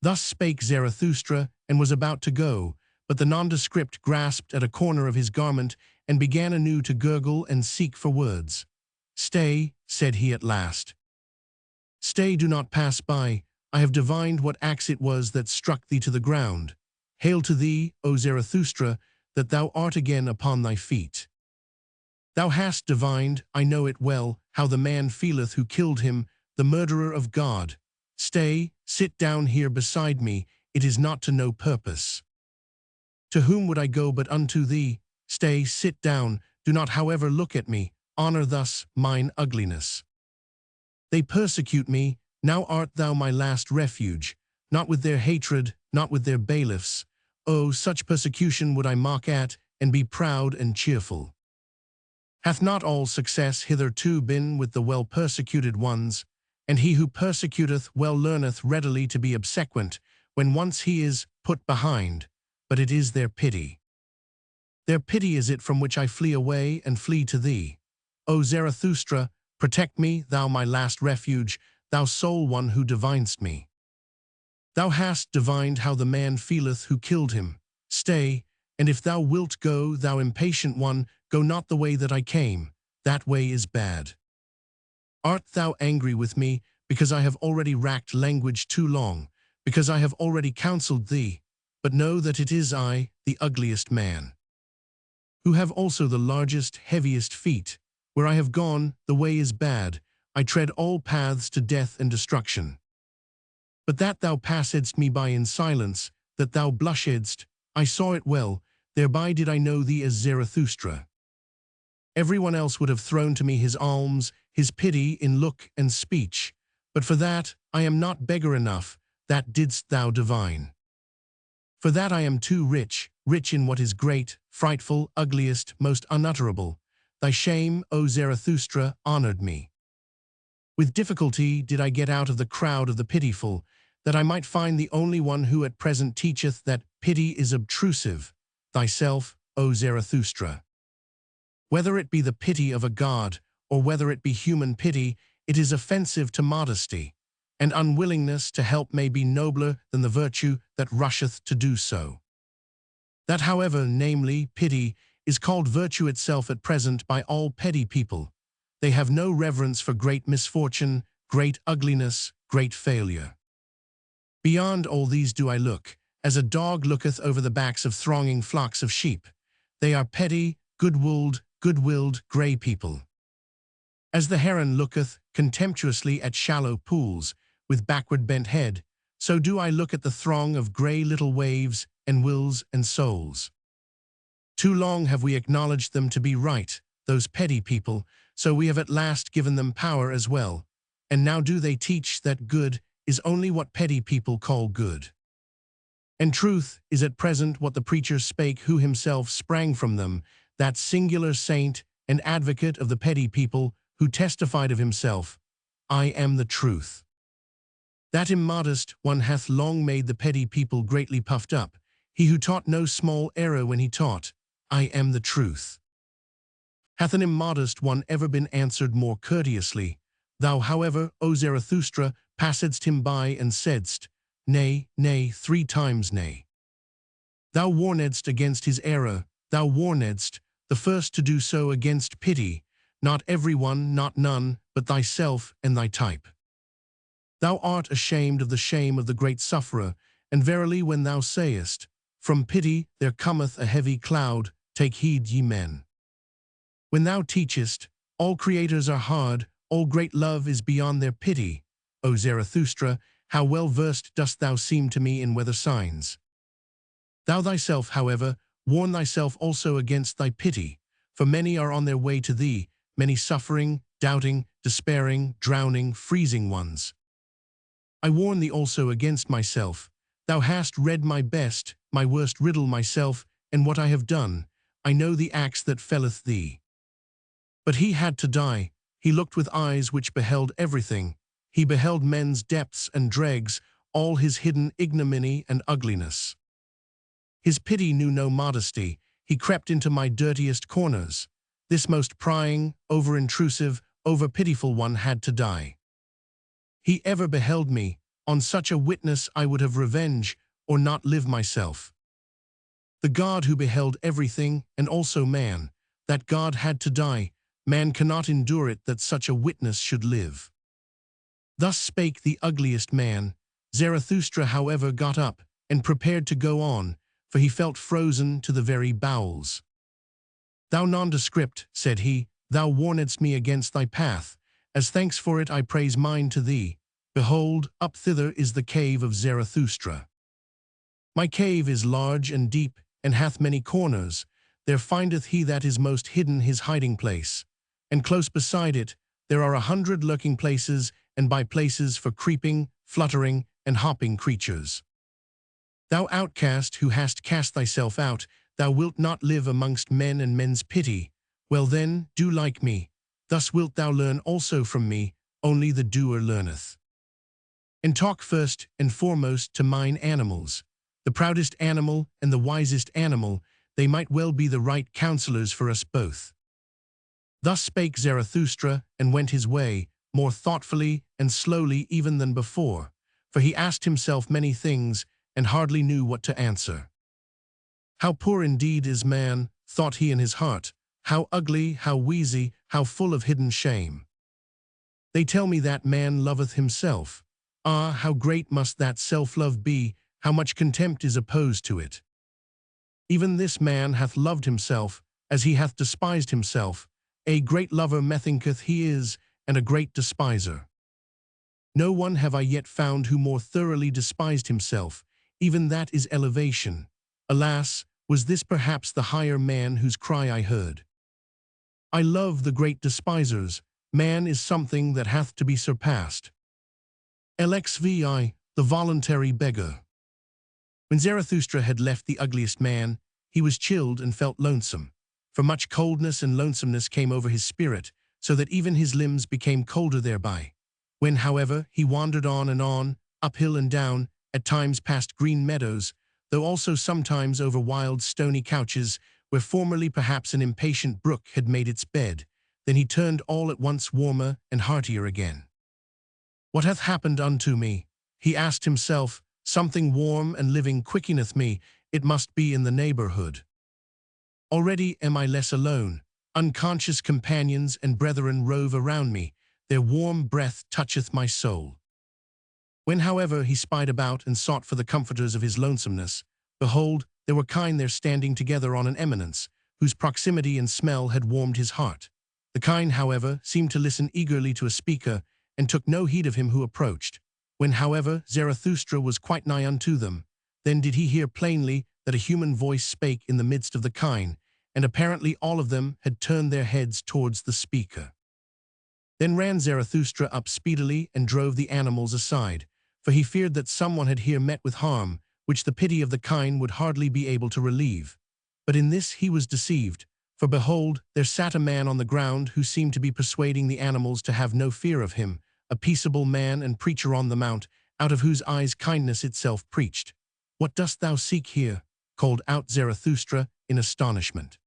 Thus spake Zarathustra, and was about to go, but the nondescript grasped at a corner of his garment, and began anew to gurgle and seek for words. Stay, said he at last. Stay, do not pass by. I have divined what axe it was that struck thee to the ground. Hail to thee, O Zarathustra, that thou art again upon thy feet. Thou hast divined, I know it well, how the man feeleth who killed him, the murderer of God. Stay, sit down here beside me, it is not to no purpose. To whom would I go but unto thee? Stay, sit down, do not however look at me, honor thus mine ugliness. They persecute me, now art thou my last refuge, not with their hatred, not with their bailiffs. Oh, such persecution would I mock at, and be proud and cheerful. Hath not all success hitherto been with the well-persecuted ones? And he who persecuteth well learneth readily to be obsequient, when once he is put behind, but it is their pity. Their pity is it from which I flee away and flee to thee. O Zarathustra, protect me, thou my last refuge, thou sole one who divinest me. Thou hast divined how the man feeleth who killed him. Stay, and if thou wilt go, thou impatient one, go not the way that I came, that way is bad. Art thou angry with me, because I have already racked language too long, because I have already counseled thee? But know that it is I, the ugliest man, who have also the largest, heaviest feet. Where I have gone, the way is bad. I tread all paths to death and destruction. But that thou passedst me by in silence, that thou blushedst, I saw it well, thereby did I know thee as Zarathustra. Everyone else would have thrown to me his alms, his pity in look and speech, but for that I am not beggar enough, that didst thou divine. For that I am too rich, rich in what is great, frightful, ugliest, most unutterable. Thy shame, O Zarathustra, honored me. With difficulty did I get out of the crowd of the pitiful, that I might find the only one who at present teacheth that pity is obtrusive, thyself, O Zarathustra. Whether it be the pity of a god, or whether it be human pity, it is offensive to modesty, and unwillingness to help may be nobler than the virtue that rusheth to do so. That, however, namely, pity, is called virtue itself at present by all petty people. They have no reverence for great misfortune, great ugliness, great failure. Beyond all these do I look, as a dog looketh over the backs of thronging flocks of sheep. They are petty, good-willed, grey people. As the heron looketh contemptuously at shallow pools, with backward bent head, so do I look at the throng of grey little waves and wills and souls. Too long have we acknowledged them to be right, those petty people, so we have at last given them power as well, and now do they teach that good is only what petty people call good. And truth is at present what the preacher Spake, who himself sprang from them, that singular saint and advocate of the petty people, who testified of himself, I am the truth. That immodest one hath long made the petty people greatly puffed up, he who taught no small error when he taught, I am the truth. Hath an immodest one ever been answered more courteously? Thou, however, O Zarathustra, passedst him by and saidst, Nay, nay, 3 times nay. Thou warnedst against his error, thou warnedst, the first to do so against pity, not every one, not none, but thyself and thy type. Thou art ashamed of the shame of the great sufferer, and verily when thou sayest, From pity there cometh a heavy cloud, take heed ye men. When thou teachest, all creators are hard, all great love is beyond their pity, O Zarathustra, how well versed dost thou seem to me in weather signs. Thou thyself, however, warn thyself also against thy pity, for many are on their way to thee, many suffering, doubting, despairing, drowning, freezing ones. I warn thee also against myself. Thou hast read my best, my worst riddle myself, and what I have done. I know the axe that felleth thee. But he had to die. He looked with eyes which beheld everything. He beheld men's depths and dregs, all his hidden ignominy and ugliness. His pity knew no modesty. He crept into my dirtiest corners. This most prying, over-intrusive, over-pitiful one had to die. He ever beheld me. On such a witness I would have revenge, or not live myself. The God who beheld everything, and also man, that God had to die. Man cannot endure it that such a witness should live. Thus spake the ugliest man. Zarathustra, however, got up, and prepared to go on, for he felt frozen to the very bowels. Thou nondescript, said he, thou warnedst me against thy path. As thanks for it I praise mine to thee. Behold, up thither is the cave of Zarathustra. My cave is large and deep, and hath many corners. There findeth he that is most hidden his hiding place. And close beside it, there are 100 lurking places, and by places for creeping, fluttering, and hopping creatures. Thou outcast who hast cast thyself out, thou wilt not live amongst men and men's pity. Well then, do like me. Thus wilt thou learn also from me, only the doer learneth. And talk first and foremost to mine animals. The proudest animal and the wisest animal, they might well be the right counselors for us both. Thus spake Zarathustra, and went his way, more thoughtfully and slowly even than before, for he asked himself many things, and hardly knew what to answer. How poor indeed is man, thought he in his heart, how ugly, how wheezy, how full of hidden shame. They tell me that man loveth himself. Ah, how great must that self-love be, how much contempt is opposed to it. Even this man hath loved himself, as he hath despised himself. A great lover methinketh he is, and a great despiser. No one have I yet found who more thoroughly despised himself, even that is elevation. Alas, was this perhaps the higher man whose cry I heard? I love the great despisers, man is something that hath to be surpassed. LXVI, the voluntary beggar. When Zarathustra had left the ugliest man, he was chilled and felt lonesome, for much coldness and lonesomeness came over his spirit, so that even his limbs became colder thereby. When, however, he wandered on, uphill and down, at times past green meadows, though also sometimes over wild stony couches, where formerly perhaps an impatient brook had made its bed, then he turned all at once warmer and heartier again. What hath happened unto me? He asked himself. Something warm and living quickeneth me, it must be in the neighborhood. Already am I less alone, unconscious companions and brethren rove around me, their warm breath toucheth my soul. When, however, he spied about and sought for the comforters of his lonesomeness, behold, there were kine there standing together on an eminence, whose proximity and smell had warmed his heart. The kine, however, seemed to listen eagerly to a speaker, and took no heed of him who approached. When, however, Zarathustra was quite nigh unto them, then did he hear plainly that a human voice spake in the midst of the kine, and apparently all of them had turned their heads towards the speaker. Then ran Zarathustra up speedily and drove the animals aside, for he feared that someone had here met with harm, which the pity of the kine would hardly be able to relieve. But in this he was deceived, for behold, there sat a man on the ground who seemed to be persuading the animals to have no fear of him, a peaceable man and preacher on the mount, out of whose eyes kindness itself preached. What dost thou seek here? Called out Zarathustra in astonishment.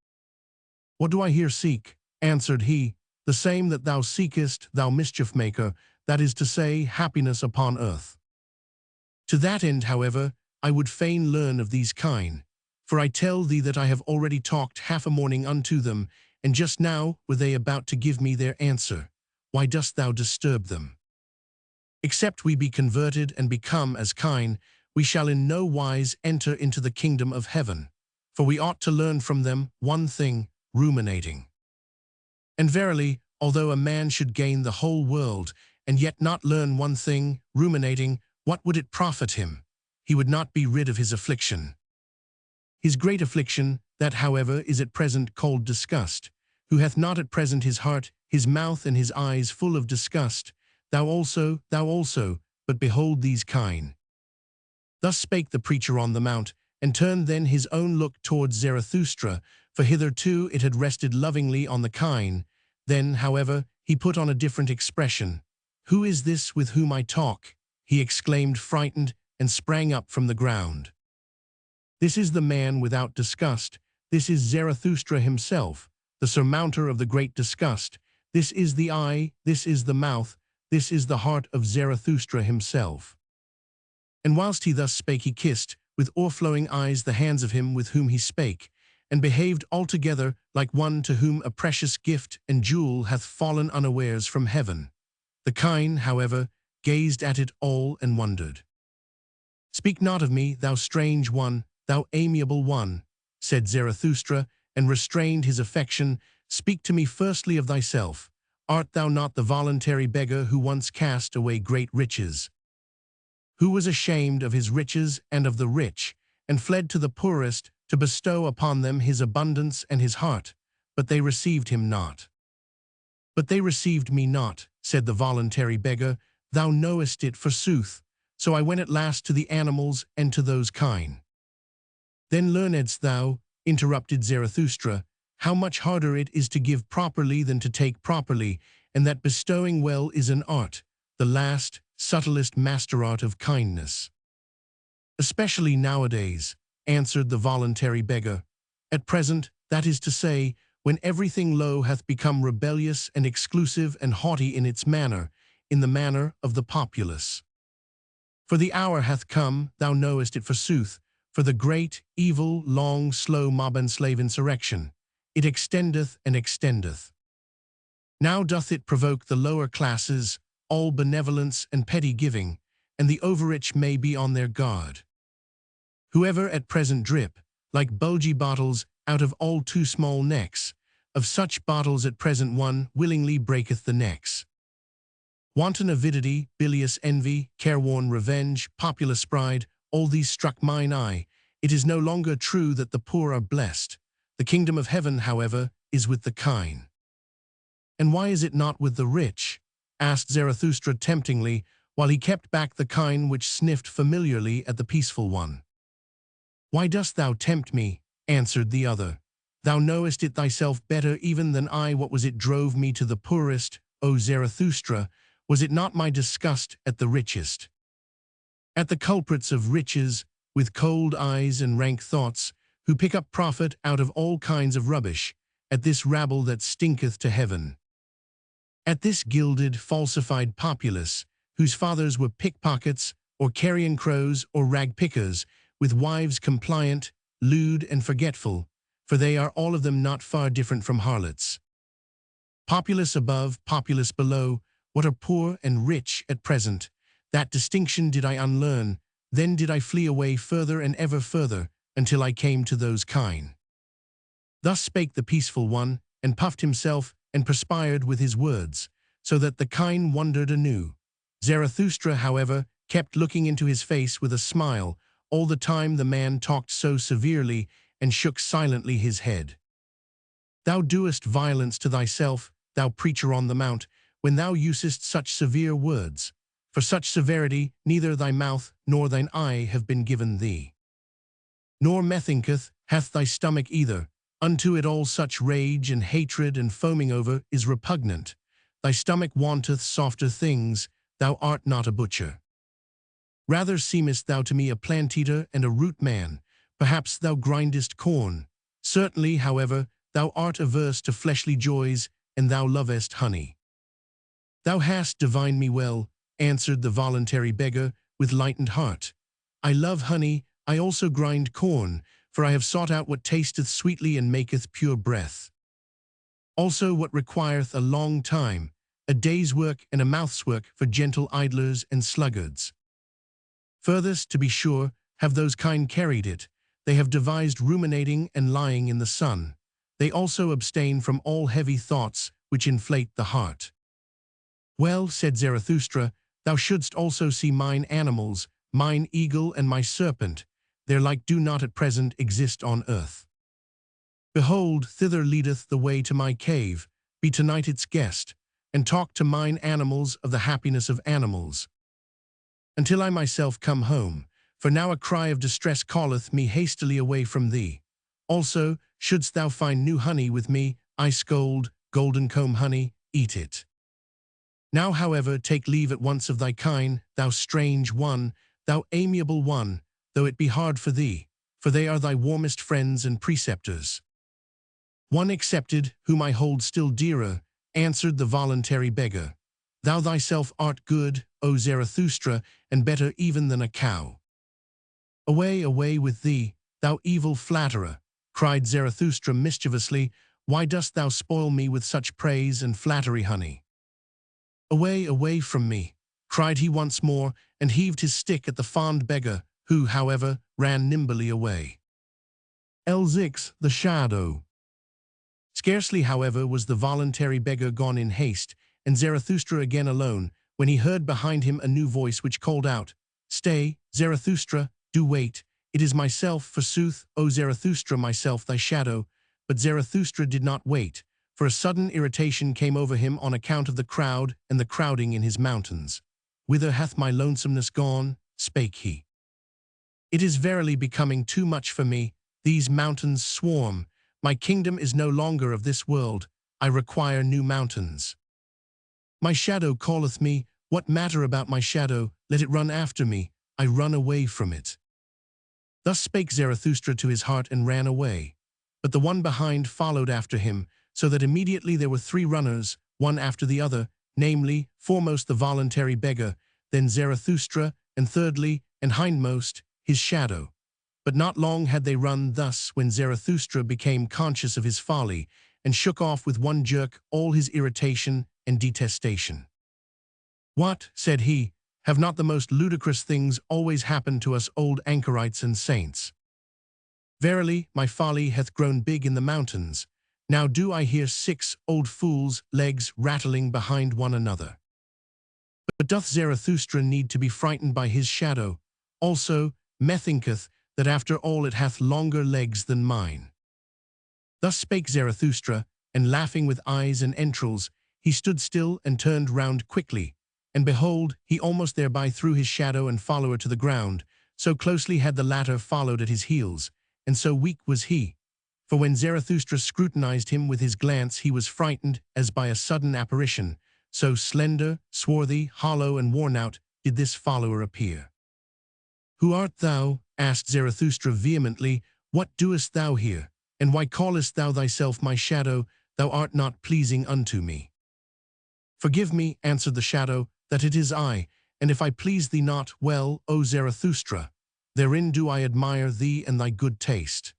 What do I here seek? Answered he, the same that thou seekest, thou mischief maker, that is to say, happiness upon earth. To that end, however, I would fain learn of these kine, for I tell thee that I have already talked half a morning unto them, and just now were they about to give me their answer. Why dost thou disturb them? Except we be converted and become as kine, we shall in no wise enter into the kingdom of heaven. For we ought to learn from them one thing, ruminating. And verily, although a man should gain the whole world, and yet not learn one thing, ruminating, what would it profit him? He would not be rid of his affliction. His great affliction, that however is at present called disgust, who hath not at present his heart, his mouth and his eyes full of disgust, thou also, but behold these kine. Thus spake the preacher on the mount, and turned then his own look towards Zarathustra, for hitherto it had rested lovingly on the kine. Then, however, he put on a different expression. Who is this with whom I talk? He exclaimed, frightened, and sprang up from the ground. This is the man without disgust. This is Zarathustra himself, the surmounter of the great disgust. This is the eye, this is the mouth, this is the heart of Zarathustra himself. And whilst he thus spake, he kissed, with o'erflowing eyes, the hands of him with whom he spake, and behaved altogether like one to whom a precious gift and jewel hath fallen unawares from heaven. The kine, however, gazed at it all and wondered. Speak not of me, thou strange one, thou amiable one, said Zarathustra, and restrained his affection. Speak to me firstly of thyself. Art thou not the voluntary beggar who once cast away great riches? Who was ashamed of his riches and of the rich, and fled to the poorest to bestow upon them his abundance and his heart, but they received him not. But they received me not, said the voluntary beggar, thou knowest it forsooth, so I went at last to the animals and to those kine. Then learnedst thou, interrupted Zarathustra, how much harder it is to give properly than to take properly, and that bestowing well is an art, the last, subtlest master art of kindness. Especially nowadays, answered the voluntary beggar. At present, that is to say, when everything low hath become rebellious and exclusive and haughty in its manner, in the manner of the populace. For the hour hath come, thou knowest it forsooth, for the great, evil, long, slow mob and slave insurrection. It extendeth and extendeth. Now doth it provoke the lower classes, all benevolence and petty giving, and the overrich may be on their guard. Whoever at present drip, like bulgy bottles, out of all too small necks, of such bottles at present one willingly breaketh the necks. Wanton avidity, bilious envy, careworn revenge, populous pride, all these struck mine eye. It is no longer true that the poor are blessed. The kingdom of heaven, however, is with the kine. And why is it not with the rich? Asked Zarathustra temptingly, while he kept back the kine which sniffed familiarly at the peaceful one. Why dost thou tempt me? Answered the other. Thou knowest it thyself better even than I. What was it drove me to the poorest, O Zarathustra? Was it not my disgust at the richest? At the culprits of riches, with cold eyes and rank thoughts, who pick up profit out of all kinds of rubbish, at this rabble that stinketh to heaven. At this gilded, falsified populace, whose fathers were pickpockets, or carrion crows, or rag-pickers, with wives compliant, lewd, and forgetful, for they are all of them not far different from harlots. Populace above, populace below, what are poor and rich at present? That distinction did I unlearn, then did I flee away further and ever further, until I came to those kine. Thus spake the peaceful one, and puffed himself, and perspired with his words, so that the kine wondered anew. Zarathustra, however, kept looking into his face with a smile. All the time the man talked so severely, and shook silently his head. Thou doest violence to thyself, thou preacher on the mount, when thou usest such severe words. For such severity neither thy mouth nor thine eye have been given thee. Nor methinketh hath thy stomach either. Unto it all such rage and hatred and foaming over is repugnant. Thy stomach wanteth softer things, thou art not a butcher. Rather seemest thou to me a plant-eater and a root-man. Perhaps thou grindest corn. Certainly, however, thou art averse to fleshly joys, and thou lovest honey. Thou hast divined me well, answered the voluntary beggar, with lightened heart. I love honey, I also grind corn, for I have sought out what tasteth sweetly and maketh pure breath. Also what requireth a long time, a day's work and a mouth's work for gentle idlers and sluggards. Furthest, to be sure, have those kine carried it. They have devised ruminating and lying in the sun. They also abstain from all heavy thoughts which inflate the heart. Well, said Zarathustra, thou shouldst also see mine animals, mine eagle and my serpent. Their like do not at present exist on earth. Behold, thither leadeth the way to my cave. Be tonight its guest, and talk to mine animals of the happiness of animals, until I myself come home, for now a cry of distress calleth me hastily away from thee. Also, shouldst thou find new honey with me, I scold, golden comb honey, eat it. Now, however, take leave at once of thy kine, thou strange one, thou amiable one, though it be hard for thee, for they are thy warmest friends and preceptors. One excepted, whom I hold still dearer, answered the voluntary beggar. Thou thyself art good, O Zarathustra, and better even than a cow. Away, away with thee, thou evil flatterer, cried Zarathustra mischievously. Why dost thou spoil me with such praise and flattery, honey? Away, away from me, cried he once more, and heaved his stick at the fond beggar, who, however, ran nimbly away. L6, the shadow. Scarcely, however, was the voluntary beggar gone in haste, and Zarathustra again alone, when he heard behind him a new voice which called out, Stay, Zarathustra, do wait. It is myself, forsooth, O Zarathustra, myself, thy shadow. But Zarathustra did not wait, for a sudden irritation came over him on account of the crowd and the crowding in his mountains. Whither hath my lonesomeness gone? Spake he. It is verily becoming too much for me. These mountains swarm. My kingdom is no longer of this world. I require new mountains. My shadow calleth me. What matter about my shadow? Let it run after me. I run away from it. Thus spake Zarathustra to his heart and ran away. But the one behind followed after him, so that immediately there were three runners, one after the other, namely, foremost the voluntary beggar, then Zarathustra, and thirdly, and hindmost, his shadow. But not long had they run thus when Zarathustra became conscious of his folly, and shook off with one jerk all his irritation and detestation. What, said he, have not the most ludicrous things always happened to us old anchorites and saints? Verily, my folly hath grown big in the mountains. Now do I hear 6 old fools' legs rattling behind one another. But doth Zarathustra need to be frightened by his shadow? Also, methinketh that after all it hath longer legs than mine. Thus spake Zarathustra, and laughing with eyes and entrails, he stood still and turned round quickly. And behold, he almost thereby threw his shadow and follower to the ground, so closely had the latter followed at his heels, and so weak was he. For when Zarathustra scrutinized him with his glance, he was frightened as by a sudden apparition, so slender, swarthy, hollow, and worn out did this follower appear. "Who art thou?" asked Zarathustra vehemently. "What doest thou here? And why callest thou thyself my shadow? Thou art not pleasing unto me." "Forgive me," answered the shadow, "that it is I, and if I please thee not, well, O Zarathustra, therein do I admire thee and thy good taste.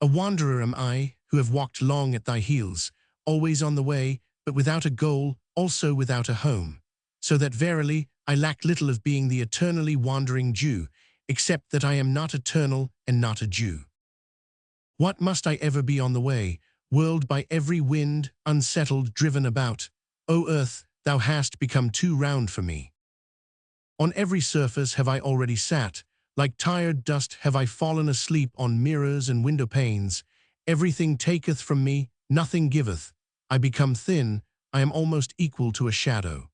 A wanderer am I, who have walked long at thy heels, always on the way, but without a goal, also without a home. So that verily I lack little of being the eternally wandering Jew, except that I am not eternal and not a Jew. What must I ever be on the way, whirled by every wind, unsettled, driven about? O earth, thou hast become too round for me. On every surface have I already sat, like tired dust have I fallen asleep on mirrors and window panes. Everything taketh from me, nothing giveth. I become thin, I am almost equal to a shadow.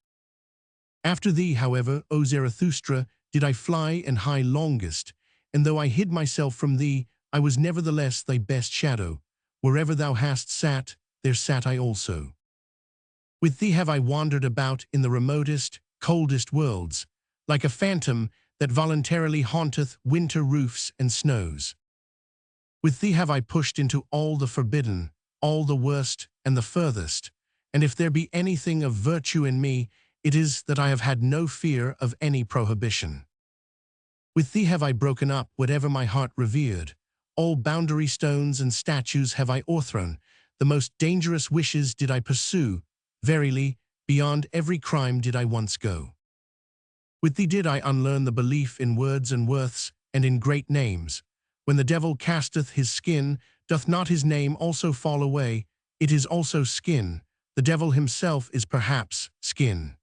After thee, however, O Zarathustra, did I fly and hie longest, and though I hid myself from thee, I was nevertheless thy best shadow. Wherever thou hast sat, there sat I also. With thee have I wandered about in the remotest, coldest worlds, like a phantom that voluntarily haunteth winter roofs and snows. With thee have I pushed into all the forbidden, all the worst and the furthest, and if there be anything of virtue in me, it is that I have had no fear of any prohibition. With thee have I broken up whatever my heart revered. All boundary stones and statues have I o'erthrown. The most dangerous wishes did I pursue. Verily, beyond every crime did I once go. With thee did I unlearn the belief in words and worths, and in great names. When the devil casteth his skin, doth not his name also fall away? It is also skin. The devil himself is perhaps skin.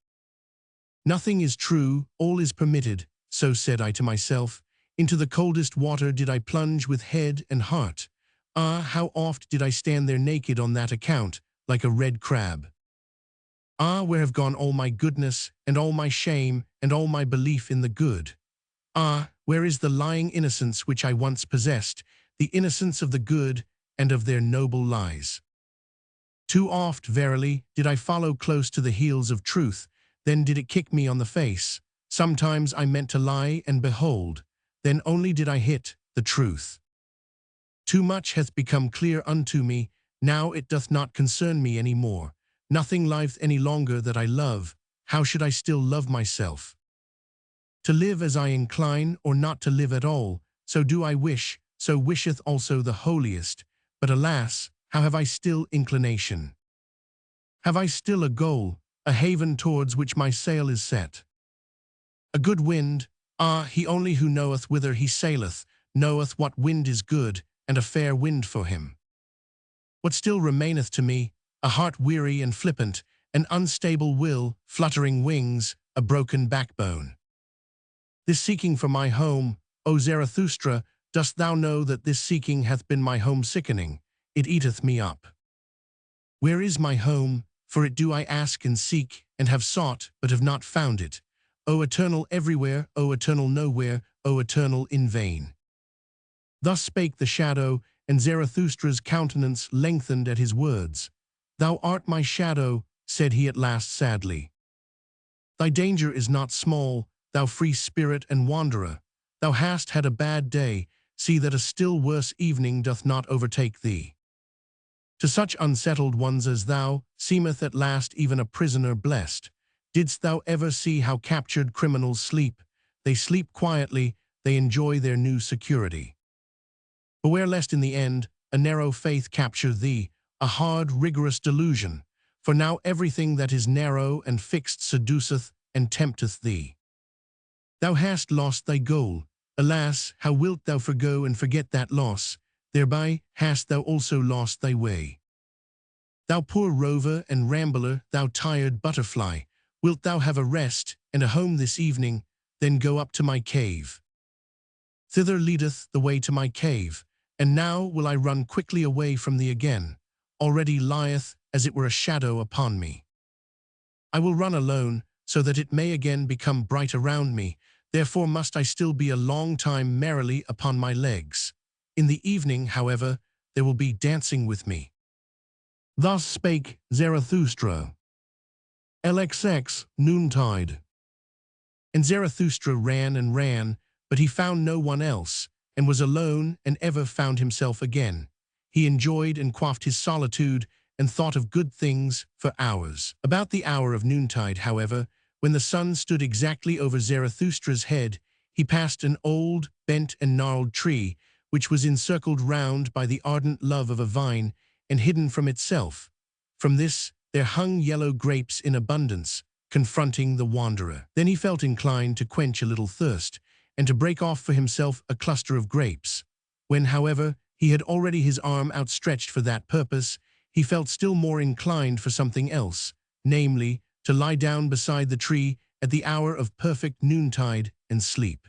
Nothing is true, all is permitted, so said I to myself. Into the coldest water did I plunge with head and heart. Ah, how oft did I stand there naked on that account, like a red crab. Ah, where have gone all my goodness, and all my shame, and all my belief in the good? Ah, where is the lying innocence which I once possessed, the innocence of the good and of their noble lies? Too oft, verily, did I follow close to the heels of truth, then did it kick me on the face. Sometimes I meant to lie, and behold, then only did I hit the truth. Too much hath become clear unto me, now it doth not concern me any more. Nothing liveth any longer that I love. How should I still love myself? To live as I incline, or not to live at all, so do I wish, so wisheth also the holiest. But alas, how have I still inclination? Have I still a goal, a haven towards which my sail is set? A good wind, ah, he only who knoweth whither he saileth, knoweth what wind is good, and a fair wind for him. What still remaineth to me? A heart weary and flippant, an unstable will, fluttering wings, a broken backbone. This seeking for my home, O Zarathustra, dost thou know that this seeking hath been my home sickening? It eateth me up. Where is my home? For it do I ask and seek, and have sought, but have not found it. O eternal everywhere, O eternal nowhere, O eternal in vain. Thus spake the shadow, and Zarathustra's countenance lengthened at his words. Thou art my shadow, said he at last sadly. Thy danger is not small, thou free spirit and wanderer. Thou hast had a bad day, see that a still worse evening doth not overtake thee. To such unsettled ones as thou, seemeth at last even a prisoner blessed. Didst thou ever see how captured criminals sleep? They sleep quietly, they enjoy their new security. Beware lest in the end a narrow faith capture thee, a hard, rigorous delusion, for now everything that is narrow and fixed seduceth and tempteth thee. Thou hast lost thy goal. Alas, how wilt thou forgo and forget that loss? Thereby hast thou also lost thy way. Thou poor rover and rambler, thou tired butterfly, Wilt thou have a rest and a home this evening? Then go up to my cave. Thither leadeth the way to my cave, and now will I run quickly away from thee again. Already lieth, as it were, a shadow upon me. I will run alone, so that it may again become bright around me. Therefore must I still be a long time merrily upon my legs. In the evening, however, there will be dancing with me. Thus spake Zarathustra. LXX, noontide. And Zarathustra ran and ran, but he found no one else, and was alone and ever found himself again. He enjoyed and quaffed his solitude, and thought of good things for hours. About the hour of noontide, however, when the sun stood exactly over Zarathustra's head, he passed an old, bent and gnarled tree, which was encircled round by the ardent love of a vine, and hidden from itself. From this there hung yellow grapes in abundance, confronting the wanderer. Then he felt inclined to quench a little thirst, and to break off for himself a cluster of grapes. When, however, he had already his arm outstretched for that purpose, he felt still more inclined for something else, namely, to lie down beside the tree at the hour of perfect noontide and sleep.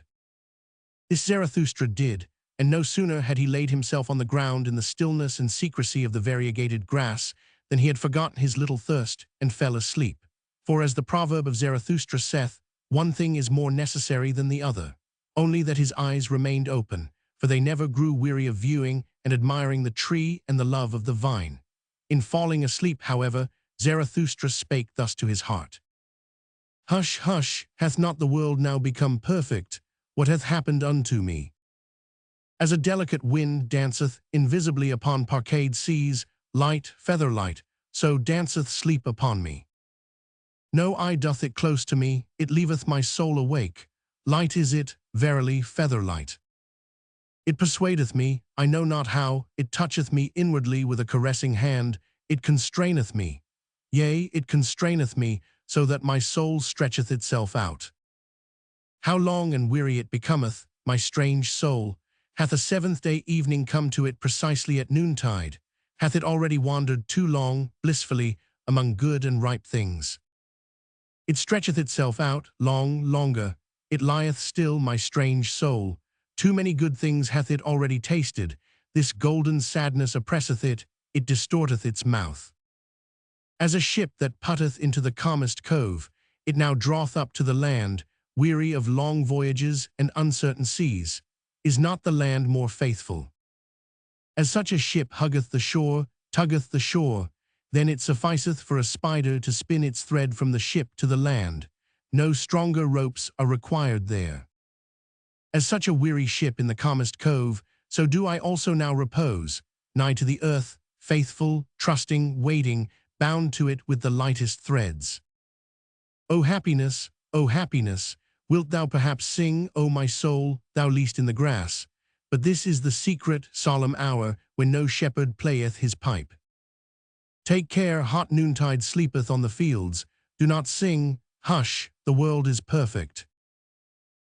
This Zarathustra did, and no sooner had he laid himself on the ground in the stillness and secrecy of the variegated grass than he had forgotten his little thirst and fell asleep. For as the proverb of Zarathustra saith, one thing is more necessary than the other, only that his eyes remained open, for they never grew weary of viewing and admiring the tree and the love of the vine. In falling asleep, however, Zarathustra spake thus to his heart. Hush, hush, hath not the world now become perfect? What hath happened unto me? As a delicate wind danceth invisibly upon parkade seas, light, feather-light, so danceth sleep upon me. No eye doth it close to me, it leaveth my soul awake. Light is it, verily, feather-light. It persuadeth me, I know not how, it toucheth me inwardly with a caressing hand, it constraineth me. Yea, it constraineth me, so that my soul stretcheth itself out. How long and weary it becometh, my strange soul! Hath a seventh-day evening come to it precisely at noontide? Hath it already wandered too long, blissfully, among good and ripe things? It stretcheth itself out, longer. It lieth still, my strange soul. Too many good things hath it already tasted. This golden sadness oppresseth it, it distorteth its mouth. As a ship that putteth into the calmest cove, it now draweth up to the land, weary of long voyages and uncertain seas. Is not the land more faithful? As such a ship huggeth the shore, tuggeth the shore, then it sufficeth for a spider to spin its thread from the ship to the land. No stronger ropes are required there. As such a weary ship in the calmest cove, so do I also now repose, nigh to the earth, faithful, trusting, waiting, bound to it with the lightest threads. O happiness, wilt thou perhaps sing, O my soul, thou least in the grass? But this is the secret, solemn hour when no shepherd playeth his pipe. Take care, hot noontide sleepeth on the fields. Do not sing, hush, the world is perfect.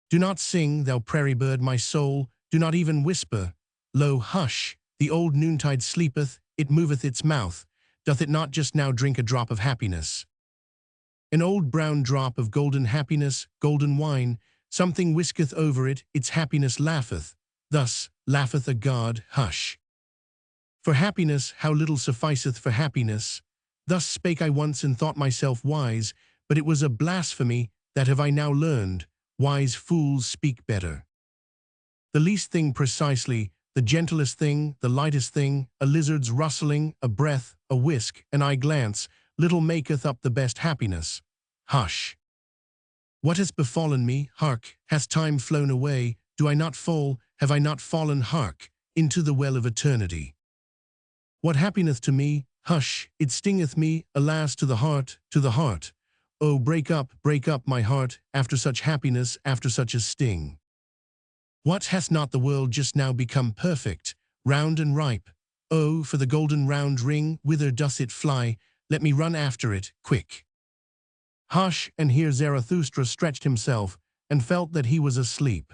Do not sing, thou prairie bird, my soul, do not even whisper. Lo, hush, the old noontide sleepeth, it moveth its mouth. Doth it not just now drink a drop of happiness? An old brown drop of golden happiness, golden wine, something whisketh over it, its happiness laugheth. Thus laugheth a god, hush. For happiness, how little sufficeth for happiness. Thus spake I once and thought myself wise, but it was a blasphemy, that have I now learned. Wise fools speak better. The least thing precisely, the gentlest thing, the lightest thing, a lizard's rustling, a breath, a whisk, an eye glance, little maketh up the best happiness. Hush! What has befallen me? Hark! Hath time flown away? Do I not fall? Have I not fallen? Hark! Into the well of eternity. What happiness to me? Hush! It stingeth me, alas, to the heart, to the heart. Oh, break up, my heart, after such happiness, after such a sting. What, hath not the world just now become perfect, round and ripe? Oh, for the golden round ring, whither doth it fly? Let me run after it, quick. Hush, and here Zarathustra stretched himself, and felt that he was asleep.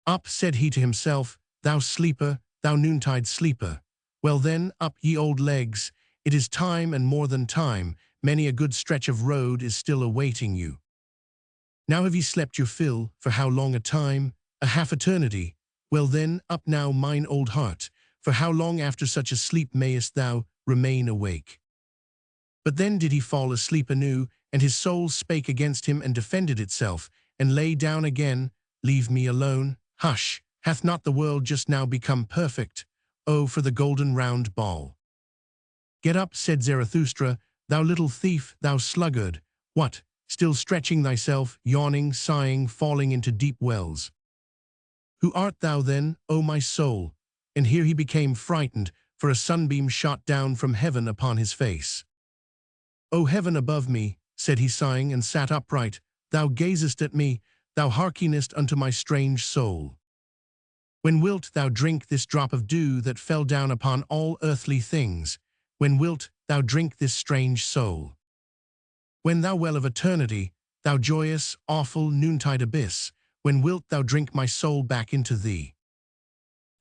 Up, said he to himself, thou sleeper, thou noontide sleeper. Well then, up, ye old legs, it is time and more than time. many a good stretch of road is still awaiting you. Now have ye slept your fill, for how long a time? A half eternity. Well then, up now, mine old heart, for how long after such a sleep mayest thou remain awake? But then did he fall asleep anew, and his soul spake against him and defended itself, and lay down again. Leave me alone. Hush, hath not the world just now become perfect? Oh, for the golden round ball. Get up, said Zarathustra, thou little thief, thou sluggard. What, still stretching thyself, yawning, sighing, falling into deep wells? Who art thou then, O my soul? And here he became frightened, for a sunbeam shot down from heaven upon his face. O heaven above me, said he sighing, and sat upright, thou gazest at me, thou hearkenest unto my strange soul. When wilt thou drink this drop of dew that fell down upon all earthly things? When wilt thou drink this strange soul? When, thou well of eternity, thou joyous, awful, noontide abyss, when wilt thou drink my soul back into thee?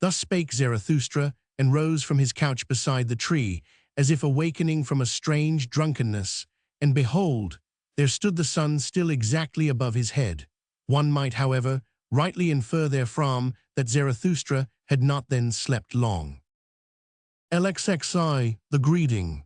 Thus spake Zarathustra, and rose from his couch beside the tree, as if awakening from a strange drunkenness, and behold, there stood the sun still exactly above his head. One might, however, rightly infer therefrom that Zarathustra had not then slept long. LXXI, the greeting.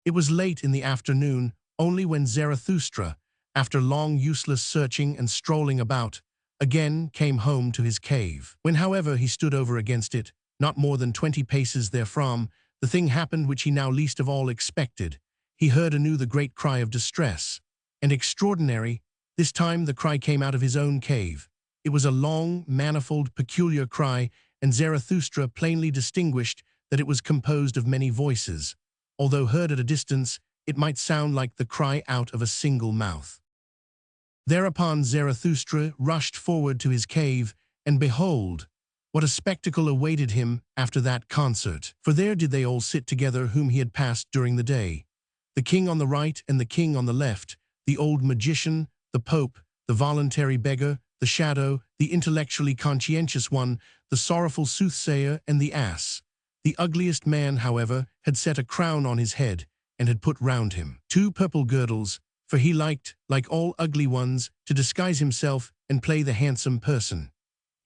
It was late in the afternoon, only when Zarathustra, after long useless searching and strolling about, again came home to his cave. When, however, he stood over against it, not more than 20 paces therefrom, the thing happened which he now least of all expected. He heard anew the great cry of distress. And extraordinary, this time the cry came out of his own cave. It was a long, manifold, peculiar cry, and Zarathustra plainly distinguished that it was composed of many voices. Although heard at a distance, it might sound like the cry out of a single mouth. Thereupon Zarathustra rushed forward to his cave, and behold, what a spectacle awaited him after that concert. For there did they all sit together whom he had passed during the day. The king on the right and the king on the left, the old magician, the pope, the voluntary beggar, the shadow, the intellectually conscientious one, the sorrowful soothsayer, and the ass. The ugliest man, however, had set a crown on his head, and had put round him 2 purple girdles, for he liked, like all ugly ones, to disguise himself and play the handsome person.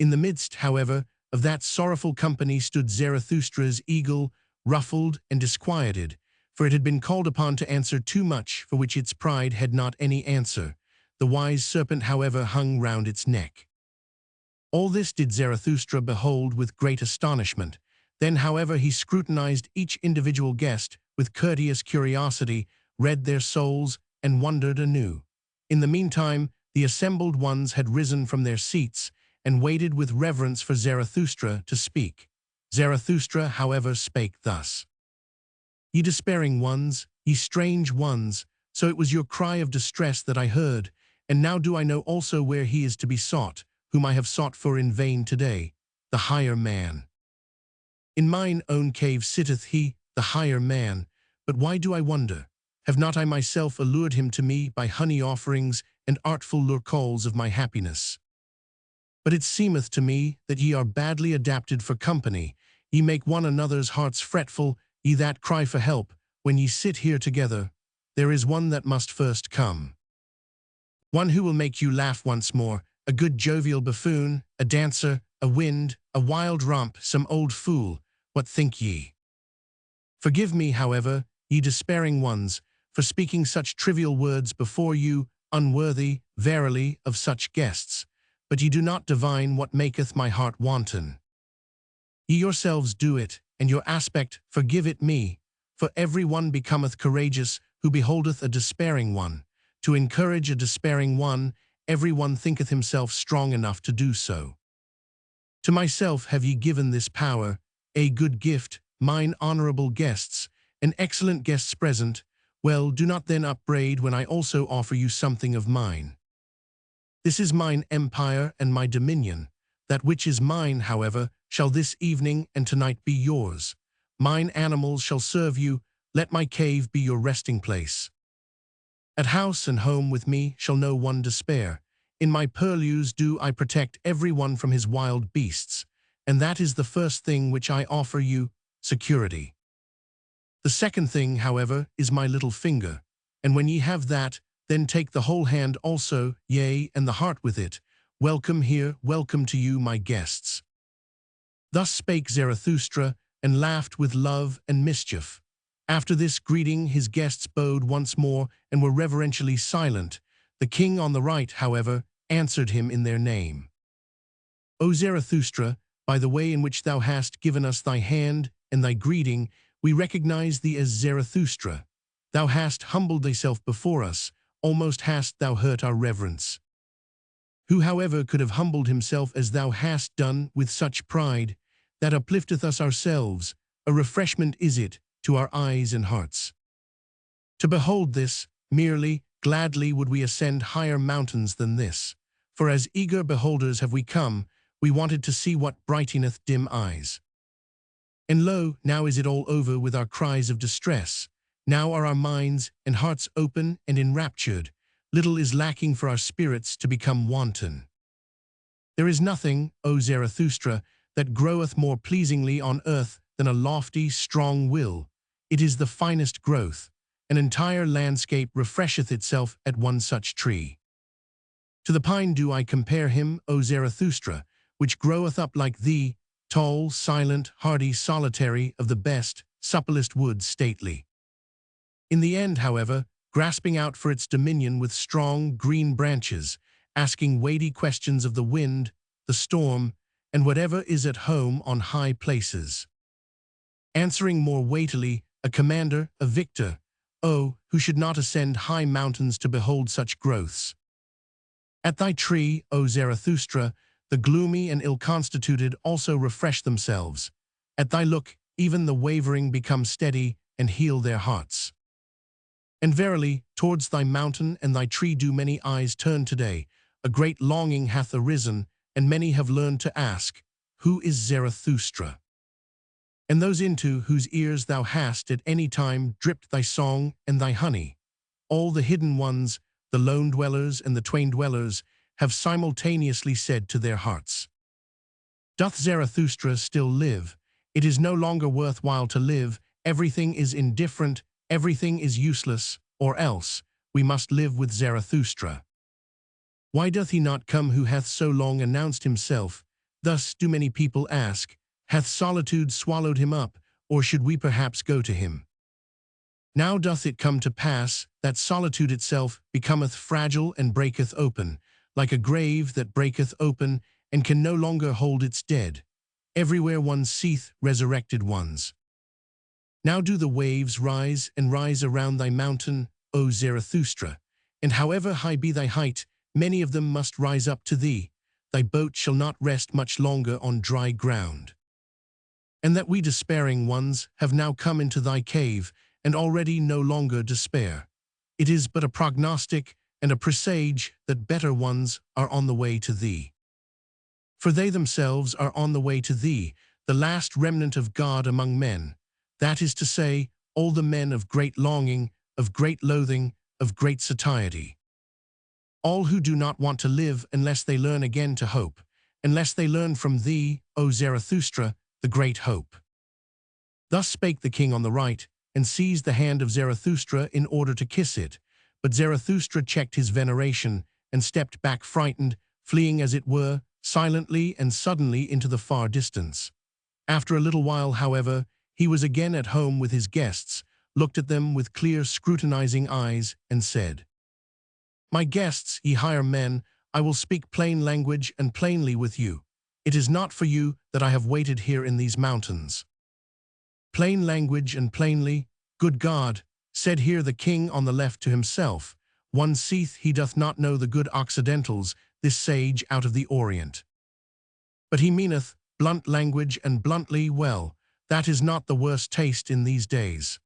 In the midst, however, of that sorrowful company stood Zarathustra's eagle, ruffled and disquieted, for it had been called upon to answer too much for which its pride had not any answer. The wise serpent, however, hung round its neck. All this did Zarathustra behold with great astonishment. Then, however, he scrutinized each individual guest with courteous curiosity, read their souls, and wondered anew. In the meantime, the assembled ones had risen from their seats, and waited with reverence for Zarathustra to speak. Zarathustra, however, spake thus. Ye despairing ones, ye strange ones, so it was your cry of distress that I heard, and now do I know also where he is to be sought, whom I have sought for in vain today, the higher man. In mine own cave sitteth he, the higher man, but why do I wonder? Have not I myself allured him to me by honey offerings and artful lure calls of my happiness? But it seemeth to me that ye are badly adapted for company, ye make one another's hearts fretful, ye that cry for help, when ye sit here together. There is one that must first come. One who will make you laugh once more, a good jovial buffoon, a dancer, a wind, a wild romp, some old fool. What think ye? Forgive me, however, ye despairing ones, for speaking such trivial words before you, unworthy, verily, of such guests, but ye do not divine what maketh my heart wanton. Ye yourselves do it, and your aspect forgive it me, for every one becometh courageous who beholdeth a despairing one. To encourage a despairing one, every one thinketh himself strong enough to do so. To myself have ye given this power, a good gift, mine honorable guests, an excellent guests present. Well, do not then upbraid when I also offer you something of mine. This is mine empire and my dominion. That which is mine, however, shall this evening and tonight be yours. Mine animals shall serve you, let my cave be your resting place. At house and home with me shall no one despair. In my purlieus do I protect every one from his wild beasts, and that is the first thing which I offer you, security. The second thing, however, is my little finger. And when ye have that, then take the whole hand also, yea, and the heart with it. Welcome here, welcome to you, my guests. Thus spake Zarathustra, and laughed with love and mischief. After this greeting his guests bowed once more, and were reverentially silent. The king on the right, however, answered him in their name. O Zarathustra, by the way in which thou hast given us thy hand and thy greeting, we recognize thee as Zarathustra. Thou hast humbled thyself before us, almost hast thou hurt our reverence. Who, however, could have humbled himself as thou hast done with such pride, that uplifteth us ourselves, a refreshment is it to our eyes and hearts. To behold this, merely, gladly would we ascend higher mountains than this, for as eager beholders have we come, we wanted to see what brighteneth dim eyes. And lo, now is it all over with our cries of distress. Now are our minds and hearts open and enraptured. Little is lacking for our spirits to become wanton. There is nothing, O Zarathustra, that groweth more pleasingly on earth than a lofty, strong will. It is the finest growth. An entire landscape refresheth itself at one such tree. To the pine do I compare him, O Zarathustra, which groweth up like thee, tall, silent, hardy, solitary, of the best, supplest wood stately. In the end, however, grasping out for its dominion with strong, green branches, asking weighty questions of the wind, the storm, and whatever is at home on high places. Answering more weightily, a commander, a victor, oh, who should not ascend high mountains to behold such growths? At thy tree, O Zarathustra, the gloomy and ill-constituted also refresh themselves. At thy look, even the wavering become steady and heal their hearts. And verily, towards thy mountain and thy tree do many eyes turn today. A great longing hath arisen, and many have learned to ask, Who is Zarathustra? And those into whose ears thou hast at any time dripped thy song and thy honey, all the hidden ones, the lone dwellers and the twain dwellers, have simultaneously said to their hearts, Doth Zarathustra still live? It is no longer worthwhile to live, everything is indifferent, everything is useless, or else we must live with Zarathustra. Why doth he not come who hath so long announced himself? Thus do many people ask, hath solitude swallowed him up, or should we perhaps go to him? Now doth it come to pass that solitude itself becometh fragile and breaketh open, like a grave that breaketh open and can no longer hold its dead. Everywhere one seeth resurrected ones. Now do the waves rise and rise around thy mountain, O Zarathustra, and however high be thy height, many of them must rise up to thee. Thy boat shall not rest much longer on dry ground. And that we despairing ones have now come into thy cave, and already no longer despair. It is but a prognostic and a presage that better ones are on the way to thee. For they themselves are on the way to thee, the last remnant of God among men, that is to say, all the men of great longing, of great loathing, of great satiety. All who do not want to live unless they learn again to hope, unless they learn from thee, O Zarathustra, the great hope. Thus spake the king on the right, and seized the hand of Zarathustra in order to kiss it, but Zarathustra checked his veneration, and stepped back frightened, fleeing as it were, silently and suddenly into the far distance. After a little while, however, he was again at home with his guests, looked at them with clear scrutinizing eyes, and said, My guests, ye higher men, I will speak plain language and plainly with you. It is not for you that I have waited here in these mountains. Plain language and plainly, good God, said here the king on the left to himself, one seeth he doth not know the good Occidentals, this sage out of the Orient. But he meaneth blunt language and bluntly well, that is not the worst taste in these days.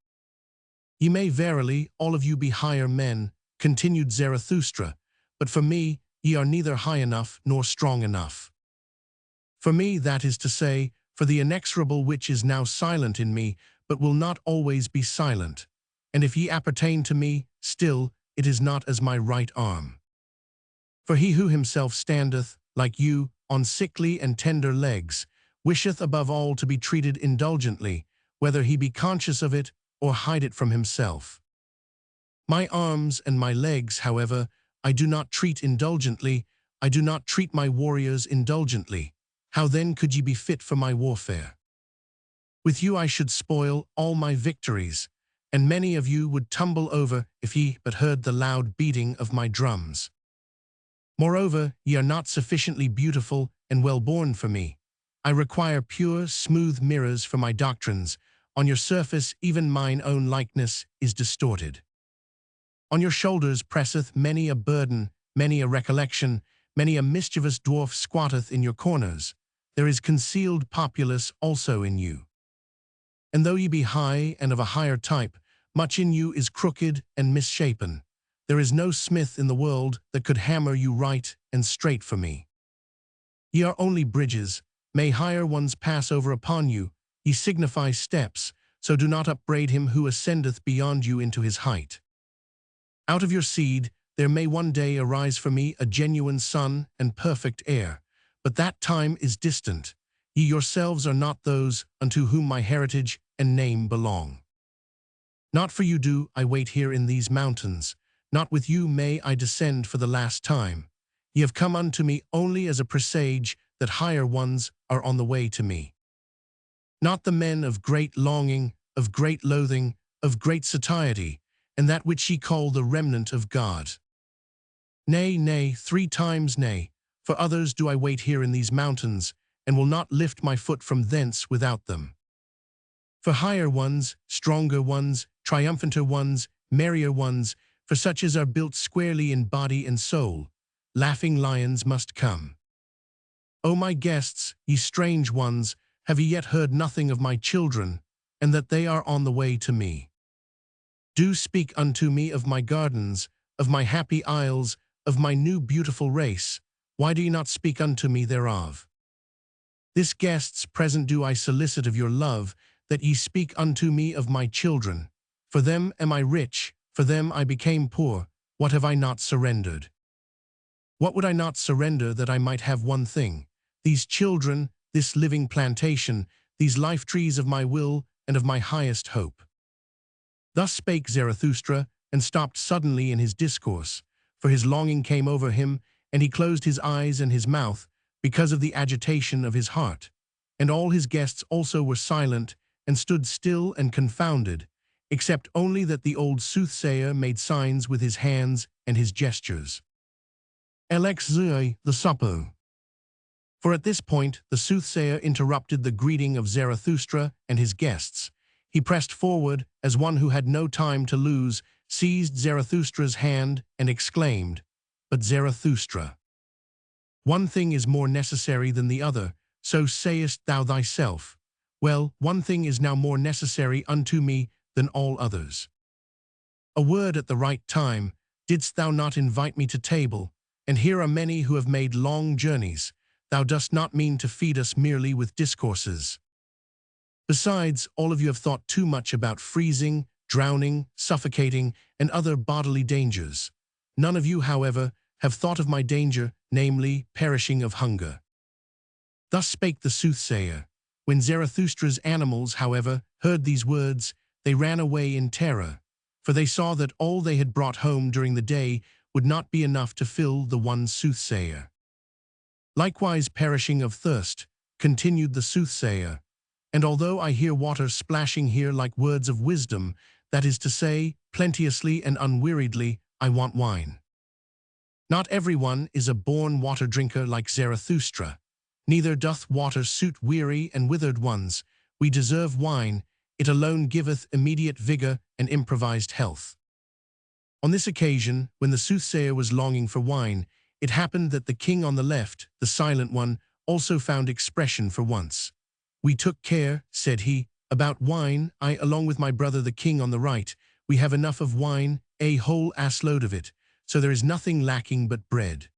Ye may verily, all of you be higher men, continued Zarathustra, but for me, ye are neither high enough nor strong enough. For me, that is to say, for the inexorable which is now silent in me, but will not always be silent. And if ye appertain to me, still, it is not as my right arm. For he who himself standeth, like you, on sickly and tender legs, wisheth above all to be treated indulgently, whether he be conscious of it or hide it from himself. My arms and my legs, however, I do not treat indulgently. I do not treat my warriors indulgently. How then could ye be fit for my warfare? With you I should spoil all my victories, and many of you would tumble over if ye but heard the loud beating of my drums. Moreover, ye are not sufficiently beautiful and well-born for me. I require pure, smooth mirrors for my doctrines. On your surface even mine own likeness is distorted. On your shoulders presseth many a burden, many a recollection, many a mischievous dwarf squatteth in your corners. There is concealed populace also in you. And though ye be high and of a higher type, much in you is crooked and misshapen. There is no smith in the world that could hammer you right and straight for me. Ye are only bridges, may higher ones pass over upon you. Ye signify steps, so do not upbraid him who ascendeth beyond you into his height. Out of your seed there may one day arise for me a genuine son and perfect heir, but that time is distant. Ye yourselves are not those unto whom my heritage and name belong. Not for you do I wait here in these mountains, not with you may I descend for the last time. Ye have come unto me only as a presage that higher ones are on the way to me. Not the men of great longing, of great loathing, of great satiety, and that which ye call the remnant of God. Nay, nay, 3 times nay, for others do I wait here in these mountains, and will not lift my foot from thence without them. For higher ones, stronger ones, triumphanter ones, merrier ones, for such as are built squarely in body and soul, laughing lions must come. O my guests, ye strange ones, have ye yet heard nothing of my children, and that they are on the way to me? Do speak unto me of my gardens, of my happy isles, of my new beautiful race. Why do ye not speak unto me thereof? This guests present do I solicit of your love, that ye speak unto me of my children. For them am I rich, for them I became poor. What have I not surrendered? What would I not surrender that I might have one thing? These children, this living plantation, these life trees of my will and of my highest hope. Thus spake Zarathustra, and stopped suddenly in his discourse, for his longing came over him, and he closed his eyes and his mouth, because of the agitation of his heart. And all his guests also were silent, and stood still and confounded, except only that the old soothsayer made signs with his hands and his gestures. Alexei the supper. For at this point the soothsayer interrupted the greeting of Zarathustra and his guests. He pressed forward as one who had no time to lose, seized Zarathustra's hand, and exclaimed, "But Zarathustra, one thing is more necessary than the other, so sayest thou thyself. Well, one thing is now more necessary unto me than all others. A word at the right time, didst thou not invite me to table, and here are many who have made long journeys. Thou dost not mean to feed us merely with discourses. Besides, all of you have thought too much about freezing, drowning, suffocating, and other bodily dangers. None of you, however, have thought of my danger, namely, perishing of hunger." Thus spake the soothsayer. When Zarathustra's animals, however, heard these words, they ran away in terror, for they saw that all they had brought home during the day would not be enough to fill the one soothsayer. "Likewise perishing of thirst," continued the soothsayer, "and although I hear water splashing here like words of wisdom, that is to say, plenteously and unweariedly, I want wine. Not everyone is a born water drinker like Zarathustra. Neither doth water suit weary and withered ones. We deserve wine. It alone giveth immediate vigor and improvised health." On this occasion, when the soothsayer was longing for wine, it happened that the king on the left, the silent one, also found expression for once. "We took care," said he, "about wine. I, along with my brother the king on the right, we have enough of wine, a whole assload of it, so there is nothing lacking but bread."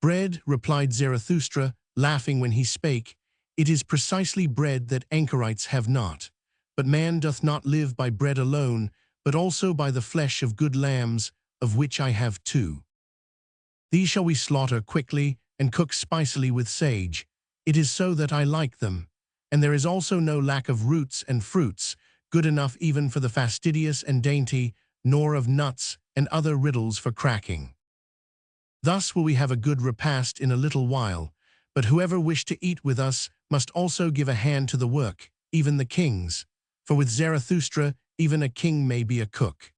"Bread," replied Zarathustra, laughing when he spake, "it is precisely bread that anchorites have not. But man doth not live by bread alone, but also by the flesh of good lambs, of which I have 2. These shall we slaughter quickly and cook spicily with sage. It is so that I like them. And there is also no lack of roots and fruits. good enough even for the fastidious and dainty, nor of nuts and other riddles for cracking. Thus will we have a good repast in a little while, but whoever wish to eat with us must also give a hand to the work, even the kings, for with Zarathustra even a king may be a cook.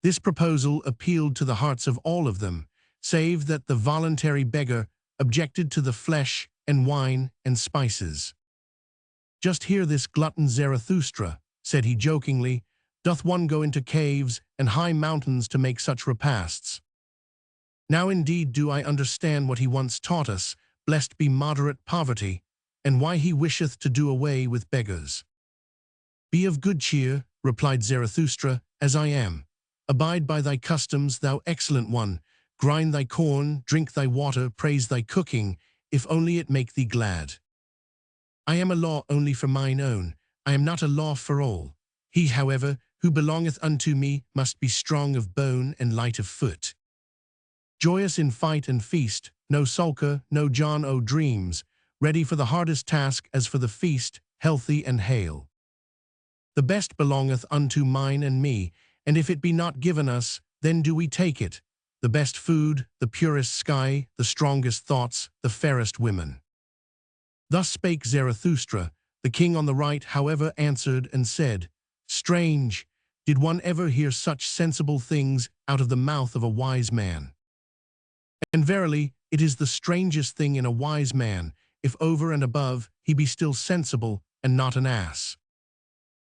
This proposal appealed to the hearts of all of them, save that the voluntary beggar objected to the flesh and wine and spices. "Just hear this glutton Zarathustra," said he jokingly, "doth one go into caves and high mountains to make such repasts? Now indeed do I understand what he once taught us, blessed be moderate poverty, and why he wisheth to do away with beggars." "Be of good cheer," replied Zarathustra, "as I am. Abide by thy customs, thou excellent one. Grind thy corn, drink thy water, praise thy cooking, if only it make thee glad. I am a law only for mine own, I am not a law for all. He, however, who belongeth unto me must be strong of bone and light of foot. Joyous in fight and feast, no sulker, no John o' dreams, ready for the hardest task as for the feast, healthy and hale. The best belongeth unto mine and me, and if it be not given us, then do we take it, the best food, the purest sky, the strongest thoughts, the fairest women." Thus spake Zarathustra. The king on the right, however, answered and said, "Strange, did one ever hear such sensible things out of the mouth of a wise man? And verily, it is the strangest thing in a wise man, if over and above he be still sensible and not an ass."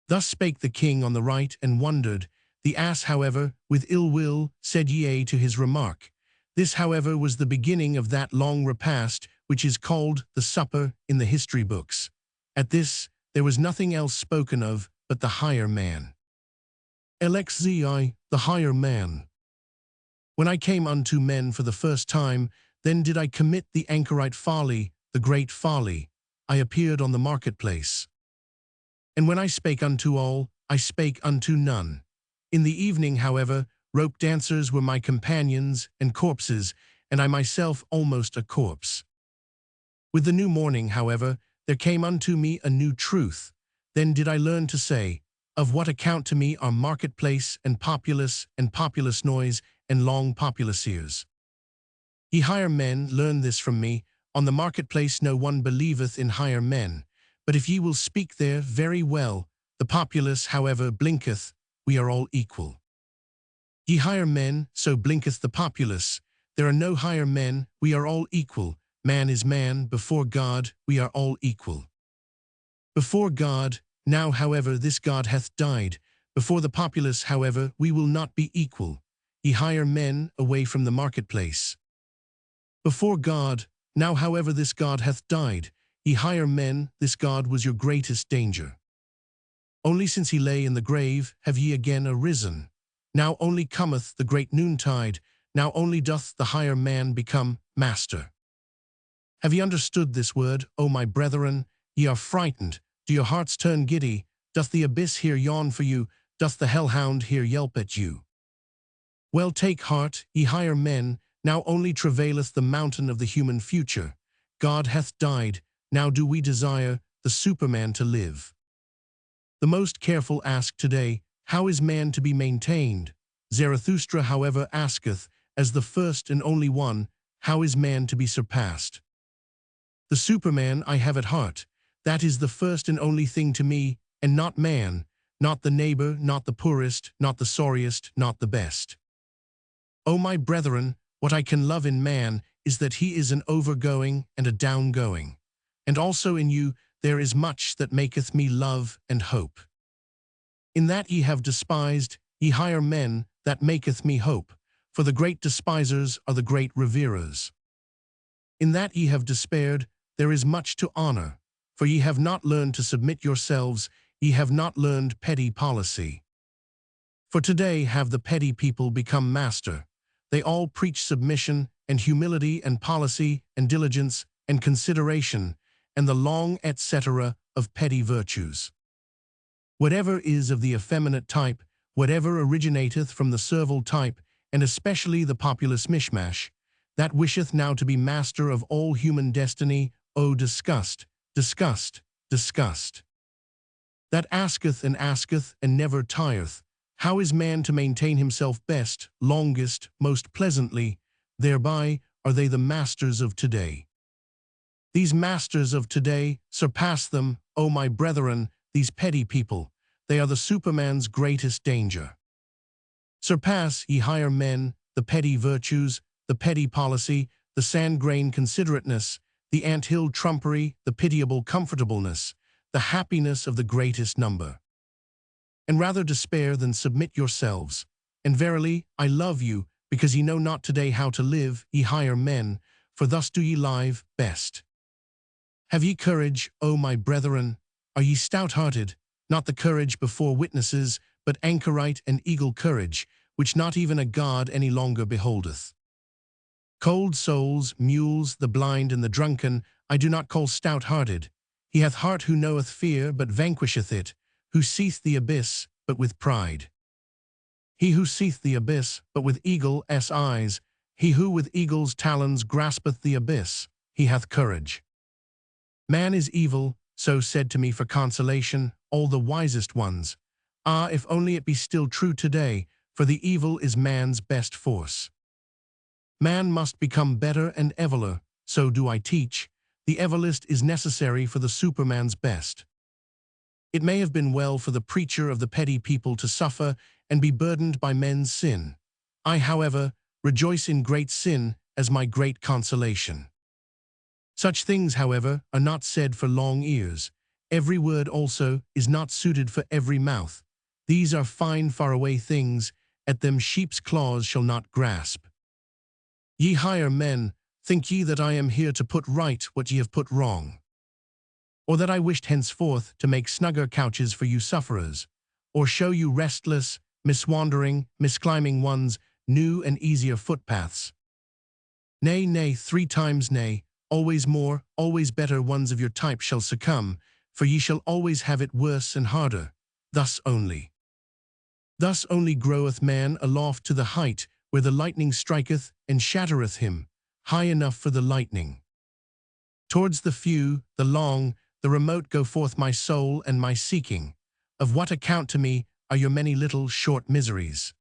Thus spake the king on the right and wondered. The ass, however, with ill will, said yea to his remark. This, however, was the beginning of that long repast which is called the supper in the history books. At this, there was nothing else spoken of but the higher man. Lxzi, the higher man. "When I came unto men for the first time, then did I commit the anchorite folly, the great folly. I appeared on the marketplace. And when I spake unto all, I spake unto none. In the evening, however, rope dancers were my companions and corpses, and I myself almost a corpse. With the new morning, however, there came unto me a new truth. Then did I learn to say, of what account to me are marketplace and populace noise and long populace ears. Ye higher men, learn this from me. On the marketplace no one believeth in higher men, but if ye will speak there, very well. The populace, however, blinketh, we are all equal. Ye higher men, so blinketh the populace. There are no higher men, we are all equal. Man is man, before God, we are all equal. Before God, now, however, this God hath died. Before the populace, however, we will not be equal. Ye higher men, away from the marketplace. Before God, now, however, this God hath died. Ye higher men, this God was your greatest danger. Only since he lay in the grave have ye again arisen. Now only cometh the great noontide, now only doth the higher man become master. Have ye understood this word, O my brethren? Ye are frightened. Do your hearts turn giddy? Doth the abyss here yawn for you? Doth the hellhound here yelp at you? Well, take heart, ye higher men, now only travaileth the mountain of the human future. God hath died, now do we desire the Superman to live. The most careful ask today, how is man to be maintained? Zarathustra, however, asketh, as the first and only one, how is man to be surpassed? The Superman I have at heart, that is the first and only thing to me, and not man, not the neighbor, not the poorest, not the sorriest, not the best. O my brethren, what I can love in man is that he is an overgoing and a downgoing, and also in you there is much that maketh me love and hope. In that ye have despised, ye higher men, that maketh me hope, for the great despisers are the great reverers. In that ye have despaired, there is much to honor, for ye have not learned to submit yourselves, ye have not learned petty policy. For today have the petty people become master. They all preach submission and humility and policy and diligence and consideration and the long etc. of petty virtues. Whatever is of the effeminate type, whatever originateth from the servile type, and especially the populous mishmash, that wisheth now to be master of all human destiny, O disgust, disgust, disgust. that asketh and never tireth. How is man to maintain himself best, longest, most pleasantly? Thereby are they the masters of today. These masters of today, surpass them, O my brethren, these petty people. They are the Superman's greatest danger. Surpass, ye higher men, the petty virtues, the petty policy, the sand-grain considerateness, the ant-hill trumpery, the pitiable comfortableness, the happiness of the greatest number. And rather despair than submit yourselves. And verily, I love you, because ye know not today how to live, ye higher men, for thus do ye live best. Have ye courage, O my brethren? Are ye stout-hearted? Not the courage before witnesses, but anchorite and eagle courage, which not even a god any longer beholdeth. Cold souls, mules, the blind and the drunken, I do not call stout-hearted. He hath heart who knoweth fear, but vanquisheth it, who seeth the abyss, but with pride. He who seeth the abyss, but with eagle's eyes, he who with eagle's talons graspeth the abyss, he hath courage. Man is evil, so said to me for consolation, all the wisest ones. Ah, if only it be still true today, for the evil is man's best force. Man must become better and eviler, so do I teach. The evilest is necessary for the Superman's best. It may have been well for the preacher of the petty people to suffer and be burdened by men's sin. I, however, rejoice in great sin as my great consolation. Such things, however, are not said for long ears. Every word also is not suited for every mouth. These are fine faraway things, at them sheep's claws shall not grasp. Ye higher men, think ye that I am here to put right what ye have put wrong? Or that I wished henceforth to make snugger couches for you sufferers, or show you restless, miswandering, misclimbing ones, new and easier footpaths? Nay, nay, 3 times nay, always more, always better ones of your type shall succumb, for ye shall always have it worse and harder. Thus only groweth man aloft to the height, where the lightning striketh and shattereth him, high enough for the lightning. Towards the few, the long, the remote go forth my soul and my seeking. Of what account to me are your many little short miseries?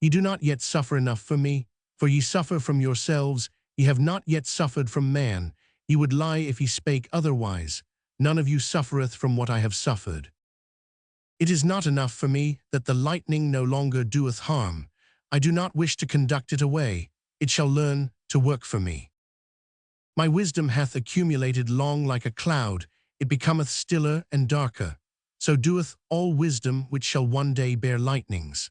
Ye do not yet suffer enough for me, for ye suffer from yourselves, ye have not yet suffered from man. Ye would lie if ye spake otherwise. None of you suffereth from what I have suffered. It is not enough for me that the lightning no longer doeth harm. I do not wish to conduct it away. It shall learn to work for me. My wisdom hath accumulated long like a cloud. It becometh stiller and darker. So doeth all wisdom which shall one day bear lightnings.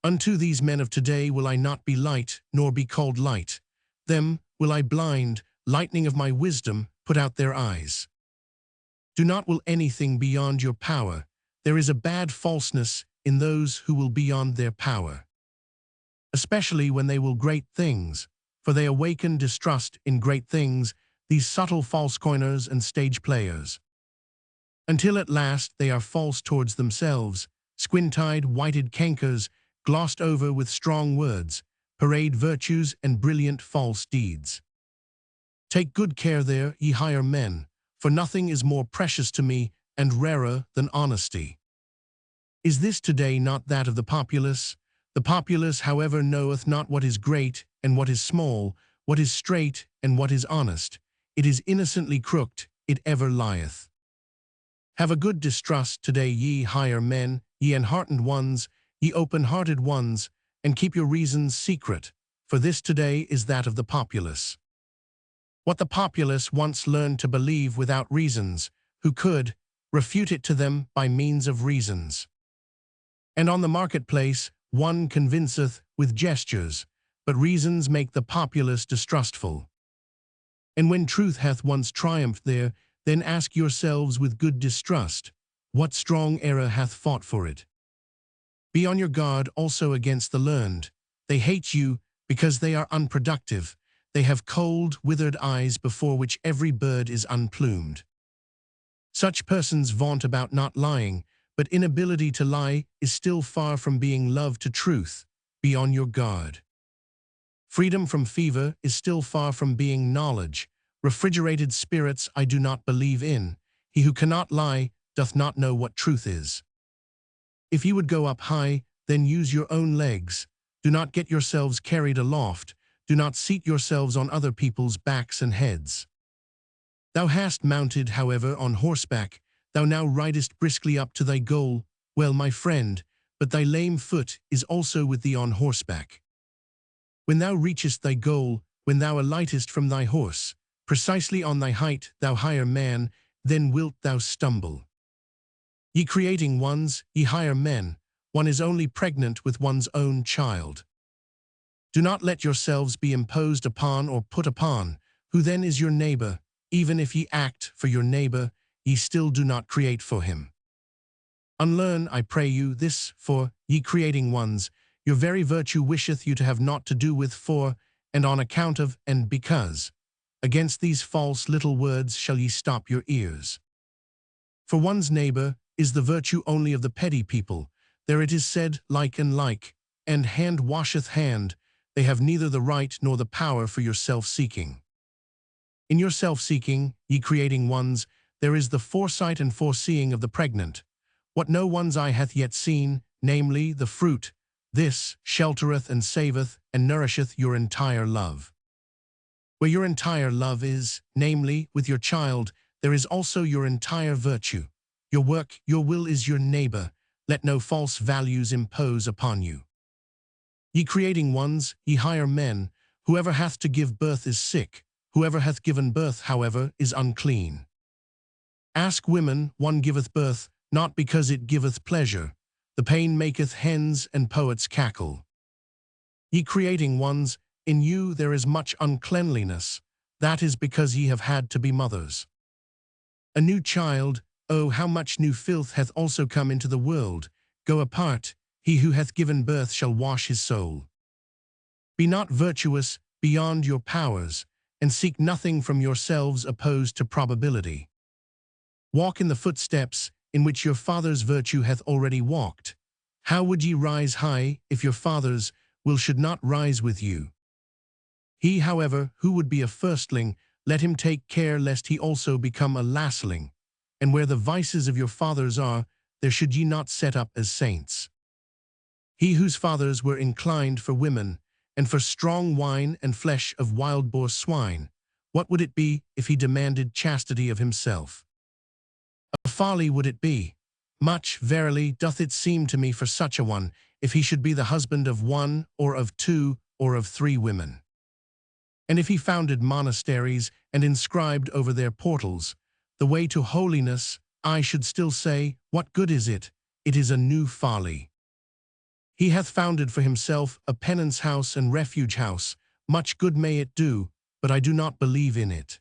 Unto these men of today will I not be light, nor be called light. Them will I blind, lightning of my wisdom, put out their eyes. Do not will anything beyond your power. There is a bad falseness in those who will beyond their power. Especially when they will great things, for they awaken distrust in great things, these subtle false coiners and stage players. Until at last they are false towards themselves, squint-eyed, whited cankers, glossed over with strong words, parade virtues and brilliant false deeds. Take good care there, ye higher men, for nothing is more precious to me and rarer than honesty. Is this today not that of the populace? The populace, however, knoweth not what is great and what is small, what is straight and what is honest. It is innocently crooked, it ever lieth. Have a good distrust today, ye higher men, ye enheartened ones, ye open-hearted ones, and keep your reasons secret, for this today is that of the populace. What the populace once learned to believe without reasons, who could refute it to them by means of reasons? And on the marketplace one convinceth with gestures, but reasons make the populace distrustful. And when truth hath once triumphed there, then ask yourselves with good distrust, what strong error hath fought for it? Be on your guard also against the learned. They hate you because they are unproductive. They have cold, withered eyes before which every bird is unplumed. Such persons vaunt about not lying, but inability to lie is still far from being love to truth. Be on your guard. Freedom from fever is still far from being knowledge. Refrigerated spirits I do not believe in. He who cannot lie doth not know what truth is. If ye would go up high, then use your own legs. Do not get yourselves carried aloft. Do not seat yourselves on other people's backs and heads. Thou hast mounted, however, on horseback. Thou now ridest briskly up to thy goal. Well, my friend, but thy lame foot is also with thee on horseback. When thou reachest thy goal, when thou alightest from thy horse, precisely on thy height, thou higher man, then wilt thou stumble. Ye creating ones, ye higher men, one is only pregnant with one's own child. Do not let yourselves be imposed upon or put upon. Who then is your neighbor? Even if ye act for your neighbor, ye still do not create for him. Unlearn, I pray you, this, for, ye creating ones, your very virtue wisheth you to have naught to do with for, and on account of, and because. Against these false little words shall ye stop your ears. For one's neighbor is the virtue only of the petty people. There it is said, like, and hand washeth hand. They have neither the right nor the power for your self-seeking. In your self-seeking, ye creating ones, there is the foresight and foreseeing of the pregnant. What no one's eye hath yet seen, namely, the fruit, this sheltereth and saveth and nourisheth your entire love. Where your entire love is, namely, with your child, there is also your entire virtue. Your work, your will is your neighbor. Let no false values impose upon you. Ye creating ones, ye higher men, whoever hath to give birth is sick. Whoever hath given birth, however, is unclean. Ask women, one giveth birth, not because it giveth pleasure. The pain maketh hens and poets cackle. Ye creating ones, in you there is much uncleanliness. That is because ye have had to be mothers. A new child, oh, how much new filth hath also come into the world. Go apart, he who hath given birth shall wash his soul. Be not virtuous beyond your powers, and seek nothing from yourselves opposed to probability. Walk in the footsteps in which your father's virtue hath already walked. How would ye rise high if your father's will should not rise with you? He, however, who would be a firstling, let him take care lest he also become a lastling. And where the vices of your fathers are, there should ye not set up as saints. He whose fathers were inclined for women, and for strong wine and flesh of wild boar swine, what would it be if he demanded chastity of himself? A folly would it be. Much, verily, doth it seem to me for such a one, if he should be the husband of one, or of two, or of three women. And if he founded monasteries, and inscribed over their portals, the way to holiness, I should still say, what good is it? It is a new folly. He hath founded for himself a penance house and refuge house. Much good may it do, but I do not believe in it.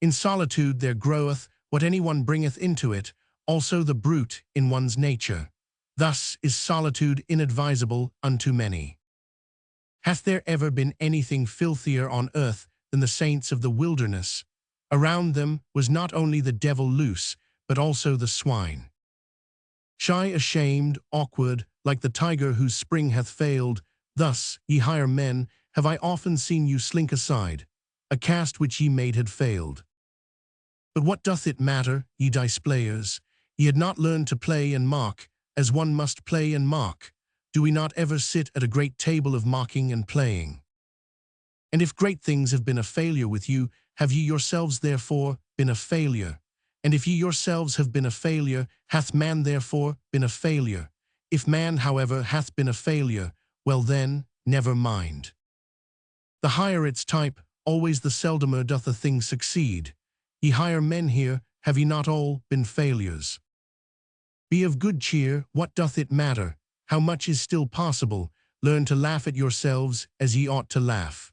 In solitude there groweth what any one bringeth into it, also the brute in one's nature. Thus is solitude inadvisable unto many. Hath there ever been anything filthier on earth than the saints of the wilderness? Around them was not only the devil loose, but also the swine. Shy, ashamed, awkward, like the tiger whose spring hath failed, thus, ye higher men, have I often seen you slink aside. A cast which ye made had failed. But what doth it matter, ye dice players? Ye had not learned to play and mock, as one must play and mock. Do we not ever sit at a great table of mocking and playing? And if great things have been a failure with you, have ye yourselves therefore been a failure? And if ye yourselves have been a failure, hath man therefore been a failure? If man, however, hath been a failure, well then, never mind. The higher its type, always the seldomer doth a thing succeed. Ye higher men here, have ye not all been failures? Be of good cheer, what doth it matter? How much is still possible? Learn to laugh at yourselves as ye ought to laugh.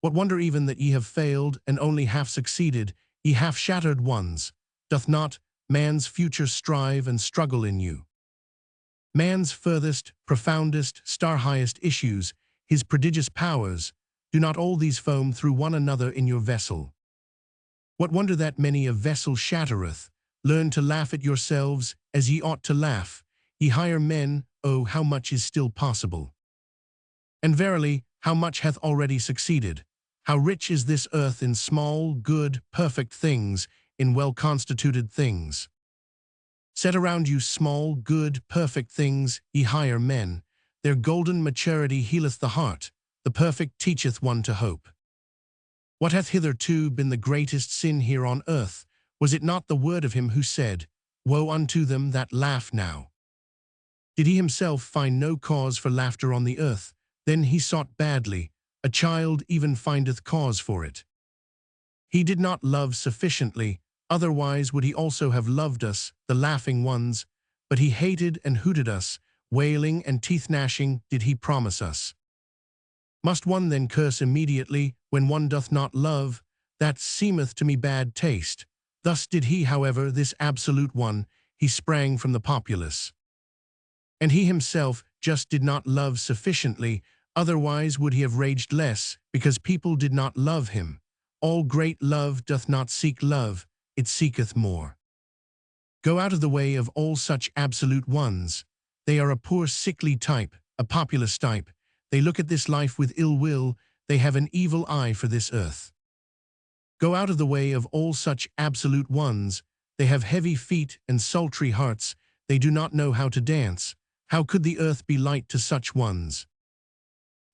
What wonder even that ye have failed and only half succeeded, ye half-shattered ones? Doth not man's future strive and struggle in you? Man's furthest, profoundest, star-highest issues, his prodigious powers, do not all these foam through one another in your vessel? What wonder that many a vessel shattereth? Learn to laugh at yourselves as ye ought to laugh. Ye higher men, oh, how much is still possible! And verily, how much hath already succeeded? How rich is this earth in small, good, perfect things, in well-constituted things! Set around you small, good, perfect things, ye higher men. Their golden maturity healeth the heart. The perfect teacheth one to hope. What hath hitherto been the greatest sin here on earth? Was it not the word of him who said, Woe unto them that laugh now? Did he himself find no cause for laughter on the earth? Then he sought badly. A child even findeth cause for it. He did not love sufficiently, otherwise would he also have loved us, the laughing ones, but he hated and hooted us, wailing and teeth-gnashing did he promise us. Must one then curse immediately, when one doth not love? That seemeth to me bad taste. Thus did he, however, this absolute one, he sprang from the populace. And he himself just did not love sufficiently, otherwise would he have raged less, because people did not love him. All great love doth not seek love, it seeketh more. Go out of the way of all such absolute ones. They are a poor sickly type, a populist type. They look at this life with ill will, they have an evil eye for this earth. Go out of the way of all such absolute ones. They have heavy feet and sultry hearts, they do not know how to dance. How could the earth be light to such ones?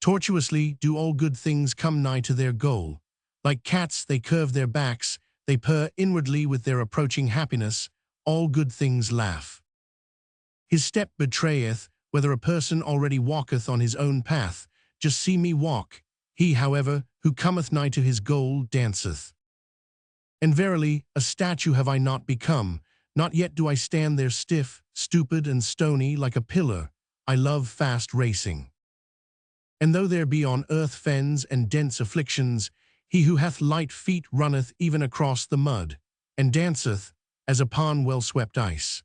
Tortuously do all good things come nigh to their goal. Like cats they curve their backs, they purr inwardly with their approaching happiness, all good things laugh. His step betrayeth, whether a person already walketh on his own path, just see me walk. He, however, who cometh nigh to his goal, danceth. And verily, a statue have I not become, not yet do I stand there stiff, stupid and stony like a pillar. I love fast racing. And though there be on earth fens and dense afflictions, he who hath light feet runneth even across the mud, and danceth, as upon well-swept ice.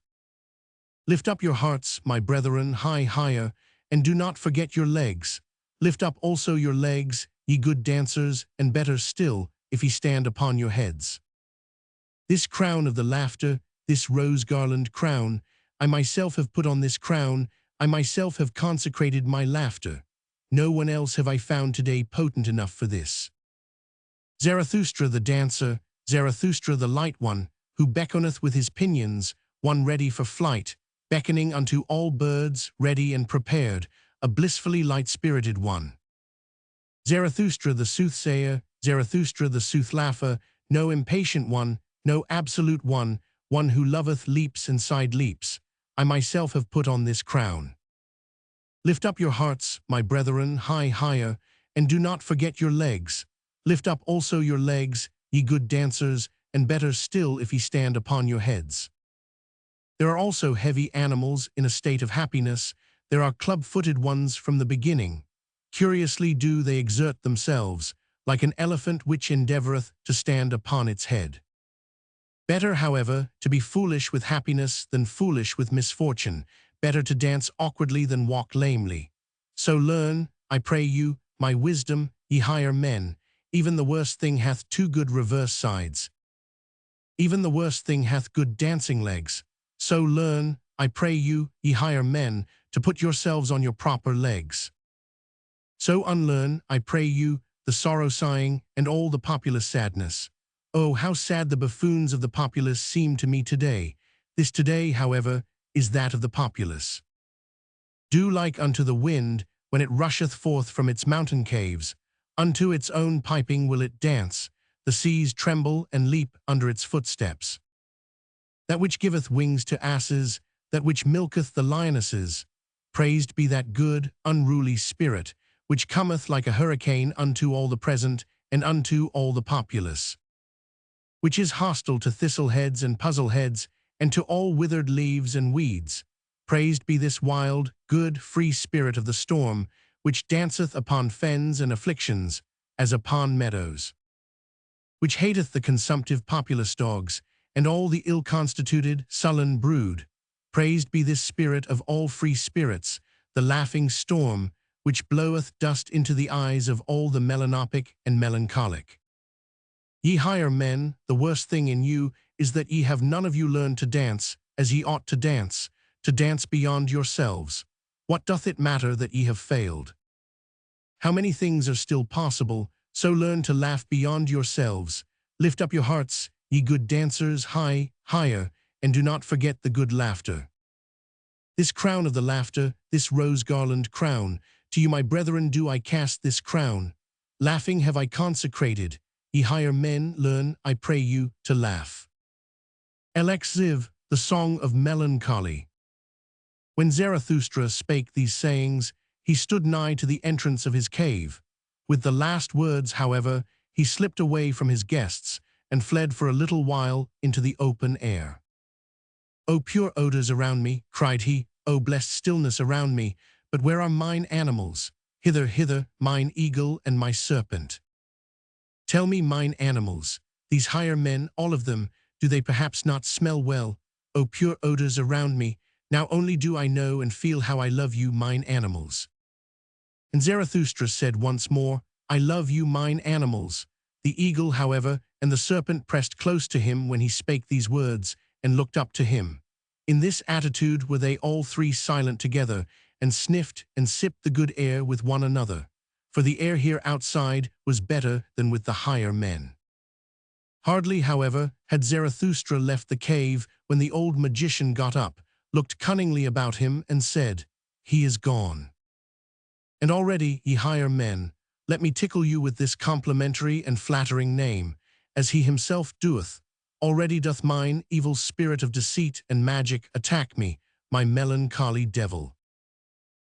Lift up your hearts, my brethren, higher, and do not forget your legs. Lift up also your legs, ye good dancers, and better still, if ye stand upon your heads. This crown of the laughter, this rose-garland crown, I myself have put on this crown, I myself have consecrated my laughter. No one else have I found today potent enough for this. Zarathustra the dancer, Zarathustra the light one, who beckoneth with his pinions, one ready for flight, beckoning unto all birds, ready and prepared, a blissfully light-spirited one. Zarathustra the soothsayer, Zarathustra the sooth-laugher, no impatient one, no absolute one, one who loveth leaps and side leaps, I myself have put on this crown. Lift up your hearts, my brethren, higher, and do not forget your legs. Lift up also your legs, ye good dancers, and better still if ye stand upon your heads. There are also heavy animals in a state of happiness, there are club-footed ones from the beginning. Curiously do they exert themselves, like an elephant which endeavoureth to stand upon its head. Better, however, to be foolish with happiness than foolish with misfortune, better to dance awkwardly than walk lamely. So learn, I pray you, my wisdom, ye higher men, even the worst thing hath two good reverse sides. Even the worst thing hath good dancing legs. So learn, I pray you, ye higher men, to put yourselves on your proper legs. So unlearn, I pray you, the sorrow-sighing and all the populace sadness. Oh, how sad the buffoons of the populace seem to me today. This today, however, is that of the populace. Do like unto the wind, when it rusheth forth from its mountain caves, unto its own piping will it dance, the seas tremble and leap under its footsteps. That which giveth wings to asses, that which milketh the lionesses, praised be that good, unruly spirit, which cometh like a hurricane unto all the present and unto all the populace, which is hostile to thistle-heads and puzzle-heads, and to all withered leaves and weeds. Praised be this wild, good, free spirit of the storm, which danceth upon fens and afflictions, as upon meadows, which hateth the consumptive populace dogs, and all the ill-constituted, sullen brood. Praised be this spirit of all free spirits, the laughing storm, which bloweth dust into the eyes of all the melanopic and melancholic. Ye higher men, the worst thing in you is that ye have none of you learned to dance as ye ought to dance beyond yourselves. What doth it matter that ye have failed? How many things are still possible, so learn to laugh beyond yourselves. Lift up your hearts, ye good dancers, higher, and do not forget the good laughter. This crown of the laughter, this rose garland crown, to you my brethren do I cast this crown. Laughing have I consecrated, ye higher men learn, I pray you, to laugh. Ziv, the Song of Melancholy. When Zarathustra spake these sayings, he stood nigh to the entrance of his cave. With the last words, however, he slipped away from his guests and fled for a little while into the open air. O pure odors around me, cried he, O blessed stillness around me, but where are mine animals? Hither, hither, mine eagle and my serpent. Tell me, mine animals, these higher men, all of them, do they perhaps not smell well? O pure odors around me, now only do I know and feel how I love you, mine animals. And Zarathustra said once more, I love you, mine animals. The eagle, however, and the serpent pressed close to him when he spake these words, and looked up to him. In this attitude were they all three silent together, and sniffed and sipped the good air with one another. For the air here outside was better than with the higher men. Hardly, however, had Zarathustra left the cave when the old magician got up, looked cunningly about him, and said, He is gone. And already, ye higher men, let me tickle you with this complimentary and flattering name, as he himself doeth. Already doth mine evil spirit of deceit and magic attack me, my melancholy devil.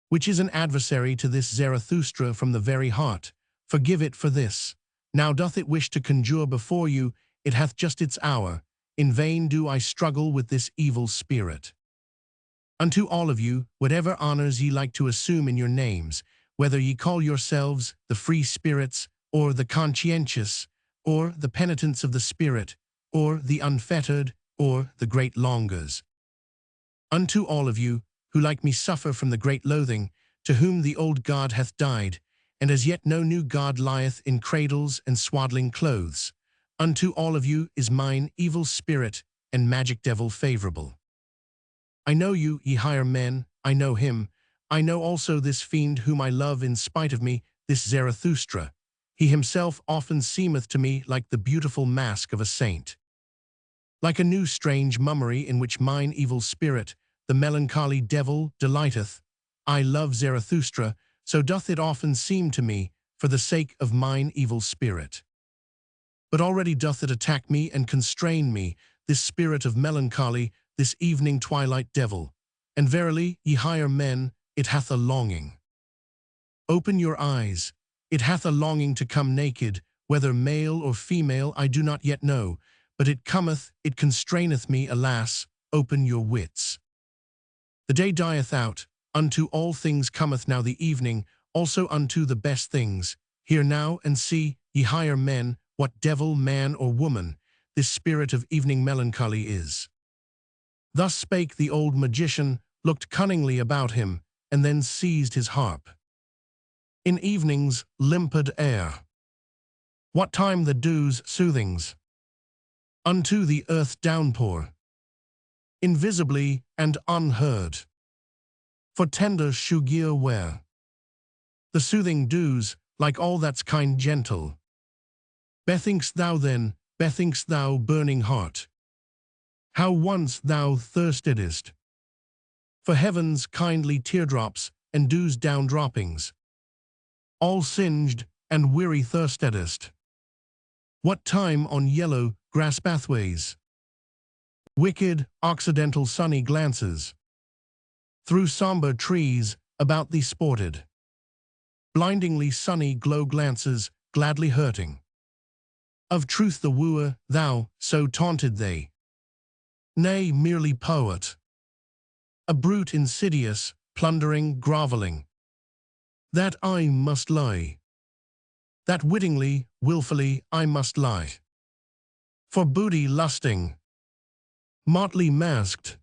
Which is an adversary to this Zarathustra from the very heart. Forgive it for this. Now doth it wish to conjure before you, it hath just its hour. In vain do I struggle with this evil spirit. Unto all of you, whatever honors ye like to assume in your names, whether ye call yourselves the free spirits, or the conscientious, or the penitents of the spirit, or the unfettered, or the great longers. Unto all of you, who like me suffer from the great loathing, to whom the old God hath died, and as yet no new God lieth in cradles and swaddling clothes, unto all of you is mine evil spirit and magic devil favorable. I know you, ye higher men, I know him, I know also this fiend whom I love in spite of me, this Zarathustra. He himself often seemeth to me like the beautiful mask of a saint. Like a new strange mummery in which mine evil spirit, the melancholy devil, delighteth. I love Zarathustra, so doth it often seem to me, for the sake of mine evil spirit. But already doth it attack me and constrain me, this spirit of melancholy, this evening twilight devil. And verily, ye higher men, it hath a longing. Open your eyes. It hath a longing to come naked, whether male or female I do not yet know, but it cometh, it constraineth me, alas, open your wits. The day dieth out, unto all things cometh now the evening, also unto the best things. Hear now and see, ye higher men, what devil, man or woman, this spirit of evening melancholy is. Thus spake the old magician, looked cunningly about him, and then seized his harp. In evening's limpid air, what time the dew's soothings unto the earth downpour, invisibly and unheard, for tender shoegear wear. The soothing dews, like all that's kind gentle. Bethinkst thou then, bethinkst thou, burning heart, how once thou thirstedest for heaven's kindly teardrops and dew's down droppings, all singed and weary thirstedest. What time on yellow grass pathways, wicked occidental sunny glances, through somber trees about thee sported, blindingly sunny glow glances, gladly hurting. Of truth the wooer, thou, so taunted they. Nay, merely poet. A brute insidious, plundering, groveling. That I must lie. That wittingly, wilfully, I must lie. For booty lusting. Motley masked.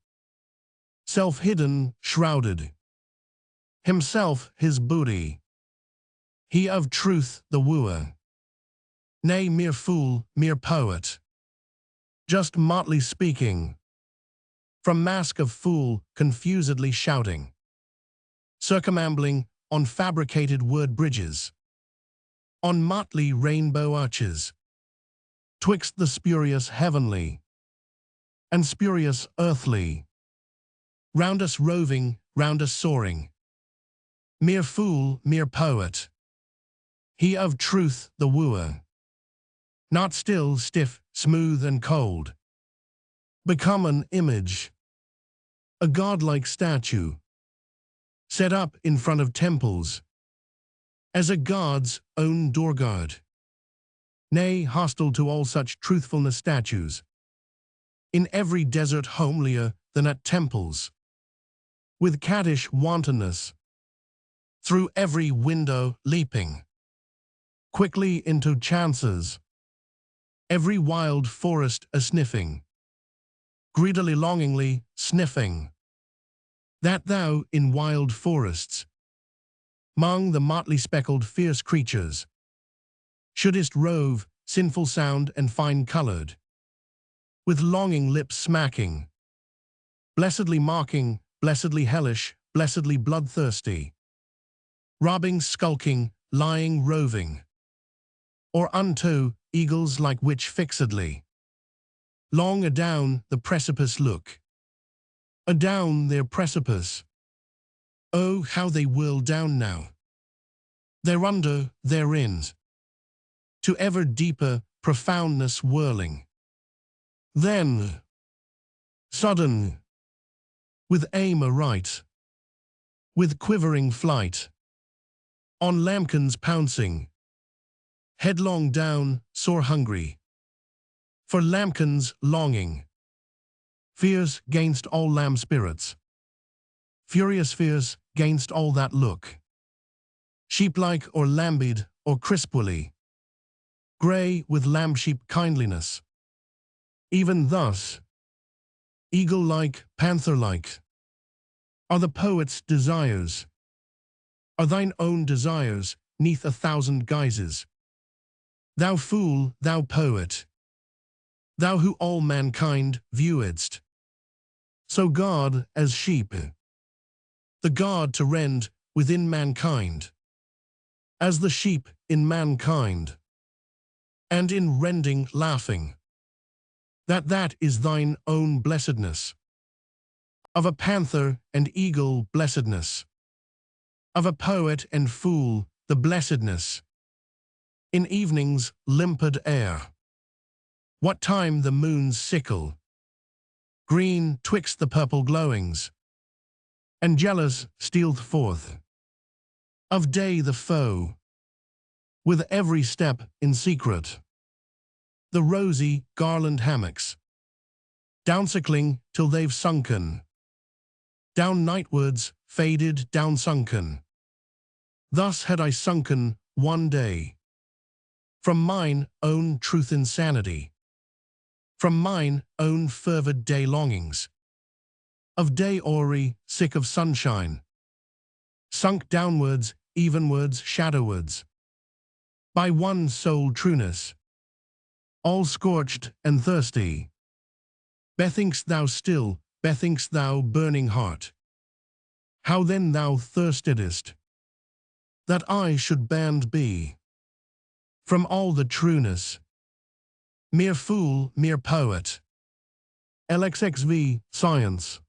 Self-hidden, shrouded. Himself his booty. He of truth the wooer. Nay, mere fool, mere poet. Just motley speaking. From mask of fool, confusedly shouting. Circumambling on fabricated word bridges. On motley rainbow arches. Twixt the spurious heavenly. and spurious earthly. Round us roving, round us soaring. Mere fool, mere poet. He of truth, the wooer. Not still, stiff, smooth and cold. Become an image. A godlike statue. Set up in front of temples. As a god's own doorguard. Nay, hostile to all such truthfulness statues. In every desert homelier than at temples. With caddish wantonness. Through every window leaping. Quickly into chances. Every wild forest a-sniffing. Greedily longingly sniffing. That thou in wild forests, 'mong the motley speckled fierce creatures, shouldest rove, sinful sound and fine-colored, with longing lips smacking, blessedly mocking, blessedly hellish, blessedly bloodthirsty, robbing, skulking, lying, roving, or unto eagles like which fixedly, long adown the precipice look, adown their precipice. Oh, how they whirl down now, thereunder, therein, to ever deeper profoundness whirling. Then, sudden, with aim aright, with quivering flight, on lambkins pouncing, headlong down, sore hungry, for lambkins longing, fierce gainst all lamb spirits, furious fierce gainst all that look, sheep-like or lambid or crispwily, grey with lamb-sheep kindliness. Even thus, eagle-like, panther-like, are the poet's desires, are thine own desires, 'neath 1,000 guises. Thou fool, thou poet, thou who all mankind viewedst, so God as sheep, the God to rend within mankind, as the sheep in mankind, and in rending laughing, that is thine own blessedness, of a panther and eagle blessedness, of a poet and fool the blessedness, in evening's limpid air, what time the moon's sickle, green twixt the purple glowings, and jealous stealeth forth, of day the foe, with every step in secret, the rosy garland hammocks, down-sickling till they've sunken, down nightwards, faded, down sunken. Thus had I sunken one day, from mine own truth insanity, from mine own fervid day longings, of day hoary, sick of sunshine, sunk downwards, evenwards, shadowwards, by one sole trueness, all scorched and thirsty. Bethink'st thou still, bethink'st thou, burning heart, how then thou thirstedest, that I should banned be from all the trueness, mere fool, mere poet, LXXV, science.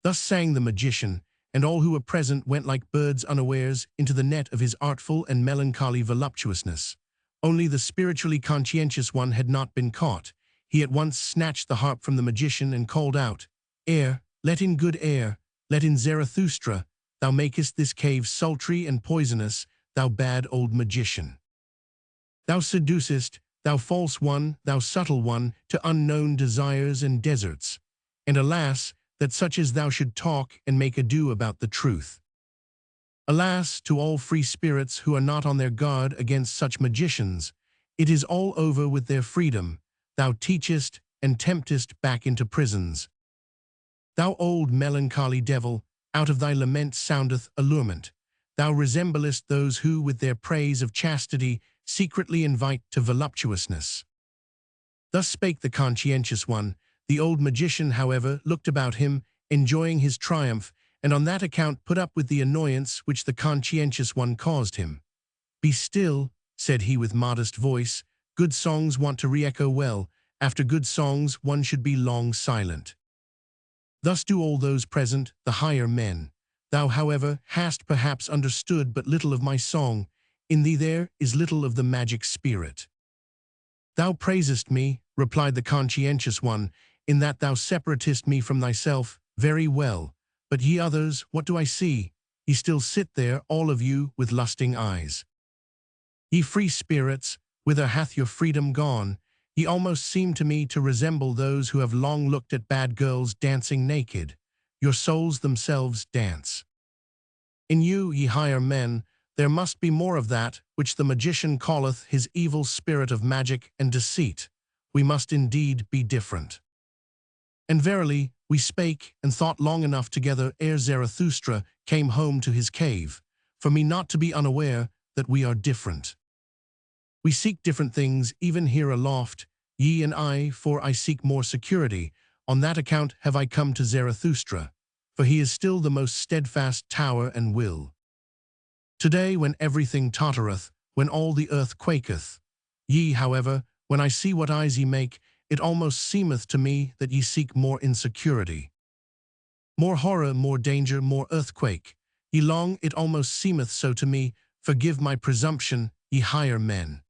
Thus sang the magician, and all who were present went like birds unawares into the net of his artful and melancholy voluptuousness. Only the spiritually conscientious one had not been caught. He at once snatched the harp from the magician and called out, "Air, let in good air, let in Zarathustra, thou makest this cave sultry and poisonous, thou bad old magician. Thou seducest, thou false one, thou subtle one, to unknown desires and deserts. And alas, that such as thou should talk and make ado about the truth. Alas, to all free spirits who are not on their guard against such magicians, it is all over with their freedom. Thou teachest and temptest back into prisons. Thou old melancholy devil, out of thy lament soundeth allurement. Thou resemblest those who, with their praise of chastity, secretly invite to voluptuousness." Thus spake the conscientious one. The old magician, however, looked about him, enjoying his triumph, and on that account put up with the annoyance which the conscientious one caused him. "Be still," said he with modest voice. "Good songs want to re-echo well, After good songs, one should be long silent. Thus do all those present, the higher men. Thou, however, hast perhaps understood but little of my song. In thee there is little of the magic spirit. Thou praisest me, replied the conscientious one, in that thou separatest me from thyself. Very well. But ye others, what do I see? Ye still sit there, all of you, with lusting eyes. Ye free spirits, whither hath your freedom gone? Ye almost seem to me to resemble those who have long looked at bad girls dancing naked. Your souls themselves dance. In you, ye higher men, there must be more of that which the magician calleth his evil spirit of magic and deceit. We must indeed be different. And verily, we spake and thought long enough together ere Zarathustra came home to his cave, for me not to be unaware that we are different. We seek different things even here aloft, ye and I, for I seek more security. On that account have I come to Zarathustra, for he is still the most steadfast tower and will. Today, when everything tottereth, when all the earth quaketh, ye, however, when I see what eyes ye make, it almost seemeth to me that ye seek more insecurity. More horror, more danger, more earthquake. Ye long, it almost seemeth so to me, forgive my presumption, ye higher men.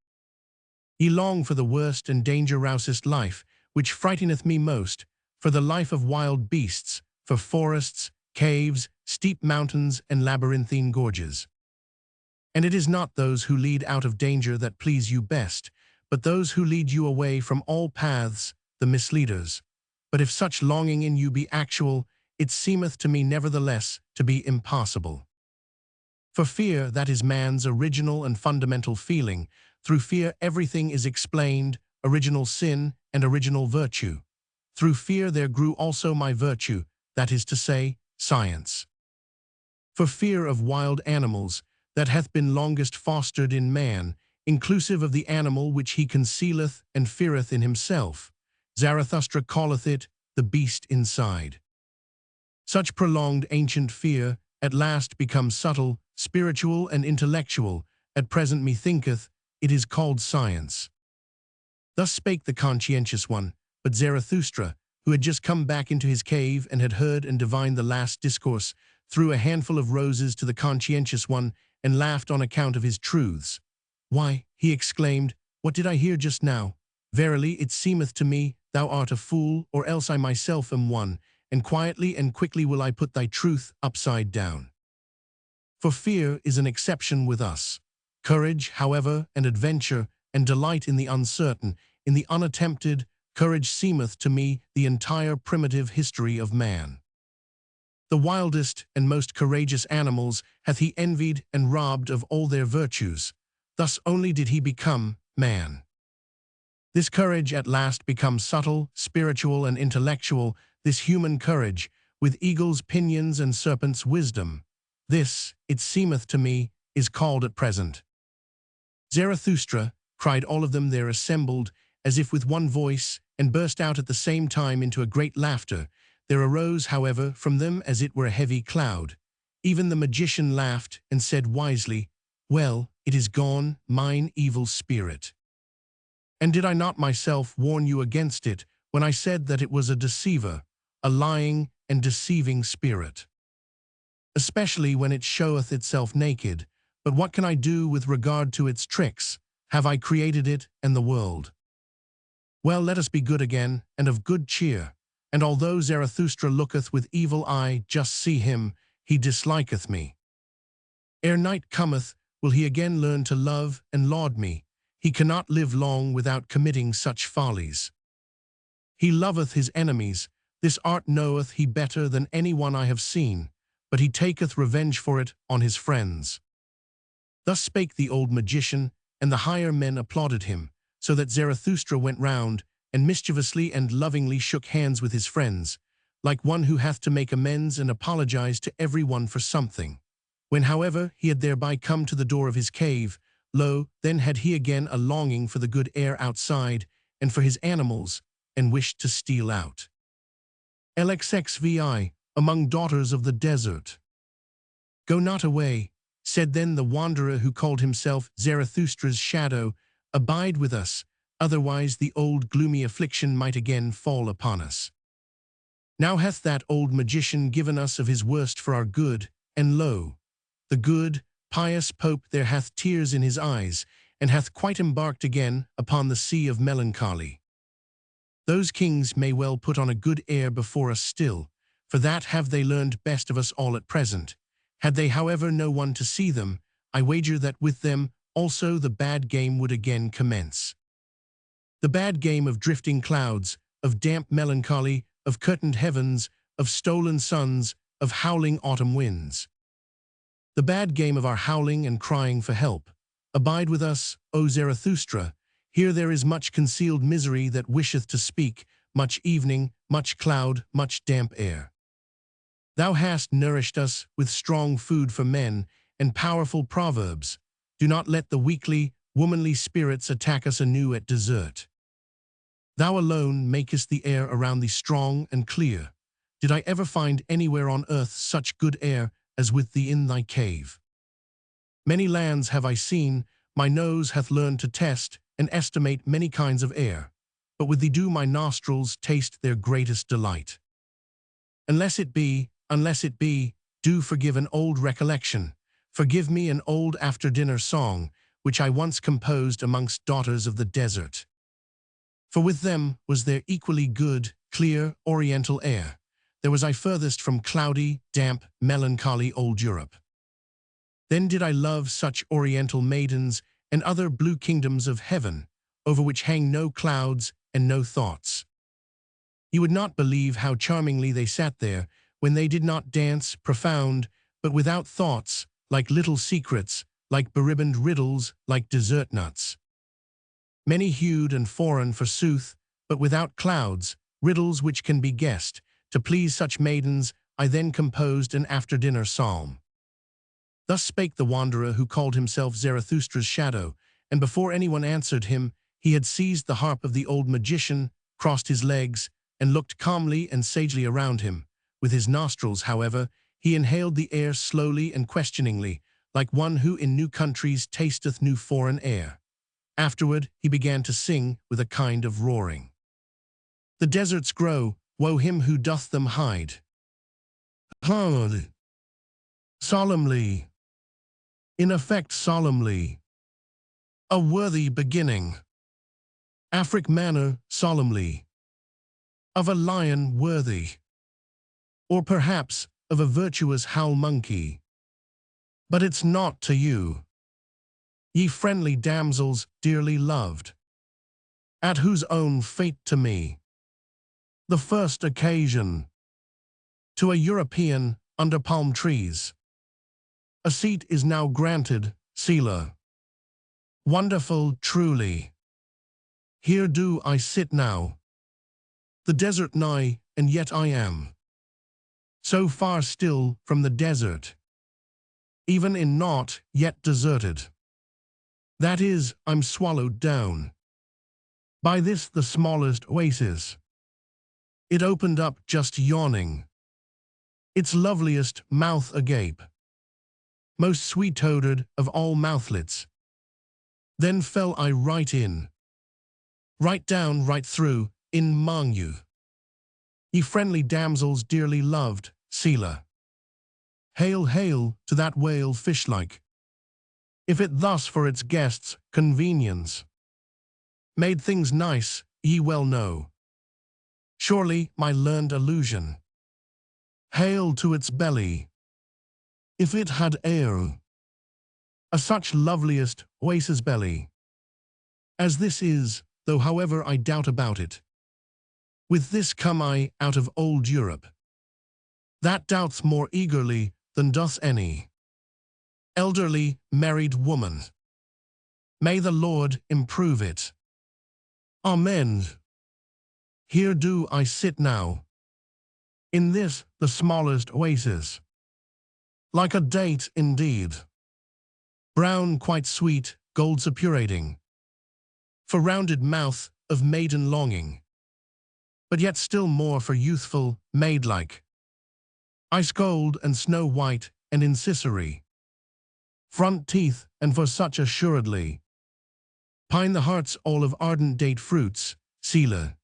Ye long for the worst and danger-rousest life, which frighteneth me most, for the life of wild beasts, for forests, caves, steep mountains, and labyrinthine gorges. And it is not those who lead out of danger that please you best, but those who lead you away from all paths, the misleaders. But if such longing in you be actual, it seemeth to me nevertheless to be impossible. For fear, that is man's original and fundamental feeling, through fear everything is explained, original sin and original virtue. Through fear there grew also my virtue, that is to say, science. For fear of wild animals, that hath been longest fostered in man, inclusive of the animal which he concealeth and feareth in himself, Zarathustra calleth it the beast inside. Such prolonged ancient fear at last becomes subtle, spiritual, and intellectual. At present methinketh it is called science. Thus spake the conscientious one, but Zarathustra, who had just come back into his cave and had heard and divined the last discourse, threw a handful of roses to the conscientious one and laughed on account of his truths. Why, he exclaimed, what did I hear just now? Verily it seemeth to me thou art a fool, or else I myself am one, and quietly and quickly will I put thy truth upside down. For fear is an exception with us. Courage, however, and adventure, and delight in the uncertain, in the unattempted, courage seemeth to me the entire primitive history of man. The wildest and most courageous animals hath he envied and robbed of all their virtues. Thus only did he become man. This courage at last becomes subtle, spiritual, and intellectual, this human courage, with eagle's pinions and serpent's wisdom. This, it seemeth to me, is called at present. Zarathustra, cried all of them there assembled, as if with one voice, and burst out at the same time into a great laughter. There arose, however, from them as it were a heavy cloud. Even the magician laughed and said wisely, well, it is gone, mine evil spirit. And did I not myself warn you against it, when I said that it was a deceiver, a lying and deceiving spirit? Especially when it showeth itself naked. But what can I do with regard to its tricks? Have I created it and the world? Well, let us be good again, and of good cheer. And although Zarathustra looketh with evil eye, just see him, he disliketh me. Ere night cometh, will he again learn to love and laud me. He cannot live long without committing such follies. He loveth his enemies, this art knoweth he better than any one I have seen, but he taketh revenge for it on his friends. Thus spake the old magician, and the higher men applauded him, so that Zarathustra went round, and mischievously and lovingly shook hands with his friends, like one who hath to make amends and apologize to every one for something. When, however, he had thereby come to the door of his cave, lo, then had he again a longing for the good air outside, and for his animals, and wished to steal out. LXXVI, among daughters of the desert. Go not away, said then the wanderer who called himself Zarathustra's shadow, abide with us, otherwise the old gloomy affliction might again fall upon us. Now hath that old magician given us of his worst for our good, and lo, the good, pious Pope there hath tears in his eyes, and hath quite embarked again upon the sea of melancholy. Those kings may well put on a good air before us still, for that have they learned best of us all at present. Had they, however, no one to see them, I wager that with them also the bad game would again commence. The bad game of drifting clouds, of damp melancholy, of curtained heavens, of stolen suns, of howling autumn winds. The bad game of our howling and crying for help. Abide with us, O Zarathustra. Here there is much concealed misery that wisheth to speak, much evening, much cloud, much damp air. Thou hast nourished us with strong food for men and powerful proverbs. Do not let the weakly, womanly spirits attack us anew at dessert. Thou alone makest the air around thee strong and clear. Did I ever find anywhere on earth such good air as with thee in thy cave? Many lands have I seen, my nose hath learned to test and estimate many kinds of air, but with thee do my nostrils taste their greatest delight. Unless it be, do forgive an old recollection, forgive me an old after-dinner song, which I once composed amongst daughters of the desert. For with them was there equally good, clear, oriental air. There was I furthest from cloudy, damp, melancholy old Europe. Then did I love such oriental maidens and other blue kingdoms of heaven, over which hang no clouds and no thoughts. You would not believe how charmingly they sat there, when they did not dance, profound, but without thoughts, like little secrets, like beribboned riddles, like dessert nuts. Many-hued and foreign, forsooth, but without clouds, riddles which can be guessed. To please such maidens, I then composed an after-dinner psalm. Thus spake the wanderer who called himself Zarathustra's shadow, and before anyone answered him, he had seized the harp of the old magician, crossed his legs, and looked calmly and sagely around him. With his nostrils, however, he inhaled the air slowly and questioningly, like one who in new countries tasteth new foreign air. Afterward he began to sing with a kind of roaring. The deserts grow, woe him who doth them hide. Solemnly. In effect solemnly. A worthy beginning. Afric manner solemnly. Of a lion worthy. Or perhaps of a virtuous howl monkey. But it's not to you. Ye friendly damsels dearly loved, at whose own fate to me, the first occasion, to a European under palm trees, a seat is now granted, Selah. Wonderful truly. Here do I sit now, the desert nigh, and yet I am so far still from the desert, even in naught yet deserted. That is, I'm swallowed down by this the smallest oasis. It opened up just yawning, its loveliest mouth agape, most sweet-odored of all mouthlets. Then fell I right in, right down, right through, in among you. Ye friendly damsels dearly loved, Selah. Hail, hail to that whale fish-like, if it thus for its guests' convenience made things nice, ye well know. Surely, my learned allusion. Hail to its belly, if it had air, a such loveliest oasis belly as this is, though however I doubt about it. With this come I out of old Europe, that doubts more eagerly than doth any elderly, married woman. May the Lord improve it. Amen. Here do I sit now, in this the smallest oasis, like a date indeed, brown quite sweet, gold suppurating, for rounded mouth of maiden longing, but yet still more for youthful, maid-like, ice cold and snow white and incisiry, front teeth, and for such assuredly Pine the hearts all of ardent date fruits, Sealer.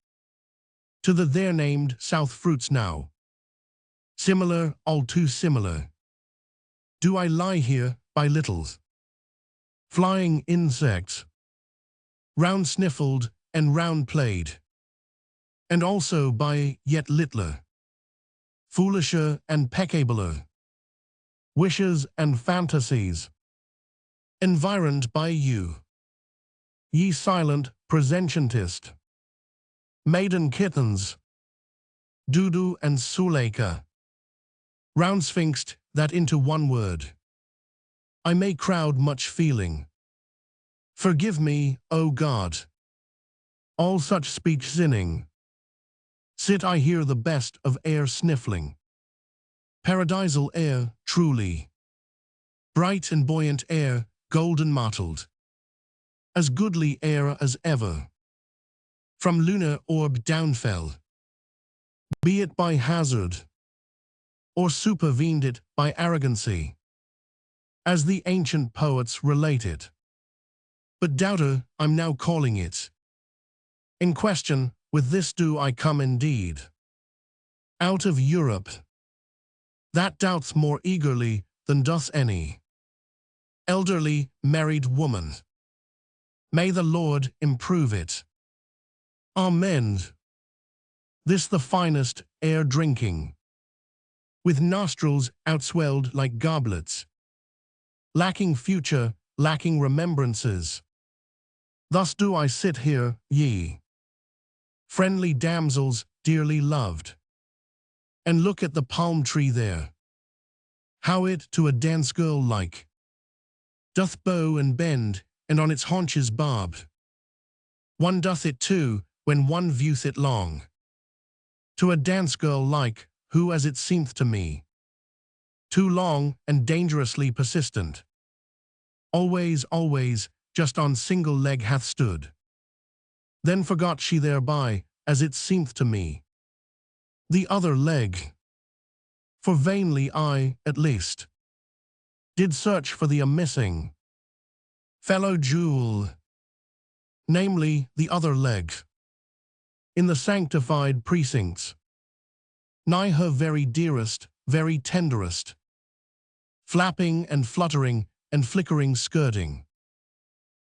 To the there named south fruits now. Similar, all too similar. Do I lie here, by littles? Flying insects. Round sniffled, and round played. And also by yet littler. Foolisher and peccabler. Wishes and fantasies. Environed by you. Ye silent, presentientist. Maiden kittens. Dudu and Suleika. Round sphinxed, that into one word. I may crowd much feeling. Forgive me, O God. All such speech sinning. Sit I hear the best of air sniffling. Paradisal air, truly. Bright and buoyant air, golden mottled. As goodly air as ever. From lunar orb downfell. Be it by hazard. Or supervened it by arrogancy. As the ancient poets relate it. But doubter, I'm now calling it. In question, with this do I come indeed. Out of Europe. That doubts more eagerly than doth any elderly, married woman. May the Lord improve it. Amen. This the finest air drinking. With nostrils outswelled like goblets. Lacking future, lacking remembrances. Thus do I sit here, ye friendly damsels, dearly loved. And look at the palm tree there. How it to a dance girl like. Doth bow and bend, and on its haunches barbed. One doth it too, when one vieweth it long. To a dance girl like, who as it seemeth to me. Too long and dangerously persistent. Always, always, just on single leg hath stood. Then forgot she thereby, as it seemeth to me. The other leg. For vainly I, at least, did search for the a-missing fellow jewel, namely the other leg, in the sanctified precincts, nigh her very dearest, very tenderest, flapping and fluttering and flickering skirting.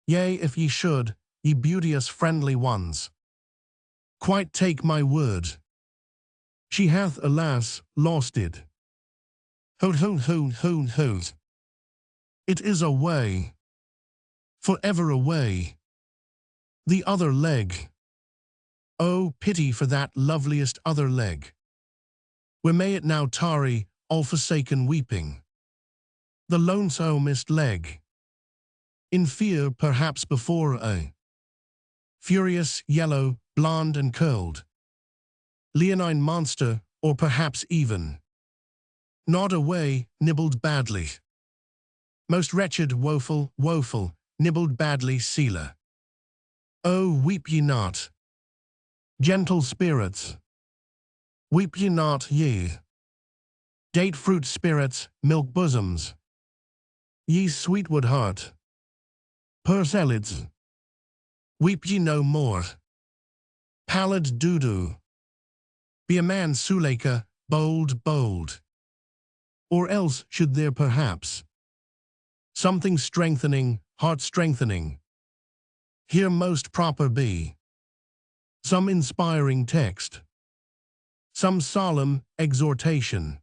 Yea, if ye should, ye beauteous friendly ones, quite take my word, she hath, alas, lost it. Ho ho ho ho ho. It is away, forever away. The other leg. Oh, pity for that loveliest other leg. Where may it now tarry, all forsaken weeping? The lonesomest leg. In fear, perhaps before a furious, yellow, blonde and curled leonine monster, or perhaps even gnawed away, nibbled badly. Most wretched, woeful, woeful, nibbled badly sealer. Oh, weep ye not, gentle spirits. Weep ye not, ye date fruit spirits, milk bosoms. Ye sweetwood heart, perselids. Weep ye no more. Pallid doo-doo. Be a man, Suleika, bold, bold. Or else should there perhaps something strengthening, heart strengthening, here most proper be. Some inspiring text. Some solemn exhortation.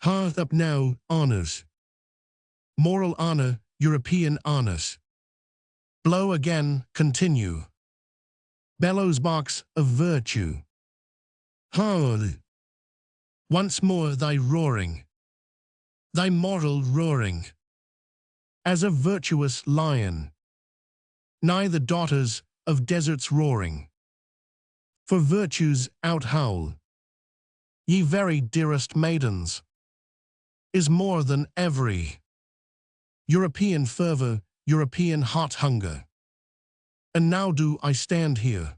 Hearth up now, honors. Moral honor, European honors. Blow again, continue. Bellows box of virtue. Hard. Once more thy roaring. Thy moral roaring. As a virtuous lion. Nigh the daughters of deserts roaring. For virtue's out-howl. Ye very dearest maidens. Is more than every European fervor, European hot hunger. And now do I stand here.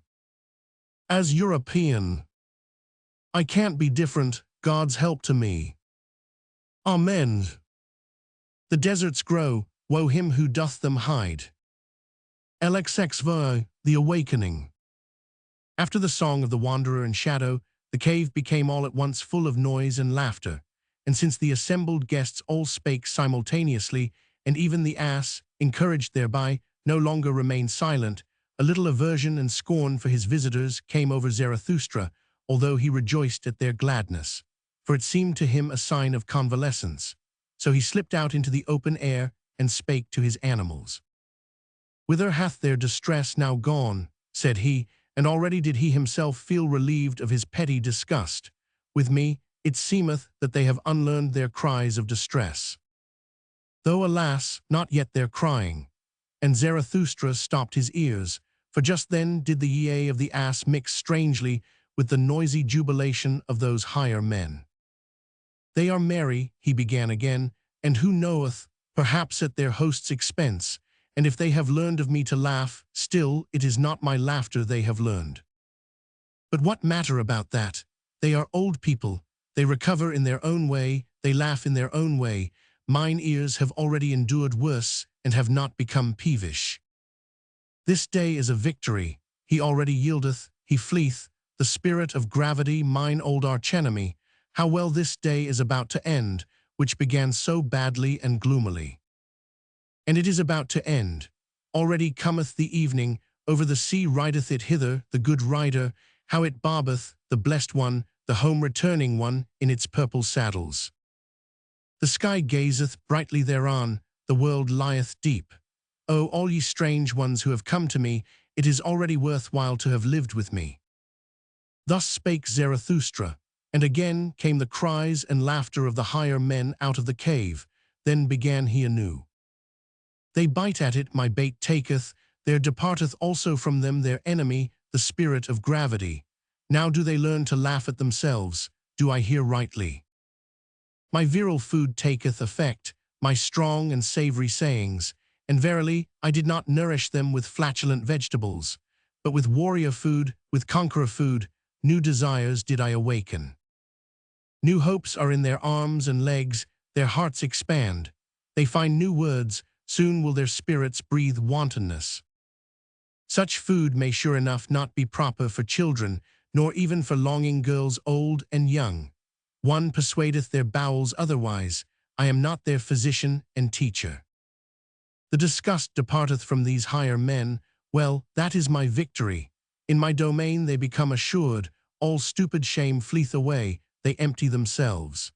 As European. I can't be different, God's help to me. Amen. The deserts grow, woe him who doth them hide. LXXV, the awakening. After the song of the wanderer and shadow, the cave became all at once full of noise and laughter, and since the assembled guests all spake simultaneously, and even the ass, encouraged thereby, no longer remained silent, a little aversion and scorn for his visitors came over Zarathustra, although he rejoiced at their gladness, for it seemed to him a sign of convalescence. So he slipped out into the open air and spake to his animals. "Whither hath their distress now gone?" said he, and already did he himself feel relieved of his petty disgust. "With me, it seemeth that they have unlearned their cries of distress. Though, alas, not yet their crying." And Zarathustra stopped his ears, for just then did the yea of the ass mix strangely with the noisy jubilation of those higher men. "They are merry," he began again, "and who knoweth, perhaps at their host's expense, and if they have learned of me to laugh, still it is not my laughter they have learned. But what matter about that? They are old people, they recover in their own way, they laugh in their own way. Mine ears have already endured worse, and have not become peevish. This day is a victory, he already yieldeth, he fleeth, the spirit of gravity, mine old archenemy. How well this day is about to end, which began so badly and gloomily. And it is about to end. Already cometh the evening, over the sea rideth it hither, the good rider, how it barbeth, the blessed one, the home-returning one, in its purple saddles. The sky gazeth brightly thereon, the world lieth deep. O all ye strange ones who have come to me, it is already worth while to have lived with me." Thus spake Zarathustra, and again came the cries and laughter of the higher men out of the cave. Then began he anew. "They bite at it, my bait taketh, there departeth also from them their enemy, the spirit of gravity. Now do they learn to laugh at themselves, do I hear rightly? My virile food taketh effect, my strong and savory sayings, and verily I did not nourish them with flatulent vegetables, but with warrior food, with conqueror food, new desires did I awaken. New hopes are in their arms and legs, their hearts expand, they find new words, soon will their spirits breathe wantonness. Such food may sure enough not be proper for children, nor even for longing girls old and young. One persuadeth their bowels otherwise, I am not their physician and teacher. The disgust departeth from these higher men, well, that is my victory. In my domain they become assured, all stupid shame fleeth away, they empty themselves.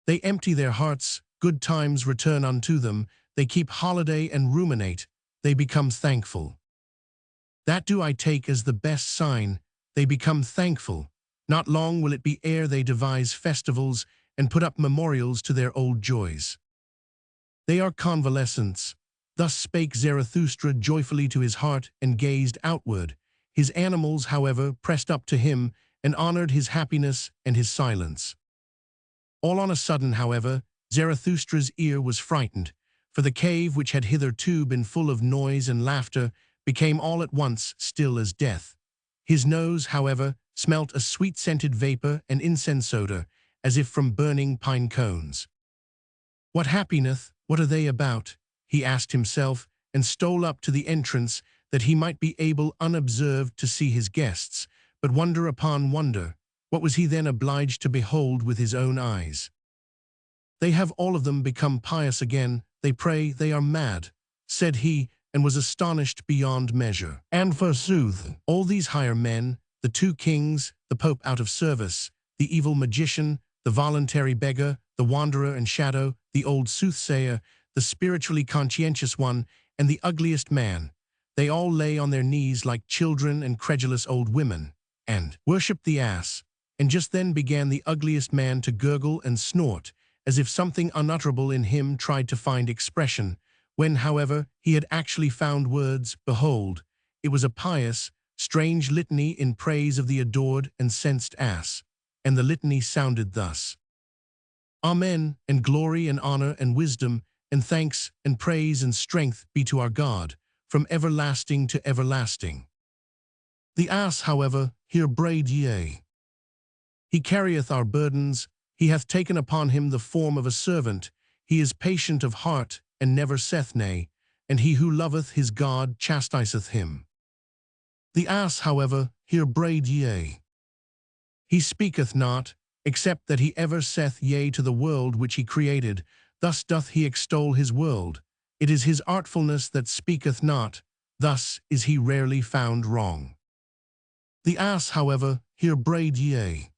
They empty their hearts, good times return unto them, they keep holiday and ruminate, they become thankful. That do I take as the best sign, they become thankful. Not long will it be ere they devise festivals and put up memorials to their old joys. They are convalescents." Thus spake Zarathustra joyfully to his heart and gazed outward. His animals, however, pressed up to him and honored his happiness and his silence. All on a sudden, however, Zarathustra's ear was frightened, for the cave, which had hitherto been full of noise and laughter, became all at once still as death. His nose, however, smelt a sweet-scented vapor and incense odor, as if from burning pine cones. "What happeneth? What are they about?" he asked himself, and stole up to the entrance, that he might be able unobserved to see his guests. But wonder upon wonder, what was he then obliged to behold with his own eyes? "They have all of them become pious again, they pray, they are mad," said he, and was astonished beyond measure. And forsooth, all these higher men, the two kings, the Pope out of service, the evil magician, the voluntary beggar, the wanderer and shadow, the old soothsayer, the spiritually conscientious one, and the ugliest man, they all lay on their knees like children and credulous old women, and worshipped the ass. And just then began the ugliest man to gurgle and snort, as if something unutterable in him tried to find expression. When, however, he had actually found words, behold, it was a pious, strange litany in praise of the adored and censed ass. And the litany sounded thus: "Amen, and glory and honor and wisdom, and thanks and praise and strength be to our God, from everlasting to everlasting. The ass, however, here brayed yea. He carrieth our burdens, he hath taken upon him the form of a servant, he is patient of heart, and never saith nay, and he who loveth his God chastiseth him. The ass, however, here braid yea. He speaketh not, except that he ever saith yea to the world which he created, thus doth he extol his world. It is his artfulness that speaketh not, thus is he rarely found wrong. The ass, however, here braid yea.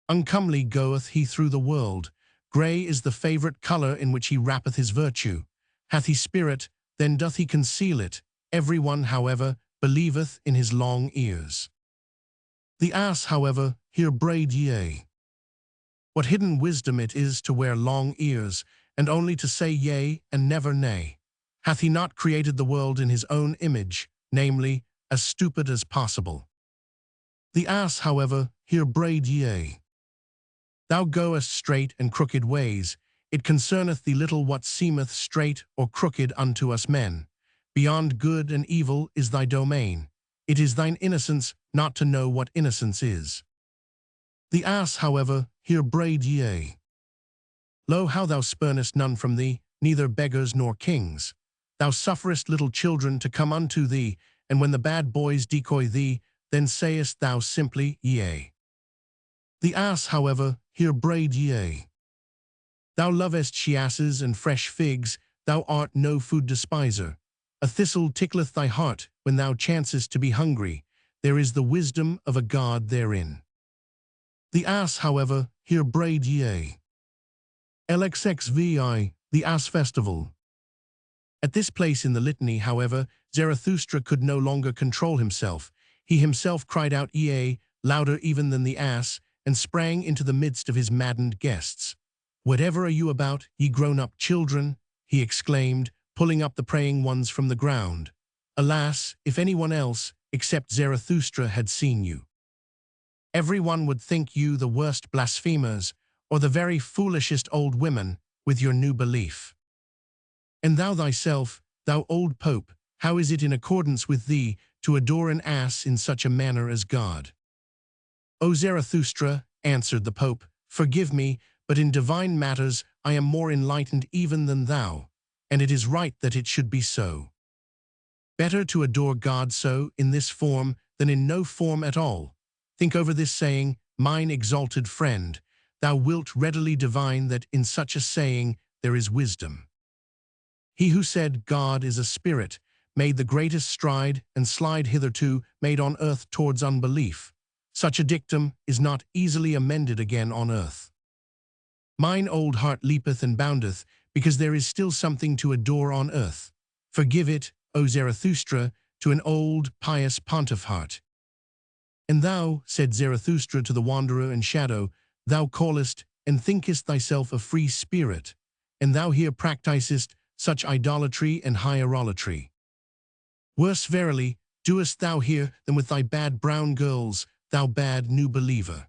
Uncomely goeth he through the world, grey is the favourite colour in which he wrappeth his virtue. Hath he spirit, then doth he conceal it, every one, however, believeth in his long ears. The ass, however, here braid yea. What hidden wisdom it is to wear long ears, and only to say yea and never nay. Hath he not created the world in his own image, namely, as stupid as possible? The ass, however, here braid yea. Thou goest straight and crooked ways, it concerneth thee little what seemeth straight or crooked unto us men. Beyond good and evil is thy domain. It is thine innocence not to know what innocence is. The ass, however, here braid yea. Lo, how thou spurnest none from thee, neither beggars nor kings. Thou sufferest little children to come unto thee, and when the bad boys decoy thee, then sayest thou simply yea. The ass, however, here braid yea. Thou lovest she asses and fresh figs, thou art no food despiser. A thistle tickleth thy heart when thou chancest to be hungry, there is the wisdom of a god therein. The ass, however, here braid yea. LXXVI, the Ass Festival. At this place in the litany, however, Zarathustra could no longer control himself. He himself cried out yea, louder even than the ass, and sprang into the midst of his maddened guests. Whatever are you about, ye grown-up children? He exclaimed, pulling up the praying ones from the ground. Alas, if anyone else, except Zarathustra, had seen you. Every one would think you the worst blasphemers, or the very foolishest old women, with your new belief. And thou thyself, thou old pope, how is it in accordance with thee to adore an ass in such a manner as God? O Zarathustra, answered the pope, forgive me, but in divine matters I am more enlightened even than thou, and it is right that it should be so. Better to adore God so, in this form, than in no form at all. Think over this saying, mine exalted friend, thou wilt readily divine that in such a saying there is wisdom. He who said God is a spirit made the greatest stride and slide hitherto made on earth towards unbelief. Such a dictum is not easily amended again on earth. Mine old heart leapeth and boundeth, because there is still something to adore on earth. Forgive it, O Zarathustra, to an old, pious pontiff heart. And thou, said Zarathustra to the wanderer in shadow, thou callest and thinkest thyself a free spirit, and thou here practisest such idolatry and hierolatry. Worse verily doest thou here than with thy bad brown girls, thou bad new believer.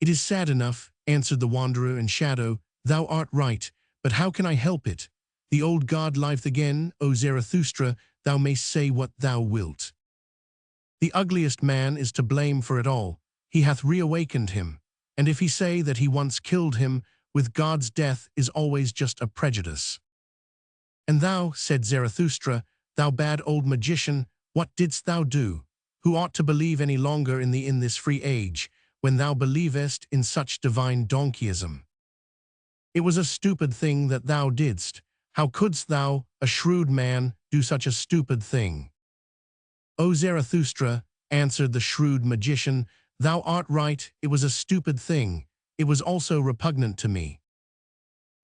It is sad enough, answered the wanderer in shadow, thou art right, but how can I help it? The old god liveth again, O Zarathustra, thou mayst say what thou wilt. The ugliest man is to blame for it all, he hath reawakened him, and if he say that he once killed him, with God's death is always just a prejudice. And thou, said Zarathustra, thou bad old magician, what didst thou do? Who ought to believe any longer in thee in this free age, when thou believest in such divine donkeyism? It was a stupid thing that thou didst. How couldst thou, a shrewd man, do such a stupid thing? O Zarathustra, answered the shrewd magician, thou art right, it was a stupid thing, it was also repugnant to me.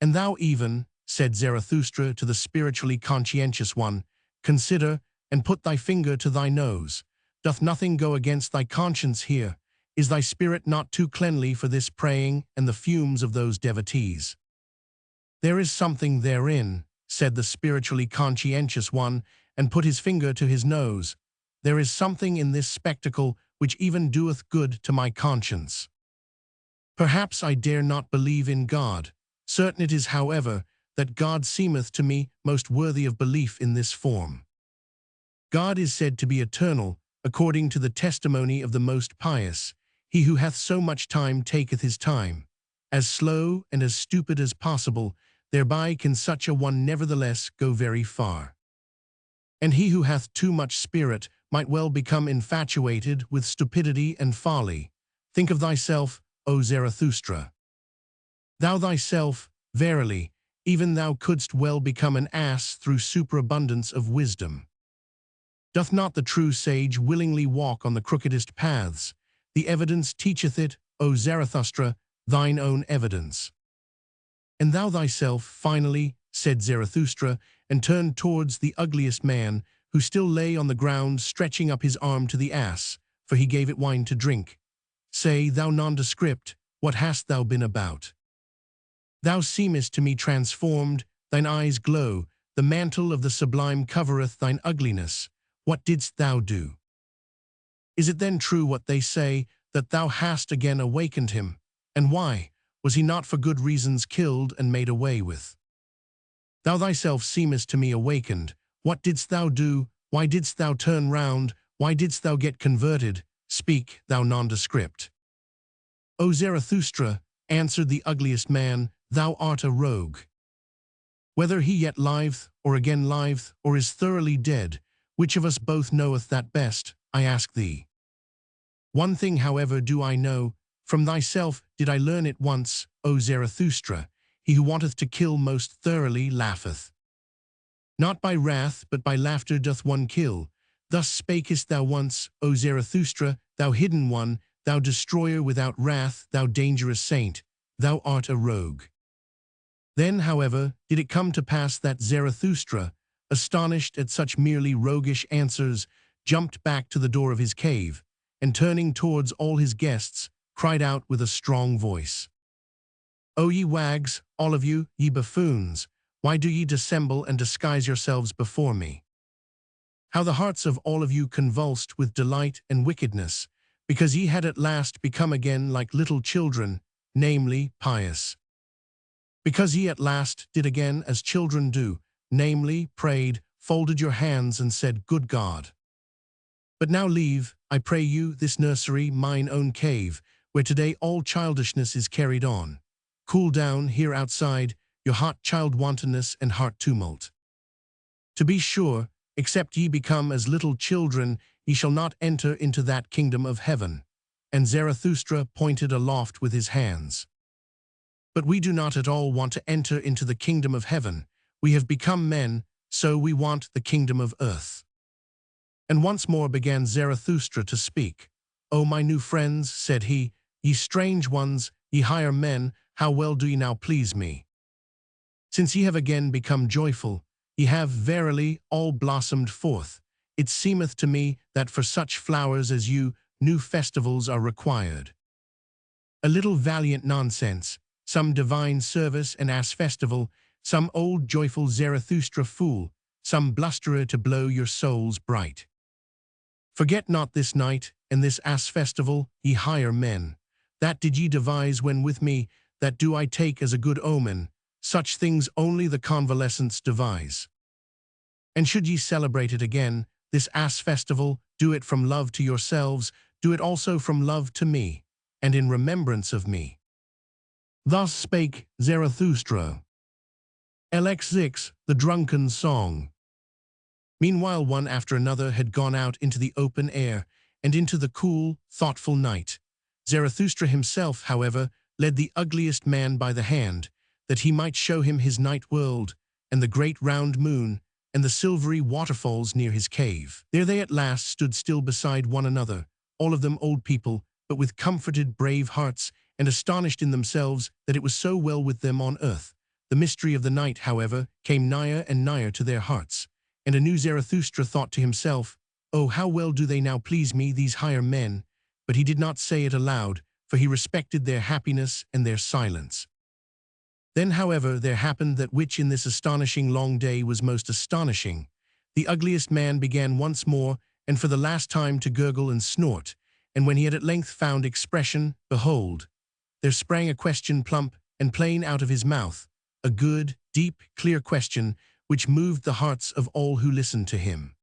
And thou even, said Zarathustra to the spiritually conscientious one, consider, and put thy finger to thy nose. Doth nothing go against thy conscience here? Is thy spirit not too cleanly for this praying and the fumes of those devotees? There is something therein, said the spiritually conscientious one, and put his finger to his nose. There is something in this spectacle which even doeth good to my conscience. Perhaps I dare not believe in God. Certain it is, however, that God seemeth to me most worthy of belief in this form. God is said to be eternal, according to the testimony of the most pious. He who hath so much time taketh his time. As slow and as stupid as possible, thereby can such a one nevertheless go very far. And he who hath too much spirit might well become infatuated with stupidity and folly. Think of thyself, O Zarathustra. Thou thyself, verily, even thou couldst well become an ass through superabundance of wisdom. Doth not the true sage willingly walk on the crookedest paths? The evidence teacheth it, O Zarathustra, thine own evidence. And thou thyself, finally, said Zarathustra, and turned towards the ugliest man, who still lay on the ground stretching up his arm to the ass, for he gave it wine to drink. Say, thou nondescript, what hast thou been about? Thou seemest to me transformed, thine eyes glow, the mantle of the sublime covereth thine ugliness. What didst thou do? Is it then true what they say, that thou hast again awakened him? And why? Was he not for good reasons killed and made away with? Thou thyself seemest to me awakened. What didst thou do? Why didst thou turn round? Why didst thou get converted? Speak, thou nondescript. O Zarathustra, answered the ugliest man, thou art a rogue. Whether he yet liveth, or again liveth, or is thoroughly dead, which of us both knoweth that best, I ask thee? One thing, however, do I know, from thyself did I learn it once, O Zarathustra, he who wanteth to kill most thoroughly laugheth. Not by wrath, but by laughter doth one kill. Thus spakest thou once, O Zarathustra, thou hidden one, thou destroyer without wrath, thou dangerous saint, thou art a rogue. Then, however, did it come to pass that Zarathustra, astonished at such merely roguish answers, jumped back to the door of his cave, and turning towards all his guests, cried out with a strong voice, O ye wags, all of you, ye buffoons, why do ye dissemble and disguise yourselves before me? How the hearts of all of you convulsed with delight and wickedness, because ye had at last become again like little children, namely, pious. Because ye at last did again as children do, namely, prayed, folded your hands and said, Good God. But now leave, I pray you, this nursery, mine own cave, where today all childishness is carried on. Cool down here outside your hot child wantonness and heart tumult. To be sure, except ye become as little children, ye shall not enter into that kingdom of heaven. And Zarathustra pointed aloft with his hands. But we do not at all want to enter into the kingdom of heaven. We have become men, so we want the kingdom of earth. And once more began Zarathustra to speak. O my new friends, said he, ye strange ones, ye higher men, how well do ye now please me? Since ye have again become joyful, ye have verily all blossomed forth. It seemeth to me that for such flowers as you, new festivals are required. A little valiant nonsense, some divine service and ass festival, some old joyful Zarathustra fool, some blusterer to blow your souls bright. Forget not this night and this ass festival, ye higher men. That did ye devise when with me, that do I take as a good omen. Such things only the convalescents devise. And should ye celebrate it again, this ass festival, do it from love to yourselves, do it also from love to me, and in remembrance of me. Thus spake Zarathustra. LX6, the drunken song. Meanwhile one after another had gone out into the open air, and into the cool, thoughtful night. Zarathustra himself, however, led the ugliest man by the hand, that he might show him his night world, and the great round moon, and the silvery waterfalls near his cave. There they at last stood still beside one another, all of them old people, but with comforted, brave hearts, and astonished in themselves that it was so well with them on earth. The mystery of the night, however, came nigher and nigher to their hearts, and a new Zarathustra thought to himself, Oh, how well do they now please me, these higher men? But he did not say it aloud, for he respected their happiness and their silence. Then, however, there happened that which in this astonishing long day was most astonishing. The ugliest man began once more, and for the last time, to gurgle and snort, and when he had at length found expression, behold, there sprang a question plump and plain out of his mouth, a good, deep, clear question, which moved the hearts of all who listened to him.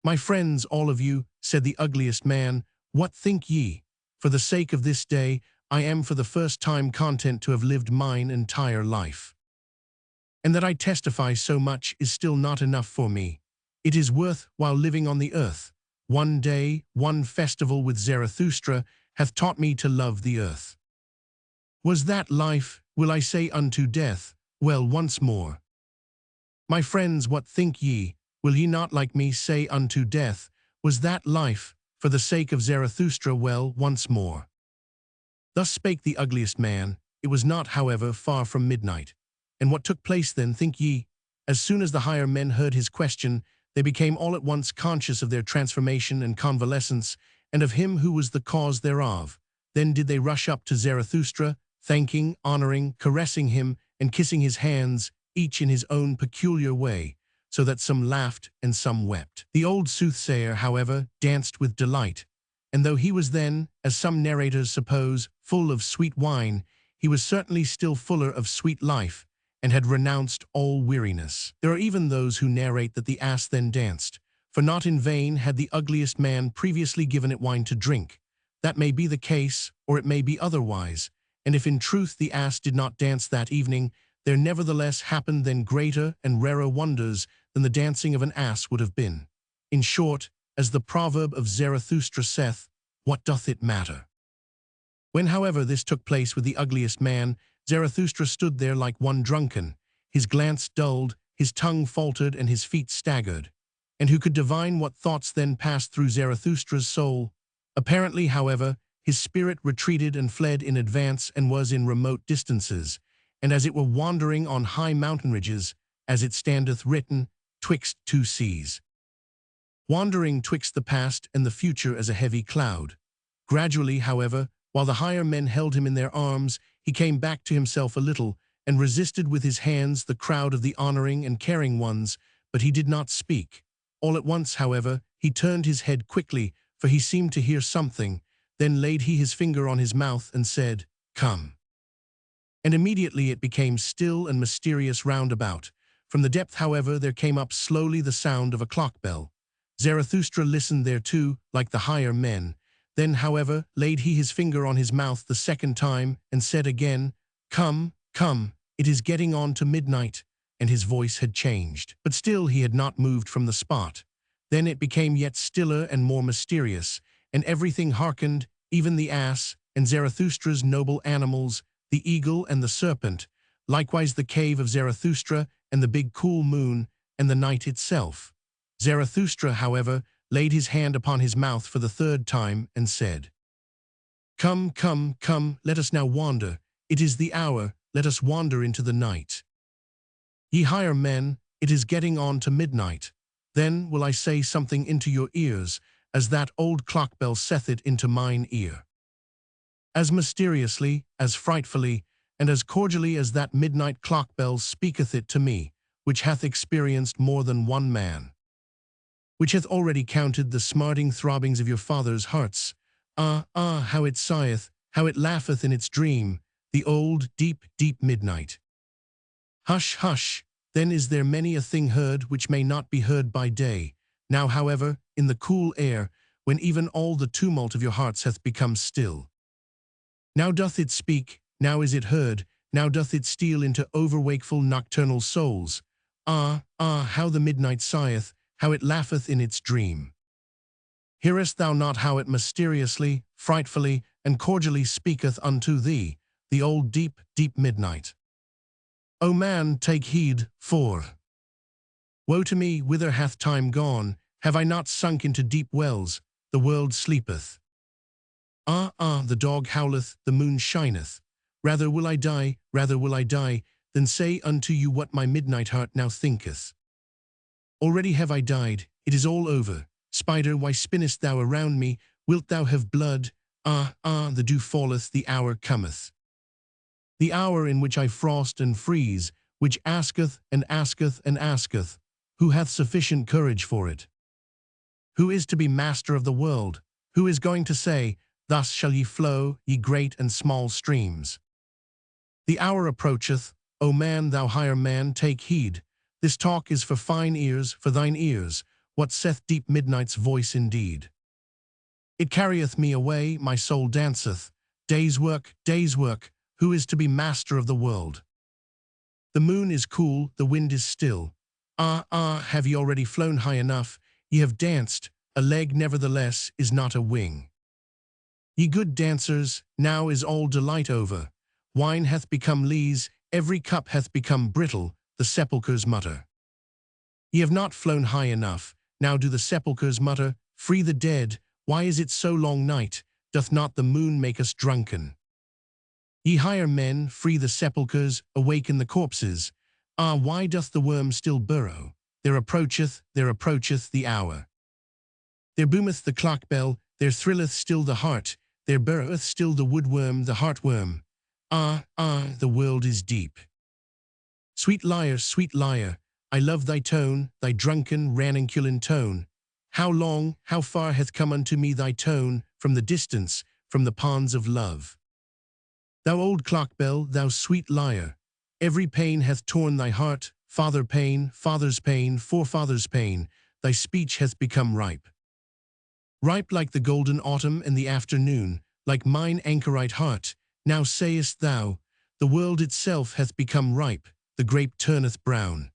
My friends, all of you, said the ugliest man, what think ye? For the sake of this day, I am for the first time content to have lived mine entire life. and that I testify so much is still not enough for me. It is worth while living on the earth. One day, one festival with Zarathustra hath taught me to love the earth. Was that life, will I say unto death? Well, once more. My friends, what think ye? Will ye not like me say unto death? Was that life, for the sake of Zarathustra? Well, once more. Thus spake the ugliest man. It was not, however, far from midnight. And what took place then, think ye? As soon as the higher men heard his question, they became all at once conscious of their transformation and convalescence, and of him who was the cause thereof. Then did they rush up to Zarathustra, thanking, honoring, caressing him, and kissing his hands, each in his own peculiar way, so that some laughed and some wept. The old soothsayer, however, danced with delight, and though he was then, as some narrators suppose, full of sweet wine, he was certainly still fuller of sweet life, and had renounced all weariness. There are even those who narrate that the ass then danced, for not in vain had the ugliest man previously given it wine to drink. That may be the case, or it may be otherwise, and if in truth the ass did not dance that evening, there nevertheless happened then greater and rarer wonders than the dancing of an ass would have been. In short, as the proverb of Zarathustra saith, what doth it matter? When, however, this took place with the ugliest man, Zarathustra stood there like one drunken, his glance dulled, his tongue faltered, and his feet staggered. And who could divine what thoughts then passed through Zarathustra's soul? Apparently, however, his spirit retreated and fled in advance and was in remote distances, and as it were wandering on high mountain ridges, as it standeth written, twixt two seas. Wandering twixt the past and the future as a heavy cloud. Gradually, however, while the higher men held him in their arms, he came back to himself a little, and resisted with his hands the crowd of the honoring and caring ones, but he did not speak. All at once, however, he turned his head quickly, for he seemed to hear something. Then laid he his finger on his mouth and said, "Come." And immediately it became still and mysterious round about. From the depth, however, there came up slowly the sound of a clock bell. Zarathustra listened thereto, like the higher men. Then, however, laid he his finger on his mouth the second time, and said again, "Come, come, it is getting on to midnight," and his voice had changed. But still he had not moved from the spot. Then it became yet stiller and more mysterious, and everything hearkened, even the ass, and Zarathustra's noble animals, the eagle and the serpent, likewise the cave of Zarathustra, and the big cool moon, and the night itself. Zarathustra, however, laid his hand upon his mouth for the third time, and said, "Come, come, come, let us now wander. It is the hour, let us wander into the night. Ye higher men, it is getting on to midnight. Then will I say something into your ears, as that old clock bell saith it into mine ear. As mysteriously, as frightfully, and as cordially as that midnight clock bell speaketh it to me, which hath experienced more than one man, which hath already counted the smarting throbbings of your fathers' hearts. Ah, ah, how it sigheth, how it laugheth in its dream, the old, deep, deep midnight. Hush, hush, then is there many a thing heard which may not be heard by day. Now, however, in the cool air, when even all the tumult of your hearts hath become still. Now doth it speak, now is it heard, now doth it steal into overwakeful nocturnal souls. Ah, ah, how the midnight sigheth, how it laugheth in its dream. Hearest thou not how it mysteriously, frightfully, and cordially speaketh unto thee, the old deep, deep midnight? O man, take heed, for woe to me, whither hath time gone? Have I not sunk into deep wells? The world sleepeth. Ah, ah, the dog howleth, the moon shineth. Rather will I die, than say unto you what my midnight heart now thinketh. Already have I died, it is all over. Spider, why spinnest thou around me? Wilt thou have blood? Ah, ah, the dew falleth, the hour cometh. The hour in which I frost and freeze, which asketh and asketh and asketh, who hath sufficient courage for it? Who is to be master of the world? Who is going to say, thus shall ye flow, ye great and small streams? The hour approacheth, O man, thou higher man, take heed. This talk is for fine ears, for thine ears. What saith deep midnight's voice indeed? It carrieth me away, my soul danceth. Day's work, who is to be master of the world? The moon is cool, the wind is still. Ah, ah, have ye already flown high enough? Ye have danced, a leg nevertheless is not a wing. Ye good dancers, now is all delight over. Wine hath become lees, every cup hath become brittle, the sepulchres mutter. Ye have not flown high enough, now do the sepulchres mutter, free the dead, why is it so long night, doth not the moon make us drunken? Ye higher men, free the sepulchres, awaken the corpses. Ah, why doth the worm still burrow? There approacheth the hour. There boometh the clock bell, there thrilleth still the heart, there burroweth still the woodworm, the heartworm. Ah, ah, the world is deep. Sweet lyre, I love thy tone, thy drunken, ranunculin tone. How long, how far hath come unto me thy tone, from the distance, from the ponds of love? Thou old clock bell, thou sweet lyre, every pain hath torn thy heart, father pain, father's pain, forefather's pain, thy speech hath become ripe. Ripe like the golden autumn and the afternoon, like mine anchorite heart, now sayest thou, the world itself hath become ripe, the grape turneth brown.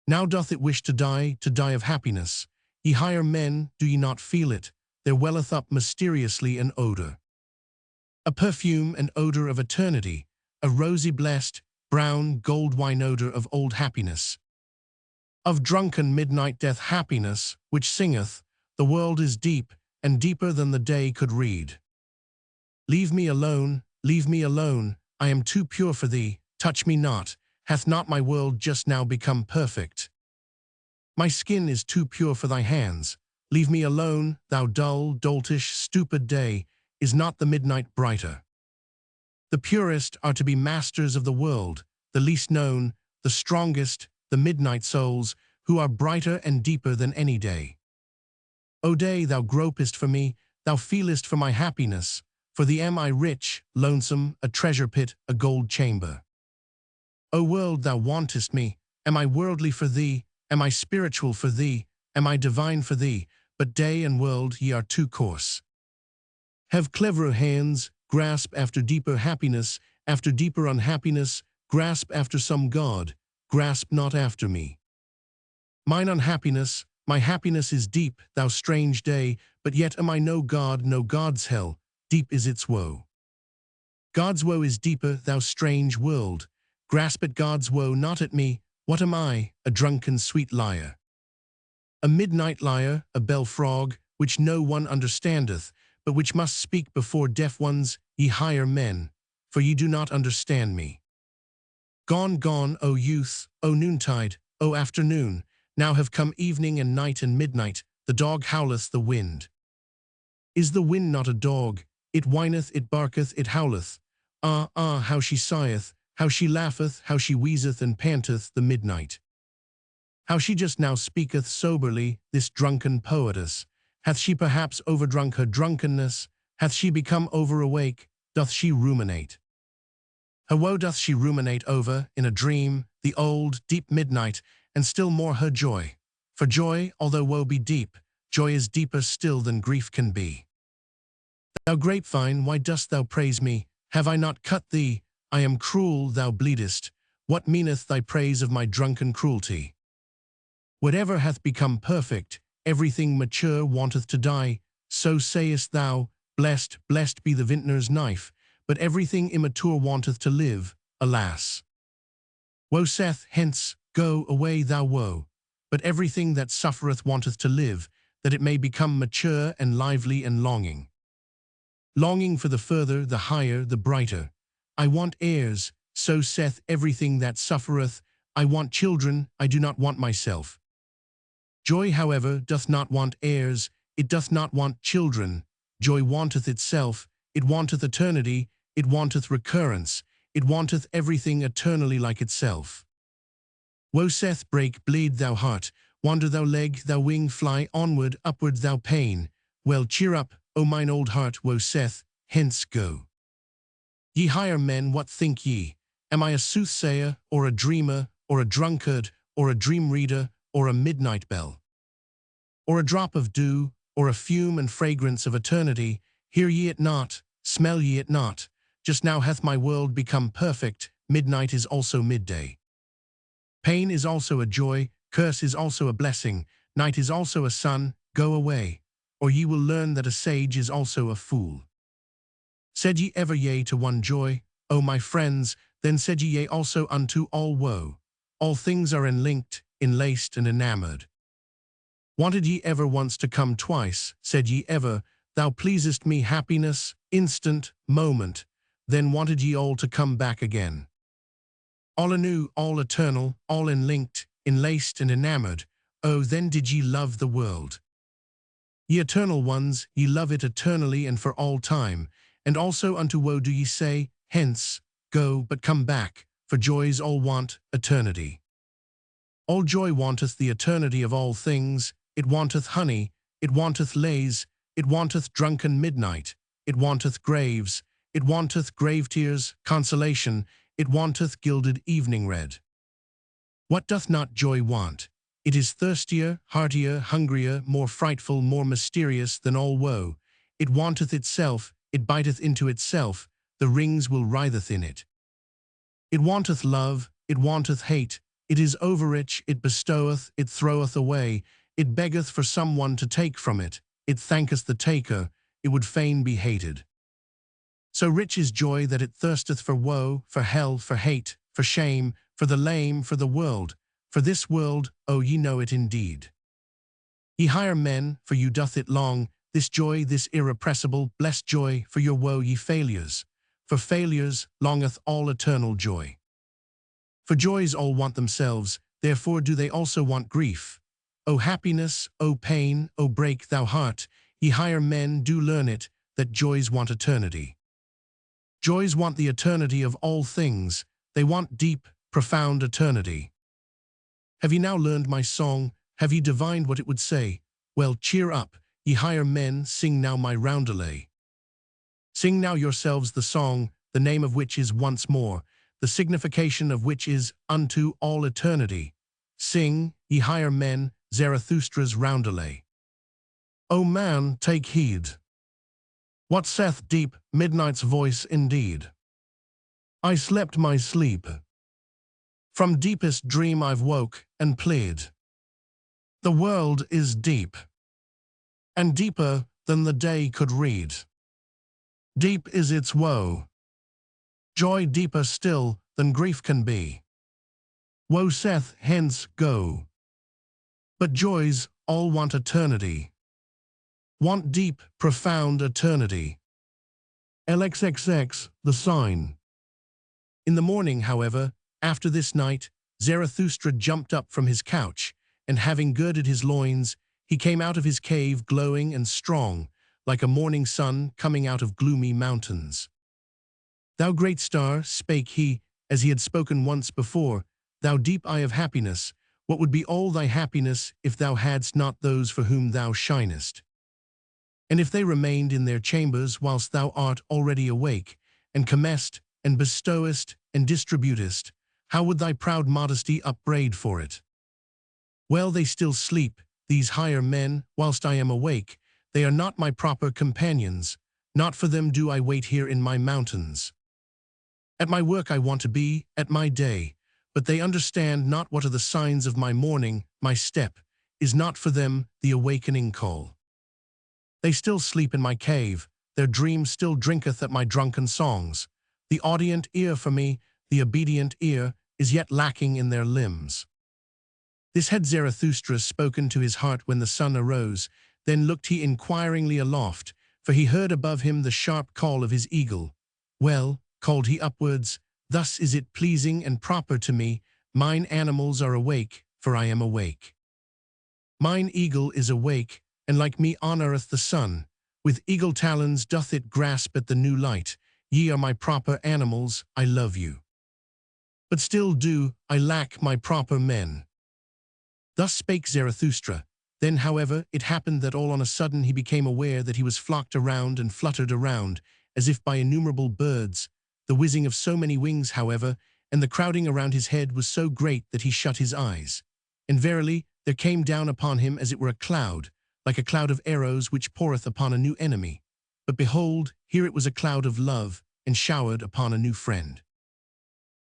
Now doth it wish to die of happiness. Ye higher men, do ye not feel it? There welleth up mysteriously an odor. A perfume and odor of eternity, a rosy blessed, brown, gold wine odor of old happiness. Of drunken midnight death happiness, which singeth, the world is deep, and deeper than the day could read. Leave me alone, I am too pure for thee, touch me not, hath not my world just now become perfect? My skin is too pure for thy hands, leave me alone, thou dull, doltish, stupid day, is not the midnight brighter? The purest are to be masters of the world, the least known, the strongest, the midnight souls, who are brighter and deeper than any day. O day, thou gropest for me, thou feelest for my happiness, for thee am I rich, lonesome, a treasure pit, a gold chamber. O world, thou wantest me, am I worldly for thee, am I spiritual for thee, am I divine for thee, but day and world ye are too coarse. Have cleverer hands, grasp after deeper happiness, after deeper unhappiness, grasp after some God, grasp not after me. Mine unhappiness, my happiness is deep, thou strange day, but yet am I no God, no God's hell, deep is its woe. God's woe is deeper, thou strange world, grasp at God's woe, not at me. What am I, a drunken sweet lyre? A midnight lyre, a bell frog, which no one understandeth, but which must speak before deaf ones, ye higher men, for ye do not understand me. Gone, gone, O youth, O noontide, O afternoon, now have come evening and night and midnight, the dog howleth the wind. Is the wind not a dog? It whineth, it barketh, it howleth. Ah, ah, how she sigheth, how she laugheth, how she wheezeth and panteth, the midnight. How she just now speaketh soberly, this drunken poetess. Hath she perhaps overdrunk her drunkenness? Hath she become overawake? Doth she ruminate? Her woe doth she ruminate over, in a dream, the old, deep midnight, and still more her joy. For joy, although woe be deep, joy is deeper still than grief can be. Thou grapevine, why dost thou praise me? Have I not cut thee? I am cruel, thou bleedest. What meaneth thy praise of my drunken cruelty? Whatever hath become perfect, everything mature wanteth to die. So sayest thou, blessed, blessed be the vintner's knife, but everything immature wanteth to live, alas. Woe saith, hence, go away thou woe, but everything that suffereth wanteth to live, that it may become mature and lively and longing. Longing for the further, the higher, the brighter. I want heirs, so saith everything that suffereth. I want children, I do not want myself. Joy, however, doth not want heirs, it doth not want children. Joy wanteth itself, it wanteth eternity, it wanteth recurrence, it wanteth everything eternally like itself. Woe saith, break, bleed, thou heart, wander thou leg, thou wing, fly onward, upward, thou pain. Well, cheer up, O mine old heart, woe saith, hence go. Ye higher men, what think ye? Am I a soothsayer, or a dreamer, or a drunkard, or a dream reader, or a midnight bell? Or a drop of dew, or a fume and fragrance of eternity? Hear ye it not, smell ye it not? Just now hath my world become perfect, midnight is also midday. Pain is also a joy, curse is also a blessing, night is also a sun, go away, or ye will learn that a sage is also a fool. Said ye ever yea to one joy, O my friends, then said ye yea also unto all woe. All things are enlinked, enlaced, and enamoured. Wanted ye ever once to come twice, said ye ever, thou pleasest me happiness, instant, moment, then wanted ye all to come back again. All anew, all eternal, all enlinked, enlaced, and enamoured, oh, then did ye love the world. Ye eternal ones, ye love it eternally and for all time, and also unto woe do ye say, hence, go, but come back, for joys all want eternity. All joy wanteth the eternity of all things, it wanteth honey, it wanteth lays, it wanteth drunken midnight, it wanteth graves, it wanteth grave tears, consolation, it wanteth gilded evening red. What doth not joy want? It is thirstier, heartier, hungrier, more frightful, more mysterious than all woe. It wanteth itself, it biteth into itself, the rings will writheth in it. It wanteth love, it wanteth hate, it is overrich, it bestoweth, it throweth away, it beggeth for some one to take from it, it thanketh the taker, it would fain be hated. So rich is joy that it thirsteth for woe, for hell, for hate, for shame, for the lame, for the world, for this world, oh, ye know it indeed. Ye higher men, for you doth it long, this joy, this irrepressible, blessed joy, for your woe, ye failures. For failures longeth all eternal joy. For joys all want themselves, therefore do they also want grief. O happiness, O pain, O break thou heart, ye higher men do learn it, that joys want eternity. Joys want the eternity of all things, they want deep, profound eternity. Have ye now learned my song? Have ye divined what it would say? Well, cheer up, ye higher men, sing now my roundelay. Sing now yourselves the song, the name of which is once more, the signification of which is unto all eternity. Sing, ye higher men, Zarathustra's roundelay. O man, take heed. What saith deep midnight's voice indeed? I slept my sleep. From deepest dream I've woke and played. The world is deep, and deeper than the day could read. Deep is its woe, joy deeper still than grief can be. Woe saith, hence go. But joys all want eternity, want deep, profound eternity. LXXX, the sign. In the morning, however, after this night, Zarathustra jumped up from his couch, and having girded his loins, he came out of his cave glowing and strong, like a morning sun coming out of gloomy mountains. Thou great star, spake he, as he had spoken once before, thou deep eye of happiness, what would be all thy happiness if thou hadst not those for whom thou shinest? And if they remained in their chambers whilst thou art already awake, and comest, and bestowest, and distributest, how would thy proud modesty upbraid for it? Well, they still sleep, these higher men, whilst I am awake. They are not my proper companions, not for them do I wait here in my mountains. At my work I want to be, at my day, but they understand not what are the signs of my morning, my step, is not for them the awakening call. They still sleep in my cave, their dream still drinketh at my drunken songs. The audient ear for me, the obedient ear, is yet lacking in their limbs. This had Zarathustra spoken to his heart when the sun arose, then looked he inquiringly aloft, for he heard above him the sharp call of his eagle. Well, called he upwards, thus is it pleasing and proper to me, mine animals are awake, for I am awake. Mine eagle is awake, and like me honoureth the sun, with eagle talons doth it grasp at the new light. Ye are my proper animals, I love you. But still do I lack my proper men. Thus spake Zarathustra. Then, however, it happened that all on a sudden he became aware that he was flocked around and fluttered around, as if by innumerable birds. The whizzing of so many wings, however, and the crowding around his head was so great that he shut his eyes. And verily, there came down upon him as it were a cloud, like a cloud of arrows which poureth upon a new enemy. But behold, here it was a cloud of love, and showered upon a new friend.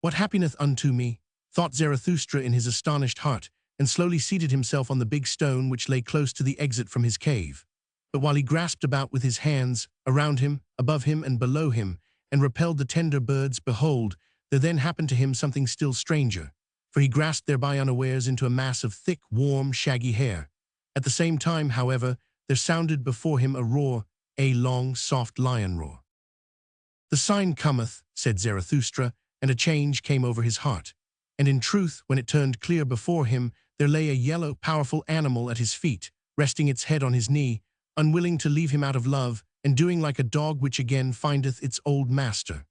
What happeneth unto me? Thought Zarathustra in his astonished heart, and slowly seated himself on the big stone which lay close to the exit from his cave. But while he grasped about with his hands, around him, above him, and below him, and repelled the tender birds, behold, there then happened to him something still stranger, for he grasped thereby unawares into a mass of thick, warm, shaggy hair. At the same time, however, there sounded before him a roar, a long, soft lion roar. The sign cometh, said Zarathustra, and a change came over his heart. And in truth, when it turned clear before him, there lay a yellow, powerful animal at his feet, resting its head on his knee, unwilling to leave him out of love, and doing like a dog which again findeth its old master.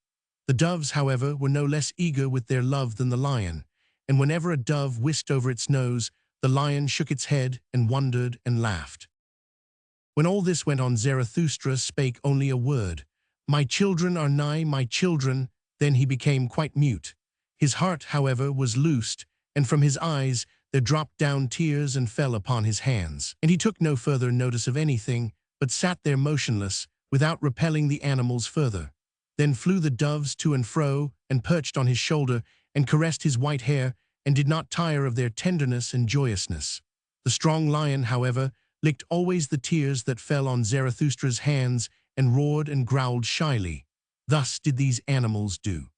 The doves, however, were no less eager with their love than the lion, and whenever a dove whisked over its nose, the lion shook its head and wondered and laughed. When all this went on, Zarathustra spake only a word, "My children are nigh, my children." Then he became quite mute. His heart, however, was loosed, and from his eyes there dropped down tears and fell upon his hands. And he took no further notice of anything, but sat there motionless, without repelling the animals further. Then flew the doves to and fro, and perched on his shoulder, and caressed his white hair, and did not tire of their tenderness and joyousness. The strong lion, however, licked always the tears that fell on Zarathustra's hands, and roared and growled shyly. Thus did these animals do.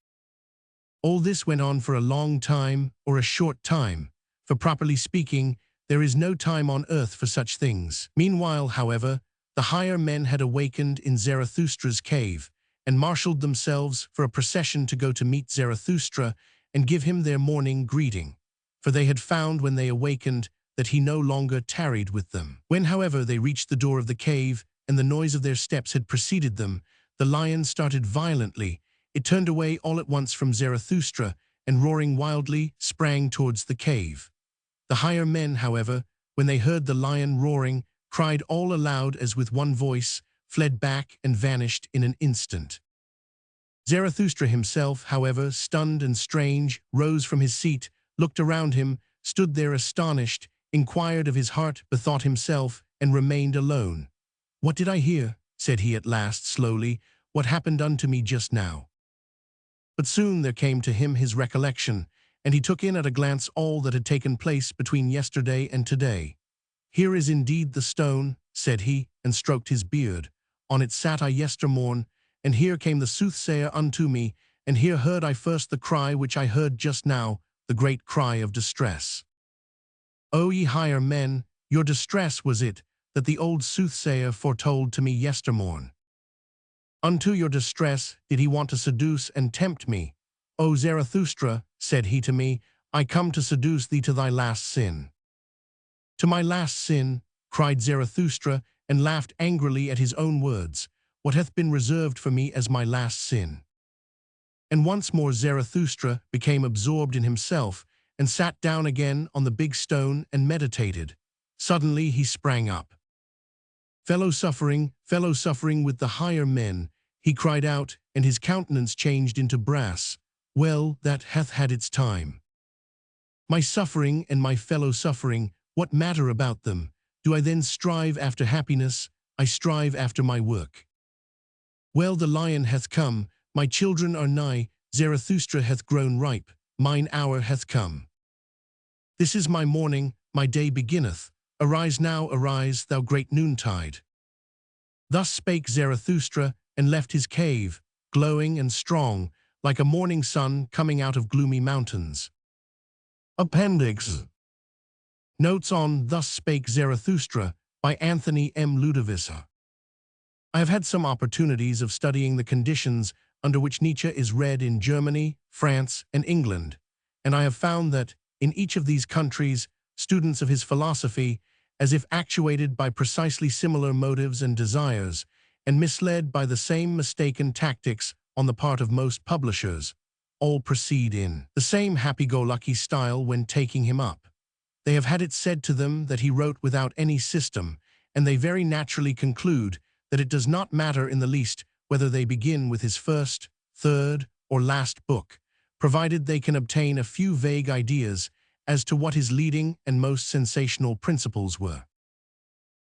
All this went on for a long time, or a short time, for properly speaking, there is no time on earth for such things. Meanwhile, however, the higher men had awakened in Zarathustra's cave, and marshaled themselves for a procession to go to meet Zarathustra and give him their morning greeting. For they had found when they awakened that he no longer tarried with them. When, however, they reached the door of the cave, and the noise of their steps had preceded them, the lion started violently. It turned away all at once from Zarathustra, and roaring wildly, sprang towards the cave. The higher men, however, when they heard the lion roaring, cried all aloud as with one voice, fled back and vanished in an instant. Zarathustra himself, however, stunned and strange, rose from his seat, looked around him, stood there astonished, inquired of his heart, bethought himself, and remained alone. "What did I hear?" said he at last slowly. "What happened unto me just now?" But soon there came to him his recollection, and he took in at a glance all that had taken place between yesterday and today. "Here is indeed the stone," said he, and stroked his beard. "On it sat I yestermorn, and here came the soothsayer unto me, and here heard I first the cry which I heard just now, the great cry of distress. O ye higher men, your distress was it, that the old soothsayer foretold to me yestermorn. Unto your distress did he want to seduce and tempt me. O Zarathustra, said he to me, I come to seduce thee to thy last sin." "To my last sin," cried Zarathustra, and laughed angrily at his own words. "What hath been reserved for me as my last sin?" And once more Zarathustra became absorbed in himself, and sat down again on the big stone and meditated. Suddenly he sprang up. fellow suffering with the higher men," he cried out, and his countenance changed into brass. "Well, that hath had its time. My suffering and my fellow suffering, what matter about them? Do I then strive after happiness? I strive after my work. Well, the lion hath come, my children are nigh, Zarathustra hath grown ripe, mine hour hath come. This is my morning, my day beginneth. Arise now, arise, thou great noontide." Thus spake Zarathustra, and left his cave, glowing and strong, like a morning sun coming out of gloomy mountains. Appendix. Notes on Thus Spake Zarathustra by Anthony M. Ludovisa. I have had some opportunities of studying the conditions under which Nietzsche is read in Germany, France, and England, and I have found that, in each of these countries, students of his philosophy, as if actuated by precisely similar motives and desires, and misled by the same mistaken tactics on the part of most publishers, all proceed in the same happy-go-lucky style when taking him up. They have had it said to them that he wrote without any system, and they very naturally conclude that it does not matter in the least whether they begin with his first, third, or last book, provided they can obtain a few vague ideas as to what his leading and most sensational principles were.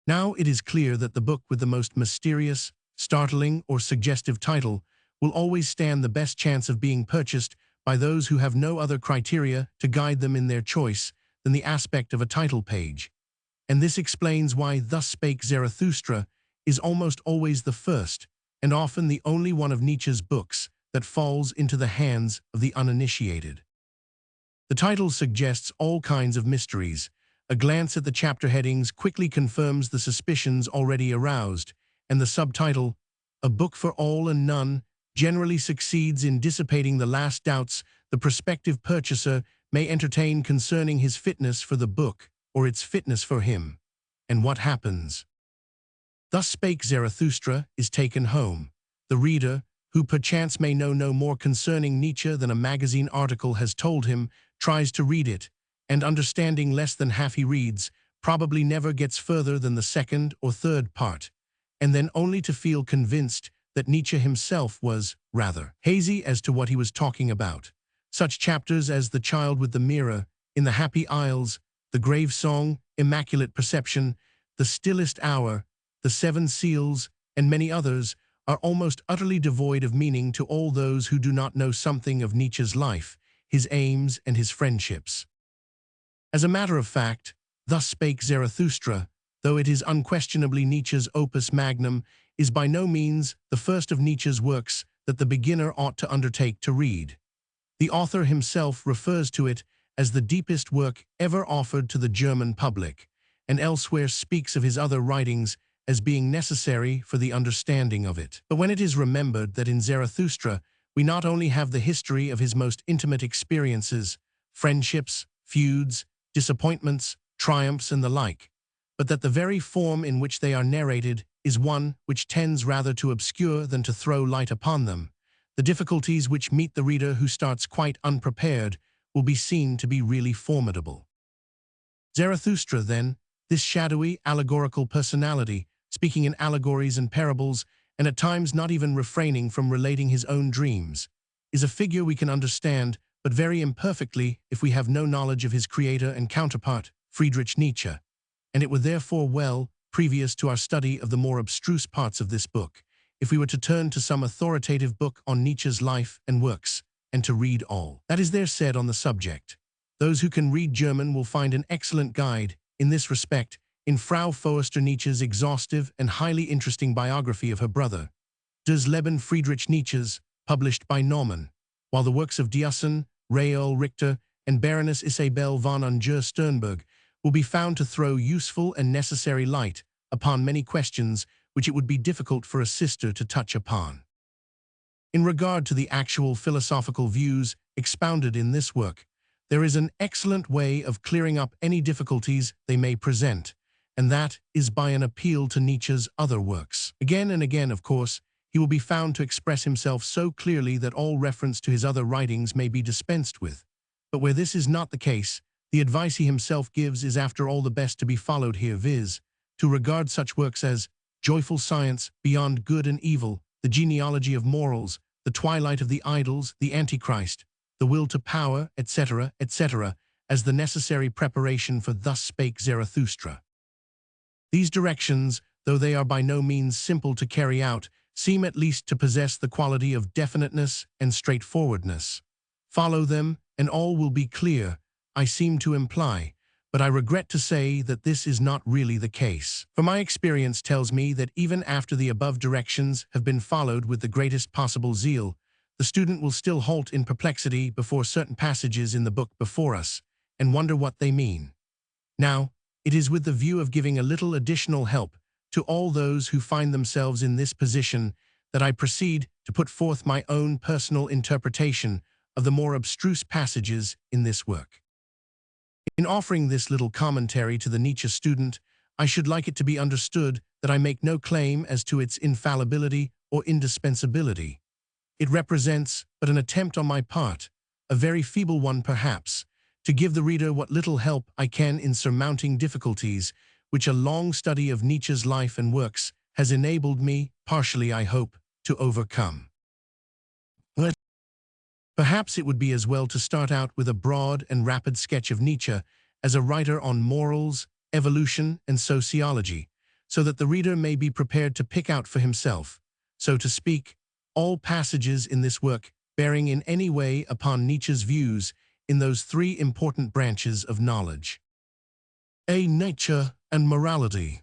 Now it is clear that the book with the most mysterious, startling, or suggestive title will always stand the best chance of being purchased by those who have no other criteria to guide them in their choice than the aspect of a title page. And this explains why Thus Spake Zarathustra is almost always the first, and often the only one of Nietzsche's books that falls into the hands of the uninitiated. The title suggests all kinds of mysteries. A glance at the chapter headings quickly confirms the suspicions already aroused, and the subtitle, A Book for All and None, generally succeeds in dissipating the last doubts the prospective purchaser may entertain concerning his fitness for the book or its fitness for him. And what happens? Thus Spake Zarathustra is taken home. The reader, who perchance may know no more concerning Nietzsche than a magazine article has told him, tries to read it, and understanding less than half he reads, probably never gets further than the second or third part, and then only to feel convinced that Nietzsche himself was, rather, hazy as to what he was talking about. Such chapters as The Child with the Mirror, In the Happy Isles, The Grave Song, Immaculate Perception, The Stillest Hour, The Seven Seals, and many others, are almost utterly devoid of meaning to all those who do not know something of Nietzsche's life, his aims, and his friendships. As a matter of fact, Thus Spake Zarathustra, though it is unquestionably Nietzsche's opus magnum, is by no means the first of Nietzsche's works that the beginner ought to undertake to read. The author himself refers to it as the deepest work ever offered to the German public, and elsewhere speaks of his other writings as being necessary for the understanding of it. But when it is remembered that in Zarathustra we not only have the history of his most intimate experiences, friendships, feuds, disappointments, triumphs, and the like, but that the very form in which they are narrated is one which tends rather to obscure than to throw light upon them, the difficulties which meet the reader who starts quite unprepared will be seen to be really formidable. Zarathustra, then, this shadowy, allegorical personality, speaking in allegories and parables, and at times not even refraining from relating his own dreams, is a figure we can understand, but very imperfectly if we have no knowledge of his creator and counterpart, Friedrich Nietzsche, and it were therefore well, previous to our study of the more abstruse parts of this book, if we were to turn to some authoritative book on Nietzsche's life and works, and to read all that is there said on the subject. Those who can read German will find an excellent guide, in this respect, in Frau Foerster Nietzsche's exhaustive and highly interesting biography of her brother, Das Leben Friedrich Nietzsches, published by Naumann, while the works of Diassen, Raoul Richter, and Baroness Isabel von Unger-Sternberg will be found to throw useful and necessary light upon many questions which it would be difficult for a sister to touch upon. In regard to the actual philosophical views expounded in this work, there is an excellent way of clearing up any difficulties they may present, and that is by an appeal to Nietzsche's other works. Again and again, of course, he will be found to express himself so clearly that all reference to his other writings may be dispensed with. But where this is not the case, the advice he himself gives is after all the best to be followed here, viz., to regard such works as Joyful Science, Beyond Good and Evil, The Genealogy of Morals, The Twilight of the Idols, The Antichrist, The Will to Power, etc., etc., as the necessary preparation for Thus Spake Zarathustra. These directions, though they are by no means simple to carry out, seem at least to possess the quality of definiteness and straightforwardness. Follow them, and all will be clear, I seem to imply, but I regret to say that this is not really the case. For my experience tells me that even after the above directions have been followed with the greatest possible zeal, the student will still halt in perplexity before certain passages in the book before us, and wonder what they mean. Now, it is with the view of giving a little additional help to all those who find themselves in this position that I proceed to put forth my own personal interpretation of the more abstruse passages in this work. In offering this little commentary to the Nietzsche student, I should like it to be understood that I make no claim as to its infallibility or indispensability. It represents but an attempt on my part, a very feeble one perhaps, to give the reader what little help I can in surmounting difficulties which a long study of Nietzsche's life and works has enabled me, partially I hope, to overcome. Perhaps it would be as well to start out with a broad and rapid sketch of Nietzsche as a writer on morals, evolution, and sociology, so that the reader may be prepared to pick out for himself, so to speak, all passages in this work bearing in any way upon Nietzsche's views in those three important branches of knowledge. A. Nature and morality.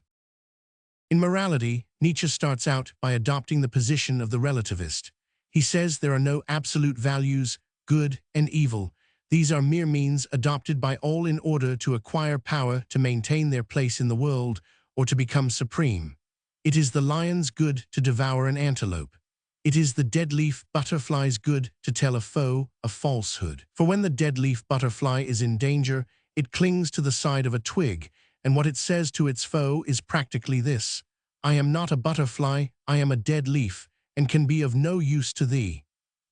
In morality, Nietzsche starts out by adopting the position of the relativist. He says there are no absolute values, good and evil. These are mere means adopted by all in order to acquire power to maintain their place in the world or to become supreme. It is the lion's good to devour an antelope. It is the dead-leaf butterfly's good to tell a foe a falsehood. For when the dead-leaf butterfly is in danger, it clings to the side of a twig, and what it says to its foe is practically this: I am not a butterfly, I am a dead leaf, and can be of no use to thee.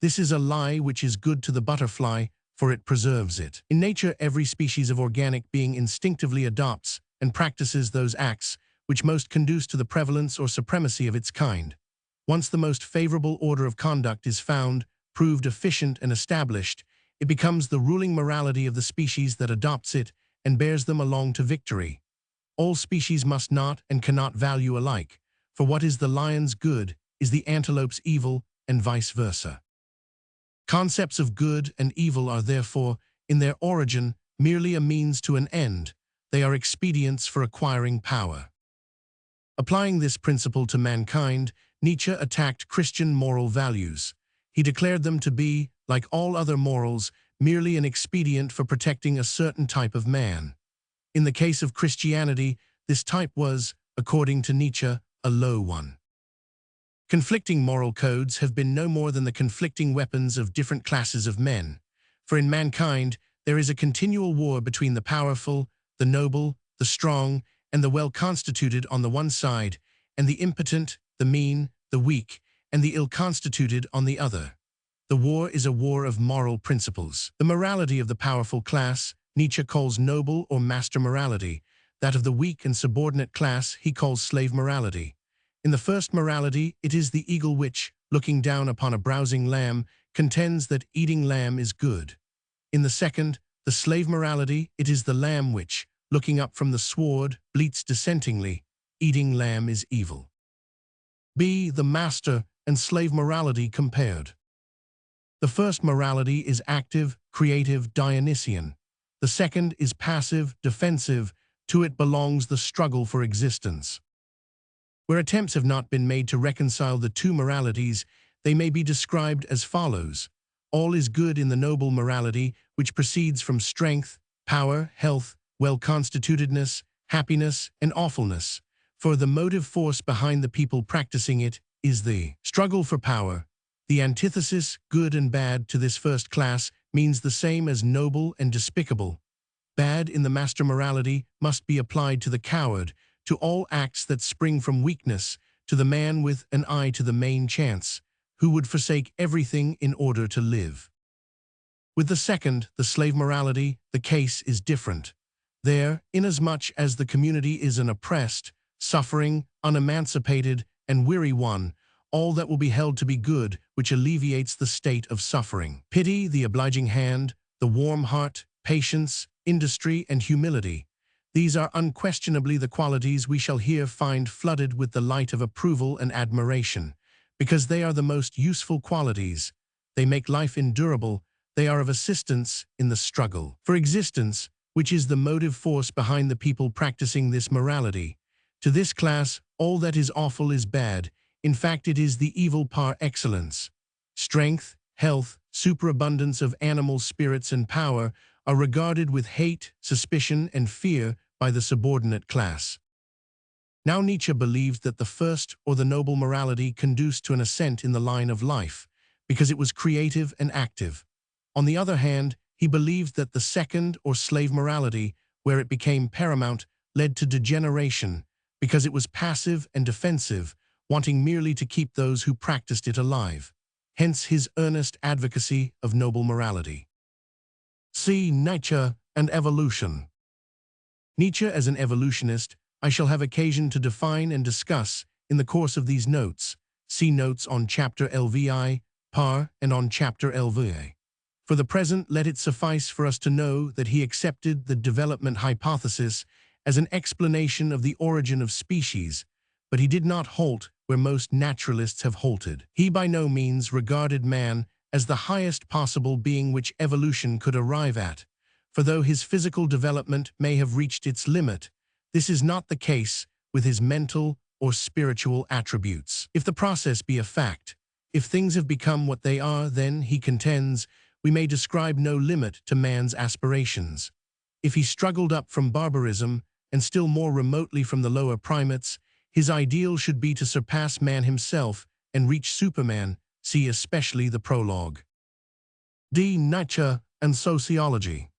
This is a lie which is good to the butterfly, for it preserves it. In nature, every species of organic being instinctively adopts and practices those acts which most conduce to the prevalence or supremacy of its kind. Once the most favorable order of conduct is found, proved efficient and established, it becomes the ruling morality of the species that adopts it and bears them along to victory. All species must not and cannot value alike, for what is the lion's good is the antelope's evil, and vice versa. Concepts of good and evil are therefore, in their origin, merely a means to an end. They are expedients for acquiring power. Applying this principle to mankind, Nietzsche attacked Christian moral values. He declared them to be, like all other morals, merely an expedient for protecting a certain type of man. In the case of Christianity, this type was, according to Nietzsche, a low one. Conflicting moral codes have been no more than the conflicting weapons of different classes of men. For in mankind, there is a continual war between the powerful, the noble, the strong, and the well-constituted on the one side, and the impotent, the mean, the weak, and the ill-constituted on the other. The war is a war of moral principles. The morality of the powerful class Nietzsche calls noble or master morality. That of the weak and subordinate class he calls slave morality. In the first morality, it is the eagle which, looking down upon a browsing lamb, contends that eating lamb is good. In the second, the slave morality, it is the lamb which, looking up from the sward, bleats dissentingly, eating lamb is evil. B. The master and slave morality compared. The first morality is active, creative, Dionysian. The second is passive, defensive. To it belongs the struggle for existence. Where attempts have not been made to reconcile the two moralities, they may be described as follows. All is good in the noble morality, which proceeds from strength, power, health, well-constitutedness, happiness, and awfulness. For the motive force behind the people practicing it is the struggle for power. The antithesis, good and bad, to this first class means the same as noble and despicable. Bad in the master morality must be applied to the coward, to all acts that spring from weakness, to the man with an eye to the main chance, who would forsake everything in order to live. With the second, the slave morality, the case is different. There, inasmuch as the community is an oppressed, suffering, unemancipated, and weary one, all that will be held to be good, which alleviates the state of suffering. Pity, the obliging hand, the warm heart, patience, industry, and humility. These are unquestionably the qualities we shall here find flooded with the light of approval and admiration, because they are the most useful qualities. They make life endurable. They are of assistance in the struggle for existence, which is the motive force behind the people practicing this morality. To this class, all that is awful is bad. In fact, it is the evil par excellence. Strength, health, superabundance of animal spirits and power are regarded with hate, suspicion, and fear by the subordinate class. Now Nietzsche believed that the first, or the noble morality, conduced to an ascent in the line of life, because it was creative and active. On the other hand, he believed that the second, or slave morality, where it became paramount, led to degeneration, because it was passive and defensive, wanting merely to keep those who practiced it alive. Hence his earnest advocacy of noble morality. See Nietzsche and evolution. Nietzsche as an evolutionist, I shall have occasion to define and discuss in the course of these notes. See notes on chapter LVI, par, and on chapter LVA. For the present, let it suffice for us to know that he accepted the development hypothesis as an explanation of the origin of species, but he did not halt where most naturalists have halted. He by no means regarded man as the highest possible being which evolution could arrive at. For though his physical development may have reached its limit, this is not the case with his mental or spiritual attributes. If the process be a fact, if things have become what they are, then, he contends, we may describe no limit to man's aspirations. If he struggled up from barbarism, and still more remotely from the lower primates, his ideal should be to surpass man himself and reach Superman, see especially the prologue. Nietzsche and sociology.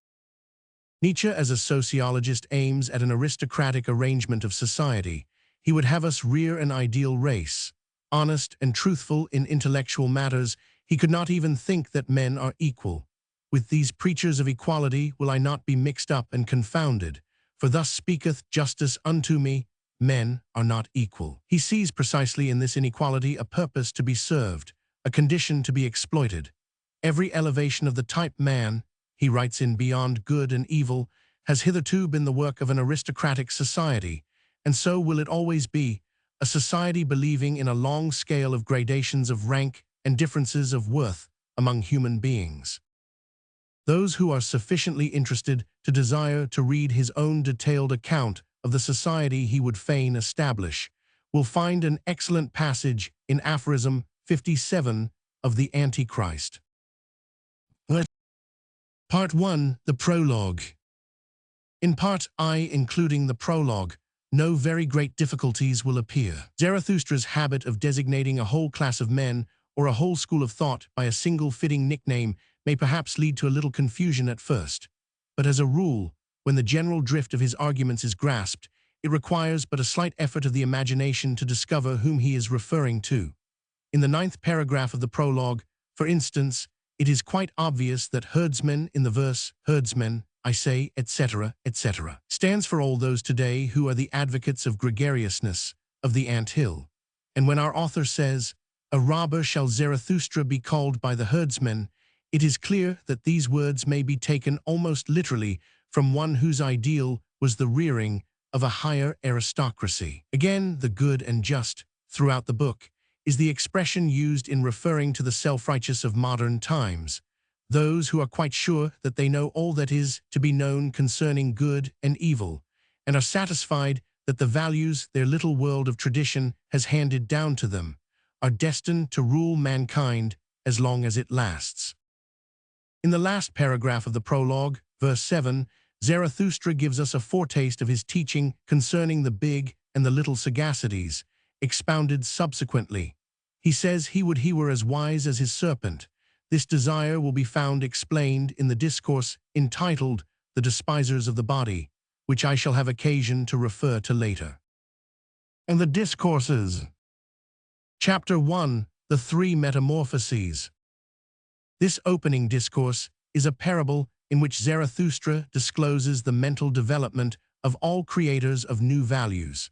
Nietzsche as a sociologist aims at an aristocratic arrangement of society. He would have us rear an ideal race. Honest and truthful in intellectual matters, he could not even think that men are equal. With these preachers of equality will I not be mixed up and confounded, for thus speaketh justice unto me, men are not equal. He sees precisely in this inequality a purpose to be served, a condition to be exploited. Every elevation of the type man, he writes in Beyond Good and Evil, has hitherto been the work of an aristocratic society, and so will it always be, a society believing in a long scale of gradations of rank and differences of worth among human beings. Those who are sufficiently interested to desire to read his own detailed account of the society he would fain establish will find an excellent passage in aphorism 57 of the Antichrist. Part 1, the prologue. In Part I, including the prologue, no very great difficulties will appear. Zarathustra's habit of designating a whole class of men or a whole school of thought by a single fitting nickname may perhaps lead to a little confusion at first, but as a rule, when the general drift of his arguments is grasped, it requires but a slight effort of the imagination to discover whom he is referring to. In the 9th paragraph of the prologue, for instance, it is quite obvious that herdsmen in the verse, herdsmen, I say, etc., etc., stands for all those today who are the advocates of gregariousness, of the ant-hill. And when our author says, a robber shall Zarathustra be called by the herdsmen, it is clear that these words may be taken almost literally from one whose ideal was the rearing of a higher aristocracy. Again, the good and just, throughout the book, is the expression used in referring to the self-righteous of modern times, those who are quite sure that they know all that is to be known concerning good and evil, and are satisfied that the values their little world of tradition has handed down to them are destined to rule mankind as long as it lasts. In the last paragraph of the prologue, verse 7, Zarathustra gives us a foretaste of his teaching concerning the big and the little sagacities, expounded subsequently. He says he were as wise as his serpent. This desire will be found explained in the discourse entitled The Despisers of the Body, which I shall have occasion to refer to later. And the discourses. Chapter 1, The Three Metamorphoses. This opening discourse is a parable in which Zarathustra discloses the mental development of all creators of new values.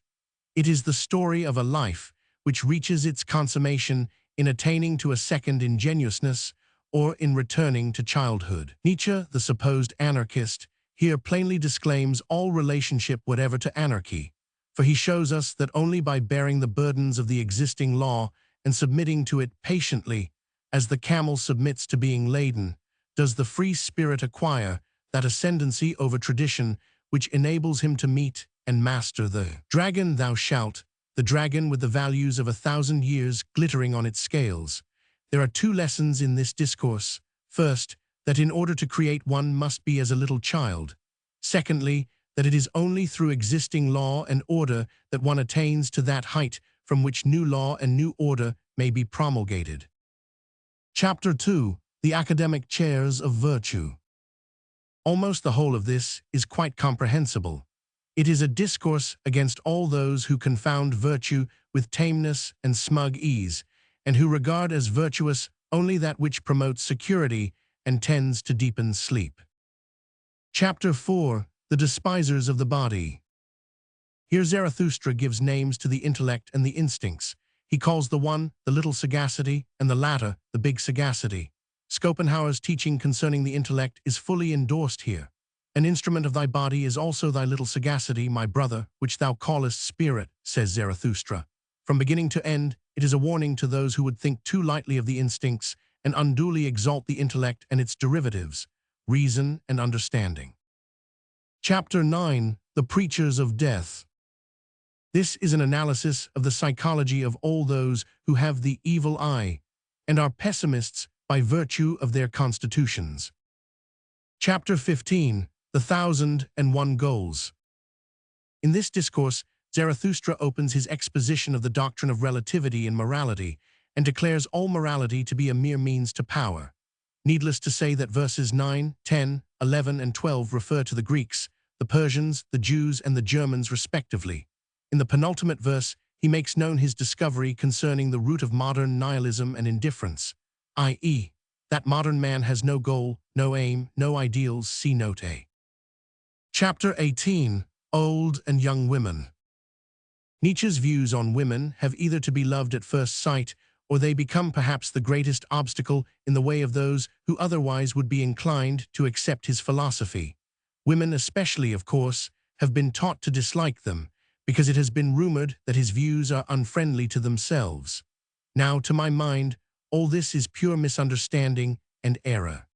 It is the story of a life which reaches its consummation in attaining to a second ingenuousness or in returning to childhood. Nietzsche, the supposed anarchist, here plainly disclaims all relationship whatever to anarchy, for he shows us that only by bearing the burdens of the existing law and submitting to it patiently, as the camel submits to being laden, does the free spirit acquire that ascendancy over tradition which enables him to meet and master the dragon thou shalt, the dragon with the values of 1,000 years glittering on its scales. There are two lessons in this discourse. First, that in order to create one must be as a little child. Secondly, that it is only through existing law and order that one attains to that height from which new law and new order may be promulgated. Chapter 2, The Academic Chairs of Virtue. Almost the whole of this is quite comprehensible. It is a discourse against all those who confound virtue with tameness and smug ease, and who regard as virtuous only that which promotes security and tends to deepen sleep. Chapter 4, The Despisers of the Body. Here Zarathustra gives names to the intellect and the instincts. He calls the one the little sagacity and the latter the big sagacity. Schopenhauer's teaching concerning the intellect is fully endorsed here. An instrument of thy body is also thy little sagacity, my brother, which thou callest spirit, says Zarathustra. From beginning to end, it is a warning to those who would think too lightly of the instincts and unduly exalt the intellect and its derivatives, reason and understanding. Chapter 9. The Preachers of Death. This is an analysis of the psychology of all those who have the evil eye and are pessimists by virtue of their constitutions. Chapter 15. The 1001 Goals. In this discourse, Zarathustra opens his exposition of the doctrine of relativity in morality and declares all morality to be a mere means to power. Needless to say that verses 9, 10, 11, and 12 refer to the Greeks, the Persians, the Jews, and the Germans respectively. In the penultimate verse, he makes known his discovery concerning the root of modern nihilism and indifference, i.e., that modern man has no goal, no aim, no ideals, see note A. Chapter 18. Old and Young Women. Nietzsche's views on women have either to be loved at first sight, or they become perhaps the greatest obstacle in the way of those who otherwise would be inclined to accept his philosophy. Women especially, of course, have been taught to dislike them, because it has been rumored that his views are unfriendly to themselves. Now, to my mind, all this is pure misunderstanding and error.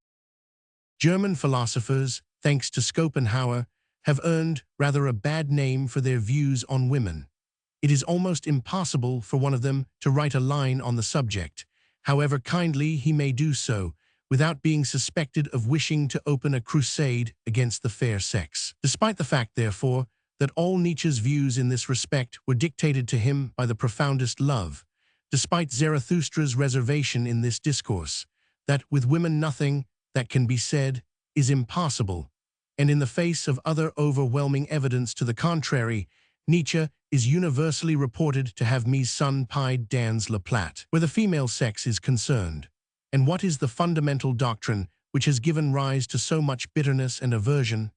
German philosophers, thanks to Schopenhauer, have earned rather a bad name for their views on women. It is almost impossible for one of them to write a line on the subject, however kindly he may do so, without being suspected of wishing to open a crusade against the fair sex. Despite the fact, therefore, that all Nietzsche's views in this respect were dictated to him by the profoundest love, despite Zarathustra's reservation in this discourse, that with women nothing that can be said is impossible, and in the face of other overwhelming evidence to the contrary, Nietzsche is universally reported to have mis sun pied dans la plate, where the female sex is concerned. And what is the fundamental doctrine which has given rise to so much bitterness and aversion?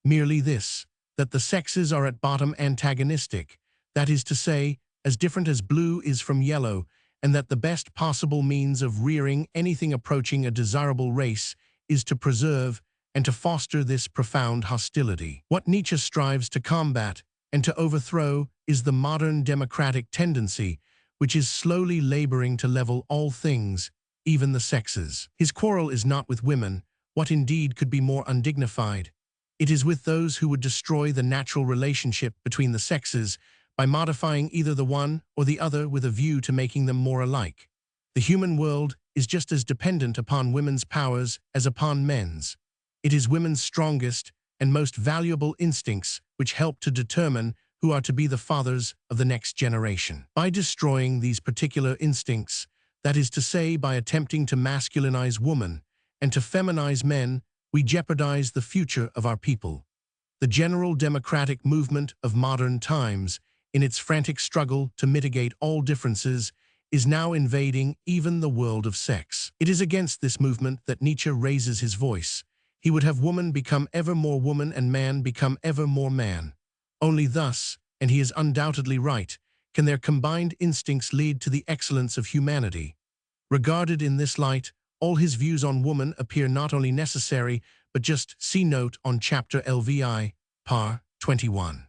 Merely this, that the sexes are at bottom antagonistic, that is to say, as different as blue is from yellow, and that the best possible means of rearing anything approaching a desirable race is to preserve and to foster this profound hostility. What Nietzsche strives to combat and to overthrow is the modern democratic tendency, which is slowly laboring to level all things, even the sexes. His quarrel is not with women, what indeed could be more undignified. It is with those who would destroy the natural relationship between the sexes by modifying either the one or the other with a view to making them more alike. The human world is just as dependent upon women's powers as upon men's. It is women's strongest and most valuable instincts which help to determine who are to be the fathers of the next generation. By destroying these particular instincts, that is to say, by attempting to masculinize woman and to feminize men, we jeopardize the future of our people. The general democratic movement of modern times, in its frantic struggle to mitigate all differences, is now invading even the world of sex. It is against this movement that Nietzsche raises his voice. He would have woman become ever more woman and man become ever more man. Only thus, and he is undoubtedly right, can their combined instincts lead to the excellence of humanity. Regarded in this light, all his views on woman appear not only necessary, but just see note on chapter LVI, par. 21.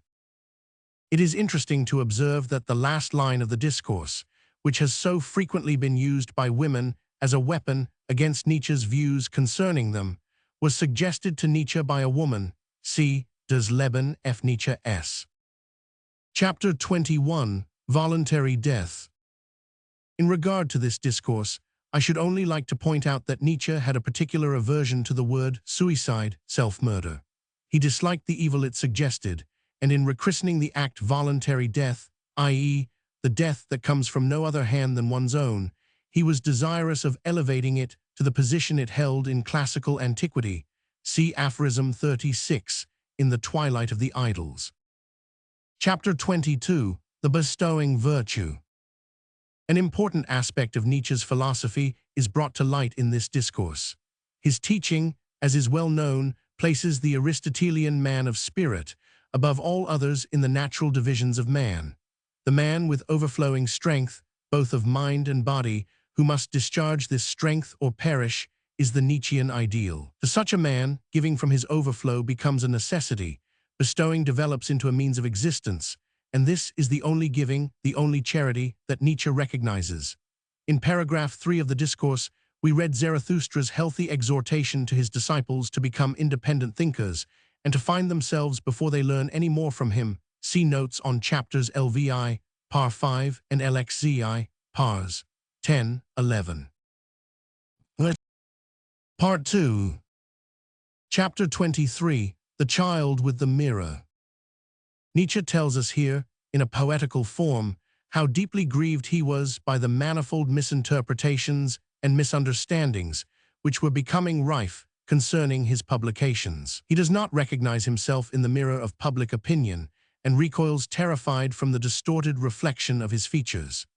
It is interesting to observe that the last line of the discourse, which has so frequently been used by women as a weapon against Nietzsche's views concerning them, was suggested to Nietzsche by a woman, see Das Leben F. Nietzsche S. Chapter 21. Voluntary Death. In regard to this discourse, I should only like to point out that Nietzsche had a particular aversion to the word suicide, self-murder. He disliked the evil it suggested, and in rechristening the act voluntary death, i.e., the death that comes from no other hand than one's own, he was desirous of elevating it to the position it held in classical antiquity, see aphorism 36, in the Twilight of the Idols. Chapter 22. The Bestowing Virtue. An important aspect of Nietzsche's philosophy is brought to light in this discourse. His teaching, as is well known, places the Aristotelian man of spirit above all others in the natural divisions of man. The man with overflowing strength, both of mind and body, who must discharge this strength or perish, is the Nietzschean ideal. To such a man, giving from his overflow becomes a necessity, bestowing develops into a means of existence, and this is the only giving, the only charity that Nietzsche recognizes. In paragraph 3 of the discourse, we read Zarathustra's healthy exhortation to his disciples to become independent thinkers and to find themselves before they learn any more from him. See notes on chapters LVI, par 5 and LXZI, pars 10, 11. Part 2. Chapter 23, The Child with the Mirror. Nietzsche tells us here, in a poetical form, how deeply grieved he was by the manifold misinterpretations and misunderstandings which were becoming rife concerning his publications. He does not recognize himself in the mirror of public opinion and recoils terrified from the distorted reflection of his features.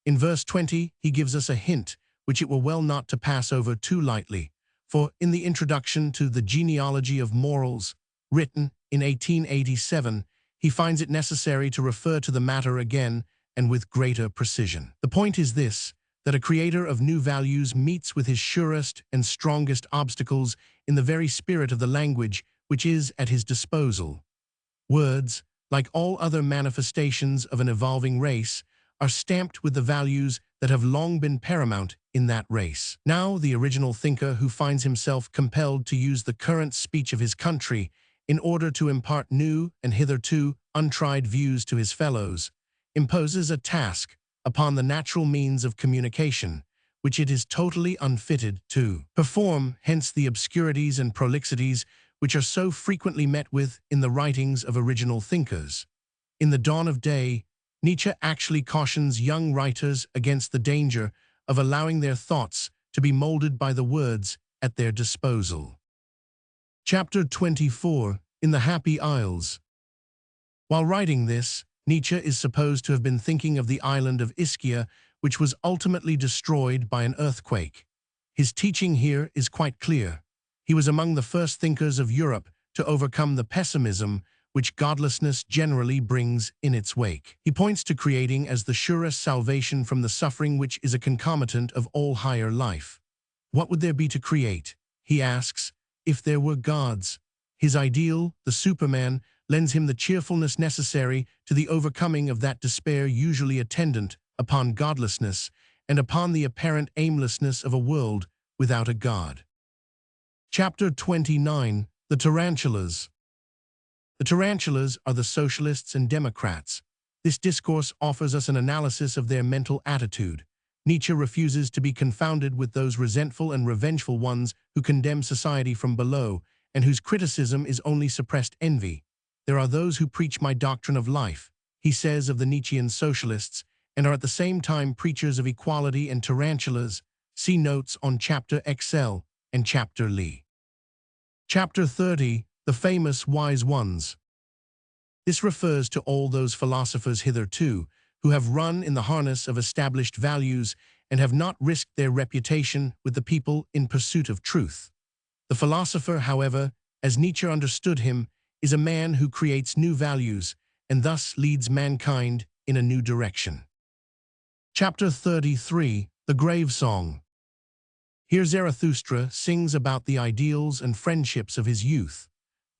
In verse 20, he gives us a hint which it were well not to pass over too lightly, for in the introduction to The Genealogy of Morals, written in 1887, he finds it necessary to refer to the matter again and with greater precision. The point is this, that a creator of new values meets with his surest and strongest obstacles in the very spirit of the language which is at his disposal. Words, like all other manifestations of an evolving race, are stamped with the values that have long been paramount in that race. Now, the original thinker who finds himself compelled to use the current speech of his country in order to impart new and hitherto untried views to his fellows, imposes a task upon the natural means of communication, which it is totally unfitted to perform, hence the obscurities and prolixities which are so frequently met with in the writings of original thinkers. In The Dawn of Day, Nietzsche actually cautions young writers against the danger of allowing their thoughts to be molded by the words at their disposal. Chapter 24, In the Happy Isles. While writing this, Nietzsche is supposed to have been thinking of the island of Ischia, which was ultimately destroyed by an earthquake. His teaching here is quite clear. He was among the first thinkers of Europe to overcome the pessimism which godlessness generally brings in its wake. He points to creating as the surest salvation from the suffering which is a concomitant of all higher life. What would there be to create, he asks, if there were gods? His ideal, the Superman, lends him the cheerfulness necessary to the overcoming of that despair usually attendant upon godlessness and upon the apparent aimlessness of a world without a god. Chapter 29, The Tarantulas. The tarantulas are the socialists and Democrats. This discourse offers us an analysis of their mental attitude. Nietzsche refuses to be confounded with those resentful and revengeful ones who condemn society from below and whose criticism is only suppressed envy. There are those who preach my doctrine of life, he says of the Nietzschean socialists, and are at the same time preachers of equality and tarantulas. See notes on Chapter XL and Chapter Li. Chapter 30, The Famous Wise Ones. This refers to all those philosophers hitherto who have run in the harness of established values and have not risked their reputation with the people in pursuit of truth. The philosopher, however, as Nietzsche understood him, is a man who creates new values and thus leads mankind in a new direction. Chapter 33, The Grave Song. Here Zarathustra sings about the ideals and friendships of his youth.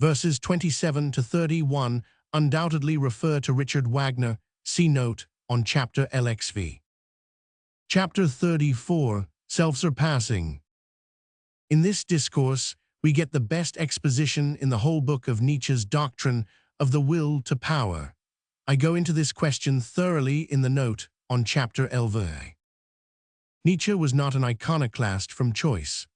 Verses 27 to 31 undoubtedly refer to Richard Wagner. See note on Chapter LXV. Chapter 34, Self-Surpassing. In this discourse, we get the best exposition in the whole book of Nietzsche's doctrine of the will to power. I go into this question thoroughly in the note on Chapter LV. Nietzsche was not an iconoclast from choice.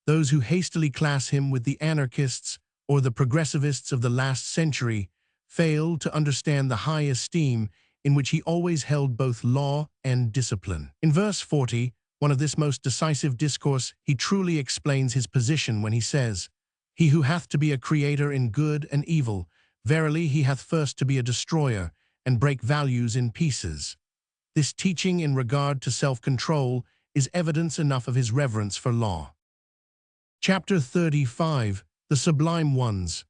Those who hastily class him with the anarchists or the progressivists of the last century fail to understand the high esteem in which he always held both law and discipline. In verse 40, one of this most decisive discourse, he truly explains his position when he says, "He who hath to be a creator in good and evil, verily he hath first to be a destroyer, and break values in pieces." This teaching in regard to self-control is evidence enough of his reverence for law. Chapter 35, The Sublime Ones.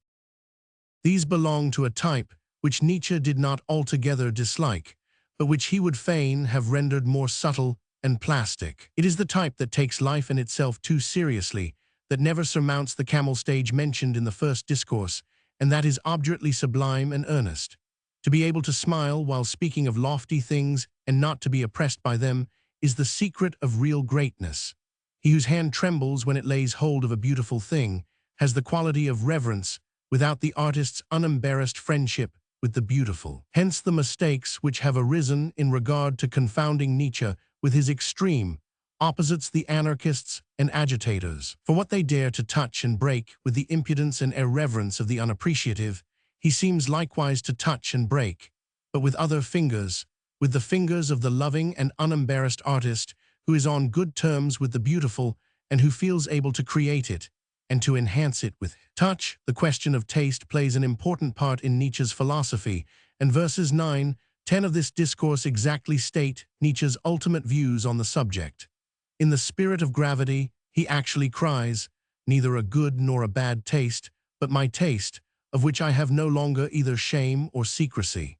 These belong to a type which Nietzsche did not altogether dislike, but which he would fain have rendered more subtle and plastic. It is the type that takes life and itself too seriously, that never surmounts the camel stage mentioned in the first discourse, and that is obdurately sublime and earnest. To be able to smile while speaking of lofty things and not to be oppressed by them is the secret of real greatness. He whose hand trembles when it lays hold of a beautiful thing has the quality of reverence without the artist's unembarrassed friendship with the beautiful. Hence the mistakes which have arisen in regard to confounding Nietzsche with his extreme opposites, the anarchists and agitators. For what they dare to touch and break with the impudence and irreverence of the unappreciative, he seems likewise to touch and break, but with other fingers, with the fingers of the loving and unembarrassed artist who is on good terms with the beautiful and who feels able to create it and to enhance it with touch. The question of taste plays an important part in Nietzsche's philosophy, and verses 9-10 of this discourse exactly state Nietzsche's ultimate views on the subject. In the spirit of gravity, he actually cries, "Neither a good nor a bad taste, but my taste, of which I have no longer either shame or secrecy."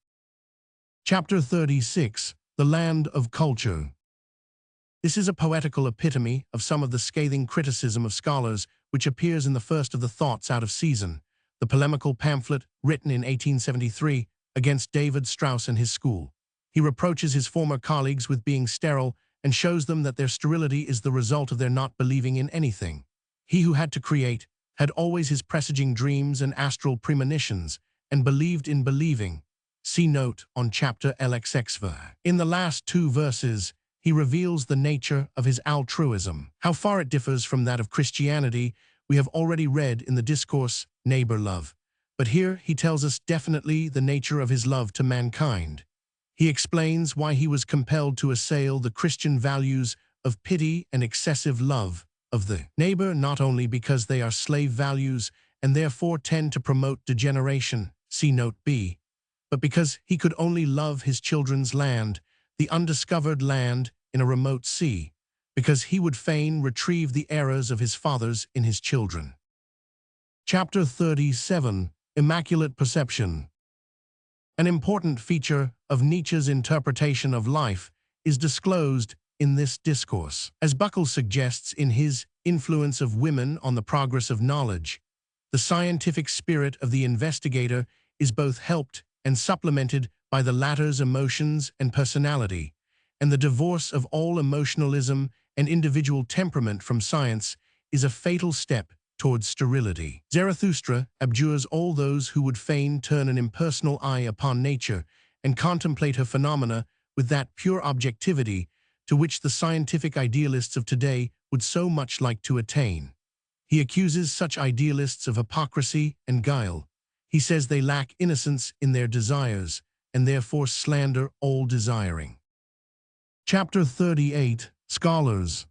Chapter 36, The Land of Culture. This is a poetical epitome of some of the scathing criticism of scholars which appears in the first of the Thoughts Out of Season, the polemical pamphlet written in 1873 against David Strauss and his school. He reproaches his former colleagues with being sterile and shows them that their sterility is the result of their not believing in anything. He who had to create had always his presaging dreams and astral premonitions, and believed in believing. See note on chapter LXXV. In the last two verses, he reveals the nature of his altruism. How far it differs from that of Christianity, we have already read in the discourse Neighbor Love. But here he tells us definitely the nature of his love to mankind. He explains why he was compelled to assail the Christian values of pity and excessive love of the neighbor, not only because they are slave values and therefore tend to promote degeneration, see note B, but because he could only love his children's land, the undiscovered land in a remote sea, because he would fain retrieve the errors of his fathers in his children. Chapter 37, Immaculate Perception. An important feature of Nietzsche's interpretation of life is disclosed in this discourse. As Buckle suggests in his Influence of Women on the Progress of Knowledge, the scientific spirit of the investigator is both helped and supplemented by the latter's emotions and personality, and the divorce of all emotionalism and individual temperament from science is a fatal step towards sterility. Zarathustra abjures all those who would fain turn an impersonal eye upon nature and contemplate her phenomena with that pure objectivity to which the scientific idealists of today would so much like to attain. He accuses such idealists of hypocrisy and guile. He says they lack innocence in their desires and therefore slander all desiring. Chapter 38, Scholars.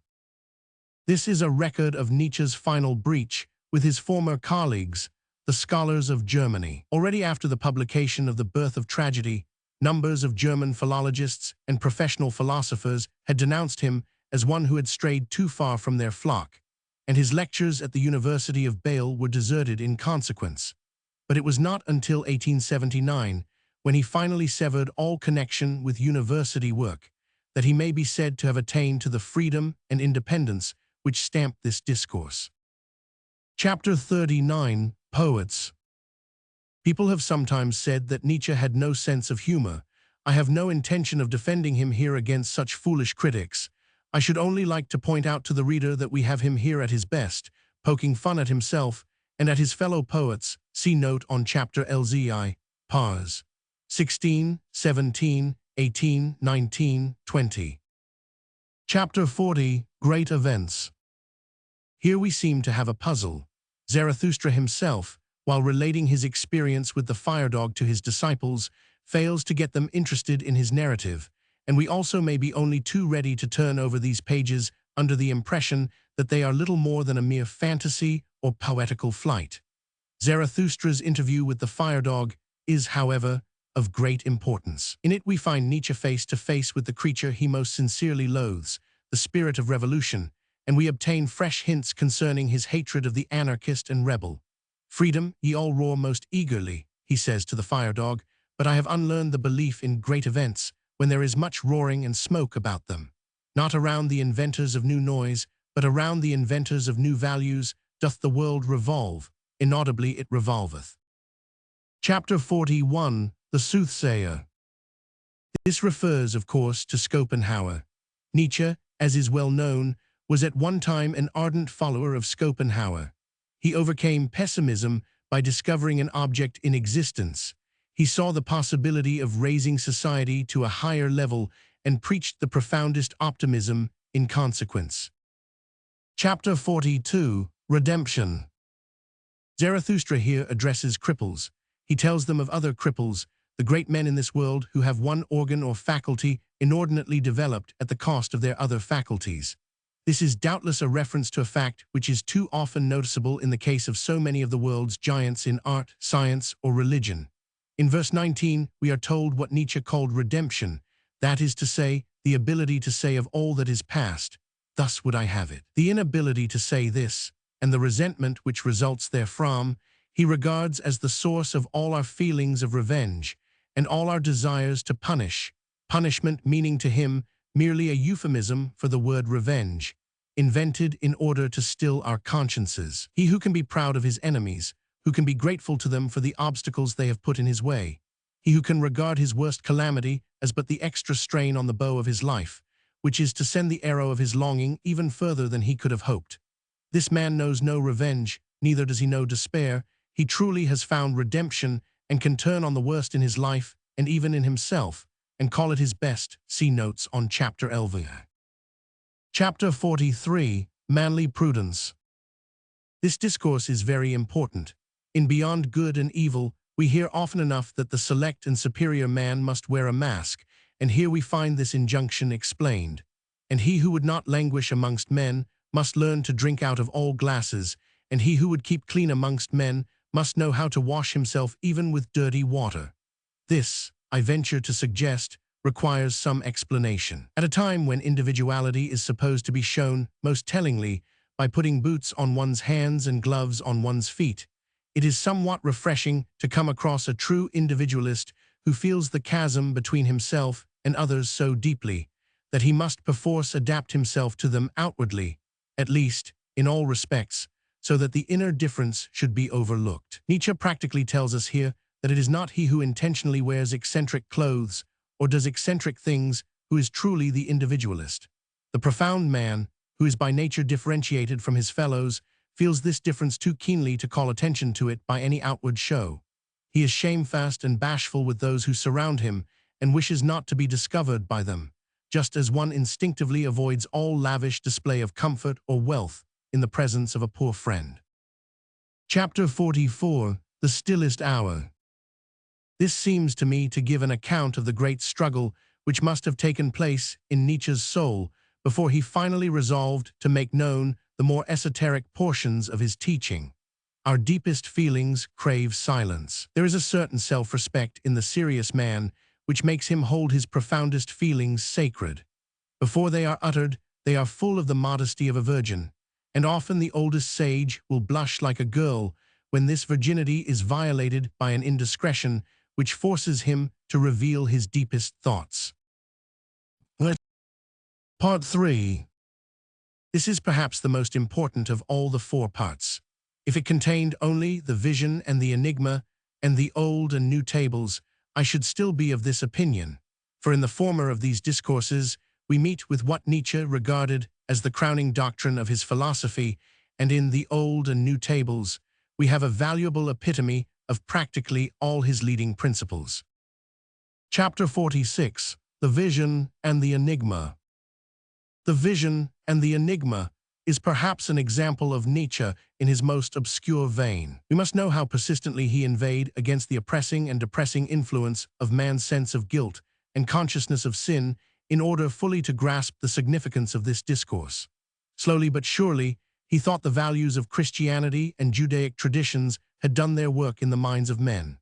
This is a record of Nietzsche's final breach with his former colleagues, the scholars of Germany. Already after the publication of The Birth of Tragedy, numbers of German philologists and professional philosophers had denounced him as one who had strayed too far from their flock, and his lectures at the University of Bâle were deserted in consequence. But it was not until 1879, when he finally severed all connection with university work, that he may be said to have attained to the freedom and independence which stamped this discourse. Chapter 39, Poets. People have sometimes said that Nietzsche had no sense of humor. I have no intention of defending him here against such foolish critics. I should only like to point out to the reader that we have him here at his best, poking fun at himself and at his fellow poets. See note on chapter LZI, Pars. 16, 17, 18, 19, 20. Chapter 40, Great Events. Here we seem to have a puzzle. Zarathustra himself, while relating his experience with the firedog to his disciples, fails to get them interested in his narrative, and we also may be only too ready to turn over these pages under the impression that they are little more than a mere fantasy or poetical flight. Zarathustra's interview with the firedog is, however, of great importance. In it we find Nietzsche face to face with the creature he most sincerely loathes, the spirit of revolution, and we obtain fresh hints concerning his hatred of the anarchist and rebel. "Freedom ye all roar most eagerly," he says to the firedog, "but I have unlearned the belief in great events when there is much roaring and smoke about them. Not around the inventors of new noise, but around the inventors of new values, doth the world revolve, inaudibly it revolveth." Chapter 41, The Soothsayer. This refers, of course, to Schopenhauer. Nietzsche, as is well known, was at one time an ardent follower of Schopenhauer. He overcame pessimism by discovering an object in existence. He saw the possibility of raising society to a higher level and preached the profoundest optimism in consequence. Chapter 42, Redemption. Zarathustra here addresses cripples. He tells them of other cripples, the great men in this world who have one organ or faculty inordinately developed at the cost of their other faculties. This is doubtless a reference to a fact which is too often noticeable in the case of so many of the world's giants in art, science, or religion. In verse 19, we are told what Nietzsche called redemption, that is to say, the ability to say of all that is past, "Thus would I have it." The inability to say this, and the resentment which results therefrom, he regards as the source of all our feelings of revenge, and all our desires to punish, punishment meaning to him merely a euphemism for the word revenge, invented in order to still our consciences. He who can be proud of his enemies, who can be grateful to them for the obstacles they have put in his way, he who can regard his worst calamity as but the extra strain on the bow of his life, which is to send the arrow of his longing even further than he could have hoped. This man knows no revenge, neither does he know despair. He truly has found redemption and can turn on the worst in his life and even in himself, and call it his best. See notes on Chapter 11. Chapter 43, Manly Prudence. This discourse is very important. In Beyond Good and Evil, we hear often enough that the select and superior man must wear a mask, and here we find this injunction explained. And he who would not languish amongst men must learn to drink out of all glasses, and he who would keep clean amongst men must know how to wash himself even with dirty water. This, I venture to suggest, requires some explanation. At a time when individuality is supposed to be shown most tellingly by putting boots on one's hands and gloves on one's feet, it is somewhat refreshing to come across a true individualist who feels the chasm between himself and others so deeply that he must perforce adapt himself to them outwardly, at least in all respects, so that the inner difference should be overlooked. Nietzsche practically tells us here that it is not he who intentionally wears eccentric clothes or does eccentric things who is truly the individualist. The profound man, who is by nature differentiated from his fellows, feels this difference too keenly to call attention to it by any outward show. He is shamefast and bashful with those who surround him and wishes not to be discovered by them, just as one instinctively avoids all lavish display of comfort or wealth in the presence of a poor friend. Chapter 44, The Stillest Hour. This seems to me to give an account of the great struggle which must have taken place in Nietzsche's soul before he finally resolved to make known the more esoteric portions of his teaching. Our deepest feelings crave silence. There is a certain self-respect in the serious man which makes him hold his profoundest feelings sacred. Before they are uttered, they are full of the modesty of a virgin, and often the oldest sage will blush like a girl when this virginity is violated by an indiscretion which forces him to reveal his deepest thoughts. Part 3. This is perhaps the most important of all the 4 parts. If it contained only the vision and the enigma and the old and new tables, I should still be of this opinion, for in the former of these discourses we meet with what Nietzsche regarded as the crowning doctrine of his philosophy, and in the old and new tables we have a valuable epitome of practically all his leading principles. Chapter 46, The Vision and the Enigma. The vision and the enigma is perhaps an example of Nietzsche in his most obscure vein. We must know how persistently he inveighed against the oppressing and depressing influence of man's sense of guilt and consciousness of sin in order fully to grasp the significance of this discourse. Slowly but surely, he thought the values of Christianity and Judaic traditions had done their work in the minds of men.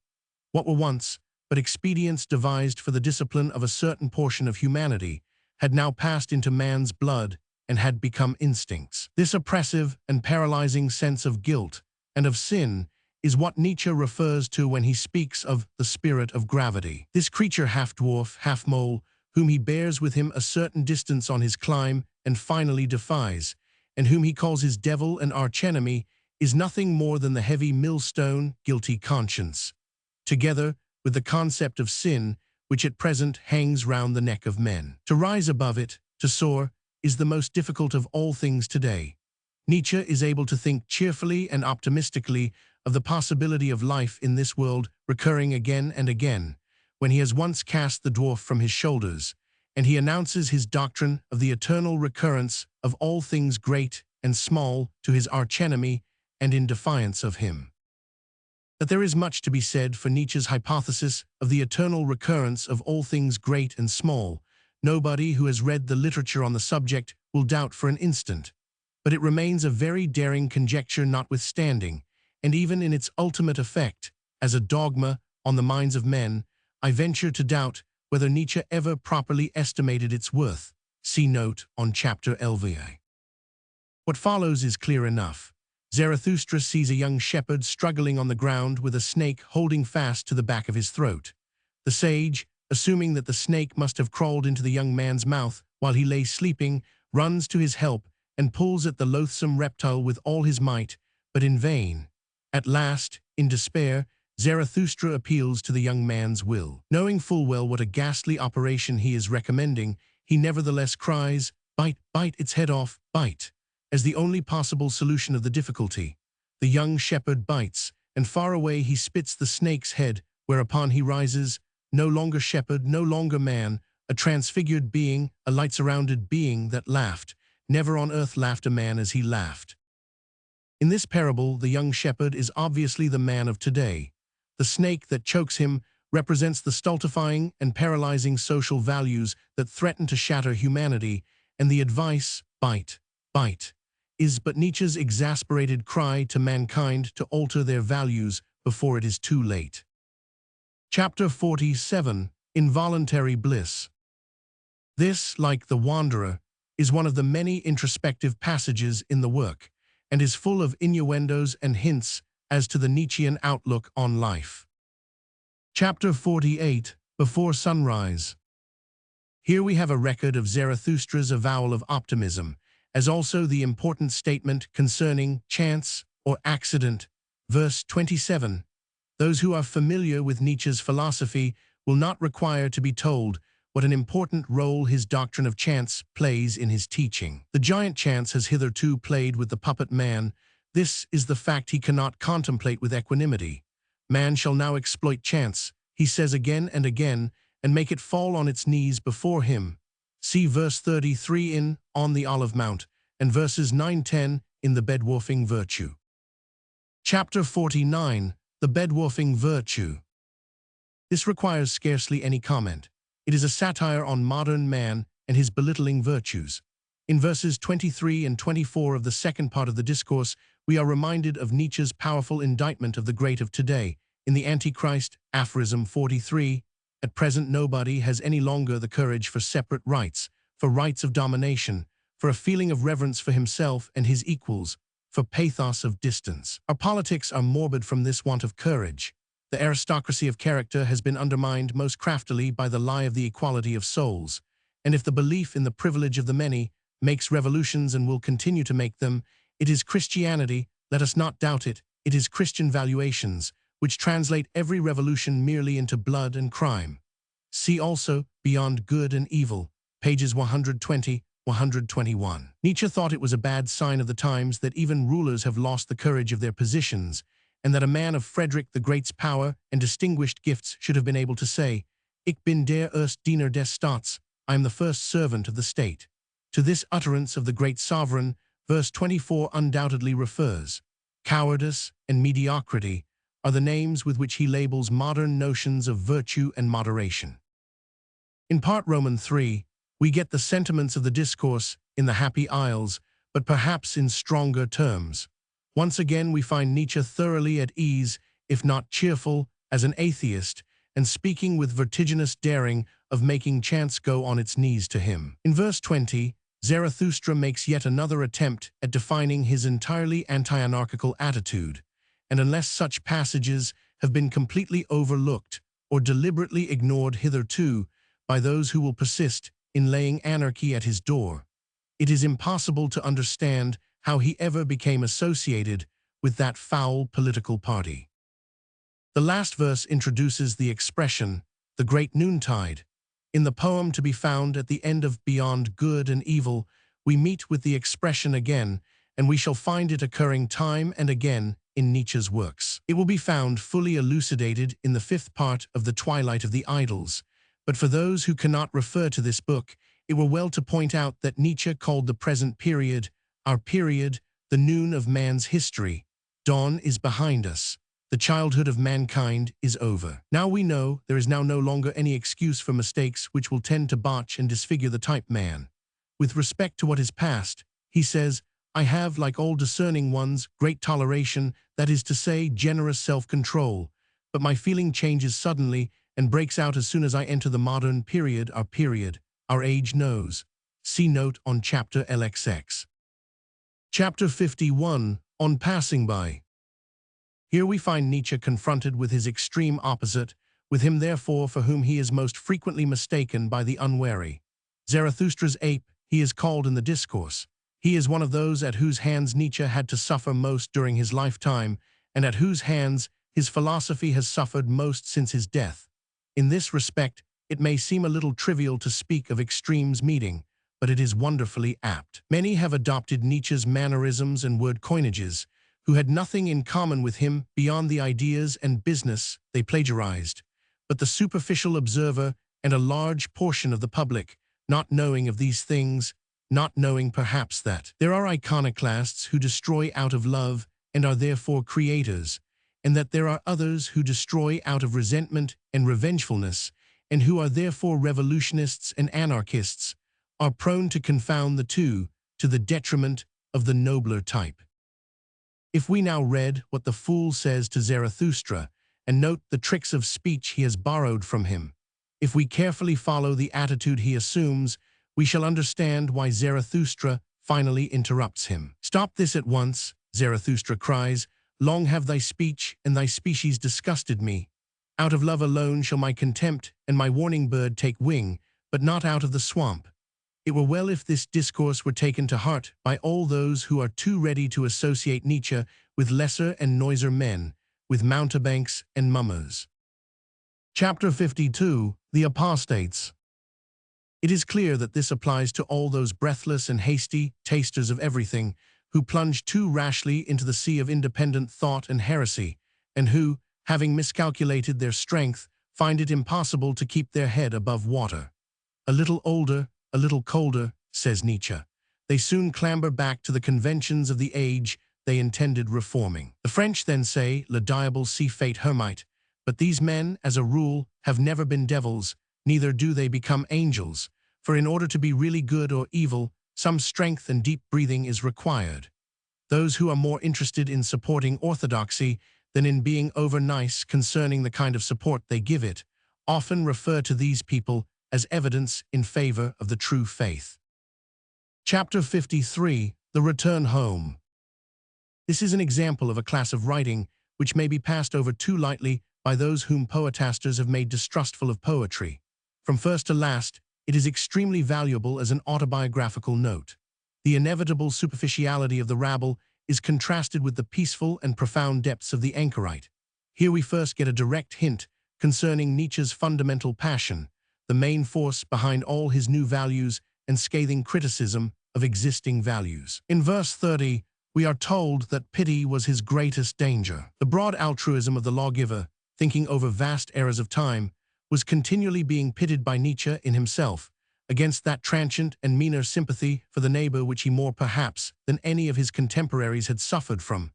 What were once but expedients devised for the discipline of a certain portion of humanity had now passed into man's blood and had become instincts. This oppressive and paralyzing sense of guilt and of sin is what Nietzsche refers to when he speaks of the spirit of gravity. This creature half-dwarf, half-mole, whom he bears with him a certain distance on his climb and finally defies, and whom he calls his devil and archenemy, is nothing more than the heavy millstone, guilty conscience, together with the concept of sin, which at present hangs round the neck of men. To rise above it, to soar, is the most difficult of all things today. Nietzsche is able to think cheerfully and optimistically of the possibility of life in this world recurring again and again, when he has once cast the dwarf from his shoulders, and he announces his doctrine of the eternal recurrence of all things great and small to his archenemy and in defiance of him. That there is much to be said for Nietzsche's hypothesis of the eternal recurrence of all things great and small. Nobody who has read the literature on the subject will doubt for an instant, but it remains a very daring conjecture notwithstanding, and even in its ultimate effect, as a dogma on the minds of men, I venture to doubt whether Nietzsche ever properly estimated its worth. See note on chapter LVA. What follows is clear enough. Zarathustra sees a young shepherd struggling on the ground with a snake holding fast to the back of his throat. The sage, assuming that the snake must have crawled into the young man's mouth while he lay sleeping, runs to his help and pulls at the loathsome reptile with all his might, but in vain. At last, in despair, Zarathustra appeals to the young man's will. Knowing full well what a ghastly operation he is recommending, he nevertheless cries, "Bite, bite its head off, bite," as the only possible solution of the difficulty. The young shepherd bites, and far away he spits the snake's head, whereupon he rises, no longer shepherd, no longer man, a transfigured being, a light-surrounded being that laughed. Never on earth laughed a man as he laughed. In this parable, the young shepherd is obviously the man of today. The snake that chokes him represents the stultifying and paralyzing social values that threaten to shatter humanity, and the advice, bite, bite, is but Nietzsche's exasperated cry to mankind to alter their values before it is too late. Chapter 47, Involuntary Bliss. This, like The Wanderer, is one of the many introspective passages in the work, and is full of innuendos and hints as to the Nietzschean outlook on life. Chapter 48, Before Sunrise. Here we have a record of Zarathustra's avowal of optimism, as also the important statement concerning chance or accident. Verse 27. Those who are familiar with Nietzsche's philosophy will not require to be told what an important role his doctrine of chance plays in his teaching. The giant chance has hitherto played with the puppet man. This is the fact he cannot contemplate with equanimity. Man shall now exploit chance, he says again and again, and make it fall on its knees before him. See verse 33 in On the Olive Mount, and verses 9-10 in The Bedwarfing Virtue. Chapter 49, The Bedwarfing Virtue. This requires scarcely any comment. It is a satire on modern man and his belittling virtues. In verses 23 and 24 of the second part of the discourse, we are reminded of Nietzsche's powerful indictment of the great of today. In the Antichrist, aphorism 43, at present nobody has any longer the courage for separate rights, for rights of domination, for a feeling of reverence for himself and his equals, for pathos of distance. Our politics are morbid from this want of courage. The aristocracy of character has been undermined most craftily by the lie of the equality of souls, and if the belief in the privilege of the many makes revolutions and will continue to make them, it is Christianity, let us not doubt it, it is Christian valuations, which translate every revolution merely into blood and crime. See also Beyond Good and Evil, pages 120, 121. Nietzsche thought it was a bad sign of the times that even rulers have lost the courage of their positions, and that a man of Friedrich the Great's power and distinguished gifts should have been able to say, "Ich bin der erste Diener des Staats," I am the first servant of the state. To this utterance of the great sovereign, verse 24 undoubtedly refers. Cowardice and mediocrity are the names with which he labels modern notions of virtue and moderation. In part Roman 3, we get the sentiments of the discourse in the Happy Isles, but perhaps in stronger terms. Once again we find Nietzsche thoroughly at ease, if not cheerful, as an atheist, and speaking with vertiginous daring of making chance go on its knees to him. In verse 20, Zarathustra makes yet another attempt at defining his entirely anti-anarchical attitude, and unless such passages have been completely overlooked or deliberately ignored hitherto by those who will persist in laying anarchy at his door, it is impossible to understand how he ever became associated with that foul political party. The last verse introduces the expression, the great noontide. In the poem to be found at the end of Beyond Good and Evil, we meet with the expression again, and we shall find it occurring time and again in Nietzsche's works. It will be found fully elucidated in the fifth part of The Twilight of the Idols, but for those who cannot refer to this book, it were well to point out that Nietzsche called the present period, our period, the noon of man's history. Dawn is behind us. The childhood of mankind is over. Now we know there is now no longer any excuse for mistakes which will tend to botch and disfigure the type man. With respect to what is past, he says, I have, like all discerning ones, great toleration, that is to say, generous self-control, but my feeling changes suddenly and breaks out as soon as I enter the modern period, our age knows. See note on chapter LXX. Chapter 51, On Passing By. Here we find Nietzsche confronted with his extreme opposite, with him therefore for whom he is most frequently mistaken by the unwary. Zarathustra's ape, he is called in the discourse. He is one of those at whose hands Nietzsche had to suffer most during his lifetime, and at whose hands his philosophy has suffered most since his death. In this respect, it may seem a little trivial to speak of extremes meeting, but it is wonderfully apt. Many have adopted Nietzsche's mannerisms and word coinages, who had nothing in common with him beyond the ideas and business they plagiarized. But the superficial observer and a large portion of the public, not knowing of these things, not knowing perhaps that there are iconoclasts who destroy out of love and are therefore creators, and that there are others who destroy out of resentment and revengefulness, and who are therefore revolutionists and anarchists, are prone to confound the two, to the detriment of the nobler type. If we now read what the fool says to Zarathustra, and note the tricks of speech he has borrowed from him, if we carefully follow the attitude he assumes, we shall understand why Zarathustra finally interrupts him. Stop this at once, Zarathustra cries, long have thy speech and thy species disgusted me. Out of love alone shall my contempt and my warning bird take wing, but not out of the swamp. It were well if this discourse were taken to heart by all those who are too ready to associate Nietzsche with lesser and noiser men, with mountebanks and mummers. Chapter 52, The Apostates. It is clear that this applies to all those breathless and hasty tasters of everything who plunge too rashly into the sea of independent thought and heresy, and who, having miscalculated their strength, find it impossible to keep their head above water. A little older, a little colder, says Nietzsche, they soon clamber back to the conventions of the age they intended reforming. The French then say, le diable si fait hermite, but these men, as a rule, have never been devils, neither do they become angels, for in order to be really good or evil, some strength and deep breathing is required. Those who are more interested in supporting orthodoxy than in being over-nice concerning the kind of support they give it, often refer to these people as evidence in favor of the true faith. Chapter 53, The Return Home. This is an example of a class of writing which may be passed over too lightly by those whom poetasters have made distrustful of poetry. From first to last, it is extremely valuable as an autobiographical note. The inevitable superficiality of the rabble is contrasted with the peaceful and profound depths of the anchorite. Here we first get a direct hint concerning Nietzsche's fundamental passion, the main force behind all his new values and scathing criticism of existing values. In verse 30, we are told that pity was his greatest danger. The broad altruism of the lawgiver, thinking over vast eras of time, was continually being pitted by Nietzsche in himself against that transient and meaner sympathy for the neighbor which he more perhaps than any of his contemporaries had suffered from,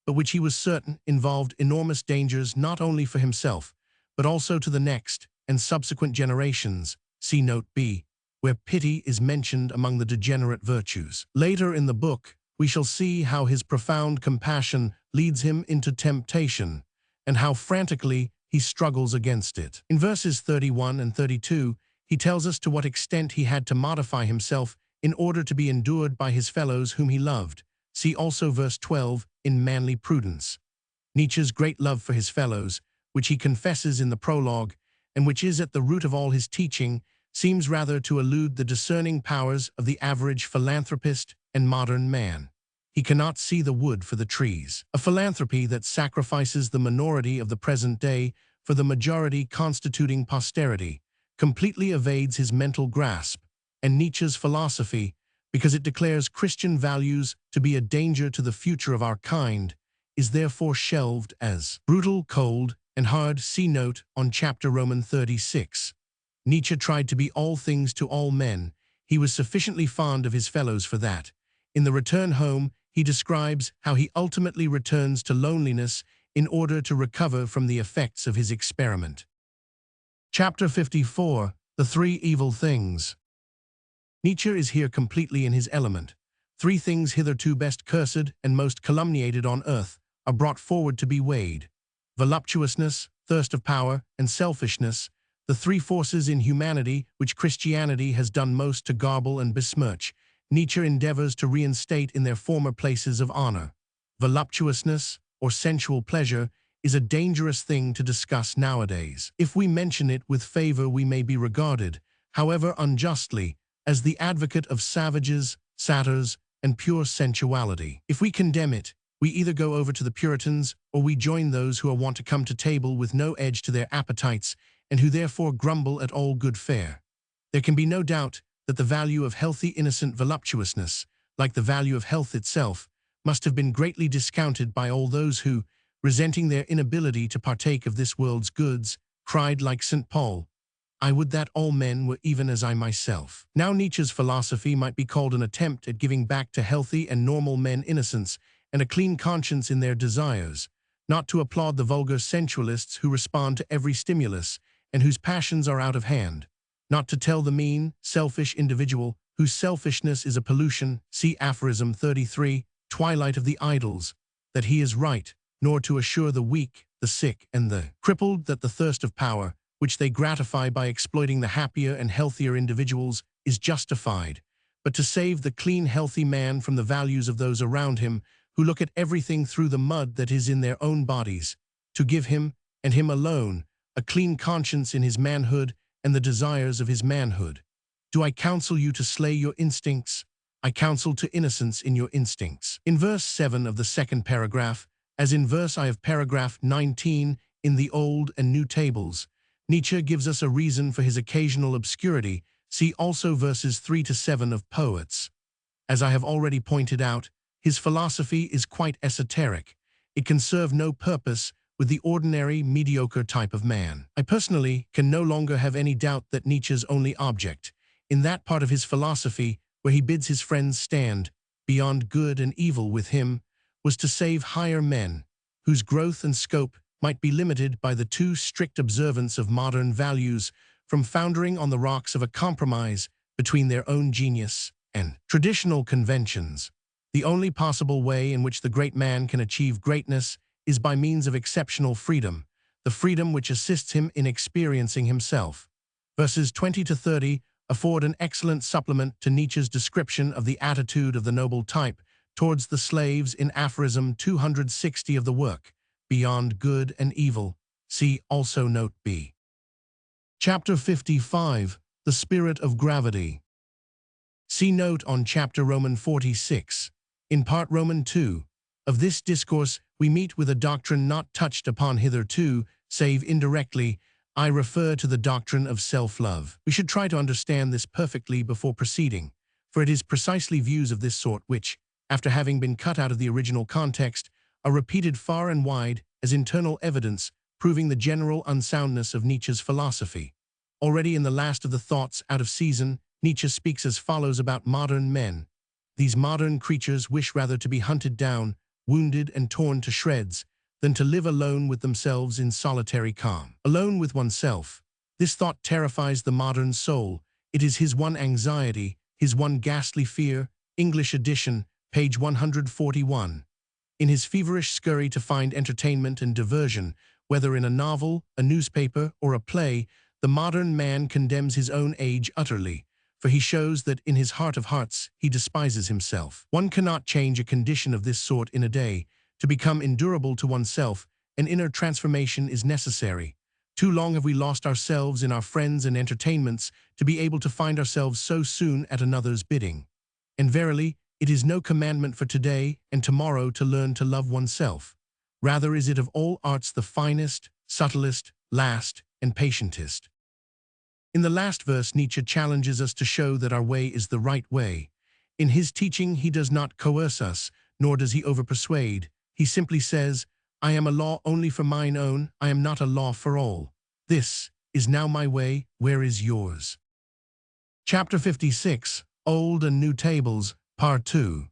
but which he was certain involved enormous dangers not only for himself, but also to the next and subsequent generations. See note B, where pity is mentioned among the degenerate virtues. Later in the book, we shall see how his profound compassion leads him into temptation, and how frantically he struggles against it. In verses 31 and 32, he tells us to what extent he had to modify himself in order to be endured by his fellows whom he loved. See also verse 12 in Manly Prudence. Nietzsche's great love for his fellows, which he confesses in the prologue, and which is at the root of all his teaching, seems rather to elude the discerning powers of the average philanthropist and modern man. He cannot see the wood for the trees. A philanthropy that sacrifices the minority of the present day for the majority constituting posterity completely evades his mental grasp, and Nietzsche's philosophy, because it declares Christian values to be a danger to the future of our kind, is therefore shelved as brutal, cold, and hard. See note on chapter Roman 36. Nietzsche tried to be all things to all men. He was sufficiently fond of his fellows for that. In The Return Home, he describes how he ultimately returns to loneliness in order to recover from the effects of his experiment. Chapter 54. The Three Evil Things. Nietzsche is here completely in his element. Three things hitherto best cursed and most calumniated on earth are brought forward to be weighed: voluptuousness, thirst of power, and selfishness, the three forces in humanity which Christianity has done most to garble and besmirch. Nietzsche endeavors to reinstate in their former places of honor. Voluptuousness, or sensual pleasure, is a dangerous thing to discuss nowadays. If we mention it with favor, we may be regarded, however unjustly, as the advocate of savages, satyrs, and pure sensuality. If we condemn it, we either go over to the Puritans or we join those who are wont to come to table with no edge to their appetites and who therefore grumble at all good fare. There can be no doubt that the value of healthy innocent voluptuousness, like the value of health itself, must have been greatly discounted by all those who, resenting their inability to partake of this world's goods, cried like St. Paul, "I would that all men were even as I myself." Now Nietzsche's philosophy might be called an attempt at giving back to healthy and normal men innocence and a clean conscience in their desires, not to applaud the vulgar sensualists who respond to every stimulus and whose passions are out of hand, not to tell the mean, selfish individual whose selfishness is a pollution, see aphorism 33, Twilight of the Idols, that he is right, nor to assure the weak, the sick, and the crippled that the thirst of power, which they gratify by exploiting the happier and healthier individuals, is justified, but to save the clean, healthy man from the values of those around him who look at everything through the mud that is in their own bodies, to give him, and him alone, a clean conscience in his manhood and the desires of his manhood. Do I counsel you to slay your instincts? I counsel to innocence in your instincts. In verse 7 of the second paragraph, as in verse I of paragraph 19 in the Old and New Tables, Nietzsche gives us a reason for his occasional obscurity. See also verses 3 to 7 of Poets. As I have already pointed out, his philosophy is quite esoteric. It can serve no purpose with the ordinary, mediocre type of man. I personally can no longer have any doubt that Nietzsche's only object, in that part of his philosophy where he bids his friends stand beyond good and evil with him, was to save higher men, whose growth and scope might be limited by the too strict observance of modern values, from foundering on the rocks of a compromise between their own genius and traditional conventions. The only possible way in which the great man can achieve greatness is by means of exceptional freedom, the freedom which assists him in experiencing himself. Verses 20 to 30 afford an excellent supplement to Nietzsche's description of the attitude of the noble type towards the slaves in aphorism 260 of the work, Beyond Good and Evil. See also note B. Chapter 55. The Spirit of Gravity. See note on chapter Roman 46. In part Roman 2 of this discourse, we meet with a doctrine not touched upon hitherto, save indirectly. I refer to the doctrine of self-love. We should try to understand this perfectly before proceeding, for it is precisely views of this sort which, after having been cut out of the original context, are repeated far and wide as internal evidence proving the general unsoundness of Nietzsche's philosophy. Already in the last of the Thoughts Out of Season, Nietzsche speaks as follows about modern men. These modern creatures wish rather to be hunted down, wounded and torn to shreds, than to live alone with themselves in solitary calm. Alone with oneself. This thought terrifies the modern soul. It is his one anxiety, his one ghastly fear. English edition, page 141. In his feverish scurry to find entertainment and diversion, whether in a novel, a newspaper, or a play, the modern man condemns his own age utterly, for he shows that in his heart of hearts he despises himself. One cannot change a condition of this sort in a day. To become endurable to oneself, an inner transformation is necessary. Too long have we lost ourselves in our friends and entertainments to be able to find ourselves so soon at another's bidding. And verily, it is no commandment for today and tomorrow to learn to love oneself. Rather is it of all arts the finest, subtlest, last, and patientest. In the last verse, Nietzsche challenges us to show that our way is the right way. In his teaching, he does not coerce us, nor does he overpersuade. He simply says, I am a law only for mine own, I am not a law for all. This is now my way, where is yours? Chapter 56, Old and New Tables, Part 2.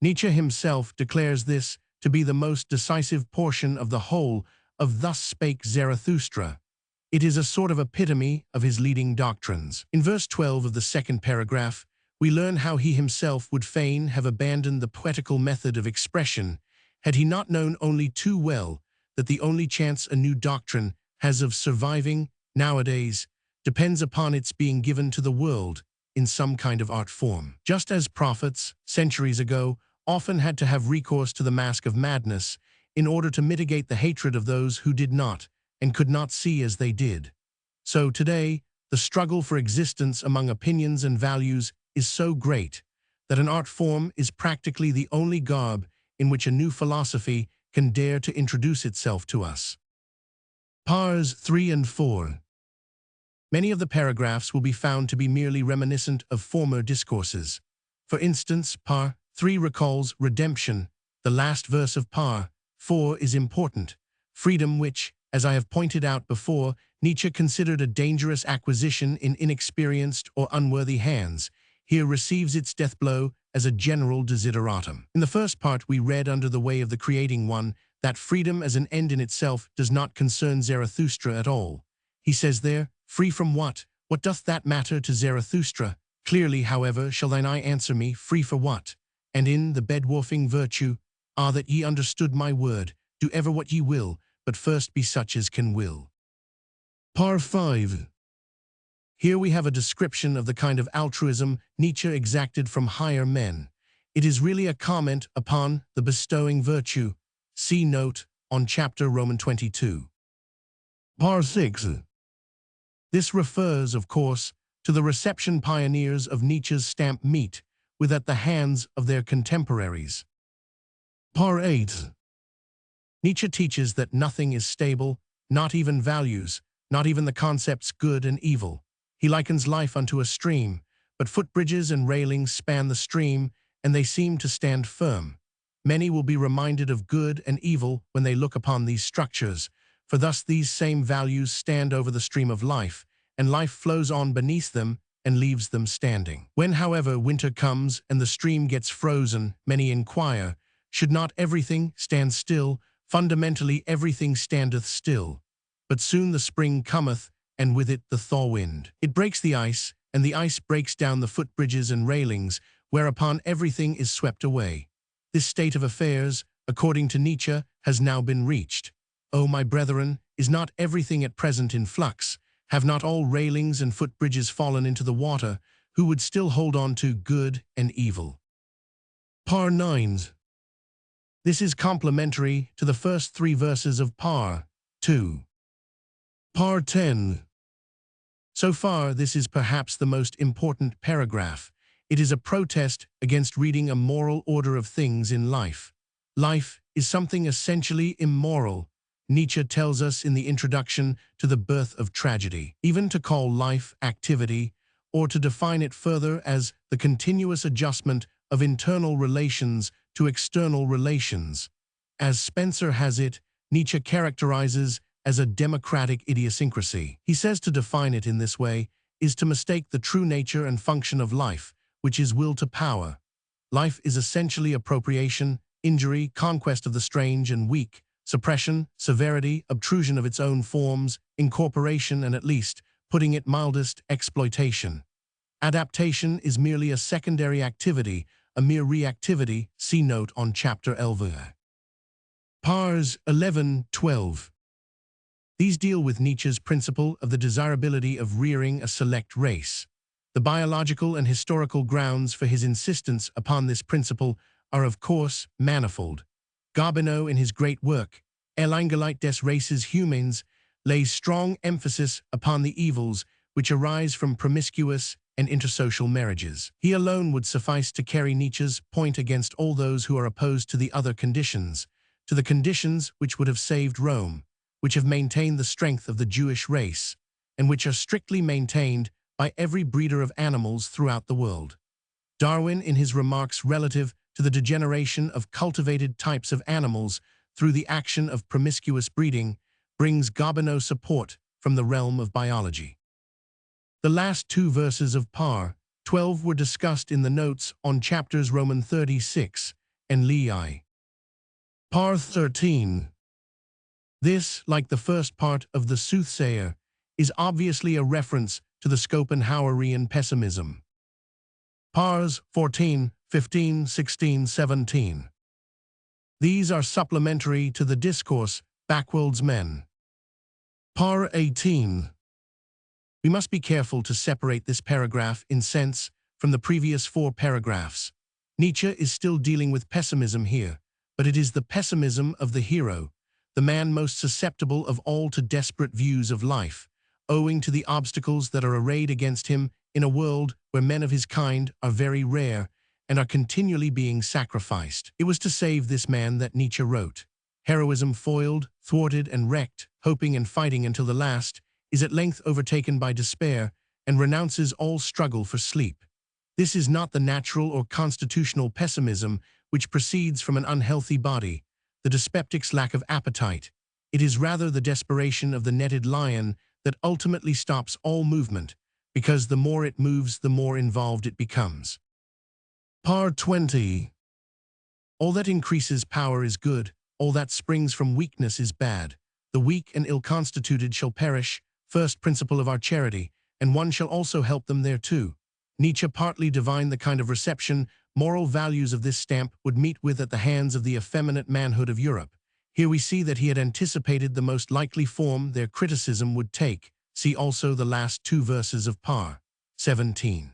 Nietzsche himself declares this to be the most decisive portion of the whole of Thus Spake Zarathustra. It is a sort of epitome of his leading doctrines. In verse 12 of the second paragraph, we learn how he himself would fain have abandoned the poetical method of expression had he not known only too well that the only chance a new doctrine has of surviving nowadays depends upon its being given to the world in some kind of art form. Just as prophets, centuries ago, often had to have recourse to the mask of madness in order to mitigate the hatred of those who did not and could not see as they did. So today, the struggle for existence among opinions and values is so great that an art form is practically the only garb in which a new philosophy can dare to introduce itself to us. Pars 3 and 4. Many of the paragraphs will be found to be merely reminiscent of former discourses. For instance, Par 3 recalls redemption. The last verse of Par 4 is important. Freedom which, as I have pointed out before, Nietzsche considered a dangerous acquisition in inexperienced or unworthy hands, here receives its death blow as a general desideratum. In the first part we read under the way of the creating one that freedom as an end in itself does not concern Zarathustra at all. He says there, free from what? What doth that matter to Zarathustra? Clearly, however, shall thine eye answer me, free for what? And in the bedwarfing virtue, that ye understood my word, do ever what ye will, but first be such as can will. Par 5. Here we have a description of the kind of altruism Nietzsche exacted from higher men. It is really a comment upon the bestowing virtue. See note on chapter Roman 22. Par 6. This refers, of course, to the reception pioneers of Nietzsche's stamp meet with at the hands of their contemporaries. Par 8. Nietzsche teaches that nothing is stable, not even values, not even the concepts good and evil. He likens life unto a stream, but footbridges and railings span the stream, and they seem to stand firm. Many will be reminded of good and evil when they look upon these structures, for thus these same values stand over the stream of life, and life flows on beneath them and leaves them standing. When, however, winter comes and the stream gets frozen, many inquire, should not everything stand still? Fundamentally everything standeth still. But soon the spring cometh, and with it the thaw-wind. It breaks the ice, and the ice breaks down the footbridges and railings, whereupon everything is swept away. This state of affairs, according to Nietzsche, has now been reached. O my brethren, is not everything at present in flux? Have not all railings and footbridges fallen into the water? Who would still hold on to good and evil? Par 9. This is complementary to the first 3 verses of Par 2. Par 10. So far, this is perhaps the most important paragraph. It is a protest against reading a moral order of things in life. Life is something essentially immoral. Nietzsche tells us in the introduction to The Birth of Tragedy. Even to call life activity, or to define it further as the continuous adjustment of internal relations to external relations. As Spencer has it, Nietzsche characterizes as a democratic idiosyncrasy. He says to define it in this way is to mistake the true nature and function of life, which is will to power. Life is essentially appropriation, injury, conquest of the strange and weak, suppression, severity, obtrusion of its own forms, incorporation, and at least, putting it mildest, exploitation. Adaptation is merely a secondary activity, a mere reactivity, see note on chapter 11. Pars 11-12. These deal with Nietzsche's principle of the desirability of rearing a select race. The biological and historical grounds for his insistence upon this principle are, of course, manifold. Gobineau, in his great work, L'Ingolite des Races Humaines, lays strong emphasis upon the evils which arise from promiscuous and intersocial marriages. He alone would suffice to carry Nietzsche's point against all those who are opposed to the other conditions, to the conditions which would have saved Rome, which have maintained the strength of the Jewish race, and which are strictly maintained by every breeder of animals throughout the world. Darwin, in his remarks relative to the degeneration of cultivated types of animals through the action of promiscuous breeding, brings Gobineau support from the realm of biology. The last two verses of Par 12 were discussed in the notes on chapters Roman 36 and Lei. Par 13. This, like the first part of The Soothsayer, is obviously a reference to the Schopenhauerian pessimism. Pars 14, 15, 16, 17. These are supplementary to the discourse Backworld's Men. Par 18. We must be careful to separate this paragraph in sense from the previous four paragraphs. Nietzsche is still dealing with pessimism here, but it is the pessimism of the hero, the man most susceptible of all to desperate views of life, owing to the obstacles that are arrayed against him in a world where men of his kind are very rare and are continually being sacrificed. It was to save this man that Nietzsche wrote. Heroism foiled, thwarted, and wrecked, hoping and fighting until the last, is at length overtaken by despair and renounces all struggle for sleep. This is not the natural or constitutional pessimism which proceeds from an unhealthy body, the dyspeptic's lack of appetite. It is rather the desperation of the netted lion that ultimately stops all movement, because the more it moves, the more involved it becomes. Par 20. All that increases power is good, all that springs from weakness is bad. The weak and ill-constituted shall perish, first principle of our charity, and one shall also help them thereto. Nietzsche partly divined the kind of reception moral values of this stamp would meet with at the hands of the effeminate manhood of Europe. Here we see that he had anticipated the most likely form their criticism would take. See also the last two verses of Par 17.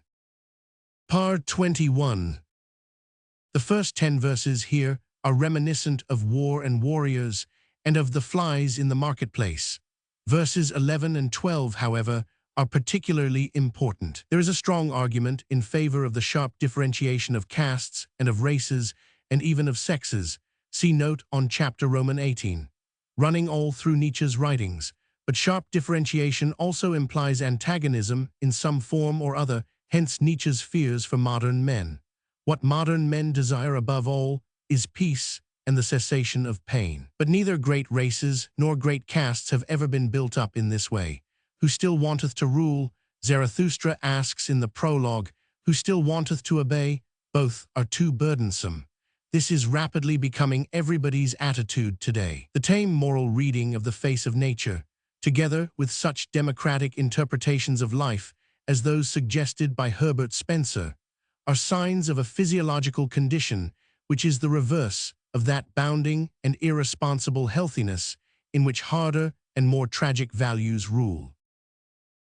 Par 21. The first 10 verses here are reminiscent of war and warriors and of the flies in the marketplace. Verses 11 and 12, however, are particularly important. There is a strong argument in favor of the sharp differentiation of castes and of races and even of sexes. See note on chapter Roman 18. Running all through Nietzsche's writings, but sharp differentiation also implies antagonism in some form or other, hence Nietzsche's fears for modern men. What modern men desire above all is peace and the cessation of pain. But neither great races nor great castes have ever been built up in this way. Who still wanteth to rule? Zarathustra asks in the prologue, who still wanteth to obey? Both are too burdensome. This is rapidly becoming everybody's attitude today. The tame moral reading of the face of nature, together with such democratic interpretations of life as those suggested by Herbert Spencer, are signs of a physiological condition which is the reverse of that bounding and irresponsible healthiness in which harder and more tragic values rule.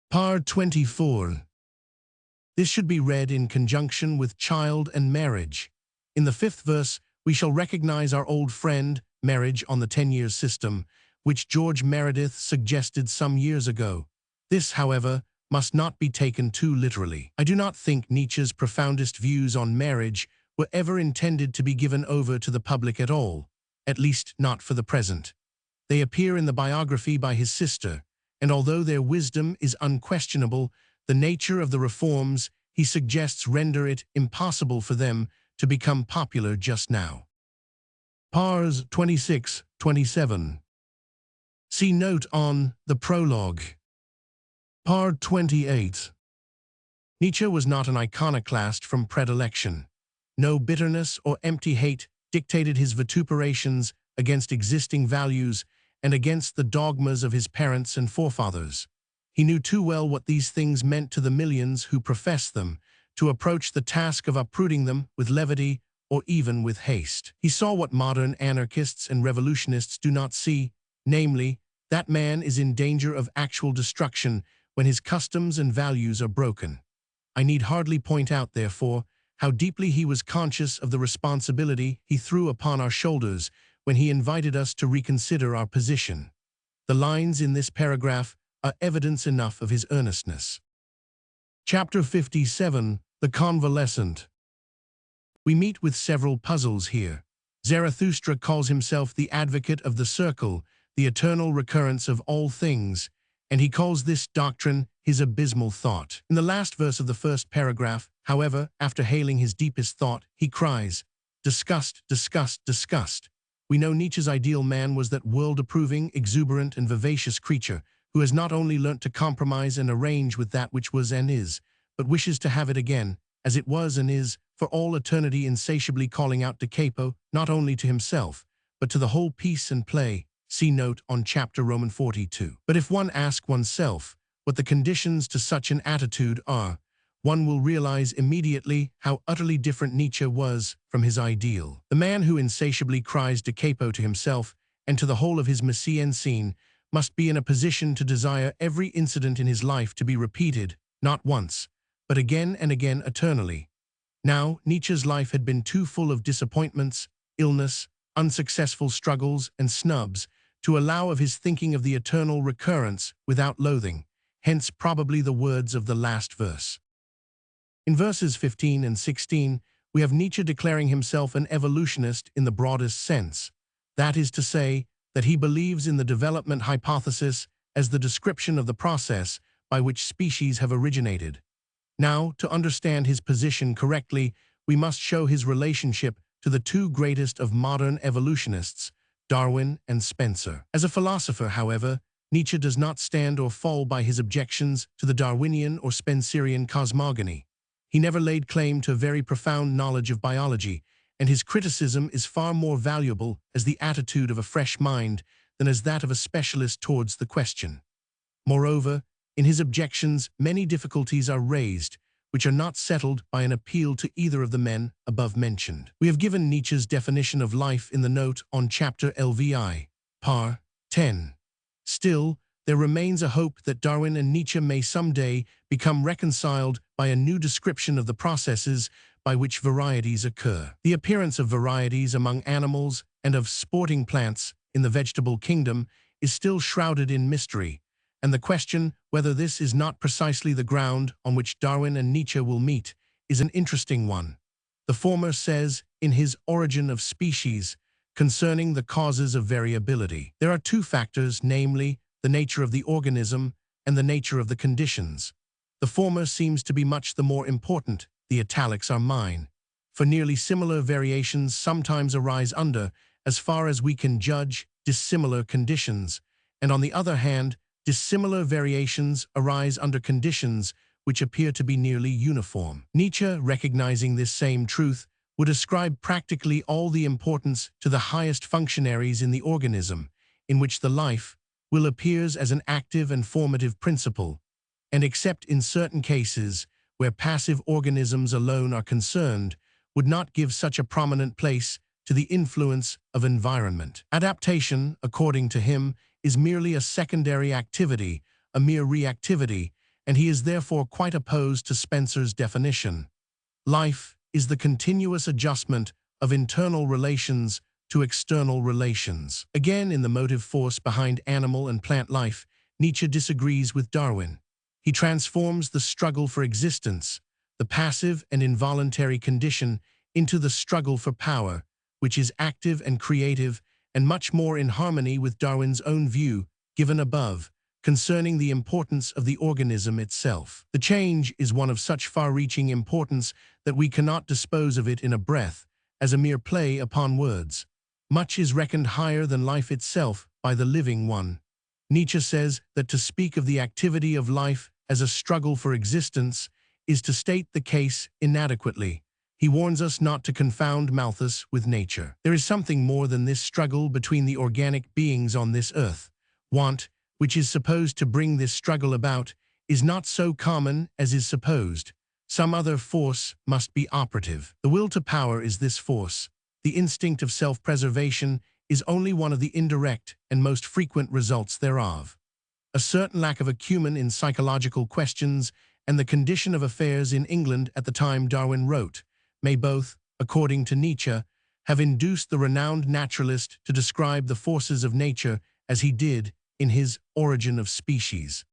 Par 24. This should be read in conjunction with child and marriage. In the 5th verse, we shall recognize our old friend, marriage on the 10-year system, which George Meredith suggested some years ago. This, however, must not be taken too literally. I do not think Nietzsche's profoundest views on marriage were ever intended to be given over to the public at all, at least not for the present. They appear in the biography by his sister, and although their wisdom is unquestionable, the nature of the reforms he suggests render it impossible for them to become popular just now. Pars 26, 27. See note on the prologue. Par 28. Nietzsche was not an iconoclast from predilection. No bitterness or empty hate dictated his vituperations against existing values and against the dogmas of his parents and forefathers. He knew too well what these things meant to the millions who professed them, to approach the task of uprooting them with levity or even with haste. He saw what modern anarchists and revolutionists do not see, namely, that man is in danger of actual destruction when his customs and values are broken. I need hardly point out, therefore, how deeply he was conscious of the responsibility he threw upon our shoulders when he invited us to reconsider our position. The lines in this paragraph are evidence enough of his earnestness. Chapter 57, The Convalescent. We meet with several puzzles here. Zarathustra calls himself the advocate of the circle, the eternal recurrence of all things, and he calls this doctrine his abysmal thought. In the last verse of the first paragraph, however, after hailing his deepest thought, he cries, "Disgust, disgust, disgust." We know Nietzsche's ideal man was that world-approving, exuberant, and vivacious creature who has not only learnt to compromise and arrange with that which was and is, but wishes to have it again, as it was and is, for all eternity, insatiably calling out da capo, not only to himself, but to the whole piece and play. See note on chapter Roman 42. But if one asks oneself what the conditions to such an attitude are, one will realize immediately how utterly different Nietzsche was from his ideal. The man who insatiably cries da capo to himself and to the whole of his mise en scene must be in a position to desire every incident in his life to be repeated, not once, but again and again eternally. Now, Nietzsche's life had been too full of disappointments, illness, unsuccessful struggles, and snubs to allow of his thinking of the eternal recurrence without loathing, hence probably the words of the last verse. In verses 15 and 16, we have Nietzsche declaring himself an evolutionist in the broadest sense. That is to say, that he believes in the development hypothesis as the description of the process by which species have originated. Now, to understand his position correctly, we must show his relationship to the two greatest of modern evolutionists, Darwin and Spencer. As a philosopher, however, Nietzsche does not stand or fall by his objections to the Darwinian or Spencerian cosmogony. He never laid claim to a very profound knowledge of biology, and his criticism is far more valuable as the attitude of a fresh mind than as that of a specialist towards the question. Moreover, in his objections, many difficulties are raised, which are not settled by an appeal to either of the men above mentioned. We have given Nietzsche's definition of life in the note on chapter LVI, par. 10. Still, there remains a hope that Darwin and Nietzsche may someday become reconciled by a new description of the processes by which varieties occur. The appearance of varieties among animals and of sporting plants in the vegetable kingdom is still shrouded in mystery, and the question whether this is not precisely the ground on which Darwin and Nietzsche will meet is an interesting one. The former says, in his Origin of Species, concerning the causes of variability, there are two factors, namely, the nature of the organism and the nature of the conditions. The former seems to be much the more important, the italics are mine, for nearly similar variations sometimes arise under, as far as we can judge, dissimilar conditions, and on the other hand, dissimilar variations arise under conditions which appear to be nearly uniform. Nietzsche, recognizing this same truth, would ascribe practically all the importance to the highest functionaries in the organism, in which the life will appears as an active and formative principle, and except in certain cases where passive organisms alone are concerned, would not give such a prominent place to the influence of environment. Adaptation, according to him, is merely a secondary activity, a mere reactivity, and he is therefore quite opposed to Spencer's definition. Life is the continuous adjustment of internal relations to external relations. Again, in the motive force behind animal and plant life, Nietzsche disagrees with Darwin. He transforms the struggle for existence, the passive and involuntary condition, into the struggle for power, which is active and creative, and much more in harmony with Darwin's own view, given above, concerning the importance of the organism itself. The change is one of such far-reaching importance that we cannot dispose of it in a breath, as a mere play upon words. Much is reckoned higher than life itself by the living one. Nietzsche says that to speak of the activity of life as a struggle for existence is to state the case inadequately. He warns us not to confound Malthus with nature. There is something more than this struggle between the organic beings on this earth. Want, which is supposed to bring this struggle about, is not so common as is supposed. Some other force must be operative. The will to power is this force. The instinct of self-preservation is only one of the indirect and most frequent results thereof. A certain lack of acumen in psychological questions and the condition of affairs in England at the time Darwin wrote may both, according to Nietzsche, have induced the renowned naturalist to describe the forces of nature as he did in his Origin of Species.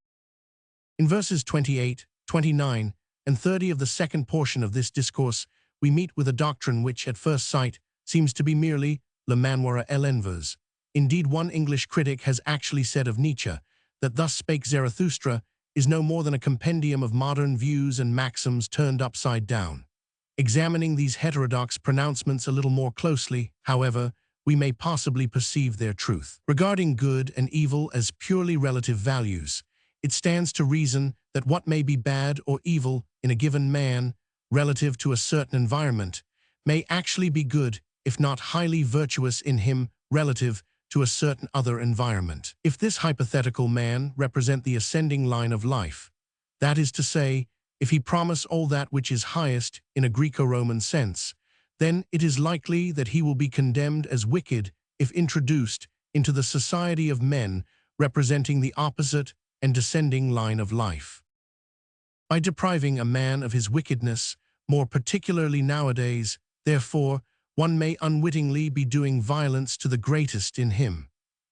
In verses 28, 29, and 30 of the second portion of this discourse, we meet with a doctrine which, at first sight, seems to be merely le manoir à l'envers. Indeed, one English critic has actually said of Nietzsche that thus spake Zarathustra, is no more than a compendium of modern views and maxims turned upside down. Examining these heterodox pronouncements a little more closely, however, we may possibly perceive their truth. Regarding good and evil as purely relative values, it stands to reason that what may be bad or evil in a given man, relative to a certain environment, may actually be good, if not highly virtuous in him, relative to a certain other environment. If this hypothetical man represent the ascending line of life, that is to say, if he promise all that which is highest in a Greco-Roman sense, then it is likely that he will be condemned as wicked if introduced into the society of men representing the opposite and descending line of life. By depriving a man of his wickedness, more particularly nowadays, therefore, one may unwittingly be doing violence to the greatest in him.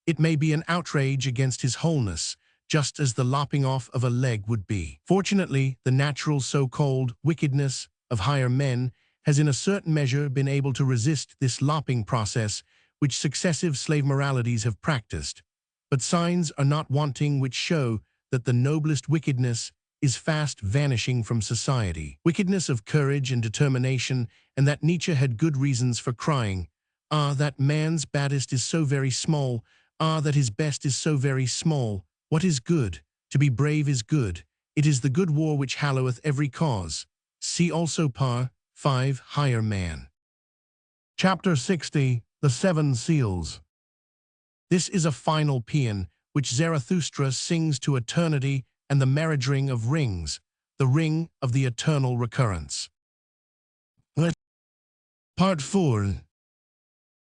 It may be an outrage against his wholeness, just as the lopping off of a leg would be. Fortunately, the natural so-called wickedness of higher men has in a certain measure been able to resist this lopping process which successive slave moralities have practiced. But signs are not wanting which show that the noblest wickedness is fast vanishing from society. Wickedness of courage and determination, and that Nietzsche had good reasons for crying, "Ah, that man's baddest is so very small, ah, that his best is so very small. What is good? To be brave is good. It is the good war which halloweth every cause." See also par. 5. Higher Man. Chapter 60. The Seven Seals. This is a final paean which Zarathustra sings to eternity and the marriage ring of rings, the ring of the eternal recurrence. Part 4.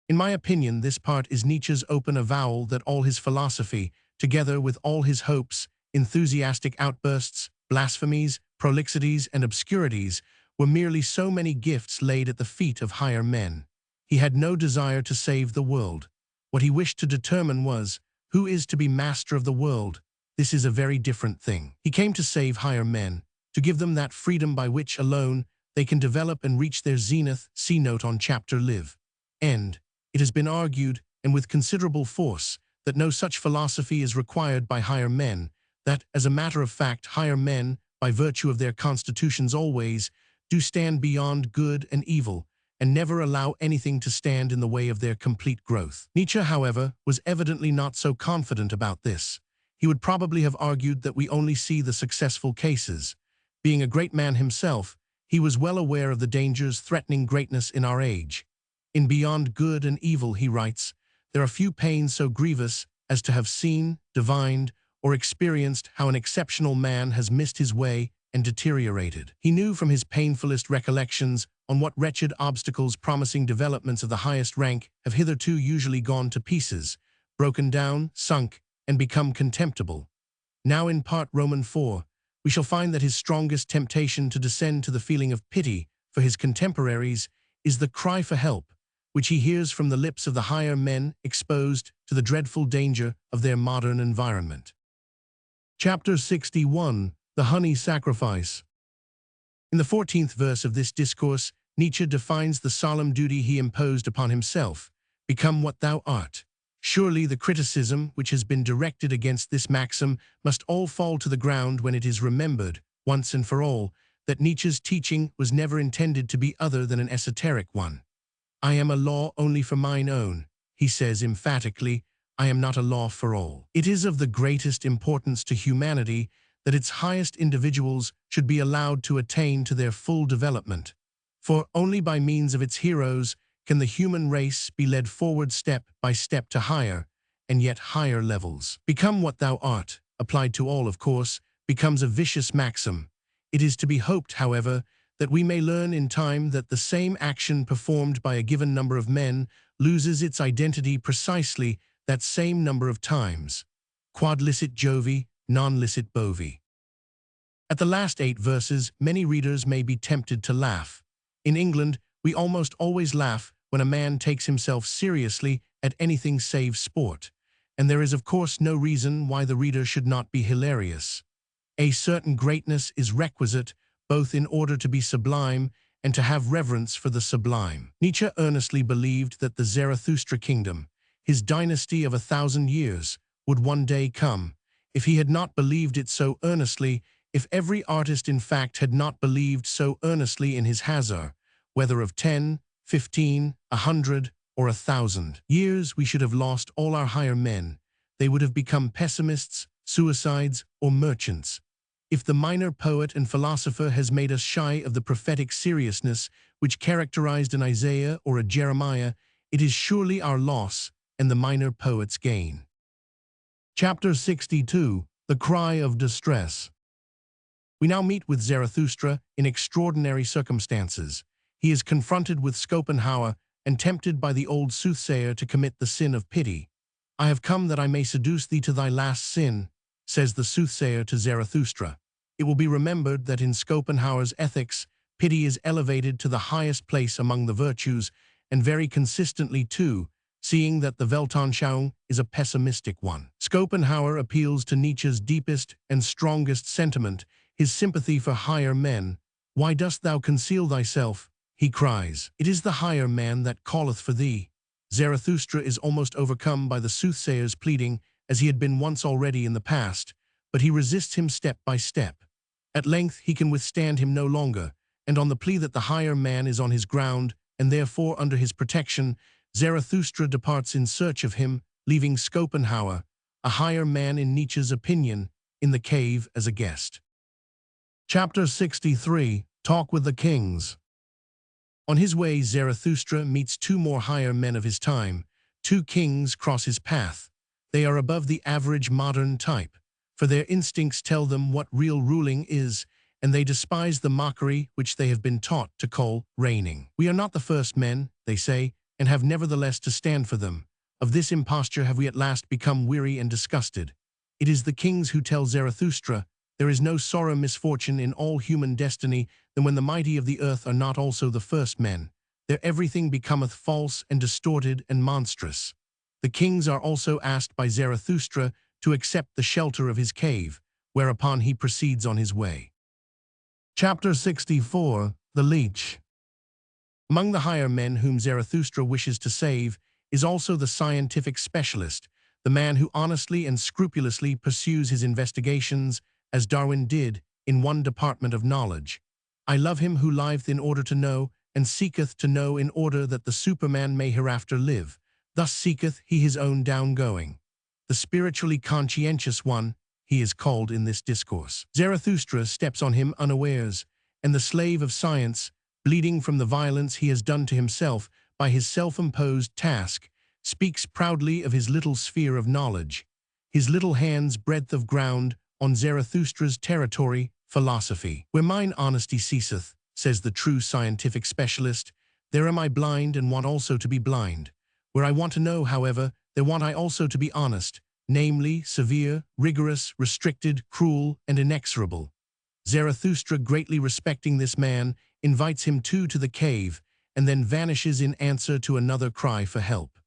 In my opinion, this part is Nietzsche's open avowal that all his philosophy, together with all his hopes, enthusiastic outbursts, blasphemies, prolixities, and obscurities, were merely so many gifts laid at the feet of higher men. He had no desire to save the world. What he wished to determine was, who is to be master of the world? This is a very different thing. He came to save higher men, to give them that freedom by which alone they can develop and reach their zenith. See note on chapter Live. End. It has been argued, and with considerable force, that no such philosophy is required by higher men, that, as a matter of fact, higher men, by virtue of their constitutions always, do stand beyond good and evil, and never allow anything to stand in the way of their complete growth. Nietzsche, however, was evidently not so confident about this. He would probably have argued that we only see the successful cases. Being a great man himself, he was well aware of the dangers threatening greatness in our age. In Beyond Good and Evil, he writes, "There are few pains so grievous as to have seen, divined, or experienced how an exceptional man has missed his way and deteriorated." He knew from his painfulest recollections on what wretched obstacles promising developments of the highest rank have hitherto usually gone to pieces, broken down, sunk, and become contemptible. Now in part Roman 4, we shall find that his strongest temptation to descend to the feeling of pity for his contemporaries is the cry for help, which he hears from the lips of the higher men exposed to the dreadful danger of their modern environment. Chapter 61. The Honey Sacrifice. In the 14th verse of this discourse, Nietzsche defines the solemn duty he imposed upon himself: become what thou art. Surely the criticism which has been directed against this maxim must all fall to the ground when it is remembered, once and for all, that Nietzsche's teaching was never intended to be other than an esoteric one. "I am a law only for mine own," he says emphatically. "I am not a law for all." It is of the greatest importance to humanity that its highest individuals should be allowed to attain to their full development, for only by means of its heroes can the human race be led forward step by step to higher, and yet higher levels. "Become what thou art," applied to all, of course, becomes a vicious maxim. It is to be hoped, however, that we may learn in time that the same action performed by a given number of men loses its identity precisely that same number of times. Quod licet Jovi, non licet bovi. At the last 8 verses, many readers may be tempted to laugh. In England, we almost always laugh when a man takes himself seriously at anything save sport, and there is of course no reason why the reader should not be hilarious. A certain greatness is requisite, both in order to be sublime and to have reverence for the sublime. Nietzsche earnestly believed that the Zarathustra kingdom, his dynasty of 1,000 years, would one day come. if he had not believed it so earnestly, if every artist in fact had not believed so earnestly in his hazard, whether of 10, 15, 100, or 1,000 years, we should have lost all our higher men. They would have become pessimists, suicides, or merchants. If the minor poet and philosopher has made us shy of the prophetic seriousness which characterized an Isaiah or a Jeremiah, it is surely our loss and the minor poet's gain. Chapter 62. The Cry of Distress. We now meet with Zarathustra in extraordinary circumstances. He is confronted with Schopenhauer and tempted by the old soothsayer to commit the sin of pity. "I have come that I may seduce thee to thy last sin," says the soothsayer to Zarathustra. It will be remembered that in Schopenhauer's Ethics, pity is elevated to the highest place among the virtues, and very consistently too, seeing that the Weltanschauung is a pessimistic one. Schopenhauer appeals to Nietzsche's deepest and strongest sentiment, his sympathy for higher men. "Why dost thou conceal thyself?" he cries. "It is the higher man that calleth for thee." Zarathustra is almost overcome by the soothsayer's pleading, as he had been once already in the past, but he resists him step by step. At length he can withstand him no longer, and on the plea that the higher man is on his ground, and therefore under his protection, Zarathustra departs in search of him, leaving Schopenhauer, a higher man in Nietzsche's opinion, in the cave as a guest. Chapter 63. Talk with the Kings. On his way, Zarathustra meets two more higher men of his time. Two kings cross his path. They are above the average modern type, for their instincts tell them what real ruling is, and they despise the mockery which they have been taught to call reigning. "We are not the first men," they say, "and have nevertheless to stand for them. Of this imposture have we at last become weary and disgusted." It is the kings who tell Zarathustra, "There is no sorrow misfortune in all human destiny than when the mighty of the earth are not also the first men. There everything becometh false and distorted and monstrous." The kings are also asked by Zarathustra to accept the shelter of his cave, whereupon he proceeds on his way. Chapter 64. The Leech. Among the higher men whom Zarathustra wishes to save is also the scientific specialist, the man who honestly and scrupulously pursues his investigations, as Darwin did, in one department of knowledge. "I love him who liveth in order to know, and seeketh to know in order that the Superman may hereafter live. Thus seeketh he his own down-going." The spiritually conscientious one, he is called in this discourse. Zarathustra steps on him unawares, and the slave of science, bleeding from the violence he has done to himself by his self-imposed task, speaks proudly of his little sphere of knowledge, his little hand's breadth of ground on Zarathustra's territory, philosophy. "Where mine honesty ceaseth," says the true scientific specialist, "there am I blind and want also to be blind. Where I want to know, however, there want I also to be honest, namely, severe, rigorous, restricted, cruel, and inexorable." Zarathustra, greatly respecting this man, invites him too to the cave, and then vanishes in answer to another cry for help.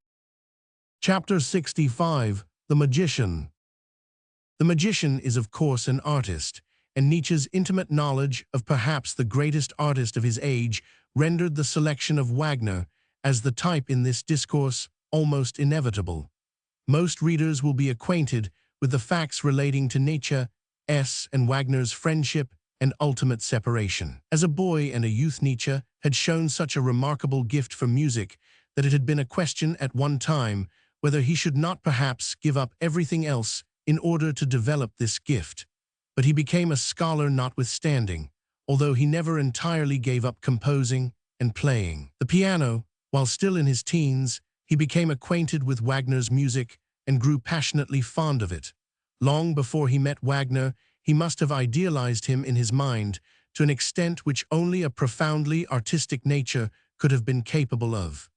Chapter 65. The Magician. The magician is of course an artist, and Nietzsche's intimate knowledge of perhaps the greatest artist of his age rendered the selection of Wagner as the type in this discourse almost inevitable. Most readers will be acquainted with the facts relating to Nietzsche's and Wagner's friendship and ultimate separation. As a boy and a youth, Nietzsche had shown such a remarkable gift for music that it had been a question at one time whether he should not perhaps give up everything else in order to develop this gift. But he became a scholar notwithstanding, although he never entirely gave up composing and playing the piano. While still in his teens, he became acquainted with Wagner's music and grew passionately fond of it. Long before he met Wagner, he must have idealized him in his mind to an extent which only a profoundly artistic nature could have been capable of.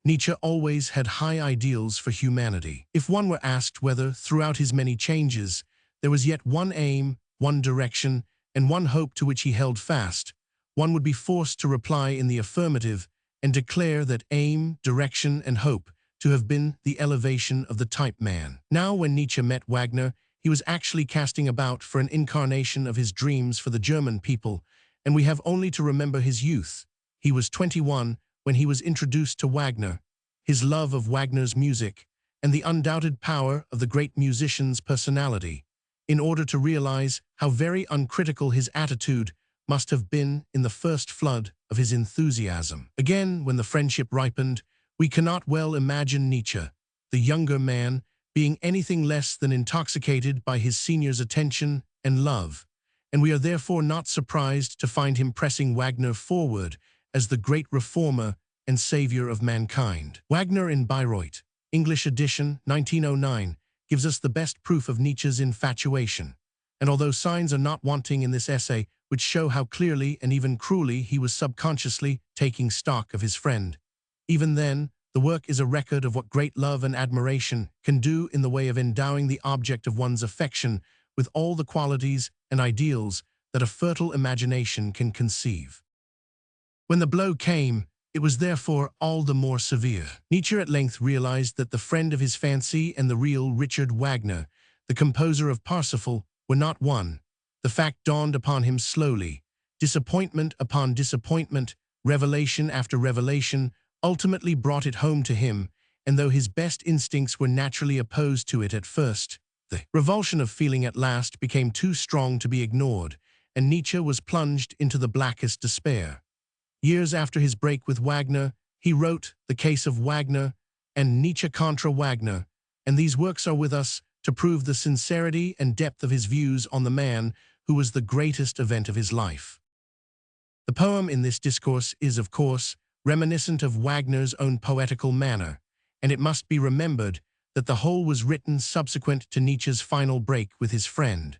Nietzsche always had high ideals for humanity. If one were asked whether, throughout his many changes, there was yet one aim, one direction, and one hope to which he held fast, one would be forced to reply in the affirmative and declare that aim, direction, and hope to have been the elevation of the type man. Now, when Nietzsche met Wagner, he was actually casting about for an incarnation of his dreams for the German people, and we have only to remember his youth. He was 21 when he was introduced to Wagner, his love of Wagner's music, and the undoubted power of the great musician's personality. in order to realize how very uncritical his attitude must have been in the first flood of his enthusiasm. Again, when the friendship ripened, we cannot well imagine Nietzsche, the younger man, being anything less than intoxicated by his senior's attention and love, and we are therefore not surprised to find him pressing Wagner forward as the great reformer and savior of mankind. Wagner in Bayreuth, English edition, 1909, gives us the best proof of Nietzsche's infatuation, and although signs are not wanting in this essay which show how clearly and even cruelly he was subconsciously taking stock of his friend, even then, the work is a record of what great love and admiration can do in the way of endowing the object of one's affection with all the qualities and ideals that a fertile imagination can conceive. When the blow came, it was therefore all the more severe. Nietzsche at length realized that the friend of his fancy and the real Richard Wagner, the composer of Parsifal, were not one. The fact dawned upon him slowly. Disappointment upon disappointment, revelation after revelation, ultimately brought it home to him, and though his best instincts were naturally opposed to it at first, the revulsion of feeling at last became too strong to be ignored, and Nietzsche was plunged into the blackest despair. Years after his break with Wagner, he wrote The Case of Wagner and Nietzsche contra Wagner, and these works are with us to prove the sincerity and depth of his views on the man who was the greatest event of his life. The poem in this discourse is, of course, reminiscent of Wagner's own poetical manner, and it must be remembered that the whole was written subsequent to Nietzsche's final break with his friend.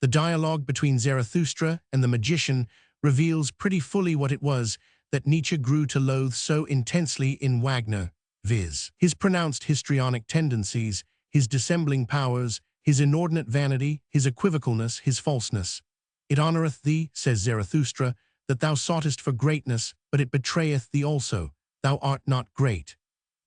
The dialogue between Zarathustra and the magician reveals pretty fully what it was that Nietzsche grew to loathe so intensely in Wagner, viz. His pronounced histrionic tendencies, his dissembling powers, his inordinate vanity, his equivocalness, his falseness. It honoureth thee, says Zarathustra, that thou soughtest for greatness, but it betrayeth thee also, thou art not great.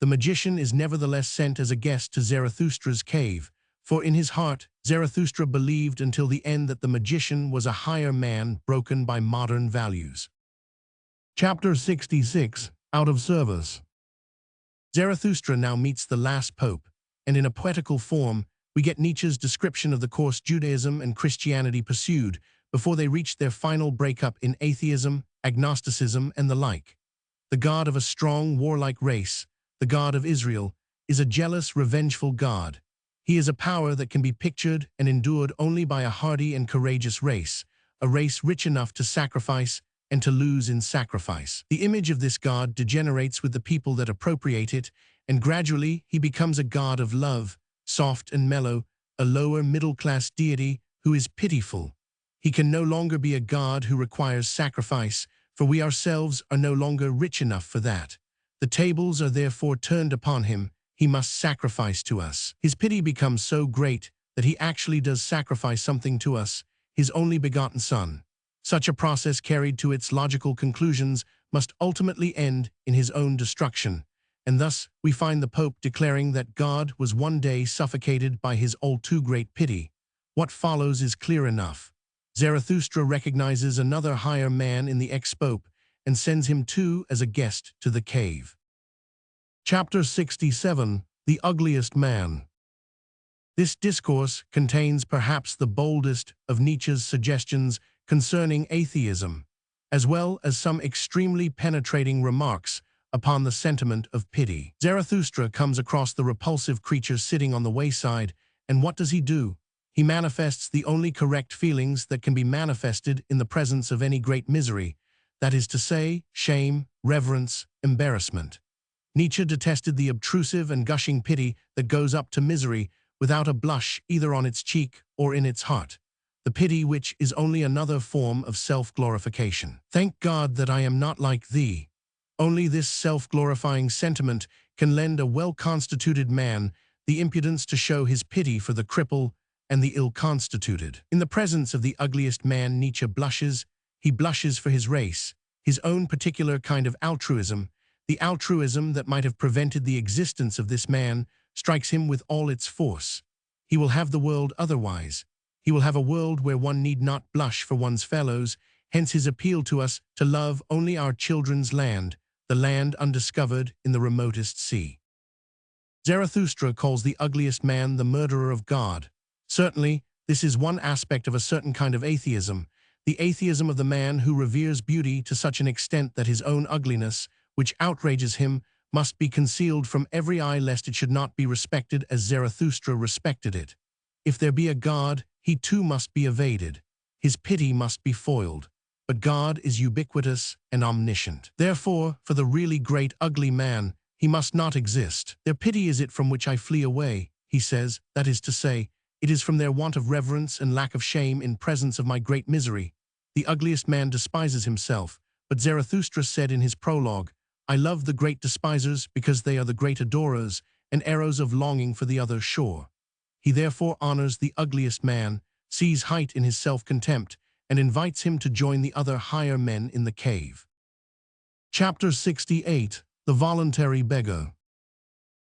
The magician is nevertheless sent as a guest to Zarathustra's cave, for in his heart Zarathustra believed until the end that the magician was a higher man broken by modern values. Chapter 66, Out of Service. Zarathustra now meets the last pope, and in a poetical form, we get Nietzsche's description of the course Judaism and Christianity pursued before they reached their final breakup in atheism, agnosticism, and the like. The God of a strong, warlike race, the God of Israel, is a jealous, revengeful God. He is a power that can be pictured and endured only by a hardy and courageous race, a race rich enough to sacrifice and to lose in sacrifice. The image of this God degenerates with the people that appropriate it, and gradually he becomes a God of love, soft and mellow, a lower middle-class deity who is pitiful. He can no longer be a God who requires sacrifice, for we ourselves are no longer rich enough for that. The tables are therefore turned upon him. He must sacrifice to us. His pity becomes so great that he actually does sacrifice something to us, his only begotten Son. Such a process carried to its logical conclusions must ultimately end in his own destruction, and thus we find the Pope declaring that God was one day suffocated by his all too great pity. What follows is clear enough. Zarathustra recognizes another higher man in the ex-pope and sends him too as a guest to the cave. Chapter 67, The Ugliest Man. This discourse contains perhaps the boldest of Nietzsche's suggestions concerning atheism, as well as some extremely penetrating remarks upon the sentiment of pity. Zarathustra comes across the repulsive creature sitting on the wayside, and what does he do? He manifests the only correct feelings that can be manifested in the presence of any great misery, that is to say, shame, reverence, embarrassment. Nietzsche detested the obtrusive and gushing pity that goes up to misery without a blush either on its cheek or in its heart, the pity which is only another form of self-glorification. Thank God that I am not like thee. Only this self-glorifying sentiment can lend a well-constituted man the impudence to show his pity for the cripple and the ill-constituted. In the presence of the ugliest man Nietzsche blushes, he blushes for his race, his own particular kind of altruism. The altruism that might have prevented the existence of this man strikes him with all its force. He will have the world otherwise. He will have a world where one need not blush for one's fellows, hence his appeal to us to love only our children's land, the land undiscovered in the remotest sea. Zarathustra calls the ugliest man the murderer of God. Certainly, This is one aspect of a certain kind of atheism, the atheism of the man who reveres beauty to such an extent that his own ugliness, which outrages him, must be concealed from every eye lest it should not be respected as Zarathustra respected it. If there be a God, he too must be evaded. His pity must be foiled. But God is ubiquitous and omniscient. Therefore, for the really great ugly man, he must not exist. Their pity is it from which I flee away, he says, that is to say, it is from their want of reverence and lack of shame in presence of my great misery. The ugliest man despises himself, but Zarathustra said in his prologue, I love the great despisers because they are the great adorers and arrows of longing for the other shore. He therefore honors the ugliest man, sees height in his self-contempt, and invites him to join the other higher men in the cave. Chapter 68. The Voluntary Beggar.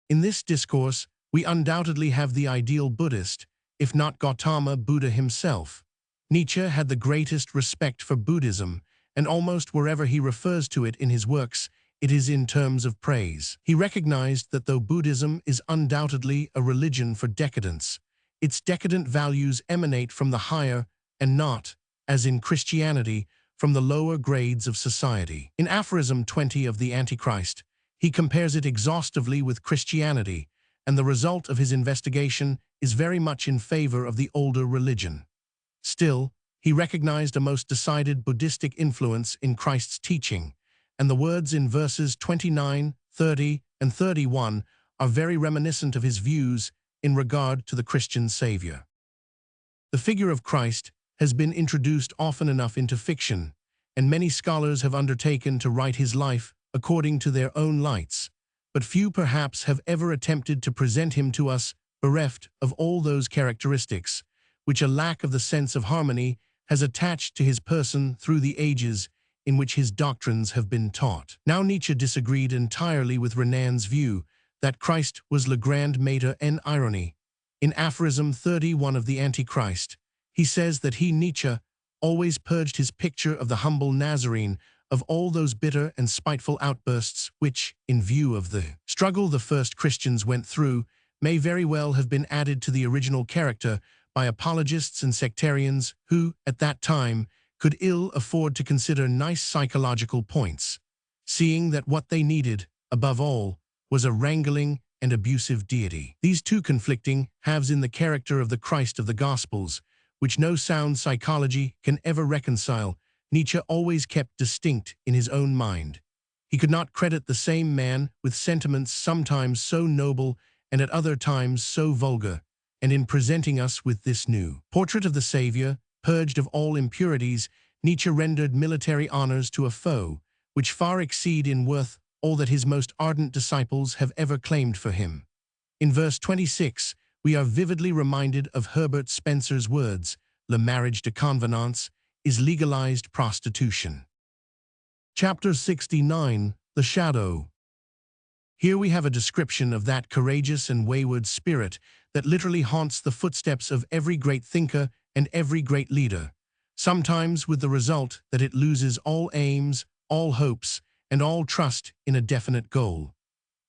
In this discourse, we undoubtedly have the ideal Buddhist, if not Gautama Buddha himself. Nietzsche had the greatest respect for Buddhism, and almost wherever he refers to it in his works, it is in terms of praise. He recognized that though Buddhism is undoubtedly a religion for decadence, its decadent values emanate from the higher and not, as in Christianity, from the lower grades of society. In Aphorism 20 of the Antichrist, he compares it exhaustively with Christianity, and the result of his investigation is very much in favor of the older religion. Still, he recognized a most decided Buddhistic influence in Christ's teaching, and the words in verses 29, 30, and 31 are very reminiscent of his views in regard to the Christian Savior. The figure of Christ has been introduced often enough into fiction, and many scholars have undertaken to write his life according to their own lights, but few perhaps have ever attempted to present him to us bereft of all those characteristics, which a lack of the sense of harmony has attached to his person through the ages in which his doctrines have been taught. Now Nietzsche disagreed entirely with Renan's view that Christ was le grand maître en ironie. In Aphorism 31 of the Antichrist, he says that he, Nietzsche, always purged his picture of the humble Nazarene of all those bitter and spiteful outbursts which, in view of the struggle the first Christians went through, may very well have been added to the original character by apologists and sectarians who, at that time, could ill afford to consider nice psychological points, seeing that what they needed, above all, was a wrangling and abusive deity. These two conflicting halves in the character of the Christ of the Gospels, which no sound psychology can ever reconcile, Nietzsche always kept distinct in his own mind. He could not credit the same man with sentiments sometimes so noble and at other times so vulgar, and in presenting us with this new portrait of the Savior, purged of all impurities, Nietzsche rendered military honors to a foe, which far exceed in worth all that his most ardent disciples have ever claimed for him. In verse 26, we are vividly reminded of Herbert Spencer's words, "Le mariage de convenance is legalized prostitution." Chapter 69. The Shadow. Here we have a description of that courageous and wayward spirit that literally haunts the footsteps of every great thinker and every great leader, sometimes with the result that it loses all aims, all hopes, and all trust in a definite goal.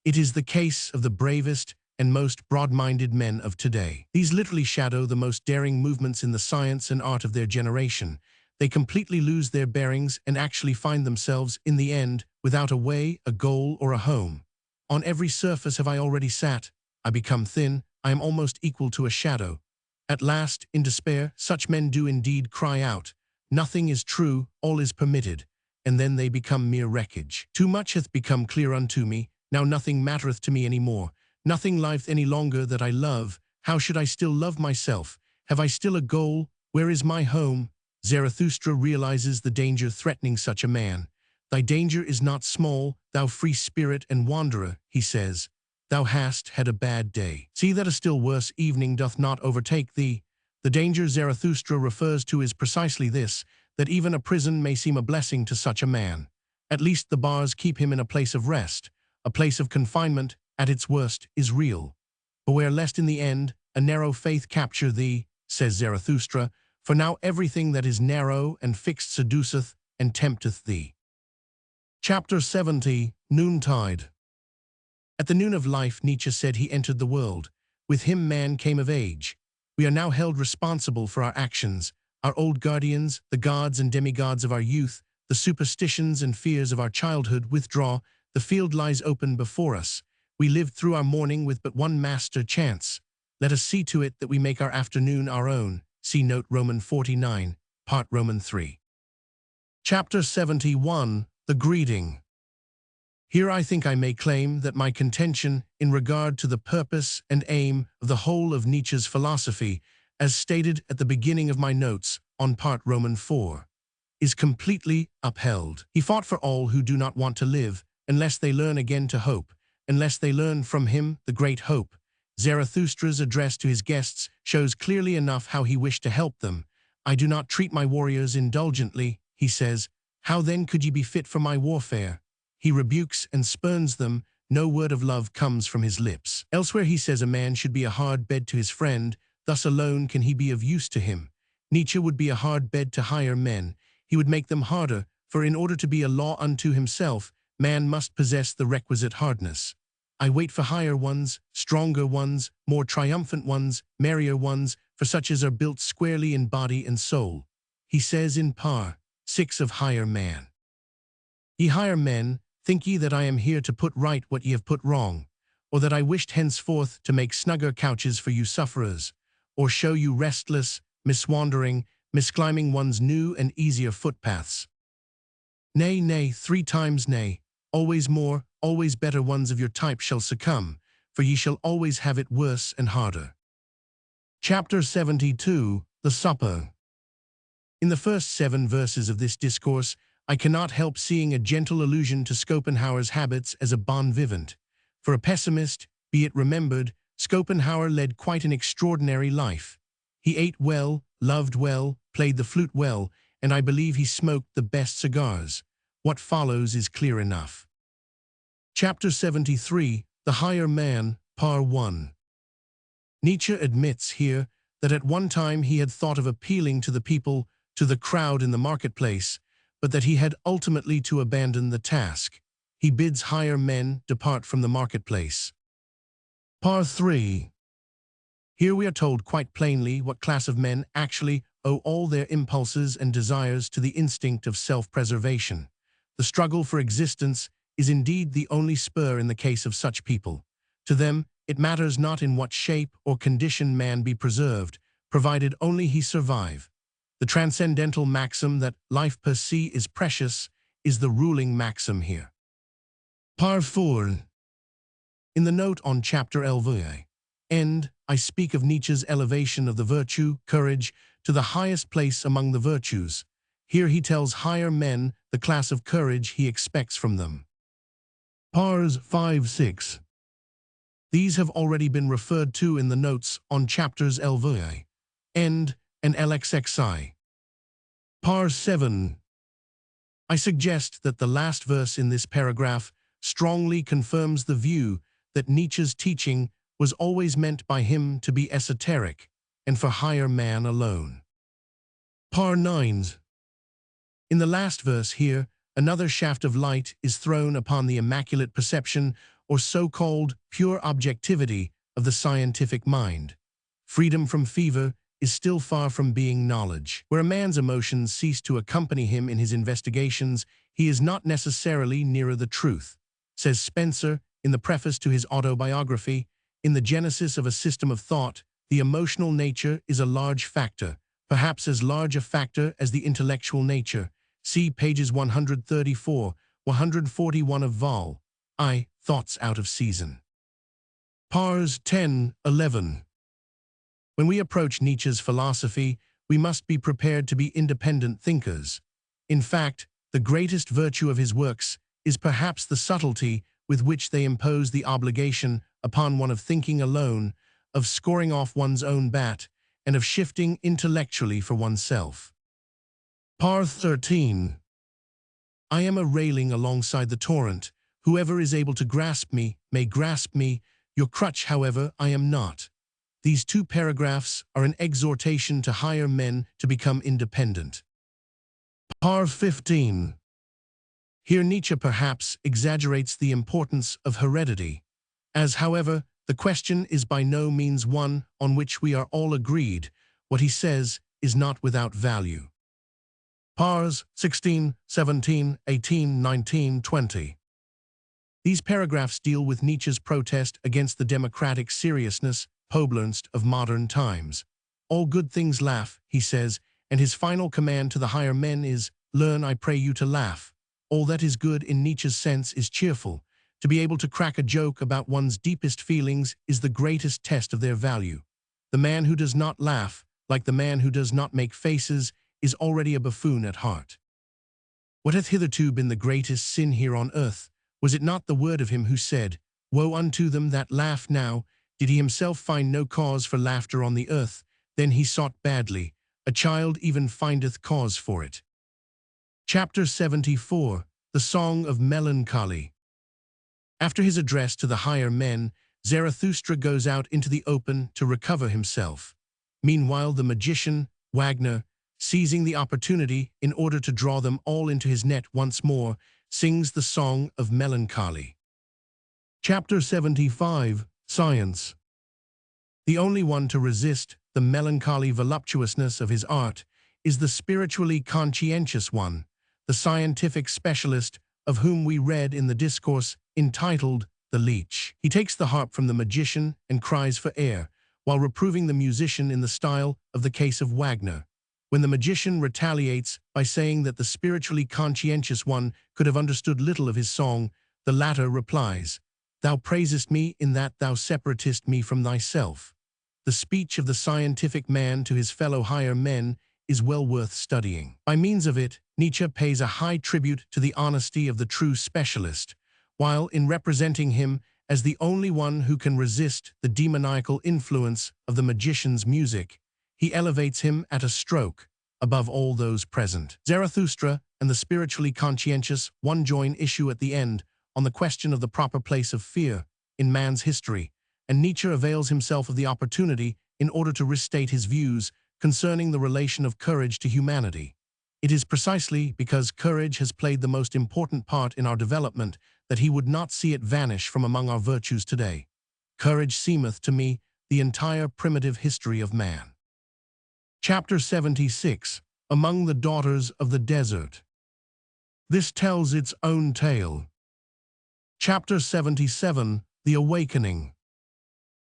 It is the case of the bravest and most broad-minded men of today. These literally shadow the most daring movements in the science and art of their generation. They completely lose their bearings and actually find themselves, in the end, without a way, a goal, or a home. On every surface have I already sat. I become thin. I am almost equal to a shadow. At last, in despair, such men do indeed cry out, "Nothing is true, all is permitted," and then they become mere wreckage. "Too much hath become clear unto me, now nothing mattereth to me any more. Nothing liveth any longer that I love. How should I still love myself? Have I still a goal? Where is my home?" Zarathustra realizes the danger threatening such a man. "Thy danger is not small, thou free spirit and wanderer," he says. "Thou hast had a bad day. See that a still worse evening doth not overtake thee." The danger Zarathustra refers to is precisely this, that even a prison may seem a blessing to such a man. At least the bars keep him in a place of rest. A place of confinement, at its worst, is real. "Beware lest in the end a narrow faith capture thee," says Zarathustra, "for now everything that is narrow and fixed seduceth and tempteth thee." Chapter 70. Noontide. At the noon of life, Nietzsche said, he entered the world. With him man came of age. We are now held responsible for our actions. Our old guardians, the gods and demigods of our youth, the superstitions and fears of our childhood withdraw. The field lies open before us. We lived through our morning with but one master, chance. Let us see to it that we make our afternoon our own. See note Roman 49, part Roman 3. Chapter 71, The Greeting. Here I think I may claim that my contention in regard to the purpose and aim of the whole of Nietzsche's philosophy, as stated at the beginning of my notes on part Roman 4, is completely upheld. He fought for all who do not want to live, unless they learn again to hope, unless they learn from him the great hope. Zarathustra's address to his guests shows clearly enough how he wished to help them. I do not treat my warriors indulgently, he says. How then could ye be fit for my warfare? He rebukes and spurns them. No word of love comes from his lips. Elsewhere he says a man should be a hard bed to his friend, thus alone can he be of use to him. Nietzsche would be a hard bed to higher men. He would make them harder, for in order to be a law unto himself, man must possess the requisite hardness. I wait for higher ones, stronger ones, more triumphant ones, merrier ones, for such as are built squarely in body and soul. He says in par. 6 of higher man. Ye higher men, think ye that I am here to put right what ye have put wrong, or that I wished henceforth to make snugger couches for you sufferers, or show you restless, miswandering, misclimbing one's new and easier footpaths? Nay, nay, 3 times nay, always more, always better ones of your type shall succumb, for ye shall always have it worse and harder. Chapter 72, The Supper. In the first 7 verses of this discourse, I cannot help seeing a gentle allusion to Schopenhauer's habits as a bon vivant. For a pessimist, be it remembered, Schopenhauer led quite an extraordinary life. He ate well, loved well, played the flute well, and I believe he smoked the best cigars. What follows is clear enough. Chapter 73, The Higher Man, Par 1. Nietzsche admits here that at one time he had thought of appealing to the people, to the crowd in the marketplace, but that he had ultimately to abandon the task. He bids higher men depart from the marketplace. Par 3. Here we are told quite plainly what class of men actually owe all their impulses and desires to the instinct of self-preservation. The struggle for existence is indeed the only spur in the case of such people. To them, it matters not in what shape or condition man be preserved, provided only he survive. The transcendental maxim that life per se is precious is the ruling maxim here. Par 4. In the note on chapter end, I speak of Nietzsche's elevation of the virtue, courage, to the highest place among the virtues. Here he tells higher men the class of courage he expects from them. Pars 5-6. These have already been referred to in the notes on chapters end and LXXI. Par 7. I suggest that the last verse in this paragraph strongly confirms the view that Nietzsche's teaching was always meant by him to be esoteric and for higher man alone. Par 9. In the last verse here, another shaft of light is thrown upon the immaculate perception or so-called pure objectivity of the scientific mind. Freedom from fever is still far from being knowledge. Where a man's emotions cease to accompany him in his investigations, he is not necessarily nearer the truth. Says Spencer in the preface to his autobiography, in the genesis of a system of thought, the emotional nature is a large factor, perhaps as large a factor as the intellectual nature. See pages 134, 141 of Vol. I, Thoughts Out of Season. Pars 10-11. When we approach Nietzsche's philosophy, we must be prepared to be independent thinkers. In fact, the greatest virtue of his works is perhaps the subtlety with which they impose the obligation upon one of thinking alone, of scoring off one's own bat, and of shifting intellectually for oneself. Par 13. I am a railing alongside the torrent. Whoever is able to grasp me may grasp me. Your crutch, however, I am not. These 2 paragraphs are an exhortation to higher men to become independent. Par 15. Here Nietzsche perhaps exaggerates the importance of heredity. As, however, The question is by no means one on which we are all agreed. What he says is not without value. Pars 16, 17, 18, 19, 20. These paragraphs deal with Nietzsche's protest against the democratic seriousness, Poblenst, of modern times. All good things laugh, he says, and his final command to the higher men is, learn, I pray you, to laugh. All that is good in Nietzsche's sense is cheerful. To be able to crack a joke about one's deepest feelings is the greatest test of their value. The man who does not laugh, like the man who does not make faces, is already a buffoon at heart. What hath hitherto been the greatest sin here on earth? Was it not the word of him who said, woe unto them that laugh now? Did he himself find no cause for laughter on the earth? Then he sought badly. A child even findeth cause for it. Chapter 74. The Song of Melancholy. After his address to the higher men, Zarathustra goes out into the open to recover himself. Meanwhile, the magician, Wagner, seizing the opportunity in order to draw them all into his net once more, sings the Song of Melancholy. Chapter 75. Science. The only one to resist the melancholy voluptuousness of his art is the spiritually conscientious one, the scientific specialist of whom we read in the discourse entitled The Leech. He takes the harp from the magician and cries for air, while reproving the musician in the style of the case of Wagner. When the magician retaliates by saying that the spiritually conscientious one could have understood little of his song, the latter replies, thou praisest me in that thou separatest me from thyself. The speech of the scientific man to his fellow higher men is well worth studying. By means of it, Nietzsche pays a high tribute to the honesty of the true specialist, while in representing him as the only one who can resist the demoniacal influence of the magician's music, he elevates him at a stroke above all those present. Zarathustra and the spiritually conscientious one join issue at the end on the question of the proper place of fear in man's history, and Nietzsche avails himself of the opportunity in order to restate his views concerning the relation of courage to humanity. It is precisely because courage has played the most important part in our development that he would not see it vanish from among our virtues today. Courage seemeth to me the entire primitive history of man. Chapter 76. Among the Daughters of the Desert. This tells its own tale. Chapter 77. The Awakening.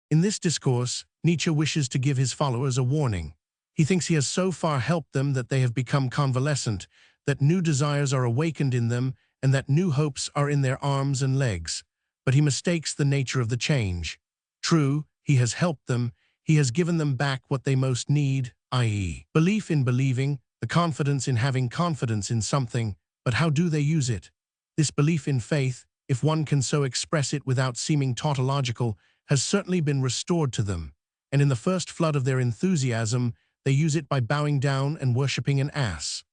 In this discourse, Nietzsche wishes to give his followers a warning. He thinks he has so far helped them that they have become convalescent, that new desires are awakened in them, and that new hopes are in their arms and legs. But he mistakes the nature of the change. True, he has helped them, he has given them back what they most need, i.e., belief in believing, the confidence in having confidence in something, but how do they use it? This belief in faith, if one can so express it without seeming tautological, has certainly been restored to them, and in the first flood of their enthusiasm, they use it by bowing down and worshipping an ass.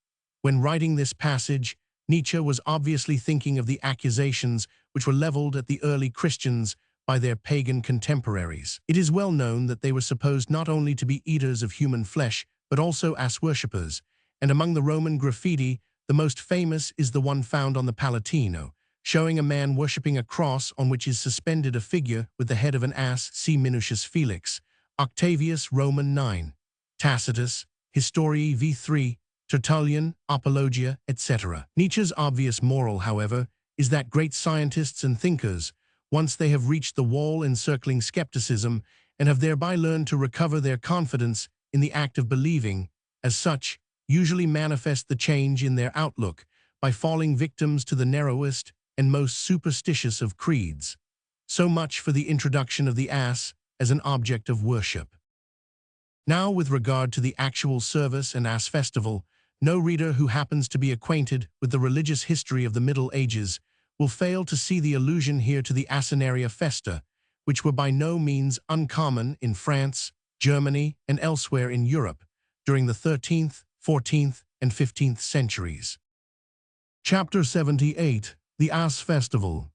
When writing this passage, Nietzsche was obviously thinking of the accusations which were leveled at the early Christians by their pagan contemporaries. It is well known that they were supposed not only to be eaters of human flesh, but also ass worshippers, and among the Roman graffiti, the most famous is the one found on the Palatino, showing a man worshipping a cross on which is suspended a figure with the head of an ass. See Minucius Felix, Octavius, Roman 9, Tacitus, Historiae v3, Tertullian, Apologia, etc. Nietzsche's obvious moral, however, is that great scientists and thinkers, once they have reached the wall encircling skepticism and have thereby learned to recover their confidence in the act of believing, as such, usually manifest the change in their outlook by falling victims to the narrowest and most superstitious of creeds. So much for the introduction of the ass as an object of worship. Now, with regard to the actual service and ass festival, no reader who happens to be acquainted with the religious history of the Middle Ages will fail to see the allusion here to the Asinaria Festa, which were by no means uncommon in France, Germany, and elsewhere in Europe during the 13th, 14th, and 15th centuries. Chapter 78. The Ass Festival.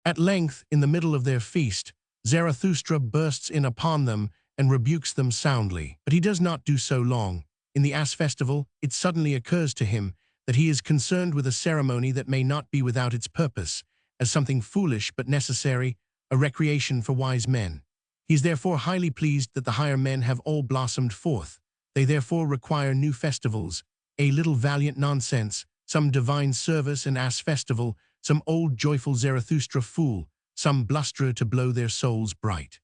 At length, in the middle of their feast, Zarathustra bursts in upon them and rebukes them soundly. But he does not do so long. In the Ass Festival, it suddenly occurs to him that he is concerned with a ceremony that may not be without its purpose, as something foolish but necessary, a recreation for wise men. He is therefore highly pleased that the higher men have all blossomed forth. They therefore require new festivals, a little valiant nonsense, some divine service and ass festival, some old joyful Zarathustra fool, some blusterer to blow their souls bright.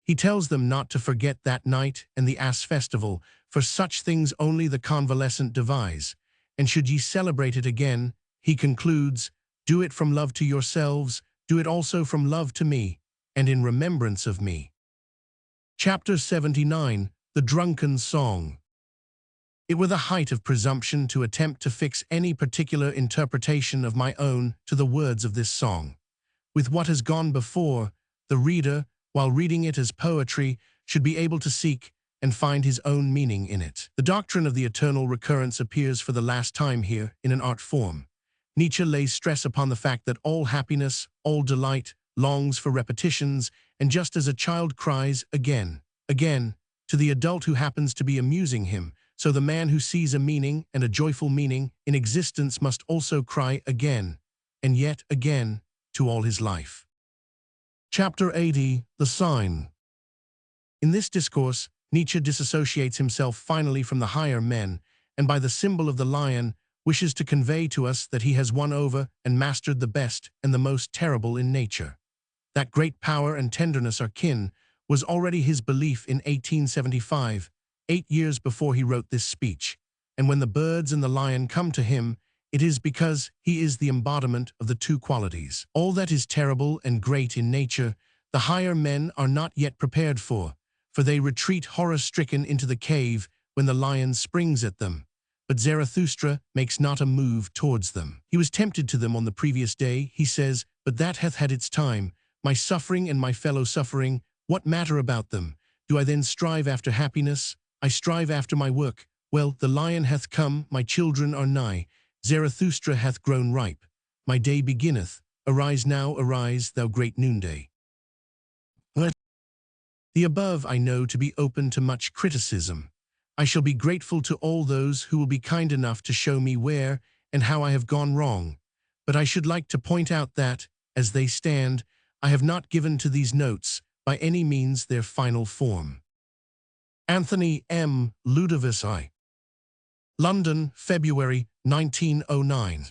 He tells them not to forget that night and the ass festival, for such things only the convalescent devise. And should ye celebrate it again, he concludes, do it from love to yourselves, do it also from love to me, and in remembrance of me. Chapter 79, The Drunken Song. It were the height of presumption to attempt to fix any particular interpretation of my own to the words of this song. With what has gone before, the reader, while reading it as poetry, should be able to seek and find his own meaning in it. The doctrine of the eternal recurrence appears for the last time here in an art form. Nietzsche lays stress upon the fact that all happiness, all delight, longs for repetitions, and just as a child cries again, again, to the adult who happens to be amusing him, so the man who sees a meaning and a joyful meaning in existence must also cry again, and yet again, to all his life. Chapter 80, The Sign. In this discourse, Nietzsche disassociates himself finally from the higher men, and by the symbol of the lion, wishes to convey to us that he has won over and mastered the best and the most terrible in nature. That great power and tenderness are kin was already his belief in 1875, 8 years before he wrote this speech, and when the birds and the lion come to him, it is because he is the embodiment of the two qualities. All that is terrible and great in nature, the higher men are not yet prepared for they retreat horror-stricken into the cave when the lion springs at them. But Zarathustra makes not a move towards them. He was tempted to them on the previous day, he says, but that hath had its time. My suffering and my fellow suffering, what matter about them? Do I then strive after happiness? I strive after my work. Well, the lion hath come, my children are nigh. Zarathustra hath grown ripe. My day beginneth. Arise now, arise, thou great noonday. The above I know to be open to much criticism. I shall be grateful to all those who will be kind enough to show me where and how I have gone wrong, but I should like to point out that, as they stand, I have not given to these notes by any means their final form. Anthony M. Ludovisi. London, February 1909.